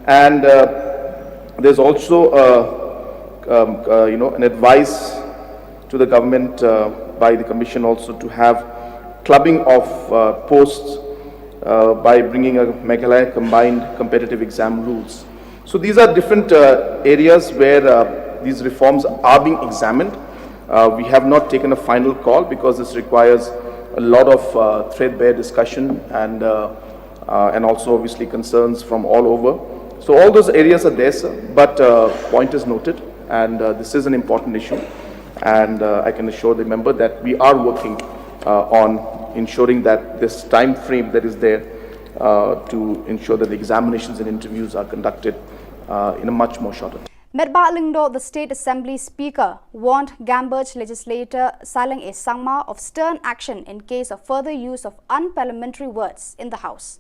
And there's also an advice to the government by the Commission also to have clubbing of posts by bringing a Meghalaya combined competitive exam rules. So these are different areas where these reforms are being examined. We have not taken a final call because this requires a lot of threadbare discussion and also obviously concerns from all over. So all those areas are there, sir, but point is noted, and this is an important issue, and I can assure the member that we are working on ensuring that this time frame that is there to ensure that the examinations and interviews are conducted in a much more shorter time. Medba Lingdo, the State Assembly Speaker, warned Gamberge legislator Shillong A. Sangma of stern action in case of further use of unparliamentary words in the House.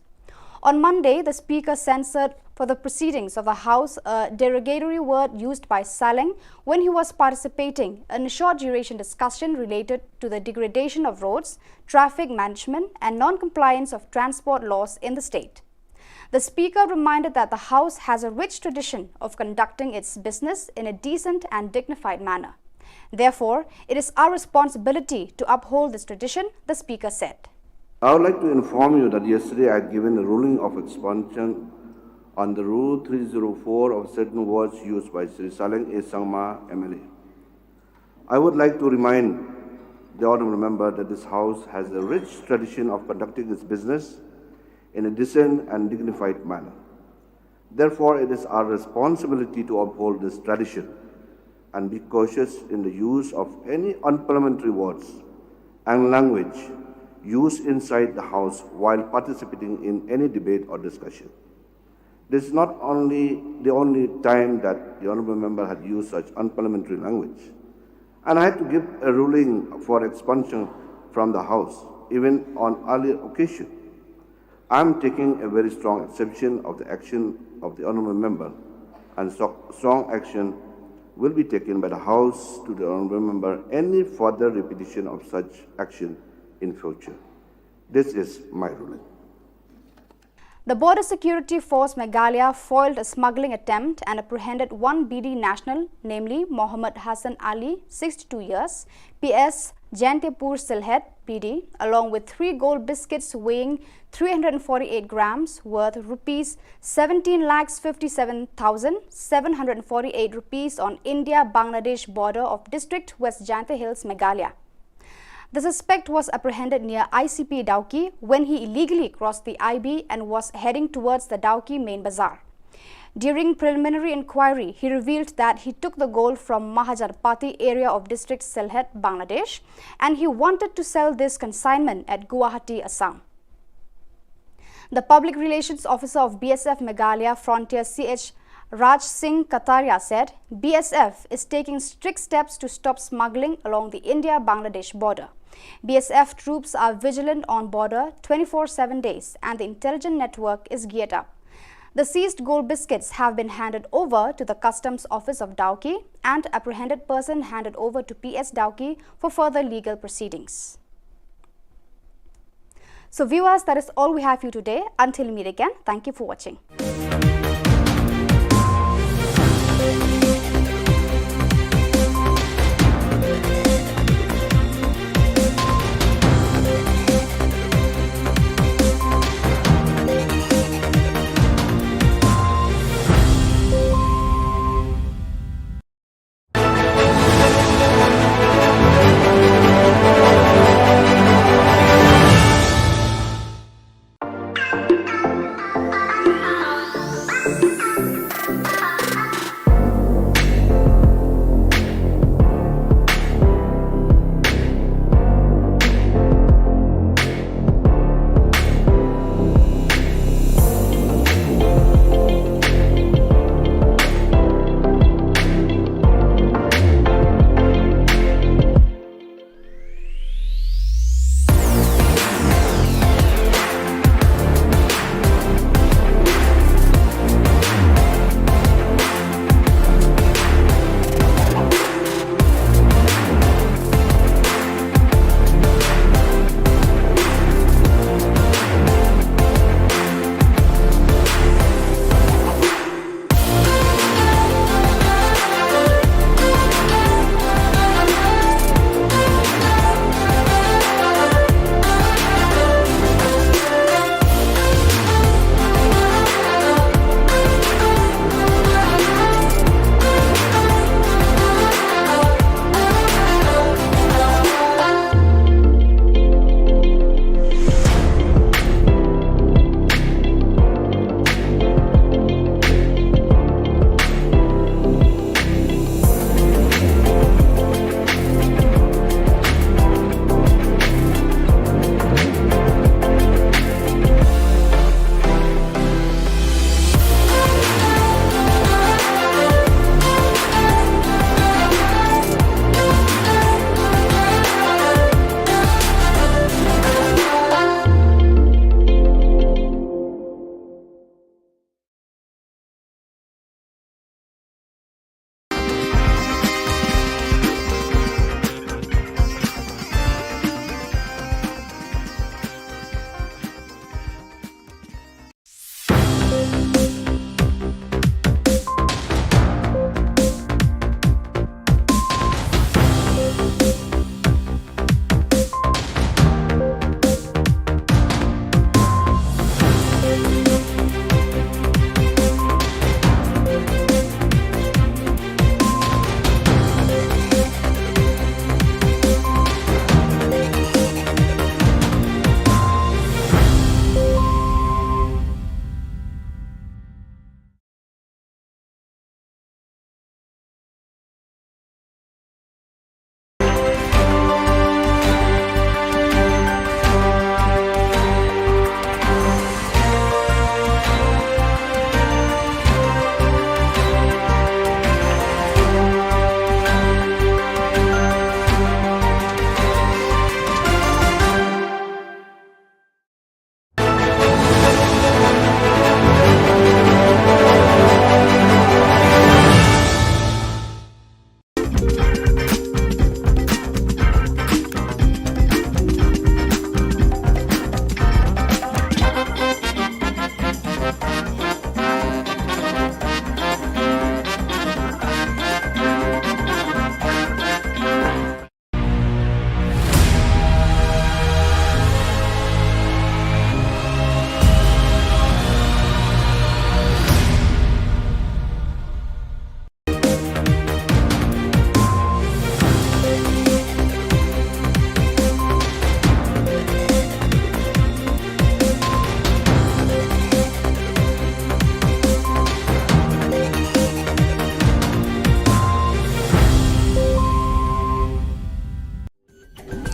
On Monday, the Speaker censored for the proceedings of the House a derogatory word used by Shillong when he was participating in a short duration discussion related to the degradation of roads, traffic management and non-compliance of transport laws in the state. The Speaker reminded that the House has a rich tradition of conducting its business in a decent and dignified manner. Therefore, it is our responsibility to uphold this tradition, the Speaker said. I would like to inform you that yesterday I had given a ruling of expunction on the Rule 304 of certain words used by Sri Shillong A. Sangma, MLA. I would like to remind the Honourable Member that this House has a rich tradition of conducting its business in a decent and dignified manner. Therefore, it is our responsibility to uphold this tradition and be cautious in the use of any unparliamentary words and language used inside the House while participating in any debate or discussion. This is not only the only time that the Honourable Member had used such unparliamentary language, and I had to give a ruling for expunction from the House, even on earlier occasion. I am taking a very strong exception of the action of the Honourable Member, and strong action will be taken by the House to the Honourable Member any further repetition of such action in future. This is my ruling. The Border Security Force Meghalaya foiled a smuggling attempt and apprehended one BD national, namely Mohammed Hassan Ali, 62 years, PS Jantepur Silhet PD, along with 3 gold biscuits weighing 348 grams worth rupees 17,57,748 rupees on India-Bangladesh border of District West Jante Hills, Meghalaya. The suspect was apprehended near ICP Dauki when he illegally crossed the IB and was heading towards the Dauki main bazaar. During preliminary inquiry, he revealed that he took the gold from Mahajanpati area of District Silhet, Bangladesh, and he wanted to sell this consignment at Guwahati, Assam. The Public Relations Officer of BSF Meghalaya Frontier CH Raj Singh Kataria said BSF is taking strict steps to stop smuggling along the India-Bangladesh border. BSF troops are vigilant on border 24/7 days and the intelligence network is geared up. The seized gold biscuits have been handed over to the Customs Office of Dauki and apprehended person handed over to PS Dauki for further legal proceedings. So viewers, that is all we have for you today. Until we meet again, thank you for watching.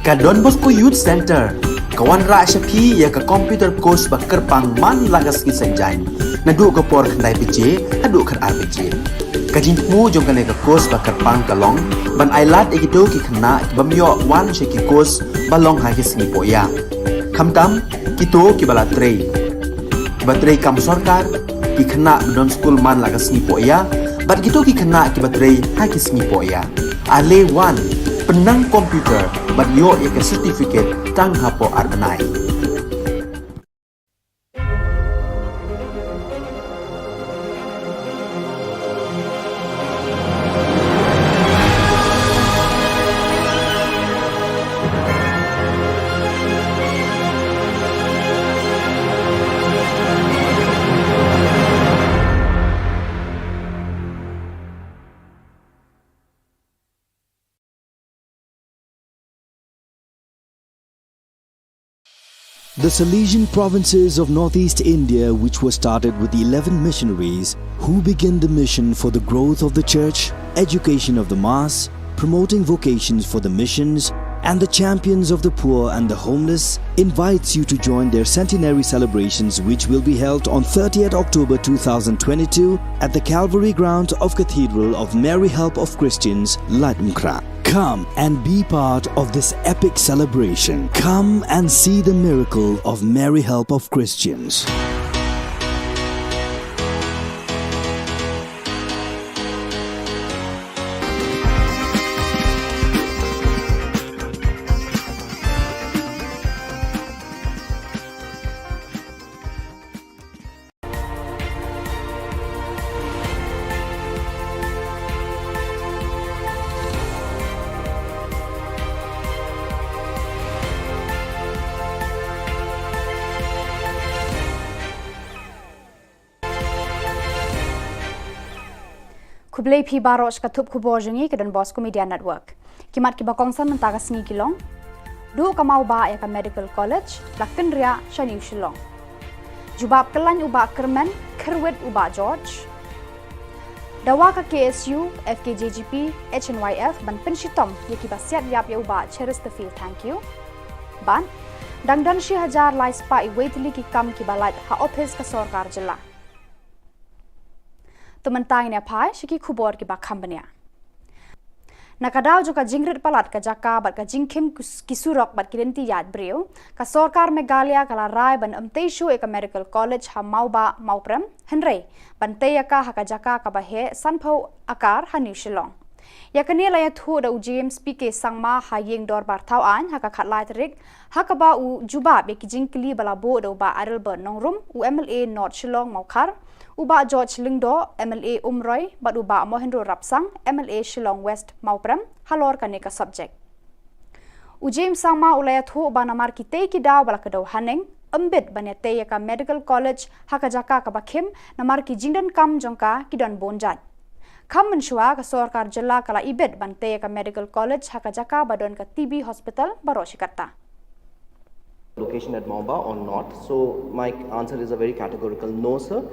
ka Don Bosco Youth Center kawan ra shapi ya ka computer course ba kerpang man lagas ki sanjai na du ko por khnai pije adu khan RPG ka jingmu jong kan ka course ba kerpang kalong ban ailat ekito ki khna bamyo wan sheki course balong ha ki sni poya khamtam kito ki bala trei batrei kam sarkar ki khna don school man lagas ni poya bat kito ki khna ki batrei ha ki sni poya ale wan penang komputer bat yo ya ke certificate tang hapo arnai. The Salesian provinces of northeast India, which were started with the 11 missionaries who began the mission for the growth of the church, education of the mass, promoting vocations for the missions, and the champions of the poor and the homeless, invites you to join their centenary celebrations, which will be held on 30th October 2022 at the Calvary ground of Cathedral of Mary Help of Christians, Latmkra. Come and be part of this epic celebration. Come and see the miracle of Mary Help of Christians. Kublai pi baros ka thup khubor jengi ke Don Bosco Media Network. Kimat ki bakongsan mentaga sngi kilong. Du ka mau ba ya ka Medical College, lakin ria Shaniu Shillong. Jubab kelan uba kermen, kerwet uba George. Dawa ka KSU, FKJGP, HNYF ban penshitom ye ki basiat yap ya uba Chesterfield, thank you. Ban dangdan shi hajar lai spa I waitli ki kam ki balat ha office ka sarkar jilla. Tementai ne pai shiki khubor ki bakham bania. Nakadaw jo ka jingrit palat ka jaka bat ka jingkim kisurok bat kidenti yad breu ka sarkar Meghalaya kala rai ban amteishu ek Medical College ha mauba mauprem henrei ban teyaka ha ka jaka ka bahe sanpho akar ha New Shillong. Yakani la yathu da James PK sangma ha yeng dor bar thau an ha ka khatlai trik ha ka ba u juba be ki jingkli bala bo do ba arelber nongrum u MLA North Shillong maukar Uba George Lingdo, MLA Umroy, but Uba Mohendro Rapsang, MLA Shillong West Mauprem, halor kaneka subject. James Sama ulayat hu uba namar kitay kidaw balakadaw haneng, ambit banyatay ka Medical College hakajaka kabakim namar ki jingdan kam jongka kidon bonjat. Kam mensyua ka sarkar jilla kala ibet bantay ka Medical College hakajaka badon ka TB Hospital Baroshikarta. Location at Maumba or not? So my answer is a very categorical no, sir.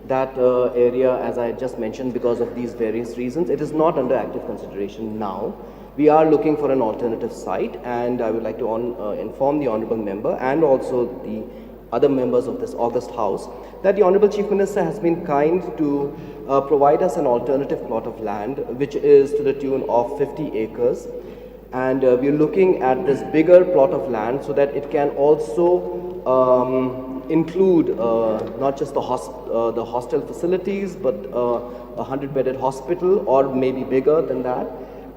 That area, as I just mentioned, because of these various reasons, it is not under active consideration now. We are looking for an alternative site, and I would like to inform the Honourable Member and also the other members of this August House that the Honourable Chief Minister has been kind to provide us an alternative plot of land, which is to the tune of 50 acres. And we are looking at this bigger plot of land so that it can also include not just the hostel facilities, but a 100-bedded hospital or maybe bigger than that,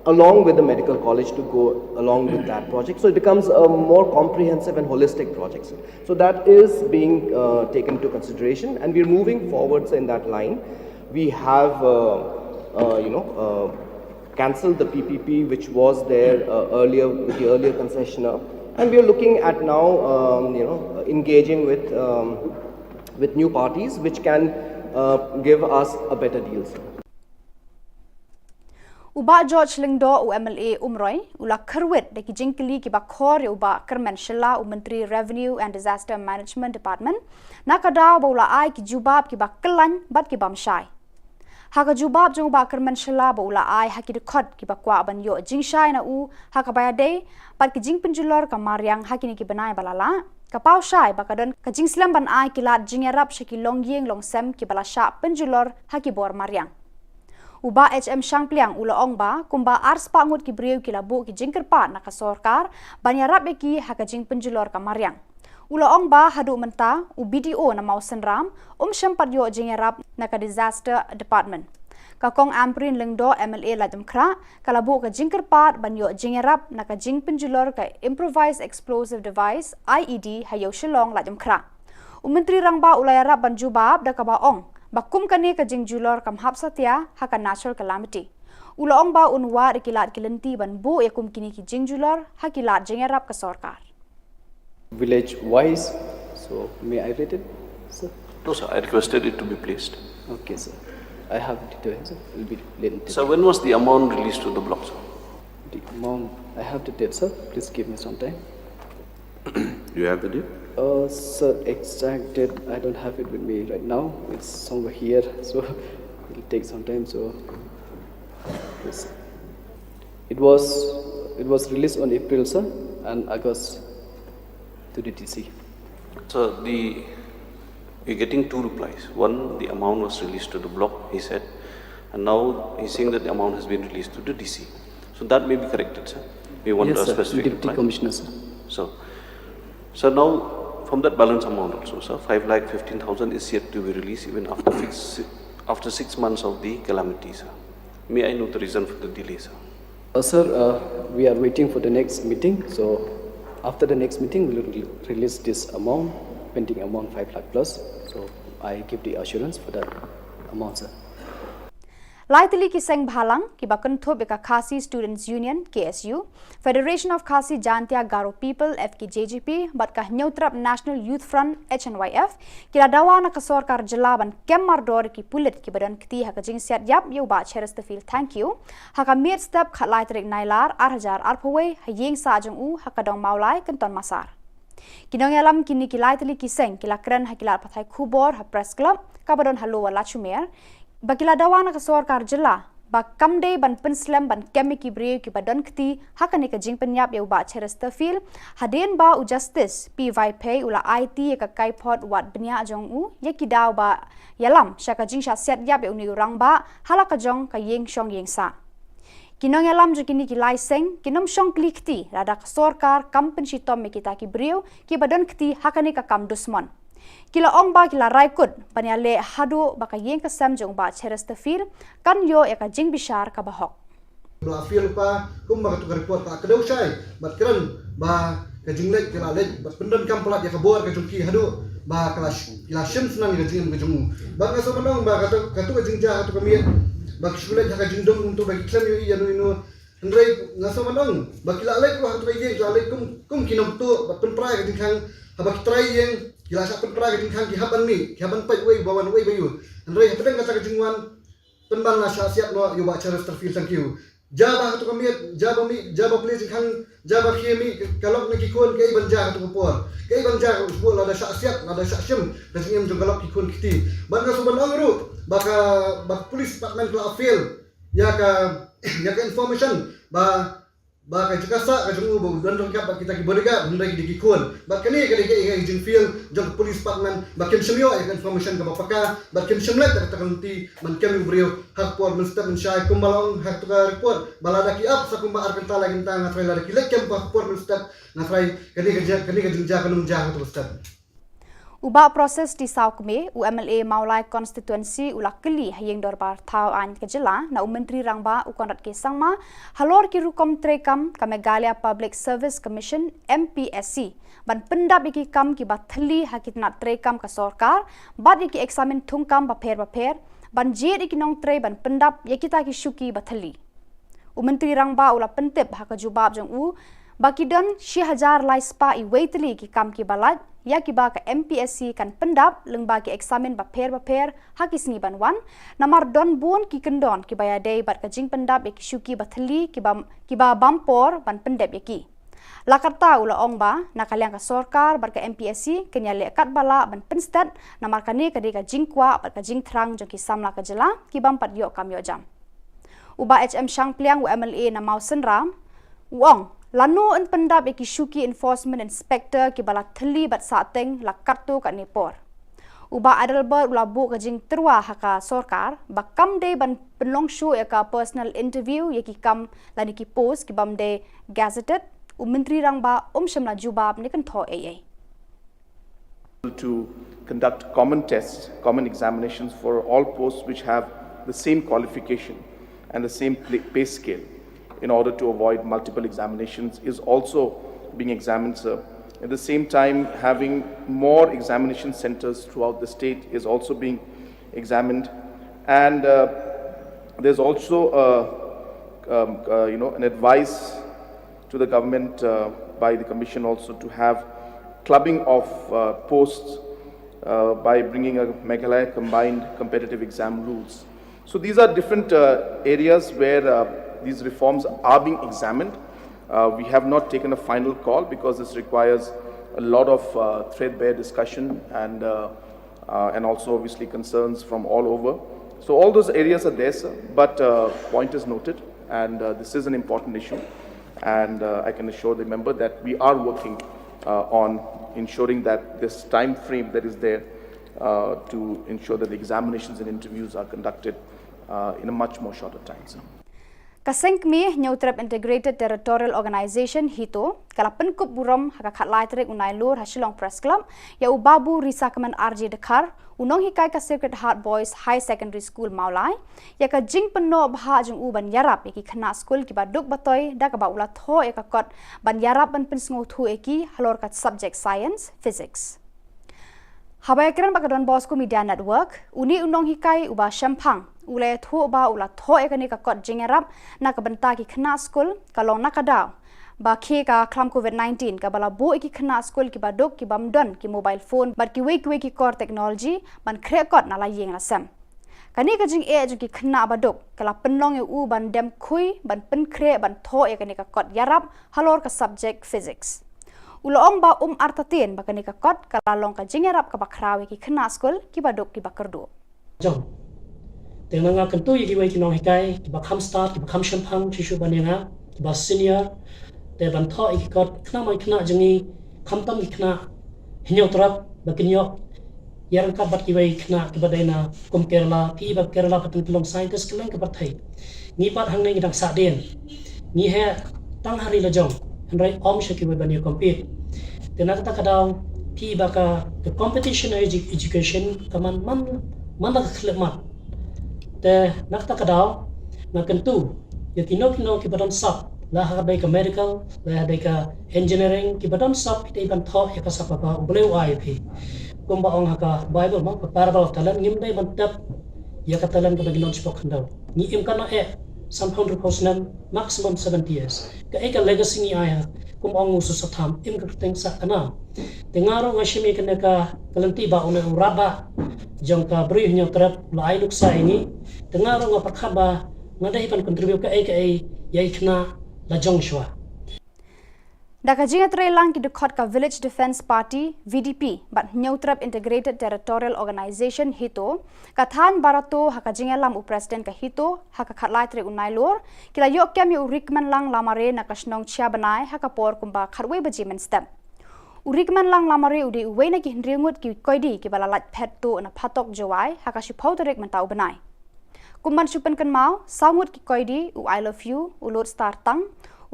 along with the medical college to go along with that project. So it becomes a more comprehensive and holistic project. So that is being taken into consideration, and we are moving forwards in that line. We have, cancelled the PPP which was there earlier with the earlier concessioner, and we are looking at now engaging with new parties which can give us a better deal. Uba George Lingdo u MLA Umroy ula kerwet de ki jingkli ki bakhor uba Kermen Shilla u Menteri Revenue and Disaster Management Department nakadaw baula ai ki jubab ki bakkelan bat ki bamshai. Haka jubab jong ba kerman shela ba ula ai haki de khot ki ba kwa ban yo jing shai na u haka baya day pat ki jing penjulor ka mariang haki ni ki banai balala ka pau shai ba kadon ka jing slam ban ai ki lat jing arab shaki long yeng long sem ki bala sha penjulor haki bor mariang uba HM Shangpliang ula ong ba kumba ars pa ngut ki breu ki labu ki jing kerpa na ka sorkar ban yarab ki haka jing penjulor ka mariang ula ong ba hadu menta u BDO na mau senram syampat yo jing yarab na ka disaster department ka kong amprin lengdo MLA ladam kra kalabu ka jing kerpat ban yo jing yarab na ka jing penjulor ka improvised explosive device IED hayo Shillong ladam kra menteri rang ba ula yarab ban jubab da ka ba ong bakum kani ka jing julor kam hap satya haka natural calamity ula ong ba unwa rikilat kilenti ban bu yakum kini ki jing julor hakilat jing yarab ka sorkar village wise. So may I read it, sir? No, sir. I requested it to be placed. Okay, sir. I have the details. It will be later. So when was the amount released to the block, sir? The amount, I have the date, sir. Please give me some time. You have the date? Sir, exact date, I don't have it with me right now. It's somewhere here, so it will take some time. So yes. It was released on April, sir, and August to the DC. So we're getting two replies. One, the amount was released to the block, he said, and now he's saying that the amount has been released to the DC. So that may be corrected, sir. We want Yes, a sir. specific Deputy reply. Commissioner, sir. So now from that balance amount also, sir, 5,15,000 is yet to be released even after 6 months of the calamity, sir. May I know the reason for the delay, sir? Sir, we are waiting for the next meeting. So after the next meeting, we will release this amount, pending amount 5 lakh plus. So I give the assurance for that amount, sir. Laitili ki seng bhalang ki bakun thob ka Khasi Students Union KSU, Federation of Khasi Jantia Garo People FKJGP, bat ka Neutrap National Youth Front HNYF, ki la dawa na ka sorkar jelaban kem mardor ki pulit ki badan kti ha ka jing siat yap yu ba cheres to feel thank you. Ha ka mir step khat laitrik nailar arhajar arpaway ha yeng sa jong u ha ka dong maulai kenton masar. Kinong alam kini ki laitili ki seng ki la kren ha ki la pathai Khubor ha press club ka badon halo wala chumer. Bakila dawana ka sorkar jela ba kamde ban penslam ban kemi ki breu ki badan kti hakane ka jing penyap ya ba cheres tafil haden ba u justice py pay ula IT ka kaipot wat benya jong u ye ki daw ba yalam shaka jing sha set yap ya uni urang ba halaka jong ka yeng shong yeng sa kinong yalam jo kini ki laiseng kinom shong klikti rada ka sorkar kam pensi tom me kita ki breu ki badan kti hakane ka kam dusmon kila ong ba kila raikut panyale hadu baka yeng ka sam jong ba cheres tafil kan yo ya ka jing bishar ka bahok Bla fil pa kum ba tu report ka kedau sai bat kran ba ka jinglek kila lek bat pendan kam pelat ya ka bor ka jungki hadu ba kila shim senang ka jing ka jumu ba ka so manong ba ka tu ka jingja ka tu ka miet ba shulek ka jingdong untuk bagi klam yo ya no ndrei ngaso manong ba kila lek ka tu ka yeng kila lek kum kinom tu bat penprai ka jingkang habak trai yeng kila sa penprai ka jingkang ki haban mi ki haban pai wei bawan wei bayu ndrei pedang ka jingwan penbang na siap no yo ba cheres terfil thank you jaba tu kami jaba please khang jaba khemi kalok ne kikon kai banja tu por kai banja usbul ada siap ada syim dan singem jong kalok kikon kiti banga suban angru bak police department la afil ya ka information ba ka jikasa ka jong ubo dan dong kap kita ki bodega ndai di kikon bak kani ka dikei jing feel jong police department bakin semio ya information ka bapaka bakin semlet ka takanti man kami brio hak por menstab mensyai kumbalong hak tu ka report balada ki up sa kumba arkan tala gintang ngatrai la ki lek kem pa por menstab ngatrai kani ka jingja kanum ja tu menstab uba proses di saukme UMLA Maulai constituency ulakeli hayeng dorbar thau an ka jela na menteri rangba ukonrat ke sangma halor ki rukom trekam ka Meghalaya Public Service Commission MPSC ban pendap iki kam ki bathli hakitna trekam ka sorkar bad iki examen thungkam ba pher ban jer iki nong tre ban pendap yakita ki shuki bathli menteri rangba ula pentep haka jubab jong u bakidon 1000 lai spa i waitli ki kam ki balat ya ki ba ka MPSC kan pendap lengba ki examen ba pher hakis ni ban wan namar don bon ki kendon ki baya dei bat ka jing pendap ki shuki bathli ki ba bampor ban pendap yaki Lakarta ula ong ba nakaliang ka sorkar bar ka MPSC kenya lekat bala ban penstat na markani ka ka jingkwa bar ka jingtrang jong ki samla ka jela ki bam pat yo kam yo jam. Uba HM Shang Pliang u MLA na Mausen Ram uong lanu en pendap ki shuki enforcement inspector ki bala thli bat sateng lakartu ka Nepor. Uba Adelbert ulabu ka jing terwa haka sorkar bakam de ban penlong show ka personal interview ye ki kam lani ki post ki bam de gazetted Menteri Rangba Shamla Jubab ni kan tho AA. To conduct common tests, common examinations for all posts which have the same qualification and the same pay scale in order to avoid multiple examinations is also being examined, sir. At the same time, having more examination centers throughout the state is also being examined. And there's also an advice to the government by the Commission also to have clubbing of posts by bringing a Meghalaya combined competitive exam rules. So these are different areas where these reforms are being examined. We have not taken a final call because this requires a lot of threadbare discussion and also obviously concerns from all over. So all those areas are there, sir, but point is noted, and this is an important issue. And I can assure the member that we are working on ensuring that this time frame that is there to ensure that the examinations and interviews are conducted in a much more shorter time, sir. Kasengmi Neutrap Integrated Territorial Organization hito kalapen kup buram haka khatlai trek unai lur Shillong Press Club ya ubabu risakman RJ Dakar unong hikai ka Sacred Heart Boys High Secondary School Maulai ya ka jing penno bha jung u ban yarap ki khana school ki baduk batoi da ka ba ula tho ya ka kot ban yarap ban pinsngo thu eki halor ka subject science physics. Habayakran bakadon Bosco Media Network uni unong hikai uba shampang ule thu ba ula tho ekani ka kot jingerap na ka banta ki khana school kalong nakadaw ba khe ka khlam COVID-19 ka bala bu ki khana school ki badok ki bamdon ki mobile phone bat ki wek ki core technology ban khre kot na la yeng la sam kani ka jing e ju ki khana badok kala penlong u ban dem khui ban pen khre ban tho ekani ka kot yarap halor ka subject physics ulong ba artatin ba kani ka kot kala long ka jingerap ka bakrawi ki khana school ki badok ki bakardo jong Tenanga kentu yigi wai kinong hikai ki bakham start ki bakham shampang shishu banenga ki ba senior te ban tho iki kot khna mai khna jengi khamtam ki khna hinyo trap bakinyo yaran ka bat ki wai khna ki badaina kum Kerala pi ba Kerala patun long scientist keleng ka bathai ni pat hang nei dang sa den ni he tang hari la jong hanrai om shaki wai bani compete tenaka ta kadaw pi ba ka competition education kaman man ka khlemat te nakta kadaw na kentu ya kinok ki badon sap la ha ba ka medical la ha ka engineering ki badon sap te ban tho ya ka sap ba ubleu ai phi kumba ong ha ka bible ma pa parabal talan ngim dai ban tap ya ka talan ka baginon spok ndaw ni im kana some 100% maximum 70 years ka ka legacy ni aya kum ong usu satham im ka teng sa kana tengaro ngashimi kana ka kalanti ba una uraba jong ka bri nyo trap lai luk sa ini tengaro nga pakhaba ngadai pan contribute ka yai khna la jong shwa Daka jinga lang ki dukot ka Village Defense Party VDP but Neutrap Integrated Territorial Organization hito kathan barato haka jinga lam u president ka hito haka khatlai tre unai lor kila yok kem yu rikman lang lamare na kasnong chia banai haka por kumba kharwe baji men step urikman lang lamare udi uwe na ki hindringut ki koidi ki bala lat phet to na phatok jawai haka shipau tarek man tau banai kumman supan kan mau sangut ki koidi u I love you u lot star tang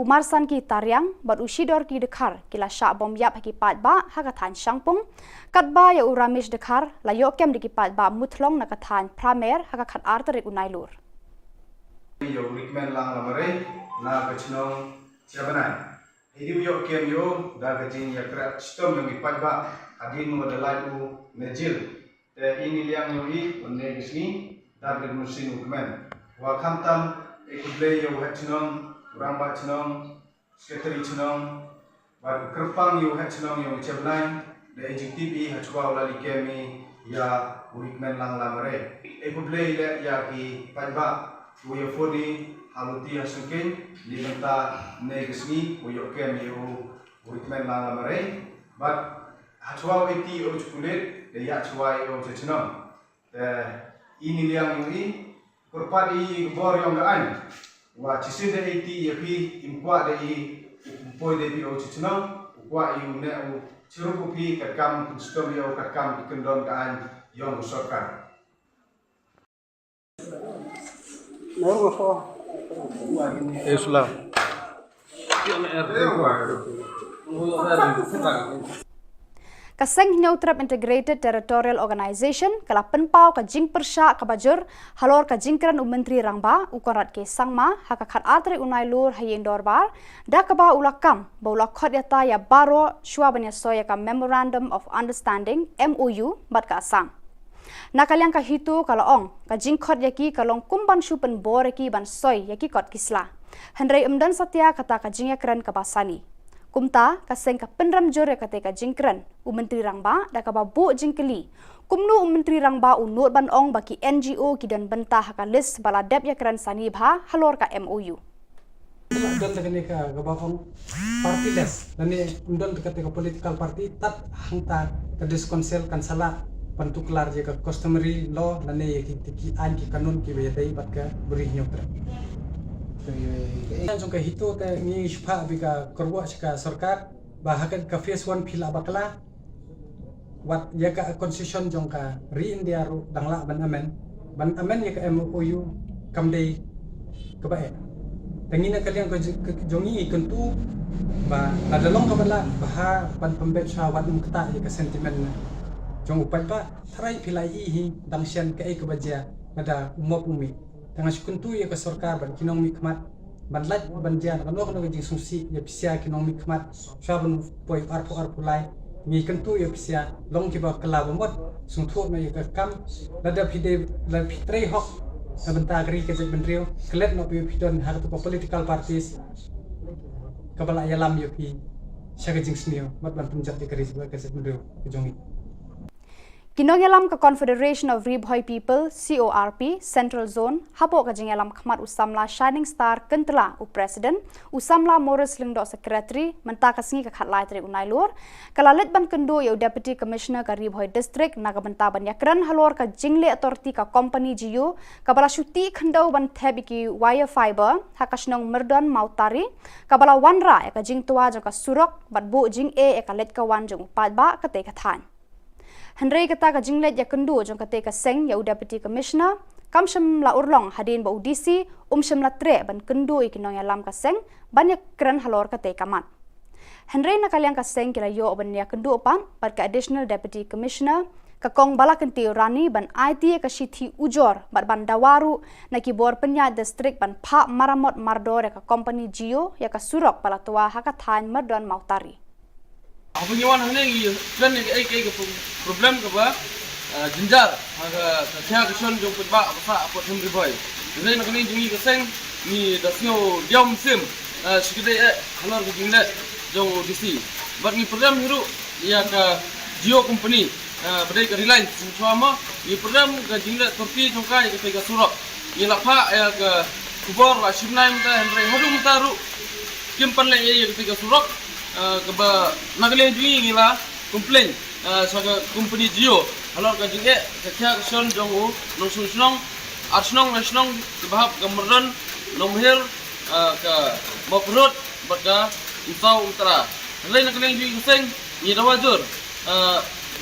Umarsan ki tariang bat ushidor ki dekar kila syak bom yap haki pat ba hakathan shangpung katba ya uramish dekar la yokem diki pat ba mutlong na kathan pramer hakakat artarik unailur yo rikmen lang lamare na kachnong siabanai hidi yo kem yo da kajin ya kra stom yo pat ba adin mo da laiu nejil te ini liang yo I onne gisni da musin ukmen wa khamtam ekuble yo hachnong Ramba chnong, sekretari chnong, bar kerpang yu hat chnong yu ceblai, da ejektif I hachwa ula likemi ya urikmen lang lamare. Ekuble ile ya ki padba, uya fodi haluti hasukin, limenta negesni uyo kem yu workmen lang lamare, but achwa iti o chukulit, de yachwa o chechinong. Ini liang ini, kurpat i bor yang gaan, wa chisin de iti yapi impwa de i impoi de pi o chechinong, wa i une o chirupu pi kakam kunstom yo kakam ikendon gaan yang usakan. Islam. Kaseng Neutrap Integrated Territorial Organization kala penpau ka jing persya ka bajur halor ka jingkran menteri rangba ukorat ke sangma hakakat atri unai lur hayin dorbar da ka ba ulakam ba ulakot yata ya baro shwabanya soya ka Memorandum of Understanding MOU bat ka asam nakaliang ka hitu kala ong ka jingkot yaki kalong kumban shupen bor yaki ban soy yaki kot kisla hendrai umdan satya kata ka jingakran ka basani kumta kaseng ka penram jore kate ka jingkran menteri rangba da ka babu jingkeli kumnu menteri rangba unut ban ong baki NGO kidan bentah ka list bala dep yakran sani bha halor ka MOU dan teknik ka gabakong partyless nani undon kate ka political party tat hangta ka diskonsel kan sala pantuklar je ka customary law nani ki an ki kanun ki bedai bat ka beri nyokra yang jangka hitu te ni shpa bika korwa ka sarkar bahakan ka phase 1 phila bakla wat ya ka concession jangka re India ru dangla ban amen ya ka MOU kamdei ka bae tangina kalian ko jongi kentu ba nadalong ka bala baha pan pembet syawat mukta ya ka sentimen jong upai pa tharai philai hi dangsian ka ka baja nada umop umi tanga kuntu ya ka sarkar ban kinong mikmat ban laj ban jan kan no jing sumsi ya pisia kinong mikmat shaban poi arpu lai mi kuntu ya pisia long ki ba kala bomot sungtho na ya ka kam nada phide la phitrei hok banta agri ke ben rio klet no pi phidon har to political parties kabala yalam yo pi shaga jing snio mat ban punjab de kari ba ke ben rio jongi Kinongelam ka Confederation of Ribhoi People CORP Central Zone hapo ka jingelam khmat usamla Shining Star kentla u President usamla Morris Lingdo Secretary menta ka singi ka khatlai tri unai lor kalalet ban kendo yo Deputy Commissioner ka Ribhoi District naga benta ban yakran halor ka jingle authority ka company GU ka bala shuti khendo ban thebiki wire fiber hakashnong merdon mautari ka bala wanra ka jingtua ka surok bat bu jing e ka let ka wan jong padba ka te ka than Hendrai kata ka jinglet ya kendu jong kate ka seng ya Deputy Commissioner kamsham la urlong hadin ba UDC sham la tre ban kendu ikinong ya lam ka seng banyak keren halor kate kamat Hendrai na kaliang ka seng kila yo ban ya kendu pan par ka Additional Deputy Commissioner ka kong bala kenti rani ban IT ka shithi ujor ban dawaru na kibor penya district ban pha maramot mardor ka company Geo ya ka surok pala tua hakathan mardon mautari Apa nyawan hanya ini kan ai problem ke ba jinjar aga kaya keson jong putba apa apa sembri boy jadi nak ni jungi keseng ni dasnyo diam sim sikide halor ke jingle jong DC but ni program hiru ya ka Geo company badai ke Reliance sama ni program ke jingle Turki jongkai ke pega surok ni lapha ya ke Khubor Na Ka Jylla hendrai hadum taru kimpan le ya ke pega surok keba nagale jui ngila komplain saga company Geo halor ka jinge kya son jongu no sunong arsnong nasionong bahap gamron nomher ka maprot bada insau utara lain nagale jui seng ni dawajur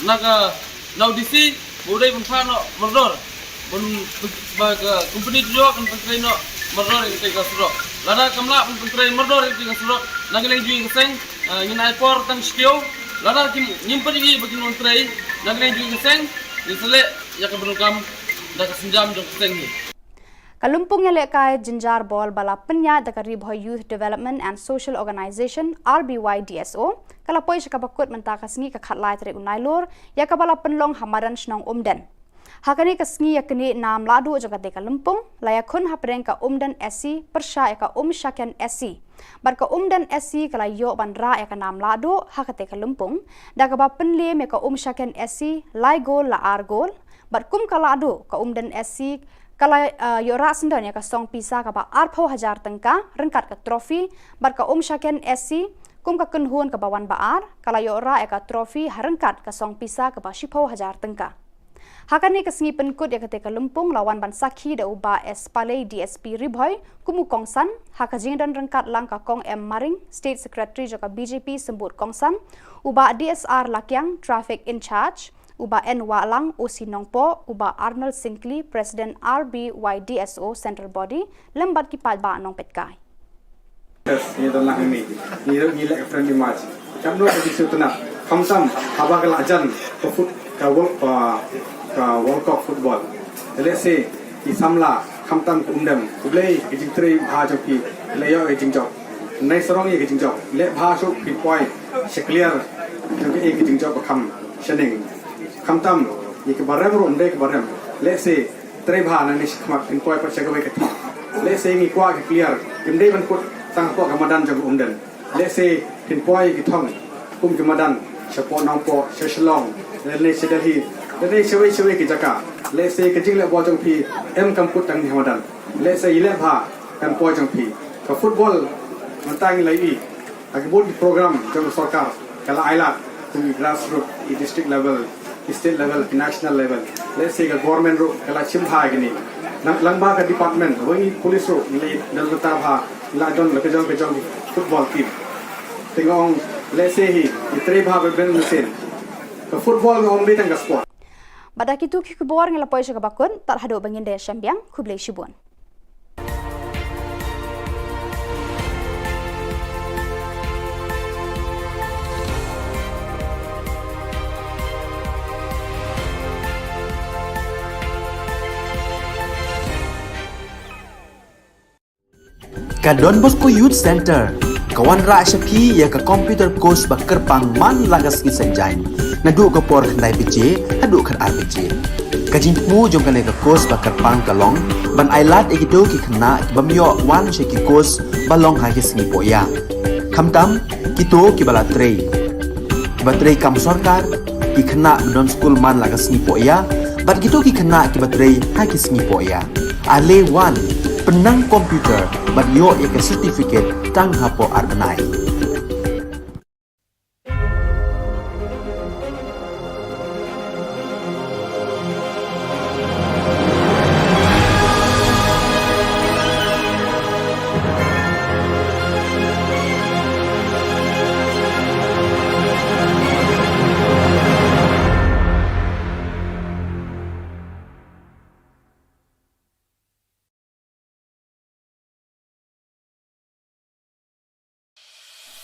naga now DC budai bunfano merdor bun baga company Geo kan pentraino merdor itu ka suro lada kamla pentrain merdor itu ka suro nagale jui seng Nginai por tang skio, lada kim nyimpan lagi bagi menteri, nagre juga seng, disele ya keberungkam dah kesenjam jong seng ni. Kalumpung yang lekai jinjar bol bala penya da Ribhoi Youth Development and Social Organization RBYDSO, kalapoi sekabakut mentaka sengi ka khatlai tri unai lor, ya kabala penlong hamaran snong umden. Hakani ka sengi ya kini nam ladu jong kate kalumpung, layakun hapreng ka umden SC persya ka syaken SC. Barka dan SC kala yo bandra ya nam lado hakate kalumpung daga ba penle me ka syaken SC lai gol la ar gol kum kala ado ka dan SC kala yo ra sendan ya ka song pisa ka ba ar pho hajar tengka rengkat ka trofi barka syaken SC kum ka kunhun ka bawan baar kalayo ra eka trofi harengkat ka song pisa ka ba 10,000 tengka. Hakani ka sengi penkut ya ketika lumpung lawan ban sakhi da uba es palei DSP Riboy kumu kongsan haka jingdan rengkat lang ka kong M Maring State Secretary joka BJP sembut kongsan uba DSR Lakyang Traffic in Charge uba N Walang OC Nongpo uba Arnold Sinclair President RBYDSO Central Body lembat ki palba nong petkai. Ni dalam ini ni lek friendly match. Kamno ka disu tuna kamsam haba kala ajan ka World Cup football. Let's say di samla kamtam umdam kublei kijing tri bha joki leyo kijing jok. Nai sorong ye kijing jok. Le bha so pi poi clear joki ye kijing jok kam shening. Kamtam ye ke barem ro ndai ke barem. Let's say tri bha na ni khmak pin poi pa chagawe ke tha. Let's say ngi kwa ke clear kimdei ban kut tang ko kamadan jok umdan. Let's say pin poi ke thong kum kamadan support nongpo Shillong. Le se Delhi Jadi sewe ke jaka. Let's say kecing le bojong pi em kamput tang Hamadan. Let's say ile bha kan bojong pi. Ka football mentang lagi. Agibut program jong sarkar kala ailat tung grassroots di district level, state level, national level. Let's say ka government ro kala chimha gini. Lang ba ka department wengi police ro nilai dal bha la jon le kejong football team. Tingong let's say hi itre bha ben mesin. Ka football ngom bi tang ka sport. Pada kitu ki Khubor ngela poy ka bakun tar hado bangin de syambiang kublei shibun. Ka Don Bosco Youth Center kawan ra syapi ya ka computer course bakar pang man lagas ki sanjain nadu ka por khnai piche hadu khan ar piche kajin mu jong ka ka course bakar pang kalong ban ailat egido ki khna bamyo wan she ki course balong ha ki sni poya khamtam kito ki bala trei batrei kam sarkar ki khna don school man lagas ni poya bat kito ki khna ki batrei ha ki sni poya ale wan penang komputer bat yo ek certificate tang hapo arbanai.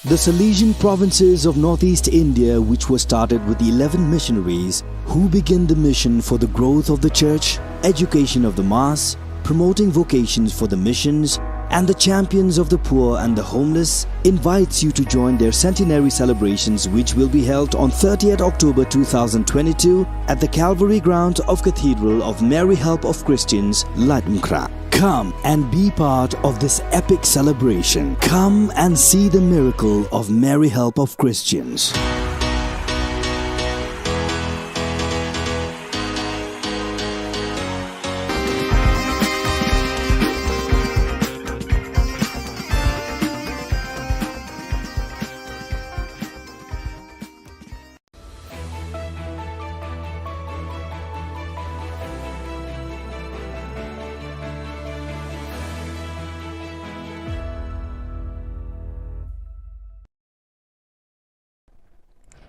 The Salesian provinces of northeast India, which were started with the 11 missionaries who began the mission for the growth of the church, education of the mass, promoting vocations for the missions, and the champions of the poor and the homeless, invites you to join their centenary celebrations, which will be held on 30th October 2022 at the Calvary Ground of Cathedral of Mary Help of Christians, Latumkra. Come and be part of this epic celebration. Come and see the miracle of Mary Help of Christians.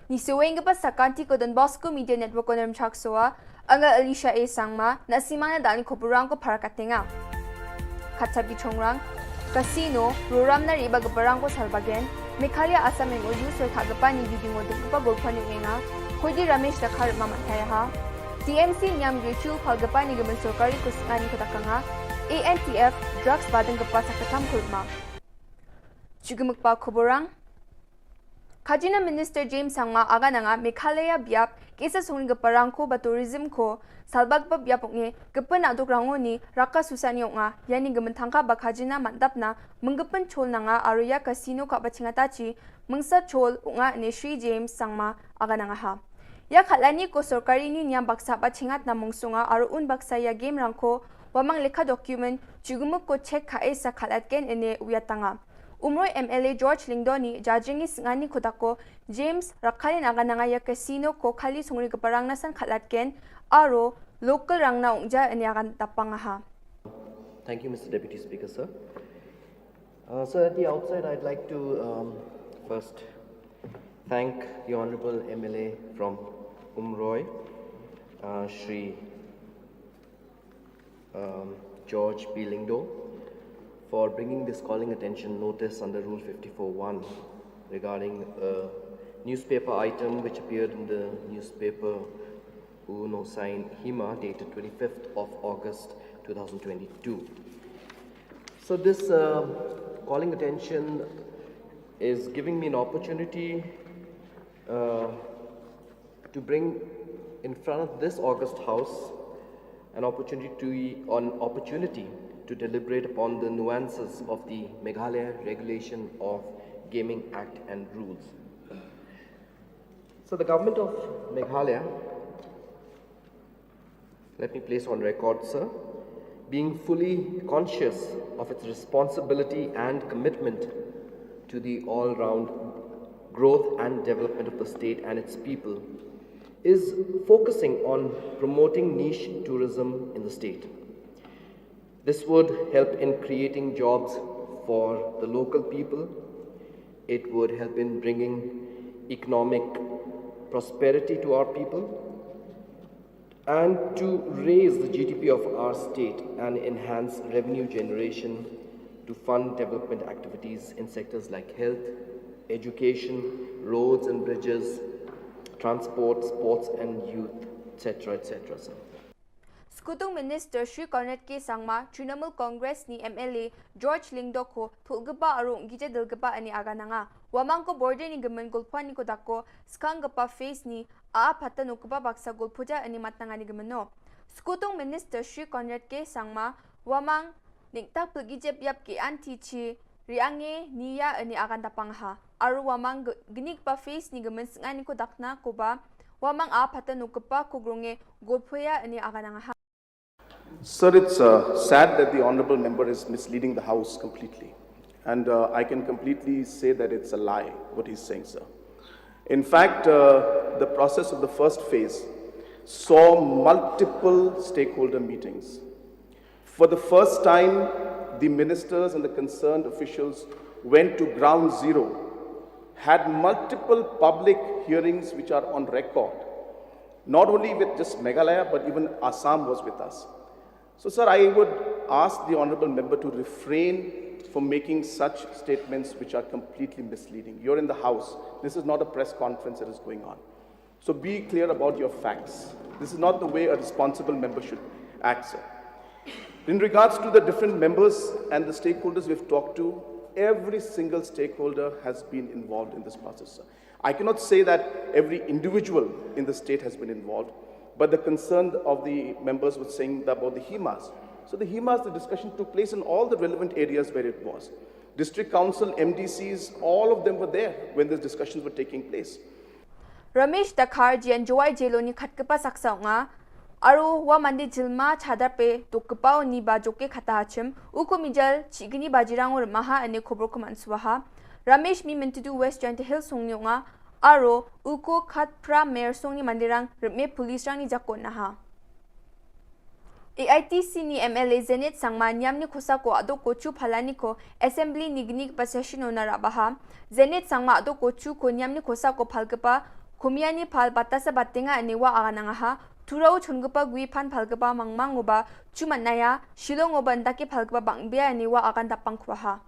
Ni suweng pa sa kanti ko Don Bosco Media Network ko naram chaksoa anga Alicia A sangma na simana dani kopurang ko para katenga. Katsabi chongrang casino ruram na riba gaparang ko salbagen Mekhalia Assam eng oyu so thagapa ni biding o dum pa golphani nga khodi Ramesh dakhar mamanthay ha TMC nyam YouTube phagapa ni gaman sorkari ko sangani ko takanga ANTF drugs badang gapa sa katam kulma Chugumukpa koborang Khajina Minister James Sangma aga nanga Meghalaya biap kesa songling gaparang ko ba tourism ko salbag pa biapok ni gapan adok rango ni raka susani nga yani gaman thangka ba khajina mandap na menggapan chol nanga aruya casino ka ba chingatachi mengsa chol nga ni Sri James Sangma aga nanga ha ya khalani ko sorkari ni nyam baksa ba chingat na mongsunga aru un baksa ya game rangko wamang lekha document chugumuk ko check kha esa khalat ken ene uyatanga Umroy MLA George Lingdoni jajingi singani kodako James Rakhalin agananga casino ko khali sungri parang nasan khalatken aro local rangna ongja aniagan tapangaha. Thank you, Mr. Deputy Speaker, sir. So at the outset, I'd like to first thank the Honorable MLA from Umroy, Shri George B. Lingdo, for bringing this calling attention notice under Rule 54.1 regarding a newspaper item which appeared in the newspaper Uno Sign Hima dated 25th of August 2022. So this calling attention is giving me an opportunity to bring in front of this August House an opportunity to deliberate upon the nuances of the Meghalaya Regulation of Gaming Act and rules. So the government of Meghalaya, let me place on record, sir, being fully conscious of its responsibility and commitment to the all-round growth and development of the state and its people, is focusing on promoting niche tourism in the state. This would help in creating jobs for the local people. It would help in bringing economic prosperity to our people and to raise the GDP of our state and enhance revenue generation to fund development activities in sectors like health, education, roads and bridges, transport, sports and youth, etc., etc. sir. Skutung Minister Shri Cornet K. Sangma, Trinamool Congress ni MLA George Lingdo ko tulgaba arong gija dilgaba ani agananga. Wamang ko border ni gaman gulpuan ni kodako skang gapa face ni pata nukaba baksa gulpuja ani matnanga ni gamano. Skutung Minister Shri Cornet K. Sangma, wamang niktak pulgijep yap ki anti-chi riange niya ani agan tapangha. Aru wamang ginig pa face ni gaman singani ko dakna ko ba wamang pata nukaba kugrunge gulpuya ani agananga. Sir, it's sad that the Honourable Member is misleading the House completely. And I can completely say that it's a lie, what he's saying, sir. In fact, the process of the first phase saw multiple stakeholder meetings. For the first time, the ministers and the concerned officials went to ground zero, had multiple public hearings which are on record, not only with just Meghalaya, but even Assam was with us. So, sir, I would ask the Honourable Member to refrain from making such statements which are completely misleading. You're in the House. This is not a press conference that is going on. So be clear about your facts. This is not the way a responsible member should act, sir. In regards to the different members and the stakeholders we've talked to, every single stakeholder has been involved in this process, sir. I cannot say that every individual in the state has been involved, but the concern of the members was saying about the HEMAs. So the HEMAs, the discussion took place in all the relevant areas where it was. District Council, MDCs, all of them were there when these discussions were taking place. Ramesh Dakhar jian joy jeloni khatkapa saksa nga aru wa mandi jilma chadape tokpao ni ba joke khatachim ukomijal chigini bajirangor maha ane khobor ko manswaha Ramesh mi mintudu West Giant Hill songni nga aro uko khat pra mayor songni mandirang me police rang ni jakon naha AITC ni MLA Zenit Sangma nyamni khosa ko ado kochu phalani ko assembly nigni pa session ona rabaha Zenit Sangma ado kochu ko nyamni khosa ko phalgapa Kumiani phal batasa batinga aniwa agananga ha turau chungpa gui phan phalgapa mangmangoba chumanaya Shillong obandaki phalgapa bangbia aniwa agan tapangkhwa ha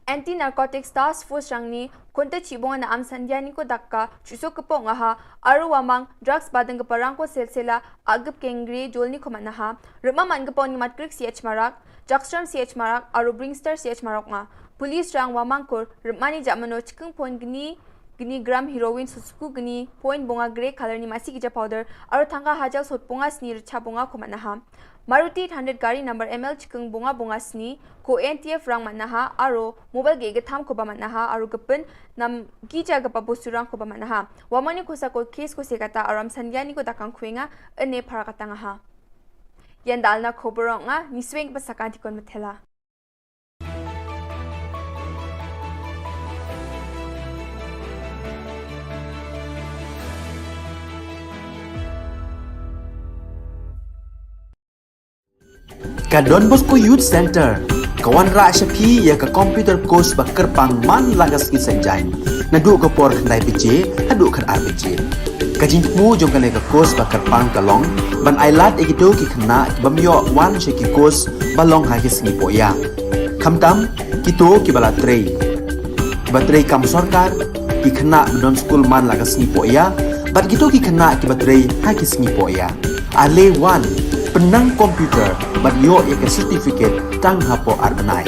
Anti Narcotics Task Force rangni konta chibonga na amsandiani ko dakka chusokpo nga ha aru wamang drugs badang parang ko selsela agap kengri jolni khomana ha rama mangpo ni matrix CH marak Jackstrom CH marak aru Bringstar CH marak nga police rang wamang ko ramani jamano chikung pongni gini gram heroin susku gini point bonga grey color ni masi gija powder aru thanga hajal sot bonga snir cha bonga khomana ha Maruti 100 gari number ML chikung bonga bonga sni ko NTF rang manaha aro mobile ge tham ko ba manaha aru gapen nam gija ga pabusurang ko ba manaha wamani khosa ko case ko sekata aram sangyani ko dakang khwenga ane pharakatanga ha yandalna khoborong nga nisweng pa sakanti kon mathela Ka Don Bosco Youth Center, kawan ra shapi ya ka computer course bakar pang man lagas ki sanjang. Nadu ka por khnai PJ, hadu khan RPJ. Ka jingmu jong ka le ka course bakar pang kalong, ban ailat egido ki khna ki bamyo wan she ki course balong ha ki sngi poya. Khamtam kito ki bala trei. Batrei kam sarkar ki khna don school man lagas sngi poya, bat kito ki khna ki batrei ha ki sngi poya. Ale wan penang komputer bat yo ya ke certificate tang hapo arbenai.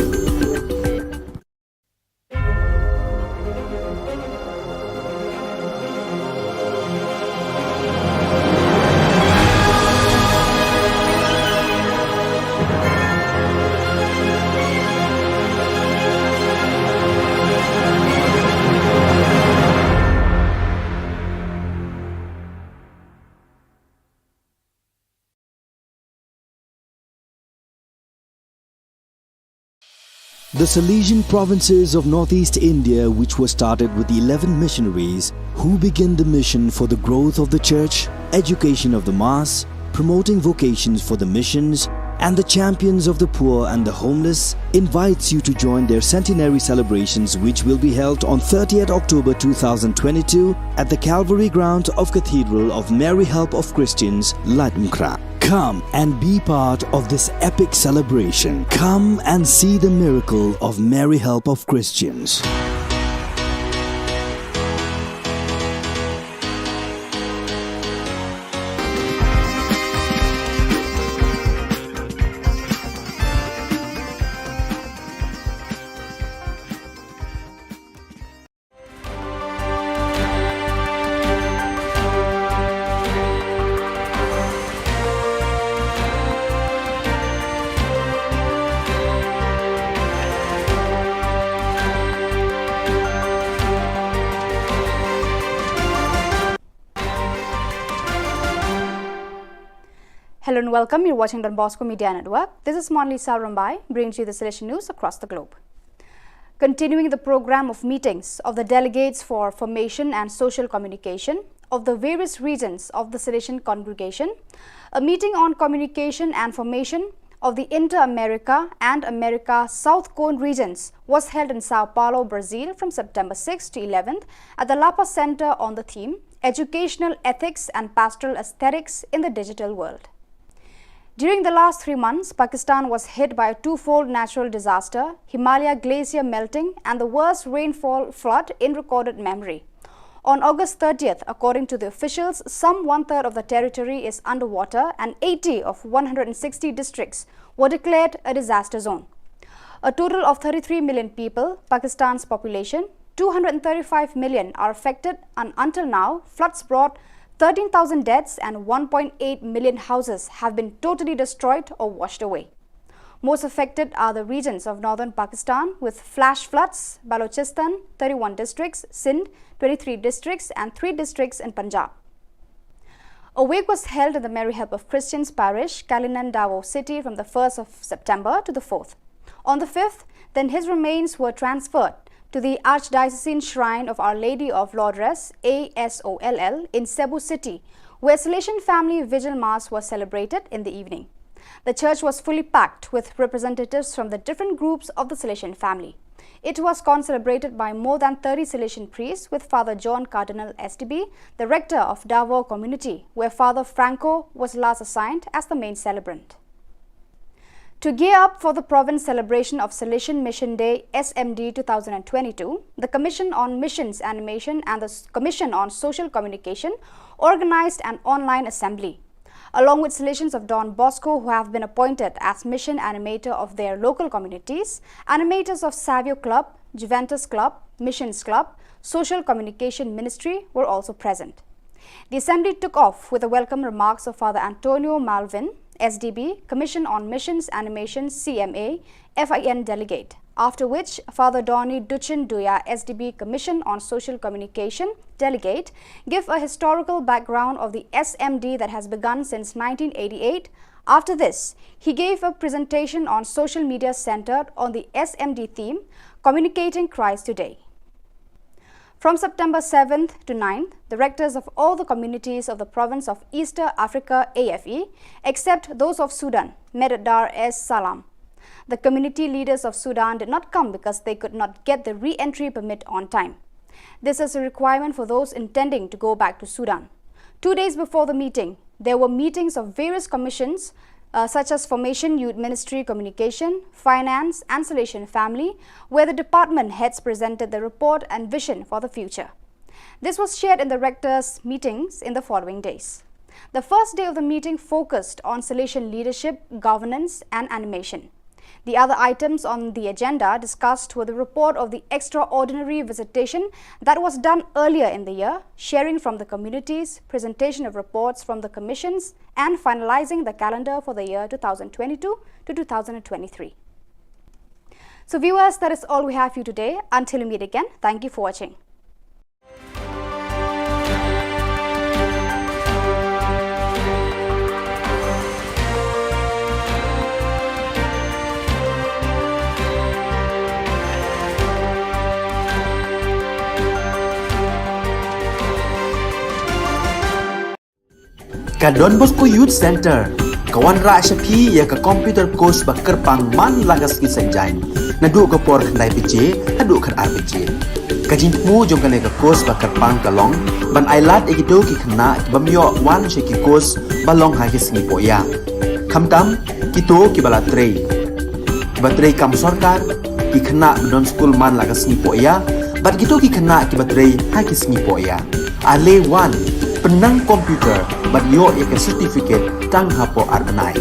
The Salesian provinces of northeast India, which were started with the 11 missionaries who began the mission for the growth of the church, education of the mass, promoting vocations for the missions, and the champions of the poor and the homeless, invites you to join their centenary celebrations, which will be held on 30th October 2022 at the Calvary ground of Cathedral of Mary Help of Christians, Latmkra. Come and be part of this epic celebration. Come and see the miracle of Mary Help of Christians. Hello and welcome. You're watching Don Bosco Media Network. This is Monlisa Rambai, bringing you the Salesian news across the globe. Continuing the program of meetings of the delegates for formation and social communication of the various regions of the Salesian congregation, a meeting on communication and formation of the Inter-America and America South Cone regions was held in Sao Paulo, Brazil from September 6 to 11th at the Lapa Center on the theme Educational Ethics and Pastoral Aesthetics in the Digital World. During the last 3 months, Pakistan was hit by a twofold natural disaster, Himalaya glacier melting and the worst rainfall flood in recorded memory. On August 30th, according to the officials, some 1/3 of the territory is underwater and 80 of 160 districts were declared a disaster zone. A total of 33 million people, Pakistan's population, 235 million are affected, and until now, floods brought 13,000 deaths and 1.8 million houses have been totally destroyed or washed away. Most affected are the regions of northern Pakistan with flash floods, Balochistan, 31 districts, Sindh, 23 districts and 3 districts in Punjab. A wake was held in the Mary Help of Christians parish, Kalinan Davao city from the 1st of September to the 4th. On the 5th, then his remains were transferred to the Archdiocesan Shrine of Our Lady of Lourdes, ASOLL, in Cebu City, where Salesian Family Vigil Mass was celebrated in the evening. The church was fully packed with representatives from the different groups of the Salesian family. It was concelebrated by more than 30 Salesian priests, with Father John Cardinal SDB, the rector of Davao community, where Father Franco was last assigned as the main celebrant. To gear up for the province celebration of Salesian Mission Day SMD 2022, the Commission on Missions Animation and the Commission on Social Communication organized an online assembly. Along with Salesians of Don Bosco who have been appointed as mission animator of their local communities, animators of Savio Club, Juventus Club, Missions Club, Social Communication Ministry were also present. The assembly took off with the welcome remarks of Father Antonio Malvin, SDB, Commission on Missions Animation CMA, FIN delegate, after which Father Donny Duchin Duya, SDB, Commission on Social Communication delegate, gave a historical background of the SMD that has begun since 1988. After this, he gave a presentation on social media centered on the SMD theme, Communicating Christ Today. From September 7th to 9th, the rectors of all the communities of the province of Eastern Africa AFE, except those of Sudan, met at Dar es Salaam. The community leaders of Sudan did not come because they could not get the re-entry permit on time. This is a requirement for those intending to go back to Sudan. 2 days before the meeting, there were meetings of various commissions such as Formation Youth Ministry Communication, Finance and Salvation Family, where the department heads presented the report and vision for the future. This was shared in the rectors' meetings in the following days. The first day of the meeting focused on Salvation leadership, governance and animation. The other items on the agenda discussed were the report of the extraordinary visitation that was done earlier in the year, sharing from the communities, presentation of reports from the commissions, and finalizing the calendar for the year 2022 to 2023. So viewers, that is all we have for you today. Until we meet again, thank you for watching. Ka Don Bosco Youth Center, kawan ra shapi ya ka computer course bakar pang man lagas ki sanjain, nadu ka por khandai piche, hadu khan ar piche. Ka jingmu jong ka course bakar pang kalong, ban ailat egido ki khna bamyo wan she ki course balong ha ki singi poya. Khamtam kito ki balatrei. Batrei kam sarkar ki khna don school man lagas singi poya, bat kito ki khna ki batrei ha ki singi poya. Ale wan penang komputer bat yo ek certificate tang hapo arnai.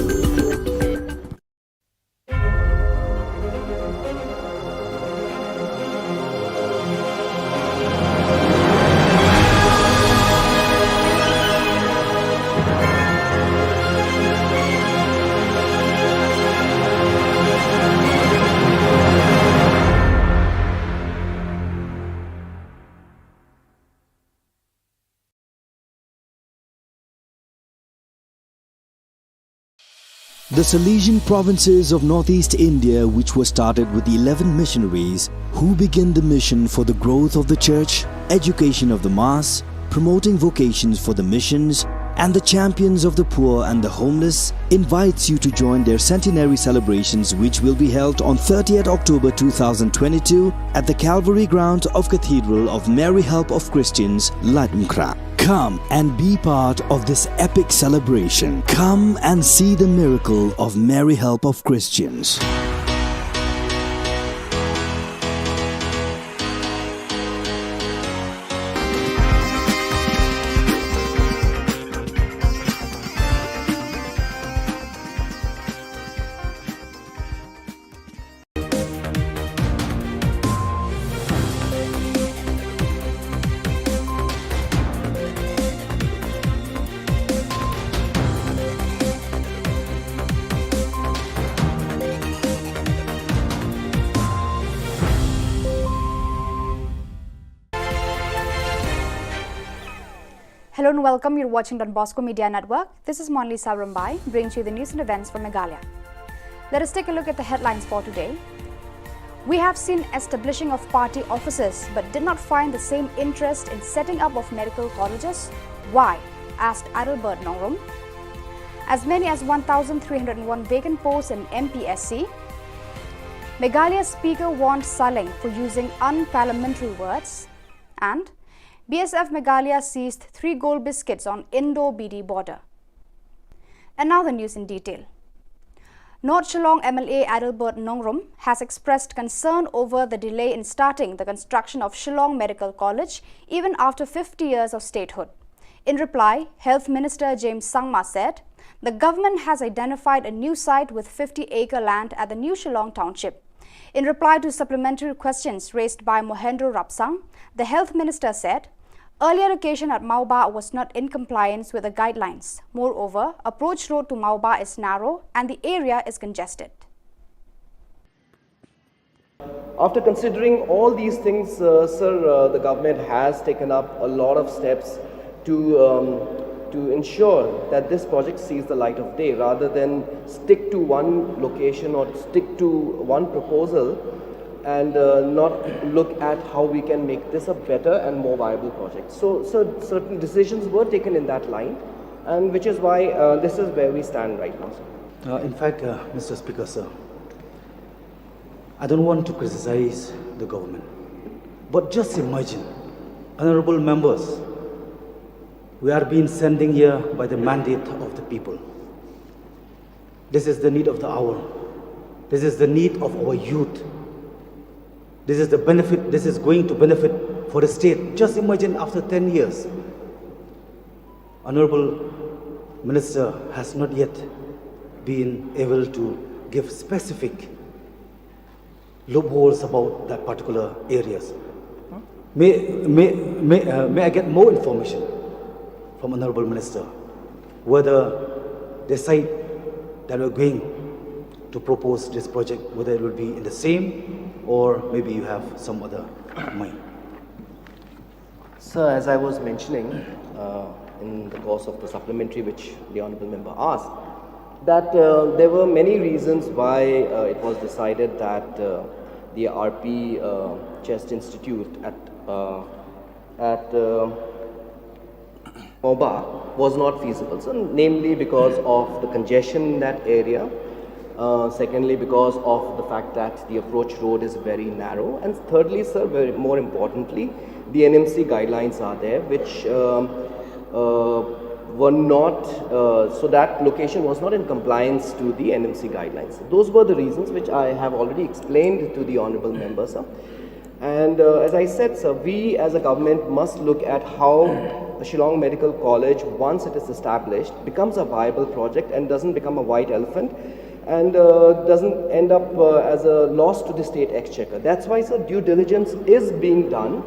The Salesian provinces of northeast India, which were started with the 11 missionaries who began the mission for the growth of the church, education of the mass, promoting vocations for the missions, and the champions of the poor and the homeless, invites you to join their centenary celebrations, which will be held on 30th October 2022 at the Calvary ground of Cathedral of Mary Help of Christians, Ladmkra. Come and be part of this epic celebration. Come and see the miracle of Mary Help of Christians. Hello and welcome. You're watching Don Bosco Media Network. This is Monli Sarumbai, bringing you the news and events from Meghalaya. Let us take a look at the headlines for today. We have seen establishing of party offices but did not find the same interest in setting up of medical colleges. Why? Asked Adalbert Nongrum. As many as 1,301 vacant posts in MPSC. Meghalaya Speaker warned Shillong for using unparliamentary words. And BSF Meghalaya seized 3 gold biscuits on Indo-BD border. And now the news in detail. North Shillong MLA Adalbert Nongrum has expressed concern over the delay in starting the construction of Shillong Medical College even after 50 years of statehood. In reply, Health Minister James Sangma said, the government has identified a new site with 50-acre land at the new Shillong township. In reply to supplementary questions raised by Mohendro Rapsang, the Health Minister said, earlier location at Mauba was not in compliance with the guidelines. Moreover, approach road to Mauba is narrow and the area is congested. After considering all these things, the government has taken up a lot of steps to ensure that this project sees the light of day rather than stick to one location or stick to one proposal. and not look at how we can make this a better and more viable project. So certain decisions were taken in that line, and which is why this is where we stand right now, sir. In fact, Mr. Speaker, sir, I don't want to criticize the government, but just imagine, honorable members, we are being sent here by the mandate of the people. This is the need of the hour. This is the need of our youth. This is the benefit, this is going to benefit for the state. Just imagine after 10 years, Honorable Minister has not yet been able to give specific loopholes about that particular areas. May I get more information from Honorable Minister whether the site that we're going to propose this project, whether it will be in the same or maybe you have some other mind? Sir, as I was mentioning in the course of the supplementary which the Honourable Member asked, that there were many reasons why it was decided that the RP Chest Institute at Moba was not feasible. So, namely because of the congestion in that area, secondly because of the fact that the approach road is very narrow, and thirdly, sir, more importantly, the NMC guidelines are there which were not, so that location was not in compliance to the NMC guidelines. Those were the reasons which I have already explained to the Honourable Member, sir. And as I said, sir, we as a government must look at how the Shillong Medical College, once it is established, becomes a viable project and doesn't become a white elephant and doesn't end up as a loss to the state exchequer. That's why, sir, due diligence is being done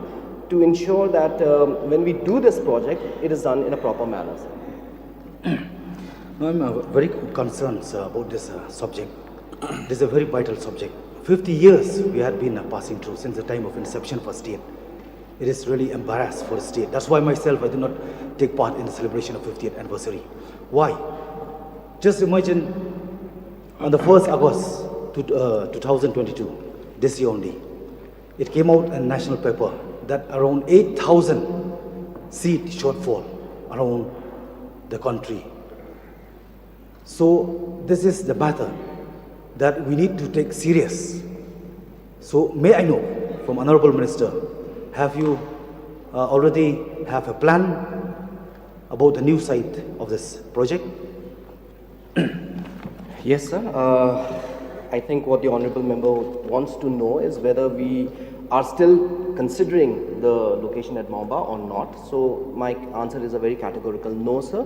to ensure that when we do this project, it is done in a proper manner, sir. No, I'm very concerned, sir, about this subject. This is a very vital subject. 50 years we had been passing through since the time of inception for state. It is really embarrassed for the state. That's why myself, I did not take part in the celebration of 50th anniversary. Why? Just imagine on the 1st August 2022, this year only, it came out in national paper that around 8,000 seat shortfall around the country. So this is the matter that we need to take serious. So may I know from Honorable Minister, have you already have a plan about the new site of this project? Yes, sir. I think what the Honourable Member wants to know is whether we are still considering the location at Maumba or not. So my answer is a very categorical no, sir.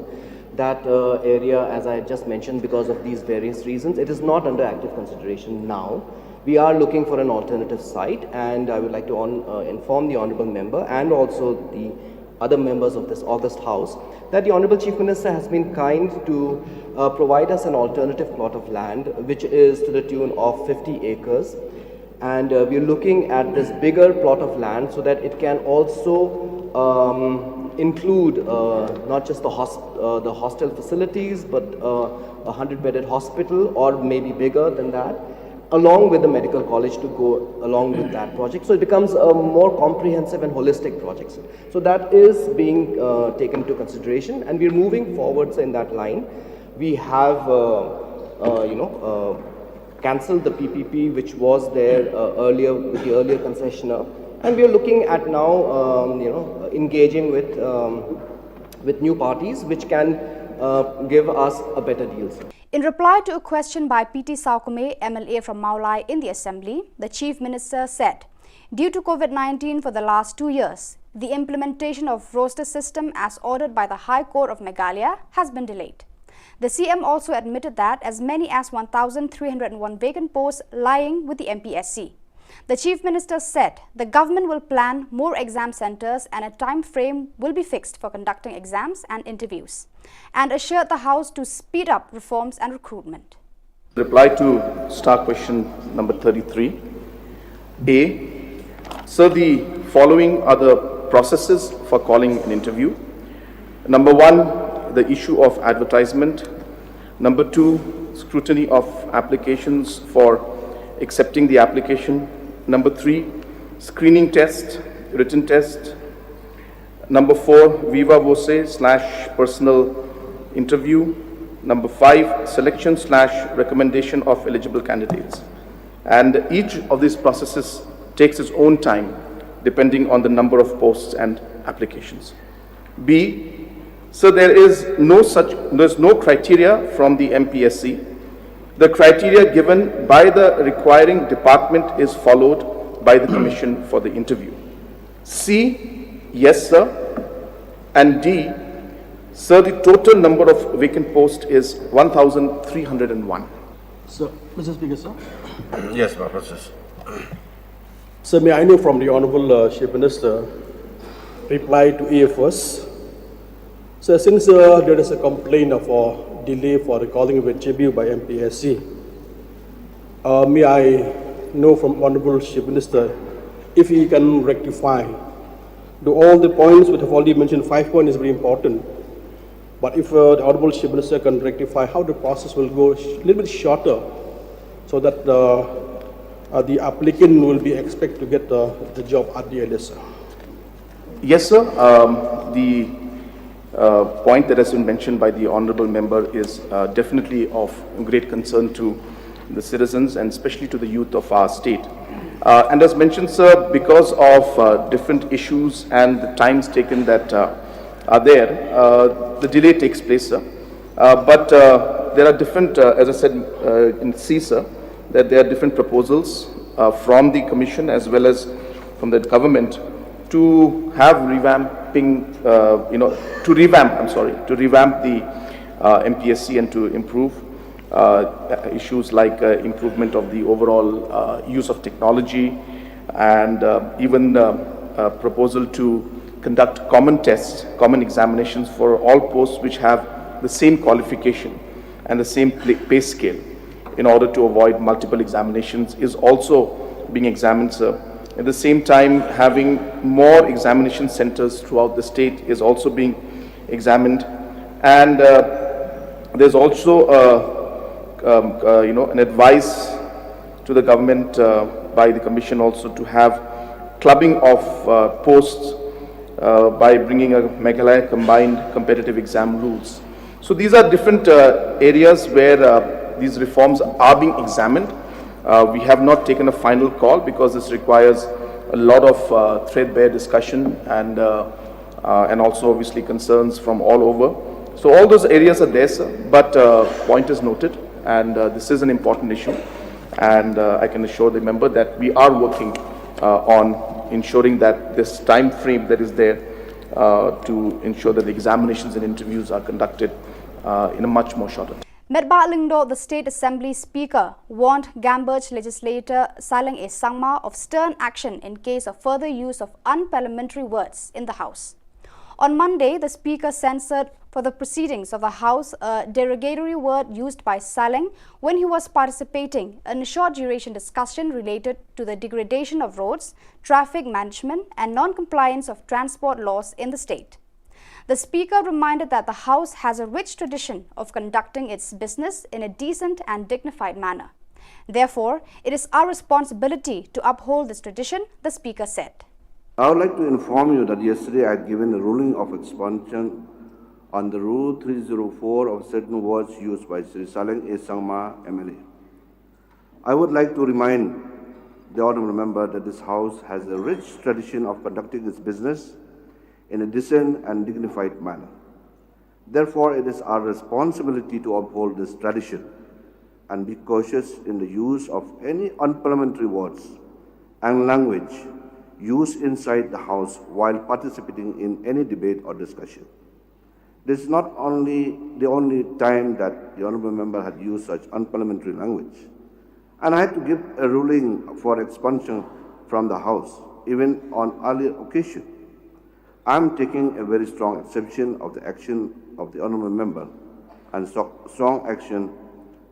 That area, as I just mentioned, because of these various reasons, it is not under active consideration now. We are looking for an alternative site, and I would like to inform the Honourable Member and also the other members of this august House that the Honourable Chief Minister has been kind to provide us an alternative plot of land which is to the tune of 50 acres, and we are looking at this bigger plot of land so that it can also include not just the hostel facilities but a 100-bedded hospital or maybe bigger than that, along with the medical college to go along with that project. So it becomes a more comprehensive and holistic project. So that is being taken into consideration, and we're moving forwards in that line. We have, cancelled the PPP which was there earlier with the earlier concessionaire, and we are looking at now, engaging with new parties which can give us a better deal. In reply to a question by PT Saukume, MLA from Maulai in the Assembly, the Chief Minister said, due to COVID-19 for the last 2 years, the implementation of roster system as ordered by the High Court of Meghalaya has been delayed. The CM also admitted that as many as 1,301 vacant posts lying with the MPSC. The Chief Minister said the government will plan more exam centres and a time frame will be fixed for conducting exams and interviews, and assured the House to speed up reforms and recruitment. Reply to star question number 33. A. Sir, the following are the processes for calling an interview. Number 1, the issue of advertisement. Number 2, scrutiny of applications for accepting the application. Number 3, screening test, written test. Number 4, viva voce / personal interview. Number 5, selection / recommendation of eligible candidates. And each of these processes takes its own time depending on the number of posts and applications. B, so there's no criteria from the MPSC. The criteria given by the requiring department is followed by the commission for the interview. C, yes sir. And D, sir, the total number of vacant posts is 1,301. So, Mr. Speaker, sir. Yes, my process. Sir, may I know from the Honorable Chief Minister reply to AFS? So, since there is a complaint of a delay for recalling of a JBU by MPSC, may I know from Honorable Chief Minister if he can rectify do all the points which have already mentioned. 5 points is very important, but if the Honorable Chief Minister can rectify how the process will go a little bit shorter, so that the applicant will be expected to get the job at the earliest. Yes, sir. The point that has been mentioned by the honourable member is definitely of great concern to the citizens and especially to the youth of our state. And as mentioned, sir, because of different issues and the times taken that are there, the delay takes place, sir. But there are different, as I said in C, sir, that there are different proposals from the commission as well as from the government to have revamping, to revamp the MPSC and to improve issues like improvement of the overall use of technology, and even proposal to conduct common tests, common examinations for all posts which have the same qualification and the same pay scale, in order to avoid multiple examinations, is also being examined, sir. At the same time, having more examination centers throughout the state is also being examined. And there's also an advice to the government by the commission also to have clubbing of posts by bringing a Meghalaya combined competitive exam rules. So these are different areas where these reforms are being examined. We have not taken a final call because this requires a lot of threadbare discussion and also obviously concerns from all over. So all those areas are there, sir, but point is noted, and this is an important issue, and I can assure the member that we are working on ensuring that this time frame that is there to ensure that the examinations and interviews are conducted in a much more shorter time. Medba Lingdo, the State Assembly Speaker, warned Gamberge legislator Shillong Sangma of stern action in case of further use of unparliamentary words in the House. On Monday, the Speaker censored for the proceedings of the House a derogatory word used by Shillong when he was participating in a short-duration discussion related to the degradation of roads, traffic management and non-compliance of transport laws in the state. The Speaker reminded that the House has a rich tradition of conducting its business in a decent and dignified manner. Therefore, it is our responsibility to uphold this tradition, the Speaker said. I would like to inform you that yesterday I had given a ruling of expansion on the Rule 304 of certain words used by Sri Shillong Sangma MLA. I would like to remind the honourable member that this House has a rich tradition of conducting its business in a decent and dignified manner. Therefore, it is our responsibility to uphold this tradition and be cautious in the use of any unparliamentary words and language used inside the House while participating in any debate or discussion. This is not only the only time that the honourable member had used such unparliamentary language, and I had to give a ruling for expulsion from the House, even on earlier occasion. I am taking a very strong exception of the action of the honourable member, and strong action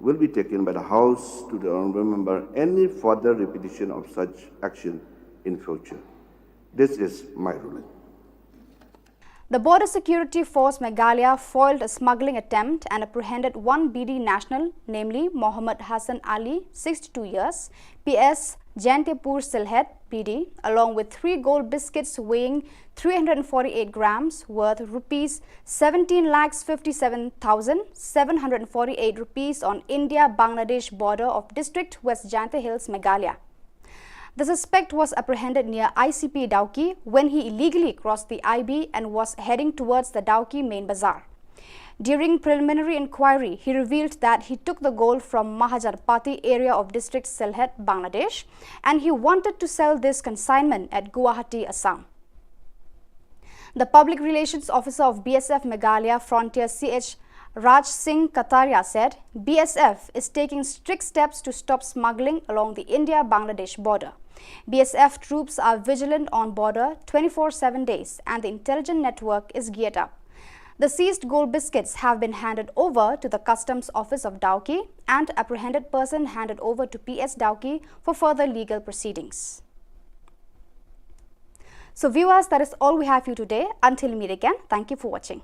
will be taken by the House to the honourable member any further repetition of such action in future. This is my ruling. The Border Security Force Meghalaya foiled a smuggling attempt and apprehended one BD national, namely Mohammed Hassan Ali, 62 years, PS Jantepur Silhet, BD, along with 3 gold biscuits weighing 348 grams worth rupees 17,57,748 rupees on India-Bangladesh border of District West Janthe Hills, Meghalaya. The suspect was apprehended near ICP Dauki when he illegally crossed the IB and was heading towards the Dauki main bazaar. During preliminary inquiry, he revealed that he took the gold from Mahajarpati area of District Silhet, Bangladesh, and he wanted to sell this consignment at Guwahati, Assam. The Public Relations Officer of BSF Meghalaya Frontier CH Raj Singh Kataria said, BSF is taking strict steps to stop smuggling along the India-Bangladesh border. BSF troops are vigilant on border 24/7 days and the intelligence network is geared up. The seized gold biscuits have been handed over to the Customs Office of Dauki and apprehended person handed over to PS Dauki for further legal proceedings. So viewers, that is all we have for you today. Until we meet again, thank you for watching.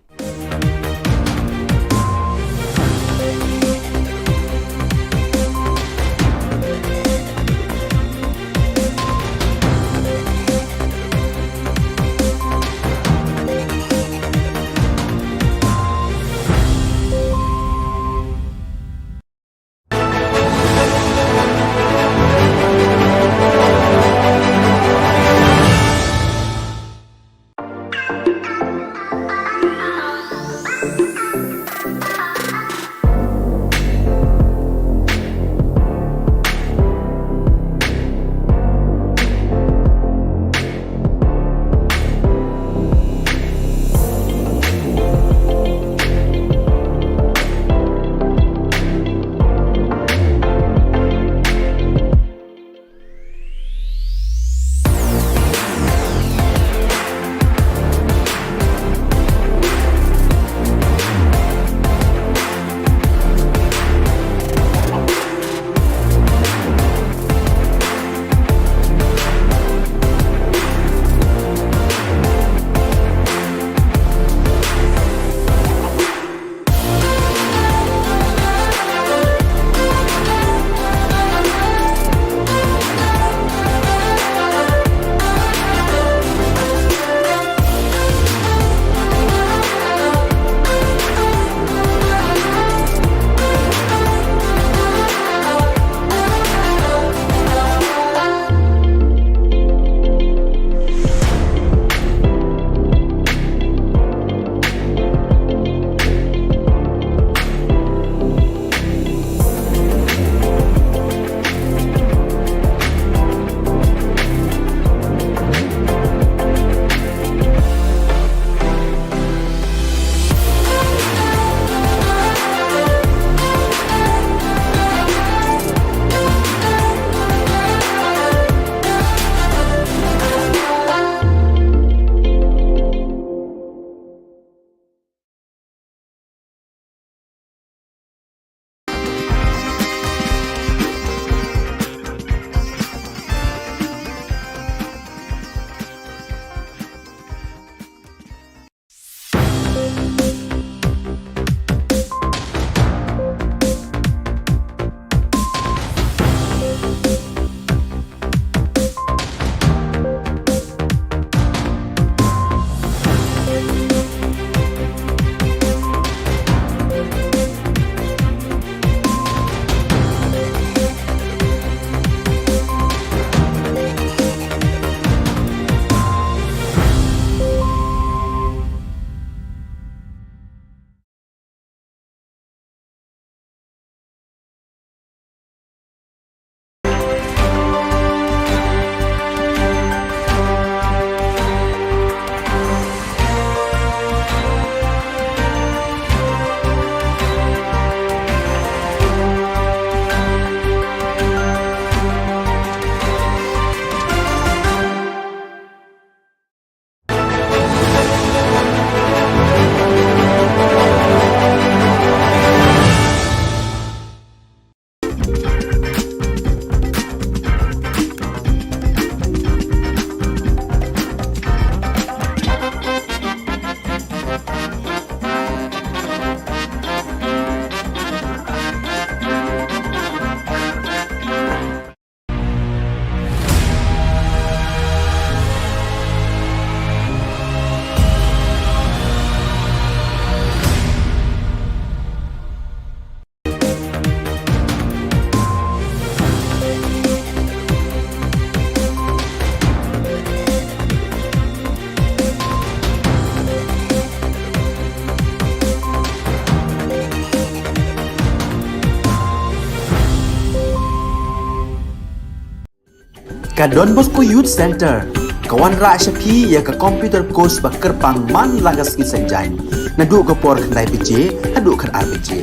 Ka Don Bosco Youth Center, kawan ra syapi ya ka computer course bakar pang man lagas ki sanjan. Nadu ka por khandai PJ, adu kan RPG.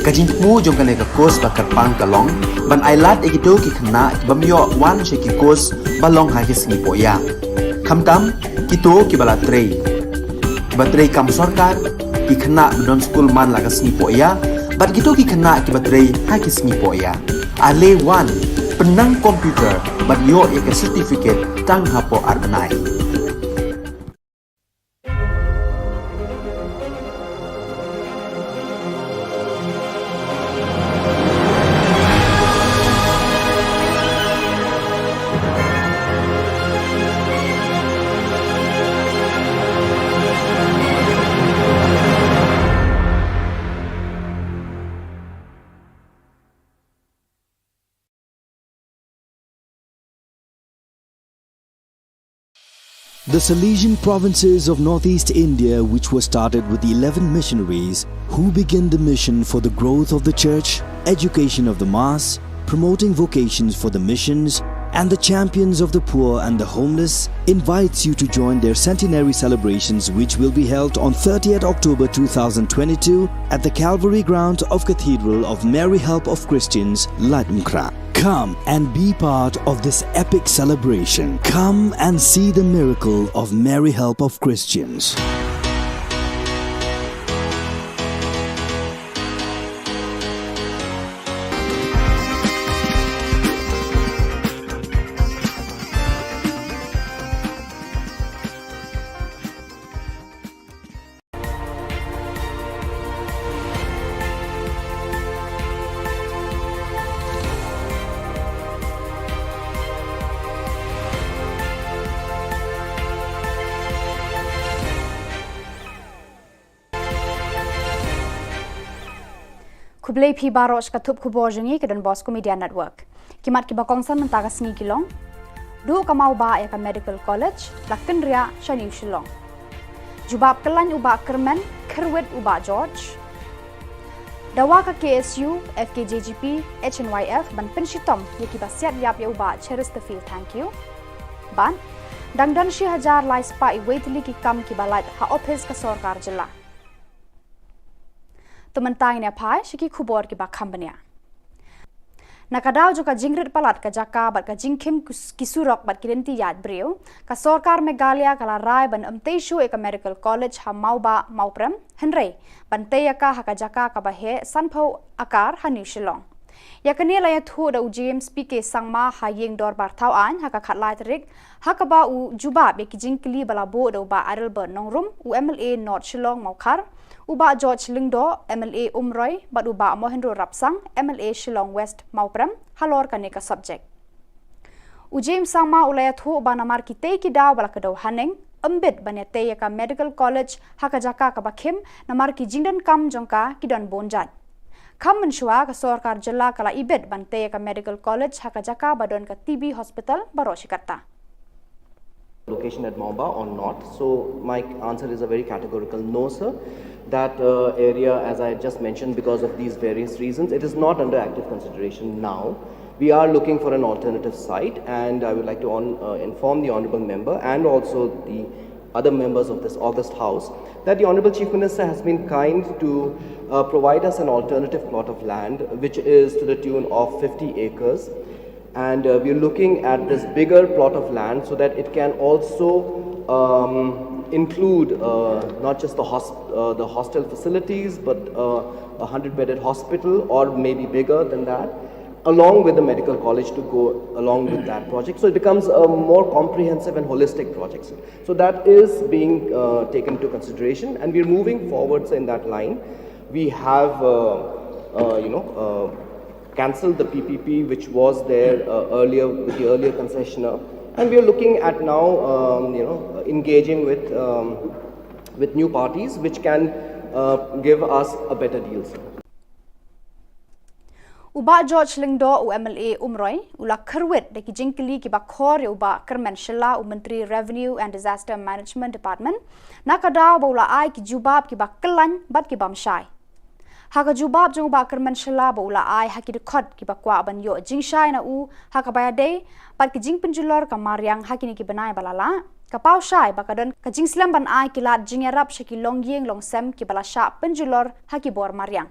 Kajin mu jong kan ka course bakar pang kalong, ban ailat egito ki khna bamyo wan sheki course balong ha ki singi poya. Khamtam kito ki bala trei. Batrei kam sarkar ki khna don school man lagas singi poya, bat kito ki khna ki batrei ha ki singi poya. Ale wan penang komputer bat yo ya certificate tang hapo arbenai. The Salesian provinces of northeast India, which were started with the 11 missionaries who began the mission for the growth of the church, education of the mass, promoting vocations for the missions, and the champions of the poor and the homeless, invites you to join their centenary celebrations, which will be held on 30th October 2022 at the Calvary Ground of Cathedral of Mary Help of Christians, Latmkra. Come and be part of this epic celebration. Come and see the miracle of Mary Help of Christians. Kublai pi baros katup Khubor jengi ke Don Bosco Media Network. Kimat ki bakongsan mentaka sengi kilong. Du kamau ba ya ka Medical College, lakin ria Shani Shillong. Jubab kelan uba kermen, kerwet uba George. Dawa ka KSU, FKJGP, HNYF ban penshitom ya ki basiat yap ya uba Chesterfield, thank you. Ban dangdan shi hajar lai spa I waitli ki kam ki balat ha office ka Sarkar Jilla. Tementang ni apa? Shiki Khubor ki bakam bania. Nakadaw jo ka jingrit palat ka jaka bat ka jingkim kisurok bat kirenti yad brio ka Sarkar Meghalaya kala rai ban amteishu eka Medical College ha mauba mauprem henrei ban teyaka ha ka jaka ka bahe sanpau akar ha New Shillong. Yakani la ya thu da James PK sangma ha yeng dor bar thau an ha ka khatlai trik ha ka ba u juba be ki jingkli bala bo do ba arel ber nongrum u MLA North Shillong maukar uba George Lingdo MLA Umroy bat uba Mohendro Rapsang MLA Shillong West Mauprem halor kaneka subject. U James sangma ulaya thu ba namar ki te ki daw bala kadaw haneng ambit banete ya ka Medical College ha ka jaka ka bakhim namar ki jingdan kam jongka ki don bonjat. Kam menshua ka Sarkar Jilla kala ibet bante ya ka Medical College ha ka jaka badon ka TB Hospital baro Shikarta. Location at Maumba or not? So my answer is a very categorical no, sir. That area, as I just mentioned, because of these various reasons, it is not under active consideration now. We are looking for an alternative site, and I would like to inform the Honourable Member and also the other members of this August House that the Honourable Chief Minister has been kind to provide us an alternative plot of land, which is to the tune of 50 acres. And we are looking at this bigger plot of land so that it can also include not just the hostel facilities, but a 100-bedded hospital or maybe bigger than that, along with the medical college to go along with that project. So it becomes a more comprehensive and holistic project. So that is being taken into consideration, and we are moving forwards in that line. We have, cancelled the PPP which was there earlier with the earlier concessionaire, and we are looking at now engaging with new parties which can give us a better deal. Uba George Lingdo u MLA Umroy ula kerwet de ki jingkili ki bakhor uba Kermen Shilla u Menteri Revenue and Disaster Management Department nakadaw ula ai ki jubab ki bakkelan bat ki bamshai. Haka jubab jong ba kerman shela ba ula ai haki dekot ki ba kwa ban yo jing shai na u haka baya day pat ki jing penjulor ka mariang haki ni ki benai balala ka pau shai ba kadon ka jing slam ban ai ki lat jing yarap shaki long yeng long sem ki bala sha penjulor haki bor mariang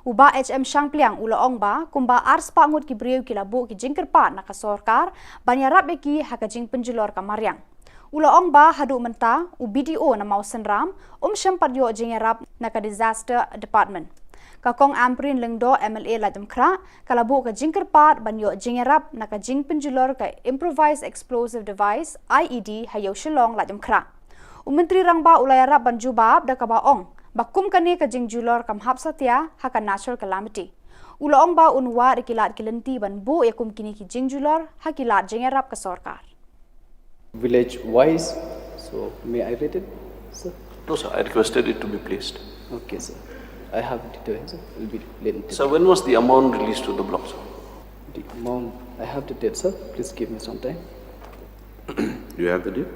uba HM Shangpliang ula ong ba kumba ars pa ngut ki breu ki labu ki jing kerpa na ka sorkar ban yarap be ki haka jing penjulor ka mariang ula ong ba hadu menta u BDO na mau senram sempat yo jing yarap na ka disaster department ka kong amprin lengdo MLA ladam kra kalabu ka jing kerpa ban yo jing yarap na ka jing penjulor ka improvised explosive device IED hayo Shillong ladam kra menteri rangba ula yarap ban jubab da ka ba ong bakum kani ka jing julor kam hap satya haka natural calamity ula ong ba unwa rikilat kilenti ban bu yakum kini ki jing julor hakilat jing yarap ka sorkar Village wise, so may I read it, sir? No, sir. I requested it to be placed. Okay, sir. I have details, sir. Will be later. So when was the amount released to the block, sir? The amount, I have the date, sir. Please give me some time. You have the date?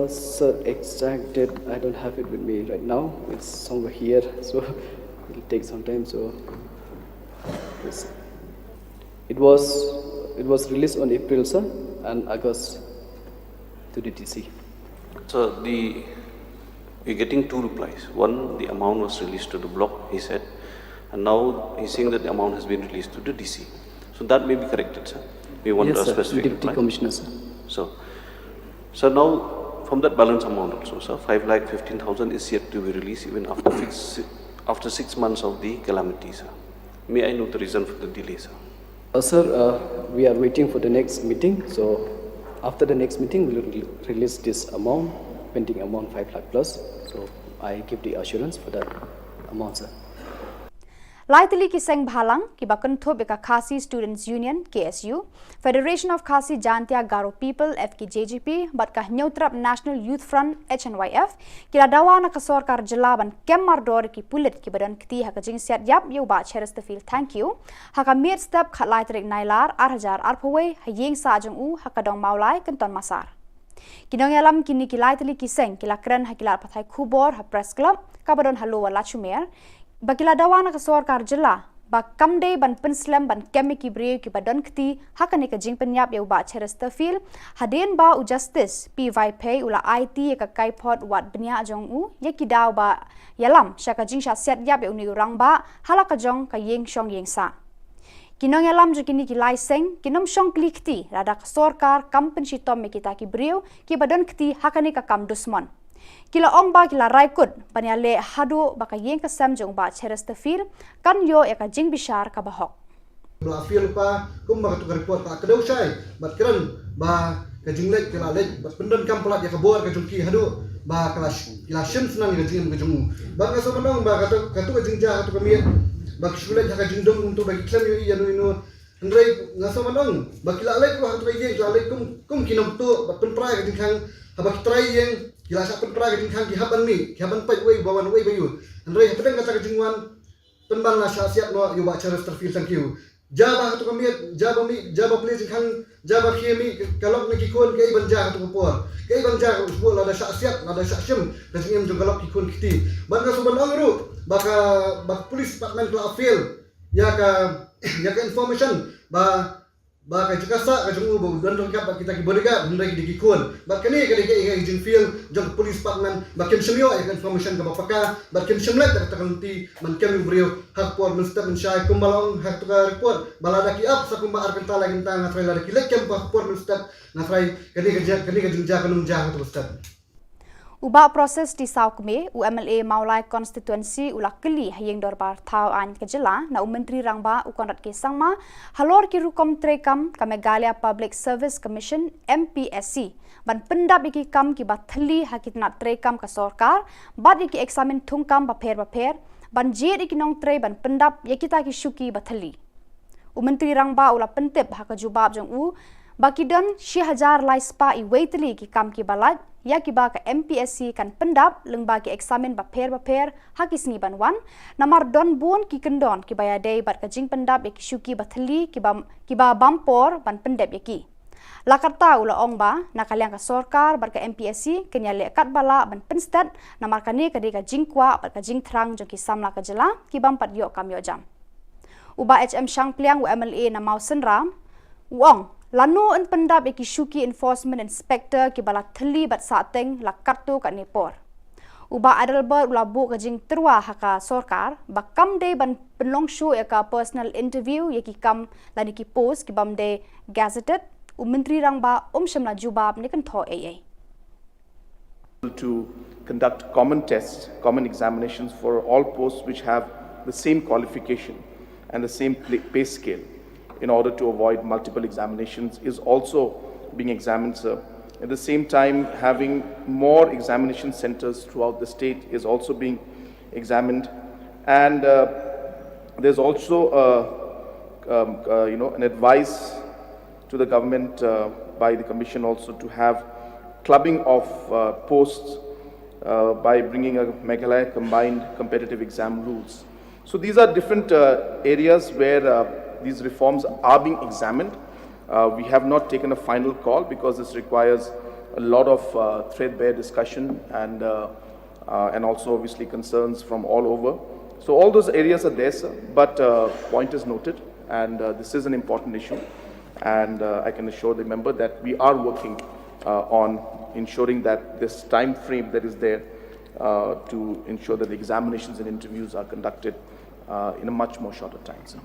Sir, exact date, I don't have it with me right now. It's somewhere here, so it will take some time. So yes. It was released on April, sir, and August to the DC. So we're getting two replies. One, the amount was released to the block, he said, and now he's saying that the amount has been released to the DC. So that may be corrected, sir. We want yes, a specific Deputy reply. Commissioner, sir. So now from that balance amount also, sir, 5,15,000 is yet to be released even after 6 months of the calamity, sir. May I know the reason for the delay, sir? Sir, we are waiting for the next meeting. So after the next meeting, we will release this amount, pending amount 5 lakh plus. So I give the assurance for that amount, sir. Laitili ki seng bhalang ki bakan thobe ka Khasi Students Union KSU, Federation of Khasi Jantia Garo People FKJGP, bat ka Neutrap National Youth Front HNYF, kila dawa na ka sorkar jelaban kem mardor ki pulit ki badan kti ha ka jing siat yap yo ba cheres the feel thank you. Ha ka mir step khat laitrik nailar arhajar arpaway ha yeng sa jong u ha ka dong maulai kenton masar. Kinong yalam kini ki laitili ki seng kila kren ha kila pathai Khubor ha press club ka badon halo wa lachumer bakila dawana ka sorkar jela ba kamde ban penslam ban kemiki breu ki badon kti hakane ka jing penyap yau ba cherester fil haden ba u justice py pay ula it ka kaipot wat benya jong u yaki daw ba yalam shaka jing sha set yap yau ni urang ba halaka jong ka yeng shong yeng sa kinong yalam jo kini ki laiseng kinom shong klikti rada ka sorkar kampen shitom me kita ki breu ki badon kti hakane ka kam dusmon kila ong ba kila raikut panyale hadu baka yeng kasam jong ba cheres te fil kan yo eka jing bishar ka bahok bla fil pa kum ba tu report pa kedau sai bat kran ba ka jing lek kila lek bat pendon kam plat ya ka bor ka jungki hadu ba kila shim senang ka jing ka jungu ba ka so pendong ba ka tu ka jing ja ka tu ka miet ba shulek ka jing dong untuk bagi klam yo yanu inu ndrei ngaso pendong ba kila lek ko hatu yeng kila lek kum kinom tu bat penprai ka jing khang ba trai yeng kila sa penpra ka jingkhang ki haban mi ki haban pai wei bawan wei bayu andrei pedang kata ka jingwan penban la sha siap no yu ba charas terfil thank you jaba tu kamiet jaba please jingkhang jaba khemi kalok ni ki kon ke banja tu por ke banja usbul ada sha siap ada sha shim ka jingem jong kalok ki kon kiti ban ka suban angru baka police department la afil ya ka information ba ka jikasa ka jungu bo dan ka kita ki bodega ndai di kikon ba kani ka di agent field jong police department ba kem semio ya information ka bapaka ba kem semlet ta kanti man kem brio hak por mustap mensyai kumbalong hak ka report balada ki up sa kumba arkan tala ginta ngatrai la ki lek kem por mustap ngatrai kani ka jungja kanung ja tu mustap uba proses di saukme UMLA Maulai constituency ulakeli hayeng dorbar thau an ka jela na menteri rangba ukonrat ke sangma halor ki rukom trekam ka Meghalaya Public Service Commission MPSC ban pendap iki kam ki bathli hakitna trekam ka sorkar bad iki examen thungkam ba pher ban jed iki nong tre ban pendap yakita ki shuki bathli menteri rangba ula pentep haka jubab jong u bakidon 1000 lai spa I waitli ki kam ki balat ya ki ba ka MPSC kan pendap lengba ki examen ba pher hakis ni ban wan namar don bon ki kendon ki baya dei bat ka jing pendap ya ki shuki bathli ki ba bampor ban pendap ya ki Lakata ula ong ba nakaliang ka sorkar bar ka MPSC kenya lekat bala ban penstat namar kani ka de ka jingkwa bar ka jingtrang jo ki samla ka jela ki bam pat yo kam yo jam. Uba HM Shang Pliang UMLA na mau senram uong lanu en pendap ki shuki enforcement inspector ki bala thli bat sateng lakat tu ka nepor. Uba adalber ula bu ka jing terwa haka sorkar bakam de ban penlong show ya ka personal interview ya ki kam lani ki post ki bam de gazetted Menteri Rangba Shamla Jubab ni kan tho AA. To conduct common tests, common examinations for all posts which have the same qualification and the same pay scale in order to avoid multiple examinations is also being examined, sir. At the same time, having more examination centers throughout the state is also being examined. And there's also an advice to the government by the Commission also to have clubbing of posts by bringing a Meghalaya combined competitive exam rules. So these are different areas where these reforms are being examined. We have not taken a final call because this requires a lot of threadbare discussion and also obviously concerns from all over. So all those areas are there, sir, but point is noted, and this is an important issue. And I can assure the member that we are working on ensuring that this time frame that is there to ensure that the examinations and interviews are conducted in a much more shorter time. So.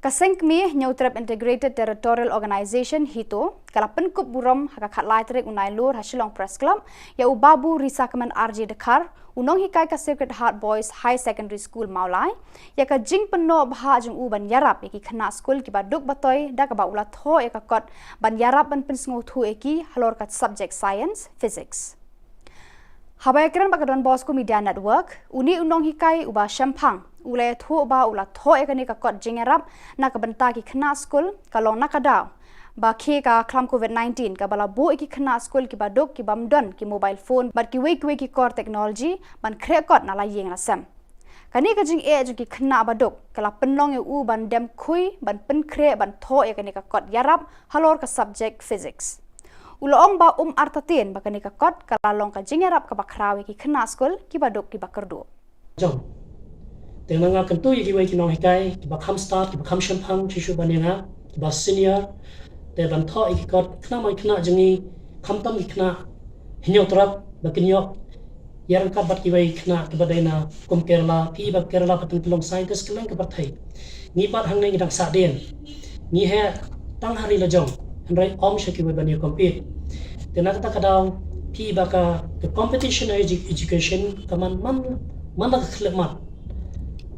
Kasengmi Neutrap Integrated Territorial Organization Hito kalapen kup buram haka khatlai trek unai lur ha Shillong Press Club ya ubabu risakman RJ Dekar unong hikai ka Sacred Heart Boys High Secondary School Maulai ya ka jing penno bha jung u ban yarap ya ki khana school ki baduk batoi da ka ba ula tho ya ka kot ban yarap ban pensngo thu eki halor ka subject science physics. Habayakran Bakadon Bosco Media Network uni unong hikai uba shampang ulai thu ba ula tho ekani ka kot jingerap na ka benta ki khana school kalong nakadaw ba khe ka khlam COVID-19 ka bala bo ki khana school ki badok ki bamdon ki mobile phone but ki wei ki core technology ban khre kot na la yeng la sam kani ka jing e ju ki khana badok kala penlong e u ban dem khui ban pen khre ban tho ekani ka kot yarap halor ka subject physics ulong ba artatin ba kani ka kot kala long ka jingerap ka bakrawe ki khana school ki badok ki bakardo jong Tenanga kentu yiki wei kinong hikai ki bakham start ki bakham shampang chishu banyanga ki bas senior te ban tho iki kot khna mai khna jengi khamtam ki khna hinyo trap bakinyo yaran ka bat ki wei khna ki badaina kum Kerala pi ba Kerala patun kilong scientist keleng ka bathai ni pat hang nei dang sa den ni he tang hari la jong handrai om shaki wei banyo compete tenaka ta kadaw pi ba ka the competition education kaman man ka khlemat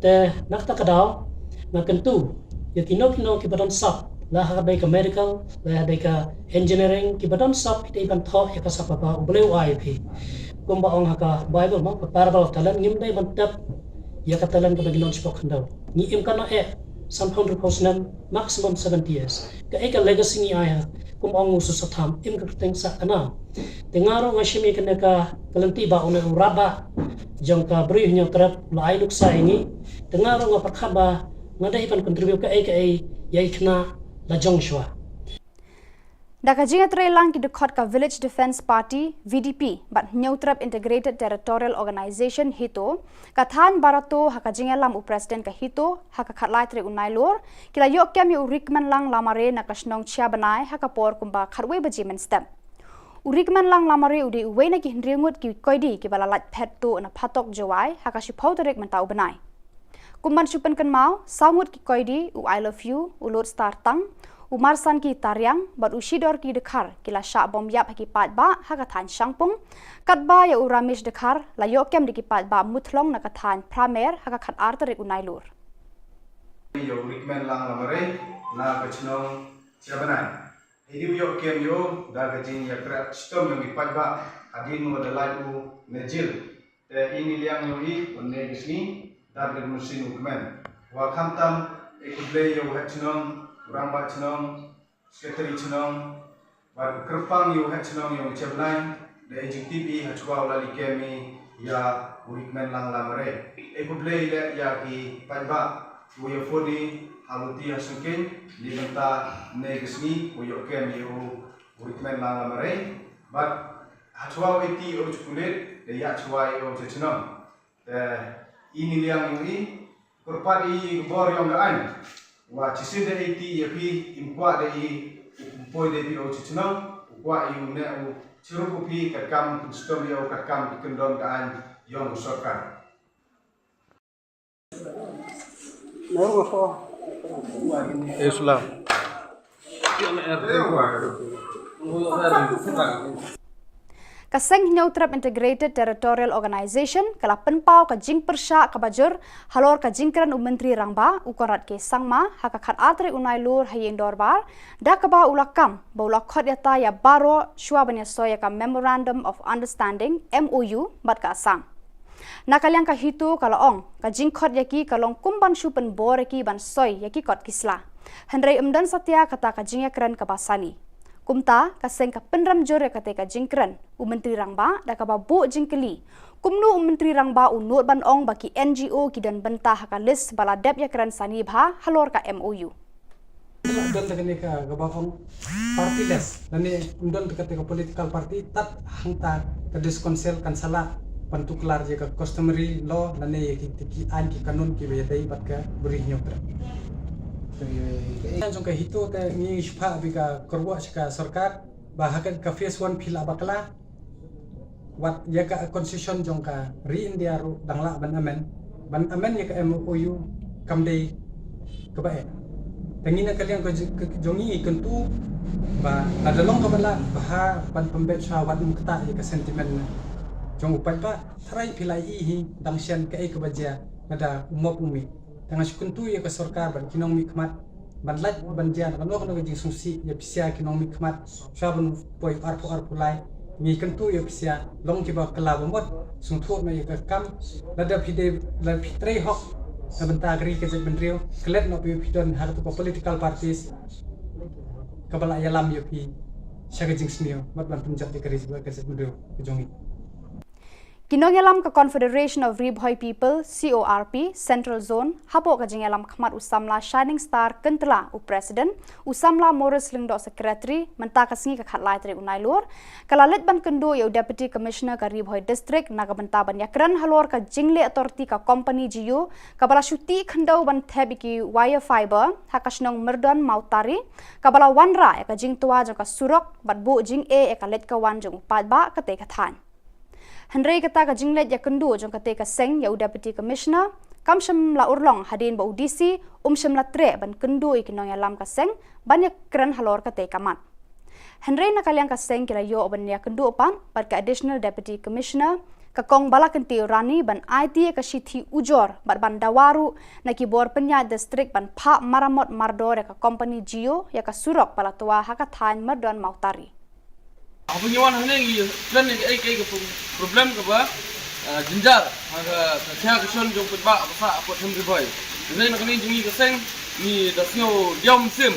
te nakta kadaw na kentu ya kino ki badon sap la ha ka medical la ha ka engineering ki badon sap te ban tho ya ka sap ba ubleu ai phi kumba ong ha ka bible mo parable talan ngim dai ban tap ya ka talan ka baginon spok ndaw ni im kana e some 100% maximum 70 years ka e ka legacy ni aya kum ong usu satham im ka teng sa kana tengaro ngashimi kana ka kalanti ba ona uraba jong ka bri nya trap lai luk sa ini tengaro nga pakhaba ngadai pan contribute ka ai yai khna la jong shwa Daka jinga trelang ki dekot ka Village Defense Party VDP bat Neutrap Integrated Territorial Organization Hito kathan barato haka jinga lam u president ka Hito haka khatlai tre unai lor kila yok kem yu rikman lang lamare na kasnong chia banai haka por kumba khatwe baji men step urikman lang lamare udi uwe na ki hndringut ki koidi ki bala lat phet to na phatok jawai haka shi phautorek mentau banai kumban supan kan mau saungut ki koidi u I love you u lord star tang Umar san ki taryang bat ushidor ki dekhar kila sha bom yap ki pat ba haka than shangpung kat ba ya uramish dekhar la yo kem ki pat ba muthlong na ka than pramer haka khat artarik unai lur yo rikmen lang lamare na kachnong chabanai hidu yo kem yo da gajin ya kra stom yo ki pat ba adin mo da laiu nejil te ini liang yo hi onne gisni da gad musin ukmen wa khamtam ekuble yo hachnong Rangba chenong, sekretari chenong, baru kerpang yu hat chenong yu ceblain, le JTB hachwa ulali kemi ya urikmen lang lamare. Ekuble ile ya ki padba uya fodi haluti hasungking di benta negesni uyok kem yu wikmen lang lamare but hachwa iti o chukulit de ya chwa yo chechnam ini liang ini kurpadi bor yang gaan wa chisinde iti yapi imkwa de i poi de pi o chechnam wa yu ne u chiru pi kakam kustom yo kakam kendon gaan yang sorkan Islam. Kaseng Neutrap Integrated Territorial Organization kala penpau ka jing persya ka bajur halor ka jingkran menteri rangba ukorat ke sangma haka khat atre unai lur hayeng dorbar da ka ba ulakam ba ulakhat yata ya baro shwa banya soya ka Memorandum of Understanding MOU bat ka asam nakaliang ka hitu kala ong ka jingkhot yaki kalong kumban shupen bor yaki ban soy yaki kot kisla hendrai umdan satya kata ka jingakran ka basani kumta kaseng ka penram jor ka te ka jingkran menteri rangba da ka babu jingkeli kumnu menteri rangba unut ban ong baki NGO kidan bentah ka list baladep yakran sani bha halor ka MOU Undon tekani ka gabakong partyless nani undon tekati ka political party tat hangta ka diskonsel kan sala pantuklar je ka customary law nani ki an ki kanun ki bedai bat ka beri nyokra jong ka hito ta ngi shpa bi ka korwa ka sarkar bahakan ka phase 1 phila bakla wat ya ka concession jong ka ri india ru dangla ban amen ya ka MOU kamdei ka bae tangina kalian ko jongi kentu ba nadalong ka bala baha pan pembet sa wat mukta ya ka sentiment jong upat ba tharai philai hi dangsian ka ek baja nada umop umi tanga kuntu ya ka sarkar ban kinong mi khmat ban lat ban jan kan no jing sungsi ya pisia kinong mi khmat sabun poi arpu lai mi kentu ya pisia long ki ba kala bomot sung thu na ya ka kam nada phide la phitrei hok benta agri ke jebendrio klet no pi pidon har tu political parties kabala yalam yo pi shaga jing snio mat ban punjab de kari ke jebendrio jongi Kinongelam ka Confederation of Ribhoi People CORP Central Zone hapo ka jingelam khmat usamla Shining Star Kentla u President usamla Morris Lingdo Secretary menta kasngi ka khatlai tri unai lor kalalet ban kendo yo Deputy Commissioner ka Ribhoi District naga benta ban yakran halor ka jingle authority ka company GU kabala shuti khando ban thebiki wire fiber hakasnong merdon mautari kabala wanra ka jingtwa ka surok batbu jing e ka let ka wan jong padba ka te ka than Henry kata ka jinglet ya kendu jong kate ka seng ya Deputy Commissioner kamsham la urlong hadin ba UDC sham la tre ban kendu ikinong ya lam ka seng banyak kran halor kate kamat Henry nakaliang ka seng kila yo ban ya kendu pan par ka Additional Deputy Commissioner ka kong bala kenti rani ban IT ka shithi ujor ban dawaru na kibor penya district ban pha maramot mardor ya ka company Geo ya ka surok pala tua hakathan mardon mautari Apa nyawan hanya ini plan ini ay problem ke ba jinjar aga kaya keson jong petba apa apa temri boy. Jadi nak ni jungi keseng ni dasnyo diam sim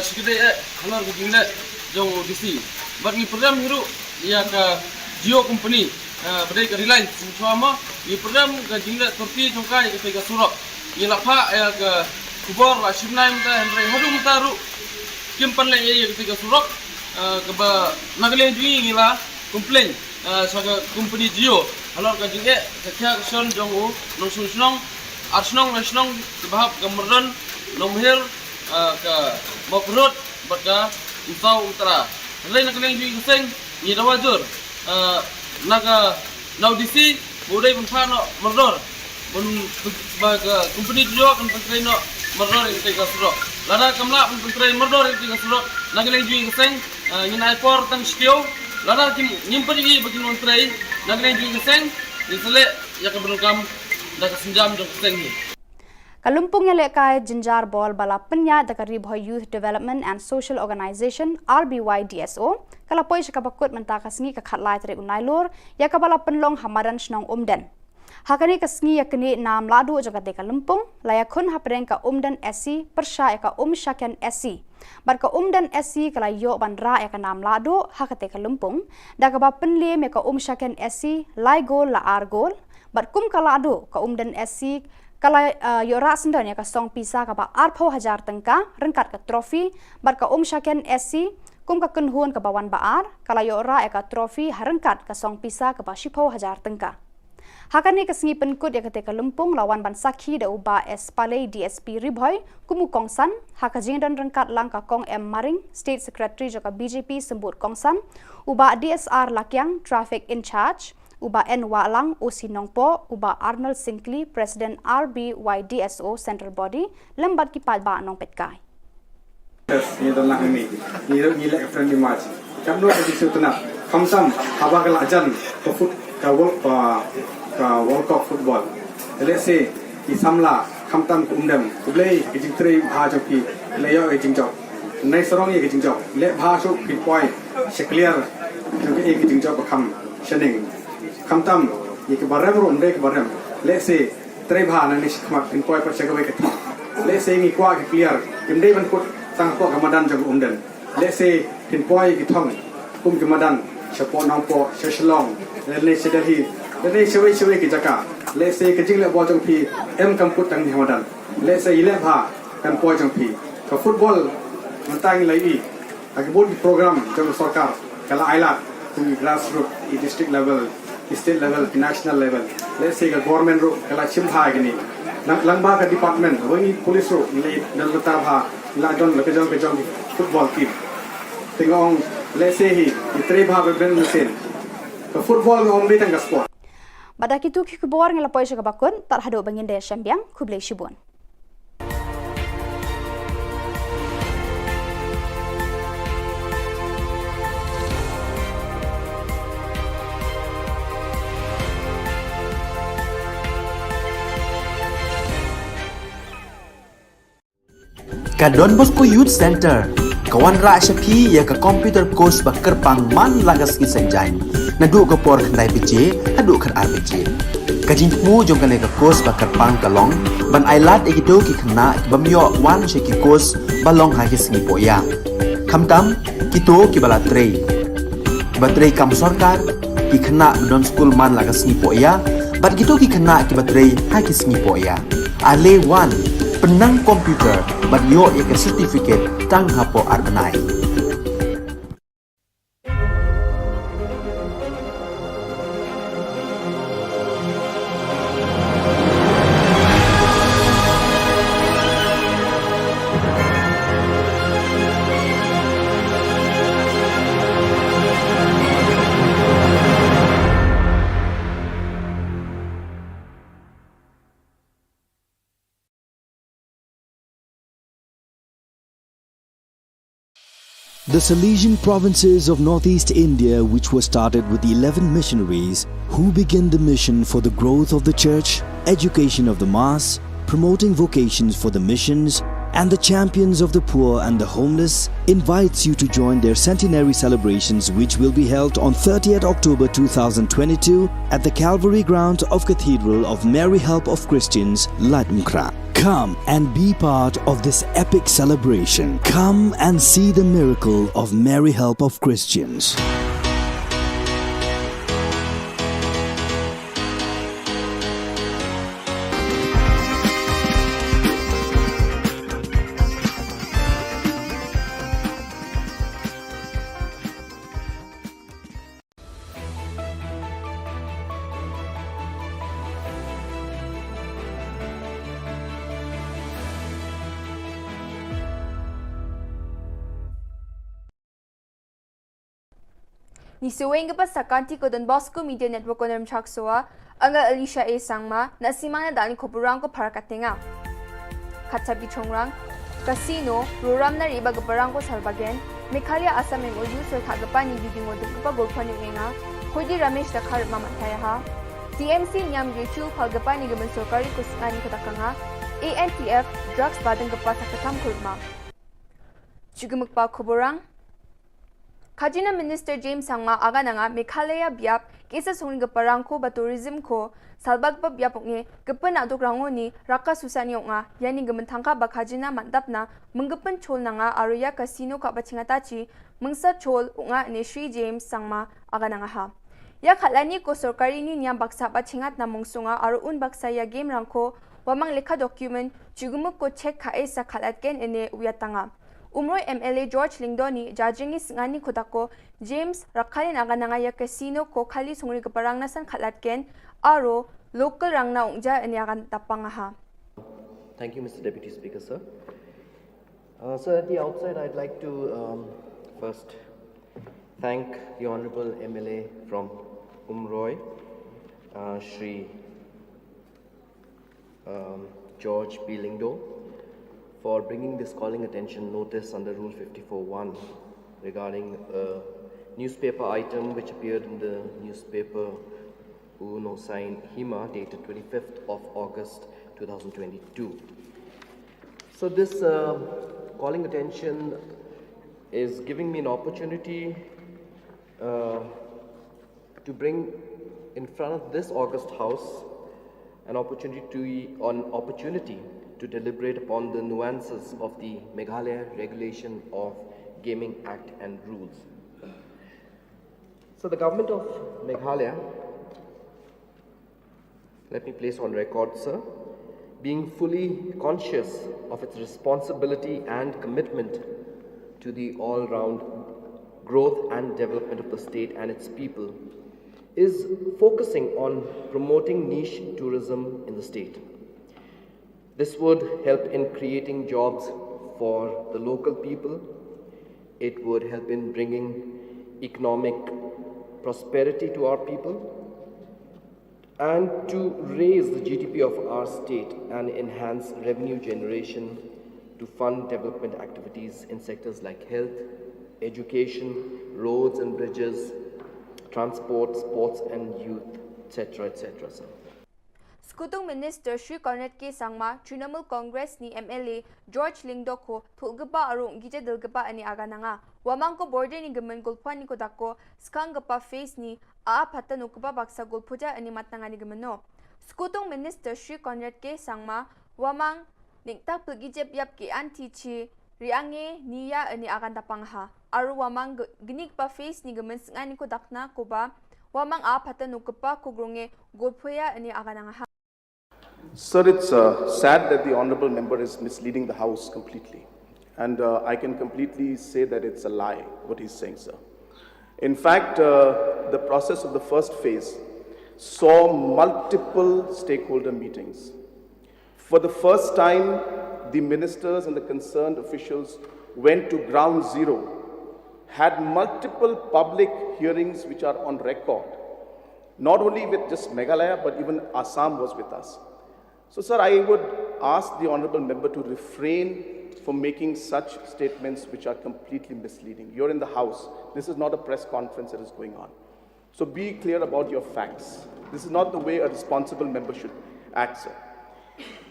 sekide halor ke jingle jong DC. But ni program hiru ya ka Geo company bedai ke Reliance sama ni program ke jingle torti jongkai ke tega surok. Ni lapa ya ke Khubor Na Ka Jylla Henry hadung taru kimpan le ya ke tega surok keba nagle jui ngila komplain saga company Geo halor ka jinge kya son jongu nong sunong arsnong nasionong bahap gamardon nomher ka mokrot baka usau utara lain nagle jui keseng ni dawajur naga naudisi budai punfano mardor bun sebagai company Geo kan pentraino mardor itu ka surok lada kamla pentraino mardor itu ka surok nagle jui keseng Ini por tang skill, lada kim nyimpen ini bagi nontrai, nagreng juga keseng, disele ya keberukam dah kesenjam dong keseng ni. Kalumpung yang lekai jinjar bol bala penya da Ribhoi Youth Development and Social Organization RBY DSO, kala poi sekapakut mentakasngi ka khatlai tri unai lor, ya kabala penlong hamaran snong umden. Hakani kasngi yakni nam ladu jagate kalumpung, layakun hapreng ka umden SC persya ya ka syakyan SC. Bar ka dan SC kala yo ban ra ya ka nam ladu hakate kalumpung, da ka ba penle me ka syakyan SC lai gol la ar gol, bar kum kala adu ka dan SC Kalau yora sendiri ka song pisa ka ba 4,000 tengka rengkat ka trofi bat ka syaken SC kum ka kenhuan ka bawan baar kalau yora ka trofi harengkat ka song pisa ka ba 10,000 tengka. Hakan ni kesengi penkut ya ketika lempung lawan ban sakhi da uba S Palai DSP Ribhoy kumu kongsan hakajing dan rengkat lang ka kong M Maring State Secretary joka BJP sembut kongsan uba DSR Lakyang Traffic in Charge uba N Walang Osi Nongpo uba Arnold Sinclair President RBYDSO Central Body lembat kipat ba nong petkai. Ni dalam ini, ni lek friendly match. Kamu ada isu tenang. Kamsam, habang kelajan ke World Cup football. Let's say di samla kamtam kumdem, kublai kejing teri bahasa pi, layo kejing jok. Nai serong ye kejing jok. Lek bahasa pinpoint, clear. Jadi kejing jok bekam shening. Kamtam ye ke barem rom dek barem. Let's say teri bahasa nani sekemat pinpoint per cakap ke. Let's say ni kuat clear. Imdai man kut tang kuat kamadan jok umden. Let's say pinpoint ke thong kum kamadan. Siapa nampak Shillong, lele sedari, lele sewe ke jaka. Let's say kejing lek bojong pi, kamput tang di Hamadan. Let's say ilek bah kan bojong pi. Ke football mentang lagi, agak program jang sarkar. Kalau ailat di grassroots, di district level, di state level, di national level. Let's say ke government ro kalau cimha gini. Langba ke department, ini polis ro, ini dalam letar bah, ladon lekejong football team. Tengok, let's say he terima beberapa mesin. Ke football ngom ni tengah sport. Badak itu Khubor ngelapoi juga bakun tak hadu bangin daya syambiang kublai shibun. Ka Don Bosco Youth Center kawan ra syapi ya ka computer course bakar pangman lagas kisanjain nadu ka por khnai pije adu khan RPG kajin mu jong kan ka course bakar pang kalong ban ailat egido ki khna bamyo wan sheki course balong ha ki sngi poya khamtam kito ki bala trei batrei kam sarkar ki khna don school man lagas sngi poya bat kito ki khna ki batrei ha ki sngi poya ale wan penang komputer bat yo ya ke certificate tang hapo arbenai. The Salesian provinces of northeast India, which were started with the 11 missionaries who began the mission for the growth of the church, education of the mass, promoting vocations for the missions, and the champions of the poor and the homeless, invites you to join their centenary celebrations, which will be held on 30th October 2022 at the Calvary Ground of Cathedral of Mary Help of Christians, Latmkra. Come and be part of this epic celebration. Come and see the miracle of Mary Help of Christians. Ni suweng pa sa kanti ko Don Bosco Media Network ko ng Chaksoa, ang Alicia A. Sangma na simang na dali ko purang ko para katinga. Katsabi chongrang, kasino, ruram na riba gaparang ko salbagen, Mekhalya Asam MOU so kagapa ni bibingo dun ko pa gulpa ni Wenga, Hudi Ramesh da kar mamantaya ha, TMC Nyam Yuchu kagapa ni gaman sokari ko sinani katakanga, ANTF drugs badang gapa sa katam kulma. Chugumukpa kuburang, Kajina Minister James Sangma aga nga Mekhalya biap kesa songni gaparang ko ba tourism ko salbag pa biapok ni gapan adok rango ni raka susani nga yani gamantangka ba kajina mandap na menggapan chol na nga aruya casino ka ba chingatachi mengsa chol nga ni Sri James Sangma aga nga ha ya khalani ko sorkari ni nyam baksa ba chingat na mungsunga aru un baksa ya game rangko wamang lekha document chugumuk ko check kha esa khalatken ene uyatanga Umroy MLA George Lingdoni judging is ngani kodako James Rakhalin agananga ya casino ko khali sungri ka parang nasan khalatken aro local rangna ungja ene agan tapangaha. Thank you, Mr. Deputy Speaker, sir. So at the outside, I'd like to first thank the Honorable MLA from Umroy, Shri George B. Lingdo, for bringing this calling attention notice under Rule 54.1 regarding a newspaper item which appeared in the newspaper Uno Sign Hima dated 25th of August 2022. So this calling attention is giving me an opportunity to bring in front of this August House an opportunity to deliberate upon the nuances of the Meghalaya Regulation of Gaming Act and Rules. So the government of Meghalaya, let me place on record, sir, being fully conscious of its responsibility and commitment to the all-round growth and development of the state and its people, is focusing on promoting niche tourism in the state. This would help in creating jobs for the local people. It would help in bringing economic prosperity to our people and to raise the GDP of our state and enhance revenue generation to fund development activities in sectors like health, education, roads and bridges, transport, sports and youth, etc., etc., sir. Skutung Minister Shri Cornet K. Sangma, Trinamool Congress ni MLA George Lingdo ko thugaba arong gija dalgaba ani agananga. Wamang ko border ni gamen gulpuan ni kodako skang gapa face ni patan ukaba baksa gulpuja ani matanga ni gameno. Skutung Minister Shri Cornet K. Sangma, wamang ningtak pagijep yap ki anti chi riange niya ani agan tapangha. Aru wamang ginig pa face ni gamen ngani ko dakna ko ba wamang patan ukaba ko grunge gulpuya ani agananga. Sir, it's sad that the Honourable Member is misleading the House completely. And I can completely say that it's a lie, what he's saying, sir. In fact, the process of the first phase saw multiple stakeholder meetings. For the first time, the ministers and the concerned officials went to ground zero, had multiple public hearings which are on record, not only with just Meghalaya, but even Assam was with us. So, sir, I would ask the Honourable Member to refrain from making such statements which are completely misleading. You're in the House. This is not a press conference that is going on. So be clear about your facts. This is not the way a responsible member should act, sir.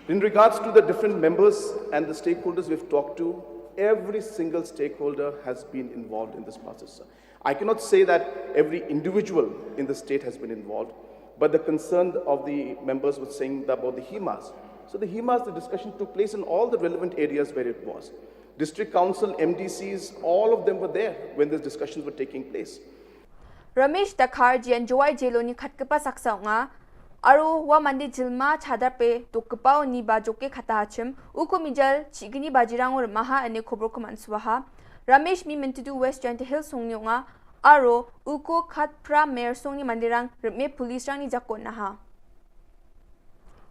In regards to the different members and the stakeholders we've talked to, every single stakeholder has been involved in this process, sir. I cannot say that every individual in the state has been involved, but the concern of the members was saying about the HEMAs. So the HEMAs, the discussion took place in all the relevant areas where it was. District Council, MDCs, all of them were there when these discussions were taking place. Ramesh Dakhar jian joy jeloni khatkapa saksa nga aru wa mandi jilma chhadarpe tukpao ni ba joke khata achim uko mijal chigini bajirangor maha ane khobor ko manswaha Ramesh mi mintidu West Giant Hill songni nga aro uko khat pra mayor songni mandirang me police rang ni jakon naha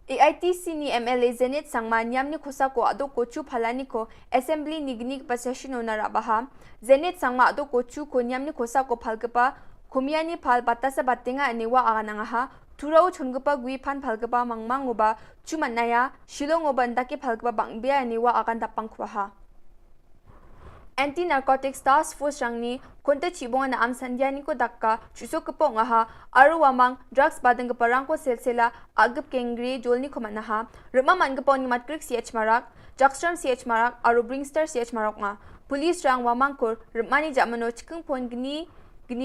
AITC ni MLA Zenit Sangma nyamni khosa ko ado kochu phalani ko assembly nignik possession onara baha Zenit Sangma ado kochu ko nyamni khosa ko phalgapa Kumiani phal batasa batinga aniwa agananga ha turau chungpa gui phan phalgapa mangmangoba chumanaya Shillong oban daki phalgapa bangbia aniwa agan tapangkhwa ha Anti-Narcotics Task Force rangni konta chibonga na amsandiani ko dakka chusokpo nga ha aru wamang drugs badang parang ko selsela agap kengri jolni ko manaha ruma mangpo ni matkrik CH marak Jackstrom CH marak aru Bringstar CH marak nga police rang wamang ko rumani jamano chikung pon gni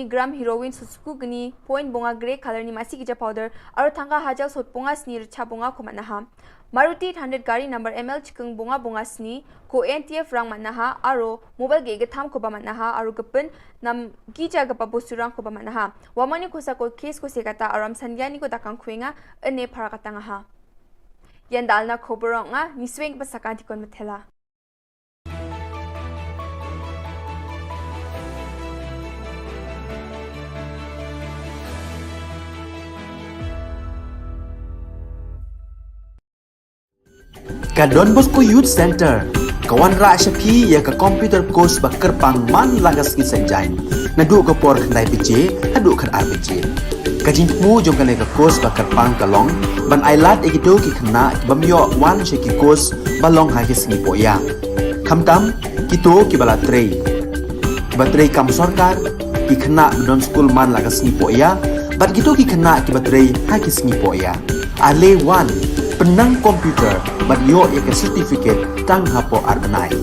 gram heroin susku gni point bonga grey color ni masi kija powder aru thanga hajal sot bonga snir cha bonga ko manaha Maruti 100 gari number ML chikung bonga bonga sni ko NTF rang manaha aro mobile ge tham ko ba manaha aru gapen nam gija gapa bosurang ko ba manaha wamani ko sa ko case ko sekata aram sangyani ko dakang khuenga ane pharakatanga ha yandalna khoborong nga nisweng pasakanti kon mathela. Ka Don Bosco Youth Center, kawan ra shapi ya ka computer course bakar pang man lagas ki sanjain. Nadu ka por khandai piche, hadu khan ar piche. Ka jingmu jong ka ka course bakar pang kalong, ban ailat egito ki khna bamyo wan she ki course balong ha ki singi poya. Khamtam kito ki bala trei. Batrei kam sarkar ki khna don school man lagas singi poya, bat kito ki khna ki batrei ha ki singi poya. Ale wan penang komputer bat yo ya ke certificate tang hapo arbenai.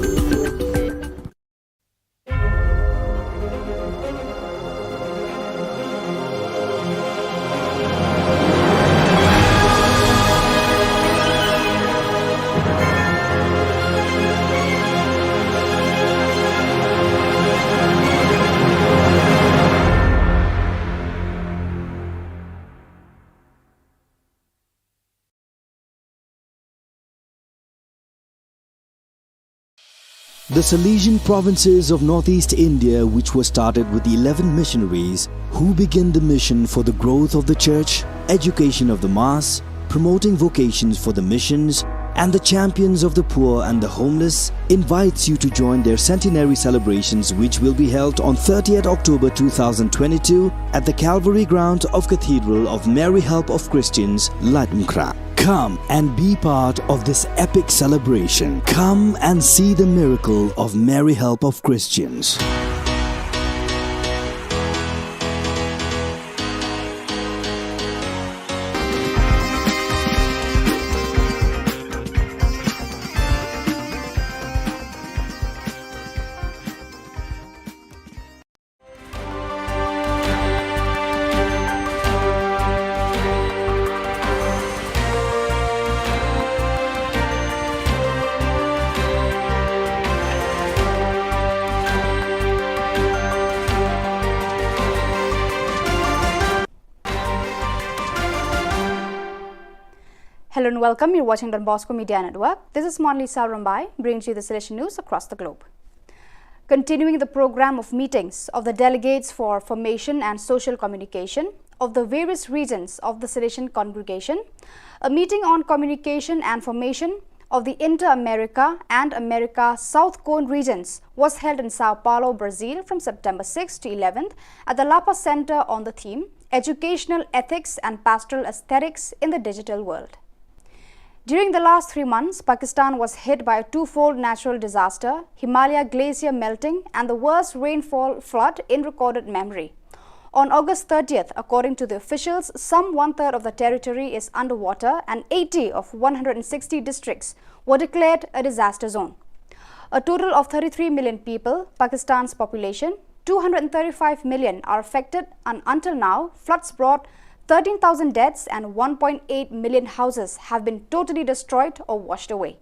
The Salesian provinces of northeast India, which were started with the 11 missionaries who began the mission for the growth of the church, education of the mass, promoting vocations for the missions, and the champions of the poor and the homeless, invites you to join their centenary celebrations, which will be held on 30th October 2022 at the Calvary ground of Cathedral of Mary Help of Christians, Latmkra. Come and be part of this epic celebration. Come and see the miracle of Mary Help of Christians. Hello and welcome. You're watching Don Bosco Media Network. This is Monlisa Rambai, bringing you the Salesian news across the globe. Continuing the program of meetings of the delegates for formation and social communication of the various regions of the Salesian congregation, a meeting on communication and formation of the Inter-America and America South Cone regions was held in Sao Paulo, Brazil from September 6 to 11th at the Lapa Center on the theme Educational Ethics and Pastoral Aesthetics in the Digital World. During the last 3 months, Pakistan was hit by a twofold natural disaster, Himalaya glacier melting and the worst rainfall flood in recorded memory. On August 30th, according to the officials, some one-third of the territory is underwater and 80 of 160 districts were declared a disaster zone. A total of 33 million people, Pakistan's population, 235 million are affected, and until now, floods brought 13,000 deaths and 1.8 million houses have been totally destroyed or washed away.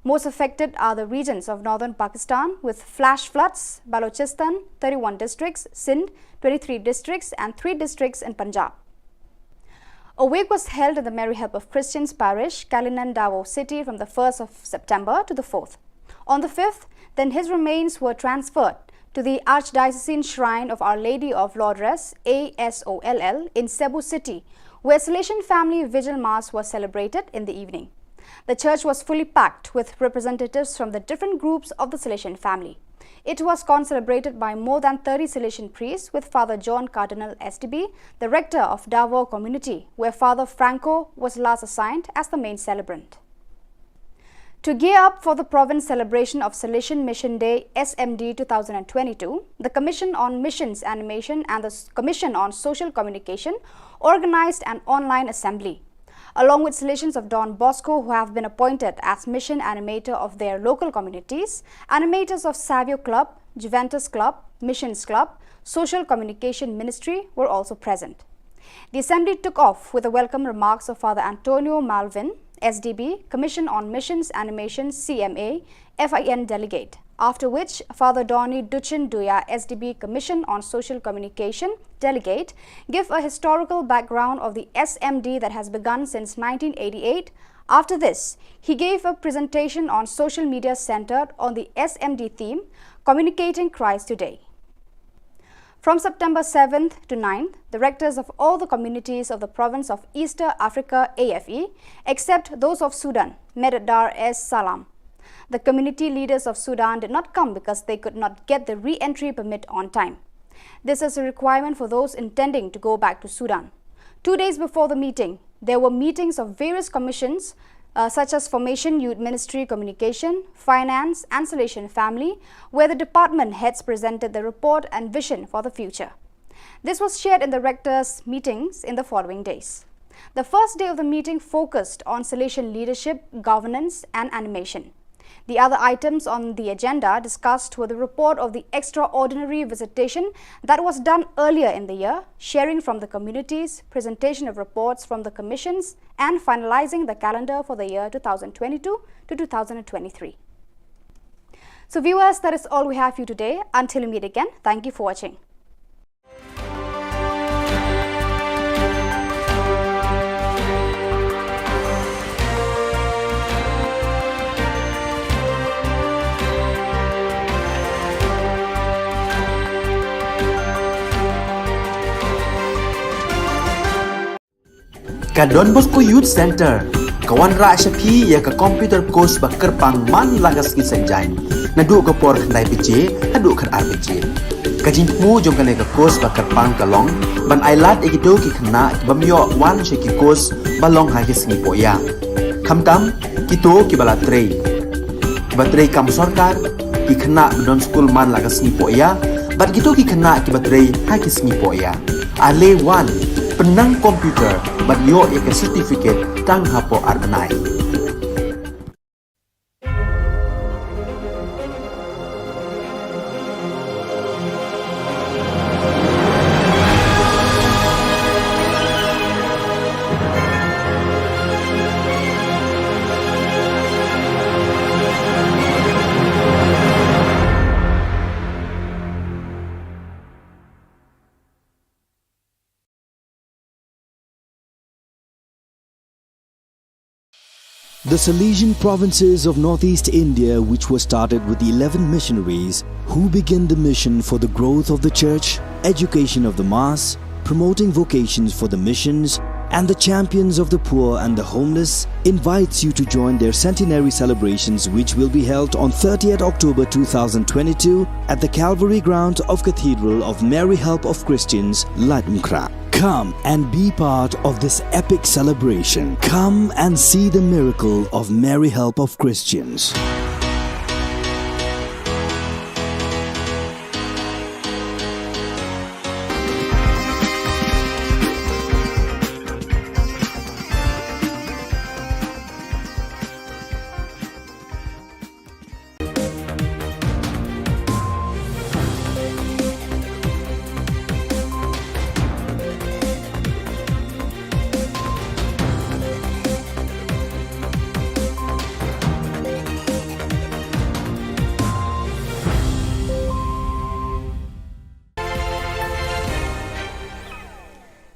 Most affected are the regions of northern Pakistan with flash floods, Balochistan, 31 districts, Sindh, 23 districts and 3 districts in Punjab. A wake was held in the Mary Help of Christians parish, Kalinan Davao city from the 1st of September to the 4th. On the 5th, then his remains were transferred to the Archdiocesan Shrine of Our Lady of Lourdes, ASOLL, in Cebu City, where Salesian Family Vigil Mass was celebrated in the evening. The church was fully packed with representatives from the different groups of the Salesian family. It was concelebrated by more than 30 Salesian priests with Father John Cardinal SDB, the rector of Davao community, where Father Franco was last assigned as the main celebrant. To gear up for the province celebration of Salesian Mission Day SMD 2022, the Commission on Missions Animation and the Commission on Social Communication organized an online assembly. Along with Salesians of Don Bosco who have been appointed as mission animator of their local communities, animators of Savio Club, Juventus Club, Missions Club, Social Communication Ministry were also present. The assembly took off with the welcome remarks of Father Antonio Malvin, SDB, Commission on Missions Animation CMA, FIN delegate, after which Father Donny Duchin Duya, SDB, Commission on Social Communication delegate, give a historical background of the SMD that has begun since 1988 After this, he gave a presentation on social media centered on the SMD theme, Communicating Christ Today. From September 7th to 9th, the rectors of all the communities of the province of Eastern Africa AFE, except those of Sudan, met at Dar es Salaam. The community leaders of Sudan did not come because they could not get the re-entry permit on time. This is a requirement for those intending to go back to Sudan. 2 days before the meeting, there were meetings of various commissions such as Formation Youth Ministry Communication, Finance and Salvation Family, where the department heads presented the report and vision for the future. This was shared in the rectors' meetings in the following days. The first day of the meeting focused on Salvation leadership, governance and animation. The other items on the agenda discussed were the report of the extraordinary visitation that was done earlier in the year, sharing from the communities, presentation of reports from the commissions, and finalizing the calendar for the year 2022 to 2023. So viewers, that is all we have for you today. Until we meet again, thank you for watching. Ka Don Bosco Youth Center, kawan ra syapi ya ka computer course bakar pang man lagas ki sanjang, nadu ka por khandai piche, hadu kan RPG. Kajin mu jom kan ka course bakar pang kalong, ban ailat egido ki khna bamyo wan sheki course balong ha ki singi poya. Khamtam kito ki bala trei. Ba trei kam sarkar ki khna don school man lagas singi poya, bat kito ki khna ki batrei ha ki singi poya. Ale wan penang komputer bat yo ya ke certificate tang hapo arbenai. The Salesian provinces of northeast India, which were started with the 11 missionaries who began the mission for the growth of the church, education of the mass, promoting vocations for the missions, and the champions of the poor and the homeless, invites you to join their centenary celebrations, which will be held on 30th October 2022 at the Calvary ground of Cathedral of Mary Help of Christians, Ladmkra. Come and be part of this epic celebration. Come and see the miracle of Mary Help of Christians.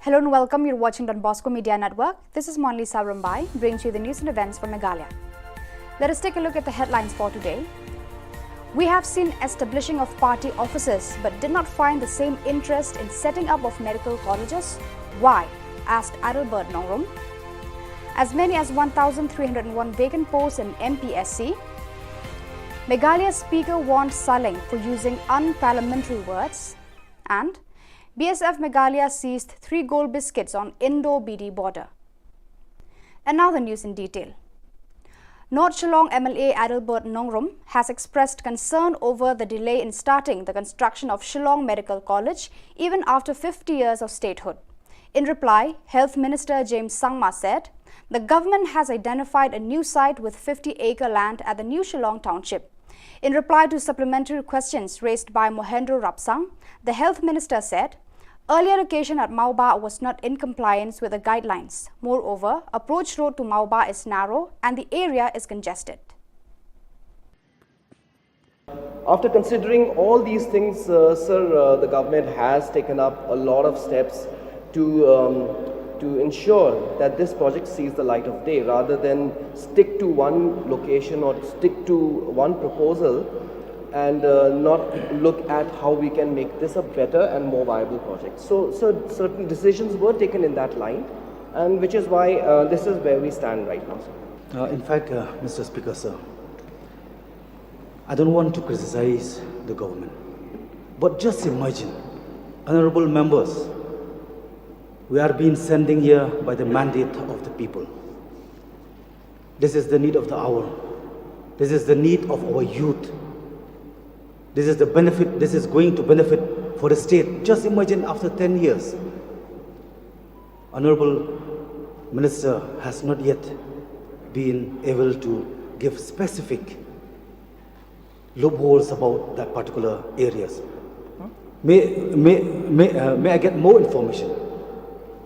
Hello and welcome. You're watching Don Bosco Media Network. This is Monli Sabrambai, bringing you the news and events from Meghalaya. Let us take a look at the headlines for today. We have seen establishing of party offices but did not find the same interest in setting up of medical colleges. Why? Asked Adalbert Nongrum. As many as 1,301 vacant posts in MPSC. Meghalaya Speaker warned Shillong for using unparliamentary words. And BSF Meghalaya seized 3 gold biscuits on Indo-BD border. And now the news in detail. North Shillong MLA Adalbert Nongrum has expressed concern over the delay in starting the construction of Shillong Medical College even after 50 years of statehood. In reply, Health Minister James Sangma said, the government has identified a new site with 50-acre land at the new Shillong township. In reply to supplementary questions raised by Mohendro Rapsang, the Health Minister said, earlier location at Mauba was not in compliance with the guidelines. Moreover, approach road to Mauba is narrow and the area is congested. After considering all these things, sir, the government has taken up a lot of steps to to ensure that this project sees the light of day rather than stick to one location or stick to one proposal and not look at how we can make this a better and more viable project. So certain decisions were taken in that line, and which is why this is where we stand right now, sir. In fact, Mr. Speaker, sir, I don't want to criticize the government, but just imagine, honorable members, we are being sending here by the mandate of the people. This is the need of the hour. This is the need of our youth. This is the benefit, this is going to benefit for the state. Just imagine after 10 years, Honorable Minister has not yet been able to give specific loopholes about that particular areas. May I get more information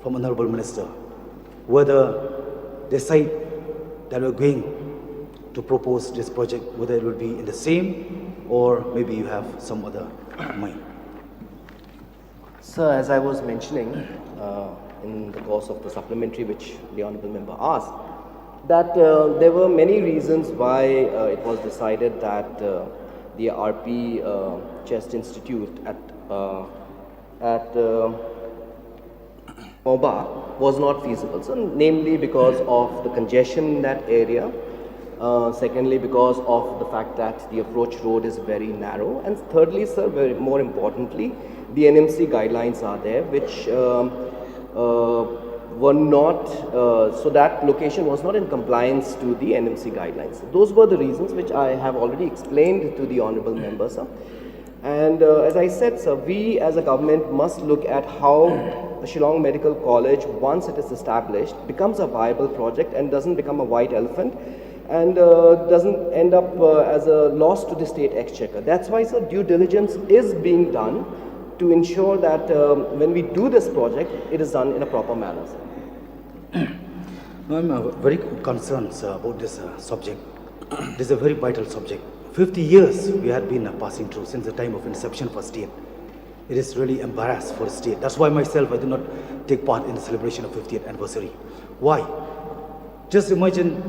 from Honorable Minister whether they say that we're going to propose this project, whether it will be in the same or maybe you have some other mind. Sir, as I was mentioning in the course of the supplementary which the Honourable Member asked, that there were many reasons why it was decided that the RP Chest Institute at Moba was not feasible. So, namely because of the congestion in that area, secondly because of the fact that the approach road is very narrow, and thirdly, sir, more importantly, the NMC guidelines are there which were not, so that location was not in compliance to the NMC guidelines. Those were the reasons which I have already explained to the Honourable Member, sir. And as I said, sir, we as a government must look at how the Shillong Medical College, once it is established, becomes a viable project and doesn't become a white elephant and doesn't end up as a loss to the state exchequer. That's why, sir, due diligence is being done to ensure that when we do this project, it is done in a proper manner, sir. No, I'm very concerned, sir, about this subject. This is a very vital subject. 50 years we had been passing through since the time of inception for state. It is really embarrassed for the state. That's why myself, I did not take part in the celebration of 50th anniversary. Why? Just imagine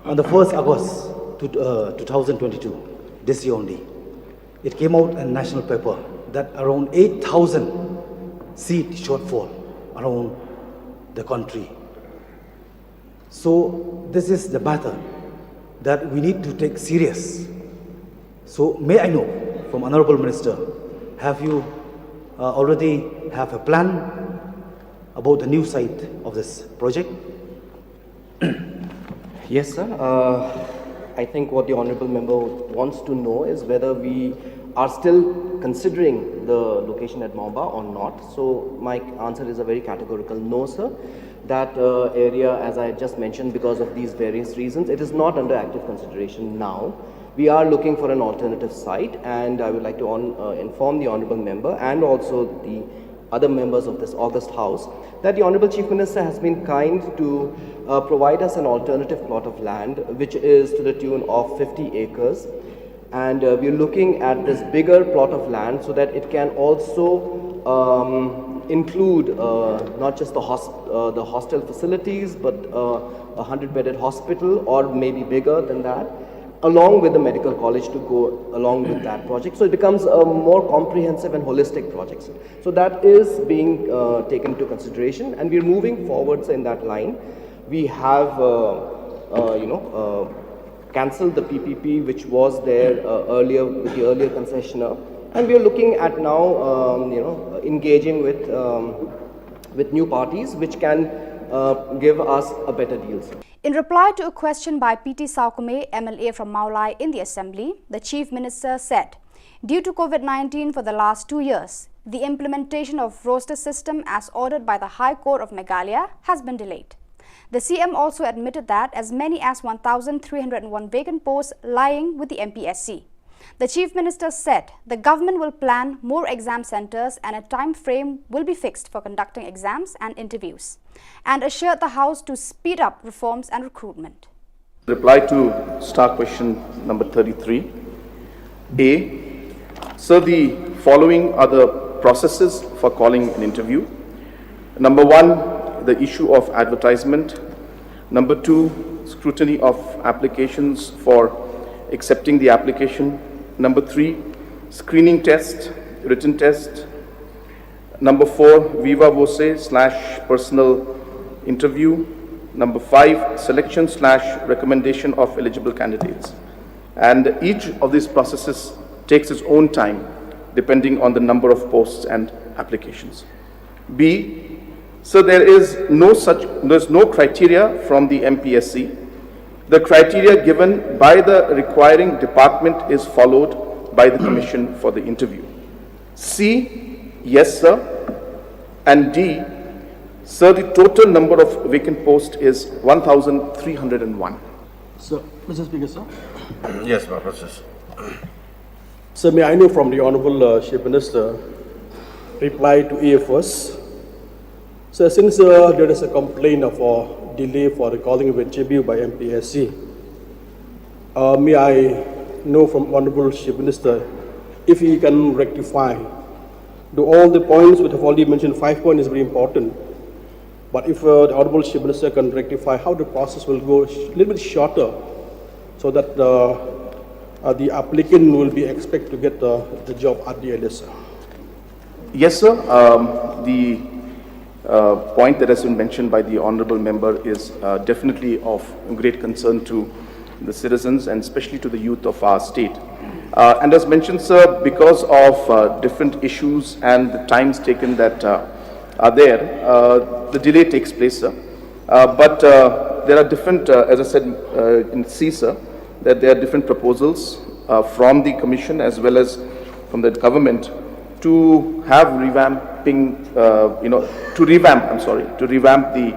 on the 1st August 2022, this year only, it came out in national paper that around 8,000 seat shortfall around the country. So this is the matter that we need to take serious. So may I know from Honorable Minister, have you already have a plan about the new site of this project? Yes, sir. I think what the Honourable Member wants to know is whether we are still considering the location at Maumba or not. So my answer is a very categorical no, sir. That area, as I just mentioned, because of these various reasons, it is not under active consideration now. We are looking for an alternative site, and I would like to inform the Honourable Member and also the other members of this august House that the Honourable Chief Minister has been kind to provide us an alternative plot of land which is to the tune of 50 acres, and we are looking at this bigger plot of land so that it can also include not just the hostel facilities but a 100-bedded hospital or maybe bigger than that, along with the medical college to go along with that project. So it becomes a more comprehensive and holistic project. So that is being taken into consideration, and we are moving forwards in that line. We have, cancelled the PPP which was there earlier with the earlier concessionaire, and we are looking at now, engaging with new parties which can give us a better deal. In reply to a question by PT Saukume, MLA from Maulai in the Assembly, the Chief Minister said, due to COVID-19 for the last 2 years, the implementation of roster system as ordered by the High Court of Meghalaya has been delayed. The CM also admitted that as many as 1,301 vacant posts lying with the MPSC. The Chief Minister said the government will plan more exam centres and a time frame will be fixed for conducting exams and interviews, and assured the House to speed up reforms and recruitment. Reply to star question number 33. A. Sir, the following are the processes for calling an interview. Number 1 the issue of advertisement. Number 2, scrutiny of applications for accepting the application. Number 3, screening test, written test. Number 4, viva voce / personal interview. Number 5, selection / recommendation of eligible candidates. And each of these processes takes its own time depending on the number of posts and applications. B, so there's no criteria from the MPSC. The criteria given by the requiring department is followed by the commission for the interview. C, yes sir. And D, sir, the total number of vacant posts is 1,301. So, Mr. Speaker, sir. Yes, my process. Sir, may I know from the Honorable Chief Minister reply to AFS? So, since there is a complaint of a delay for recalling of a JBU by MPSC, may I know from Honorable Chief Minister if he can rectify all the points which have already mentioned. 5 points is very important, but if the Honorable Chief Minister can rectify how the process will go a little bit shorter, so that the applicant will be expected to get the job at the earliest. Yes, sir. The point that has been mentioned by the honourable member is definitely of great concern to the citizens and especially to the youth of our state. And as mentioned, sir, because of different issues and the times taken that are there, the delay takes place, sir. But there are different, as I said in C, sir, that there are different proposals from the commission as well as from the government to have revamping, to revamp the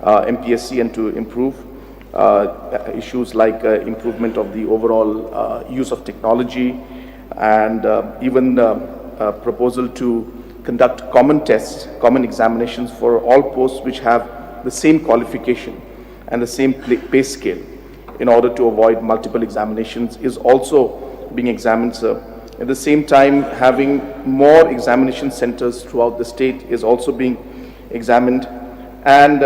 MPSC and to improve issues like improvement of the overall use of technology and even proposal to conduct common tests, common examinations for all posts which have the same qualification and the same pay scale in order to avoid multiple examinations is also being examined, sir. At the same time, having more examination centers throughout the state is also being examined. And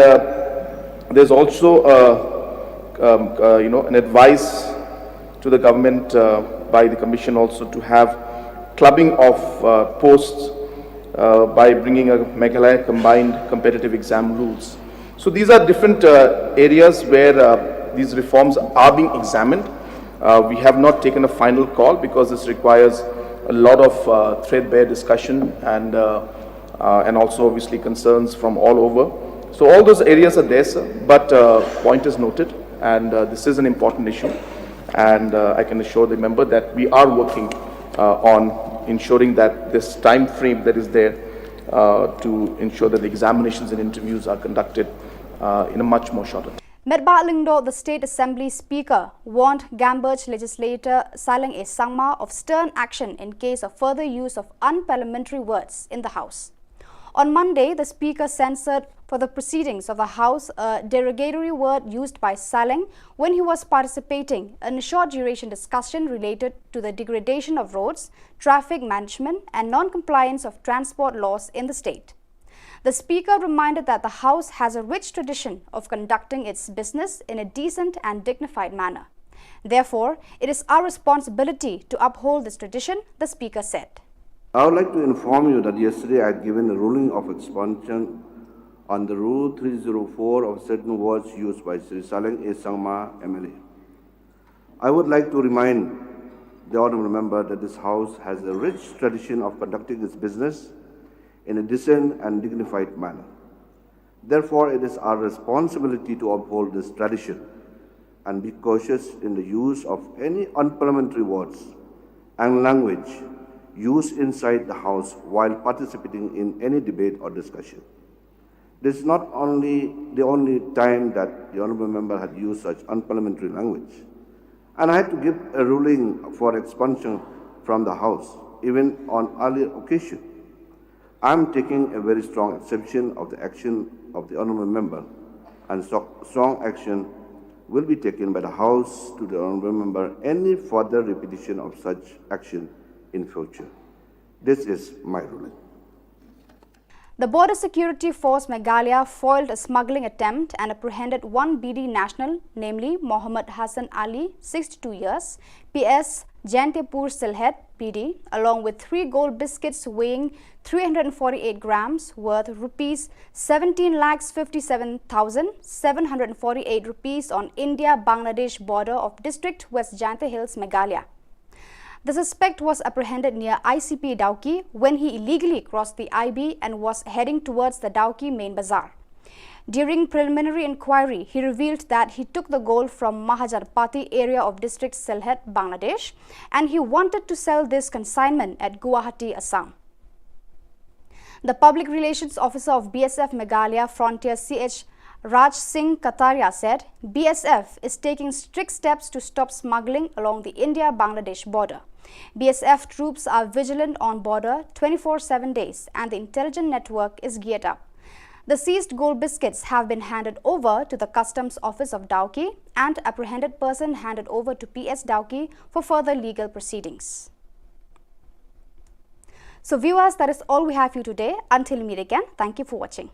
there's also an advice to the government by the commission also to have clubbing of posts by bringing a Meghalaya combined competitive exam rules. So these are different areas where these reforms are being examined. We have not taken a final call because this requires a lot of threadbare discussion and also obviously concerns from all over. So all those areas are there, sir, but point is noted, and this is an important issue, and I can assure the member that we are working on ensuring that this time frame that is there to ensure that the examinations and interviews are conducted in a much more shorter time. Medba Lingdo, the State Assembly Speaker, warned Gambaj legislator Shillong A. Sangma of stern action in case of further use of unparliamentary words in the House. On Monday, the Speaker censored for the proceedings of the House a derogatory word used by Shillong when he was participating in a short-duration discussion related to the degradation of roads, traffic management and non-compliance of transport laws in the state. The Speaker reminded that the House has a rich tradition of conducting its business in a decent and dignified manner. Therefore, it is our responsibility to uphold this tradition, the Speaker said. I would like to inform you that yesterday I had given a ruling of expunction on the Rule 304 of certain words used by Sri Shillong A. Sangma, MLA. I would like to remind the honourable member that this House has a rich tradition of conducting its business in a decent and dignified manner. Therefore, it is our responsibility to uphold this tradition and be cautious in the use of any unparliamentary words and language used inside the House while participating in any debate or discussion. This is not only the only time that the honourable member had used such unparliamentary language, and I had to give a ruling for expulsion from the House, even on earlier occasion. I am taking a very strong exception of the action of the honourable member, and strong action will be taken by the House to the honourable member any further repetition of such action in future. This is my ruling. The Border Security Force Meghalaya foiled a smuggling attempt and apprehended one BD national, namely Mohammed Hassan Ali, 62 years, PS Jantepur Silhet, PD, along with 3 gold biscuits weighing 348 grams worth rupees 17,57,748 rupees on India-Bangladesh border of District West Jante Hills, Meghalaya. The suspect was apprehended near ICP Dauki when he illegally crossed the IB and was heading towards the Dauki main bazaar. During preliminary inquiry, he revealed that he took the gold from Mahajarpati area of district Silhet, Bangladesh, and he wanted to sell this consignment at Guwahati, Assam. The Public Relations Officer of BSF Meghalaya Frontier CH Raj Singh Kataria said, BSF is taking strict steps to stop smuggling along the India-Bangladesh border. BSF troops are vigilant on border 24/7 days and the intelligence network is geared up. The seized gold biscuits have been handed over to the Customs Office of Dauki and apprehended person handed over to PS Dauki for further legal proceedings. So viewers, that is all we have for you today. Until we meet again, thank you for watching.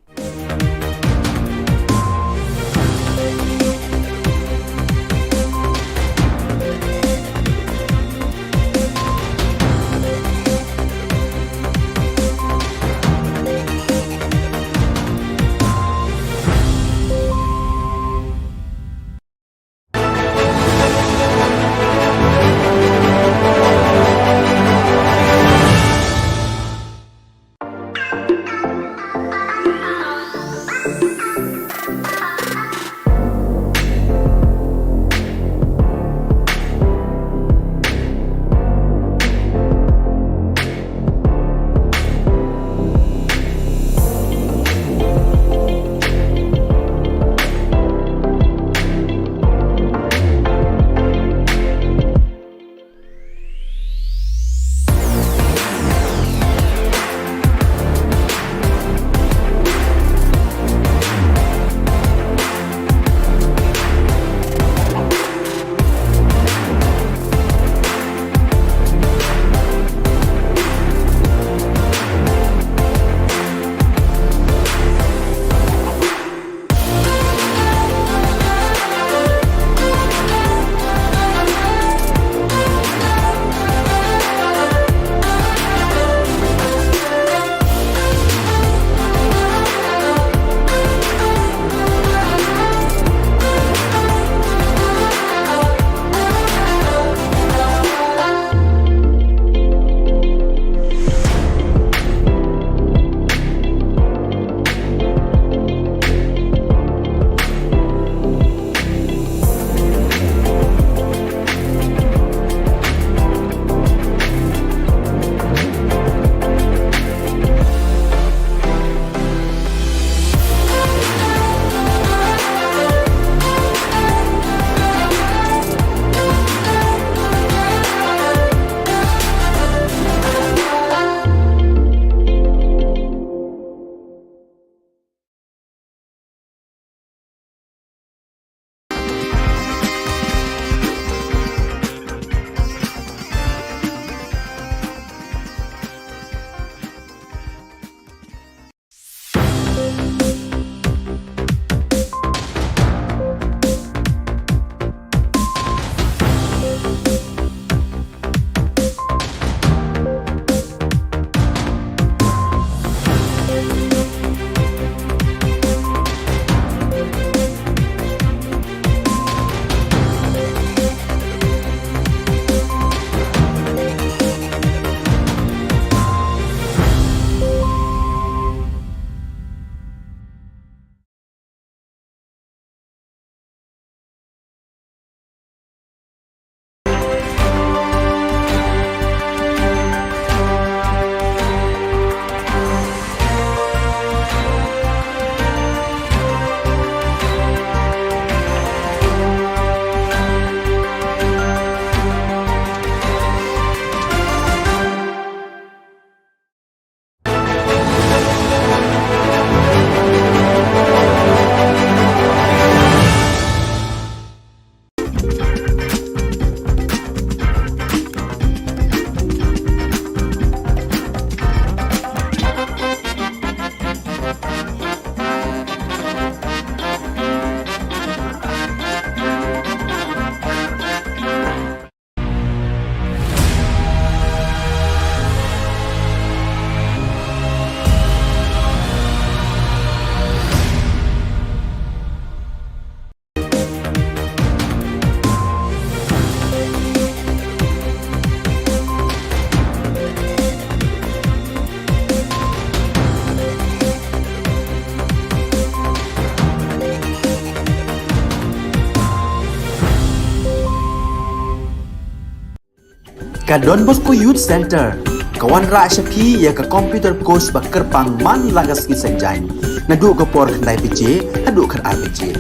Ka Don Bosco Youth Center, kawan ra syapi ya ka komputer course bakar pangman lagas ki sanjai. Nadu ko por khnai piche, hadu khan RPG.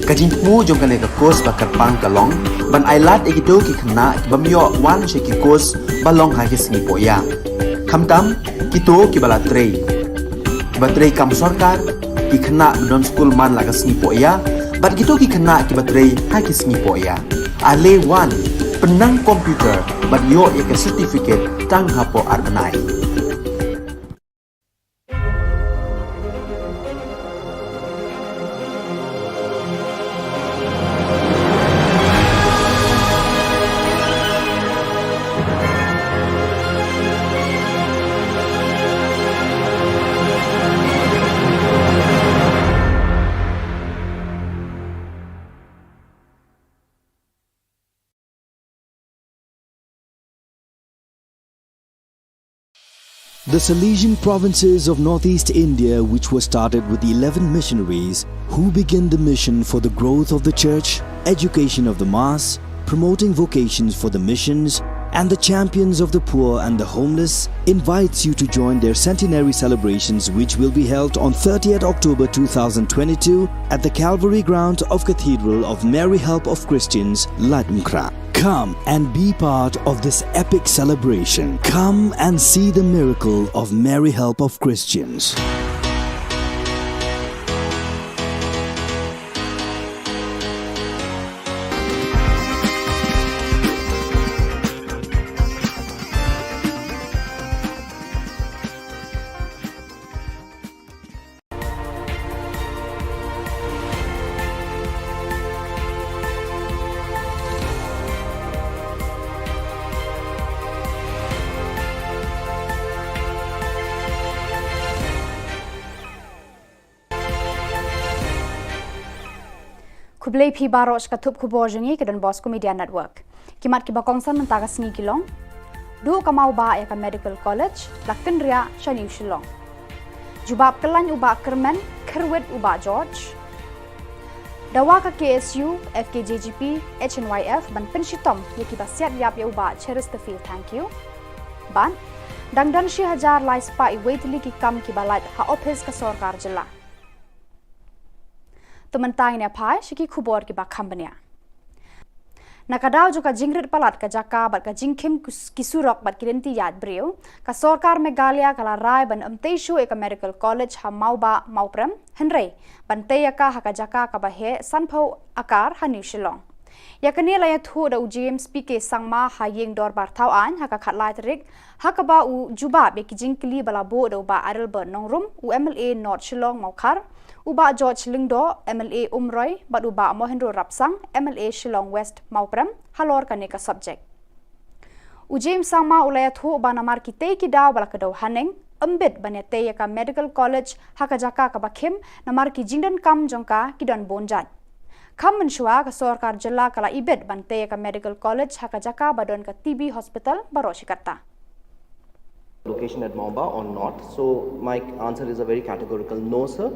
Kajin mu jong kan ka course bakar pang kalong, ban ailat egido ki khna bamyo wan sheki course balong ha ki sngi poya. Khamtam kito ki bala trei. Ki trei kam sarkar ki khna don school man lagas sngi poya, bat kito ki khna ki trei ha ki sngi poya. Ale wan penang komputer bat yo ek certificate tang hapo arbanai. The Salesian provinces of northeast India, which were started with the 11 missionaries who began the mission for the growth of the church, education of the mass, promoting vocations for the missions, and the champions of the poor and the homeless, invites you to join their centenary celebrations, which will be held on 30th October 2022 at the Calvary Ground of Cathedral of Mary Help of Christians, Ladumkra. Come and be part of this epic celebration. Come and see the miracle of Mary Help of Christians. Kublai pi baros katup Khubor jengi ke Don Bosco Media Network. Kimat ki bakongsan mentaga sngi kilong. Du kamau ba ya ka Medical College, lakin ria Shani Shillong. Jubab kelan uba kermen, kerwet uba George. Dawa ka KSU, FKJGP, HNYF ban penshitom ya ki basiat yap ya uba Chesterfield, thank you. Ban dangdan 1000 lai spa I waitli ki kam ki balat ha office ka Sarkar Jilla. Tementang ni apa? Shiki Khubor ki bakam bania. Nakadaw jo ka jingrit palat ka jaka bat ka jingkim kisurok bat kirenti yad brio ka Sarkar Meghalaya kala rai ban amteishu ek Medical College ha mauba mauprem henrei ban teyaka ha ka jaka ka bahe sanpho akar ha New Shillong. Yakani la yathu da James PK sangma ha yeng dor bar thau an ha ka khatlai trik ha ka ba u juba be ki jingkli bala bo do ba arel ber nongrum u MLA North Shillong maukar uba George Lingdo MLA Umroy bat uba Mohendro Rapsang MLA Shillong West Mauprem halor kane ka subject u James sangma ulaya thu ba namar ki te ki daw bala ka daw haneng ambit banete ya ka Medical College ha ka jaka ka bakhim namar ki jingdan kam jongka ki don bonjat kam menshua ka Sarkar Jilla kala ibet bante ya ka Medical College ha ka jaka badon ka TB Hospital Baroshikarta. Location at Maumba or not? So my answer is a very categorical no, sir.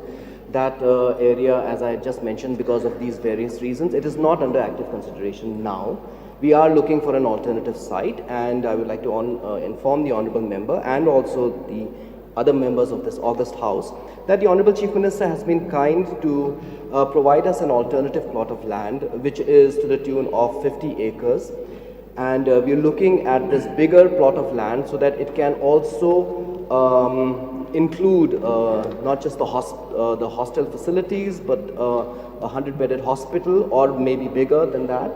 That area, as I just mentioned, because of these various reasons, it is not under active consideration now. We are looking for an alternative site, and I would like to inform the Honourable Member and also the other members of this august House that the Honourable Chief Minister has been kind to provide us an alternative plot of land, which is to the tune of 50 acres. And we are looking at this bigger plot of land so that it can also include not just the hostel facilities, but a 100-bedded hospital or maybe bigger than that,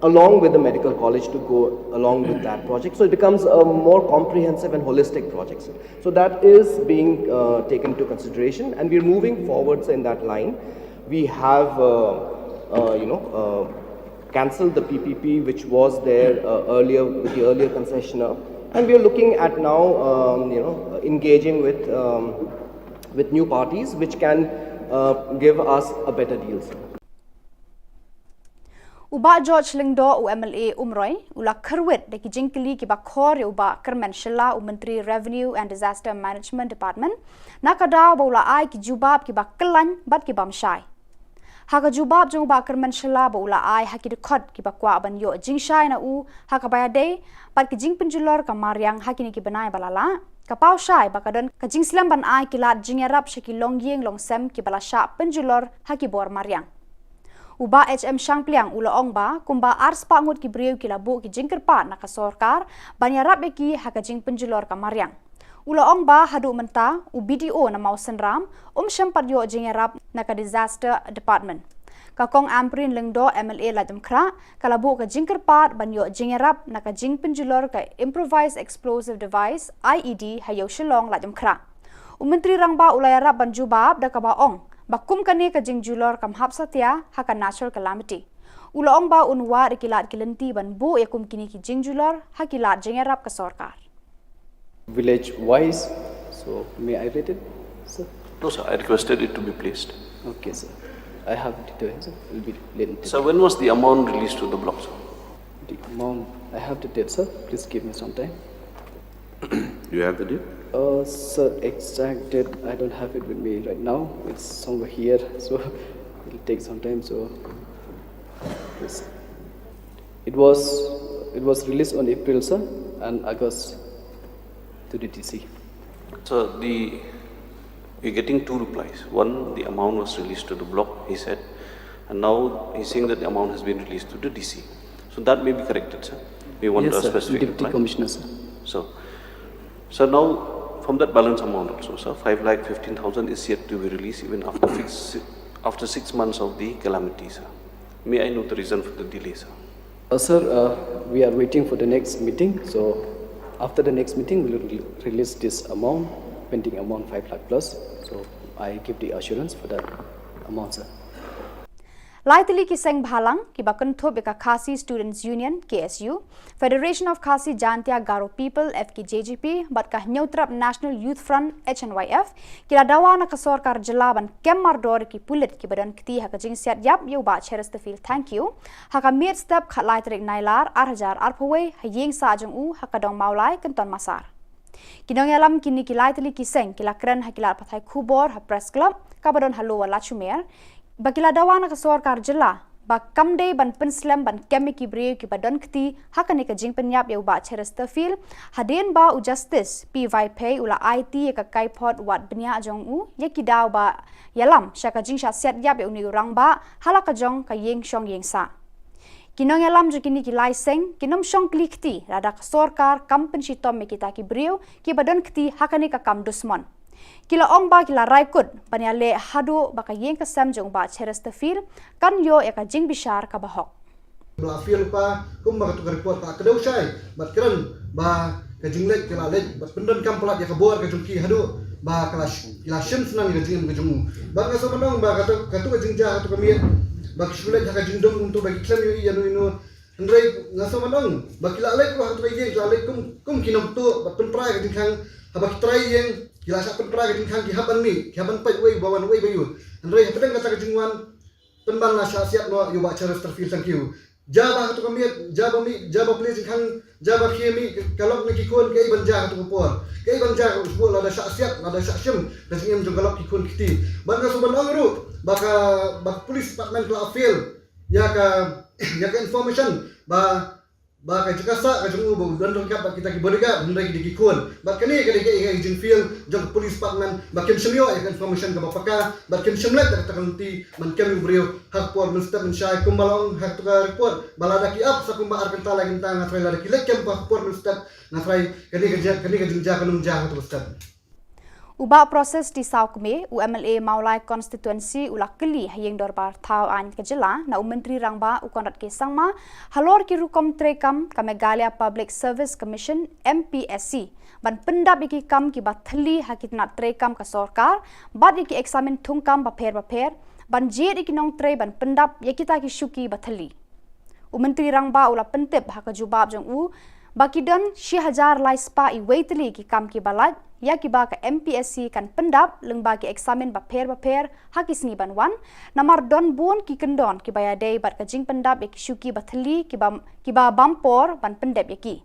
along with the medical college to go along with that project. So it becomes a more comprehensive and holistic project. So that is being taken into consideration, and we are moving forwards in that line. We have, cancelled the PPP which was there earlier with the earlier concessionaire, and we are looking at now engaging with new parties which can give us a better deal. Uba George Lingdo u MLA Umroy ula kerwet de ki jingkli ki bakhor uba Kermen Shilla u Menteri Revenue and Disaster Management Department nakadaw ula ai ki jubab ki bakkelan bat ki bamshai Haka jubab jong ba kerman shela ba ula ai haki dekat ki ba kwa ban yo jing shai na u haka baya day pat ki jing penjulor ka mariang haki ni ki benai balala kapau shai ba kadon ka jing slam ban ai ki lat jing yarap shaki long yeng long sem ki bala sha penjulor haki bor mariang uba HM Shangpliang ula ong ba kumba ars pa ngut ki breu ki labu ki jing kerpa na ka sorkar ban yarap ki haka jing penjulor ka mariang ula ong ba hadu menta u BDO na mau senram sempat yo jing yarap na ka disaster department ka kong amprin lengdo MLA lajam kra kalabu ka jing kerpa ban yo jing yarap na ka jing penjulor ka improvised explosive device IED hayo Shillong lajam kra menteri rangba ula yarap ban jubab da ka ba ong bakum kani ka jing julor kam hap satya haka natural calamity ula ong ba unwa rikilat kilenti ban bu yakum kini ki jing julor hakilat jing yarap ka sorkar village wise, so may I read it, sir? No, sir. I requested it to be placed. Okay, sir. I have details, sir. Will be later. So when was the amount released to the block, sir? The amount, I have the date, sir. Please give me some time. You have the date? Sir, exact date, I don't have it with me right now. It's somewhere here, so it'll take some time. So yes. It was released on April, sir, and August to the DC. So we're getting two replies. One, the amount was released to the block, he said, and now he's saying that the amount has been released to the DC. So that may be corrected, sir. We want yes, a specific Deputy reply. Commissioner, sir. So now from that balance amount also, sir, 5,15,000 is yet to be released even after 6 months of the calamity, sir. May I know the reason for the delay, sir? Sir, we are waiting for the next meeting. So after the next meeting, we will release this amount, pending amount 5 lakh plus. So I give the assurance for that amount, sir. Laitili ki seng bhalang ki bakan thob ka Khasi Students Union KSU, Federation of Khasi Jantia Garo People FKJGP, bat ka Neutrap National Youth Front HNYF, ki la dawa na ka sorkar jilla ban kemmar dor ki pulit ki badan kti ha ka jing siat yap yo ba cheres to feel thank you. Ha ka miet step khat laitrik nailar 8,000 arpaway ha yeng sa jong u ha ka dong maulai kenton masar. Kinong yalam kini ki laitili ki seng ki la kren ha ki la pathai Khubor ha press club ka badon halo wa lachumer bakila dawana ka sorkar jilla ba kamde ban penslam ban kemiki breu ki badon kti hakani ka jing penyap ya ba cherestafil hadin ba u justice py pay ula IT ka kaipot wat benya jong u yaki daw ba yalam shaka jing sha set yap ya uni urang ba halaka jong ka yeng shong yeng sa kinong yalam jo kini ki laiseng kinom shong klikti rada ka sorkar kampen shitom me kita ki breu ki badon kti hakani ka kam dusmon kila ong ba kila raikut panyale hadu baka yeng kasam jong ba cherestafil kan yo ya ka jing bishar ka bahok Blafil pa kum ba tukar report pa kadau sai bat kran ba ka jinglek kila lek bat pendan kam pelat ya ka bor ka jungki hadu ba kila shin senang ka jing ka jungu ba ka so mandong ba ka tu ka jingja ka tu ka miet ba ksulek ka jingdom untuk bagi klam yo yanu inu ndrei ngaso mandong ba kila lek ko hatu yeng kila lek kum kinom tu bat penprai ka jingkang habak trai yeng kila sa penprai ka jingkang ki haban mi ki haban pai wei bawan wei bayu ndrei pedang kata ka jingwan penbang na siap no yo ba cheres terfil thank you jaba tu kami jaba please khang jaba khemi kalok na kikon kay banja tu por kay banja usbul ada siap ada syim da singem jo kalok kikon kiti banga so banang ru baka police department la afil ya ka information ba ka jikasa ka jungu bo dan ka kita ki bodega ndai di kikon ba kani ka agent feel jo police department ba kem semio ya information ka bapaka ba kem semlet ta kanti man kem brio hak por mustap mensyai kumbalong hak tukar report balada ki up sa kumba arkenta lagi tang ngatrai la ki lek kem por mustap ngatrai kani ka junja kanung jah tu mustap uba proses di saukme UMLA Maulai constituency ulakeli hayeng dorbar thau an Ka Jylla na menteri rangba ukonrat ke sangma halor ki rukom trekam ka Meghalaya Public Service Commission MPSC ban pendap iki kam ki bathli hakit na trekam ka sorkar bad iki examen thungkam ba pher ban jed iki nong tre ban pendap yakita ki shuki bathli menteri rangba ula pentep ha ka jubab jong u bakidon 6,000 lai spa I waitli ki kam ki balat ya ki ba ka MPSC kan pendap lengba ki examen ba pher hakis ni ban wan namar don bon ki kendon ki baya dei bat ka jing pendap ki shuki bathli ki ba bampor ban pendap yaki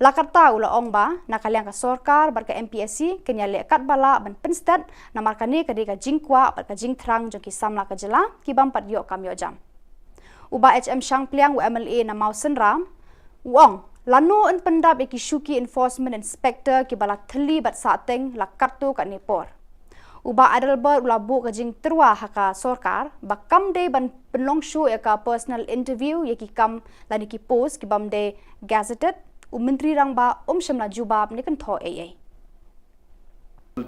Lakarta ula ong ba nakaliang ka sorkar bar ka MPSC kenya lekat bala ban penstat namar kani kadi ka jingkwa bar ka jingtrang jo ki samla ka jela ki bampat yo kamyo jam. Uba HM Shang Pliang MLA na Mau Senram uong lanu en pendap iki shuki enforcement inspector ki bala theli bat sateng lakartu ka Nepor. Uba adalbar ula bu ka jing terwa haka sorkar bakam de ban penlongshu ya ka personal interview ya ki kam lani ki post ki bam de gazetted Menteri Rangba Shimla Jubab ni kan tho AA.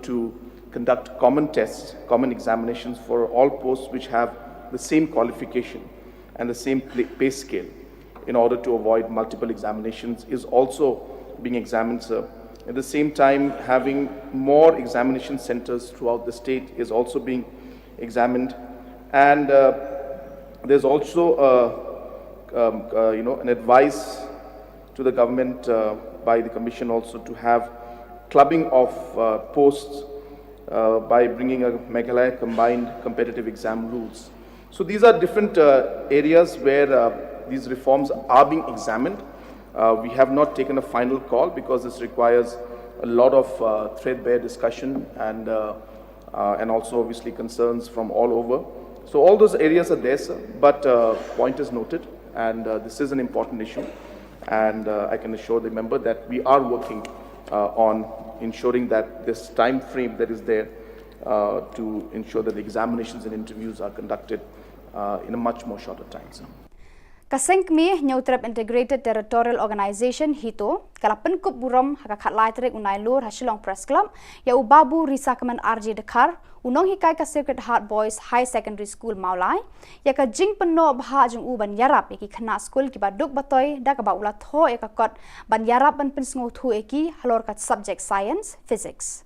To conduct common tests, common examinations for all posts which have the same qualification and the same pay scale in order to avoid multiple examinations is also being examined, sir. At the same time, having more examination centers throughout the state is also being examined. And there's also an advice to the government by the Commission also to have clubbing of posts by bringing a Meghalaya combined competitive exam rules. So these are different areas where these reforms are being examined. We have not taken a final call because this requires a lot of threadbare discussion and also obviously concerns from all over. So all those areas are there, sir, but point is noted, and this is an important issue. And I can assure the member that we are working on ensuring that this time frame that is there to ensure that the examinations and interviews are conducted in a much more shorter time. So. Kasengmi Neutrap Integrated Territorial Organization Hito kala penkup burom haka khatlai trek unai lur ha Shillong Press Club ya ubabu risakaman RJ Dekar unong hikai ka Sacred Heart Boys High Secondary School Maulai ya ka jing penno bha jung u ban yarap ya ki khana school ki baduk batoi da ka ba ula tho ya ka kot ban yarap ban pensngo thu eki halor ka subject science physics.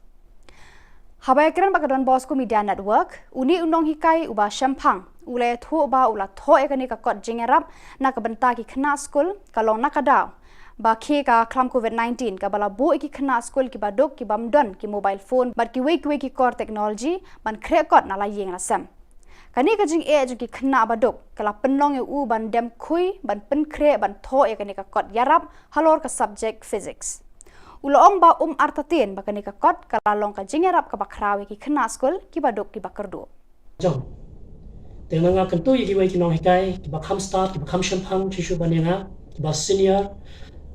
Habayakran bakadon Bosco Media Network uni unong hikai uba shampang ulai thu ba ula tho ekani ka kot jingerap na ka benta ki khana school kalong nakadaw ba khe ka klam COVID-19 ka bala bo ki khana school ki badok ki bamdon ki mobile phone bat ki wei ki core technology ban khre kot na la yeng la sam kani ka jing e ju ki khana badok kala penlong e u ban dem khui ban pen khre ban tho ekani ka kot yarap halor ka subject physics ulong ba artatin ba kani ka kot kala long ka jingerap ka bakrawi ki khana school ki badok ki bakardo jong tenanga kentu yiki wei kinong hikai ki bakham start ki bakham shampang chishu banyanga ki bas senior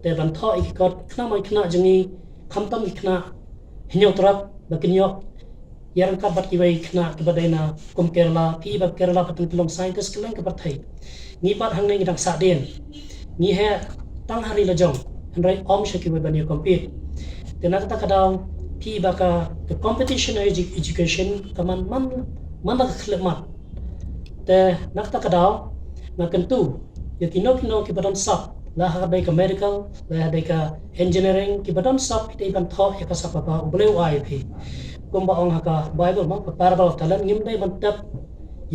te ban tho iki kot khna mai khna jingi khamtam ki khna hinyo trap bakinyo yaran ka bat ki wei khna ki badaina kum Kerala pi ba Kerala patun kilong scientist keleng ka bathai ni pat hang nei dang sa den ni he tang hari la jong andrai om shaki wei banyo compete tenaka ta kadaw pi ba ka competition education kaman man ka khlemat te nakta kadaw na kentu yakino ki badon sap la ha ka medical la ha ka engineering ki badon sap te ban tho ya ka sap ba ubleu ai phi kumba ong ha ka bible ma parabal talan ngim dai ban tap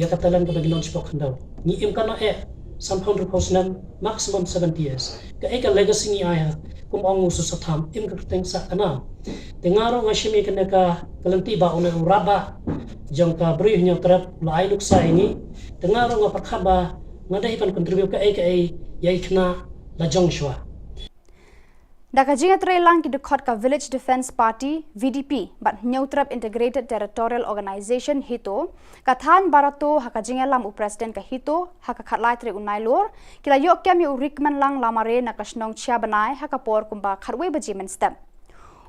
ya ka talan ka baginon spok ndaw ni im kana e some 100% maximum 70 years ka legacy ni ai kum ong usu satham im ka teng sa kana tengaro ngashimi kana ka kalanti ba una uraba jong ka bri hnya trap lai luksa ini tengaro nga pakhaba ngadai pan contribute ka yai khna la jong shwa Daka jinga trelang ki dekot ka Village Defence Party VDP bat Neutrap Integrated Territorial Organization Hito kathan barato haka jinga lam u president ka Hito haka khatlai tre unai lor kila yok kem yu rikman lang lamare na kasnong chia banai haka por kumba kharwe baji men step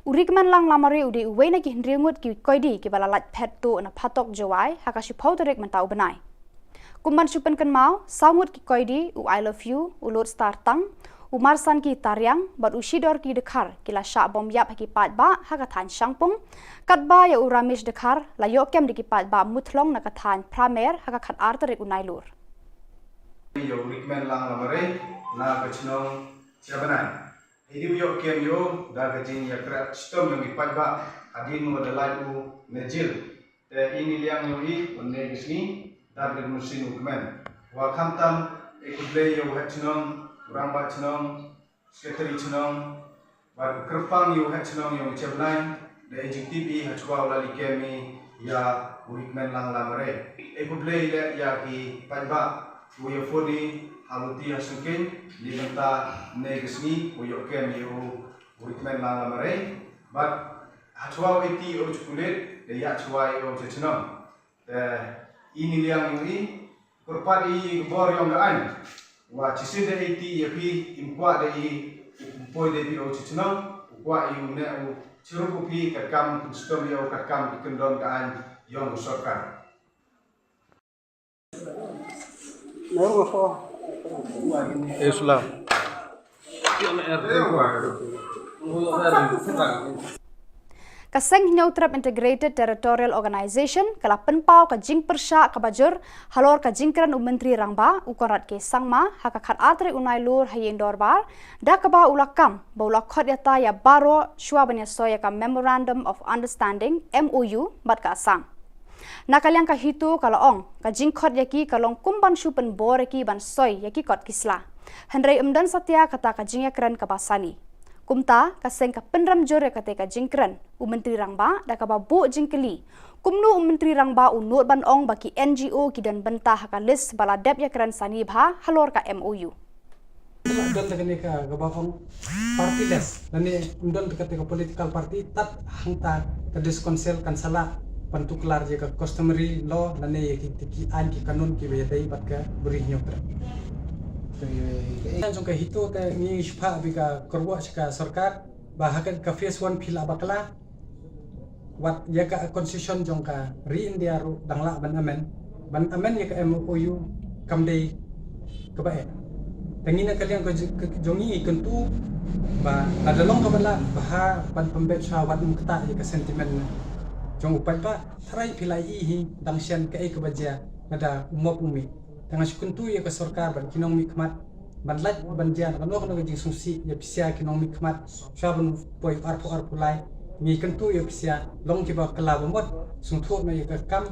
urikman lang lamare udi uwe na ki hndringut ki koidi ki bala lat phet to na phatok jawai haka shi phau torek man tau banai kumban supen kan mau sangut ki koidi u I love you u lot star tang Umar san ki taryang bat ushidor ki dekhar kila sha bom yap ki pat ba ha ka than shangpung kat ba ya uramish dekhar la yo kem de ki pat ba muthlong na ka than pramer ha ka khat ar tarek unai lur yo rikmen lang lamare na ka chnong chabanai hidu yo kem yo da ka jin ya kra stom yo ki pat ba adin mo da lai u nejil te ini liang yo i onne gisni da ka musin ukmen wa khamtam ekudle yo hatchnong Rangba chnong, sekretari chnong, baru kerpang yu hat chnong yu ceblain, da ejing TV hatchwa ulali kemi ya urikmen lang lamare. Ekudle ile ya ki pajba, uya fodi haluti hasungking di benta negesni uyok kem yu urikmen lang lamare but hachwa iti o chukulit de ya chwa yo chechnam de ini liang ini kurpat i bor yong gaan wa chisin de iti yapi imkwa de i poi de pi o chechnam wa i ne u chiru pi kakam kustom yo kakam ikendon gaan yong sorkar Islam. Kaseng Neutrap Integrated Territorial Organization kala penpau ka jing persya ka bajur halor ka jingkran menteri rangba ukorat ke sangma hakakat atre unai lur hayeng dorbar da ka ba ulakam ba ulakot yata ya baro shwabanya soya ka Memorandum of Understanding MOU bat ka asam nakaliang ka hitu kalaong ka jingkot yaki kalong kumban shupen bor yaki ban soy yaki kot kisla hendrai umdan satya kata ka jingkran ka basani kumta kaseng ka penram jore kate ka jingkran menteri rangba da ka babu jingkeli kumnu menteri rangba unut ban ong baki NGO kidan bentah ka list baladep yakran sani bha halor ka MOU Undang dengan ka gabahong partyless nani undang dengan political party tat hangta ka diskonsel kan sala pantuklar je ka customary law nani ki an ki kanun ki wedai bat ka beri nyokra kan jong ka hito ta ni shpa bi ka korwa ka sarkar bahakan ka phase 1 phila bakla wat ya ka concession jong ka ri india ru dangla ban amen ya ka MOU kamdei ka ba tangina kalian ko jongi kentu ba nadalong ka bala baha pan pembet syawat mukta ya ka sentimen jong upai pa tharai philai hi dangsian ka ek baja nada umop umi tanga kuntu ya ka sarkar ban kinong mi khmat ban lat ban jan kan no jing sungsi ya pisia kinong mi khmat shabun poi arpu lai mi kentu ya pisia long ki ba kala bomot sung thu na ya ka kam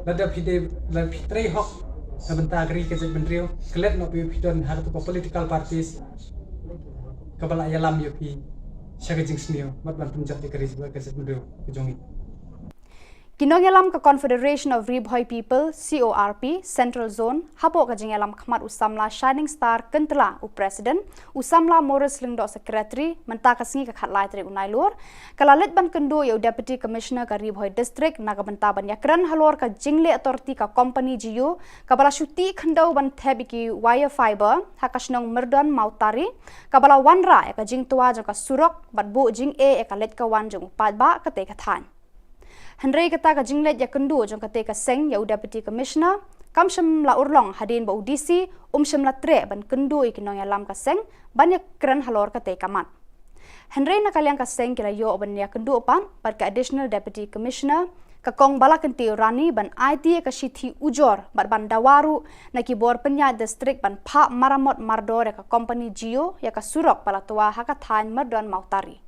nada phide la phitrei hok benta agri ke jebendrio klet no pi pidon har to political parties kabala yalam yo pi shaga jing snio mat ban punjab ke kris ba ke jebendrio ke jongi Kinongelam ka Confederation of Ribhoi People CORP Central Zone hapo ka jingelam khmat usamla Shining Star kentla u president usamla Morris Lingdo secretary menta ka singi ka khatlai tri unai lor kalalet ban kendo yo deputy commissioner ka Ribhoi district naga benta ban yakran halor ka jingle authority ka company GU kabala shuti khando ban thebiki wire fiber hakashnong merdon mautari kabala wanra ka jingtwa ka surok batbu jing e ka let ka wan jong padba ka te ka than Henry kata ka jinglet ya kendu jong kate ka seng ya deputy commissioner kamsham la urlong hadin ba udisi sham la tre ban kendu ikinong ya lam ka seng banyak kran halor kate kamat Henry nakaliang ka seng kila yo ban ya kendu pan par ka additional deputy commissioner ka kong bala kenti rani ban IT ka shithi ujor ban dawaru na kibor penya district ban pha maramot mardor ya ka company Geo ya ka surok pala tua hakathan mardon mautari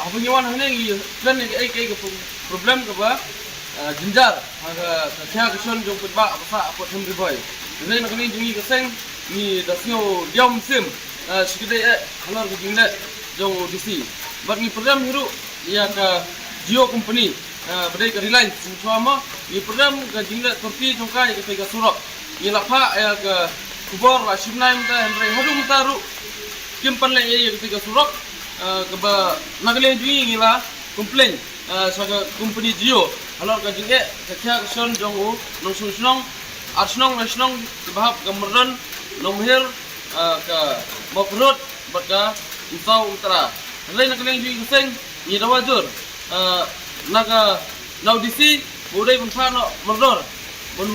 Apa nyawan hanya ini dan ini problem keba jinjar aga kaya kesan jong pedba apa apa themri boy. Jadi nak ni jungi keseng ni dasnyo diam sim sikide halor ke jingle jong DC. But ni program hiru ya ka Geo company badai ke Reliance sama ni program ke jingle Turki jongkai ke tega surok. Ni lapha ya ke Khubor Na Ka Jylla Henry hadum taru kimpan le ya ke tega surok keba nagle jui ngila complain saga company Geo halor ka jinge kakya son jongu nong sunong arsnong nasnong bahap gamran nomher ka mokrot baka usau utara lain nagle jui kuseng ni dawajur naga naudisi budai bunfano merdor bun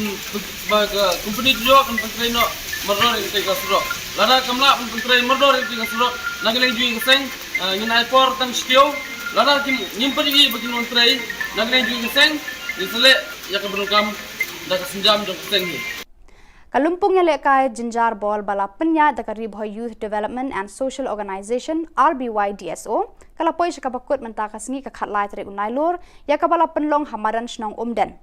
baga company Geo kan pentraino merdor itu kasro lada kamla pentrain merdor itu kasro nagle jui kuseng nginai por tang skio lada kim nyimpen gi bagi nontrai nagne ju keseng disele ya keberukam da kesenjam jong keseng ni Kalumpung yang lekai jinjar bol bala penya da Ribhoi Youth Development and Social Organization RBY DSO kala poi sakabakut mentaka singi ka khatlai tre unai lor ya kabala penlong hamaran snong umden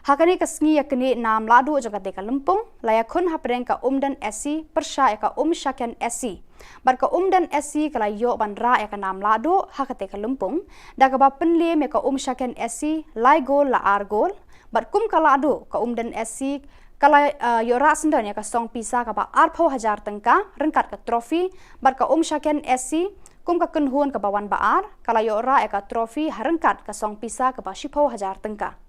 hakani ka singi yakni nam ladu jaga de kalumpung layakun hapreng ka umden SC persya ya ka shaken SC bar ka umden SC kala yo ban ra ya ka nam ladu hakate kalumpung da ka ba penle me ka shaken SC lai gol la ar gol bar kum kala adu ka umden SC Kalau yora sendiri ka song pisa ka ba 4,000 tengka rengkat ka trofi bat ka syaken SC kum ka kenhuan ka bawan baar kalau yora ka trofi harengkat ka song pisa ka ba 10,000 tengka.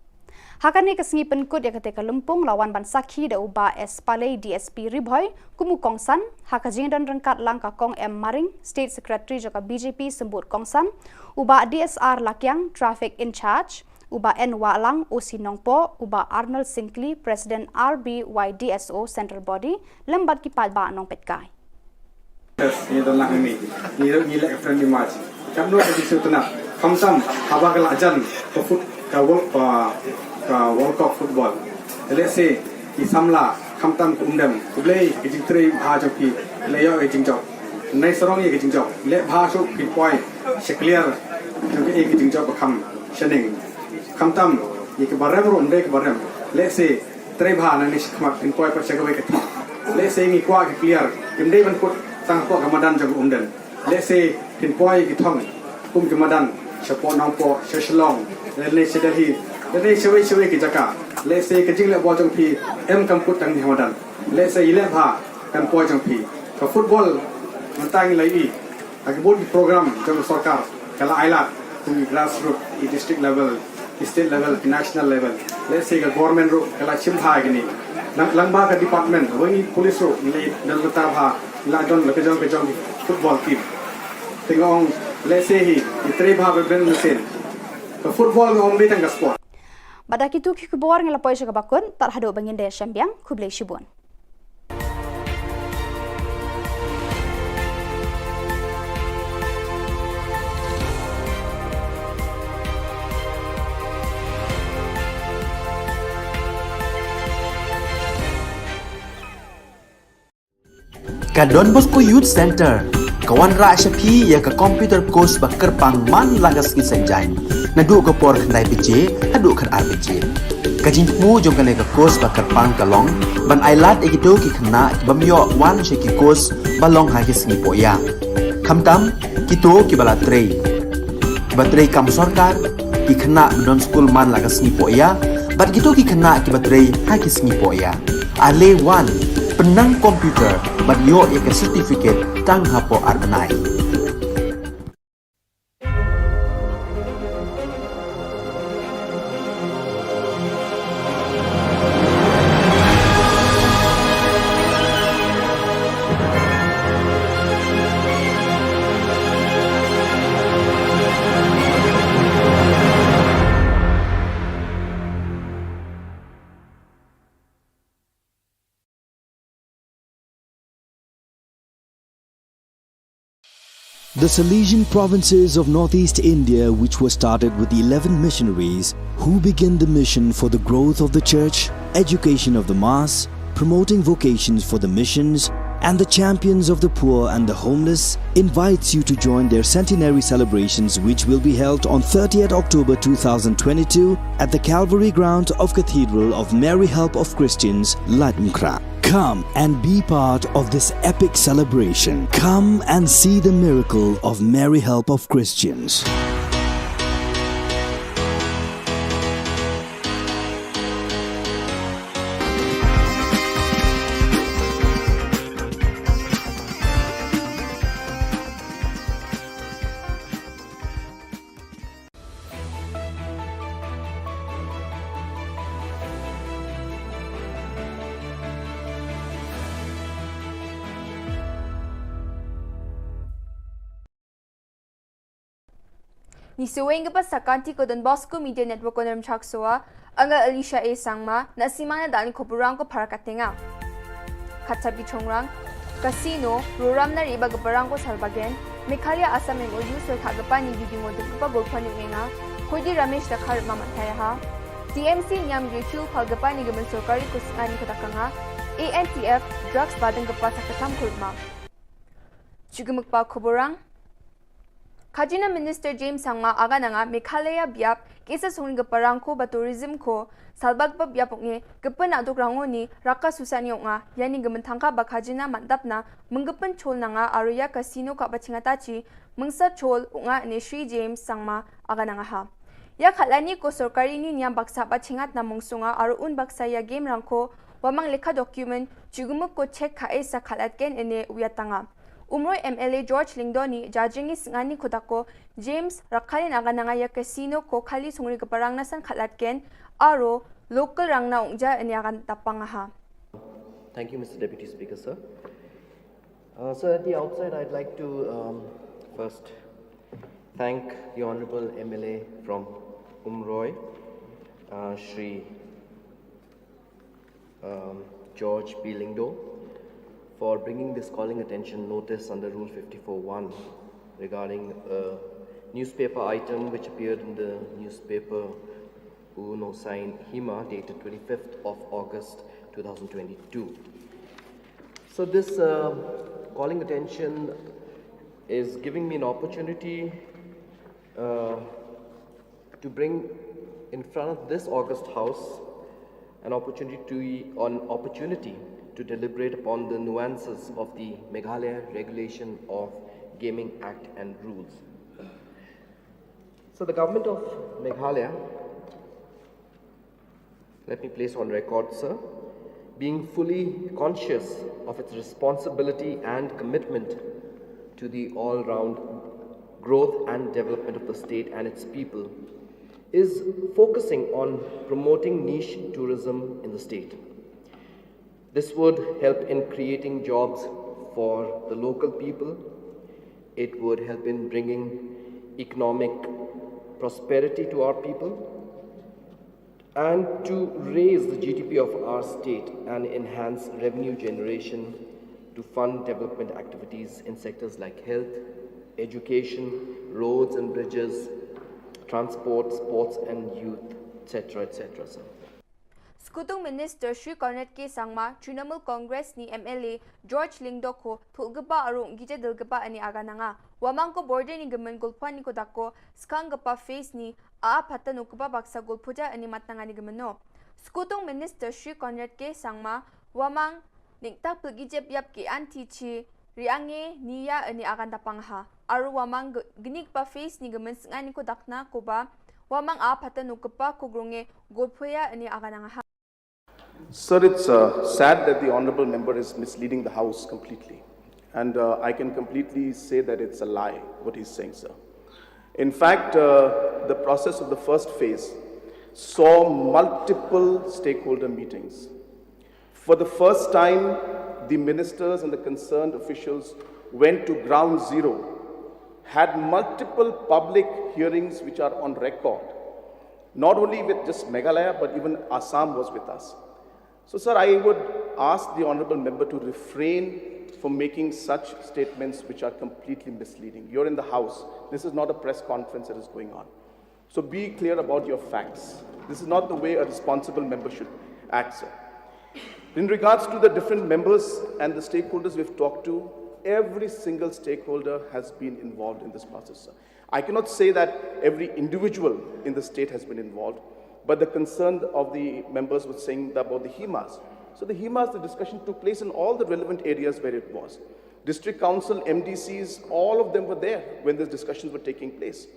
Hakan ni kesengi penkut ya ketika lempung lawan ban sakhi da uba S Palai DSP Ribhoy kumu kongsan hakajing dan rengkat lang ka kong M Maring State Secretary joka BJP sembut kongsan uba DSR Lakyang Traffic in Charge uba N Walang Usi Nongpo uba Arnold Sinclair President RBYDSO Central Body lembat kipat ba nong petkai. Ni dalam ini ni lek friendly match. Kamno di situ nak kamsam haba kelajan pefut ka World Cup football. Let's say ki samla kamtam kumdam kublei ki jingtri bha joki leyo e jingjok. Nai sorong ye ki jingjok. Le bha shu pi poi clear joki e ki jingjok bakam shening. Kamtam ye ki barem ro ndai ki barem. Let's say tre bha na ni shikmat pin poi pa chagawe ka thi. Let's say ni kwa ki clear imdei ban kut tang ko kamadan jog umden. Let's say pin poi ki thong kum kamadan chapo nangpo Shillong le sedahi le sewe ki jaka le se ke jing le bo jong pi em kam put tang hamadan le se ile bha kan po jong pi ka football man tang lai i ag bod program jong sarkar kala aila tu grassroots i district level state level national level le se ka government ro kala chim tha gi ni lang ba ka department wani police ro le dal ta bha la don le ke jong football team tingong le se hi tre bha ben sen ka football ngom bi tang ka sport. Badak itu Khubor ngelapoi syaka bakun tak hadu bangin daya syambiang kublai shibun. Ka Don Bosco Youth Center kawan ra syapi ya ka computer course bakar pang man lagas ki sanjai nadu ko por khnai bije hadu khan arbije kajin mu jong kale ka course bakar pang kalong ban ailat egido ki khna bamyo wan sheki course balong ha ki sni poya khamtam kito ki bala trei batrei kam sarkar ki khna don school man lagas ni poya bat kito ki khna ki batrei ha ki sni poya ale wan penang komputer bat yo ya ka certificate tang hapo arnai. The Salesian provinces of northeast India, which were started with the 11 missionaries who began the mission for the growth of the church, education of the mass, promoting vocations for the missions, and the champions of the poor and the homeless, invites you to join their centenary celebrations, which will be held on 30th October 2022 at the Calvary Ground of Cathedral of Mary Help of Christians, Latmkra. Come and be part of this epic celebration. Come and see the miracle of Mary Help of Christians. Ni suweng pa sa kanti ko Don Bosco Media Network ko naram chaksoa anga Alicia A sangma na simana dani kopurang ko para katenga khatsabi chongrang casino program na riba gaparang ko salbagen Meghalaya Assam and Oyu so thagapa ni video mo dugpa golphani nga khodi Ramesh Dakhar mamataya ha TMC nyam YouTube phagapa ni gaman sorkari kusani katakanga ANTF drugs badang gapa sa katam kurma chugumukpa khoborang Khajina Minister James Sangma aga nanga Meghalaya biap kesa songling gaparang ko ba tourism ko salbagba biapok ni gapan adok rango ni raka susani nga yani gaman thangka ba khajina mandap na menggapan chol nanga aruya casino ka ba chingatachi mengsa chol nga ni Sri James Sangma aga nanga ha ya khalani ko sorkari ni nyam baksa ba chingat na mongsunga aru un baksa ya game rangko wamang lekha document chugumuk ko check kha esa khalatken ene uyatanga Umroy MLA George Lingdoni judging is ngani kodako James Rakhalin agananga ya casino ko khali sungri kaparang nasan khalatken aro local rangna ongja ene agan tapangaha. Thank you, Mr. Deputy Speaker, sir. So at the outset, I'd like to first thank the Honorable MLA from Umroy, Shri George P. Lingdo, for bringing this calling attention notice under Rule 54.1 regarding a newspaper item which appeared in the newspaper Uno Sign Hima dated 25th of August 2022. So this calling attention is giving me an opportunity to bring in front of this August House an opportunity to deliberate upon the nuances of the Meghalaya Regulation of Gaming Act and rules. So the government of Meghalaya, let me place on record, sir, being fully conscious of its responsibility and commitment to the all-round growth and development of the state and its people, is focusing on promoting niche tourism in the state. This would help in creating jobs for the local people. It would help in bringing economic prosperity to our people and to raise the GDP of our state and enhance revenue generation to fund development activities in sectors like health, education, roads and bridges, transport, sports and youth, etc., etc., sir. Skutung Minister Shri Cornet K. Sangma, Trinamool Congress ni MLA George Lingdo ko thulgapa arong gija dilgapa ani agananga. Wamang ko border ni gaman gulpuan ni kodako skangapa face ni pata nukpa baksa gulpuja ani matnanga ni gamano. Skutung Minister Shri Cornet K. Sangma, wamang niktak pulgijep yap ki anti-chi riange niya ani agan tapangha. Aru wamang ginikpa face ni gaman ngani kodakna koba wamang pata nukpa kogrunge gulpuya ani agananga. Sir, it's sad that the Honourable Member is misleading the House completely. And I can completely say that it's a lie, what he's saying, sir. In fact, the process of the first phase saw multiple stakeholder meetings. For the first time, the ministers and the concerned officials went to ground zero, had multiple public hearings which are on record, not only with just Meghalaya, but even Assam was with us. So, sir, I would ask the Honourable Member to refrain from making such statements which are completely misleading. You're in the House. This is not a press conference that is going on. So be clear about your facts. This is not the way a responsible member should act, sir. In regards to the different members and the stakeholders we've talked to, every single stakeholder has been involved in this process, sir. I cannot say that every individual in the state has been involved, but the concern of the members was saying about the HEMAs. So the HEMAs, the discussion took place in all the relevant areas where it was. District Council, MDCs, all of them were there when these discussions were taking place.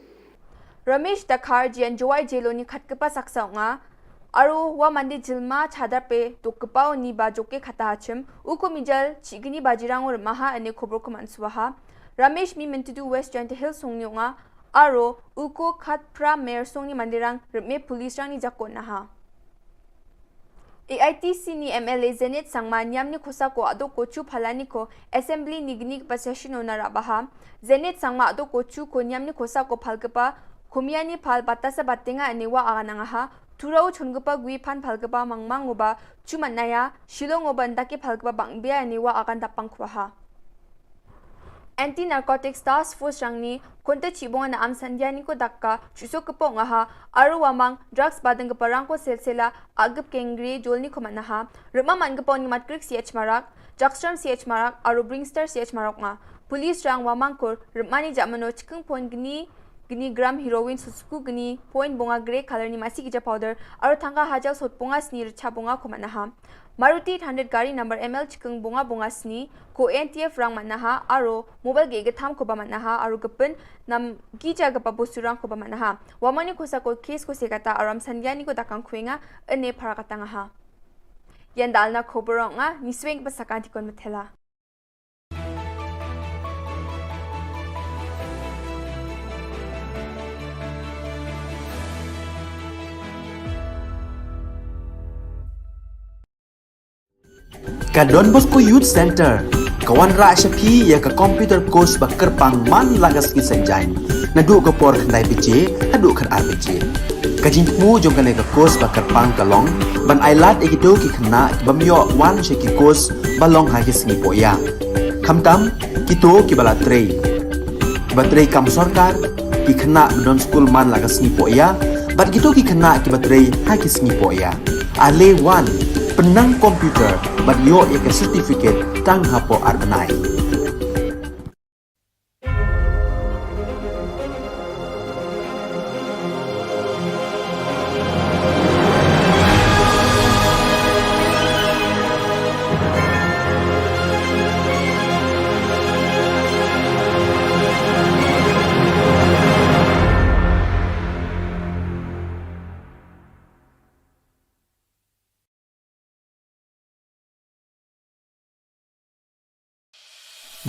Ramesh Dakhar jian joy jeloni khatkapa saksaunga aru wa mandi jilma chhadarpe tukpao ni ba joke khatachim ukomijal chigini bajirangor maha ane khobor ko manswaha Ramesh mi mentudu West Giant Hill songnga aro uko khatpra mayor songni mandirang me police rang ni jakona ha AITC ni MLA Zenit Sangma nyamni khosa ko ado kochu phalani ko assembly nigni pa session onara baha Zenit Sangma ado kochu ko nyamni khosa ko phalgapa khomiani phal batasa batenga anewa agananga ha turau chungpa gui phan phalgapa mangmangoba chumanaya Shillong obanda ke phalgapa bangbia anewa agan tapangkhwa ha Anti-Narcotics Task Force rangni konta chibonga na amsandiani ko dakka chusokpo ngaha aru wamang drugs badang parang ko selsela agap kengri jolni khomana ha rama mangpo ni matkrik ch marak jackstrom ch marak aru bringstar ch marak nga police rang wamang ko ramani jamano chikung point gni gram heroin susku gni point bonga grey color ni masi gija powder aru thanga hajal sotponga snir chabonga khomana ha Maruti 100 gari number ML chikung bonga sni ko NTF rang manaha aro mobile ge tham ko ba manaha aro gapen nam gija ga pabu surang ko ba manaha wamani khosa ko case ko sekata aram sangyani ko dakang khuenga ane pharakatanga ha Yandalna Khubor nga ni swing pa sakanti kon mathela. Ka Don Bosco Youth Center, kawan ra shapi ya ka computer course bakar pang man lagas ki sanjai. Nadu ka por khandai piche, hadu khan ar piche. Ka jingmu jong ka ka course bakar pang kalong, ban ailat egito ki khna bamyo wan she ki course balong ha ki sngi poya. Khamtam kito ki bala trei. Batrei kam sarkar ki khna don school man lagas sngi poya, bat kito ki khna ki batrei ha ki sngi poya. Ale wan penang komputer bat yo ya ke certificate tang hapo arbenai.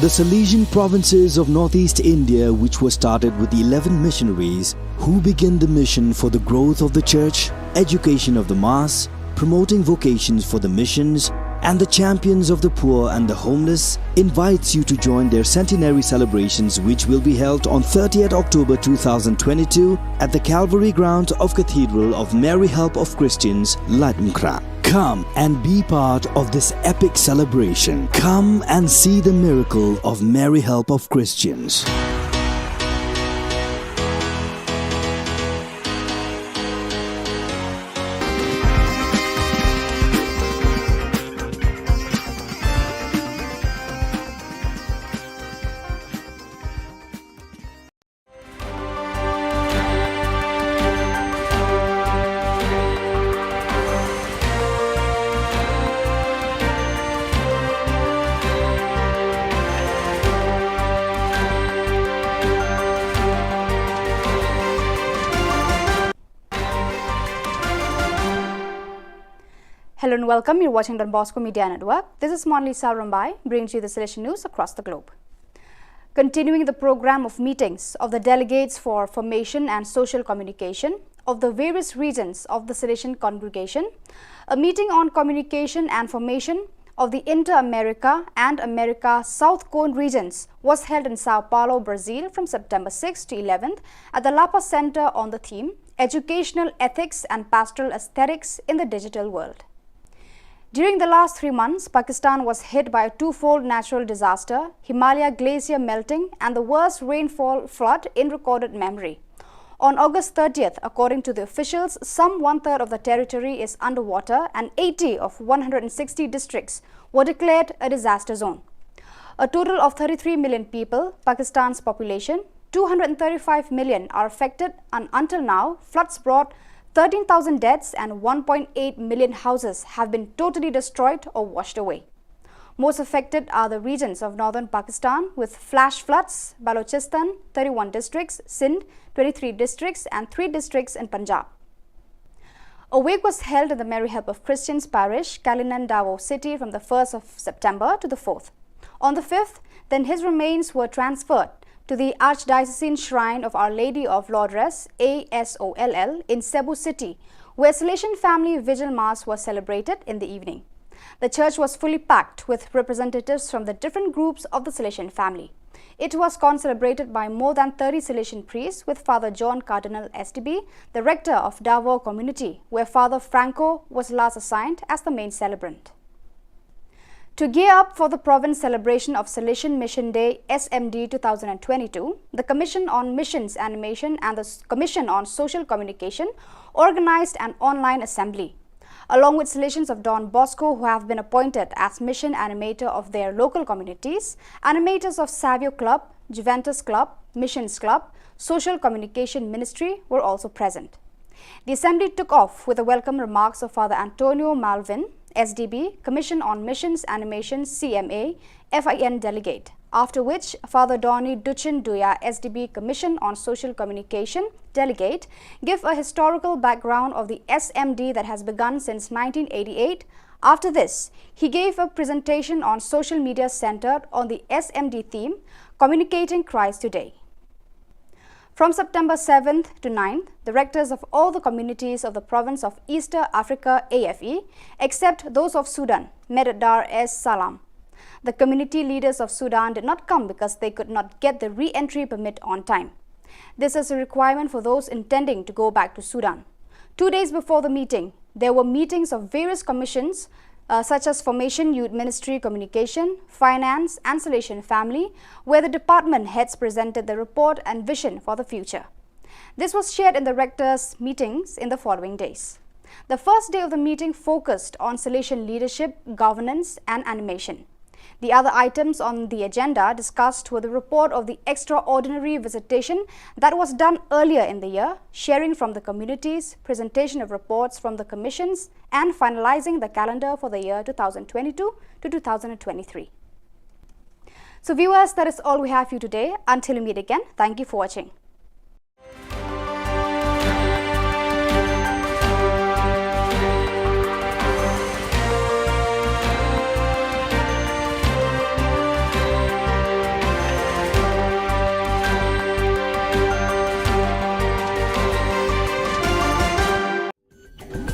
The Salesian provinces of northeast India, which were started with the 11 missionaries who began the mission for the growth of the church, education of the mass, promoting vocations for the missions, and the champions of the poor and the homeless, invites you to join their centenary celebrations, which will be held on 30th October 2022 at the Calvary Ground of Cathedral of Mary Help of Christians, Latmkra. Come and be part of this epic celebration. Come and see the miracle of Mary Help of Christians. Hello and welcome. You're watching Don Bosco Media Network. This is Monli Salrambai, bringing you the Salesian news across the globe. Continuing the program of meetings of the delegates for formation and social communication of the various regions of the Salesian congregation, a meeting on communication and formation of the Inter-America and America South Cone regions was held in Sao Paulo, Brazil from September 6 to 11th at the Lapa Center on the theme Educational Ethics and Pastoral Aesthetics in the Digital World. During the last 3 months, Pakistan was hit by a twofold natural disaster, Himalaya glacier melting and the worst rainfall flood in recorded memory. On August 30th, according to the officials, some one-third of the territory is underwater and 80 of 160 districts were declared a disaster zone. A total of 33 million people, Pakistan's population, 235 million are affected, and until now, floods brought 13,000 deaths and 1.8 million houses have been totally destroyed or washed away. Most affected are the regions of northern Pakistan with flash floods, Balochistan, 31 districts, Sindh, 23 districts and 3 districts in Punjab. A wake was held in the Mary Help of Christians parish, Kalinan Davao city from the 1st of September to the 4th. On the 5th, then his remains were transferred to the Archdiocesan Shrine of Our Lady of Lourdes, ASOLL, in Cebu City, where Salesian Family Vigil Mass was celebrated in the evening. The church was fully packed with representatives from the different groups of the Salesian family. It was concelebrated by more than 30 Salesian priests, with Father John Cardinal STB, the rector of Davao community, where Father Franco was last assigned as the main celebrant. To gear up for the province celebration of Salesian Mission Day SMD 2022, the Commission on Missions Animation and the Commission on Social Communication organized an online assembly. Along with Salesians of Don Bosco who have been appointed as mission animator of their local communities, animators of Savio Club, Juventus Club, Missions Club, Social Communication Ministry were also present. The assembly took off with the welcome remarks of Father Antonio Malvin, SDB, Commission on Missions Animation CMA, FIN delegate. after which Father Donny Duchin Duya, SDB Commission on Social Communication delegate, give a historical background of the SMD that has begun since 1988. After this, he gave a presentation on social media centered on the SMD theme, Communicating Christ Today. From September 7th to 9th, the rectors of all the communities of the province of Eastern Africa AFE, except those of Sudan, met at Dar es Salaam. The community leaders of Sudan did not come because they could not get the re-entry permit on time. This is a requirement for those intending to go back to Sudan. 2 days before the meeting, there were meetings of various commissions such as Formation Youth Ministry Communication, Finance and Salvation Family, where the department heads presented the report and vision for the future. This was shared in the rectors' meetings in the following days. The first day of the meeting focused on Salvation leadership, governance and animation. The other items on the agenda discussed were the report of the extraordinary visitation that was done earlier in the year, sharing from the communities, presentation of reports from the commissions, and finalizing the calendar for the year 2022 to 2023. So viewers, that is all we have for you today. Until we meet again, thank you for watching.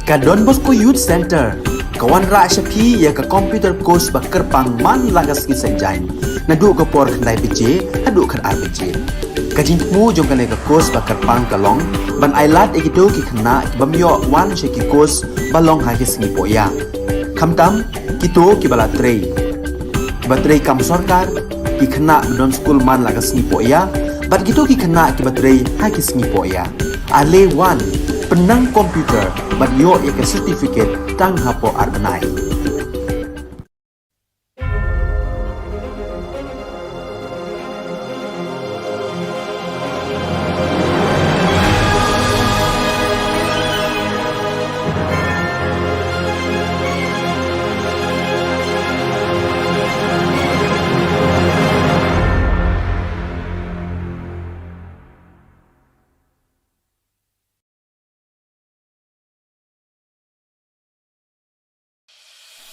Ka Don Bosco Youth Center, kawan ra syapi ya ka computer course bakar pangman lagas ki senjang, nadu ka por kandai PJ, hadu kan RPG. Kajin mu jom kan ka course bakar pang kalong, ban ailat ekido ki kena ki bamyo wan syaki course balong ha ki sengi poya. Kamtam kito ki balatrei. Batrei kam sarkar ki kena don school man lagas sengi poya, bat kito ki kena ki batrei ha ki sengi poya. Ale wan penang komputer bat yo ek certificate tang hapo arbenai.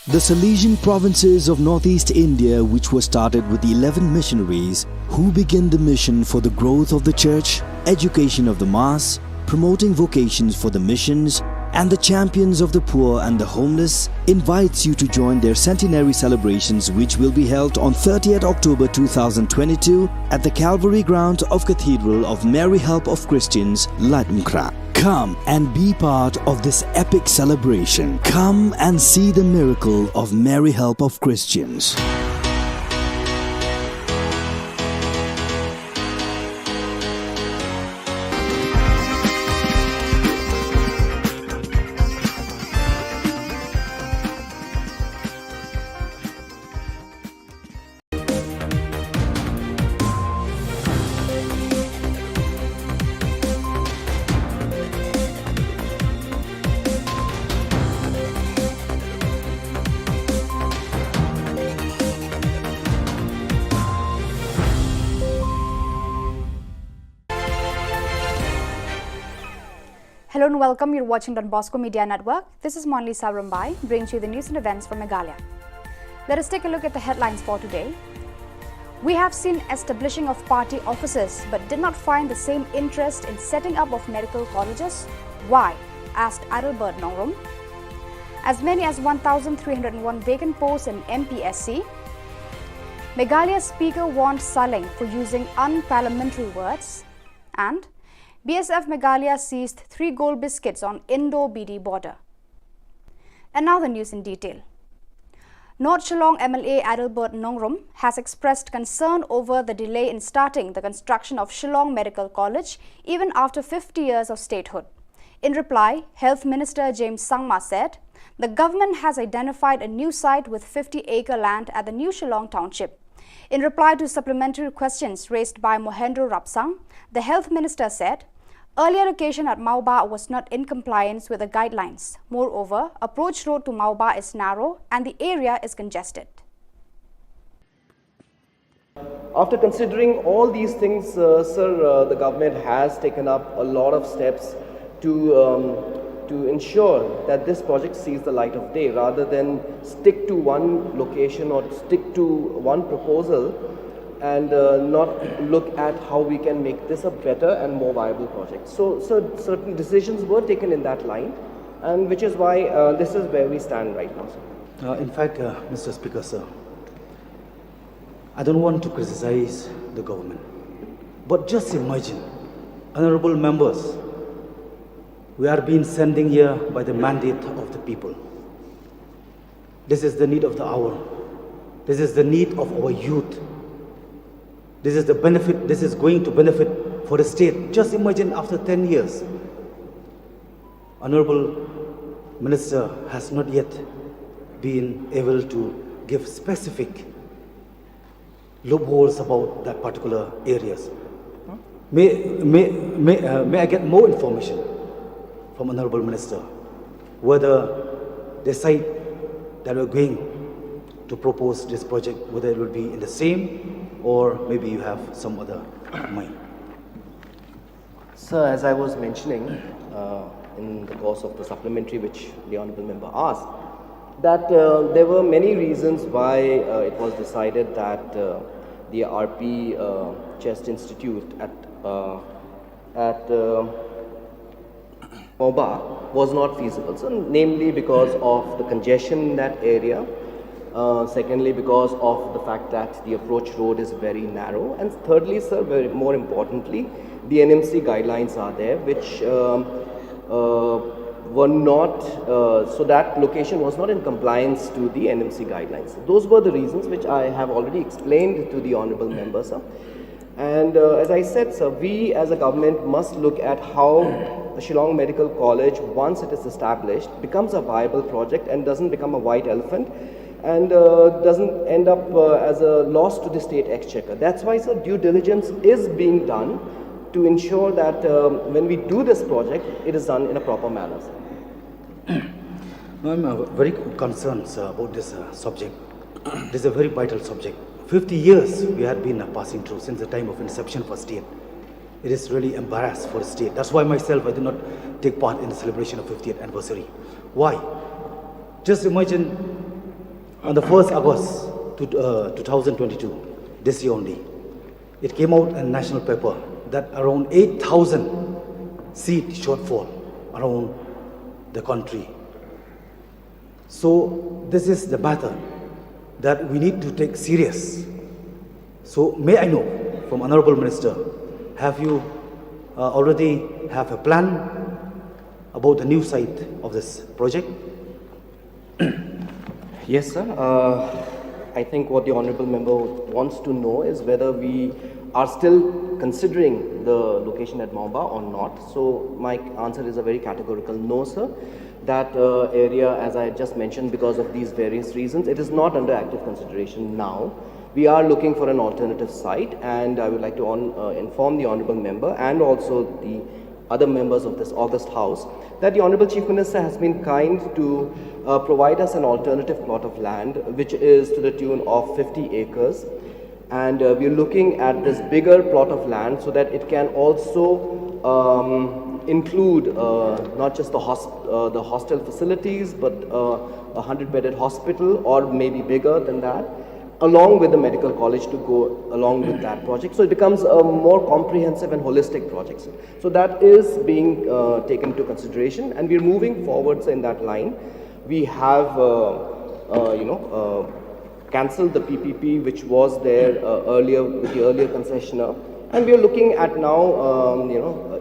The Salesian provinces of northeast India, which were started with the 11 missionaries who began the mission for the growth of the church, education of the mass, promoting vocations for the missions, and the champions of the poor and the homeless, invites you to join their centenary celebrations, which will be held on 30th October 2022 at the Calvary ground of Cathedral of Mary Help of Christians, Ladmkra. Come and be part of this epic celebration. Come and see the miracle of Mary Help of Christians. Hello and welcome. You're watching Don Bosco Media Network. This is Monli Sabrambai, bringing you the news and events from Meghalaya. Let us take a look at the headlines for today. We have seen establishing of party offices but did not find the same interest in setting up of medical colleges. Why? Asked Adalbert Nongrum. As many as 1,301 vacant posts in MPSC. Meghalaya Speaker warned Saling for using unparliamentary words. And BSF Meghalaya seized 3 gold biscuits on Indo-BD border. And now the news in detail. North Shillong MLA Adalbert Nongrum has expressed concern over the delay in starting the construction of Shillong Medical College even after 50 years of statehood. In reply, Health Minister James Sangma said, the government has identified a new site with 50-acre land at the new Shillong township. In reply to supplementary questions raised by Mohendro Rapsang, the Health Minister said, earlier location at Mauba was not in compliance with the guidelines. Moreover, approach road to Mauba is narrow and the area is congested. After considering all these things, sir, the government has taken up a lot of steps to ensure that this project sees the light of day, rather than stick to one location or stick to one proposal and not look at how we can make this a better and more viable project. So certain decisions were taken in that line, and which is why this is where we stand right now, sir. In fact, Mr. Speaker, sir, I don't want to criticize the government, but just imagine, honorable members, we are being sending here by the mandate of the people. This is the need of the hour. This is the need of our youth. This is the benefit, this is going to benefit for the state. Just imagine after 10 years, Honorable Minister has not yet been able to give specific loopholes about that particular areas. May I get more information from Honorable Minister whether they say that we're going to propose this project, whether it will be in the same or maybe you have some other mind? Sir, as I was mentioning in the course of the supplementary which the Honourable Member asked, that there were many reasons why it was decided that the RP Chest Institute at Moba was not feasible. So, namely because of the congestion in that area. Secondly, because of the fact that the approach road is very narrow, and thirdly, sir, more importantly, the NMC guidelines are there, which were not, so that location was not in compliance to the NMC guidelines. Those were the reasons which I have already explained to the Honourable Member, sir. And as I said, sir, we as a government must look at how the Shillong Medical College, once it is established, becomes a viable project and doesn't become a white elephant, and doesn't end up as a loss to the state exchequer. That's why, sir, due diligence is being done to ensure that when we do this project, it is done in a proper manner, sir. No, I'm very concerned, sir, about this subject. This is a very vital subject. 50 years we had been passing through since the time of inception for state. It is really embarrassed for the state. That's why myself, I did not take part in the celebration of 50th anniversary. Why? Just imagine on the 1st August 2022, this year only, it came out in national paper that around 8,000 seat shortfall around the country. So this is the matter that we need to take serious. So may I know from Honorable Minister, have you already have a plan about the new site of this project? Yes, sir. I think what the Honourable Member wants to know is whether we are still considering the location at Maumba or not. So my answer is a very categorical no, sir. That area, as I just mentioned, because of these various reasons, it is not under active consideration now. We are looking for an alternative site, and I would like to inform the Honourable Member and also the other members of this august House that the Honourable Chief Minister has been kind to provide us an alternative plot of land, which is to the tune of 50 acres. And we are looking at this bigger plot of land so that it can also include not just the hostel facilities, but a 100-bedded hospital, or maybe bigger than that, along with the medical college to go along with that project. So it becomes a more comprehensive and holistic project. So that is being taken into consideration, and we are moving forwards in that line. We have, cancelled the PPP which was there earlier with the earlier concessionaire, and we are looking at now,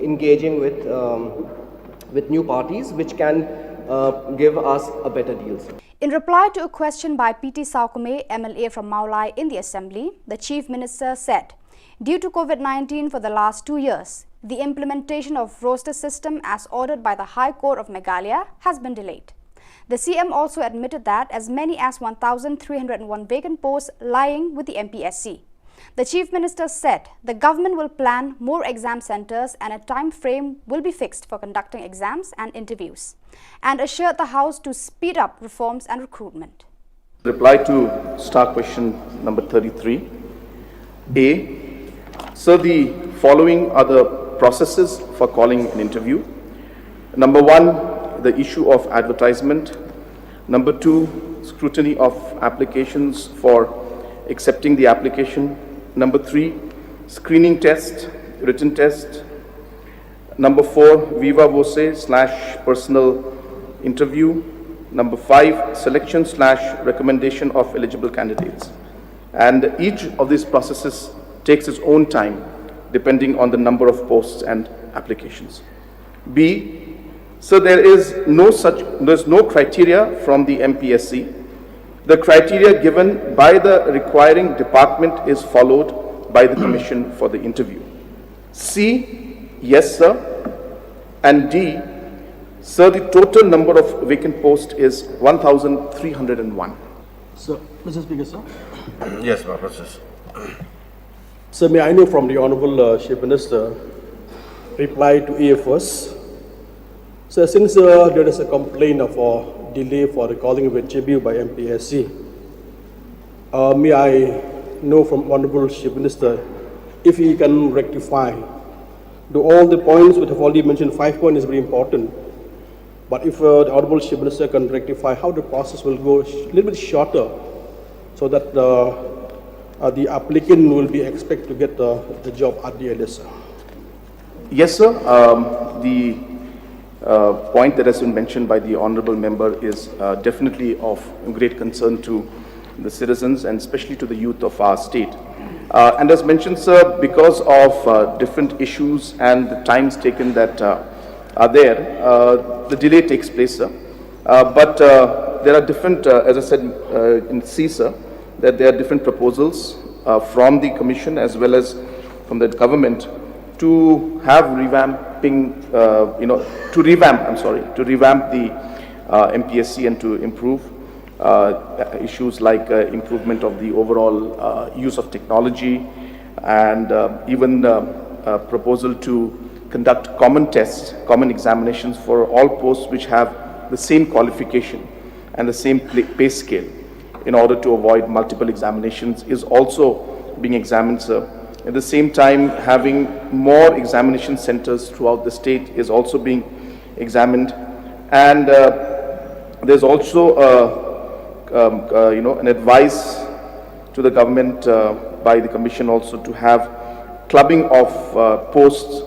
engaging with new parties which can give us a better deal. In reply to a question by PT Saukume, MLA from Maulai in the Assembly, the Chief Minister said, due to COVID-19 for the last 2 years, the implementation of roster system as ordered by the High Court of Meghalaya has been delayed. The CM also admitted that as many as 1,301 vacant posts lying with the MPSC. The Chief Minister said the government will plan more exam centres and a time frame will be fixed for conducting exams and interviews, and assured the House to speed up reforms and recruitment. Reply to star question number 33. A. Sir, the following are the processes for calling an interview. Number one, the issue of advertisement. Number two, scrutiny of applications for accepting the application. Number three, screening test, written test. Number four, viva voce / personal interview. Number five, selection / recommendation of eligible candidates. And each of these processes takes its own time depending on the number of posts and applications. B, so there's no criteria from the MPSC. The criteria given by the requiring department is followed by the commission for the interview. C, yes sir. And D, sir, the total number of vacant posts is 1,301. So, Mr. Speaker, sir. Yes, my process. Sir, may I know from the Honorable Chief Minister reply to A first. So, since there is a complaint of a delay for the calling of a JBU by MPSC, may I know from Honorable Chief Minister if he can rectify all the points which have already mentioned. 5 points is very important. But if the Honorable Chief Minister can rectify how the process will go a little bit shorter, so that the applicant will be expected to get the job at the earliest. Yes, sir. The point that has been mentioned by the Honorable Member is definitely of great concern to the citizens and especially to the youth of our state. And as mentioned, sir, because of different issues and the times taken that are there, the delay takes place, sir. But there are different, as I said in C, sir, that there are different proposals from the Commission as well as from the government to have revamping, to revamp the MPSC and to improve issues like improvement of the overall use of technology and even proposal to conduct common tests, common examinations for all posts which have the same qualification and the same pay scale in order to avoid multiple examinations is also being examined, sir. At the same time, having more examination centers throughout the state is also being examined. And there's also an advice to the government by the Commission also to have clubbing of posts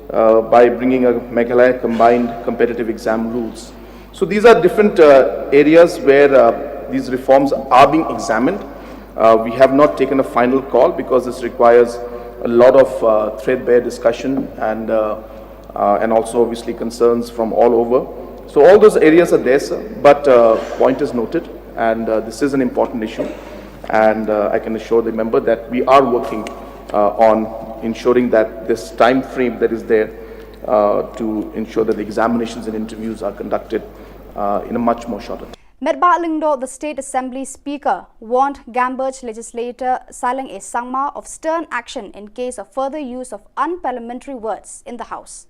by bringing a Meghalaya combined competitive exam rules. So these are different areas where these reforms are being examined. We have not taken a final call because this requires a lot of threadbare discussion and also obviously concerns from all over. So all those areas are there, sir, but point is noted, and this is an important issue, and I can assure the member that we are working on ensuring that this time frame that is there to ensure that the examinations and interviews are conducted in a much more shorter time. Medba Lingdo, the State Assembly Speaker, warned Gambaj legislator Shillong A. Sangma of stern action in case of further use of unparliamentary words in the House.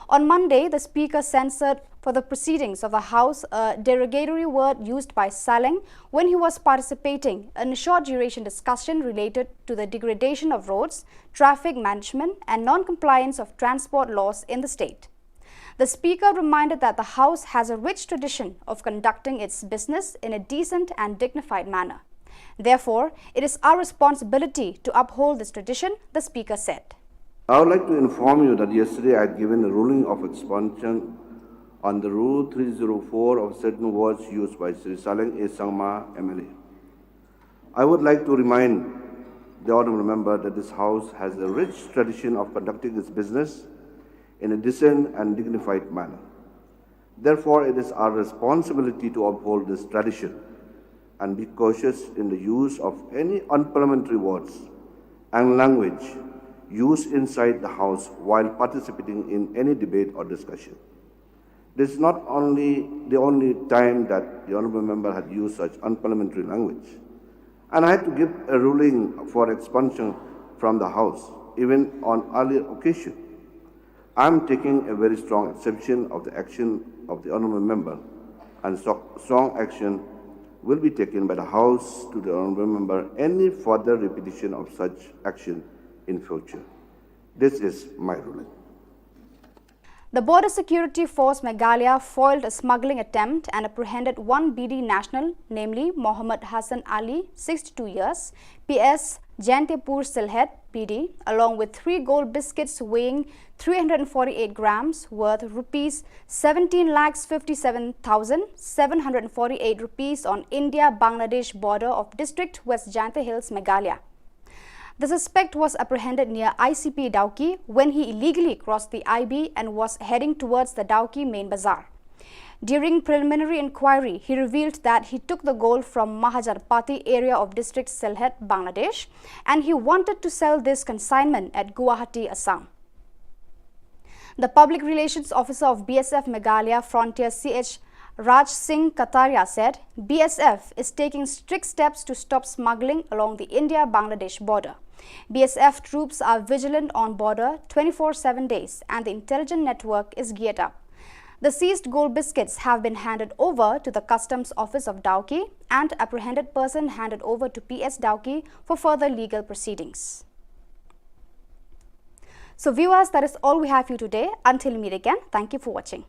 On Monday, the Speaker censored for the proceedings of the House a derogatory word used by Shillong when he was participating in a short-duration discussion related to the degradation of roads, traffic management and non-compliance of transport laws in the state. The Speaker reminded that the House has a rich tradition of conducting its business in a decent and dignified manner. Therefore, it is our responsibility to uphold this tradition, the Speaker said. I would like to inform you that yesterday I had given a ruling of expunction on the Rule 304 of certain words used by Sri Shillong A. Sangma, MLA. I would like to remind the Honourable Member that this House has a rich tradition of conducting its business in a decent and dignified manner. Therefore, it is our responsibility to uphold this tradition and be cautious in the use of any unparliamentary words and language used inside the House while participating in any debate or discussion. This is not only the only time that the Honourable Member had used such unparliamentary language, and I had to give a ruling for expulsion from the House, even on earlier occasion. I am taking a very strong exception of the action of the Honourable Member and strong action will be taken by the House to the honourable member any further repetition of such action in future. This is my ruling. The Border Security Force Meghalaya foiled a smuggling attempt and apprehended one BD national, namely Mohammed Hassan Ali, 62 years, PS Jantepur Silhet, PD, along with 3 gold biscuits weighing 348 grams worth rupees 17,57,748 rupees on India-Bangladesh border of District West Jante Hills, Meghalaya. The suspect was apprehended near ICP Dauki when he illegally crossed the IB and was heading towards the Dauki main bazaar. During preliminary inquiry, he revealed that he took the gold from Mahajarpati area of district Silhet, Bangladesh, and he wanted to sell this consignment at Guwahati, Assam. The Public Relations Officer of BSF Meghalaya Frontier CH Raj Singh Kataria said, BSF is taking strict steps to stop smuggling along the India-Bangladesh border. BSF troops are vigilant on border 24/7 days and the intelligence network is geared up. The seized gold biscuits have been handed over to the Customs Office of Dauki and apprehended person handed over to PS Dauki for further legal proceedings. So viewers, that is all we have for you today. Until we meet again, thank you for watching.